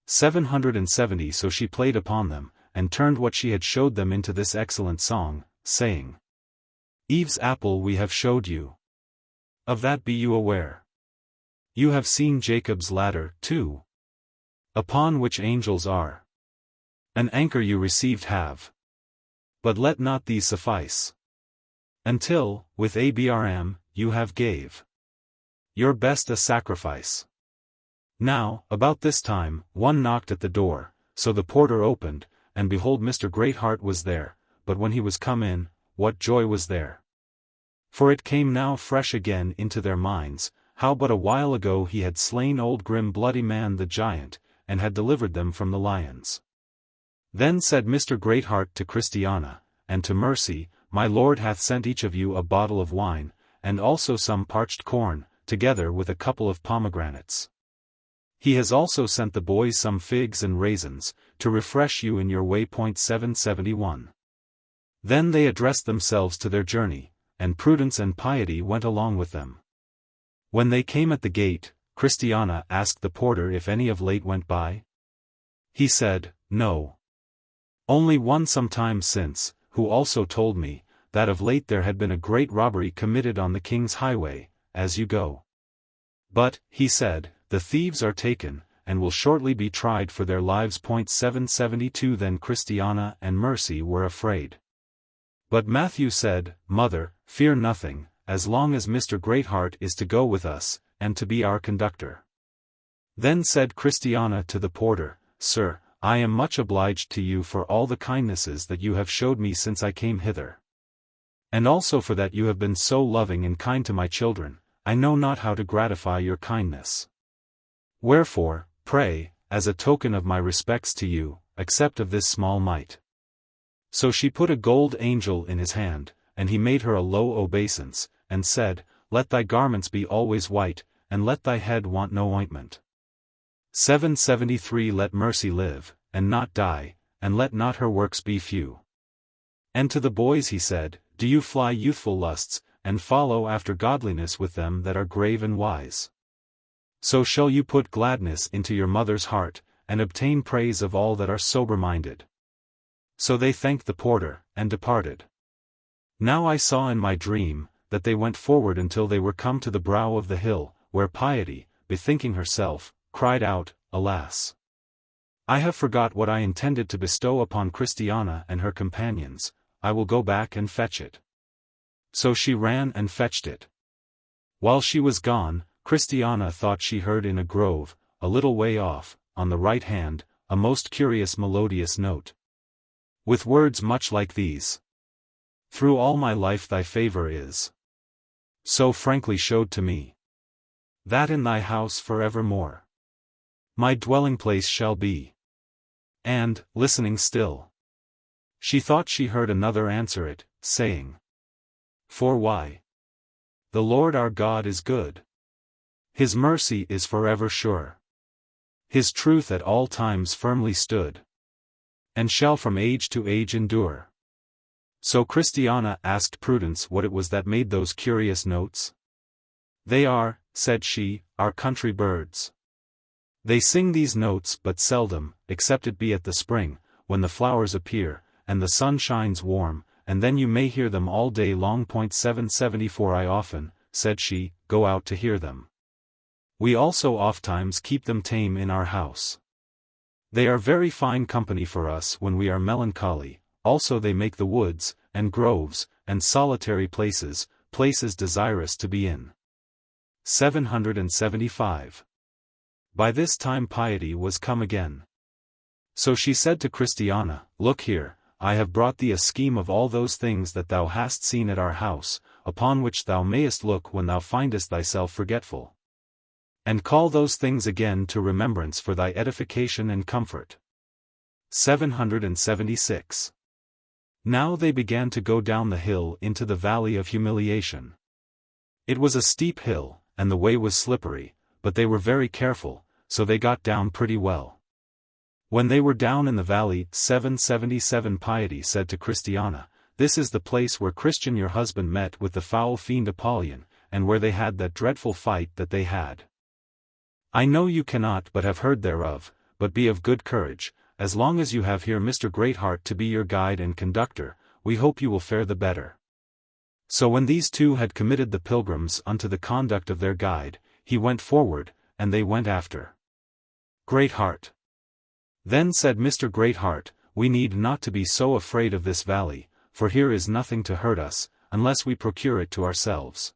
770 So she played upon them, and turned what she had showed them into this excellent song, saying, Eve's apple we have showed you. Of that be you aware. You have seen Jacob's ladder, too, upon which angels are. An anchor you received have. But let not these suffice. Until, with Abram, you have gave your best a sacrifice. Now, about this time, one knocked at the door, so the porter opened, and behold Mr. Greatheart was there, but when he was come in, what joy was there! For it came now fresh again into their minds, how but a while ago he had slain old grim bloody man the giant, and had delivered them from the lions. Then said Mr. Greatheart to Christiana, and to Mercy, My lord hath sent each of you a bottle of wine, and also some parched corn, together with a couple of pomegranates. He has also sent the boys some figs and raisins, to refresh you in your way. 771. Then they addressed themselves to their journey, and Prudence and Piety went along with them. When they came at the gate, Christiana asked the porter if any of late went by. He said, No. Only one some time since, who also told me, that of late there had been a great robbery committed on the king's highway, as you go. But, he said, the thieves are taken, and will shortly be tried for their lives. 772 Then Christiana and Mercy were afraid. But Matthew said, Mother, fear nothing, as long as Mr. Greatheart is to go with us, and to be our conductor. Then said Christiana to the porter, Sir, I am much obliged to you for all the kindnesses that you have showed me since I came hither. And also for that you have been so loving and kind to my children, I know not how to gratify your kindness. Wherefore, pray, as a token of my respects to you, accept of this small mite. So she put a gold angel in his hand, and he made her a low obeisance, and said, Let thy garments be always white, and let thy head want no ointment. 773 Let mercy live, and not die, and let not her works be few. And to the boys he said, Do you fly youthful lusts, and follow after godliness with them that are grave and wise. So shall you put gladness into your mother's heart, and obtain praise of all that are sober-minded. So they thanked the porter, and departed. Now I saw in my dream, that they went forward until they were come to the brow of the hill, where Piety, bethinking herself, cried out, Alas! I have forgot what I intended to bestow upon Christiana and her companions, I will go back and fetch it. So she ran and fetched it. While she was gone, Christiana thought she heard in a grove, a little way off, on the right hand, a most curious melodious note. With words much like these. Through all my life thy favor is so frankly showed to me, that in thy house forevermore my dwelling place shall be. And, listening still, she thought she heard another answer it, saying, For why? The Lord our God is good. His mercy is forever sure. His truth at all times firmly stood, and shall from age to age endure. So Christiana asked Prudence what it was that made those curious notes. They are, said she, our country birds. They sing these notes but seldom, except it be at the spring, when the flowers appear, and the sun shines warm, and then you may hear them all day long. 774 I often, said she, go out to hear them. We also ofttimes keep them tame in our house. They are very fine company for us when we are melancholy, also they make the woods, and groves, and solitary places, places desirous to be in. 775. By this time Piety was come again. So she said to Christiana, Look here, I have brought thee a scheme of all those things that thou hast seen at our house, upon which thou mayest look when thou findest thyself forgetful. And call those things again to remembrance for thy edification and comfort. 776. Now they began to go down the hill into the valley of humiliation. It was a steep hill, and the way was slippery, but they were very careful, so they got down pretty well. When they were down in the valley, 777 Piety said to Christiana, "This is the place where Christian your husband met with the foul fiend Apollyon, and where they had that dreadful fight that they had. I know you cannot but have heard thereof, but be of good courage, as long as you have here Mr. Greatheart to be your guide and conductor, we hope you will fare the better." So when these two had committed the pilgrims unto the conduct of their guide, he went forward, and they went after. Greatheart. Then said Mr. Greatheart, "We need not to be so afraid of this valley, for here is nothing to hurt us, unless we procure it to ourselves.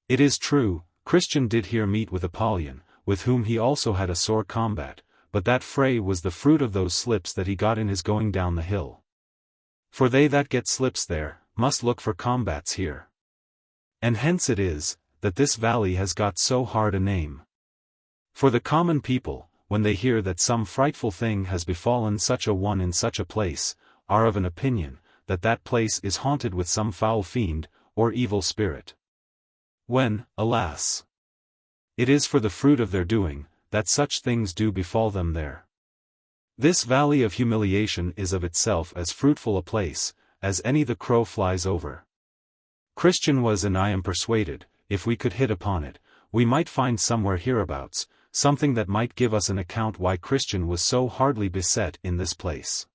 It is true, Christian did here meet with Apollyon, with whom he also had a sore combat, but that fray was the fruit of those slips that he got in his going down the hill. For they that get slips there, must look for combats here. And hence it is, that this valley has got so hard a name. For the common people, when they hear that some frightful thing has befallen such a one in such a place, are of an opinion, that that place is haunted with some foul fiend, or evil spirit. When, alas! it is for the fruit of their doing, that such things do befall them there. This valley of humiliation is of itself as fruitful a place, as any the crow flies over. Christian was, and I am persuaded, if we could hit upon it, we might find somewhere hereabouts, something that might give us an account why Christian was so hardly beset in this place.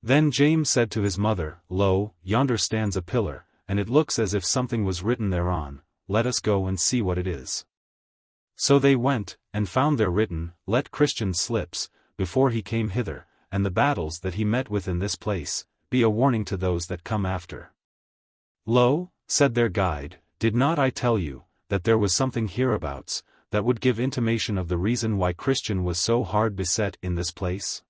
Then James said to his mother, "Lo, yonder stands a pillar, and it looks as if something was written thereon, let us go and see what it is." So they went, and found there written, "Let Christian slips, before he came hither, and the battles that he met with in this place, be a warning to those that come after." "Lo," said their guide, "did not I tell you, that there was something hereabouts, that would give intimation of the reason why Christian was so hard beset in this place?"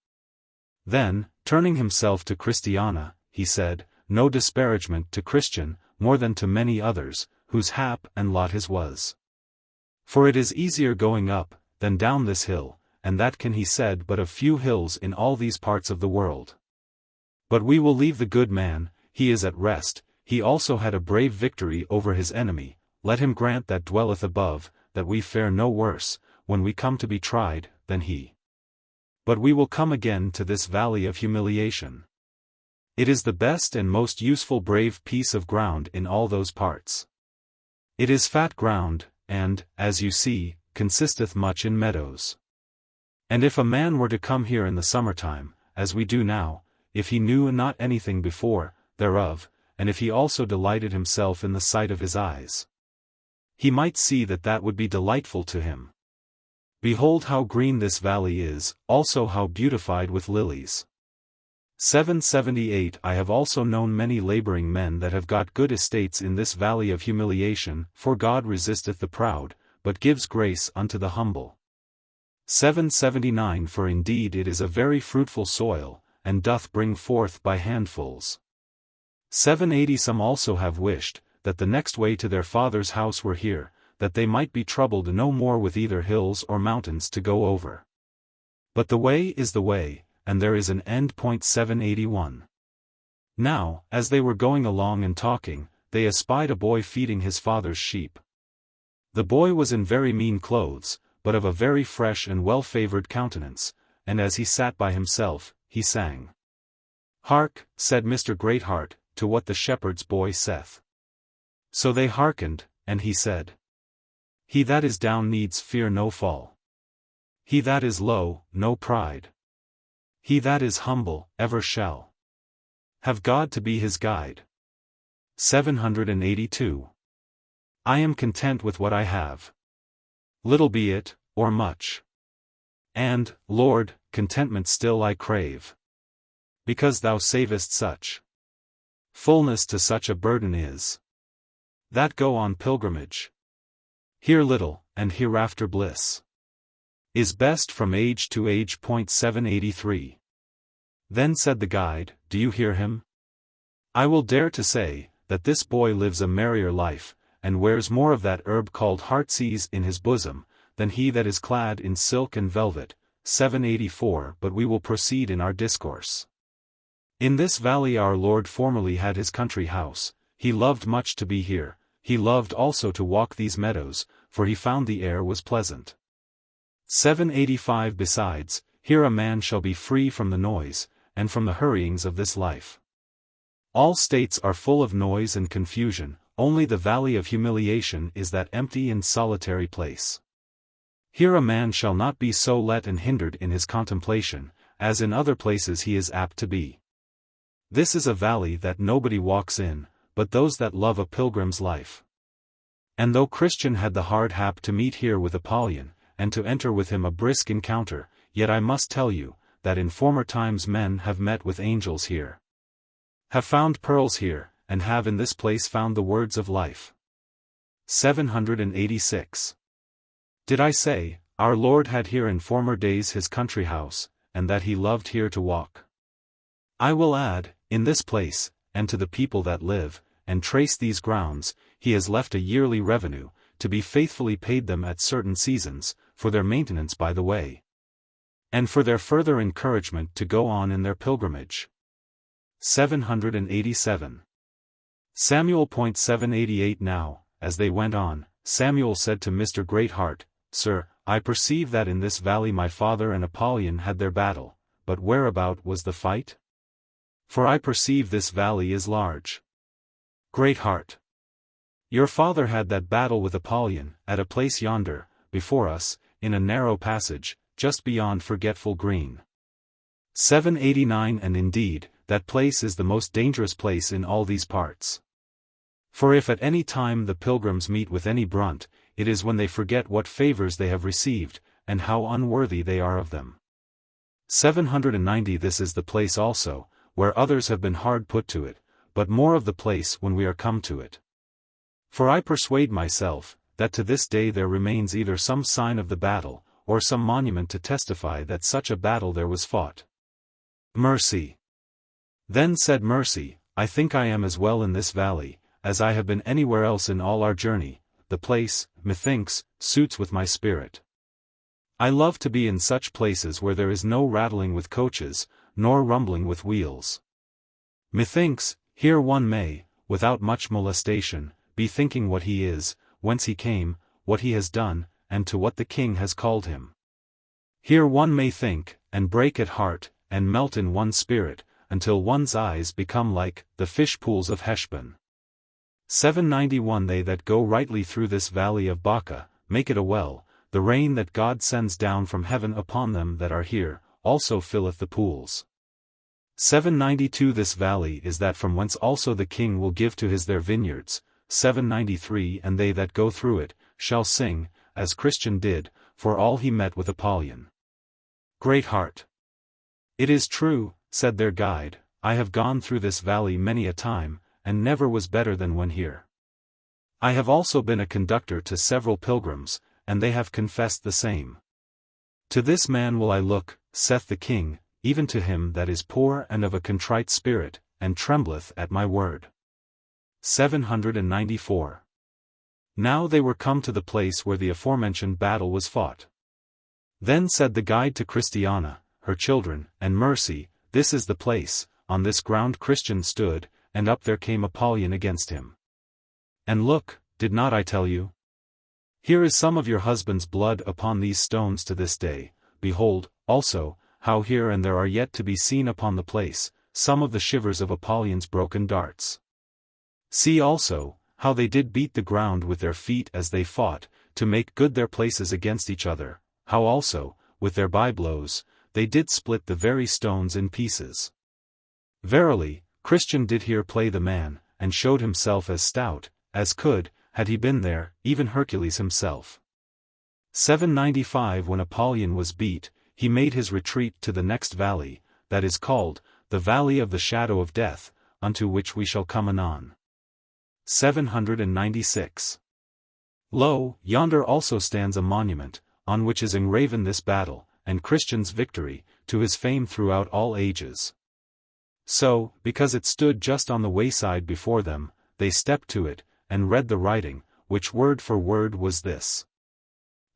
Then, turning himself to Christiana, he said, "No disparagement to Christian, more than to many others, whose hap and lot his was. For it is easier going up, than down this hill, and that can he said but of few hills in all these parts of the world. But we will leave the good man, he is at rest, he also had a brave victory over his enemy, let him grant that dwelleth above, that we fare no worse, when we come to be tried, than he. But we will come again to this valley of humiliation. It is the best and most useful brave piece of ground in all those parts. It is fat ground, and, as you see, consisteth much in meadows. And if a man were to come here in the summertime, as we do now, if he knew not anything before, thereof, and if he also delighted himself in the sight of his eyes, he might see that that would be delightful to him. Behold how green this valley is, also how beautified with lilies. 778 I have also known many laboring men that have got good estates in this valley of humiliation, for God resisteth the proud, but gives grace unto the humble. 779 For indeed it is a very fruitful soil, and doth bring forth by handfuls. 780 Some also have wished, that the next way to their father's house were here, that they might be troubled no more with either hills or mountains to go over. But the way is the way, and there is an end. 781 Now, as they were going along and talking, they espied a boy feeding his father's sheep. The boy was in very mean clothes, but of a very fresh and well-favored countenance, and as he sat by himself, he sang. "Hark," said Mr. Greatheart, "to what the shepherd's boy saith." So they hearkened, and he said, "He that is down needs fear no fall. He that is low, no pride. He that is humble, ever shall have God to be his guide." 782 I am content with what I have. Little be it, or much. And, Lord, contentment still I crave. Because thou savest such fullness to such a burden is, that go on pilgrimage. Here little, and hereafter bliss, is best from age to age. 783 Then said the guide, "Do you hear him? I will dare to say, that this boy lives a merrier life, and wears more of that herb called heartsease in his bosom, than he that is clad in silk and velvet." 784 But we will proceed in our discourse. In this valley our Lord formerly had his country house, he loved much to be here, he loved also to walk these meadows, for he found the air was pleasant. 785 Besides, here a man shall be free from the noise, and from the hurryings of this life. All states are full of noise and confusion, only the valley of humiliation is that empty and solitary place. Here a man shall not be so let and hindered in his contemplation, as in other places he is apt to be. This is a valley that nobody walks in, but those that love a pilgrim's life. And though Christian had the hard hap to meet here with Apollyon, and to enter with him a brisk encounter, yet I must tell you, that in former times men have met with angels here, have found pearls here, and have in this place found the words of life. 786. Did I say, our Lord had here in former days his country house, and that he loved here to walk? I will add, in this place, and to the people that live, and trace these grounds, he has left a yearly revenue, to be faithfully paid them at certain seasons, for their maintenance by the way, and for their further encouragement to go on in their pilgrimage. 787. Samuel. 788. Now, as they went on, Samuel said to Mr. Greatheart, Sir, I perceive that in this valley my father and Apollyon had their battle, but whereabout was the fight? For I perceive this valley is large. Greatheart. Your father had that battle with Apollyon, at a place yonder, before us, in a narrow passage, just beyond Forgetful Green. 789. And indeed, that place is the most dangerous place in all these parts. For if at any time the pilgrims meet with any brunt, it is when they forget what favors they have received, and how unworthy they are of them. 790. This is the place also, where others have been hard put to it, but more of the place when we are come to it. For I persuade myself, that to this day there remains either some sign of the battle, or some monument to testify that such a battle there was fought. Mercy. Then said Mercy, I think I am as well in this valley, as I have been anywhere else in all our journey. The place, methinks, suits with my spirit. I love to be in such places where there is no rattling with coaches, nor rumbling with wheels. Methinks, here one may, without much molestation, be thinking what he is, whence he came, what he has done, and to what the king has called him. Here one may think, and break at heart, and melt in one's spirit, until one's eyes become like the fish pools of Heshbon. 791. They that go rightly through this valley of Baca, make it a well, the rain that God sends down from heaven upon them that are here, also filleth the pools. 792. This valley is that from whence also the king will give to his their vineyards. 793. And they that go through it, shall sing, as Christian did, for all he met with Apollyon. Greatheart. It is true, said their guide, I have gone through this valley many a time, and never was better than when here. I have also been a conductor to several pilgrims, and they have confessed the same. To this man will I look, saith the king, even to him that is poor and of a contrite spirit, and trembleth at my word. 794. Now they were come to the place where the aforementioned battle was fought. Then said the guide to Christiana, her children, and Mercy, This is the place. On this ground Christian stood, and up there came Apollyon against him. And look, did not I tell you? Here is some of your husband's blood upon these stones to this day. Behold, also, how here and there are yet to be seen upon the place, some of the shivers of Apollion's broken darts. See also, how they did beat the ground with their feet as they fought, to make good their places against each other, how also, with their by-blows, they did split the very stones in pieces. Verily, Christian did here play the man, and showed himself as stout, as could, had he been there, even Hercules himself. 795 When Apollyon was beat, he made his retreat to the next valley, that is called, the Valley of the Shadow of Death, unto which we shall come anon. 796. Lo, yonder also stands a monument, on which is engraven this battle, and Christian's victory, to his fame throughout all ages. So, because it stood just on the wayside before them, they stepped to it, and read the writing, which word for word was this.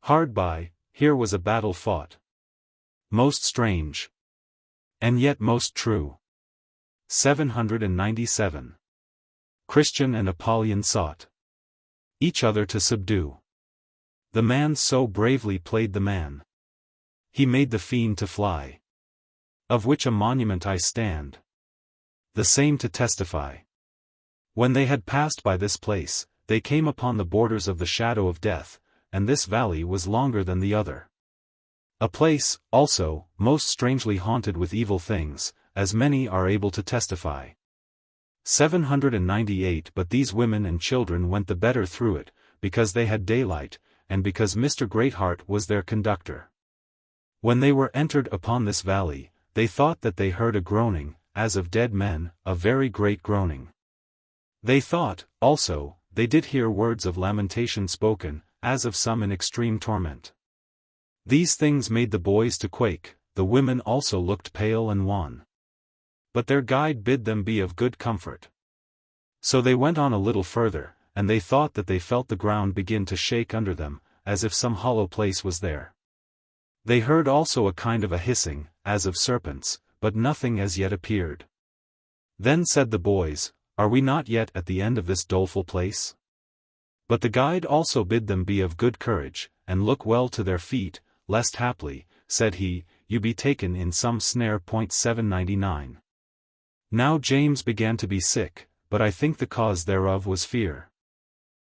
Hard by, here was a battle fought. Most strange. And yet most true. 797. Christian and Apollyon sought each other to subdue. The man so bravely played the man. He made the fiend to fly. Of which a monument I stand. The same to testify. When they had passed by this place, they came upon the borders of the shadow of death, and this valley was longer than the other. A place, also, most strangely haunted with evil things, as many are able to testify. 798 But these women and children went the better through it, because they had daylight, and because Mr. Greatheart was their conductor. When they were entered upon this valley, they thought that they heard a groaning, as of dead men, a very great groaning. They thought, also, they did hear words of lamentation spoken, as of some in extreme torment. These things made the boys to quake, the women also looked pale and wan. But their guide bid them be of good comfort. So they went on a little further, and they thought that they felt the ground begin to shake under them, as if some hollow place was there. They heard also a kind of a hissing, as of serpents, but nothing as yet appeared. Then said the boys, Are we not yet at the end of this doleful place? But the guide also bid them be of good courage, and look well to their feet, lest haply, said he, you be taken in some snare. 799. Now James began to be sick, but I think the cause thereof was fear.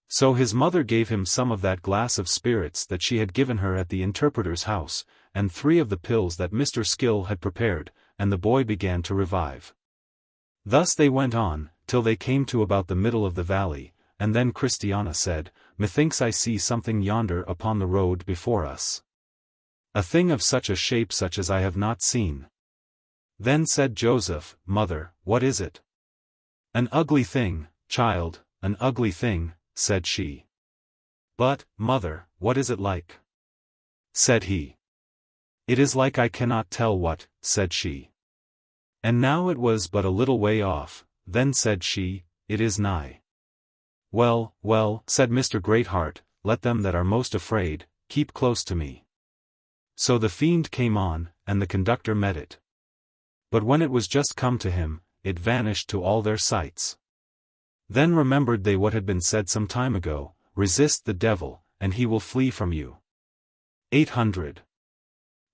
So his mother gave him some of that glass of spirits that she had given her at the interpreter's house, and 3 of the pills that Mr. Skill had prepared, and the boy began to revive. Thus they went on, till they came to about the middle of the valley, and then Christiana said, Methinks I see something yonder upon the road before us. A thing of such a shape such as I have not seen. Then said Joseph, Mother, what is it? An ugly thing, child, an ugly thing, said she. But, mother, what is it like? Said he. It is like I cannot tell what, said she. And now it was but a little way off, then said she, It is nigh. Well, well, said Mr. Greatheart, let them that are most afraid, keep close to me. So the fiend came on, and the conductor met it. But when it was just come to him, it vanished to all their sights. Then remembered they what had been said some time ago, Resist the devil, and he will flee from you. 800.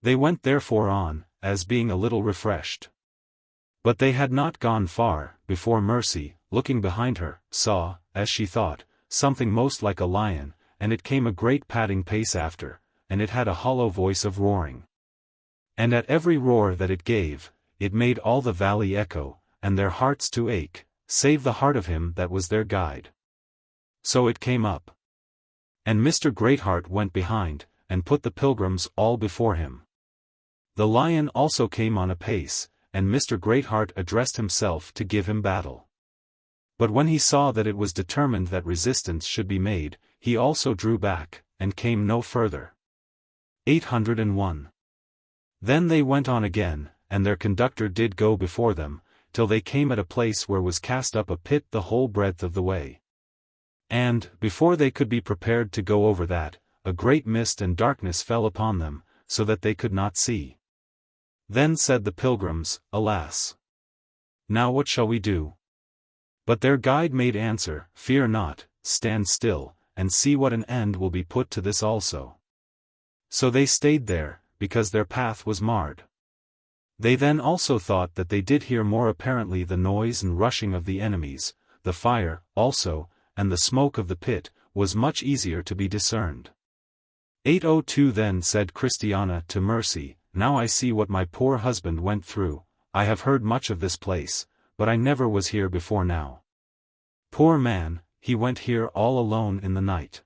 They went therefore on, as being a little refreshed. But they had not gone far, before Mercy, looking behind her, saw, as she thought, something most like a lion, and it came a great padding pace after, and it had a hollow voice of roaring. And at every roar that it gave, it made all the valley echo, and their hearts to ache, save the heart of him that was their guide. So it came up. And Mr. Greatheart went behind, and put the pilgrims all before him. The lion also came on apace, and Mr. Greatheart addressed himself to give him battle. But when he saw that it was determined that resistance should be made, he also drew back, and came no further. 801. Then they went on again, and their conductor did go before them, till they came at a place where was cast up a pit the whole breadth of the way. And, before they could be prepared to go over that, a great mist and darkness fell upon them, so that they could not see. Then said the pilgrims, Alas! Now what shall we do? But their guide made answer, Fear not, stand still, and see what an end will be put to this also. So they stayed there, because their path was marred. They then also thought that they did hear more apparently the noise and rushing of the enemies, the fire, also, and the smoke of the pit, was much easier to be discerned. 802 Then said Christiana to Mercy, Now I see what my poor husband went through. I have heard much of this place, but I never was here before now. Poor man, he went here all alone in the night.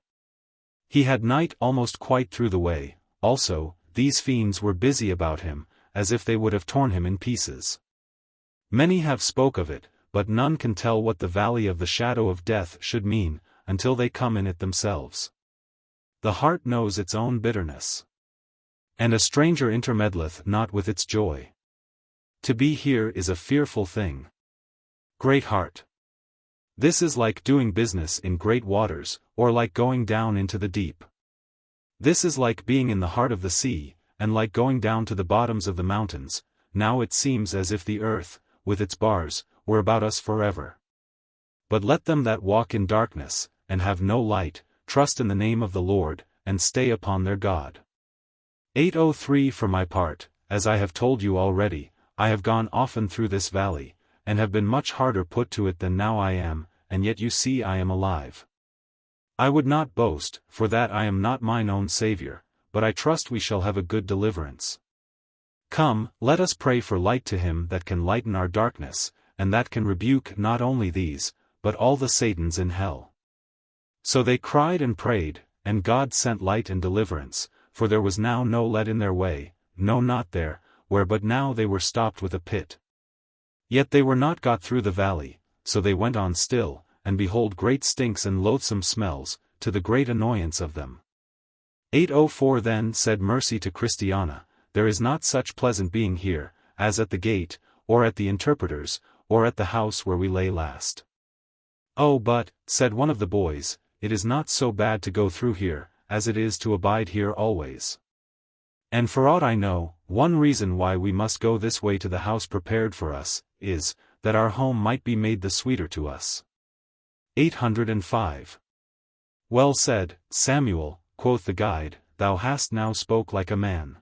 He had night almost quite through the way, also, these fiends were busy about him, as if they would have torn him in pieces. Many have spoke of it, but none can tell what the valley of the shadow of death should mean, until they come in it themselves. The heart knows its own bitterness. And a stranger intermeddleth not with its joy. To be here is a fearful thing. Greatheart. This is like doing business in great waters, or like going down into the deep. This is like being in the heart of the sea, and like going down to the bottoms of the mountains. Now it seems as if the earth, with its bars, were about us forever. But let them that walk in darkness, and have no light, trust in the name of the Lord, and stay upon their God. 803 For my part, as I have told you already, I have gone often through this valley, and have been much harder put to it than now I am, and yet you see I am alive. I would not boast, for that I am not mine own Saviour, but I trust we shall have a good deliverance. Come, let us pray for light to him that can lighten our darkness, and that can rebuke not only these, but all the Satans in hell. So they cried and prayed, and God sent light and deliverance, for there was now no let in their way, no not there, where but now they were stopped with a pit. Yet they were not got through the valley, so they went on still, and behold great stinks and loathsome smells, to the great annoyance of them. 804 Then said Mercy to Christiana, There is not such pleasant being here, as at the gate, or at the interpreter's, or at the house where we lay last. Oh but, said one of the boys, it is not so bad to go through here, as it is to abide here always. And for aught I know, one reason why we must go this way to the house prepared for us, is, that our home might be made the sweeter to us. 805. Well said, Samuel, quoth the guide, thou hast now spoke like a man.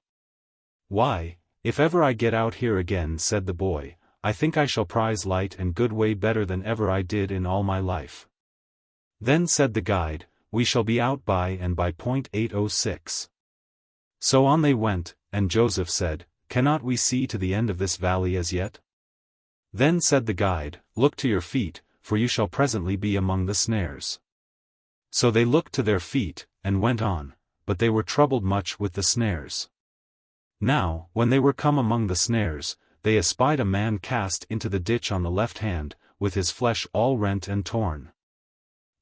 Why, if ever I get out here again, said the boy, I think I shall prize light and good way better than ever I did in all my life. Then said the guide, we shall be out by and by. 806. So on they went, and Joseph said, Cannot we see to the end of this valley as yet? Then said the guide, Look to your feet, for you shall presently be among the snares. So they looked to their feet, and went on, but they were troubled much with the snares. Now, when they were come among the snares, they espied a man cast into the ditch on the left hand, with his flesh all rent and torn.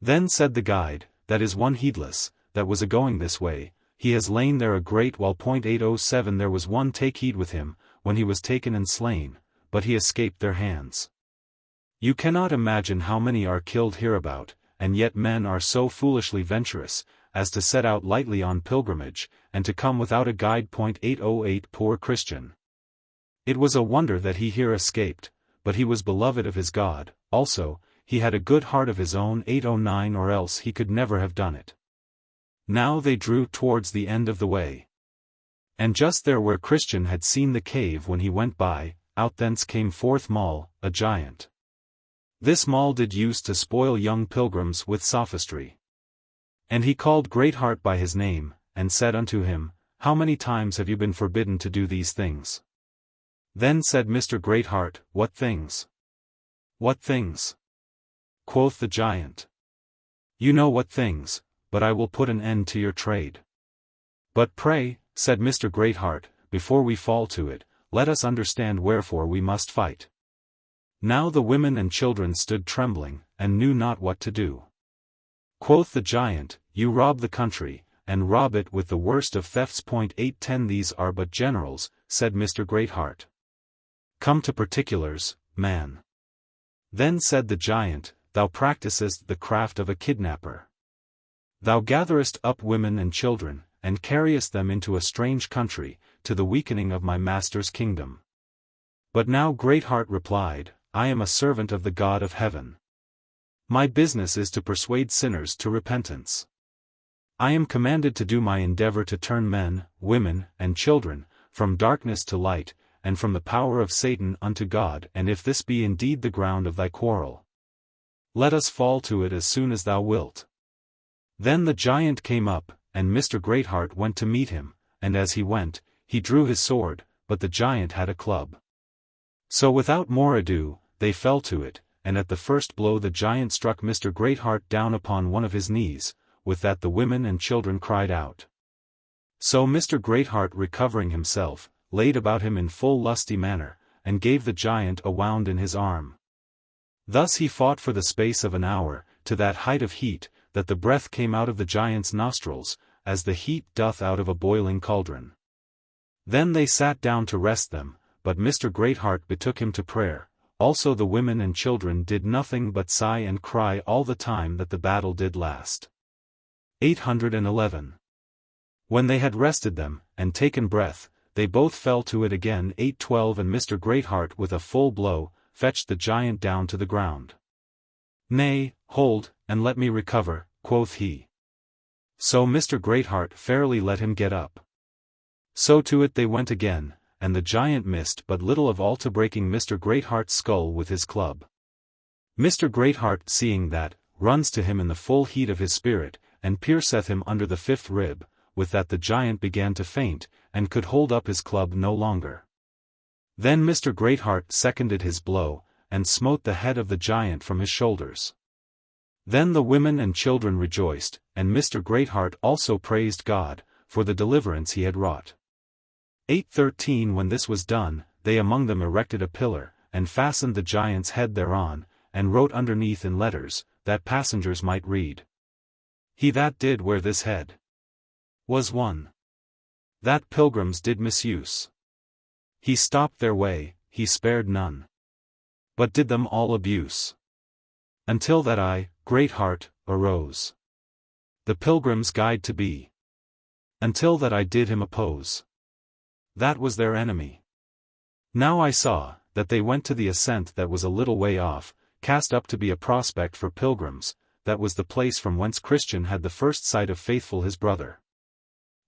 Then said the guide, That is one heedless, that was a-going this way, he has lain there a great while. 807 There was one take heed with him, when he was taken and slain, but he escaped their hands. You cannot imagine how many are killed hereabout, and yet men are so foolishly venturous, as to set out lightly on pilgrimage, and to come without a guide. 808 Poor Christian! It was a wonder that he here escaped, but he was beloved of his God, also, he had a good heart of his own. 809 Or else he could never have done it. Now they drew towards the end of the way. And just there where Christian had seen the cave when he went by, out thence came forth Maul, a giant. This Maul did use to spoil young pilgrims with sophistry. And he called Greatheart by his name, and said unto him, How many times have you been forbidden to do these things? Then said Mr. Greatheart, What things? What things? Quoth the giant. You know what things, but I will put an end to your trade. But pray, said Mr. Greatheart, before we fall to it, let us understand wherefore we must fight. Now the women and children stood trembling, and knew not what to do. Quoth the giant, You rob the country, and rob it with the worst of thefts. 810 These are but generals, said Mr. Greatheart. Come to particulars, man. Then said the giant, Thou practisest the craft of a kidnapper. Thou gatherest up women and children, and carriest them into a strange country, to the weakening of my master's kingdom. But now Greatheart replied, I am a servant of the God of heaven. My business is to persuade sinners to repentance. I am commanded to do my endeavor to turn men, women, and children, from darkness to light, and from the power of Satan unto God. And if this be indeed the ground of thy quarrel, let us fall to it as soon as thou wilt. Then the giant came up, and Mr. Greatheart went to meet him, and as he went, he drew his sword, but the giant had a club. So without more ado, they fell to it, and at the first blow the giant struck Mr. Greatheart down upon one of his knees, with that the women and children cried out. So Mr. Greatheart, recovering himself, laid about him in full lusty manner, and gave the giant a wound in his arm. Thus he fought for the space of an hour, to that height of heat, that the breath came out of the giant's nostrils, as the heat doth out of a boiling cauldron. Then they sat down to rest them, but Mr. Greatheart betook him to prayer. Also the women and children did nothing but sigh and cry all the time that the battle did last. 811. When they had rested them, and taken breath, they both fell to it again. 812 And Mr. Greatheart with a full blow, fetched the giant down to the ground. Nay, hold, and let me recover, quoth he. So Mr. Greatheart fairly let him get up. So to it they went again, and the giant missed but little of all to breaking Mr. Greatheart's skull with his club. Mr. Greatheart, seeing that, runs to him in the full heat of his spirit, and pierceth him under the 5th rib, with that the giant began to faint, and could hold up his club no longer. Then Mr. Greatheart seconded his blow, and smote the head of the giant from his shoulders. Then the women and children rejoiced, and Mr. Greatheart also praised God, for the deliverance he had wrought. 8:13 When this was done, they among them erected a pillar, and fastened the giant's head thereon, and wrote underneath in letters, that passengers might read. He that did wear this head was one that pilgrims did misuse. He stopped their way, he spared none, but did them all abuse. Until that I, Greatheart, arose, the pilgrim's guide to be. Until that I did him oppose, that was their enemy. Now I saw, that they went to the ascent that was a little way off, cast up to be a prospect for pilgrims, that was the place from whence Christian had the first sight of Faithful his brother.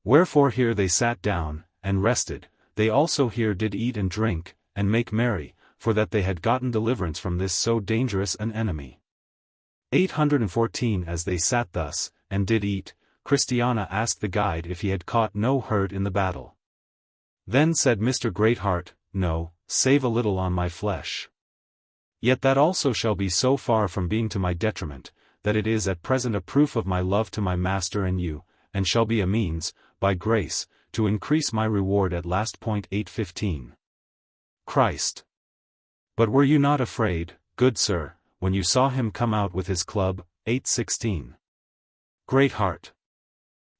Wherefore here they sat down, and rested, they also here did eat and drink, and make merry, for that they had gotten deliverance from this so dangerous an enemy. 814 As they sat thus, and did eat, Christiana asked the guide if he had caught no hurt in the battle. Then said Mr. Greatheart, No, save a little on my flesh. Yet that also shall be so far from being to my detriment, that it is at present a proof of my love to my master and you, and shall be a means, by grace, to increase my reward at last. 8:15. Christ. But were you not afraid, good sir, when you saw him come out with his club? 8:16. Greatheart.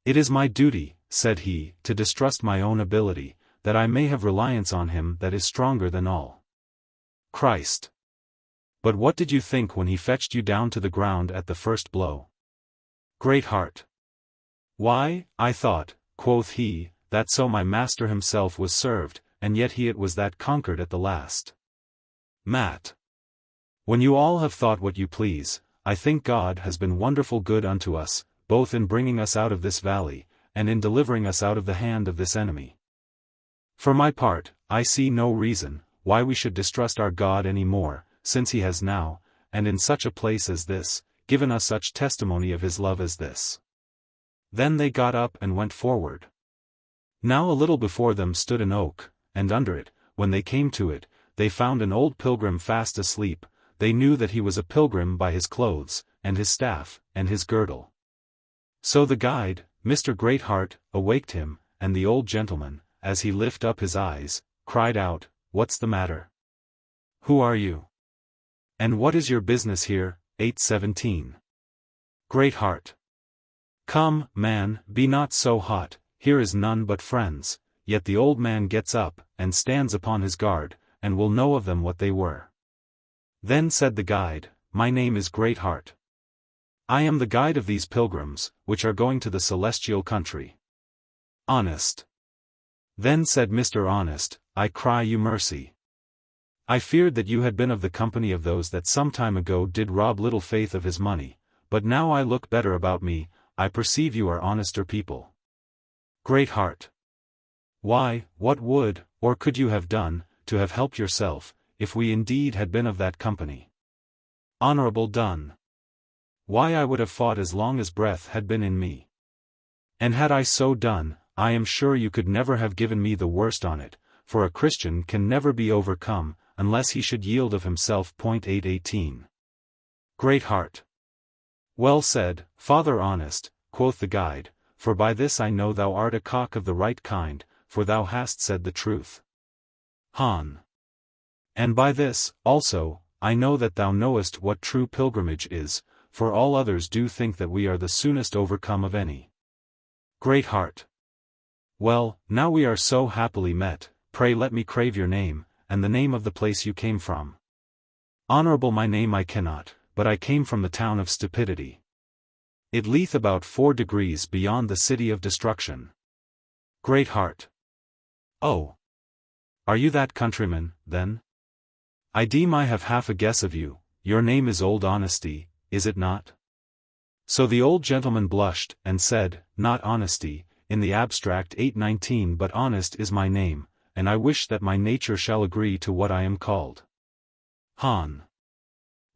It is my duty, said he, to distrust my own ability, that I may have reliance on him that is stronger than all. Christ. But what did you think when he fetched you down to the ground at the first blow? Greatheart. Why, I thought, quoth he, that so my master himself was served, and yet he it was that conquered at the last. Mat. When you all have thought what you please, I think God has been wonderful good unto us, both in bringing us out of this valley, and in delivering us out of the hand of this enemy. For my part, I see no reason, why we should distrust our God any more, since he has now, and in such a place as this, given us such testimony of his love as this. Then they got up and went forward. Now a little before them stood an oak, and under it, when they came to it, they found an old pilgrim fast asleep. They knew that he was a pilgrim by his clothes, and his staff, and his girdle. So the guide, Mr. Greatheart, awaked him, and the old gentleman, as he lifted up his eyes, cried out, What's the matter? Who are you? And what is your business here? 8:17. Greatheart. Come, man, be not so hot, here is none but friends. Yet the old man gets up, and stands upon his guard, and will know of them what they were. Then said the guide, My name is Greatheart. I am the guide of these pilgrims, which are going to the celestial country. Honest. Then said Mr. Honest, I cry you mercy. I feared that you had been of the company of those that some time ago did rob little Faith of his money, but now I look better about me, I perceive you are honester people. Greatheart. Why, what would, or could you have done, to have helped yourself, if we indeed had been of that company? Honorable done. Why, I would have fought as long as breath had been in me. And had I so done, I am sure you could never have given me the worst on it, for a Christian can never be overcome, unless he should yield of himself. 8:18. Greatheart. Well said, Father Honest, quoth the guide, for by this I know thou art a cock of the right kind, for thou hast said the truth. Han. And by this, also, I know that thou knowest what true pilgrimage is, for all others do think that we are the soonest overcome of any. Greatheart. Well, now we are so happily met, pray let me crave your name, and the name of the place you came from. Honorable, my name I cannot, but I came from the town of Stupidity. It lieth about 4 degrees beyond the city of destruction. Greatheart. Oh. Are you that countryman, then? I deem I have half a guess of you, your name is Old Honesty, is it not? So the old gentleman blushed, and said, Not Honesty, in the abstract 8:19, but honest is my name, and I wish that my nature shall agree to what I am called. Han.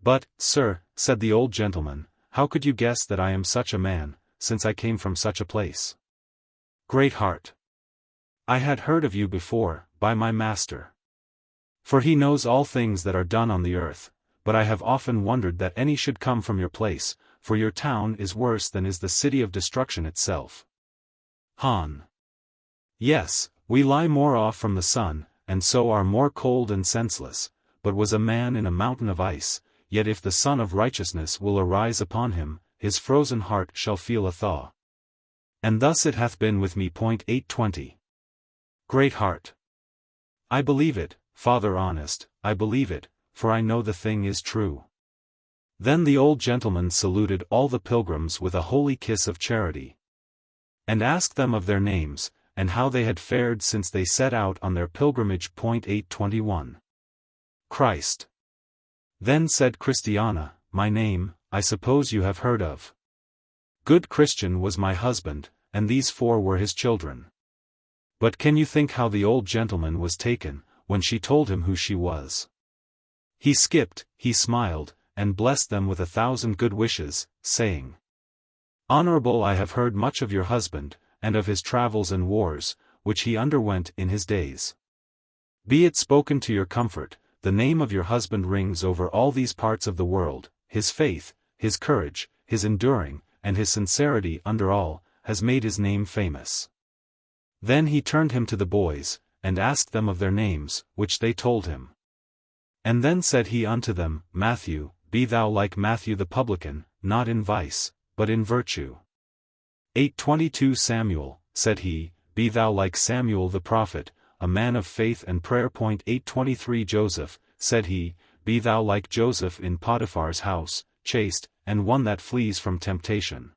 But, sir, said the old gentleman, how could you guess that I am such a man, since I came from such a place? Great heart. I had heard of you before, by my master. For he knows all things that are done on the earth, but I have often wondered that any should come from your place, for your town is worse than is the city of destruction itself. Han. Yes, we lie more off from the sun, and so are more cold and senseless, but was a man in a mountain of ice, yet if the Sun of Righteousness will arise upon him, his frozen heart shall feel a thaw. And thus it hath been with me. 8:20. Great heart. I believe it, Father Honest, I believe it, for I know the thing is true. Then the old gentleman saluted all the pilgrims with a holy kiss of charity, and asked them of their names, and how they had fared since they set out on their pilgrimage. 8:21. Christ. Then said Christiana, my name, I suppose you have heard of. Good Christian was my husband, and these 4 were his children. But can you think how the old gentleman was taken, when she told him who she was? He skipped, he smiled, and blessed them with 1,000 good wishes, saying, Honorable, I have heard much of your husband, and of his travels and wars, which he underwent in his days. Be it spoken to your comfort, the name of your husband rings over all these parts of the world, his faith, his courage, his enduring, and his sincerity under all, has made his name famous. Then he turned him to the boys, and asked them of their names, which they told him. And then said he unto them, Matthew, be thou like Matthew the publican, not in vice, but in virtue. 8:22 Samuel, said he, be thou like Samuel the prophet, a man of faith and prayer. 8:23 Joseph, said he, be thou like Joseph in Potiphar's house, chaste, and one that flees from temptation.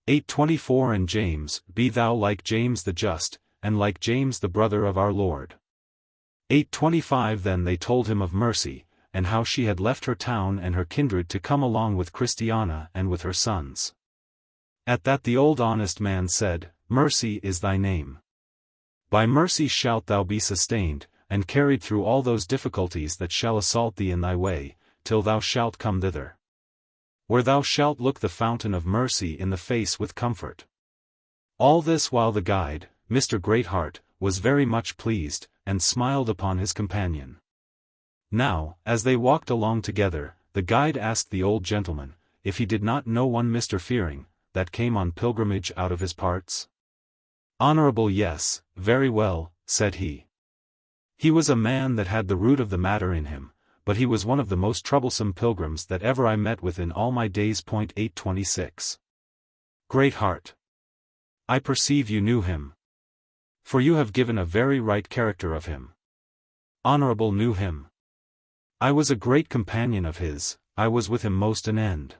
8:24 And James, be thou like James the just, and like James the brother of our Lord. 8:25 Then they told him of Mercy, and how she had left her town and her kindred to come along with Christiana and with her sons. At that the old honest man said, Mercy is thy name. By mercy shalt thou be sustained, and carried through all those difficulties that shall assault thee in thy way, till thou shalt come thither, where thou shalt look the fountain of mercy in the face with comfort. All this while the guide, Mr. Greatheart, was very much pleased, and smiled upon his companion. Now, as they walked along together, the guide asked the old gentleman, if he did not know one Mr. Fearing, that came on pilgrimage out of his parts? Honorable, yes, very well, said he. He was a man that had the root of the matter in him, but he was one of the most troublesome pilgrims that ever I met with in all my days. 8:26. Great heart. I perceive you knew him. For you have given a very right character of him. Honorable knew him. I was a great companion of his, I was with him most an end.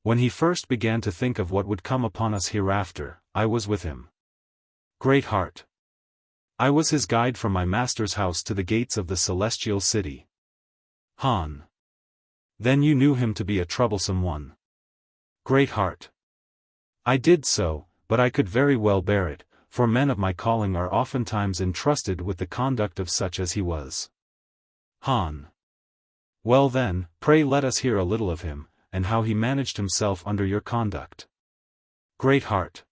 When he first began to think of what would come upon us hereafter, I was with him. Great heart. I was his guide from my master's house to the gates of the celestial city. Han. Then you knew him to be a troublesome one. Great heart. I did so, but I could very well bear it, for men of my calling are oftentimes entrusted with the conduct of such as he was. Han. Well then, pray let us hear a little of him, and how he managed himself under your conduct. Great heart.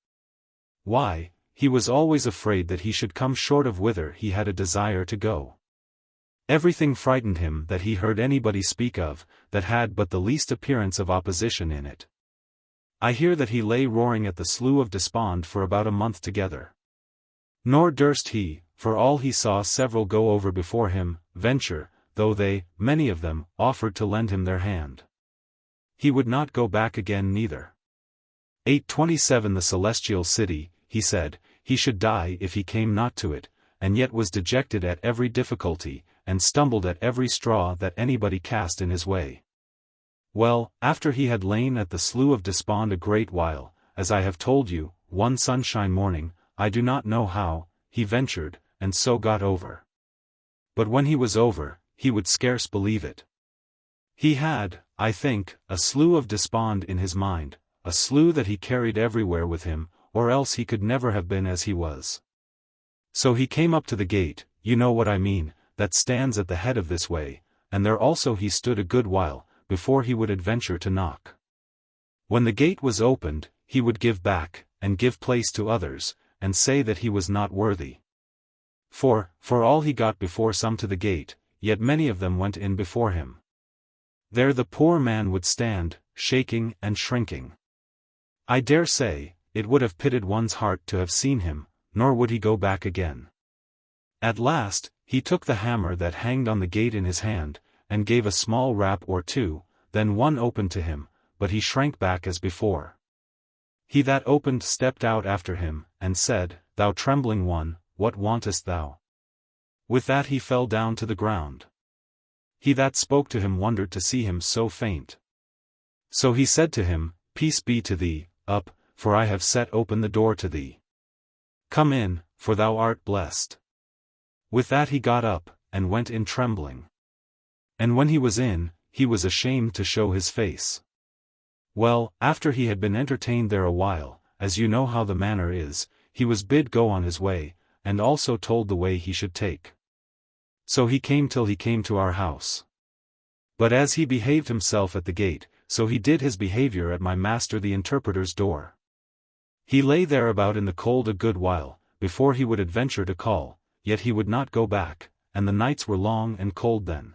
Why, he was always afraid that he should come short of whither he had a desire to go. Everything frightened him that he heard anybody speak of, that had but the least appearance of opposition in it. I hear that he lay roaring at the Slough of Despond for about a month together. Nor durst he, for all he saw several go over before him, venture, though they, many of them, offered to lend him their hand. He would not go back again neither. 8:27 The celestial city, he said, he should die if he came not to it, and yet was dejected at every difficulty, and stumbled at every straw that anybody cast in his way. Well, after he had lain at the Slough of Despond a great while, as I have told you, one sunshine morning, I do not know how, he ventured, and so got over. But when he was over, he would scarce believe it. He had, I think, a Slough of Despond in his mind, a slough that he carried everywhere with him, or else he could never have been as he was. So he came up to the gate, you know what I mean, that stands at the head of this way, and there also he stood a good while, before he would adventure to knock. When the gate was opened, he would give back, and give place to others, and say that he was not worthy. For all he got before some to the gate, yet many of them went in before him. There the poor man would stand, shaking and shrinking. I dare say, it would have pitted one's heart to have seen him, nor would he go back again. At last, he took the hammer that hanged on the gate in his hand, and gave a small rap or two, then one opened to him, but he shrank back as before. He that opened stepped out after him, and said, Thou trembling one, what wantest thou? With that he fell down to the ground. He that spoke to him wondered to see him so faint. So he said to him, Peace be to thee, up, for I have set open the door to thee. Come in, for thou art blessed. With that he got up, and went in trembling. And when he was in, he was ashamed to show his face. Well, after he had been entertained there a while, as you know how the manner is, he was bid go on his way, and also told the way he should take. So he came till he came to our house. But as he behaved himself at the gate, so he did his behavior at my master the interpreter's door. He lay there about in the cold a good while, before he would adventure to call, yet he would not go back, and the nights were long and cold then.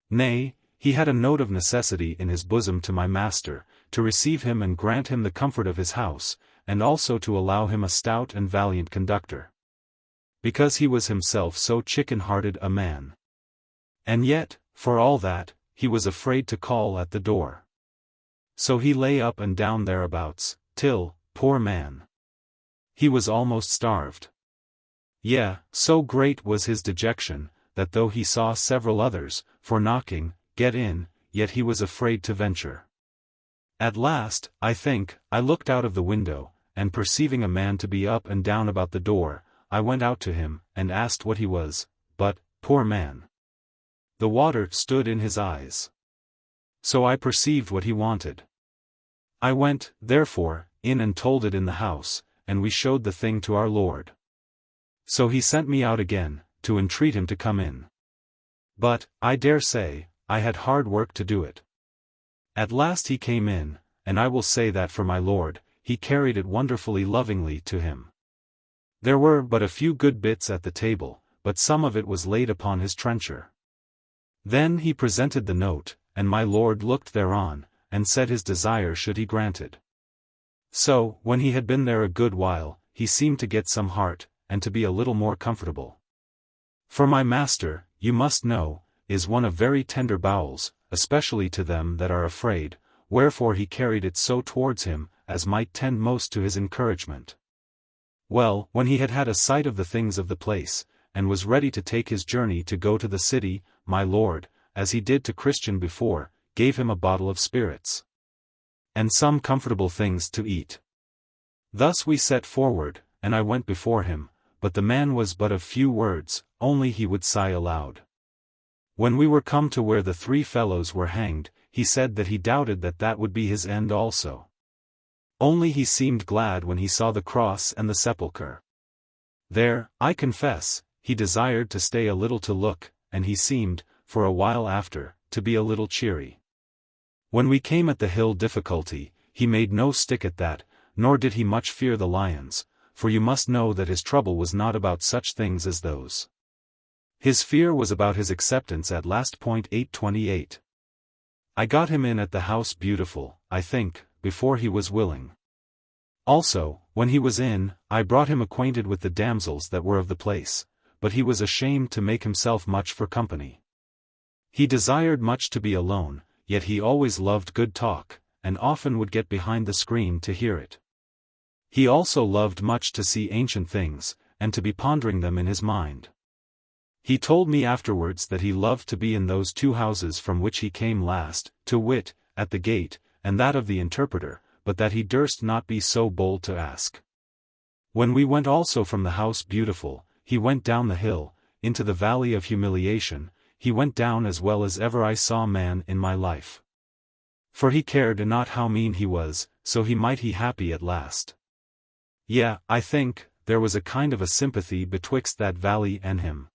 Nay, he had a note of necessity in his bosom to my master, to receive him and grant him the comfort of his house, and also to allow him a stout and valiant conductor. Because he was himself so chicken-hearted a man. And yet, for all that, he was afraid to call at the door. So he lay up and down thereabouts, till, poor man, he was almost starved. Yea, so great was his dejection, that though he saw several others, for knocking, get in, yet he was afraid to venture. At last, I think, I looked out of the window, and perceiving a man to be up and down about the door, I went out to him, and asked what he was, but, poor man, the water stood in his eyes. So I perceived what he wanted. I went, therefore, in and told it in the house, and we showed the thing to our Lord. So he sent me out again, to entreat him to come in. But, I dare say, I had hard work to do it. At last he came in, and I will say that for my Lord, he carried it wonderfully lovingly to him. There were but a few good bits at the table, but some of it was laid upon his trencher. Then he presented the note, and my Lord looked thereon, and said his desire should he granted. So, when he had been there a good while, he seemed to get some heart, and to be a little more comfortable. For my master, you must know, is one of very tender bowels, especially to them that are afraid, wherefore he carried it so towards him, as might tend most to his encouragement. Well, when he had had a sight of the things of the place, and was ready to take his journey to go to the city, my Lord, as he did to Christian before, gave him a bottle of spirits, and some comfortable things to eat. Thus we set forward, and I went before him, but the man was but of few words, only he would sigh aloud. When we were come to where the 3 fellows were hanged, he said that he doubted that that would be his end also. Only he seemed glad when he saw the cross and the sepulchre. There, I confess, he desired to stay a little to look, and he seemed, for a while after, to be a little cheery. When we came at the hill Difficulty, he made no stick at that, nor did he much fear the lions, for you must know that his trouble was not about such things as those. His fear was about his acceptance at last. 828. I got him in at the house Beautiful, I think, before he was willing. Also, when he was in, I brought him acquainted with the damsels that were of the place, but he was ashamed to make himself much for company. He desired much to be alone, yet he always loved good talk, and often would get behind the screen to hear it. He also loved much to see ancient things, and to be pondering them in his mind. He told me afterwards that he loved to be in those 2 houses from which he came last, to wit, at the gate, and that of the interpreter, but that he durst not be so bold to ask. When we went also from the house Beautiful, he went down the hill, into the valley of humiliation, he went down as well as ever I saw man in my life. For he cared not how mean he was, so he might he happy at last. I think, there was a kind of a sympathy betwixt that valley and him.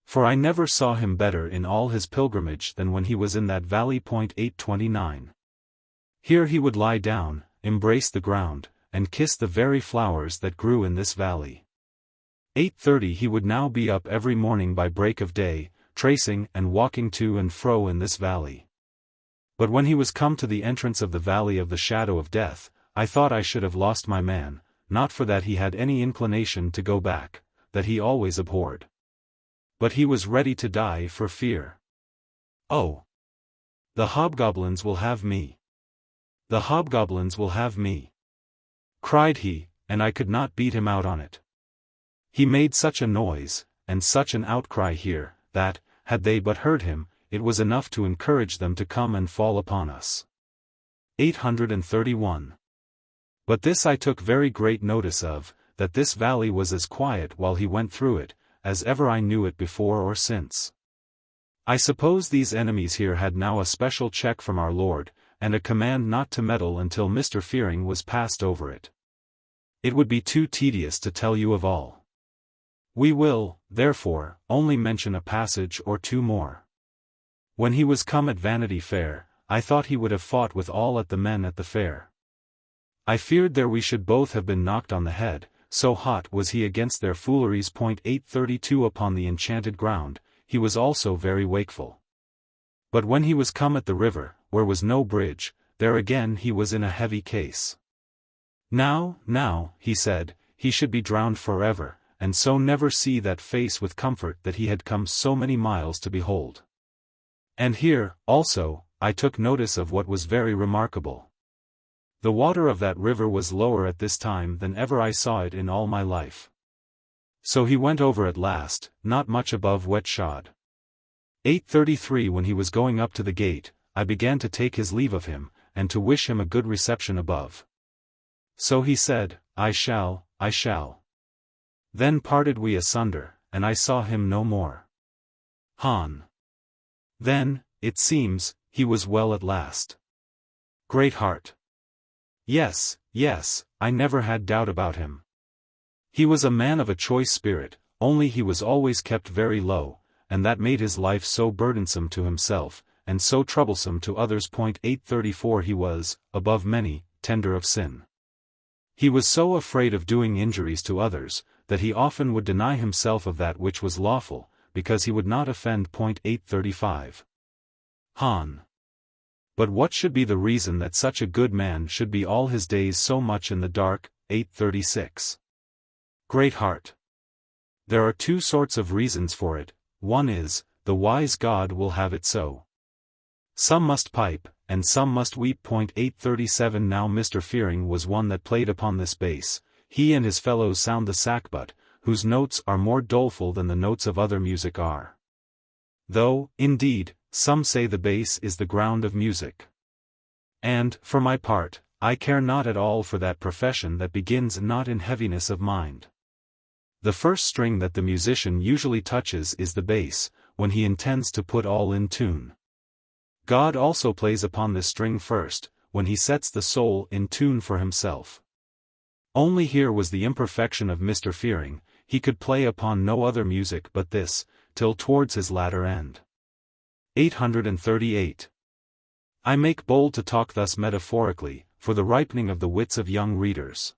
For I never saw him better in all his pilgrimage than when he was in that valley. 829. Here he would lie down, embrace the ground, and kiss the very flowers that grew in this valley. 8:30 he would now be up every morning by break of day, tracing and walking to and fro in this valley. But when he was come to the entrance of the valley of the shadow of death, I thought I should have lost my man, not for that he had any inclination to go back, that he always abhorred. But he was ready to die for fear. Oh! The hobgoblins will have me! The hobgoblins will have me! Cried he, and I could not beat him out on it. He made such a noise, and such an outcry here, that, had they but heard him, it was enough to encourage them to come and fall upon us. 831. But this I took very great notice of, that this valley was as quiet while he went through it, as ever I knew it before or since. I suppose these enemies here had now a special check from our Lord, and a command not to meddle until Mr. Fearing was passed over it. It would be too tedious to tell you of all. We will, therefore, only mention a passage or two more. When he was come at Vanity Fair, I thought he would have fought with all at the men at the fair. I feared there we should both have been knocked on the head, so hot was he against their fooleries. 832 Upon the enchanted ground, he was also very wakeful. But when he was come at the river, where was no bridge, there again he was in a heavy case. Now, he said, he should be drowned forever, and so never see that face with comfort that he had come so many miles to behold. And here, also, I took notice of what was very remarkable. The water of that river was lower at this time than ever I saw it in all my life. So he went over at last, not much above wet shod. 833 When he was going up to the gate, I began to take his leave of him, and to wish him a good reception above. So he said, I shall. Then parted we asunder, and I saw him no more. Han. Then, it seems, he was well at last. Great heart. Yes, I never had doubt about him. He was a man of a choice spirit, only he was always kept very low, and that made his life so burdensome to himself, and so troublesome to others. 834 He was, above many, tender of sin. He was so afraid of doing injuries to others, that he often would deny himself of that which was lawful, because he would not offend. 835. Han. But what should be the reason that such a good man should be all his days so much in the dark? 836. Great heart. There are two sorts of reasons for it. One is, the wise God will have it so. Some must pipe, and some must weep. 837 Now Mr. Fearing was one that played upon this bass. He and his fellows sound the sackbut, whose notes are more doleful than the notes of other music are. Though, indeed, some say the bass is the ground of music. And, for my part, I care not at all for that profession that begins not in heaviness of mind. The first string that the musician usually touches is the bass, when he intends to put all in tune. God also plays upon this string first, when he sets the soul in tune for himself. Only here was the imperfection of Mr. Fearing, he could play upon no other music but this, till towards his latter end. 838. I make bold to talk thus metaphorically, for the ripening of the wits of young readers.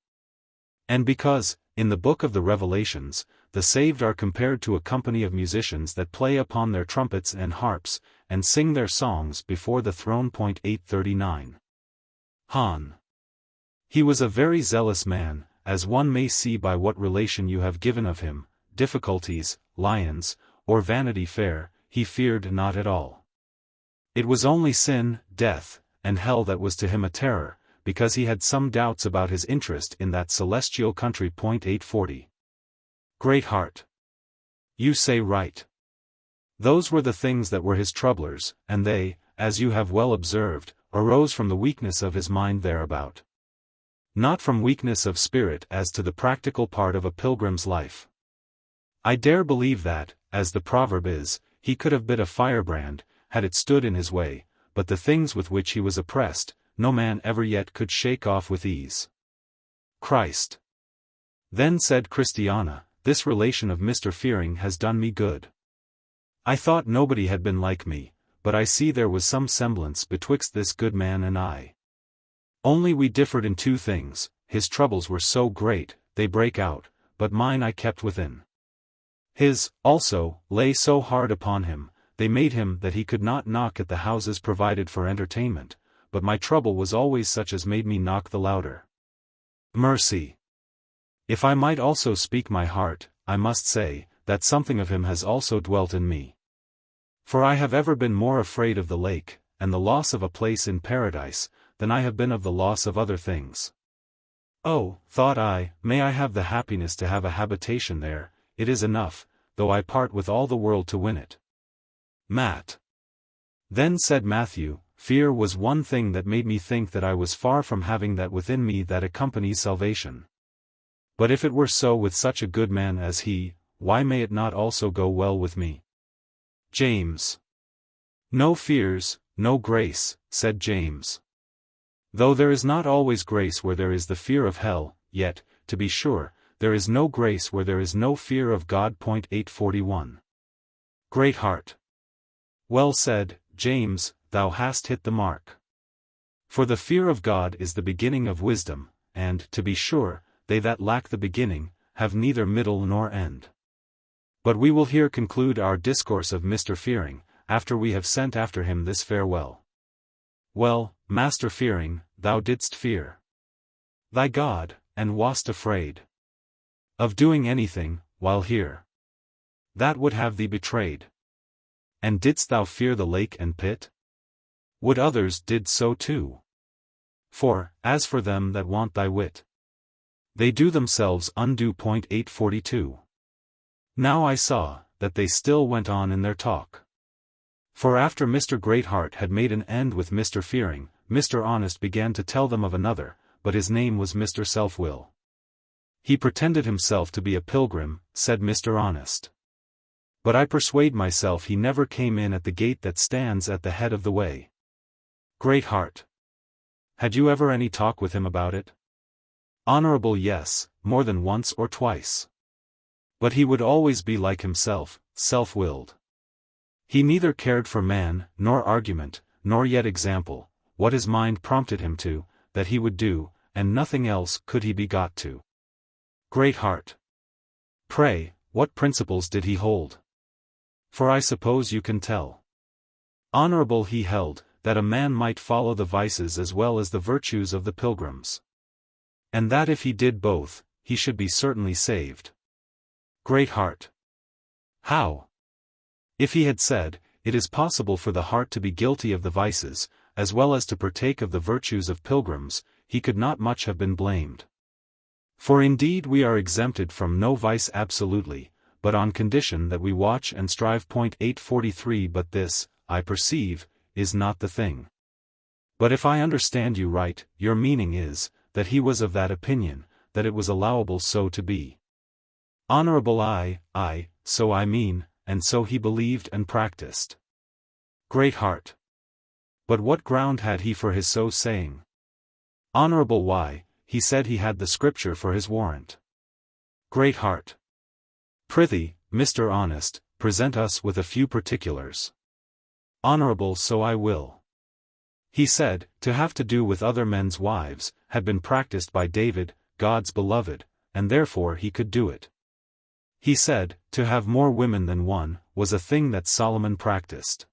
And because, in the book of the Revelations, the saved are compared to a company of musicians that play upon their trumpets and harps, and sing their songs before the throne. 839. Han. He was a very zealous man, as one may see by what relation you have given of him. Difficulties, lions, or Vanity Fair, he feared not at all. It was only sin, death, and hell that was to him a terror, because he had some doubts about his interest in that celestial country. 840. Great heart. You say right. Those were the things that were his troublers, and they, as you have well observed, arose from the weakness of his mind thereabout. Not from weakness of spirit as to the practical part of a pilgrim's life. I dare believe that, as the proverb is, he could have bit a firebrand, had it stood in his way, but the things with which he was oppressed, no man ever yet could shake off with ease. Christ. Then said Christiana, this relation of Mr. Fearing has done me good. I thought nobody had been like me, but I see there was some semblance betwixt this good man and I. Only we differed in two things, his troubles were so great, they brake out, but mine I kept within. His, also, lay so hard upon him, they made him that he could not knock at the houses provided for entertainment, but my trouble was always such as made me knock the louder. Mercy! If I might also speak my heart, I must say, that something of him has also dwelt in me. For I have ever been more afraid of the lake, and the loss of a place in paradise, than I have been of the loss of other things. Oh, thought I, may I have the happiness to have a habitation there, it is enough, though I part with all the world to win it. Matt. Then said Matthew, fear was one thing that made me think that I was far from having that within me that accompanies salvation. But if it were so with such a good man as he, why may it not also go well with me? James. No fears, no grace, said James. Though there is not always grace where there is the fear of hell, yet, to be sure, there is no grace where there is no fear of God. 841. Great heart. Well said, James, thou hast hit the mark. For the fear of God is the beginning of wisdom, and, to be sure, they that lack the beginning, have neither middle nor end. But we will here conclude our discourse of Mr. Fearing, after we have sent after him this farewell. Well, Master Fearing, thou didst fear thy God, and wast afraid of doing anything, while here, that would have thee betrayed. And didst thou fear the lake and pit? Would others did so too? For, as for them that want thy wit, they do themselves undo. 842. Now I saw, that they still went on in their talk. For after Mr. Greatheart had made an end with Mr. Fearing, Mr. Honest began to tell them of another, but his name was Mr. Self-will. He pretended himself to be a pilgrim, said Mr. Honest. But I persuade myself he never came in at the gate that stands at the head of the way. Greatheart. Had you ever any talk with him about it? Honorable, yes, more than once or twice. But he would always be like himself, self-willed. He neither cared for man, nor argument, nor yet example, what his mind prompted him to, that he would do, and nothing else could he be got to. Greatheart. Pray, what principles did he hold? For I suppose you can tell. Honorable, he held, that a man might follow the vices as well as the virtues of the pilgrims. And that if he did both, he should be certainly saved. Greatheart. How? If he had said, it is possible for the heart to be guilty of the vices, as well as to partake of the virtues of pilgrims, he could not much have been blamed. For indeed we are exempted from no vice absolutely, but on condition that we watch and strive. 843. But this, I perceive, is not the thing. But if I understand you right, your meaning is, that he was of that opinion, that it was allowable so to be. Honorable, so I mean, and so he believed and practiced. Greatheart. But what ground had he for his so saying? Honorable, why, he said he had the scripture for his warrant. Greatheart. Prithee, Mr. Honest, present us with a few particulars. Honorable, so I will. He said, to have to do with other men's wives, had been practiced by David, God's beloved, and therefore he could do it. He said, to have more women than one, was a thing that Solomon practiced.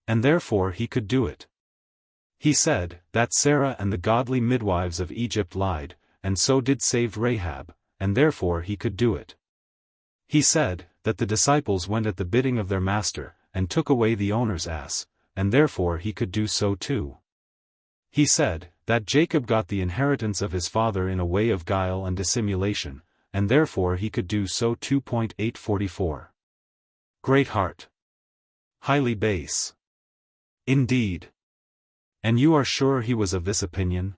And therefore he could do it. He said, that Sarah and the godly midwives of Egypt lied, and so did saved Rahab, and therefore he could do it. He said, that the disciples went at the bidding of their master, and took away the owner's ass, and therefore he could do so too. He said, that Jacob got the inheritance of his father in a way of guile and dissimulation, and therefore he could do so too. 844. Greatheart. Highly base. Indeed. And you are sure he was of this opinion?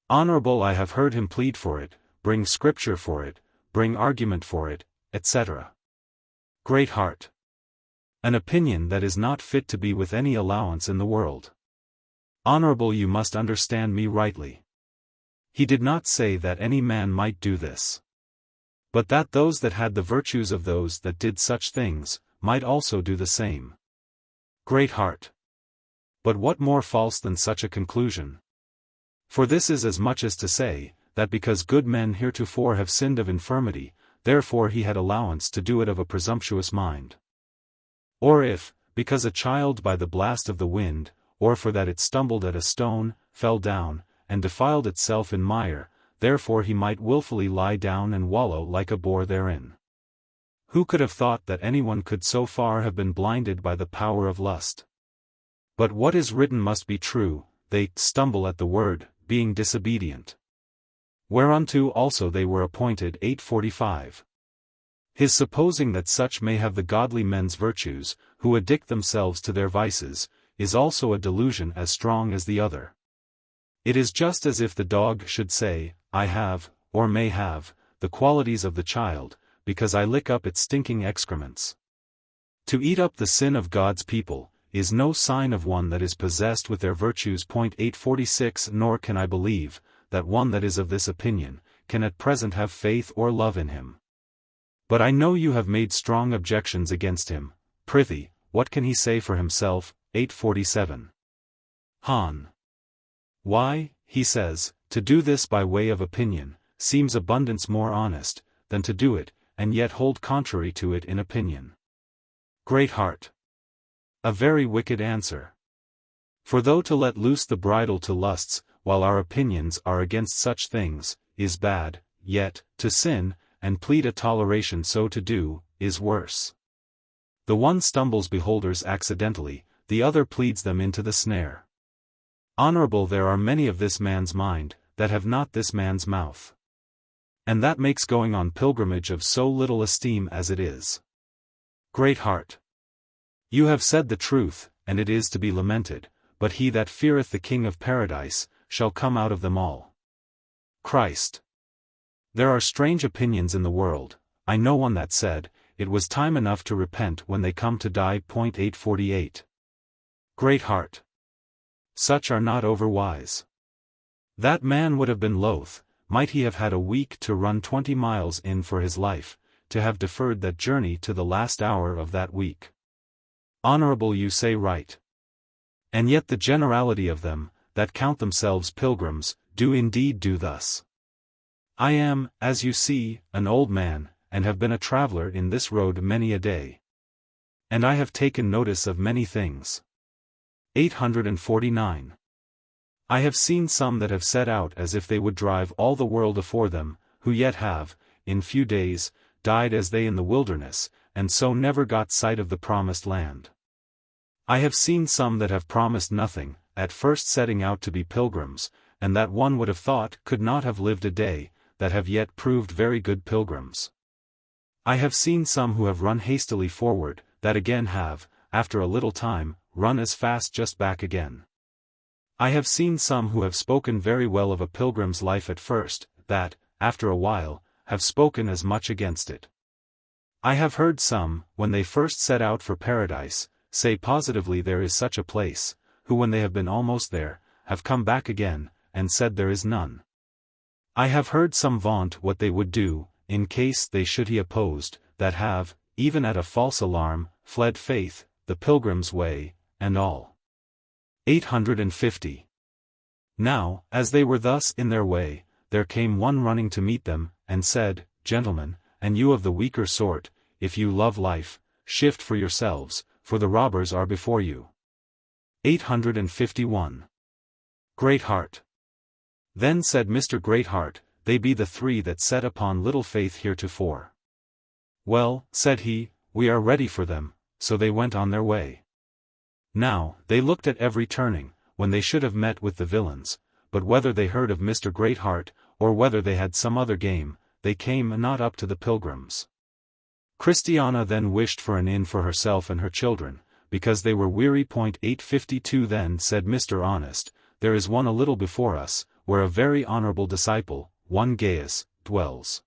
Honorable, I have heard him plead for it, bring scripture for it, bring argument for it, etc. Greatheart. An opinion that is not fit to be with any allowance in the world. Honorable, you must understand me rightly. He did not say that any man might do this. But that those that had the virtues of those that did such things, might also do the same. Great heart. But what more false than such a conclusion? For this is as much as to say, that because good men heretofore have sinned of infirmity, therefore he had allowance to do it of a presumptuous mind. Or if, because a child by the blast of the wind, or for that it stumbled at a stone, fell down, and defiled itself in mire, therefore he might wilfully lie down and wallow like a boar therein. Who could have thought that anyone could so far have been blinded by the power of lust? But what is written must be true, they stumble at the word, being disobedient. Whereunto also they were appointed. 8:45. His supposing that such may have the godly men's virtues, who addict themselves to their vices, is also a delusion as strong as the other. It is just as if the dog should say, I have, or may have, the qualities of the child, because I lick up its stinking excrements. To eat up the sin of God's people, is no sign of one that is possessed with their virtues. 8:46 Nor can I believe, that one that is of this opinion, can at present have faith or love in him. But I know you have made strong objections against him. Prithee, what can he say for himself? 8:47. Han. Why, he says, to do this by way of opinion, seems abundance more honest, than to do it, and yet hold contrary to it in opinion. Great heart. A very wicked answer. For though to let loose the bridle to lusts, while our opinions are against such things, is bad, yet, to sin, and plead a toleration so to do, is worse. The one stumbles beholders accidentally, the other pleads them into the snare. Honorable there are many of this man's mind, that have not this man's mouth. And that makes going on pilgrimage of so little esteem as it is. Great heart. You have said the truth, and it is to be lamented, but he that feareth the King of Paradise, shall come out of them all. Christ. There are strange opinions in the world. I know one that said, it was time enough to repent when they come to die. 8:48. Great heart. Such are not overwise. That man would have been loath, might he have had a week to run 20 miles in for his life, to have deferred that journey to the last hour of that week. Honorable, you say right. And yet the generality of them, that count themselves pilgrims, do indeed do thus. I am, as you see, an old man, and have been a traveler in this road many a day. And I have taken notice of many things. 849. I have seen some that have set out as if they would drive all the world afore them, who yet have, in few days, died as they in the wilderness, and so never got sight of the promised land. I have seen some that have promised nothing, at first setting out to be pilgrims, and that one would have thought could not have lived a day, that have yet proved very good pilgrims. I have seen some who have run hastily forward, that again have, after a little time, run as fast just back again. I have seen some who have spoken very well of a pilgrim's life at first, that, after a while, have spoken as much against it. I have heard some, when they first set out for paradise, say positively there is such a place, who when they have been almost there, have come back again, and said there is none. I have heard some vaunt what they would do, in case they should be opposed, that have, even at a false alarm, fled faith, the pilgrim's way, and all. 850. Now, as they were thus in their way, there came one running to meet them, and said, Gentlemen, and you of the weaker sort, if you love life, shift for yourselves, for the robbers are before you. 851. Great heart. Then said Mr. Greatheart, they be the three that set upon little faith heretofore. Well, said he, we are ready for them, so they went on their way. Now, they looked at every turning, when they should have met with the villains, but whether they heard of Mr. Greatheart, or whether they had some other game, they came not up to the pilgrims. Christiana then wished for an inn for herself and her children, because they were weary. 852 Then said Mr. Honest, there is one a little before us, where a very honorable disciple, one Gaius, dwells.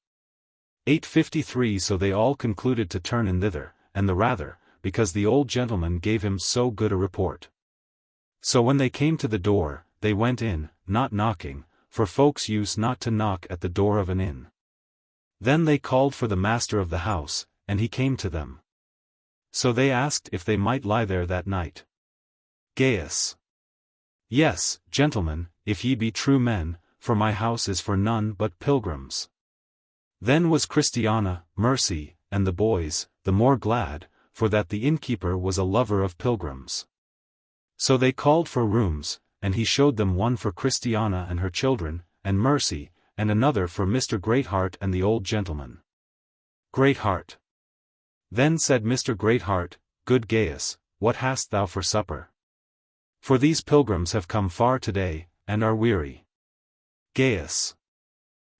853 So they all concluded to turn in thither, and the rather, because the old gentleman gave him so good a report. So when they came to the door, they went in, not knocking, for folks use not to knock at the door of an inn. Then they called for the master of the house, and he came to them. So they asked if they might lie there that night. Gaius. Yes, gentlemen, if ye be true men, for my house is for none but pilgrims. Then was Christiana, Mercy, and the boys, the more glad, for that the innkeeper was a lover of pilgrims. So they called for rooms, and he showed them one for Christiana and her children, and Mercy, and another for Mr. Greatheart and the old gentleman. Greatheart. Then said Mr. Greatheart, Good Gaius, what hast thou for supper? For these pilgrims have come far today, and are weary. Gaius.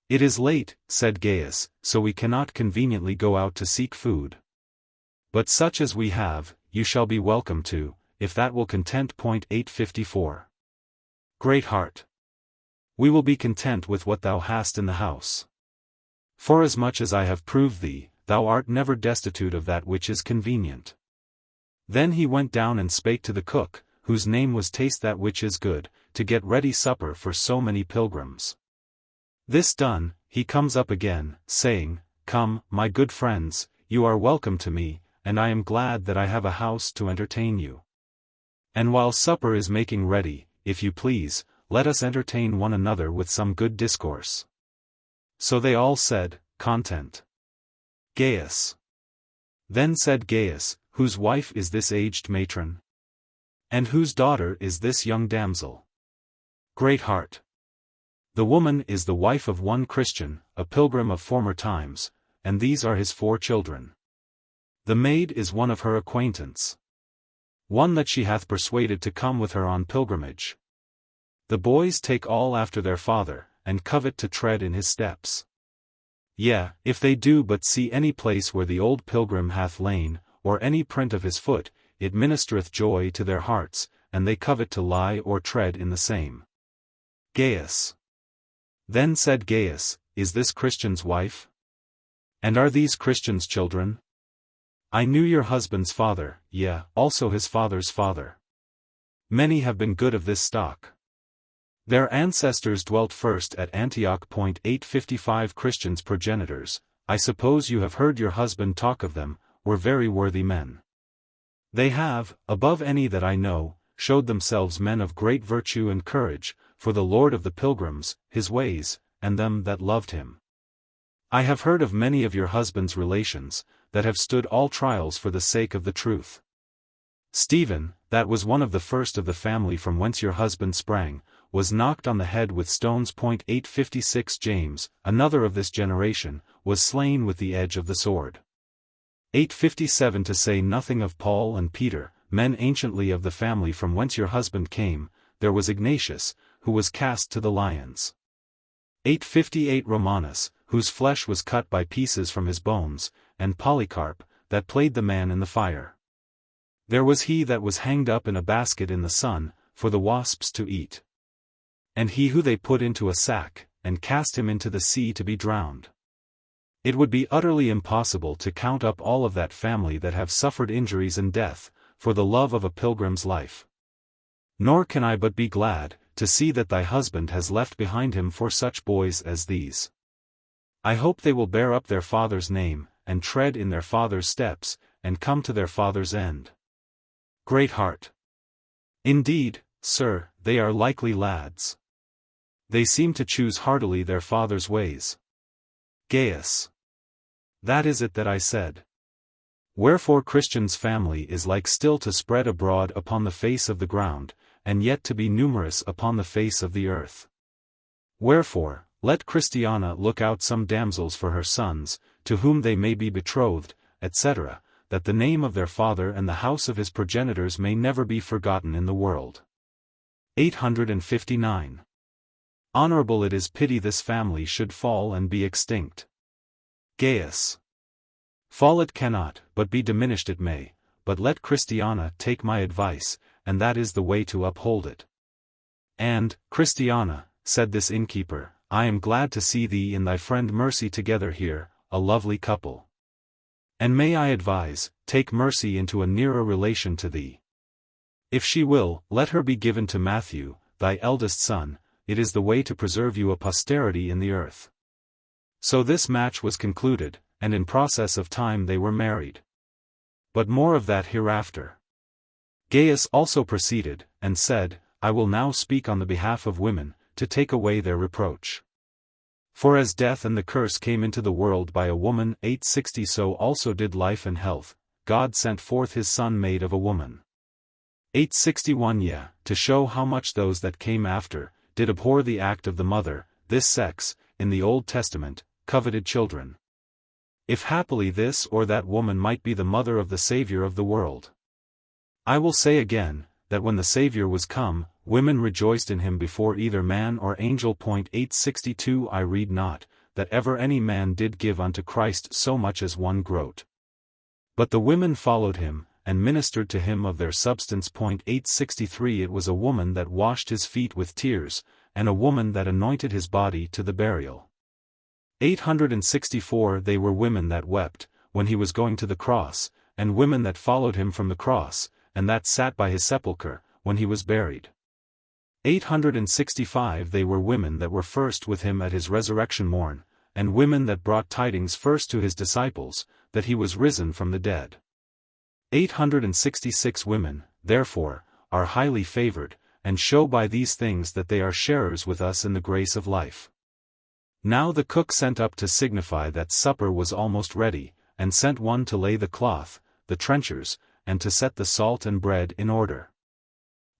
It is late, said Gaius, so we cannot conveniently go out to seek food. But such as we have, you shall be welcome to, if that will content. 854. Greatheart. We will be content with what thou hast in the house. Forasmuch as I have proved thee, thou art never destitute of that which is convenient. Then he went down and spake to the cook, whose name was Taste that which is good, to get ready supper for so many pilgrims. This done, he comes up again, saying, Come, my good friends, you are welcome to me, and I am glad that I have a house to entertain you. And while supper is making ready, if you please, let us entertain one another with some good discourse. So they all said, Content. Gaius. Then said Gaius, Whose wife is this aged matron? And whose daughter is this young damsel? Greatheart. The woman is the wife of one Christian, a pilgrim of former times, and these are his 4 children. The maid is one of her acquaintance. One that she hath persuaded to come with her on pilgrimage. The boys take all after their father, and covet to tread in his steps. Yea, if they do but see any place where the old pilgrim hath lain, or any print of his foot, it ministereth joy to their hearts, and they covet to lie or tread in the same. Gaius. Then said Gaius, Is this Christian's wife? And are these Christian's children? I knew your husband's father, yea, also his father's father. Many have been good of this stock. Their ancestors dwelt first at Antioch. 855 Christians' progenitors, I suppose you have heard your husband talk of them, were very worthy men. They have, above any that I know, showed themselves men of great virtue and courage, for the Lord of the pilgrims, his ways, and them that loved him. I have heard of many of your husband's relations, that have stood all trials for the sake of the truth. Stephen, that was one of the first of the family from whence your husband sprang, was knocked on the head with stones. 856 James, another of this generation, was slain with the edge of the sword. 857 To say nothing of Paul and Peter, men anciently of the family from whence your husband came, there was Ignatius, who was cast to the lions. 858 Romanus, whose flesh was cut by pieces from his bones, and Polycarp, that played the man in the fire. There was he that was hanged up in a basket in the sun, for the wasps to eat. And he who they put into a sack, and cast him into the sea to be drowned. It would be utterly impossible to count up all of that family that have suffered injuries and death, for the love of a pilgrim's life. Nor can I but be glad, to see that thy husband has left behind him 4 such boys as these. I hope they will bear up their father's name, and tread in their father's steps, and come to their father's end. Greatheart. Indeed, sir, they are likely lads. They seem to choose heartily their father's ways. Gaius. That is it that I said. Wherefore Christian's family is like still to spread abroad upon the face of the ground, and yet to be numerous upon the face of the earth. Wherefore, let Christiana look out some damsels for her sons, to whom they may be betrothed, etc., that the name of their father and the house of his progenitors may never be forgotten in the world. 859. Honorable it is pity this family should fall and be extinct. Gaius. Fall it cannot, but be diminished it may, but let Christiana take my advice, and that is the way to uphold it. And, Christiana, said this innkeeper, I am glad to see thee and thy friend Mercy together here, a lovely couple. And may I advise, take Mercy into a nearer relation to thee. If she will, let her be given to Matthew, thy eldest son, it is the way to preserve you a posterity in the earth. So this match was concluded, and in process of time they were married. But more of that hereafter. Gaius also proceeded, and said, I will now speak on the behalf of women, to take away their reproach. For as death and the curse came into the world by a woman 860, so also did life and health, God sent forth his Son made of a woman. 861 to show how much those that came after, did abhor the act of the mother, this sex, in the Old Testament, coveted children. If happily this or that woman might be the mother of the Saviour of the world. I will say again, that when the Saviour was come, women rejoiced in him before either man or angel. 862 I read not, that ever any man did give unto Christ so much as one groat. But the women followed him, and ministered to him of their substance. 863 It was a woman that washed his feet with tears, and a woman that anointed his body to the burial. 864 They were women that wept, when he was going to the cross, and women that followed him from the cross, and that sat by his sepulchre, when he was buried. 865 They were women that were first with him at his resurrection morn, and women that brought tidings first to his disciples, that he was risen from the dead. 866 Women, therefore, are highly favored, and show by these things that they are sharers with us in the grace of life. Now the cook sent up to signify that supper was almost ready, and sent one to lay the cloth, the trenchers, and to set the salt and bread in order.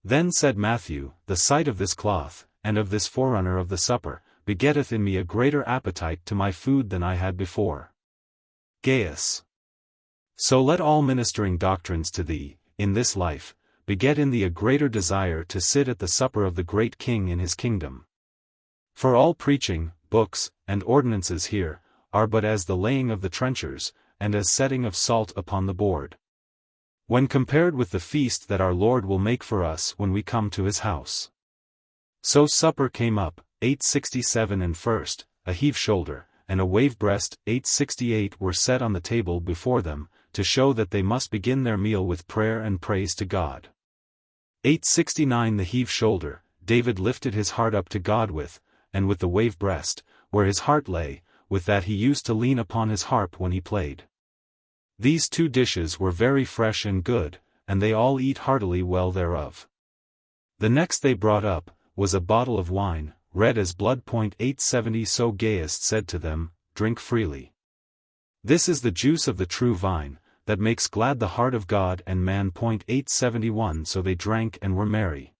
Then said Matthew, The sight of this cloth, and of this forerunner of the supper, begetteth in me a greater appetite to my food than I had before. Gaius. So let all ministering doctrines to thee, in this life, beget in thee a greater desire to sit at the supper of the great King in his kingdom. For all preaching, books, and ordinances here, are but as the laying of the trenchers, and as setting of salt upon the board. When compared with the feast that our Lord will make for us when we come to his house. So supper came up, 867 and first, a heave shoulder, and a wave breast, 868 were set on the table before them, to show that they must begin their meal with prayer and praise to God. 869 The heave shoulder, David lifted his heart up to God with, and with the wave breast, where his heart lay, with that he used to lean upon his harp when he played. These two dishes were very fresh and good, and they all eat heartily well thereof. The next they brought up, was a bottle of wine, red as blood. 870 So Gaius said to them, Drink freely. This is the juice of the true vine, that makes glad the heart of God and man. 871 So they drank and were merry.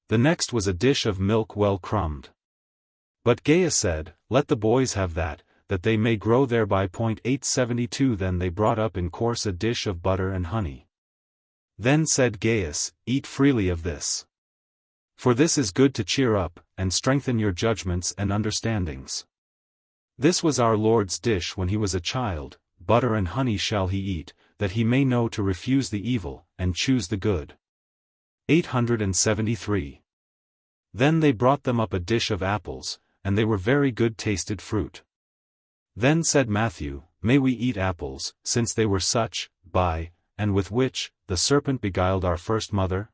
The next was a dish of milk well crumbed. But Gaius said, Let the boys have that they may grow thereby. 872 Then they brought up in course a dish of butter and honey. Then said Gaius, Eat freely of this. For this is good to cheer up, and strengthen your judgments and understandings. This was our Lord's dish when he was a child, butter and honey shall he eat, that he may know to refuse the evil, and choose the good. 873 Then they brought them up a dish of apples, and they were very good tasted fruit. Then said Matthew, May we eat apples, since they were such, by, and with which, the serpent beguiled our first mother?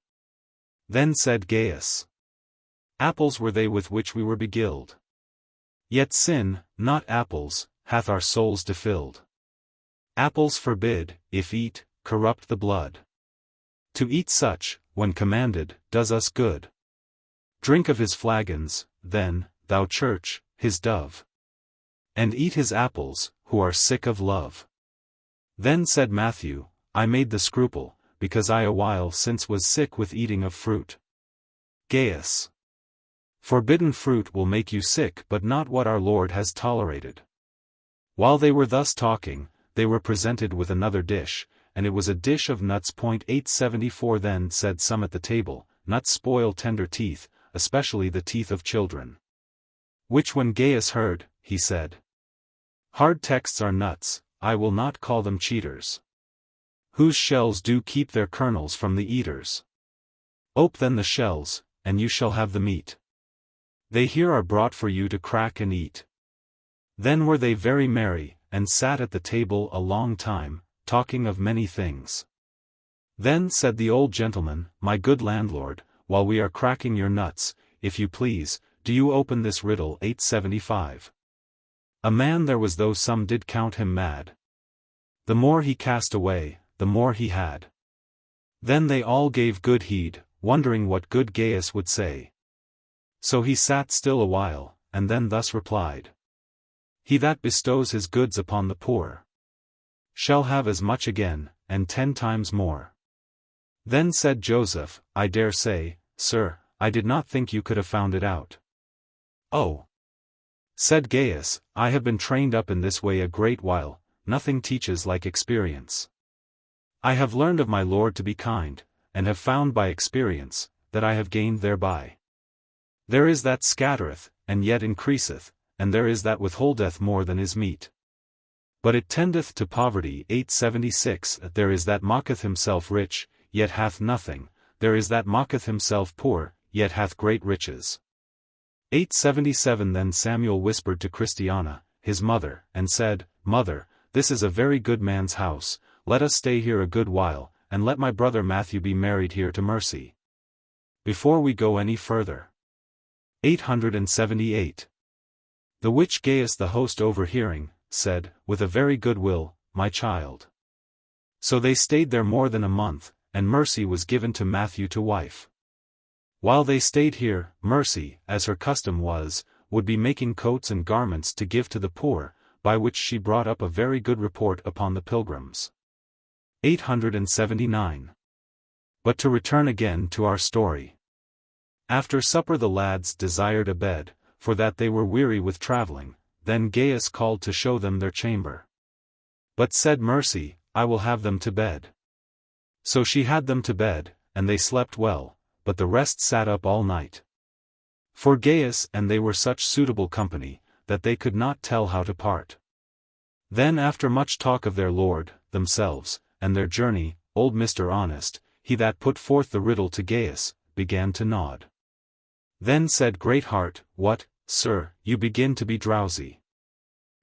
Then said Gaius, Apples were they with which we were beguiled. Yet sin, not apples, hath our souls defilled. Apples forbid, if eat, corrupt the blood. To eat such, when commanded, does us good. Drink of his flagons, then, thou church, his dove. And eat his apples, who are sick of love. Then said Matthew, I made the scruple, because I a while since was sick with eating of fruit. Gaius. Forbidden fruit will make you sick, but not what our Lord has tolerated. While they were thus talking, they were presented with another dish, and it was a dish of nuts. 874 Then said some at the table, Nuts spoil tender teeth, especially the teeth of children. Which when Gaius heard, he said, Hard texts are nuts, I will not call them cheaters. Whose shells do keep their kernels from the eaters. Ope then the shells, and you shall have the meat. They here are brought for you to crack and eat. Then were they very merry, and sat at the table a long time, talking of many things. Then said the old gentleman, My good landlord, while we are cracking your nuts, if you please, do you open this riddle. 875. A man there was though some did count him mad. The more he cast away, the more he had. Then they all gave good heed, wondering what good Gaius would say. So he sat still a while, and then thus replied. He that bestows his goods upon the poor shall have as much again, and 10 times more. Then said Joseph, I dare say, sir, I did not think you could have found it out. Oh! Said Gaius, I have been trained up in this way a great while, nothing teaches like experience. I have learned of my Lord to be kind, and have found by experience, that I have gained thereby. There is that scattereth, and yet increaseth, and there is that withholdeth more than is meet. But it tendeth to poverty. 876. There is that mocketh himself rich, yet hath nothing, there is that mocketh himself poor, yet hath great riches. 877. Then Samuel whispered to Christiana, his mother, and said, Mother, this is a very good man's house, let us stay here a good while, and let my brother Matthew be married here to Mercy, before we go any further. 878. The which Gaius the host overhearing, said, With a very good will, my child. So they stayed there more than a month, and Mercy was given to Matthew to wife. While they stayed here, Mercy, as her custom was, would be making coats and garments to give to the poor, by which she brought up a very good report upon the pilgrims. 879. But to return again to our story. After supper the lads desired a bed, for that they were weary with travelling. Then Gaius called to show them their chamber. But said Mercy, I will have them to bed. So she had them to bed, and they slept well, but the rest sat up all night. For Gaius and they were such suitable company, that they could not tell how to part. Then after much talk of their Lord, themselves, and their journey, old Mr. Honest, he that put forth the riddle to Gaius, began to nod. Then said Greatheart, What, sir, you begin to be drowsy.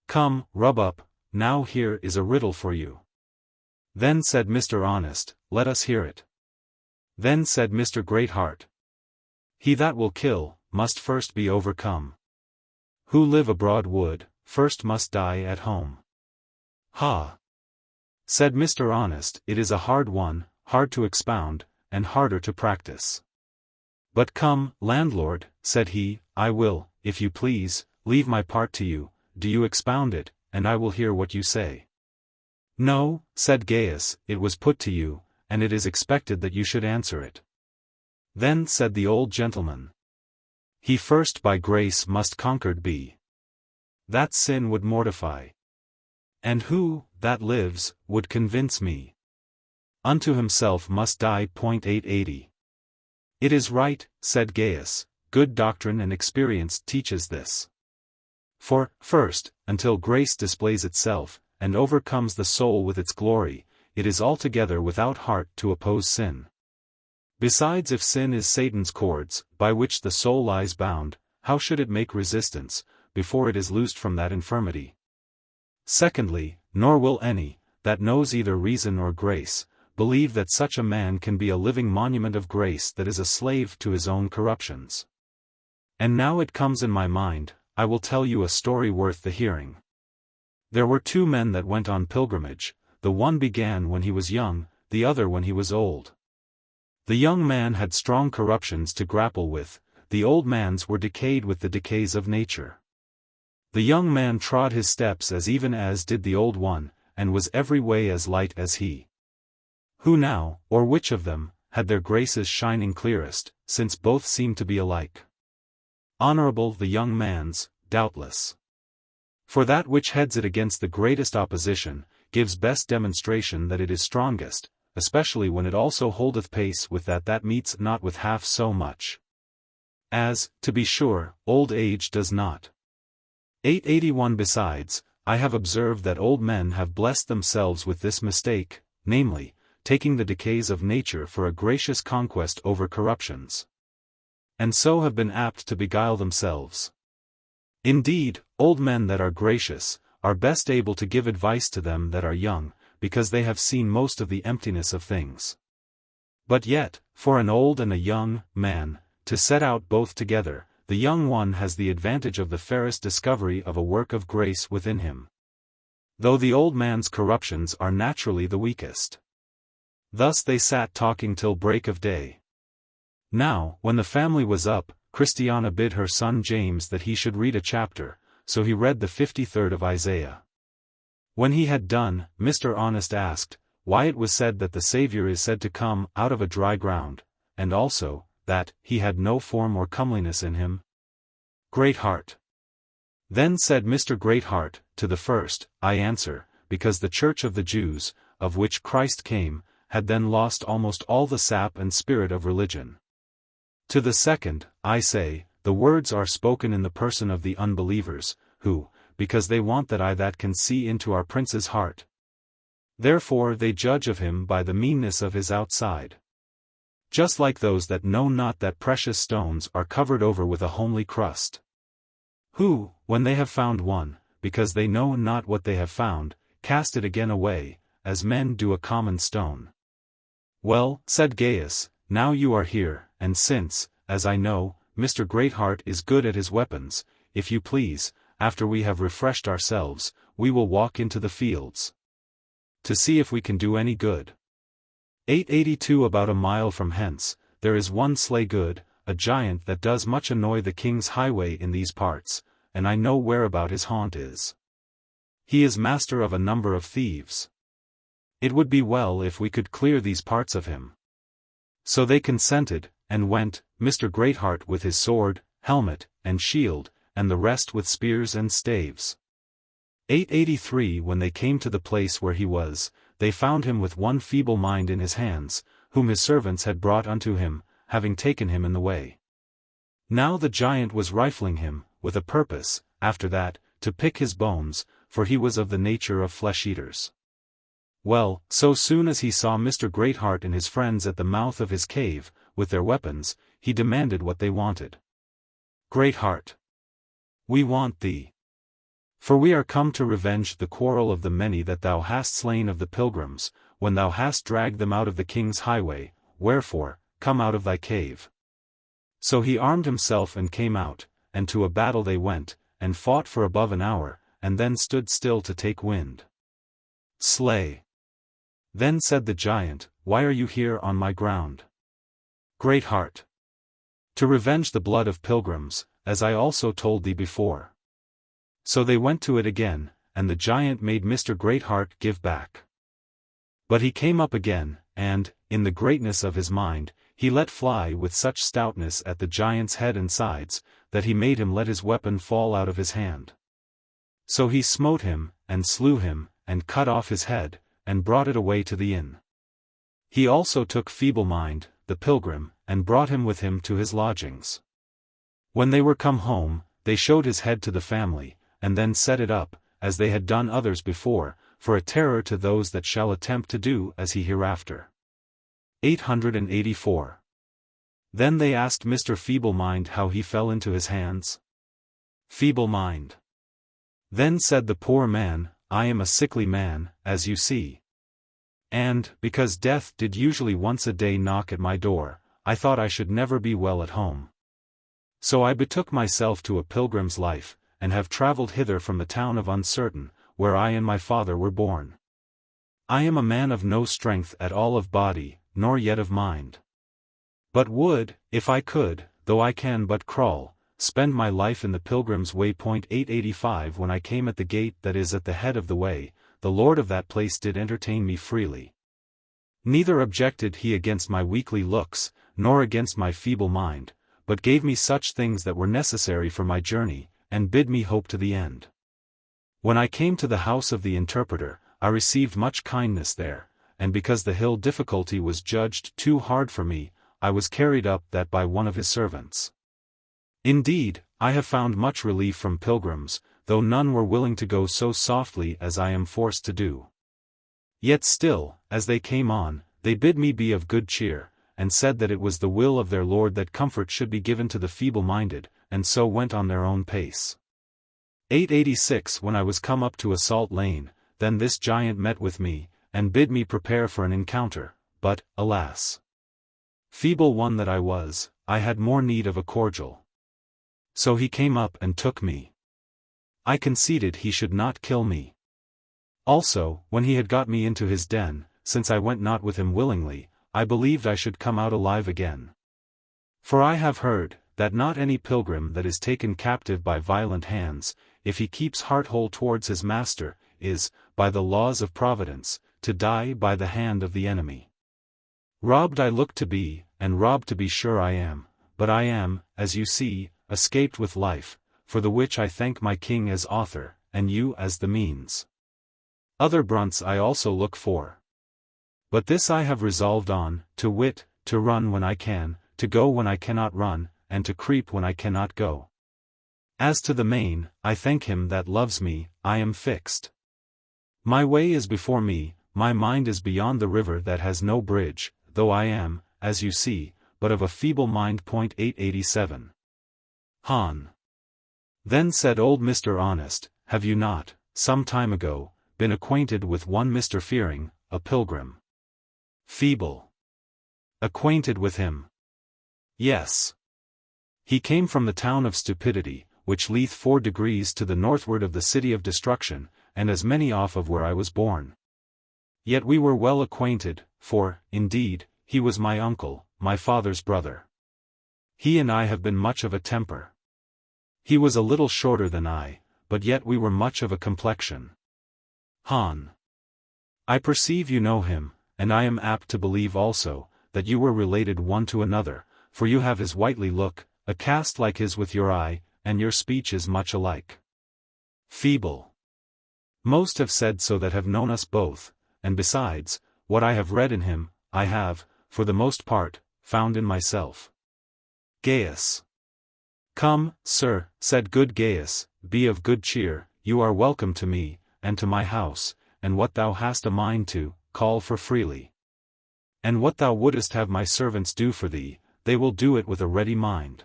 Come, rub up, now here is a riddle for you. Then said Mr. Honest, Let us hear it. Then said Mr. Greatheart, He that will kill, must first be overcome. Who live abroad would, first must die at home. Ha! Said Mr. Honest, It is a hard one, hard to expound, and harder to practice. But come, landlord, said he, I will, if you please, leave my part to you, do you expound it, and I will hear what you say. No, said Gaius, it was put to you, and it is expected that you should answer it. Then said the old gentleman, He first by grace must conquered be. That sin would mortify. And who, that lives, would convince me? Unto himself must die. 880. It is right, said Gaius, good doctrine and experience teaches this. For, first, until grace displays itself, and overcomes the soul with its glory, it is altogether without heart to oppose sin. Besides, if sin is Satan's cords, by which the soul lies bound, how should it make resistance, before it is loosed from that infirmity? Secondly, nor will any, that knows either reason or grace, believe that such a man can be a living monument of grace that is a slave to his own corruptions. And now it comes in my mind, I will tell you a story worth the hearing. There were 2 men that went on pilgrimage, the one began when he was young, the other when he was old. The young man had strong corruptions to grapple with, the old man's were decayed with the decays of nature. The young man trod his steps as even as did the old one, and was every way as light as he. Who now, or which of them, had their graces shining clearest, since both seemed to be alike? Honorable the young man's, doubtless. For that which heads it against the greatest opposition, gives best demonstration that it is strongest, especially when it also holdeth pace with that meets not with half so much. As, to be sure, old age does not. 881. Besides, I have observed that old men have blessed themselves with this mistake, namely, taking the decays of nature for a gracious conquest over corruptions. And so have been apt to beguile themselves. Indeed, old men that are gracious, are best able to give advice to them that are young, because they have seen most of the emptiness of things. But yet, for an old and a young man, to set out both together, the young one has the advantage of the fairest discovery of a work of grace within him, though the old man's corruptions are naturally the weakest. Thus they sat talking till break of day. Now, when the family was up, Christiana bid her son James that he should read a chapter, so he read the 53rd of Isaiah. When he had done, Mr. Honest asked, why it was said that the Saviour is said to come out of a dry ground, and also, that he had no form or comeliness in him? Greatheart. Then said Mr. Greatheart, to the first, I answer, because the Church of the Jews, of which Christ came, had then lost almost all the sap and spirit of religion. To the second, I say, the words are spoken in the person of the unbelievers, who, because they want that eye that can see into our prince's heart. Therefore they judge of him by the meanness of his outside. Just like those that know not that precious stones are covered over with a homely crust. Who, when they have found one, because they know not what they have found, cast it again away, as men do a common stone. Well, said Gaius, now you are here, and since, as I know, Mr. Greatheart is good at his weapons, if you please, after we have refreshed ourselves, we will walk into the fields, to see if we can do any good. 882 About a mile from hence, there is one Slaygood, a giant that does much annoy the king's highway in these parts, and I know whereabout his haunt is. He is master of a number of thieves. It would be well if we could clear these parts of him. So they consented, and went, Mr. Greatheart with his sword, helmet, and shield, and the rest with spears and staves. 883 When they came to the place where he was, they found him with one feeble mind in his hands, whom his servants had brought unto him, having taken him in the way. Now the giant was rifling him, with a purpose, after that, to pick his bones, for he was of the nature of flesh-eaters. Well, so soon as he saw Mr. Greatheart and his friends at the mouth of his cave, with their weapons, he demanded what they wanted. Greatheart. We want thee. For we are come to revenge the quarrel of the many that thou hast slain of the pilgrims, when thou hast dragged them out of the king's highway, wherefore, come out of thy cave. So he armed himself and came out, and to a battle they went, and fought for above an hour, and then stood still to take wind. Slay. Then said the giant, why are you here on my ground? Greatheart. To revenge the blood of pilgrims, as I also told thee before. So they went to it again, and the giant made Mr. Greatheart give back. But he came up again, and, in the greatness of his mind, he let fly with such stoutness at the giant's head and sides, that he made him let his weapon fall out of his hand. So he smote him, and slew him, and cut off his head, and brought it away to the inn. He also took Feeble-mind, the pilgrim, and brought him with him to his lodgings. When they were come home, they showed his head to the family, and then set it up, as they had done others before, for a terror to those that shall attempt to do as he hereafter. 884. Then they asked Mr. Feeble-mind how he fell into his hands. Feeble-mind. Then said the poor man, I am a sickly man, as you see. And, because death did usually once a day knock at my door, I thought I should never be well at home. So I betook myself to a pilgrim's life, and have travelled hither from the town of Uncertain, where I and my father were born. I am a man of no strength at all of body, nor yet of mind. But would, if I could, though I can but crawl, spend my life in the pilgrim's way. 885 When I came at the gate that is at the head of the way, the lord of that place did entertain me freely. Neither objected he against my weakly looks, nor against my feeble mind, but gave me such things that were necessary for my journey, and bid me hope to the end. When I came to the house of the interpreter, I received much kindness there, and because the hill difficulty was judged too hard for me, I was carried up that by one of his servants. Indeed, I have found much relief from pilgrims, though none were willing to go so softly as I am forced to do. Yet still, as they came on, they bid me be of good cheer, and said that it was the will of their Lord that comfort should be given to the feeble-minded, and so went on their own pace. 886 When I was come up to a salt lane, then this giant met with me, and bid me prepare for an encounter, but, alas! Feeble one that I was, I had more need of a cordial. So he came up and took me. I conceded he should not kill me. Also, when he had got me into his den, since I went not with him willingly, I believed I should come out alive again. For I have heard, that not any pilgrim that is taken captive by violent hands, if he keeps heart whole towards his master, is, by the laws of Providence, to die by the hand of the enemy. Robbed I look to be, and robbed to be sure I am, but I am, as you see, escaped with life, for the which I thank my King as author, and you as the means. Other brunts I also look for. But this I have resolved on, to wit, to run when I can, to go when I cannot run, and to creep when I cannot go. As to the main, I thank him that loves me, I am fixed. My way is before me, my mind is beyond the river that has no bridge, though I am, as you see, but of a feeble mind. 887. Han. Then said old Mr. Honest, have you not, some time ago, been acquainted with one Mr. Fearing, a pilgrim? Feeble. Acquainted with him? Yes. He came from the town of Stupidity, which lieth 4 degrees to the northward of the city of Destruction, and as many off of where I was born. Yet we were well acquainted, for, indeed, he was my uncle, my father's brother. He and I have been much of a temper. He was a little shorter than I, but yet we were much of a complexion. Han. I perceive you know him, and I am apt to believe also, that you were related one to another, for you have his whitely look, a cast like his with your eye, and your speech is much alike. Feeble. Most have said so that have known us both, and besides, what I have read in him, I have, for the most part, found in myself. Gaius. Come, sir, said good Gaius, be of good cheer, you are welcome to me, and to my house, and what thou hast a mind to, call for freely. And what thou wouldest have my servants do for thee, they will do it with a ready mind.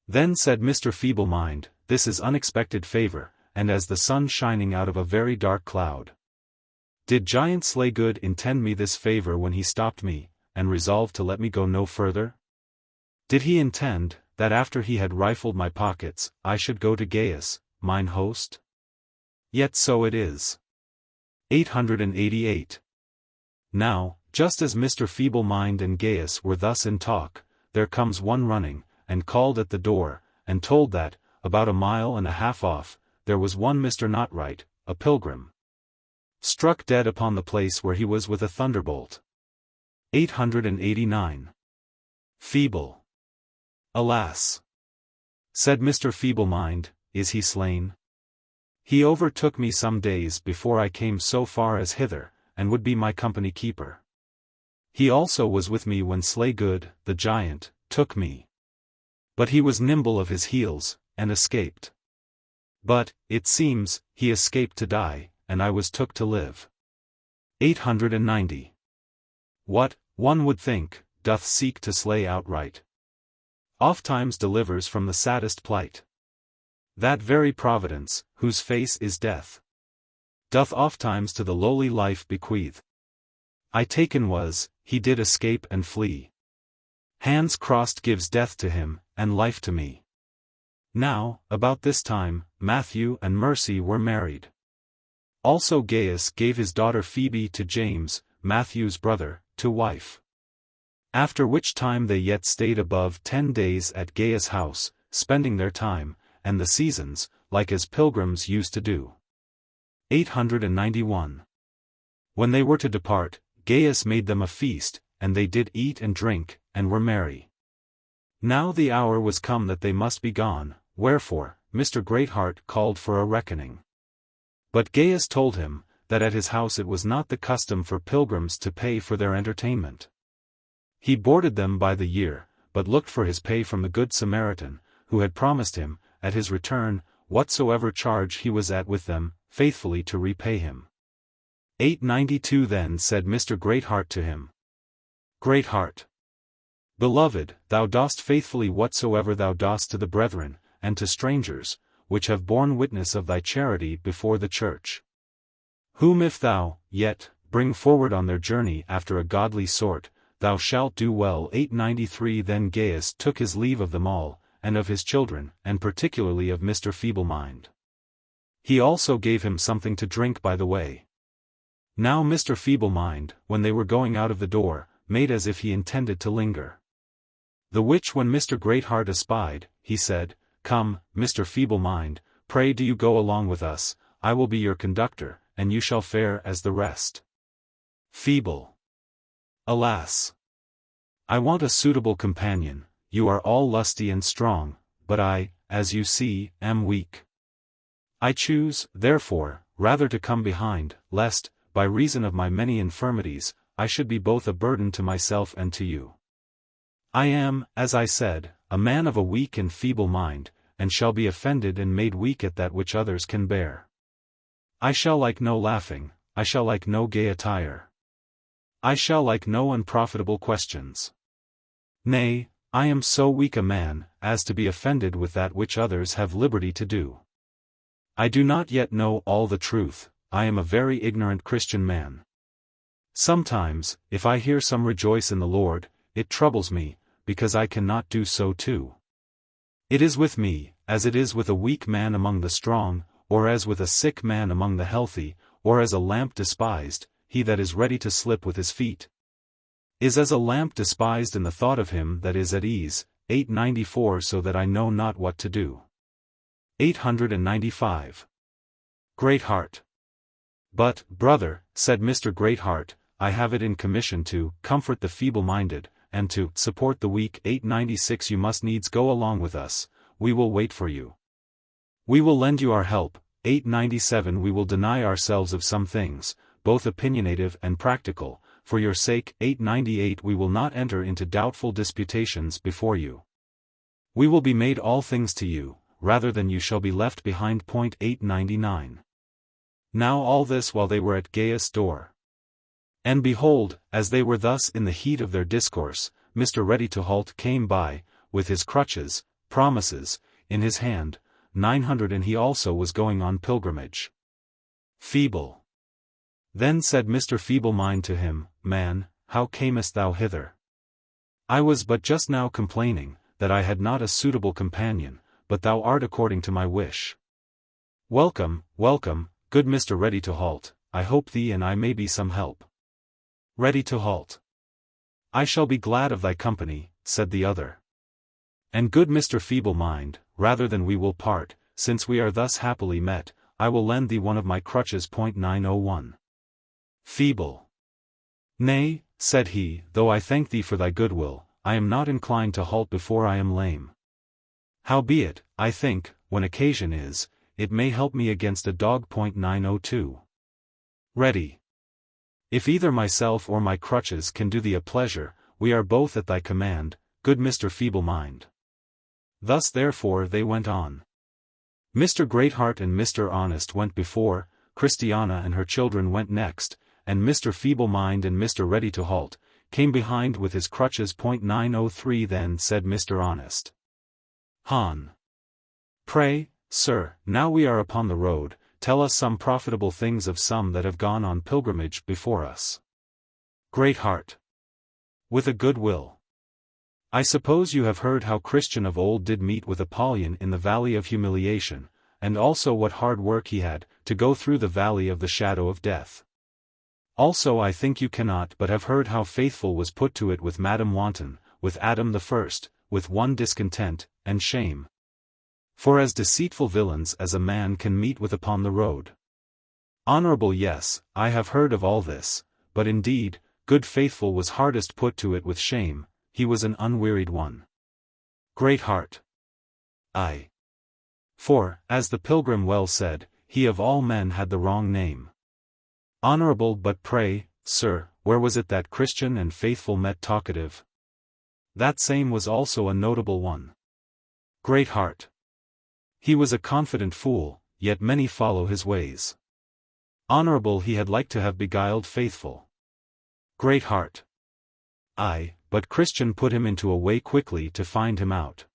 Then said Mr. Feeble-mind, this is unexpected favor, and as the sun shining out of a very dark cloud. Did giant Slaygood intend me this favor when he stopped me, and resolved to let me go no further? Did he intend, that after he had rifled my pockets, I should go to Gaius, mine host? Yet so it is. 888. Now, just as Mr. Feeble-mind and Gaius were thus in talk, there comes one running, and called at the door, and told that, about 1.5 miles off, there was one Mr. Notright, a pilgrim, struck dead upon the place where he was with a thunderbolt. 889. Feeble. Alas! Said Mr. Feeble-mind, is he slain? He overtook me some days before I came so far as hither, and would be my company keeper. He also was with me when Slaygood, the giant, took me. But he was nimble of his heels, and escaped. But, it seems, he escaped to die, and I was took to live. 890. What, one would think, doth seek to slay outright, ofttimes delivers from the saddest plight. That very Providence, whose face is death, doth ofttimes to the lowly life bequeath. I taken was, he did escape and flee. Hands crossed gives death to him, and life to me. Now, about this time, Matthew and Mercy were married. Also Gaius gave his daughter Phoebe to James, Matthew's brother, to wife. After which time they yet stayed above 10 days at Gaius' house, spending their time, and the seasons, like as pilgrims used to do. 891. When they were to depart, Gaius made them a feast, and they did eat and drink, and were merry. Now the hour was come that they must be gone, wherefore, Mr. Greatheart called for a reckoning. But Gaius told him, that at his house it was not the custom for pilgrims to pay for their entertainment. He boarded them by the year, but looked for his pay from the Good Samaritan, who had promised him, at his return, whatsoever charge he was at with them, faithfully to repay him. 892 Then said Mr. Greatheart to him, Greatheart, beloved, thou dost faithfully whatsoever thou dost to the brethren, and to strangers, which have borne witness of thy charity before the church. Whom if thou, yet, bring forward on their journey after a godly sort, thou shalt do well. 893 Then Gaius took his leave of them all, and of his children, and particularly of Mr. Feeblemind. He also gave him something to drink by the way. Now Mr. Feeblemind, when they were going out of the door, made as if he intended to linger. The which when Mr. Greatheart espied, he said, Come, Mr. Feeblemind, pray do you go along with us, I will be your conductor, and you shall fare as the rest. Feeble. Alas! I want a suitable companion, you are all lusty and strong, but I, as you see, am weak. I choose, therefore, rather to come behind, lest, by reason of my many infirmities, I should be both a burden to myself and to you. I am, as I said, a man of a weak and feeble mind, and shall be offended and made weak at that which others can bear. I shall like no laughing, I shall like no gay attire. I shall like no unprofitable questions. Nay, I am so weak a man, as to be offended with that which others have liberty to do. I do not yet know all the truth, I am a very ignorant Christian man. Sometimes, if I hear some rejoice in the Lord, it troubles me, because I cannot do so too. It is with me, as it is with a weak man among the strong, or as with a sick man among the healthy, or as a lamp despised, he that is ready to slip with his feet is as a lamp despised in the thought of him that is at ease. 894 So that I know not what to do. 895. Greatheart. But, brother, said Mr. Greatheart, I have it in commission to comfort the feeble-minded, and to support the weak. 896 You must needs go along with us, we will wait for you. We will lend you our help. 897 We will deny ourselves of some things, both opinionative and practical, for your sake. 898 We will not enter into doubtful disputations before you. We will be made all things to you, rather than you shall be left behind. 899 Now all this while they were at Gaius' door. And behold, as they were thus in the heat of their discourse, Mr. Ready-to-halt came by, with his crutches, promises, in his hand, 900 and he also was going on pilgrimage. Feeble. Then said Mr. Feeblemind to him, Man, how camest thou hither? I was but just now complaining, that I had not a suitable companion, but thou art according to my wish. Welcome, welcome, good Mr. Ready-to-halt, I hope thee and I may be some help. Ready-to-halt. I shall be glad of thy company, said the other. And good Mr. Feeblemind, rather than we will part, since we are thus happily met, I will lend thee one of my crutches. 901. Feeble. Nay, said he, though I thank thee for thy goodwill, I am not inclined to halt before I am lame. Howbeit, I think, when occasion is, it may help me against a dog. 902. Ready. If either myself or my crutches can do thee a pleasure, we are both at thy command, good Mr. Feeblemind. Thus therefore they went on. Mr. Greatheart and Mr. Honest went before, Christiana and her children went next, and Mr. Feeblemind and Mr. Ready-to-halt came behind with his crutches. 903 Then said Mr. Honest. Han. Pray, sir, now we are upon the road, tell us some profitable things of some that have gone on pilgrimage before us. Greatheart. With a good will. I suppose you have heard how Christian of old did meet with Apollyon in the valley of humiliation, and also what hard work he had, to go through the valley of the shadow of death. Also I think you cannot but have heard how faithful was put to it with Madam Wanton, with Adam the first, with one discontent, and shame. For as deceitful villains as a man can meet with upon the road. Honorable yes, I have heard of all this, but indeed, good Faithful was hardest put to it with shame, he was an unwearied one. Greatheart. Aye. For, as the Pilgrim well said, he of all men had the wrong name. Honorable but pray, sir, where was it that Christian and Faithful met talkative? That same was also a notable one. Greatheart. He was a confident fool, yet many follow his ways. Honorable he had like to have beguiled Faithful. Greatheart. Aye, but Christian put him into a way quickly to find him out.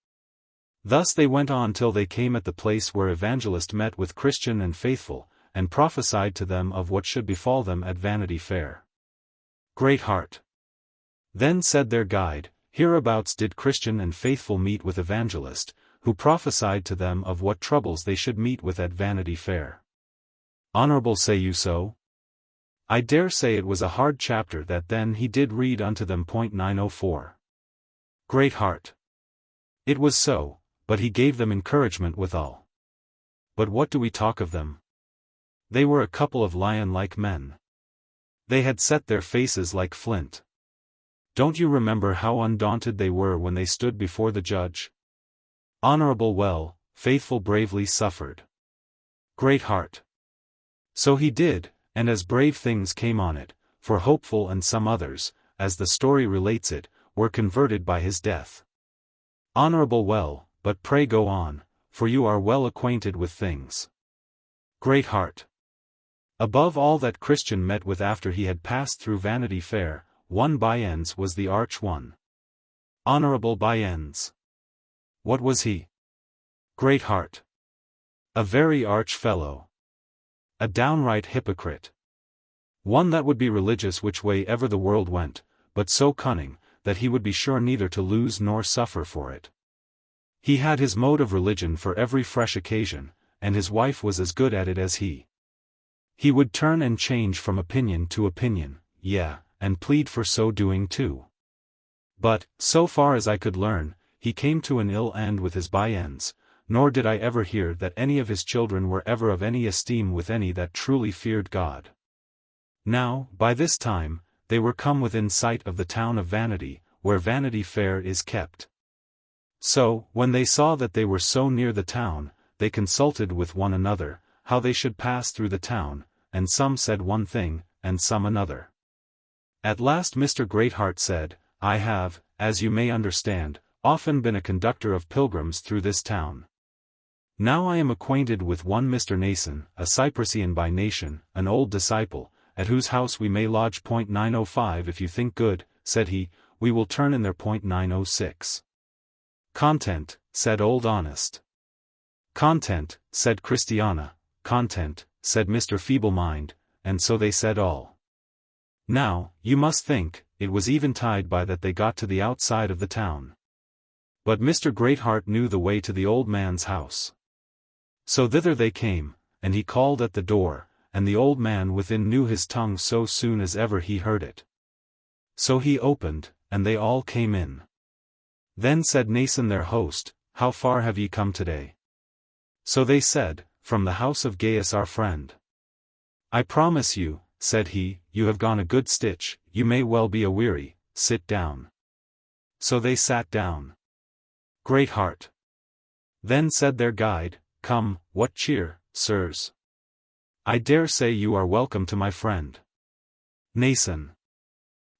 Thus they went on till they came at the place where Evangelist met with Christian and Faithful, and prophesied to them of what should befall them at Vanity Fair. Greatheart. Then said their guide, Hereabouts did Christian and Faithful meet with Evangelist, who prophesied to them of what troubles they should meet with at Vanity Fair. Honorable, say you so? I dare say it was a hard chapter that then he did read unto them. 904. Great heart. It was so, but he gave them encouragement withal. But what do we talk of them? They were a couple of lion-like men. They had set their faces like flint. Don't you remember how undaunted they were when they stood before the judge? Honorable, well, faithful, bravely suffered. Great heart. So he did, and as brave things came on it, for Hopeful and some others, as the story relates it, were converted by his death. Honorable, well, but pray go on, for you are well acquainted with things. Great heart. Above all that Christian met with after he had passed through Vanity Fair, one Byends was the arch one. Honorable Byends. What was he? Great heart. A very arch fellow. A downright hypocrite. One that would be religious which way ever the world went, but so cunning, that he would be sure neither to lose nor suffer for it. He had his mode of religion for every fresh occasion, and his wife was as good at it as he. He would turn and change from opinion to opinion, and plead for so doing too. But, so far as I could learn, he came to an ill end with his Byends, nor did I ever hear that any of his children were ever of any esteem with any that truly feared God. Now, by this time, they were come within sight of the town of Vanity, where Vanity Fair is kept. So, when they saw that they were so near the town, they consulted with one another, how they should pass through the town, and some said one thing, and some another. At last Mr. Greatheart said, I have, as you may understand, often been a conductor of pilgrims through this town. Now I am acquainted with one Mr. Nason, a Cyprian by nation, an old disciple, at whose house we may lodge. 905 if you think good, said he, we will turn in their. 906. Content, said Old Honest. Content, said Christiana. Content, said Mr. Feeblemind, and so they said all. Now, you must think, it was eventide by that they got to the outside of the town. But Mr. Greatheart knew the way to the old man's house. So thither they came, and he called at the door, and the old man within knew his tongue so soon as ever he heard it. So he opened, and they all came in. Then said Nason their host, How far have ye come today? So they said, From the house of Gaius our friend. I promise you, said he, you have gone a good stitch, you may well be a-weary, sit down. So they sat down. Great heart. Then said their guide, Come, what cheer, sirs? I dare say you are welcome to my friend. Nason.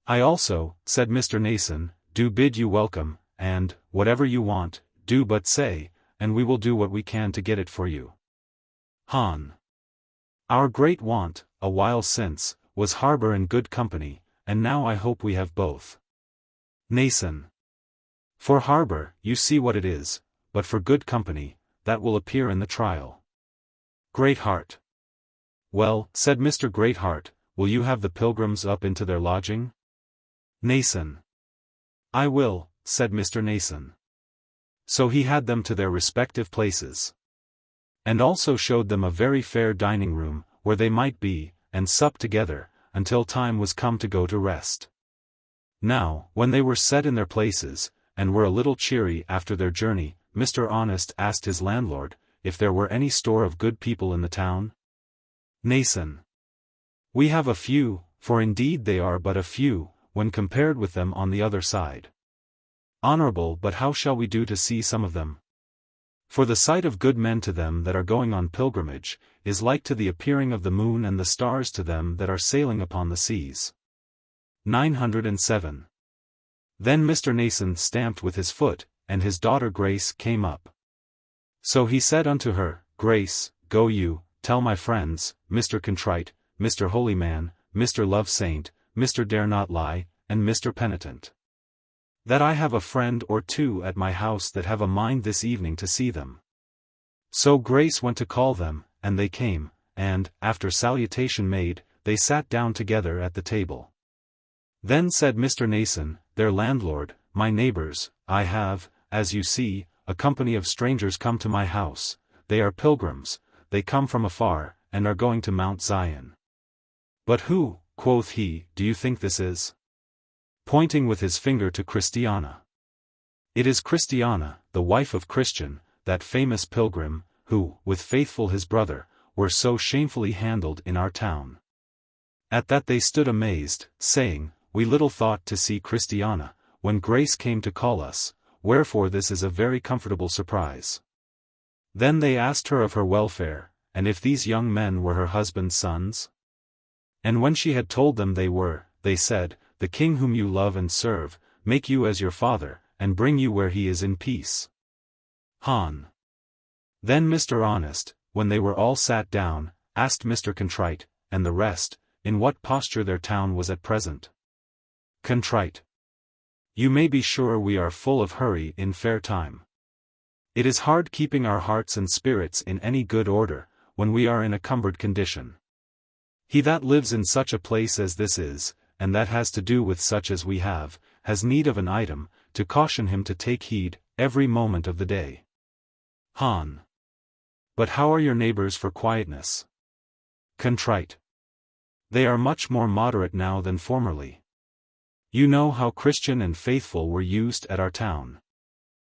I also, said Mr. Nason, do bid you welcome, and, whatever you want, do but say, and we will do what we can to get it for you. Han. Our great want, a while since, was harbor and good company, and now I hope we have both. Nason. For harbor, you see what it is, but for good company, that will appear in the trial. Greatheart. Well, said Mr. Greatheart, will you have the pilgrims up into their lodging? Nason. I will, said Mr. Nason. So he had them to their respective places. And also showed them a very fair dining room, where they might be, and sup together, until time was come to go to rest. Now, when they were set in their places, and were a little cheery after their journey, Mr. Honest asked his landlord, if there were any store of good people in the town? Nason. We have a few, for indeed they are but a few, when compared with them on the other side. Honorable, but how shall we do to see some of them? For the sight of good men to them that are going on pilgrimage, is like to the appearing of the moon and the stars to them that are sailing upon the seas. 907. Then Mr. Nason stamped with his foot, and his daughter Grace came up. So he said unto her, Grace, go you, tell my friends, Mr. Contrite, Mr. Holy Man, Mr. Love Saint, Mr. Dare Not Lie, and Mr. Penitent, that I have a friend or two at my house that have a mind this evening to see them. So Grace went to call them, and they came, and, after salutation made, they sat down together at the table. Then said Mr. Nason, their landlord, My neighbors, I have, as you see, a company of strangers come to my house, they are pilgrims, they come from afar, and are going to Mount Zion. But who, quoth he, do you think this is? Pointing with his finger to Christiana. It is Christiana, the wife of Christian, that famous pilgrim, who, with Faithful his brother, were so shamefully handled in our town. At that they stood amazed, saying, We little thought to see Christiana, when grace came to call us, wherefore this is a very comfortable surprise. Then they asked her of her welfare, and if these young men were her husband's sons? And when she had told them they were, they said, The king whom you love and serve, make you as your father, and bring you where he is in peace. Han. Then Mr. Honest, when they were all sat down, asked Mr. Contrite, and the rest, in what posture their town was at present. Contrite. You may be sure we are full of hurry in fair time. It is hard keeping our hearts and spirits in any good order, when we are in a cumbered condition. He that lives in such a place as this is, and that has to do with such as we have, has need of an item, to caution him to take heed, every moment of the day. Han. But how are your neighbors for quietness? Contrite. They are much more moderate now than formerly. You know how Christian and Faithful were used at our town.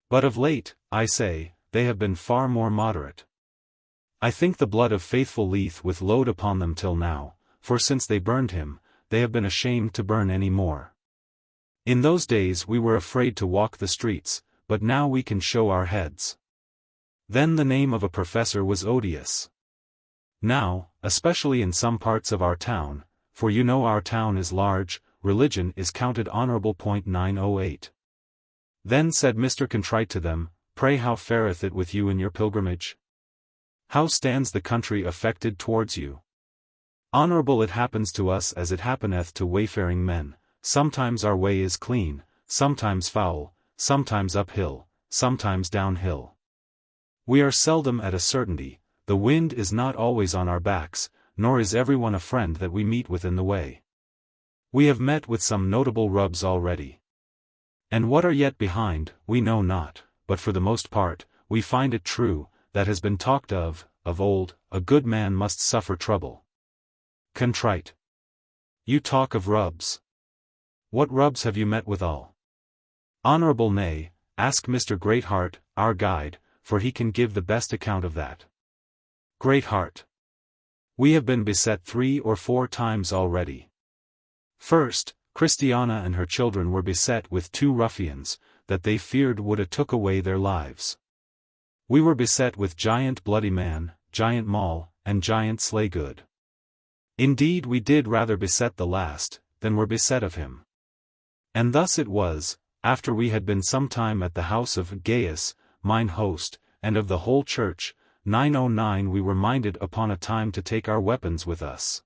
But of late, I say, they have been far more moderate. I think the blood of Faithful lieth with load upon them till now, for since they burned him, they have been ashamed to burn any more. In those days we were afraid to walk the streets, but now we can show our heads. Then the name of a professor was odious. Now, especially in some parts of our town, for you know our town is large, religion is counted honorable. 908. Then said Mr. Contrite to them, Pray how fareth it with you in your pilgrimage? How stands the country affected towards you? Honorable it happens to us as it happeneth to wayfaring men, sometimes our way is clean, sometimes foul, sometimes uphill, sometimes downhill. We are seldom at a certainty, the wind is not always on our backs, nor is everyone a friend that we meet with in the way. We have met with some notable rubs already. And what are yet behind, we know not, but for the most part, we find it true, that has been talked of old, a good man must suffer trouble. Contrite. You talk of rubs. What rubs have you met withal? Honorable nay, ask Mr. Greatheart, our guide, for he can give the best account of that. Greatheart. We have been beset 3 or 4 times already. First, Christiana and her children were beset with 2 ruffians, that they feared would took away their lives. We were beset with Giant Bloody Man, Giant Maul, and Giant Slaygood. Indeed we did rather beset the last, than were beset of him. And thus it was, after we had been some time at the house of Gaius, mine host, and of the whole church, 909 we were minded upon a time to take our weapons with us.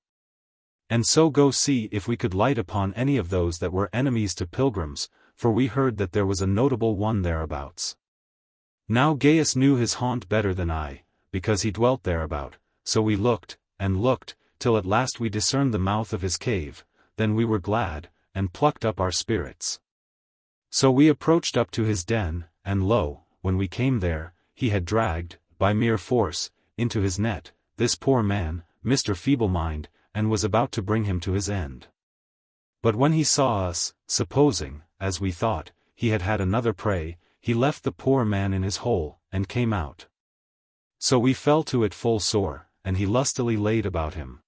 And so go see if we could light upon any of those that were enemies to pilgrims, for we heard that there was a notable one thereabouts. Now Gaius knew his haunt better than I, because he dwelt thereabout, so we looked, and looked, till at last we discerned the mouth of his cave, then we were glad, and plucked up our spirits. So we approached up to his den, and lo, when we came there, he had dragged, by mere force, into his net, this poor man, Mr. Feeblemind, and was about to bring him to his end. But when he saw us, supposing, as we thought, he had had another prey, he left the poor man in his hole, and came out. So we fell to it full sore, and he lustily laid about him.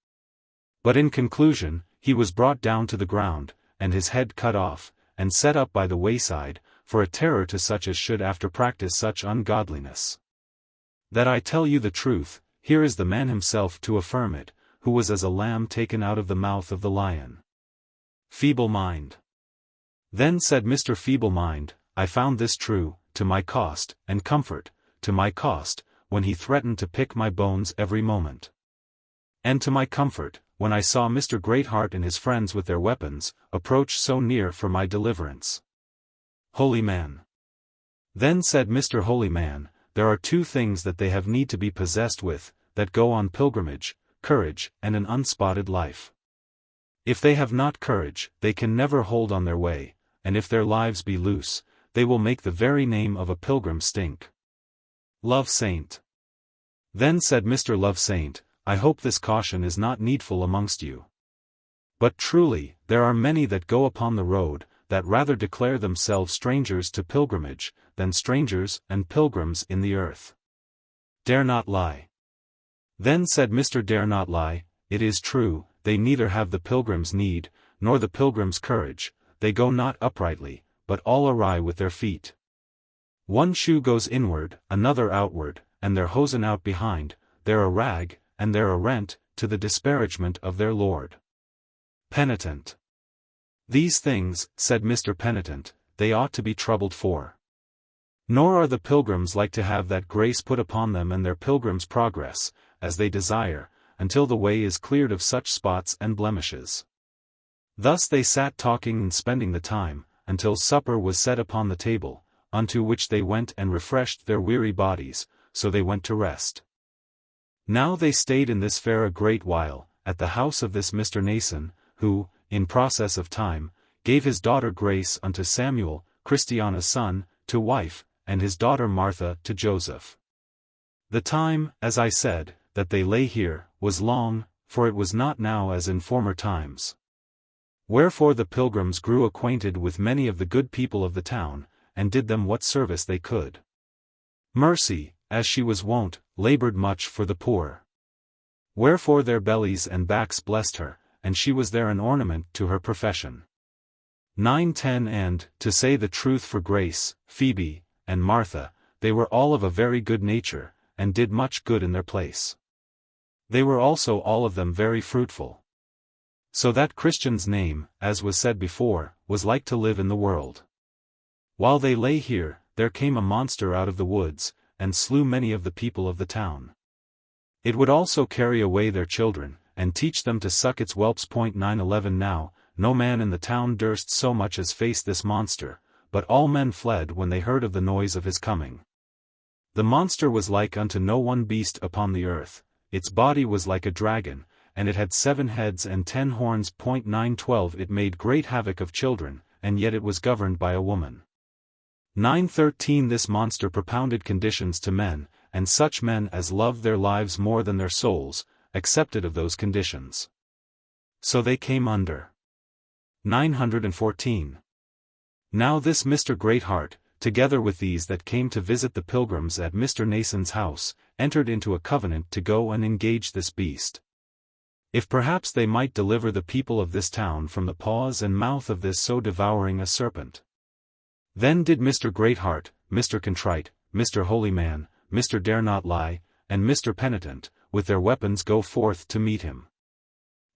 But in conclusion, he was brought down to the ground, and his head cut off, and set up by the wayside, for a terror to such as should after practice such ungodliness. That I tell you the truth, here is the man himself to affirm it, who was as a lamb taken out of the mouth of the lion. Feeble-mind. Then said Mr. Feeble-mind, I found this true, to my cost, and comfort, to my cost, when he threatened to pick my bones every moment. And to my comfort, when I saw Mr. Greatheart and his friends with their weapons, approach so near for my deliverance. Holy man. Then said Mr. Holy man, there are 2 things that they have need to be possessed with, that go on pilgrimage, courage, and an unspotted life. If they have not courage, they can never hold on their way, and if their lives be loose, they will make the very name of a pilgrim stink. Love Saint. Then said Mr. Love Saint, I hope this caution is not needful amongst you. But truly, there are many that go upon the road, that rather declare themselves strangers to pilgrimage, than strangers and pilgrims in the earth. Dare not lie. Then said Mr. Dare not lie, it is true, they neither have the pilgrim's need, nor the pilgrim's courage, they go not uprightly, but all awry with their feet. One shoe goes inward, another outward, and their hosen out behind, they're a rag, and they're a rent, to the disparagement of their Lord. Penitent. These things, said Mr. Penitent, they ought to be troubled for. Nor are the pilgrims like to have that grace put upon them and their pilgrim's progress, as they desire, until the way is cleared of such spots and blemishes. Thus they sat talking and spending the time, until supper was set upon the table, unto which they went and refreshed their weary bodies, so they went to rest. Now they stayed in this fair a great while, at the house of this Mr. Nason, who, in process of time, gave his daughter Grace unto Samuel, Christiana's son, to wife, and his daughter Martha to Joseph. The time, as I said, that they lay here, was long, for it was not now as in former times. Wherefore the pilgrims grew acquainted with many of the good people of the town, and did them what service they could. Mercy, as she was wont, labored much for the poor. Wherefore their bellies and backs blessed her, and she was there an ornament to her profession. 9-10 And, to say the truth for Grace, Phoebe, and Martha, they were all of a very good nature, and did much good in their place. They were also all of them very fruitful. So that Christian's name, as was said before, was like to live in the world. While they lay here, there came a monster out of the woods, and slew many of the people of the town. It would also carry away their children, and teach them to suck its whelps. 9-11 Now, no man in the town durst so much as face this monster, but all men fled when they heard of the noise of his coming. The monster was like unto no one beast upon the earth, its body was like a dragon, and it had 7 heads and 10 horns. 9-12 It made great havoc of children, and yet it was governed by a woman. 9-13 This monster propounded conditions to men, and such men as loved their lives more than their souls, accepted of those conditions. So they came under. 914. Now this Mr. Greatheart, together with these that came to visit the pilgrims at Mr. Nason's house, entered into a covenant to go and engage this beast. If perhaps they might deliver the people of this town from the paws and mouth of this so devouring a serpent. Then did Mr. Greatheart, Mr. Contrite, Mr. Holy Man, Mr. Dare Not Lie, and Mr. Penitent, with their weapons go forth to meet him.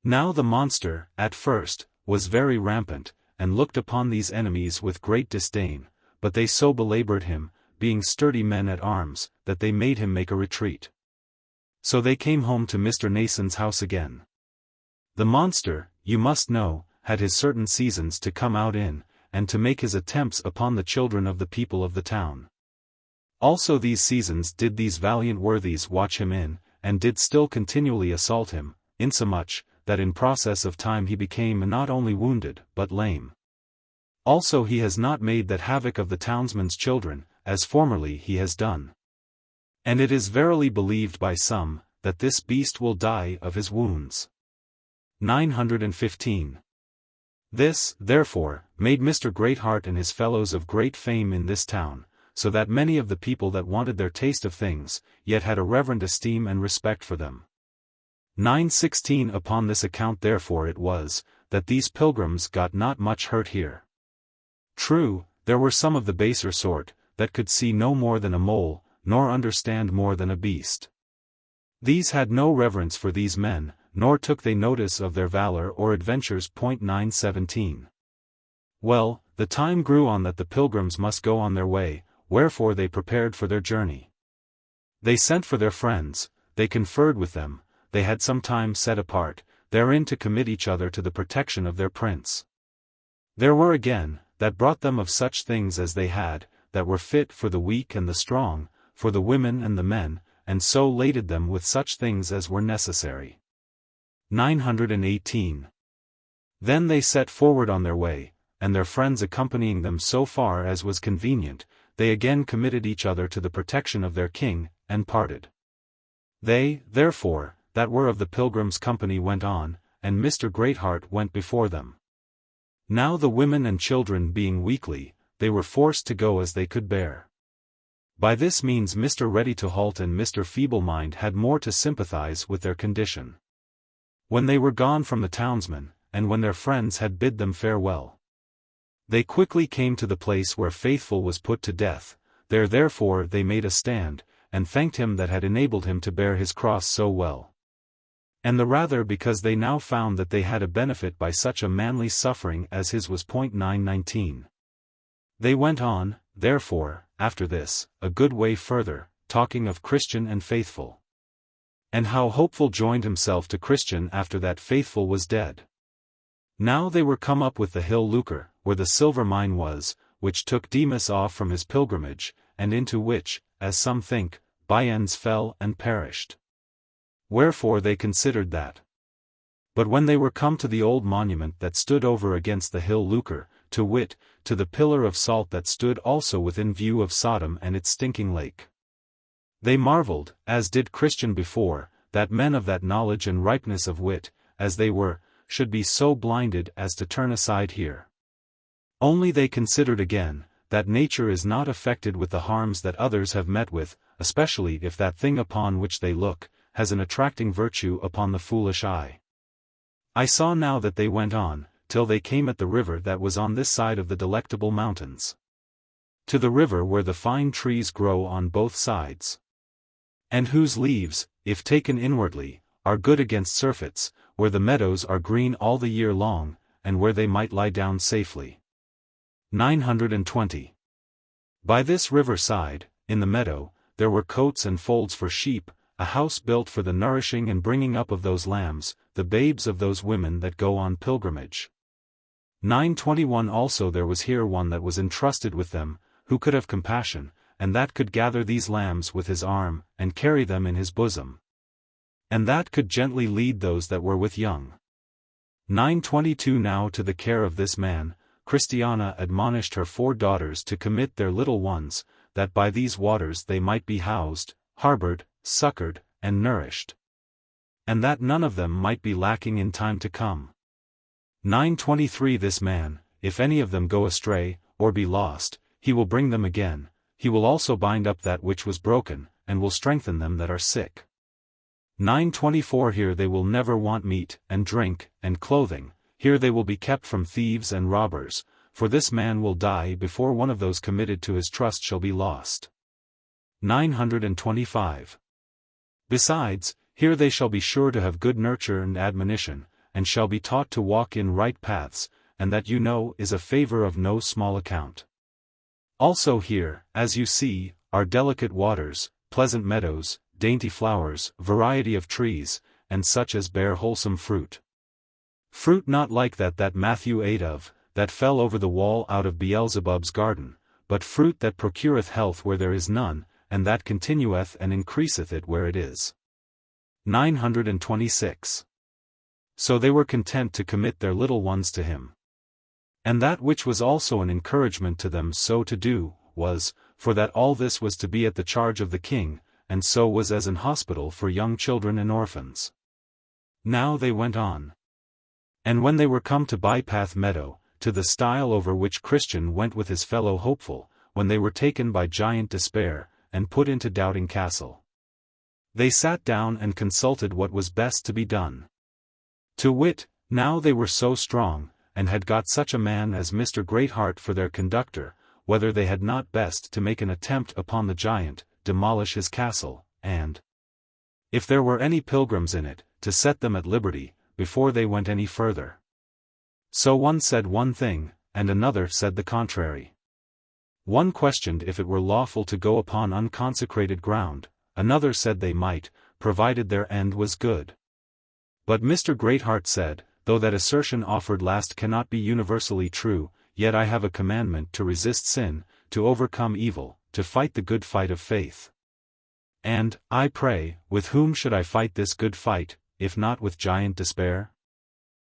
Now the monster, at first, was very rampant, and looked upon these enemies with great disdain, but they so belabored him, being sturdy men at arms, that they made him make a retreat. So they came home to Mr. Nason's house again. The monster, you must know, had his certain seasons to come out in, and to make his attempts upon the children of the people of the town. Also these seasons did these valiant worthies watch him in, and did still continually assault him, insomuch, that in process of time he became not only wounded, but lame. Also he has not made that havoc of the townsmen's children, as formerly he has done. And it is verily believed by some, that this beast will die of his wounds. 915. This, therefore, made Mr. Greatheart and his fellows of great fame in this town, so that many of the people that wanted their taste of things, yet had a reverent esteem and respect for them. 916 Upon this account therefore it was, that these pilgrims got not much hurt here. True, there were some of the baser sort, that could see no more than a mole, nor understand more than a beast. These had no reverence for these men, nor took they notice of their valor or adventures. 917. Well, the time grew on that the pilgrims must go on their way, wherefore they prepared for their journey. They sent for their friends, they conferred with them, they had some time set apart, therein to commit each other to the protection of their prince. There were again, that brought them of such things as they had, that were fit for the weak and the strong, for the women and the men, and so laded them with such things as were necessary. 918. Then they set forward on their way, and their friends accompanying them so far as was convenient, they again committed each other to the protection of their king, and parted. They, therefore, that were of the Pilgrim's company went on, and Mr. Greatheart went before them. Now the women and children being weakly, they were forced to go as they could bear. By this means Mr. Ready to Halt and Mr. Feeblemind had more to sympathize with their condition. When they were gone from the townsmen, and when their friends had bid them farewell, they quickly came to the place where Faithful was put to death. There therefore they made a stand, and thanked him that had enabled him to bear his cross so well. And the rather because they now found that they had a benefit by such a manly suffering as his was. 919. They went on, therefore, after this, a good way further, talking of Christian and Faithful, and how Hopeful joined himself to Christian after that Faithful was dead. Now they were come up with the hill Lucre, where the silver mine was, which took Demas off from his pilgrimage, and into which, as some think, Byends fell and perished. Wherefore they considered that. But when they were come to the old monument that stood over against the hill Lucre, to wit, to the pillar of salt that stood also within view of Sodom and its stinking lake, they marveled, as did Christian before, that men of that knowledge and ripeness of wit, as they were, should be so blinded as to turn aside here. Only they considered again, that nature is not affected with the harms that others have met with, especially if that thing upon which they look, has an attracting virtue upon the foolish eye. I saw now that they went on, till they came at the river that was on this side of the Delectable Mountains. To the river where the fine trees grow on both sides, and whose leaves, if taken inwardly, are good against surfeits, where the meadows are green all the year long, and where they might lie down safely. 920. By this river side, in the meadow, there were cotes and folds for sheep, a house built for the nourishing and bringing up of those lambs, the babes of those women that go on pilgrimage. 921 Also there was here one that was entrusted with them, who could have compassion, and that could gather these lambs with his arm, and carry them in his bosom, and that could gently lead those that were with young. 922 Now to the care of this man, Christiana admonished her 4 daughters to commit their little ones, that by these waters they might be housed, harbored, succored, and nourished, and that none of them might be lacking in time to come. 923 This man, if any of them go astray, or be lost, he will bring them again, he will also bind up that which was broken, and will strengthen them that are sick. 924 Here they will never want meat, and drink, and clothing, here they will be kept from thieves and robbers, for this man will die before one of those committed to his trust shall be lost. 925. Besides, here they shall be sure to have good nurture and admonition, and shall be taught to walk in right paths, and that is a favor of no small account. Also here, as you see, are delicate waters, pleasant meadows, dainty flowers, variety of trees, and such as bear wholesome fruit. Fruit not like that Matthew ate of, that fell over the wall out of Beelzebub's garden, but fruit that procureth health where there is none, and that continueth and increaseth it where it is. 926. So they were content to commit their little ones to him. And that which was also an encouragement to them so to do, was, for that all this was to be at the charge of the king, and so was as an hospital for young children and orphans. Now they went on. And when they were come to Bypath Meadow, to the stile over which Christian went with his fellow Hopeful, when they were taken by Giant Despair, and put into Doubting Castle, they sat down and consulted what was best to be done. To wit, now they were so strong, and had got such a man as Mr. Greatheart for their conductor, whether they had not best to make an attempt upon the giant, demolish his castle, and, if there were any pilgrims in it, to set them at liberty, before they went any further. So one said one thing, and another said the contrary. One questioned if it were lawful to go upon unconsecrated ground, another said they might, provided their end was good. But Mr. Greatheart said, though that assertion offered last cannot be universally true, yet I have a commandment to resist sin, to overcome evil, to fight the good fight of faith. And, I pray, with whom should I fight this good fight, if not with Giant Despair?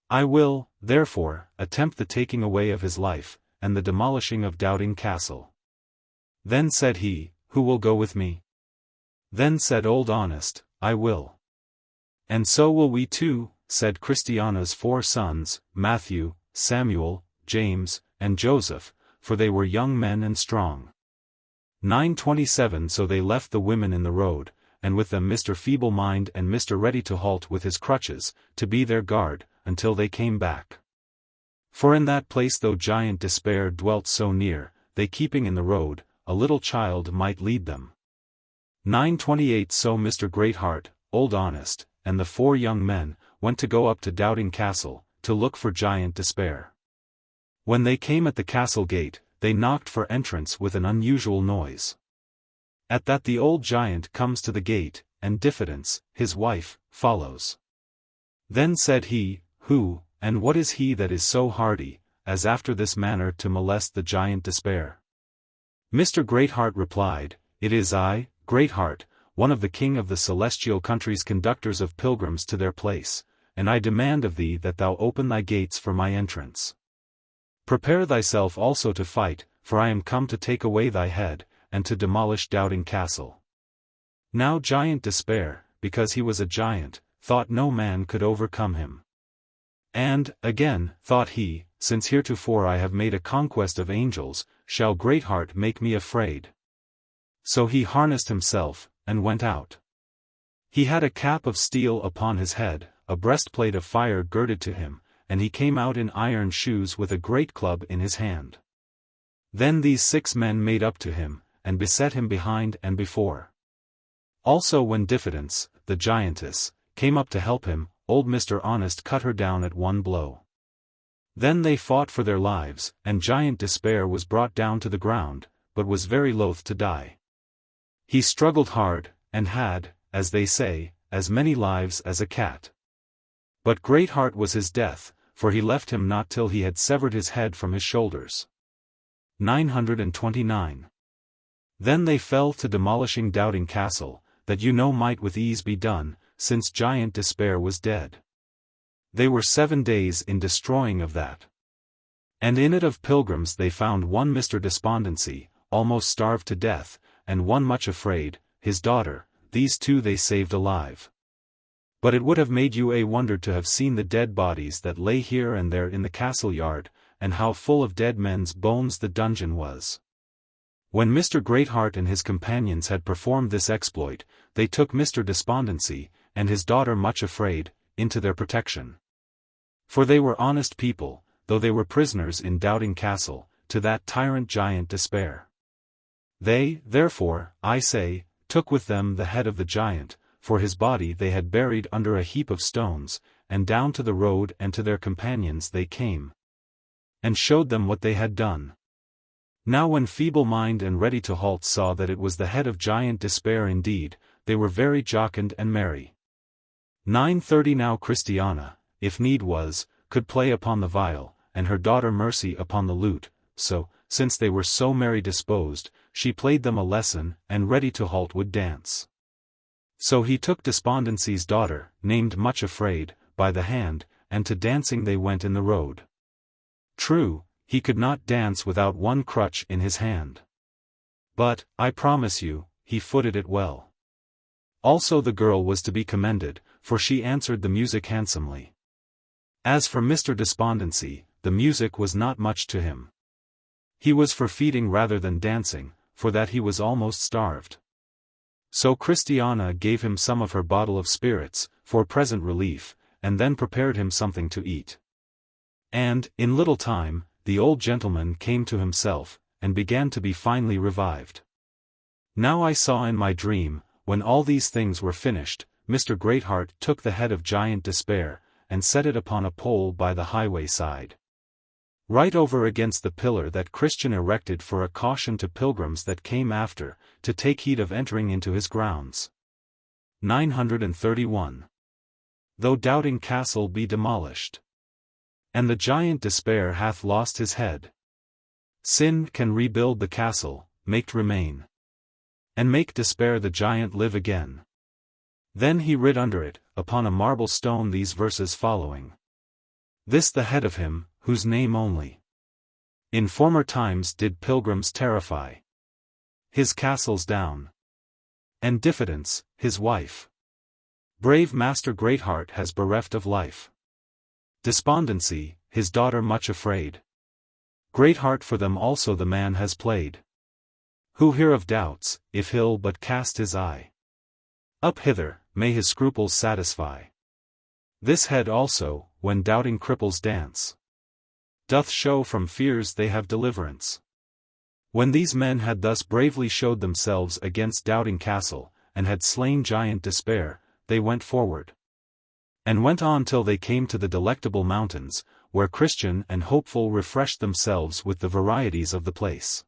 I will, therefore, attempt the taking away of his life, and the demolishing of Doubting Castle. Then said he, Who will go with me? Then said Old Honest, I will. And so will we too, said Christiana's 4 sons, Matthew, Samuel, James, and Joseph, for they were young men and strong. 9:27 So they left the women in the road, and with them Mr. Feeble-Mind and Mr. Ready-to-Halt with his crutches, to be their guard, until they came back. For in that place though Giant Despair dwelt so near, they keeping in the road, a little child might lead them. 9:28 So Mr. Greatheart, Old Honest, and the 4 young men, went to go up to Doubting Castle, to look for Giant Despair. When they came at the castle gate, they knocked for entrance with an unusual noise. At that the old giant comes to the gate, and Diffidence, his wife, follows. Then said he, Who, and what is he that is so hardy, as after this manner to molest the Giant Despair? Mr. Greatheart replied, It is I, Greatheart, one of the king of the celestial country's conductors of pilgrims to their place, and I demand of thee that thou open thy gates for my entrance. Prepare thyself also to fight, for I am come to take away thy head, and to demolish Doubting Castle. Now Giant Despair, because he was a giant, thought no man could overcome him. And, again, thought he, since heretofore I have made a conquest of angels, shall Greatheart make me afraid? So he harnessed himself, and went out. He had a cap of steel upon his head, a breastplate of fire girded to him, and he came out in iron shoes with a great club in his hand. Then these 6 men made up to him, and beset him behind and before. Also when Diffidence, the giantess, came up to help him, old Mr. Honest cut her down at one blow. Then they fought for their lives, and Giant Despair was brought down to the ground, but was very loath to die. He struggled hard, and had, as they say, as many lives as a cat. But Greatheart was his death, for he left him not till he had severed his head from his shoulders. 929. Then they fell to demolishing Doubting Castle, that might with ease be done, since Giant Despair was dead. They were 7 days in destroying of that. And in it of pilgrims they found one Mr. Despondency, almost starved to death, and one much afraid, his daughter, these 2 they saved alive. But it would have made you a wonder to have seen the dead bodies that lay here and there in the castle yard, and how full of dead men's bones the dungeon was. When Mr. Greatheart and his companions had performed this exploit, they took Mr. Despondency, and his daughter much afraid, into their protection. For they were honest people, though they were prisoners in Doubting Castle, to that tyrant Giant Despair. They, therefore, I say, took with them the head of the giant, for his body they had buried under a heap of stones, and down to the road and to their companions they came, and showed them what they had done. Now when Feeble-Mind and Ready-to-Halt saw that it was the head of Giant Despair indeed, they were very jocund and merry. 930 Now Christiana, if need was, could play upon the viol, and her daughter Mercy upon the lute, so, since they were so merry disposed, she played them a lesson, and Ready-to-Halt would dance. So he took Despondency's daughter, named Much Afraid, by the hand, and to dancing they went in the road. True, he could not dance without one crutch in his hand. But, I promise you, he footed it well. Also the girl was to be commended, for she answered the music handsomely. As for Mr. Despondency, the music was not much to him. He was for feeding rather than dancing, for that he was almost starved. So Christiana gave him some of her bottle of spirits, for present relief, and then prepared him something to eat. And, in little time, the old gentleman came to himself, and began to be finely revived. Now I saw in my dream, when all these things were finished, Mr. Greatheart took the head of Giant Despair, and set it upon a pole by the highway side, right over against the pillar that Christian erected for a caution to pilgrims that came after, to take heed of entering into his grounds. 931. Though Doubting Castle be demolished, and the Giant Despair hath lost his head, sin can rebuild the castle, make't remain, and make Despair the giant live again. Then he writ under it, upon a marble stone these verses following. This the head of him, whose name only in former times did pilgrims terrify. His castles down. And diffidence, his wife. Brave Master Greatheart has bereft of life. Despondency, his daughter much afraid. Greatheart for them also the man has played. Who hear of doubts, if he'll but cast his eye up hither, may his scruples satisfy. This head also, when doubting cripples dance, doth show from fears they have deliverance. When these men had thus bravely showed themselves against doubting castle, and had slain giant despair, they went forward. And went on till they came to the delectable mountains, where Christian and hopeful refreshed themselves with the varieties of the place.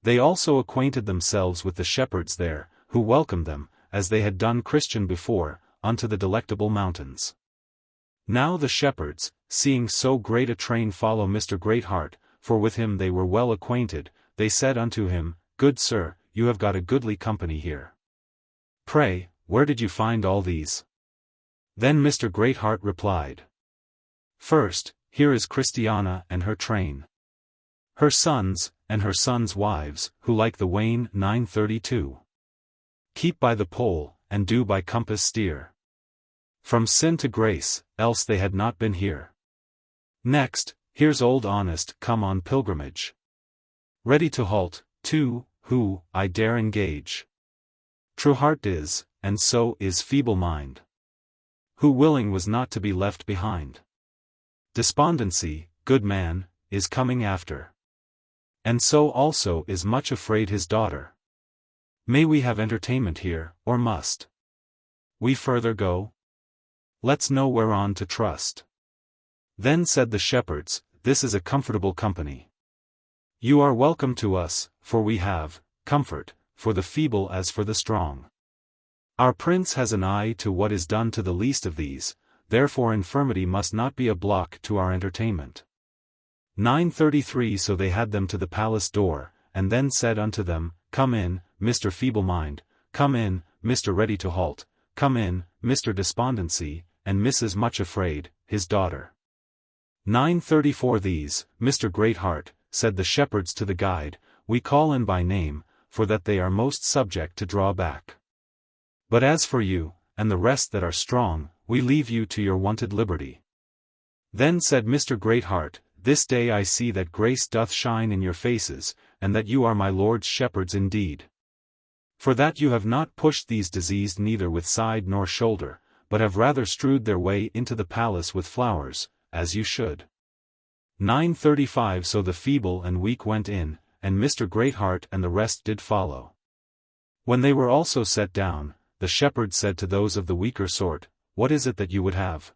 They also acquainted themselves with the shepherds there, who welcomed them, as they had done Christian before, unto the delectable mountains. Now the shepherds, seeing so great a train follow Mr. Greatheart, for with him they were well acquainted, they said unto him, Good sir, you have got a goodly company here. Pray, where did you find all these? Then Mr. Greatheart replied. First, here is Christiana and her train. Her sons, and her sons' wives, who like the wain 932. Keep by the pole, and do by compass steer. From sin to grace, else they had not been here. Next, here's old Honest come on pilgrimage. Ready to halt, too, who, I dare engage. True heart is, and so is feeble mind. Who willing was not to be left behind. Despondency, good man, is coming after. And so also is much afraid his daughter. May we have entertainment here, or must we further go? Let's know whereon to trust. Then said the shepherds, This is a comfortable company. You are welcome to us, for we have comfort, for the feeble as for the strong. Our prince has an eye to what is done to the least of these, therefore infirmity must not be a block to our entertainment. 933 So they had them to the palace door, and then said unto them, Come in, Mr. Feeble-mind, come in, Mr. Ready-to-halt, come in, Mr. Despondency, and Mrs. Much-afraid, his daughter. 934 These, Mr. Greatheart, said the shepherds to the guide, we call in by name, for that they are most subject to draw back. But as for you, and the rest that are strong, we leave you to your wonted liberty. Then said Mr. Greatheart, This day I see that grace doth shine in your faces, and that you are my Lord's shepherds indeed. For that you have not pushed these diseased neither with side nor shoulder, but have rather strewed their way into the palace with flowers, as you should. 935 So the feeble and weak went in, and Mr. Greatheart and the rest did follow. When they were also set down, the shepherds said to those of the weaker sort, What is it that you would have?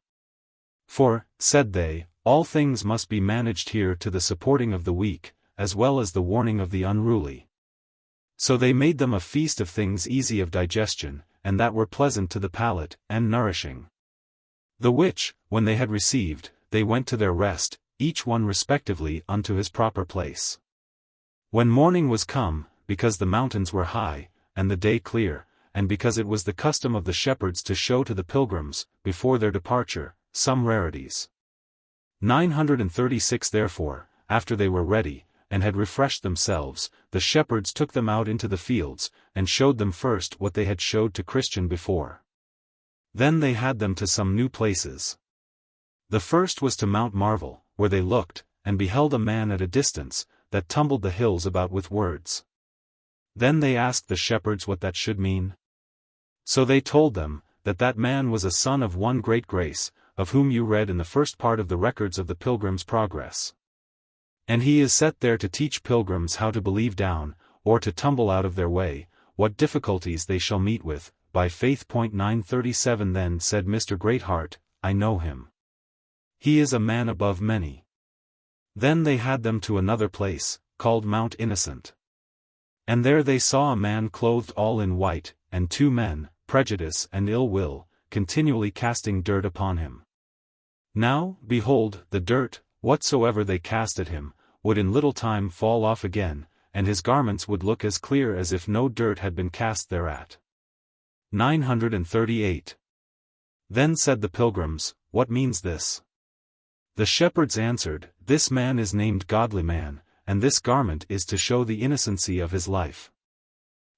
For, said they, all things must be managed here to the supporting of the weak, as well as the warning of the unruly. So they made them a feast of things easy of digestion, and that were pleasant to the palate, and nourishing. The which, when they had received, they went to their rest, each one respectively unto his proper place. When morning was come, because the mountains were high, and the day clear, and because it was the custom of the shepherds to show to the pilgrims, before their departure, some rarities. 936 Therefore, after they were ready, and had refreshed themselves, the shepherds took them out into the fields, and showed them first what they had showed to Christian before. Then they had them to some new places. The first was to Mount Marvel, where they looked, and beheld a man at a distance, that tumbled the hills about with words. Then they asked the shepherds what that should mean. So they told them, that that man was a son of one great grace, of whom you read in the first part of the records of the Pilgrim's Progress. And he is set there to teach pilgrims how to believe down, or to tumble out of their way, what difficulties they shall meet with, by faith. 937 Then said Mr. Greatheart, I know him. He is a man above many. Then they had them to another place, called Mount Innocent. And there they saw a man clothed all in white, and two men, Prejudice and Ill Will, continually casting dirt upon him. Now, behold, the dirt, whatsoever they cast at him, would in little time fall off again, and his garments would look as clear as if no dirt had been cast thereat. 938 Then said the pilgrims, What means this? The shepherds answered, This man is named Godly Man, and this garment is to show the innocency of his life.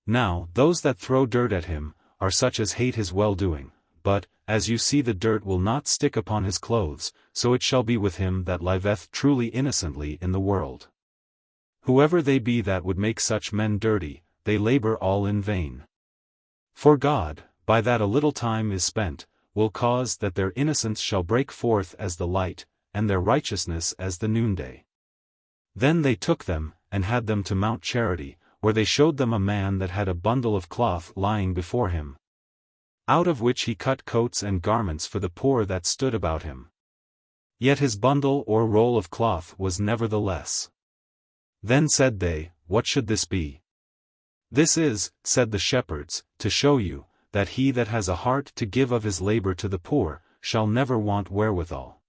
Now, those that throw dirt at him, are such as hate his well-doing, but, as you see the dirt will not stick upon his clothes, so it shall be with him that liveth truly innocently in the world. Whoever they be that would make such men dirty, they labor all in vain. For God, by that a little time is spent, will cause that their innocence shall break forth as the light, and their righteousness as the noonday. Then they took them, and had them to Mount Charity, where they showed them a man that had a bundle of cloth lying before him, out of which he cut coats and garments for the poor that stood about him. Yet his bundle or roll of cloth was nevertheless. Then said they, What should this be? This is, said the shepherds, to show you, that he that has a heart to give of his labor to the poor, shall never want wherewithal.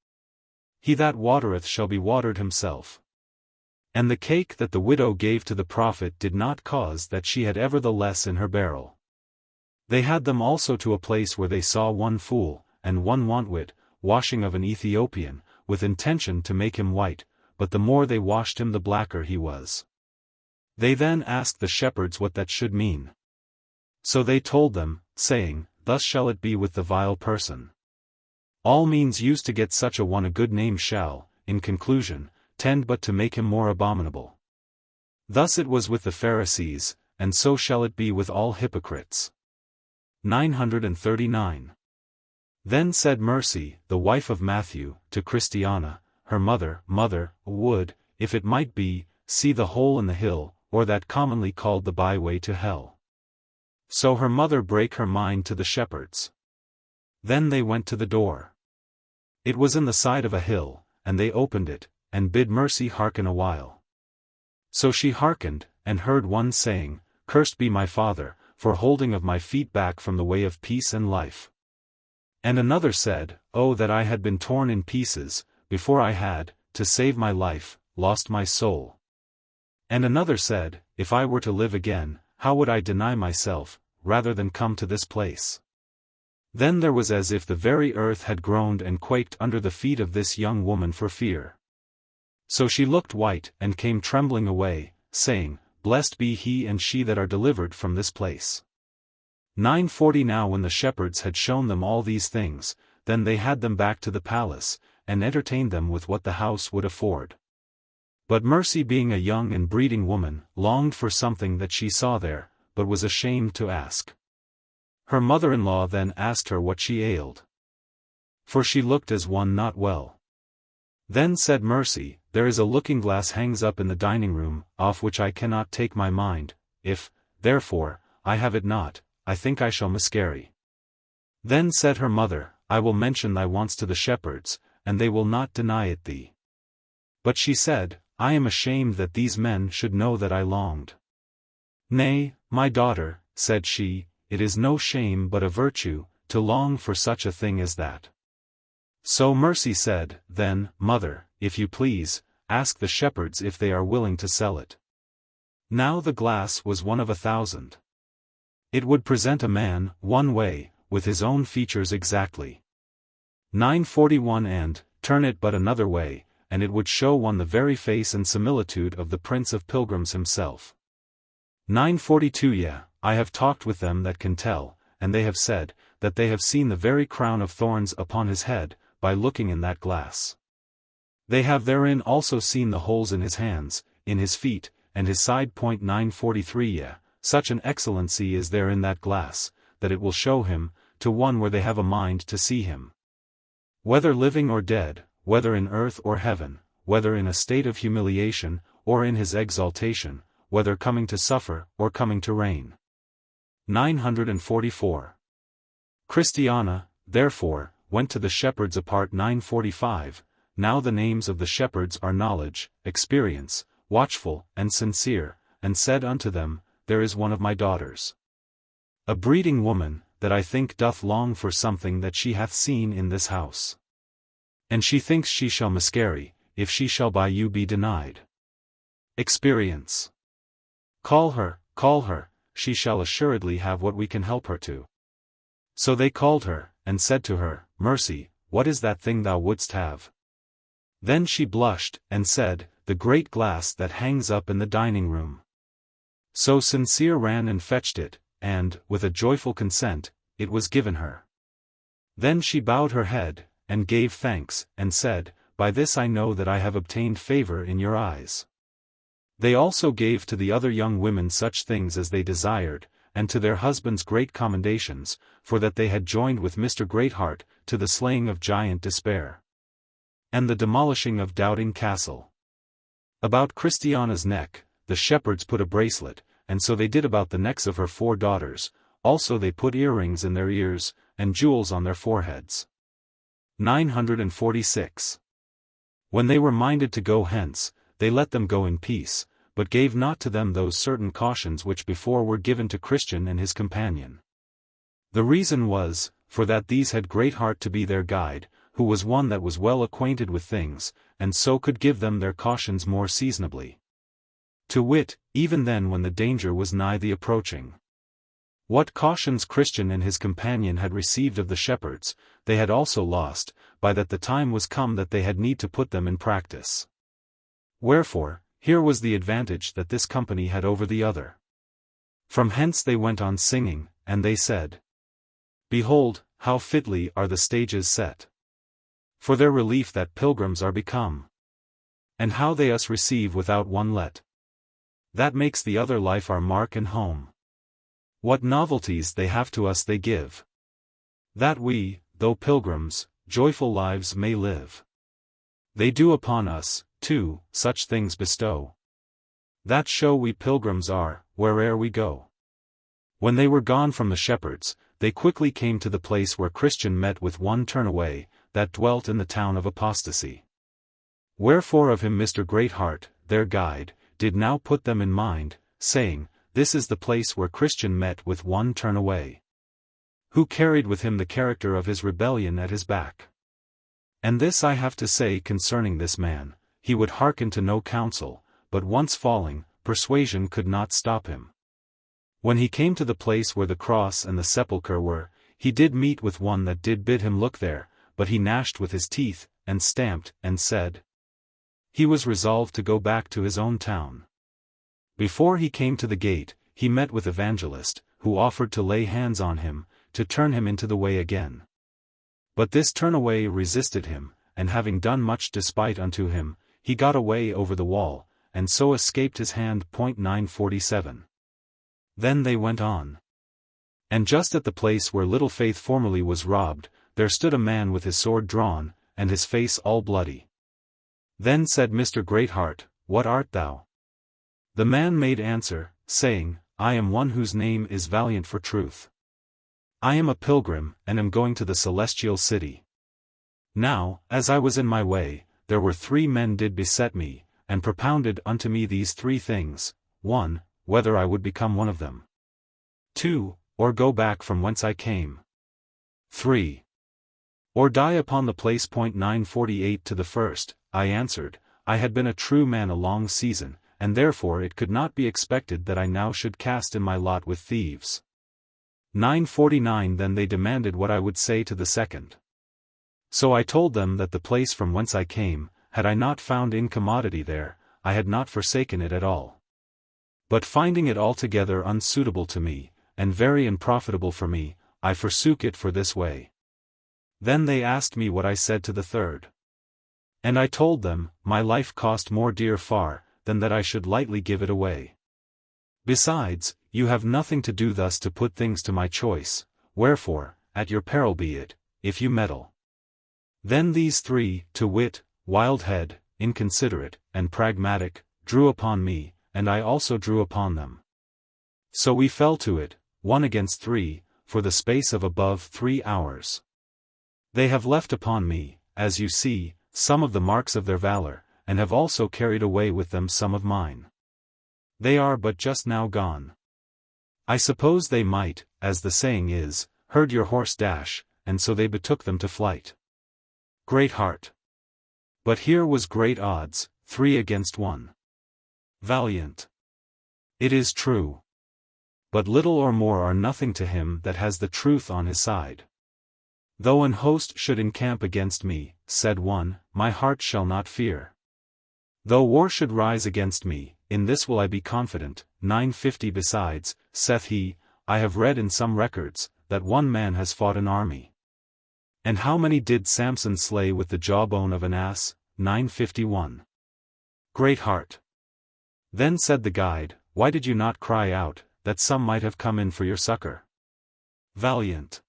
He that watereth shall be watered himself. And the cake that the widow gave to the prophet did not cause that she had ever the less in her barrel. They had them also to a place where they saw one fool, and one wantwit, washing of an Ethiopian, with intention to make him white, but the more they washed him the blacker he was. They then asked the shepherds what that should mean. So they told them, saying, Thus shall it be with the vile person. All means used to get such a one a good name shall, in conclusion, tend but to make him more abominable. Thus it was with the Pharisees, and so shall it be with all hypocrites. 939. Then said Mercy, the wife of Matthew, to Christiana, her mother, Mother, would, if it might be, see the hole in the hill, or that commonly called the byway to hell. So her mother brake her mind to the shepherds. Then they went to the door. It was in the side of a hill, and they opened it, and bid Mercy hearken a while. So she hearkened, and heard one saying, Cursed be my father, for holding of my feet back from the way of peace and life. And another said, Oh that I had been torn in pieces, before I had, to save my life, lost my soul. And another said, If I were to live again, how would I deny myself, rather than come to this place? Then there was as if the very earth had groaned and quaked under the feet of this young woman for fear. So she looked white and came trembling away, saying, Blessed be he and she that are delivered from this place. 940. Now when the shepherds had shown them all these things, then they had them back to the palace, and entertained them with what the house would afford. But Mercy, being a young and breeding woman, longed for something that she saw there, but was ashamed to ask. Her mother-in-law then asked her what she ailed. For she looked as one not well. Then said Mercy, There is a looking-glass hangs up in the dining-room, off which I cannot take my mind. If, therefore, I have it not, I think I shall miscarry. Then said her mother, I will mention thy wants to the shepherds, and they will not deny it thee. But she said, I am ashamed that these men should know that I longed. Nay, my daughter, said she, it is no shame but a virtue, to long for such a thing as that. So Mercy said, Then, mother, if you please, ask the shepherds if they are willing to sell it. Now the glass was one of 1,000. It would present a man, one way, with his own features exactly. 941. And, turn it but another way, and it would show one the very face and similitude of the Prince of Pilgrims himself. 942. Yea, I have talked with them that can tell, and they have said, that they have seen the very crown of thorns upon his head, by looking in that glass. They have therein also seen the holes in his hands, in his feet, and his side. 943. Yea, such an excellency is there in that glass, that it will show him, to one where they have a mind to see him. Whether living or dead, whether in earth or heaven, whether in a state of humiliation, or in his exaltation, whether coming to suffer, or coming to reign. 944. Christiana, therefore, went to the shepherds apart. 945. Now the names of the shepherds are Knowledge, Experience, Watchful, and Sincere, and said unto them, There is one of my daughters, a breeding woman, that I think doth long for something that she hath seen in this house. And she thinks she shall miscarry, if she shall by you be denied. Experience. Call her, she shall assuredly have what we can help her to. So they called her, and said to her, Mercy, what is that thing thou wouldst have? Then she blushed, and said, "The great glass that hangs up in the dining room." So Sincere ran and fetched it, and, with a joyful consent, it was given her. Then she bowed her head, and gave thanks, and said, "By this I know that I have obtained favor in your eyes." They also gave to the other young women such things as they desired, and to their husbands great commendations, for that they had joined with Mr. Greatheart, to the slaying of giant Despair, and the demolishing of Doubting Castle. About Christiana's neck, the shepherds put a bracelet, and so they did about the necks of her 4 daughters, also they put earrings in their ears, and jewels on their foreheads. 946. When they were minded to go hence, they let them go in peace, but gave not to them those certain cautions which before were given to Christian and his companion. The reason was, for that these had Greatheart to be their guide, who was one that was well acquainted with things, and so could give them their cautions more seasonably. To wit, even then when the danger was nigh the approaching. What cautions Christian and his companion had received of the shepherds, they had also lost, by that the time was come that they had need to put them in practice. Wherefore, here was the advantage that this company had over the other. From hence they went on singing, and they said, "Behold, how fitly are the stages set for their relief that pilgrims are become, and how they us receive without one let, that makes the other life our mark and home. What novelties they have to us they give, that we, though pilgrims, joyful lives may live. They do upon us, too, such things bestow, that show we pilgrims are, where'er we go." When they were gone from the shepherds, they quickly came to the place where Christian met with one Turnaway, that dwelt in the town of Apostasy. Wherefore of him Mr. Greatheart, their guide, did now put them in mind, saying, "This is the place where Christian met with one Turnaway, who carried with him the character of his rebellion at his back. And this I have to say concerning this man, he would hearken to no counsel, but once falling, persuasion could not stop him. When he came to the place where the cross and the sepulchre were, he did meet with one that did bid him look there, but he gnashed with his teeth, and stamped, and said he was resolved to go back to his own town. Before he came to the gate, he met with Evangelist, who offered to lay hands on him, to turn him into the way again. But this Turnaway resisted him, and having done much despite unto him, he got away over the wall, and so escaped his hand. 947. Then they went on. And just at the place where Little Faith formerly was robbed, there stood a man with his sword drawn, and his face all bloody. Then said Mr. Greatheart, "What art thou?" The man made answer, saying, "I am one whose name is Valiant for Truth. I am a pilgrim, and am going to the celestial city. Now, as I was in my way, there were 3 men did beset me, and propounded unto me these 3 things, 1, whether I would become one of them. 2, or go back from whence I came. 3, or die upon the place. 948 To the first, I answered, I had been a true man a long season, and therefore it could not be expected that I now should cast in my lot with thieves. 949 Then they demanded what I would say to the second. So I told them that the place from whence I came, had I not found incommodity there, I had not forsaken it at all. But finding it altogether unsuitable to me, and very unprofitable for me, I forsook it for this way. Then they asked me what I said to the third. And I told them, my life cost more dear far, than that I should lightly give it away. Besides, you have nothing to do thus to put things to my choice, wherefore, at your peril be it, if you meddle. Then these 3, to wit, Wildhead, Inconsiderate, and Pragmatic, drew upon me, and I also drew upon them. So we fell to it, 1 against 3, for the space of above 3 hours. They have left upon me, as you see, some of the marks of their valor, and have also carried away with them some of mine. They are but just now gone. I suppose they might, as the saying is, heard your horse dash, and so they betook them to flight. Greatheart. But here was great odds, 3 against 1. Valiant. It is true. But little or more are nothing to him that has the truth on his side. Though an host should encamp against me, said one, my heart shall not fear. Though war should rise against me, in this will I be confident. 950 Besides, saith he, I have read in some records, that one man has fought an army. And how many did Samson slay with the jawbone of an ass? 951. Great heart. Then said the guide, why did you not cry out, that some might have come in for your succor? Valiant.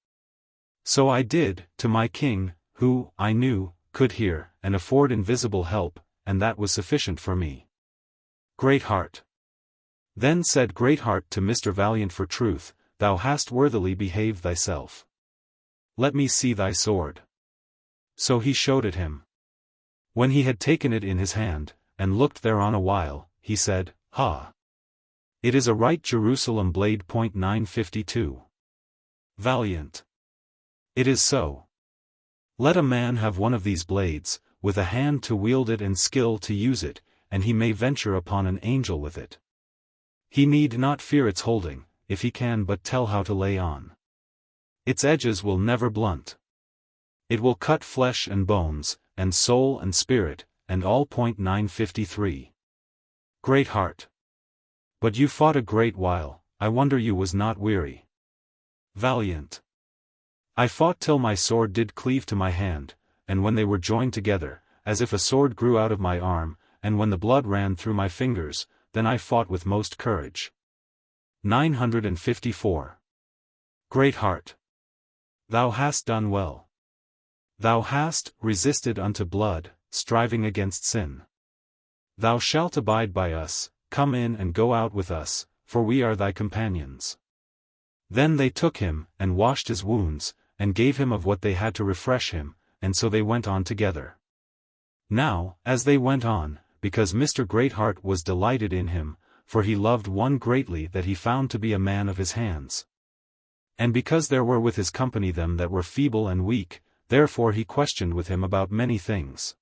So I did, to my king, who, I knew, could hear, and afford invisible help, and that was sufficient for me. Great heart. Then said Great Heart to Mr. Valiant, for truth, thou hast worthily behaved thyself. Let me see thy sword. So he showed it him. When he had taken it in his hand, and looked thereon a while, he said, Ha! It is a right Jerusalem blade. 952. Valiant. It is so. Let a man have one of these blades, with a hand to wield it and skill to use it, and he may venture upon an angel with it. He need not fear its holding, if he can but tell how to lay on. Its edges will never blunt. It will cut flesh and bones, and soul and spirit, and all. 953. Great heart. But you fought a great while, I wonder you was not weary. Valiant. I fought till my sword did cleave to my hand, and when they were joined together, as if a sword grew out of my arm, and when the blood ran through my fingers, then I fought with most courage. 954. Great heart. Thou hast done well. Thou hast resisted unto blood, striving against sin. Thou shalt abide by us, come in and go out with us, for we are thy companions. Then they took him, and washed his wounds, and gave him of what they had to refresh him, and so they went on together. Now, as they went on, because Mr. Greatheart was delighted in him, for he loved one greatly that he found to be a man of his hands. And because there were with his company them that were feeble and weak, therefore he questioned with him about many things.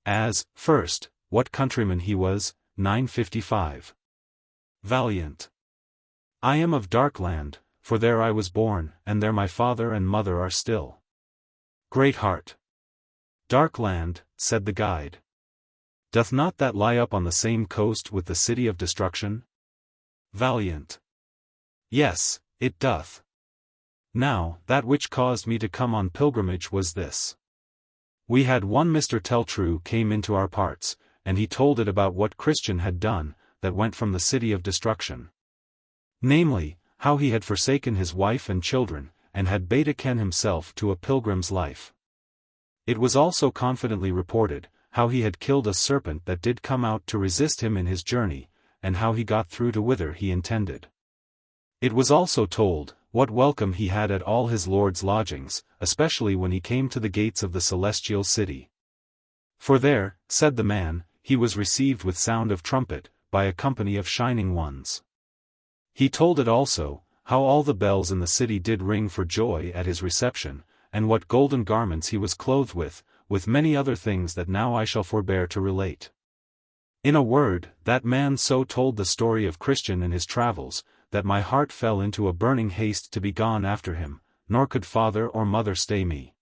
As, first, what countryman he was. 955. Valiant. I am of Dark Land, for there I was born, and there my father and mother are still. Great heart. Dark Land, said the guide. Doth not that lie up on the same coast with the city of destruction? Valiant. Yes, it doth. Now, that which caused me to come on pilgrimage was this. We had one Mr. Teltrue came into our parts, and he told it about what Christian had done, that went from the city of destruction. Namely, how he had forsaken his wife and children, and had betaken himself to a pilgrim's life. It was also confidently reported, how he had killed a serpent that did come out to resist him in his journey, and how he got through to whither he intended. It was also told, what welcome he had at all his lord's lodgings, especially when he came to the gates of the celestial city. For there, said the man, he was received with sound of trumpet, by a company of shining ones. He told it also, how all the bells in the city did ring for joy at his reception, and what golden garments he was clothed with many other things that now I shall forbear to relate. In a word, that man so told the story of Christian and his travels, that my heart fell into a burning haste to be gone after him, nor could father or mother stay me.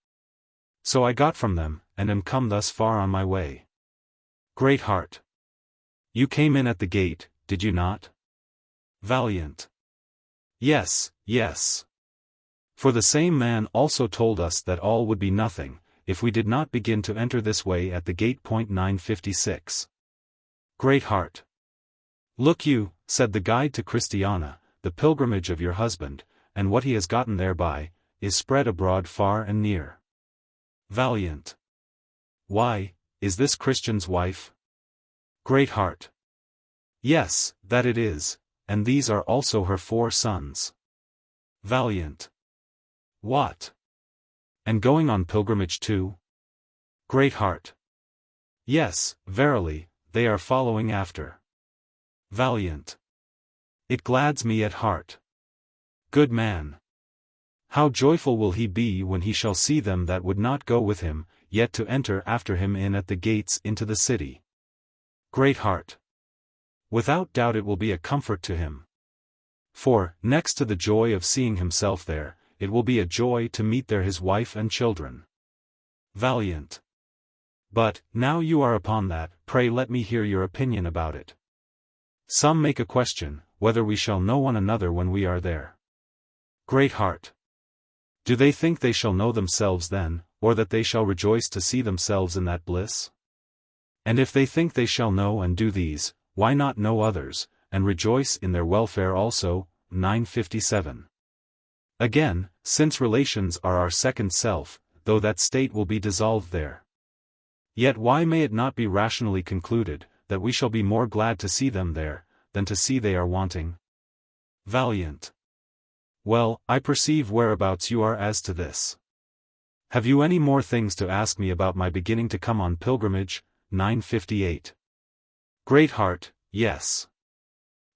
So I got from them, and am come thus far on my way. Great heart. You came in at the gate, did you not? Valiant. Yes, yes. For the same man also told us that all would be nothing, if we did not begin to enter this way at the gate. 956. Great heart. Look you, said the guide to Christiana, the pilgrimage of your husband, and what he has gotten thereby, is spread abroad far and near. Valiant. Why, is this Christian's wife? Great heart. Yes, that it is, and these are also her 4 sons. Valiant. What? And going on pilgrimage too? Great heart. Yes, verily, they are following after. Valiant. It glads me at heart. Good man. How joyful will he be when he shall see them that would not go with him, yet to enter after him in at the gates into the city. Great heart. Without doubt it will be a comfort to him. For, next to the joy of seeing himself there, it will be a joy to meet there his wife and children. Valiant. But, now you are upon that, pray let me hear your opinion about it. Some make a question, whether we shall know one another when we are there. Great heart. Do they think they shall know themselves then, or that they shall rejoice to see themselves in that bliss? And if they think they shall know and do these, why not know others, and rejoice in their welfare also? 957. Again, since relations are our second self, though that state will be dissolved there. Yet why may it not be rationally concluded, that we shall be more glad to see them there, than to see they are wanting? Valiant. Well, I perceive whereabouts you are as to this. Have you any more things to ask me about my beginning to come on pilgrimage? 958. Great heart, yes.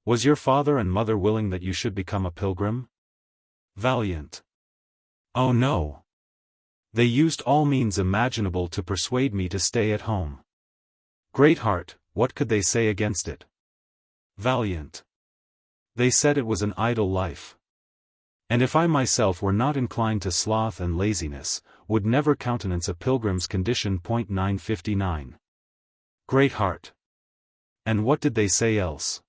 Was your father and mother willing that you should become a pilgrim? Valiant. Oh no. They used all means imaginable to persuade me to stay at home. Great heart, what could they say against it? Valiant. They said it was an idle life. And if I myself were not inclined to sloth and laziness, would never countenance a pilgrim's condition. 959. Great heart. And what did they say else?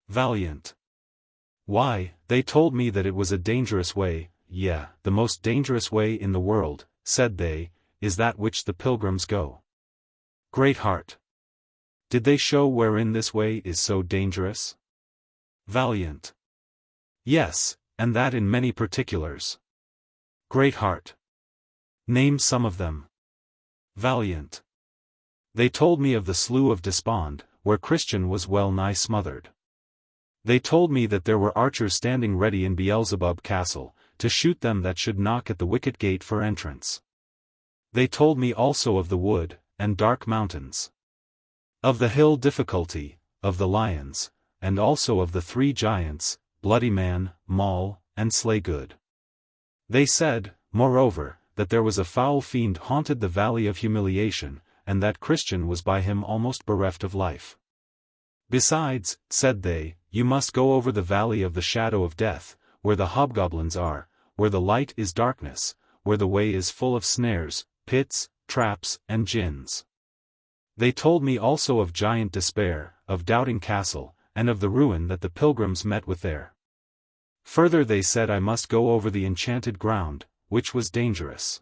Valiant. Why, they told me that it was a dangerous way, the most dangerous way in the world, said they, is that which the pilgrims go. Great heart. Did they show wherein this way is so dangerous? Valiant. Yes, and that in many particulars. Great heart. Name some of them. Valiant. They told me of the Slough of Despond, where Christian was well nigh smothered. They told me that there were archers standing ready in Beelzebub Castle, to shoot them that should knock at the wicket gate for entrance. They told me also of the wood, and dark mountains. Of the hill Difficulty, of the lions, and also of the 3 giants, Bloody Man, Maul, and Slaygood. They said, moreover, that there was a foul fiend haunted the Valley of Humiliation, and that Christian was by him almost bereft of life. Besides, said they, you must go over the Valley of the Shadow of Death, where the hobgoblins are, where the light is darkness, where the way is full of snares, pits, traps, and gins. They told me also of Giant Despair, of Doubting Castle, and of the ruin that the pilgrims met with there. Further they said I must go over the enchanted ground, which was dangerous.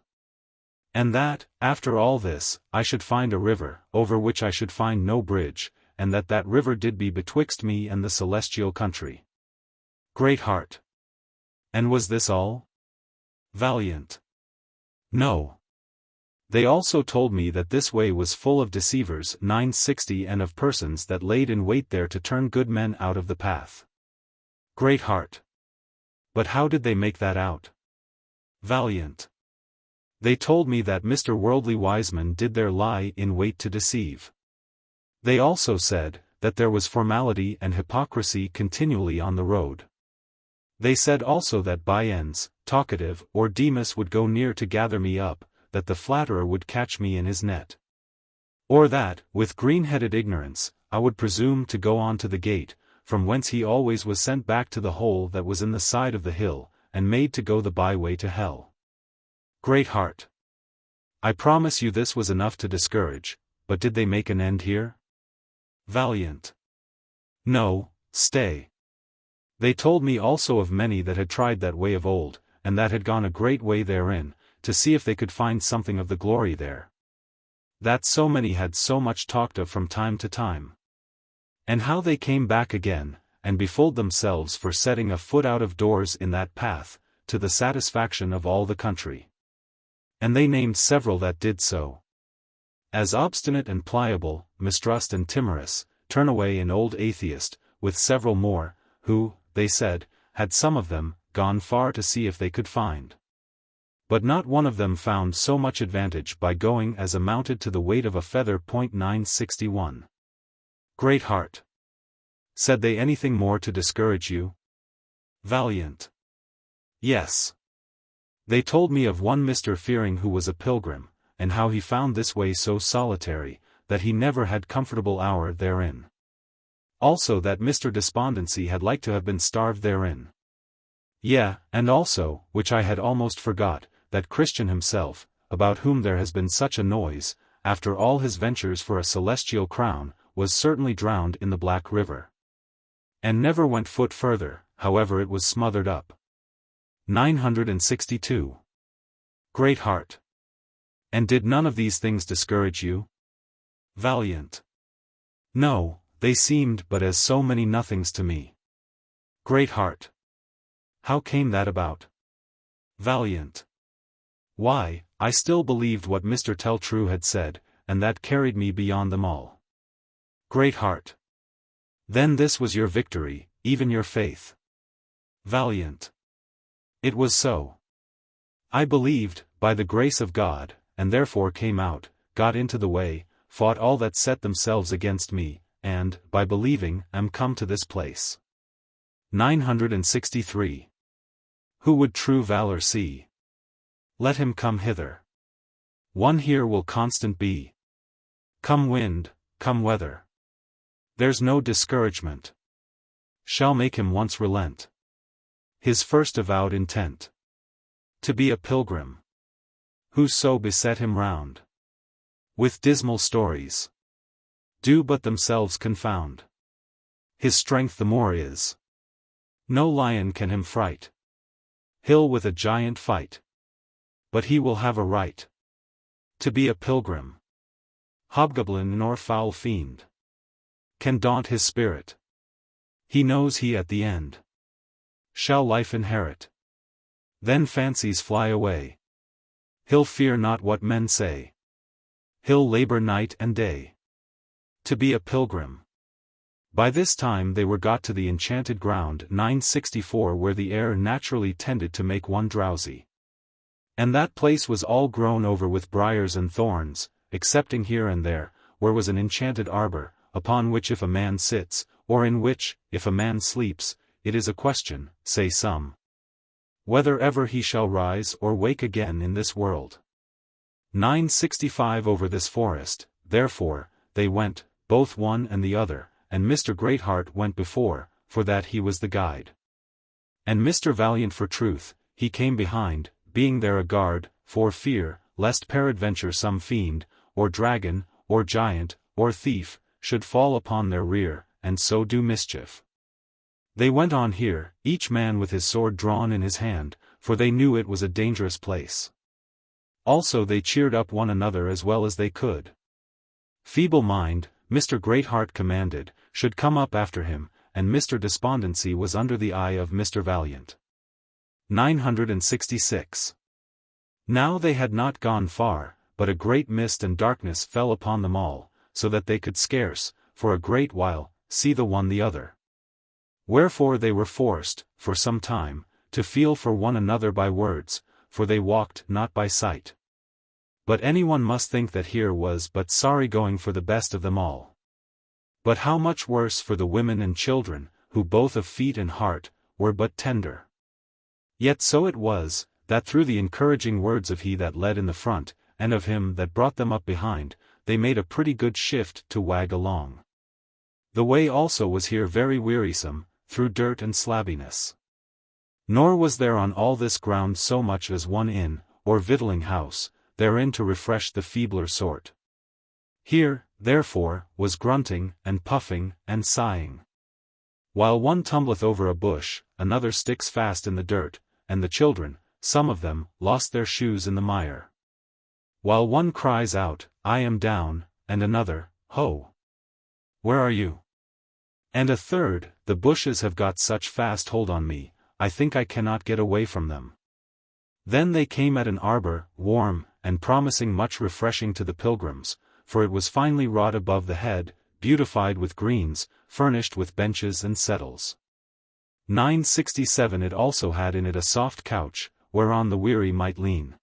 And that, after all this, I should find a river, over which I should find no bridge, and that river did be betwixt me and the celestial country. Great heart. And was this all? Valiant. No. They also told me that this way was full of deceivers 960 and of persons that laid in wait there to turn good men out of the path. Great heart. But how did they make that out? Valiant. They told me that Mr. Worldly Wiseman did there lie in wait to deceive. They also said, that there was formality and hypocrisy continually on the road. They said also that Biens, Talkative, or Demas would go near to gather me up, that the flatterer would catch me in his net. Or that, with green-headed ignorance, I would presume to go on to the gate, from whence he always was sent back to the hole that was in the side of the hill, and made to go the byway to hell. Great heart. I promise you this was enough to discourage, but did they make an end here? Valiant. No, stay. They told me also of many that had tried that way of old, and that had gone a great way therein, to see if they could find something of the glory there. That so many had so much talked of from time to time. And how they came back again, and befooled themselves for setting a foot out of doors in that path, to the satisfaction of all the country. And they named several that did so. As Obstinate and Pliable, Mistrust and Timorous, Turnaway and Old Atheist, with several more, who, they said, had some of them, gone far to see if they could find. But not one of them found so much advantage by going as amounted to the weight of a feather. 961. Great heart. Said they anything more to discourage you? Valiant. Yes. They told me of one Mr. Fearing who was a pilgrim, and how he found this way so solitary, that he never had comfortable hour therein. Also that Mr. Despondency had like to have been starved therein. Yea, and also, which I had almost forgot, that Christian himself, about whom there has been such a noise, after all his ventures for a celestial crown, was certainly drowned in the Black River. And never went foot further, however it was smothered up. 962. Great heart. And did none of these things discourage you? Valiant. No, they seemed but as so many nothings to me. Great heart. How came that about? Valiant. Why, I still believed what Mr. Teltrue had said, and that carried me beyond them all. Great heart. Then this was your victory, even your faith. Valiant. It was so. I believed, by the grace of God, and therefore came out, got into the way, fought all that set themselves against me, and, by believing, am come to this place. 963. Who would true valor see? Let him come hither. One here will constant be. Come wind, come weather. There's no discouragement. Shall make him once relent. His first avowed intent. To be a pilgrim. Who so beset him round with dismal stories. Do but themselves confound. His strength the more is. No lion can him fright. He'll with a giant fight. But he will have a right to be a pilgrim. Hobgoblin nor foul fiend can daunt his spirit. He knows he at the end shall life inherit. Then fancies fly away. He'll fear not what men say. He'll labor night and day to be a pilgrim. By this time they were got to the enchanted ground 964, where the air naturally tended to make one drowsy. And that place was all grown over with briars and thorns, excepting here and there, where was an enchanted arbor, upon which if a man sits, or in which, if a man sleeps, it is a question, say some, whether ever he shall rise or wake again in this world. 965. Over this forest, therefore, they went, both one and the other, and Mr. Greatheart went before, for that he was the guide. And Mr. Valiant for truth, he came behind, being there a guard, for fear, lest peradventure some fiend, or dragon, or giant, or thief, should fall upon their rear, and so do mischief. They went on here, each man with his sword drawn in his hand, for they knew it was a dangerous place. Also they cheered up one another as well as they could. Feeble Mind, Mr. Greatheart commanded, should come up after him, and Mr. Despondency was under the eye of Mr. Valiant. 966. Now they had not gone far, but a great mist and darkness fell upon them all, so that they could scarce, for a great while, see the one the other. Wherefore they were forced, for some time, to feel for one another by words, for they walked not by sight. But anyone must think that here was but sorry going for the best of them all. But how much worse for the women and children, who both of feet and heart, were but tender. Yet so it was, that through the encouraging words of he that led in the front, and of him that brought them up behind, they made a pretty good shift to wag along. The way also was here very wearisome, through dirt and slabbiness. Nor was there on all this ground so much as one inn, or victualling house, therein to refresh the feebler sort. Here, therefore, was grunting, and puffing, and sighing. While one tumbleth over a bush, another sticks fast in the dirt, and the children, some of them, lost their shoes in the mire. While one cries out, I am down, and another, Ho! Where are you? And a third, the bushes have got such fast hold on me, I think I cannot get away from them. Then they came at an arbor, warm, and promising much refreshing to the pilgrims, for it was finely wrought above the head, beautified with greens, furnished with benches and settles. 967. It also had in it a soft couch, whereon the weary might lean.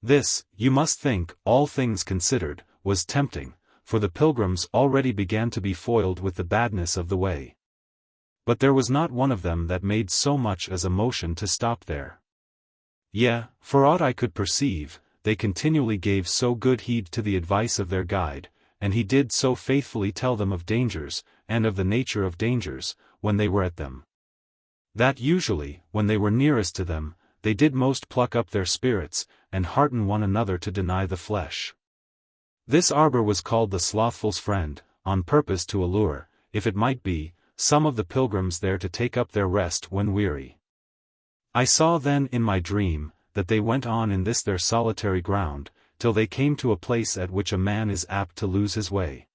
This, you must think, all things considered, was tempting, for the pilgrims already began to be foiled with the badness of the way. But there was not one of them that made so much as a motion to stop there. Yea, for aught I could perceive, they continually gave so good heed to the advice of their guide, and he did so faithfully tell them of dangers, and of the nature of dangers, when they were at them. That usually, when they were nearest to them, they did most pluck up their spirits, and hearten one another to deny the flesh. This arbor was called the slothful's friend, on purpose to allure, if it might be, some of the pilgrims there to take up their rest when weary. I saw then in my dream, that they went on in this their solitary ground, till they came to a place at which a man is apt to lose his way.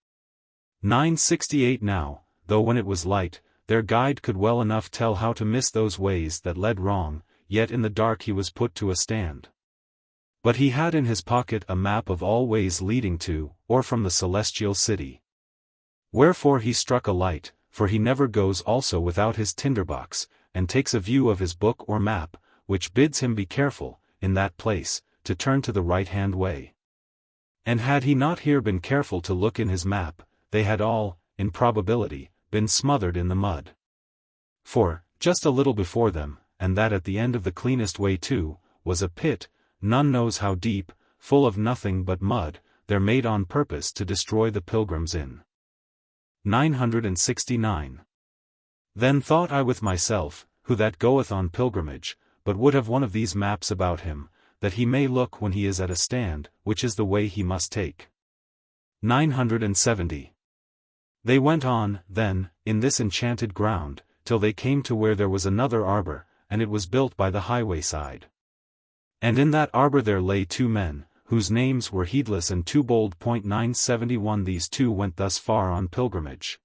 968 Now, though when it was light, their guide could well enough tell how to miss those ways that led wrong, yet in the dark he was put to a stand. But he had in his pocket a map of all ways leading to, or from the celestial city. Wherefore he struck a light, for he never goes also without his tinderbox, and takes a view of his book or map, which bids him be careful, in that place, to turn to the right-hand way. And had he not here been careful to look in his map, they had all, in probability, been smothered in the mud. For, just a little before them, and that at the end of the cleanest way too, was a pit, none knows how deep, full of nothing but mud, there made on purpose to destroy the pilgrims in. 969. Then thought I with myself, who that goeth on pilgrimage, but would have one of these maps about him, that he may look when he is at a stand, which is the way he must take. 970. They went on, then, in this enchanted ground, till they came to where there was another arbor, and it was built by the highway side. And in that arbor there lay two men, whose names were Heedless and Too Bold. 971 These two went thus far on pilgrimage.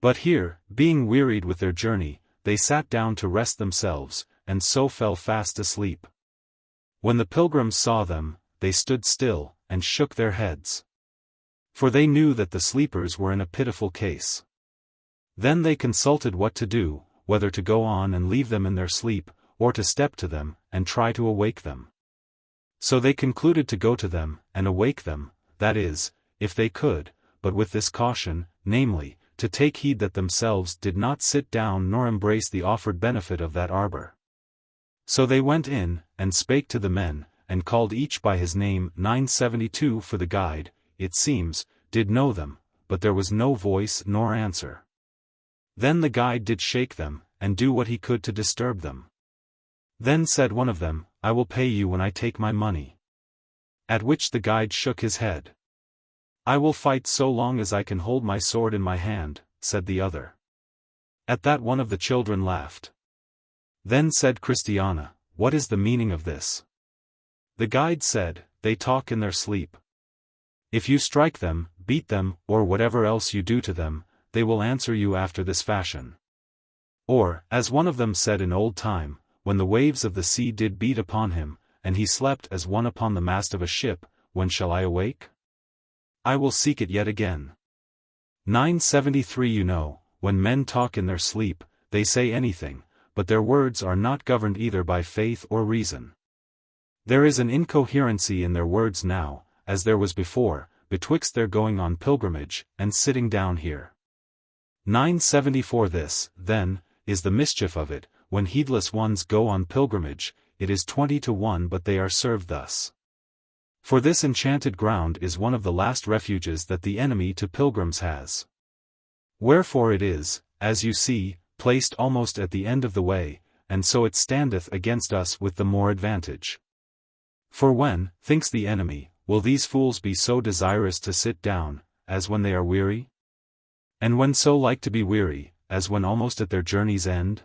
But here, being wearied with their journey, they sat down to rest themselves, and so fell fast asleep. When the pilgrims saw them, they stood still, and shook their heads. For they knew that the sleepers were in a pitiful case. Then they consulted what to do, whether to go on and leave them in their sleep, or to step to them, and try to awake them. So they concluded to go to them, and awake them, that is, if they could, but with this caution, namely, to take heed that themselves did not sit down nor embrace the offered benefit of that arbor. So they went in, and spake to the men, and called each by his name. 972 For the guide, it seems, did know them, but there was no voice nor answer. Then the guide did shake them, and do what he could to disturb them. Then said one of them, I will pay you when I take my money. At which the guide shook his head. I will fight so long as I can hold my sword in my hand, said the other. At that one of the children laughed. Then said Christiana, What is the meaning of this? The guide said, They talk in their sleep. If you strike them, beat them, or whatever else you do to them, they will answer you after this fashion. Or, as one of them said in old time, when the waves of the sea did beat upon him, and he slept as one upon the mast of a ship, when shall I awake? I will seek it yet again. 973 You know, when men talk in their sleep, they say anything, but their words are not governed either by faith or reason. There is an incoherency in their words now, as there was before, betwixt their going on pilgrimage, and sitting down here. 974 This, then, is the mischief of it, when heedless ones go on pilgrimage, it is 20 to 1 but they are served thus. For this enchanted ground is one of the last refuges that the enemy to pilgrims has. Wherefore it is, as you see, placed almost at the end of the way, and so it standeth against us with the more advantage. For when, thinks the enemy, will these fools be so desirous to sit down, as when they are weary? And when so like to be weary, as when almost at their journey's end?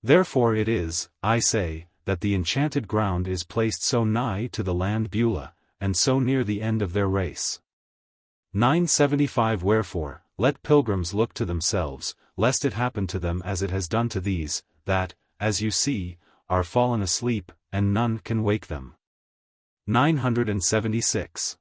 Therefore it is, I say, that the enchanted ground is placed so nigh to the land Beulah, and so near the end of their race. 975 Wherefore, let pilgrims look to themselves, lest it happen to them as it has done to these, that, as you see, are fallen asleep, and none can wake them. 976.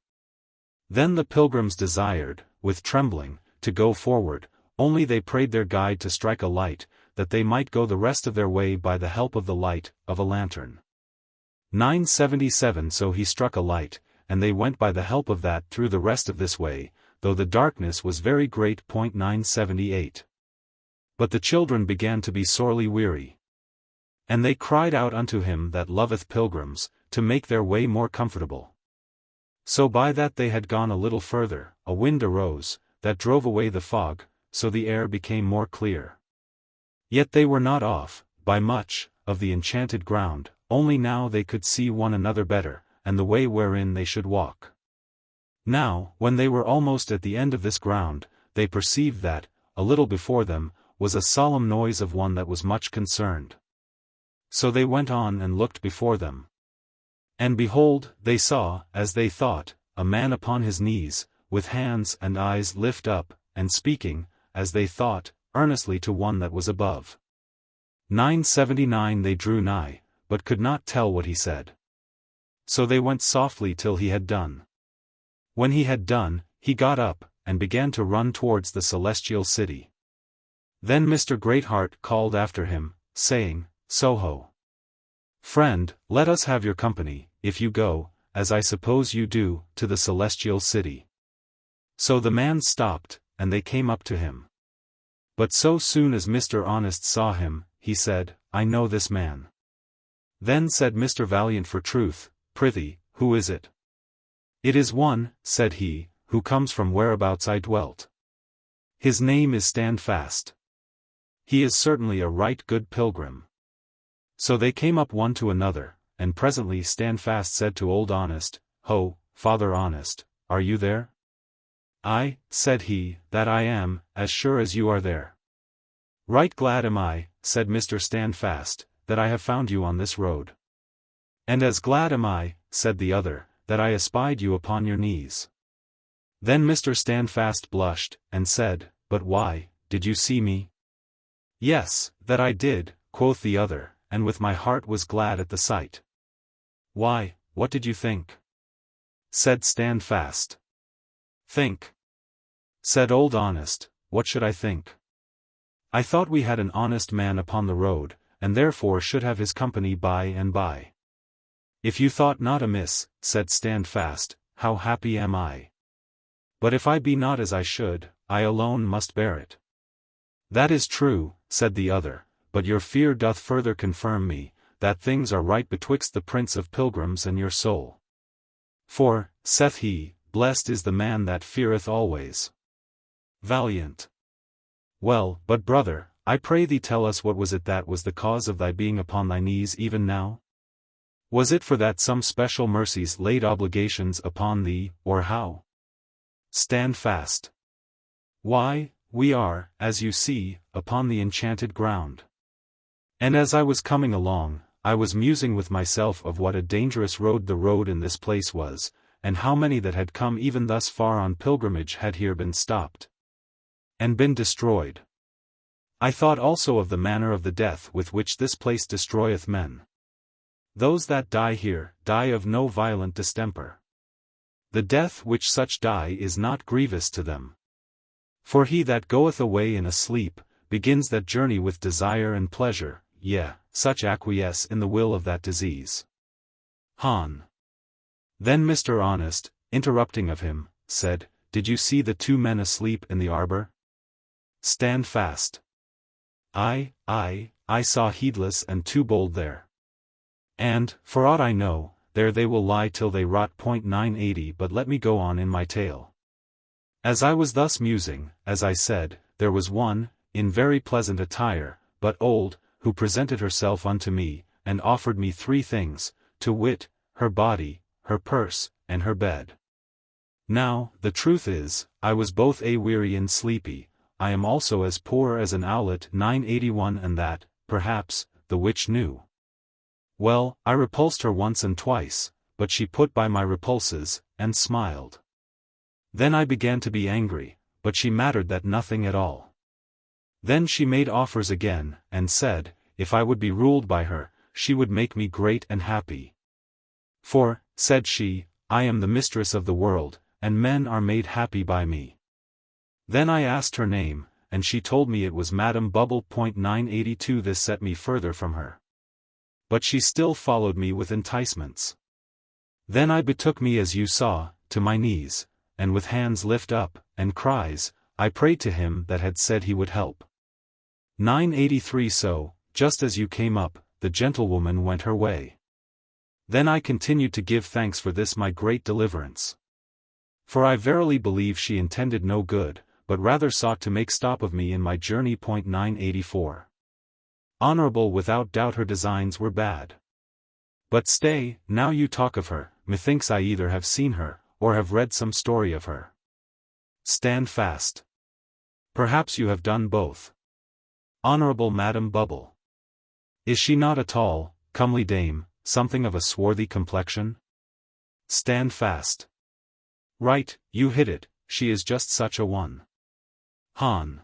Then the pilgrims desired, with trembling, to go forward, only they prayed their guide to strike a light, that they might go the rest of their way by the help of the light of a lantern. 977 So he struck a light, and they went by the help of that through the rest of this way, though the darkness was very great. 978. But the children began to be sorely weary. And they cried out unto him that loveth pilgrims, to make their way more comfortable. So by that they had gone a little further, a wind arose, that drove away the fog, so the air became more clear. Yet they were not off, by much, of the enchanted ground, only now they could see one another better, and the way wherein they should walk. Now, when they were almost at the end of this ground, they perceived that, a little before them, was a solemn noise of one that was much concerned. So they went on and looked before them. And behold, they saw, as they thought, a man upon his knees, with hands and eyes lift up, and speaking, as they thought, earnestly to one that was above. 979 They drew nigh, but could not tell what he said. So they went softly till he had done. When he had done, he got up, and began to run towards the celestial city. Then Mr. Greatheart called after him, saying, Soho! Friend, let us have your company, if you go, as I suppose you do, to the celestial city. So the man stopped, and they came up to him. But so soon as Mr. Honest saw him, he said, I know this man. Then said Mr. Valiant for truth, Prithee, who is it? It is one, said he, who comes from whereabouts I dwelt. His name is Standfast. He is certainly a right good pilgrim. So they came up one to another, and presently Standfast said to Old Honest, Ho, Father Honest, are you there? Aye, said he, that I am, as sure as you are there. Right glad am I, said Mr. Standfast, that I have found you on this road. And as glad am I, said the other, that I espied you upon your knees. Then Mr. Standfast blushed, and said, But why, did you see me? Yes, that I did, quoth the other, and with my heart was glad at the sight. Why, what did you think? Said Standfast. Think? Said Old Honest, what should I think? I thought we had an honest man upon the road, and therefore should have his company by and by. If you thought not amiss, said Standfast, how happy am I. But if I be not as I should, I alone must bear it. That is true, said the other, but your fear doth further confirm me, that things are right betwixt the Prince of Pilgrims and your soul. For, saith he, blessed is the man that feareth always. Valiant. Well, but brother, I pray thee tell us what was it that was the cause of thy being upon thy knees even now? Was it for that some special mercies laid obligations upon thee, or how? Stand fast. Why, we are, as you see, upon the enchanted ground. And as I was coming along, I was musing with myself of what a dangerous road the road in this place was, and how many that had come even thus far on pilgrimage had here been stopped, and been destroyed. I thought also of the manner of the death with which this place destroyeth men. Those that die here, die of no violent distemper. The death which such die is not grievous to them. For he that goeth away in a sleep, begins that journey with desire and pleasure, yea, such acquiesce in the will of that disease. Han. Then Mr. Honest, interrupting of him, said, Did you see the two men asleep in the arbor? Stand fast. I saw Heedless and Too Bold there. And, for aught I know, there they will lie till they rot. 980 But let me go on in my tale. As I was thus musing, as I said, there was one, in very pleasant attire, but old, who presented herself unto me, and offered me three things, to wit, her body, her purse, and her bed. Now, the truth is, I was both weary and sleepy. I am also as poor as an owlet. 981 And that, perhaps, the witch knew. Well, I repulsed her once and twice, but she put by my repulses, and smiled. Then I began to be angry, but she mattered that nothing at all. Then she made offers again, and said, if I would be ruled by her, she would make me great and happy. For, said she, I am the mistress of the world, and men are made happy by me. Then I asked her name, and she told me it was Madam Bubble. 982 This set me further from her. But she still followed me with enticements. Then I betook me as you saw, to my knees, and with hands lift up, and cries, I prayed to him that had said he would help. 983 So, just as you came up, the gentlewoman went her way. Then I continued to give thanks for this my great deliverance. For I verily believe she intended no good, but rather sought to make stop of me in my journey. 984. Honorable without doubt her designs were bad. But stay, now you talk of her, methinks I either have seen her, or have read some story of her. Stand fast. Perhaps you have done both. Honorable Madam Bubble. Is she not a tall, comely dame, something of a swarthy complexion? Stand fast. Right, you hit it, she is just such a one. Han.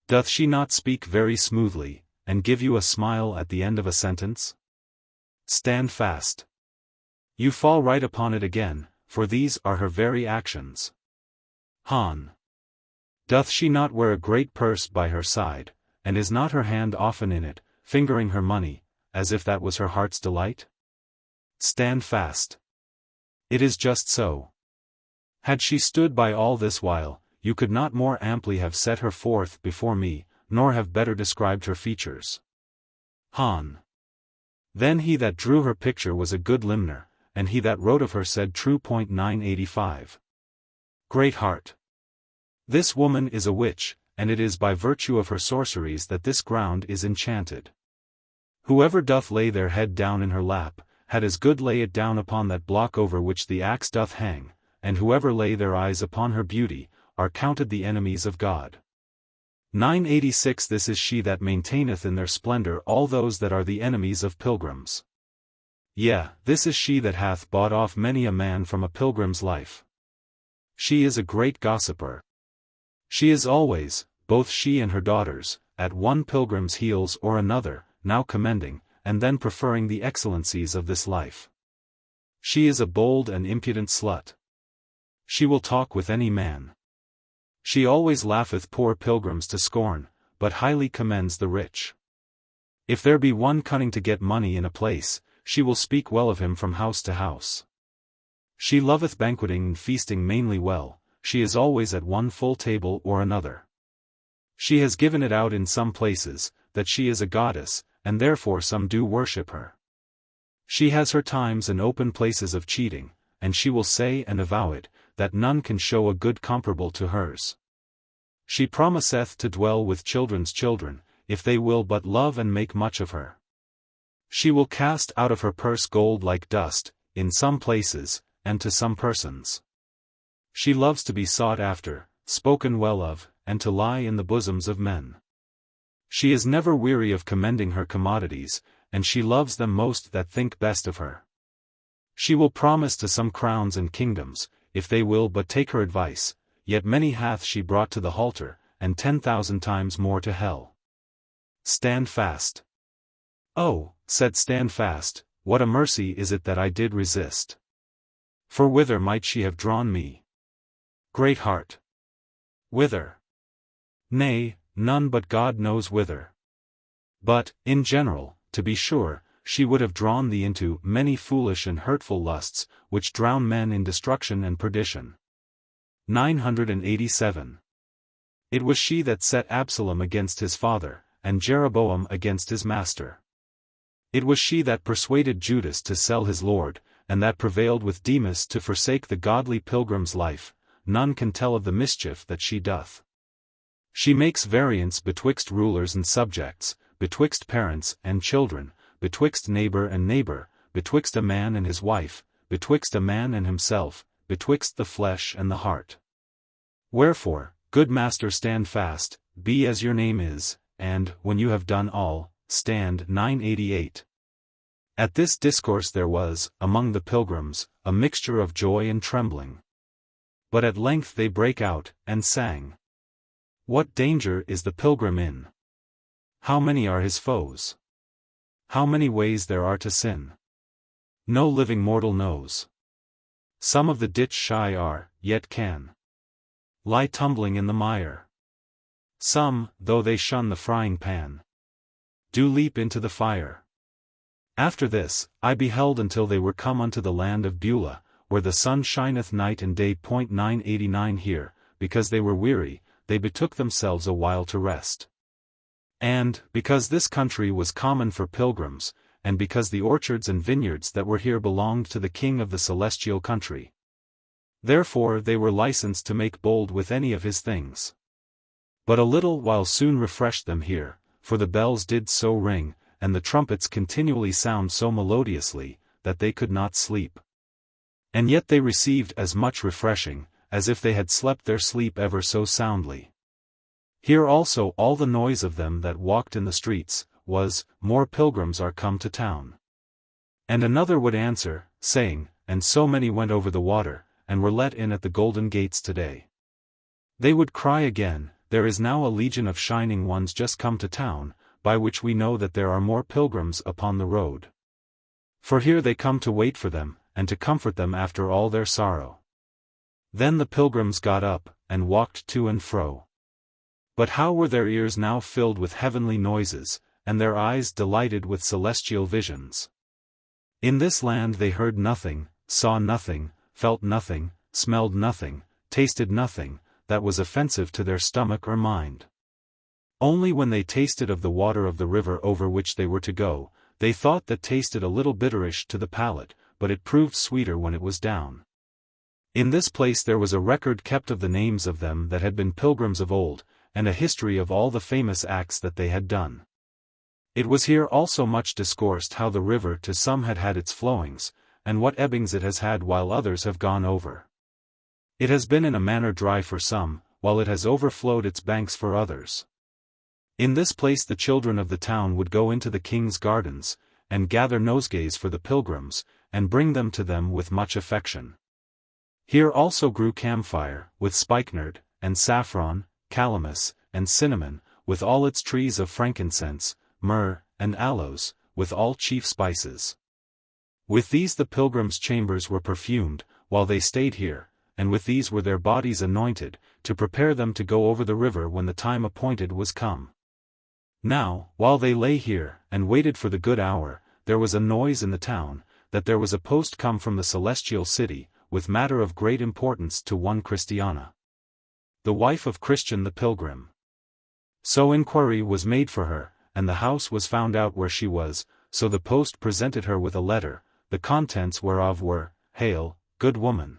Doth she not speak very smoothly, and give you a smile at the end of a sentence? Stand fast. You fall right upon it again, for these are her very actions. Han. Doth she not wear a great purse by her side, and is not her hand often in it, fingering her money, as if that was her heart's delight? Stand fast. It is just so. Had she stood by all this while, you could not more amply have set her forth before me, nor have better described her features. Han. Then he that drew her picture was a good limner, and he that wrote of her said true. 985. Great heart. This woman is a witch, and it is by virtue of her sorceries that this ground is enchanted. Whoever doth lay their head down in her lap, had as good lay it down upon that block over which the axe doth hang, and whoever lay their eyes upon her beauty, are counted the enemies of God. 986 This is she that maintaineth in their splendor all those that are the enemies of pilgrims. Yea, this is she that hath bought off many a man from a pilgrim's life. She is a great gossiper. She is always, both she and her daughters, at one pilgrim's heels or another, now commending, and then preferring the excellencies of this life. She is a bold and impudent slut. She will talk with any man. She always laugheth poor pilgrims to scorn, but highly commends the rich. If there be one cunning to get money in a place, she will speak well of him from house to house. She loveth banqueting and feasting mainly well, she is always at one full table or another. She has given it out in some places, that she is a goddess, and therefore some do worship her. She has her times and open places of cheating, and she will say and avow it, that none can show a good comparable to hers. She promiseth to dwell with children's children, if they will but love and make much of her. She will cast out of her purse gold like dust, in some places, and to some persons. She loves to be sought after, spoken well of, and to lie in the bosoms of men. She is never weary of commending her commodities, and she loves them most that think best of her. She will promise to some crowns and kingdoms, if they will but take her advice, yet many hath she brought to the halter, and 10,000 times more to hell. Stand fast. Oh, said Stand fast, what a mercy is it that I did resist. For whither might she have drawn me? Great heart. Whither? Nay, none but God knows whither. But, in general, to be sure, she would have drawn thee into many foolish and hurtful lusts, which drown men in destruction and perdition. 987. It was she that set Absalom against his father, and Jeroboam against his master. It was she that persuaded Judas to sell his Lord, and that prevailed with Demas to forsake the godly pilgrim's life. None can tell of the mischief that she doth. She makes variance betwixt rulers and subjects, betwixt parents and children, betwixt neighbor and neighbor, betwixt a man and his wife, betwixt a man and himself, betwixt the flesh and the heart. Wherefore, good master, stand fast, be as your name is, and, when you have done all, stand. 988. At this discourse there was, among the pilgrims, a mixture of joy and trembling. But at length they brake out, and sang. What danger is the pilgrim in? How many are his foes? How many ways there are to sin? No living mortal knows. Some of the ditch shy are, yet can lie tumbling in the mire. Some, though they shun the frying pan, do leap into the fire. After this, I beheld until they were come unto the land of Beulah, where the sun shineth night and day. 989 Here, because they were weary, they betook themselves a while to rest. And, because this country was common for pilgrims, and because the orchards and vineyards that were here belonged to the king of the celestial country, therefore they were licensed to make bold with any of his things. But a little while soon refreshed them here, for the bells did so ring, and the trumpets continually sound so melodiously, that they could not sleep. And yet they received as much refreshing, as if they had slept their sleep ever so soundly. Here also all the noise of them that walked in the streets, was, more pilgrims are come to town. And another would answer, saying, and so many went over the water, and were let in at the golden gates today. They would cry again, there is now a legion of shining ones just come to town, by which we know that there are more pilgrims upon the road. For here they come to wait for them, and to comfort them after all their sorrow. Then the pilgrims got up, and walked to and fro. But how were their ears now filled with heavenly noises, and their eyes delighted with celestial visions. In this land they heard nothing, saw nothing, felt nothing, smelled nothing, tasted nothing, that was offensive to their stomach or mind. Only when they tasted of the water of the river over which they were to go, they thought that tasted a little bitterish to the palate, but it proved sweeter when it was down. In this place there was a record kept of the names of them that had been pilgrims of old, and a history of all the famous acts that they had done. It was here also much discoursed how the river to some had had its flowings, and what ebbings it has had while others have gone over. It has been in a manner dry for some, while it has overflowed its banks for others. In this place the children of the town would go into the king's gardens, and gather nosegays for the pilgrims, and bring them to them with much affection. Here also grew camphire, with spikenard, and saffron, calamus, and cinnamon, with all its trees of frankincense, myrrh, and aloes, with all chief spices. With these the pilgrims' chambers were perfumed, while they stayed here, and with these were their bodies anointed, to prepare them to go over the river when the time appointed was come. Now, while they lay here, and waited for the good hour, there was a noise in the town, that there was a post come from the celestial city, with matter of great importance to one Christiana, the wife of Christian the pilgrim. So inquiry was made for her, and the house was found out where she was, so the post presented her with a letter, the contents whereof were, Hail, good woman!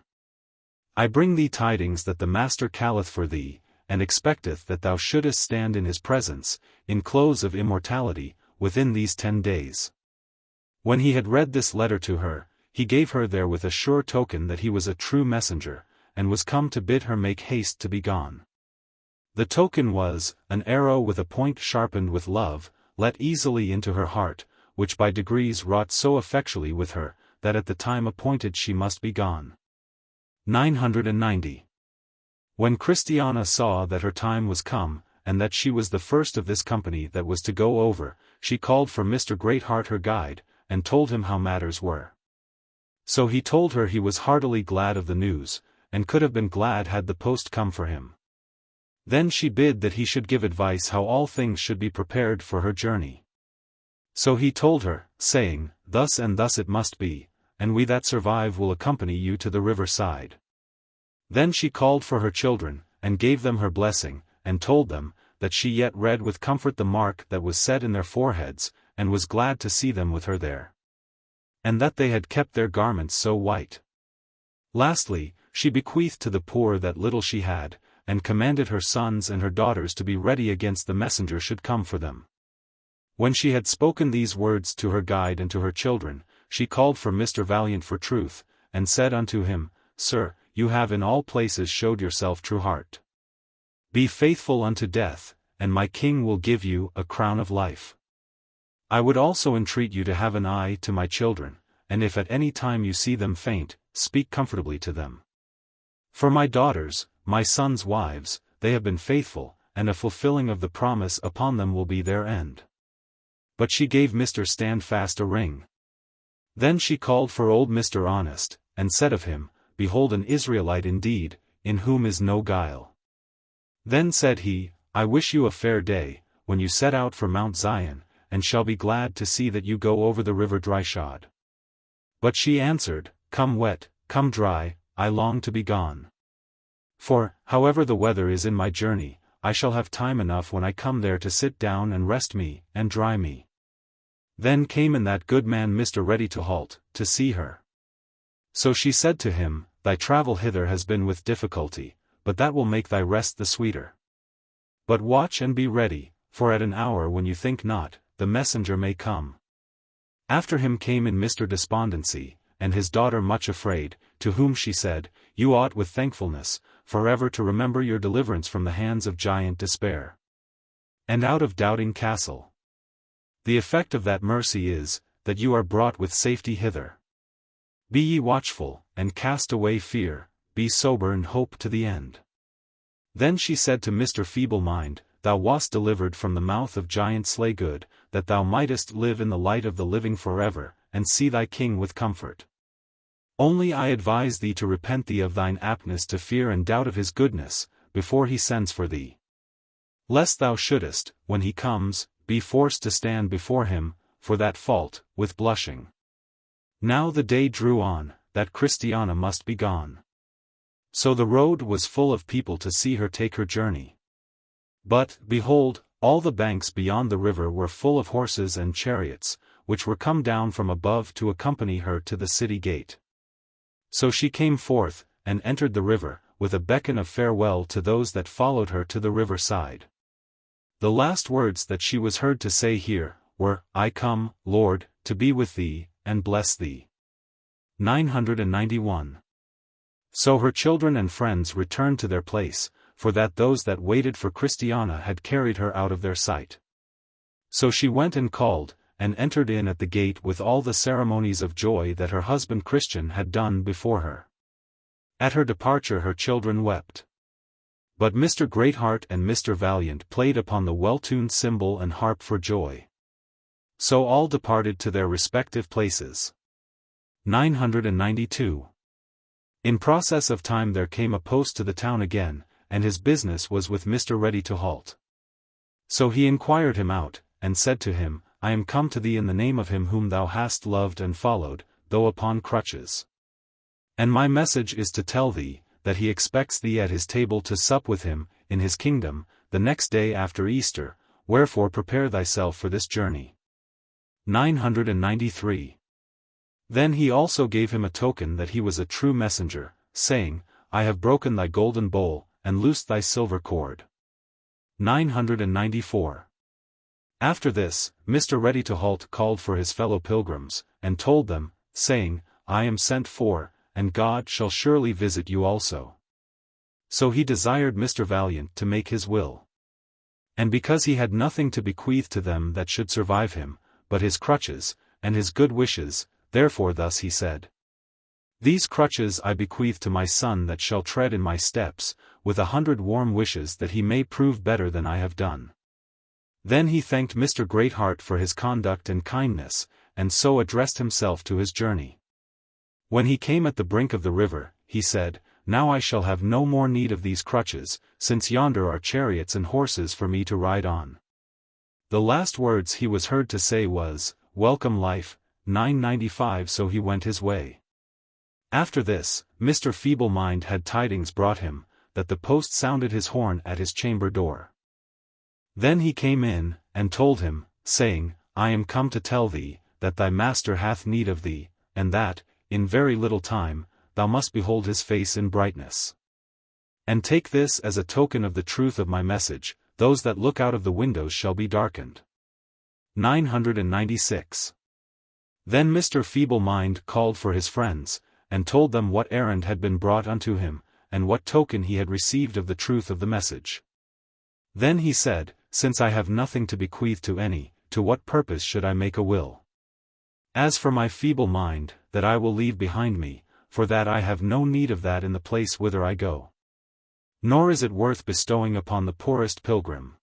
I bring thee tidings that the Master calleth for thee, and expecteth that thou shouldest stand in his presence, in clothes of immortality, within these 10 days. When he had read this letter to her, he gave her therewith a sure token that he was a true messenger, and was come to bid her make haste to be gone. The token was, an arrow with a point sharpened with love, let easily into her heart, which by degrees wrought so effectually with her, that at the time appointed she must be gone. 990. When Christiana saw that her time was come, and that she was the first of this company that was to go over, she called for Mr. Greatheart her guide, and told him how matters were. So he told her he was heartily glad of the news, and could have been glad had the post come for him. Then she bid that he should give advice how all things should be prepared for her journey. So he told her, saying, Thus and thus it must be, and we that survive will accompany you to the river side. Then she called for her children, and gave them her blessing, and told them, that she yet read with comfort the mark that was set in their foreheads, and was glad to see them with her there. And that they had kept their garments so white. Lastly, she bequeathed to the poor that little she had, and commanded her sons and her daughters to be ready against the messenger should come for them. When she had spoken these words to her guide and to her children, she called for Mr. Valiant for truth, and said unto him, Sir, you have in all places showed yourself true heart. Be faithful unto death, and my king will give you a crown of life. I would also entreat you to have an eye to my children, and if at any time you see them faint, speak comfortably to them. For my daughters, my sons' wives, they have been faithful, and a fulfilling of the promise upon them will be their end. But she gave Mr. Standfast a ring. Then she called for old Mr. Honest, and said of him, Behold an Israelite indeed, in whom is no guile. Then said he, I wish you a fair day, when you set out for Mount Zion, and shall be glad to see that you go over the river dryshod. But she answered, Come wet, come dry, I long to be gone. For, however the weather is in my journey, I shall have time enough when I come there to sit down and rest me, and dry me. Then came in that good man Mr. Ready to halt, to see her. So she said to him, Thy travel hither has been with difficulty, but that will make thy rest the sweeter. But watch and be ready, for at an hour when you think not, the messenger may come. After him came in Mr. Despondency, and his daughter much afraid, to whom she said, You ought with thankfulness, forever to remember your deliverance from the hands of giant Despair. And out of Doubting Castle. The effect of that mercy is, that you are brought with safety hither. Be ye watchful, and cast away fear, be sober and hope to the end. Then she said to Mr. Feeble-mind, Thou wast delivered from the mouth of giant Slaygood, that thou mightest live in the light of the living forever, and see thy king with comfort. Only I advise thee to repent thee of thine aptness to fear and doubt of his goodness, before he sends for thee. Lest thou shouldest, when he comes, be forced to stand before him, for that fault, with blushing. Now the day drew on, that Christiana must be gone. So the road was full of people to see her take her journey. But, behold, all the banks beyond the river were full of horses and chariots, which were come down from above to accompany her to the city gate. So she came forth, and entered the river, with a beckon of farewell to those that followed her to the river side. The last words that she was heard to say here, were, I come, Lord, to be with thee, and bless thee. 991. So her children and friends returned to their place, for that those that waited for Christiana had carried her out of their sight. So she went and called, and entered in at the gate with all the ceremonies of joy that her husband Christian had done before her. At her departure her children wept. But Mr. Greatheart and Mr. Valiant played upon the well-tuned cymbal and harp for joy. So all departed to their respective places. 992. In process of time there came a post to the town again, and his business was with Mr. Ready-to-halt. So he inquired him out, and said to him, I am come to thee in the name of him whom thou hast loved and followed, though upon crutches. And my message is to tell thee, that he expects thee at his table to sup with him, in his kingdom, the next day after Easter, wherefore prepare thyself for this journey. 993. Then he also gave him a token that he was a true messenger, saying, I have broken thy golden bowl, and loosed thy silver cord. 994. After this, Mr. Ready-to-halt called for his fellow pilgrims, and told them, saying, I am sent for, and God shall surely visit you also. So he desired Mr. Valiant to make his will. And because he had nothing to bequeath to them that should survive him, but his crutches, and his good wishes, therefore thus he said, These crutches I bequeath to my son that shall tread in my steps, with 100 warm wishes that he may prove better than I have done. Then he thanked Mr. Greatheart for his conduct and kindness, and so addressed himself to his journey. When he came at the brink of the river, he said, Now I shall have no more need of these crutches, since yonder are chariots and horses for me to ride on. The last words he was heard to say was, Welcome life, 995. So he went his way. After this, Mr. Feeble-mind had tidings brought him, that the post sounded his horn at his chamber door. Then he came in, and told him, saying, I am come to tell thee, that thy master hath need of thee, and that, in very little time, thou must behold his face in brightness. And take this as a token of the truth of my message, those that look out of the windows shall be darkened. 996. Then Mr. Feeble-mind called for his friends, and told them what errand had been brought unto him, and what token he had received of the truth of the message. Then he said, Since I have nothing to bequeath to any, to what purpose should I make a will? As for my feeble mind, that I will leave behind me, for that I have no need of that in the place whither I go. Nor is it worth bestowing upon the poorest pilgrim.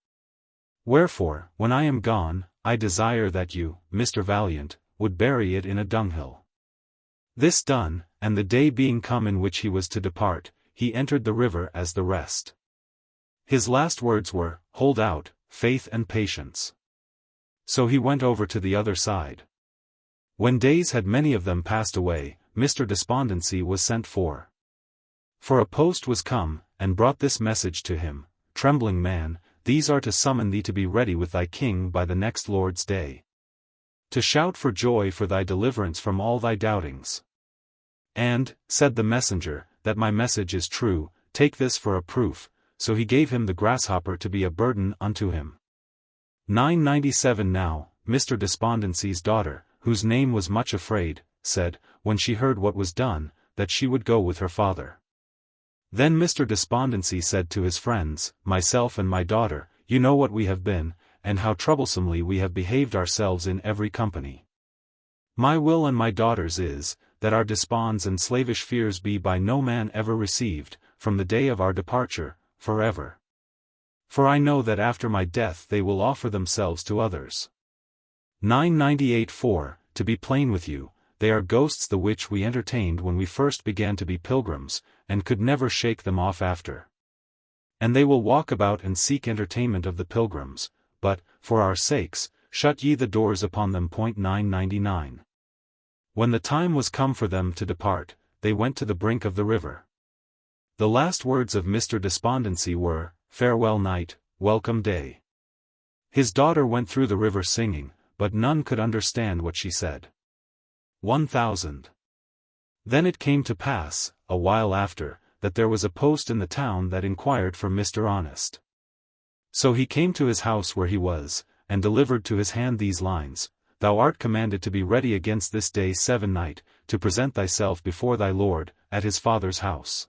Wherefore, when I am gone, I desire that you, Mr. Valiant, would bury it in a dunghill. This done, and the day being come in which he was to depart, he entered the river as the rest. His last words were, Hold out, faith and patience. So he went over to the other side. When days had many of them passed away, Mr. Despondency was sent for. For a post was come, and brought this message to him, Trembling man, these are to summon thee to be ready with thy king by the next Lord's day. To shout for joy for thy deliverance from all thy doubtings. And, said the messenger, that my message is true, take this for a proof. So he gave him the grasshopper to be a burden unto him. 997 Now, Mr. Despondency's daughter, whose name was Much Afraid, said, when she heard what was done, that she would go with her father. Then Mr. Despondency said to his friends, myself and my daughter, you know what we have been, and how troublesomely we have behaved ourselves in every company. My will and my daughter's is, that our desponds and slavish fears be by no man ever received, from the day of our departure, forever. For I know that after my death they will offer themselves to others. 998 For, to be plain with you, they are ghosts the which we entertained when we first began to be pilgrims, and could never shake them off after. And they will walk about and seek entertainment of the pilgrims, but, for our sakes, shut ye the doors upon them. 999 When the time was come for them to depart, they went to the brink of the river. The last words of Mr. Despondency were, farewell night, welcome day. His daughter went through the river singing, but none could understand what she said. 1000 Then it came to pass, a while after, that there was a post in the town that inquired for Mr. Honest. So he came to his house where he was, and delivered to his hand these lines, Thou art commanded to be ready against this day 7 night, to present thyself before thy Lord, at his father's house.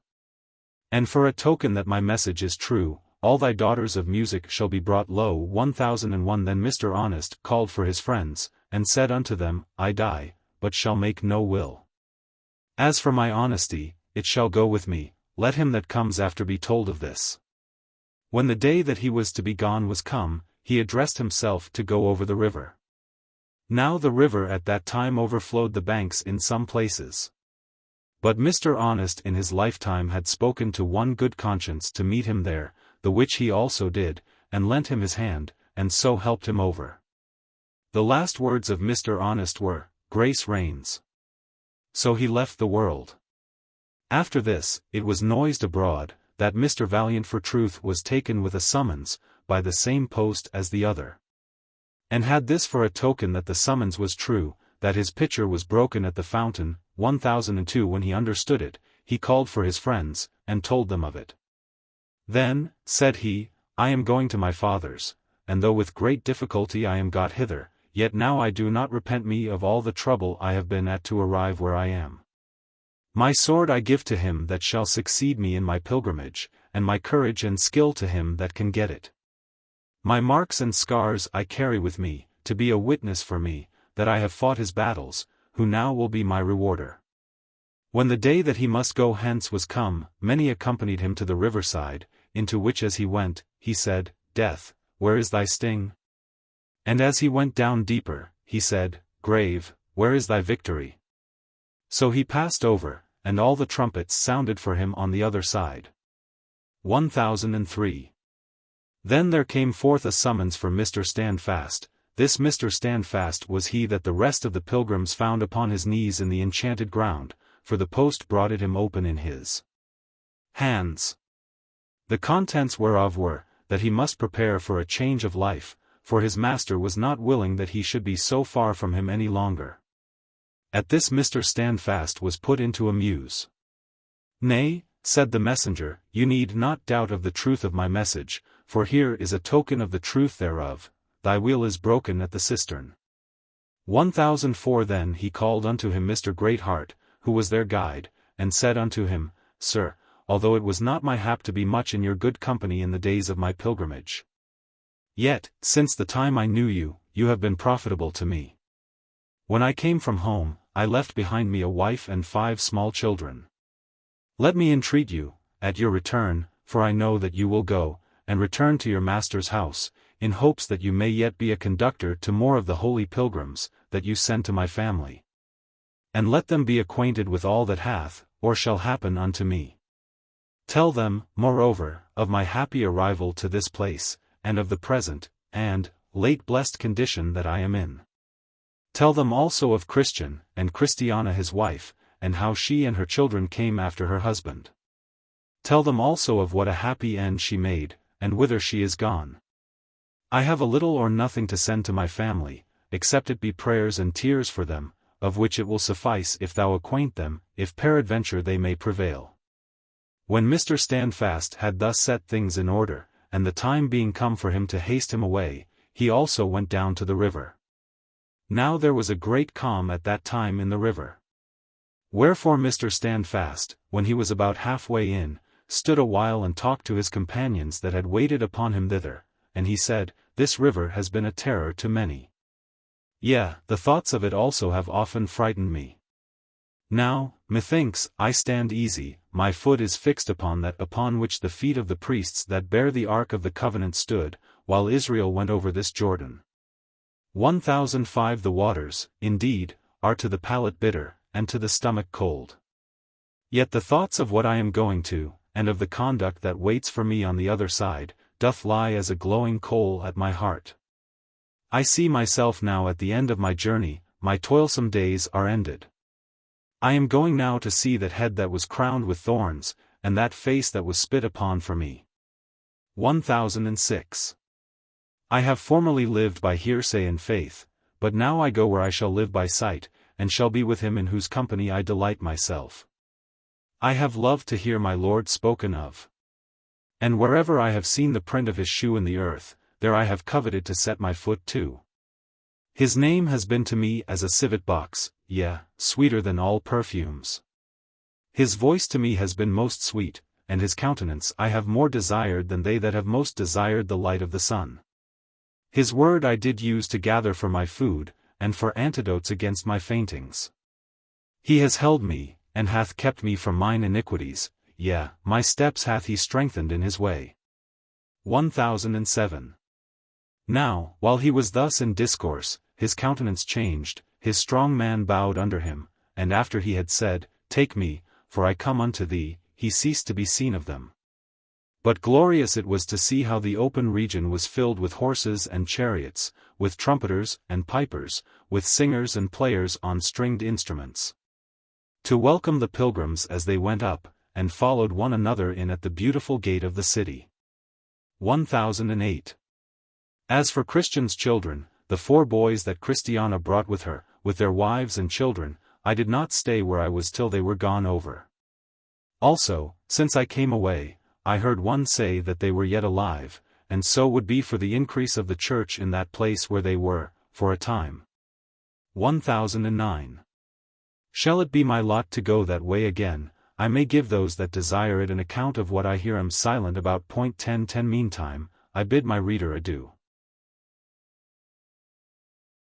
And for a token that my message is true, all thy daughters of music shall be brought low. 1001 Then Mr. Honest called for his friends, and said unto them, I die, but shall make no will. As for my honesty, it shall go with me, let him that comes after be told of this. When the day that he was to be gone was come, he addressed himself to go over the river. Now the river at that time overflowed the banks in some places. But Mr. Honest in his lifetime had spoken to one good conscience to meet him there, the which he also did, and lent him his hand, and so helped him over. The last words of Mr. Honest were, Grace reigns. So he left the world. After this, it was noised abroad, that Mr. Valiant for truth was taken with a summons, by the same post as the other. And had this for a token that the summons was true, that his pitcher was broken at the fountain. 1002 When he understood it, he called for his friends, and told them of it. Then, said he, I am going to my father's, and though with great difficulty I am got hither, yet now I do not repent me of all the trouble I have been at to arrive where I am. My sword I give to him that shall succeed me in my pilgrimage, and my courage and skill to him that can get it. My marks and scars I carry with me, to be a witness for me, that I have fought his battles, who now will be my rewarder. When the day that he must go hence was come, many accompanied him to the riverside, into which as he went, he said, Death, where is thy sting? And as he went down deeper, he said, Grave, where is thy victory? So he passed over, and all the trumpets sounded for him on the other side. 1003 Then there came forth a summons for Mr. Standfast. This Mr. Standfast was he that the rest of the pilgrims found upon his knees in the enchanted ground, for the post brought it him open in his hands. The contents whereof were, that he must prepare for a change of life, for his master was not willing that he should be so far from him any longer. At this Mr. Standfast was put into a muse. Nay, said the messenger, you need not doubt of the truth of my message, for here is a token of the truth thereof, thy wheel is broken at the cistern. 1004 Then he called unto him Mr. Greatheart, who was their guide, and said unto him, Sir, although it was not my hap to be much in your good company in the days of my pilgrimage, yet, since the time I knew you, you have been profitable to me. When I came from home, I left behind me a wife and 5 small children. Let me entreat you, at your return, for I know that you will go, and return to your master's house, in hopes that you may yet be a conductor to more of the holy pilgrims, that you send to my family. And let them be acquainted with all that hath, or shall happen unto me. Tell them, moreover, of my happy arrival to this place, and of the present, and, late blessed condition that I am in. Tell them also of Christian, and Christiana his wife, and how she and her children came after her husband. Tell them also of what a happy end she made, and whither she is gone. I have a little or nothing to send to my family, except it be prayers and tears for them, of which it will suffice if thou acquaint them, if peradventure they may prevail. When Mr. Standfast had thus set things in order, and the time being come for him to haste him away, he also went down to the river. Now there was a great calm at that time in the river. Wherefore Mr. Standfast, when he was about halfway in, stood a while and talked to his companions that had waited upon him thither, and he said, This river has been a terror to many. Yea, the thoughts of it also have often frightened me. Now, methinks, I stand easy, my foot is fixed upon that upon which the feet of the priests that bear the ark of the covenant stood, while Israel went over this Jordan. 1005 The waters, indeed, are to the palate bitter, and to the stomach cold. Yet the thoughts of what I am going to, and of the conduct that waits for me on the other side, doth lie as a glowing coal at my heart. I see myself now at the end of my journey, my toilsome days are ended. I am going now to see that head that was crowned with thorns, and that face that was spit upon for me. 1006. I have formerly lived by hearsay and faith, but now I go where I shall live by sight, and shall be with him in whose company I delight myself. I have loved to hear my Lord spoken of. And wherever I have seen the print of his shoe in the earth, there I have coveted to set my foot too. His name has been to me as a civet box, yea, sweeter than all perfumes. His voice to me has been most sweet, and his countenance I have more desired than they that have most desired the light of the sun. His word I did use to gather for my food, and for antidotes against my faintings. He has held me, and hath kept me from mine iniquities, yea, my steps hath he strengthened in his way. 1007. Now, while he was thus in discourse, his countenance changed, his strong man bowed under him, and after he had said, Take me, for I come unto thee, he ceased to be seen of them. But glorious it was to see how the open region was filled with horses and chariots, with trumpeters and pipers, with singers and players on stringed instruments, to welcome the pilgrims as they went up, and followed one another in at the beautiful gate of the city. 1008. As for Christian's children, the 4 boys that Christiana brought with her, with their wives and children, I did not stay where I was till they were gone over. Also, since I came away, I heard one say that they were yet alive, and so would be for the increase of the church in that place where they were, for a time. 1009. Shall it be my lot to go that way again, I may give those that desire it an account of what I hear. Am silent about .1010. Meantime, I bid my reader adieu.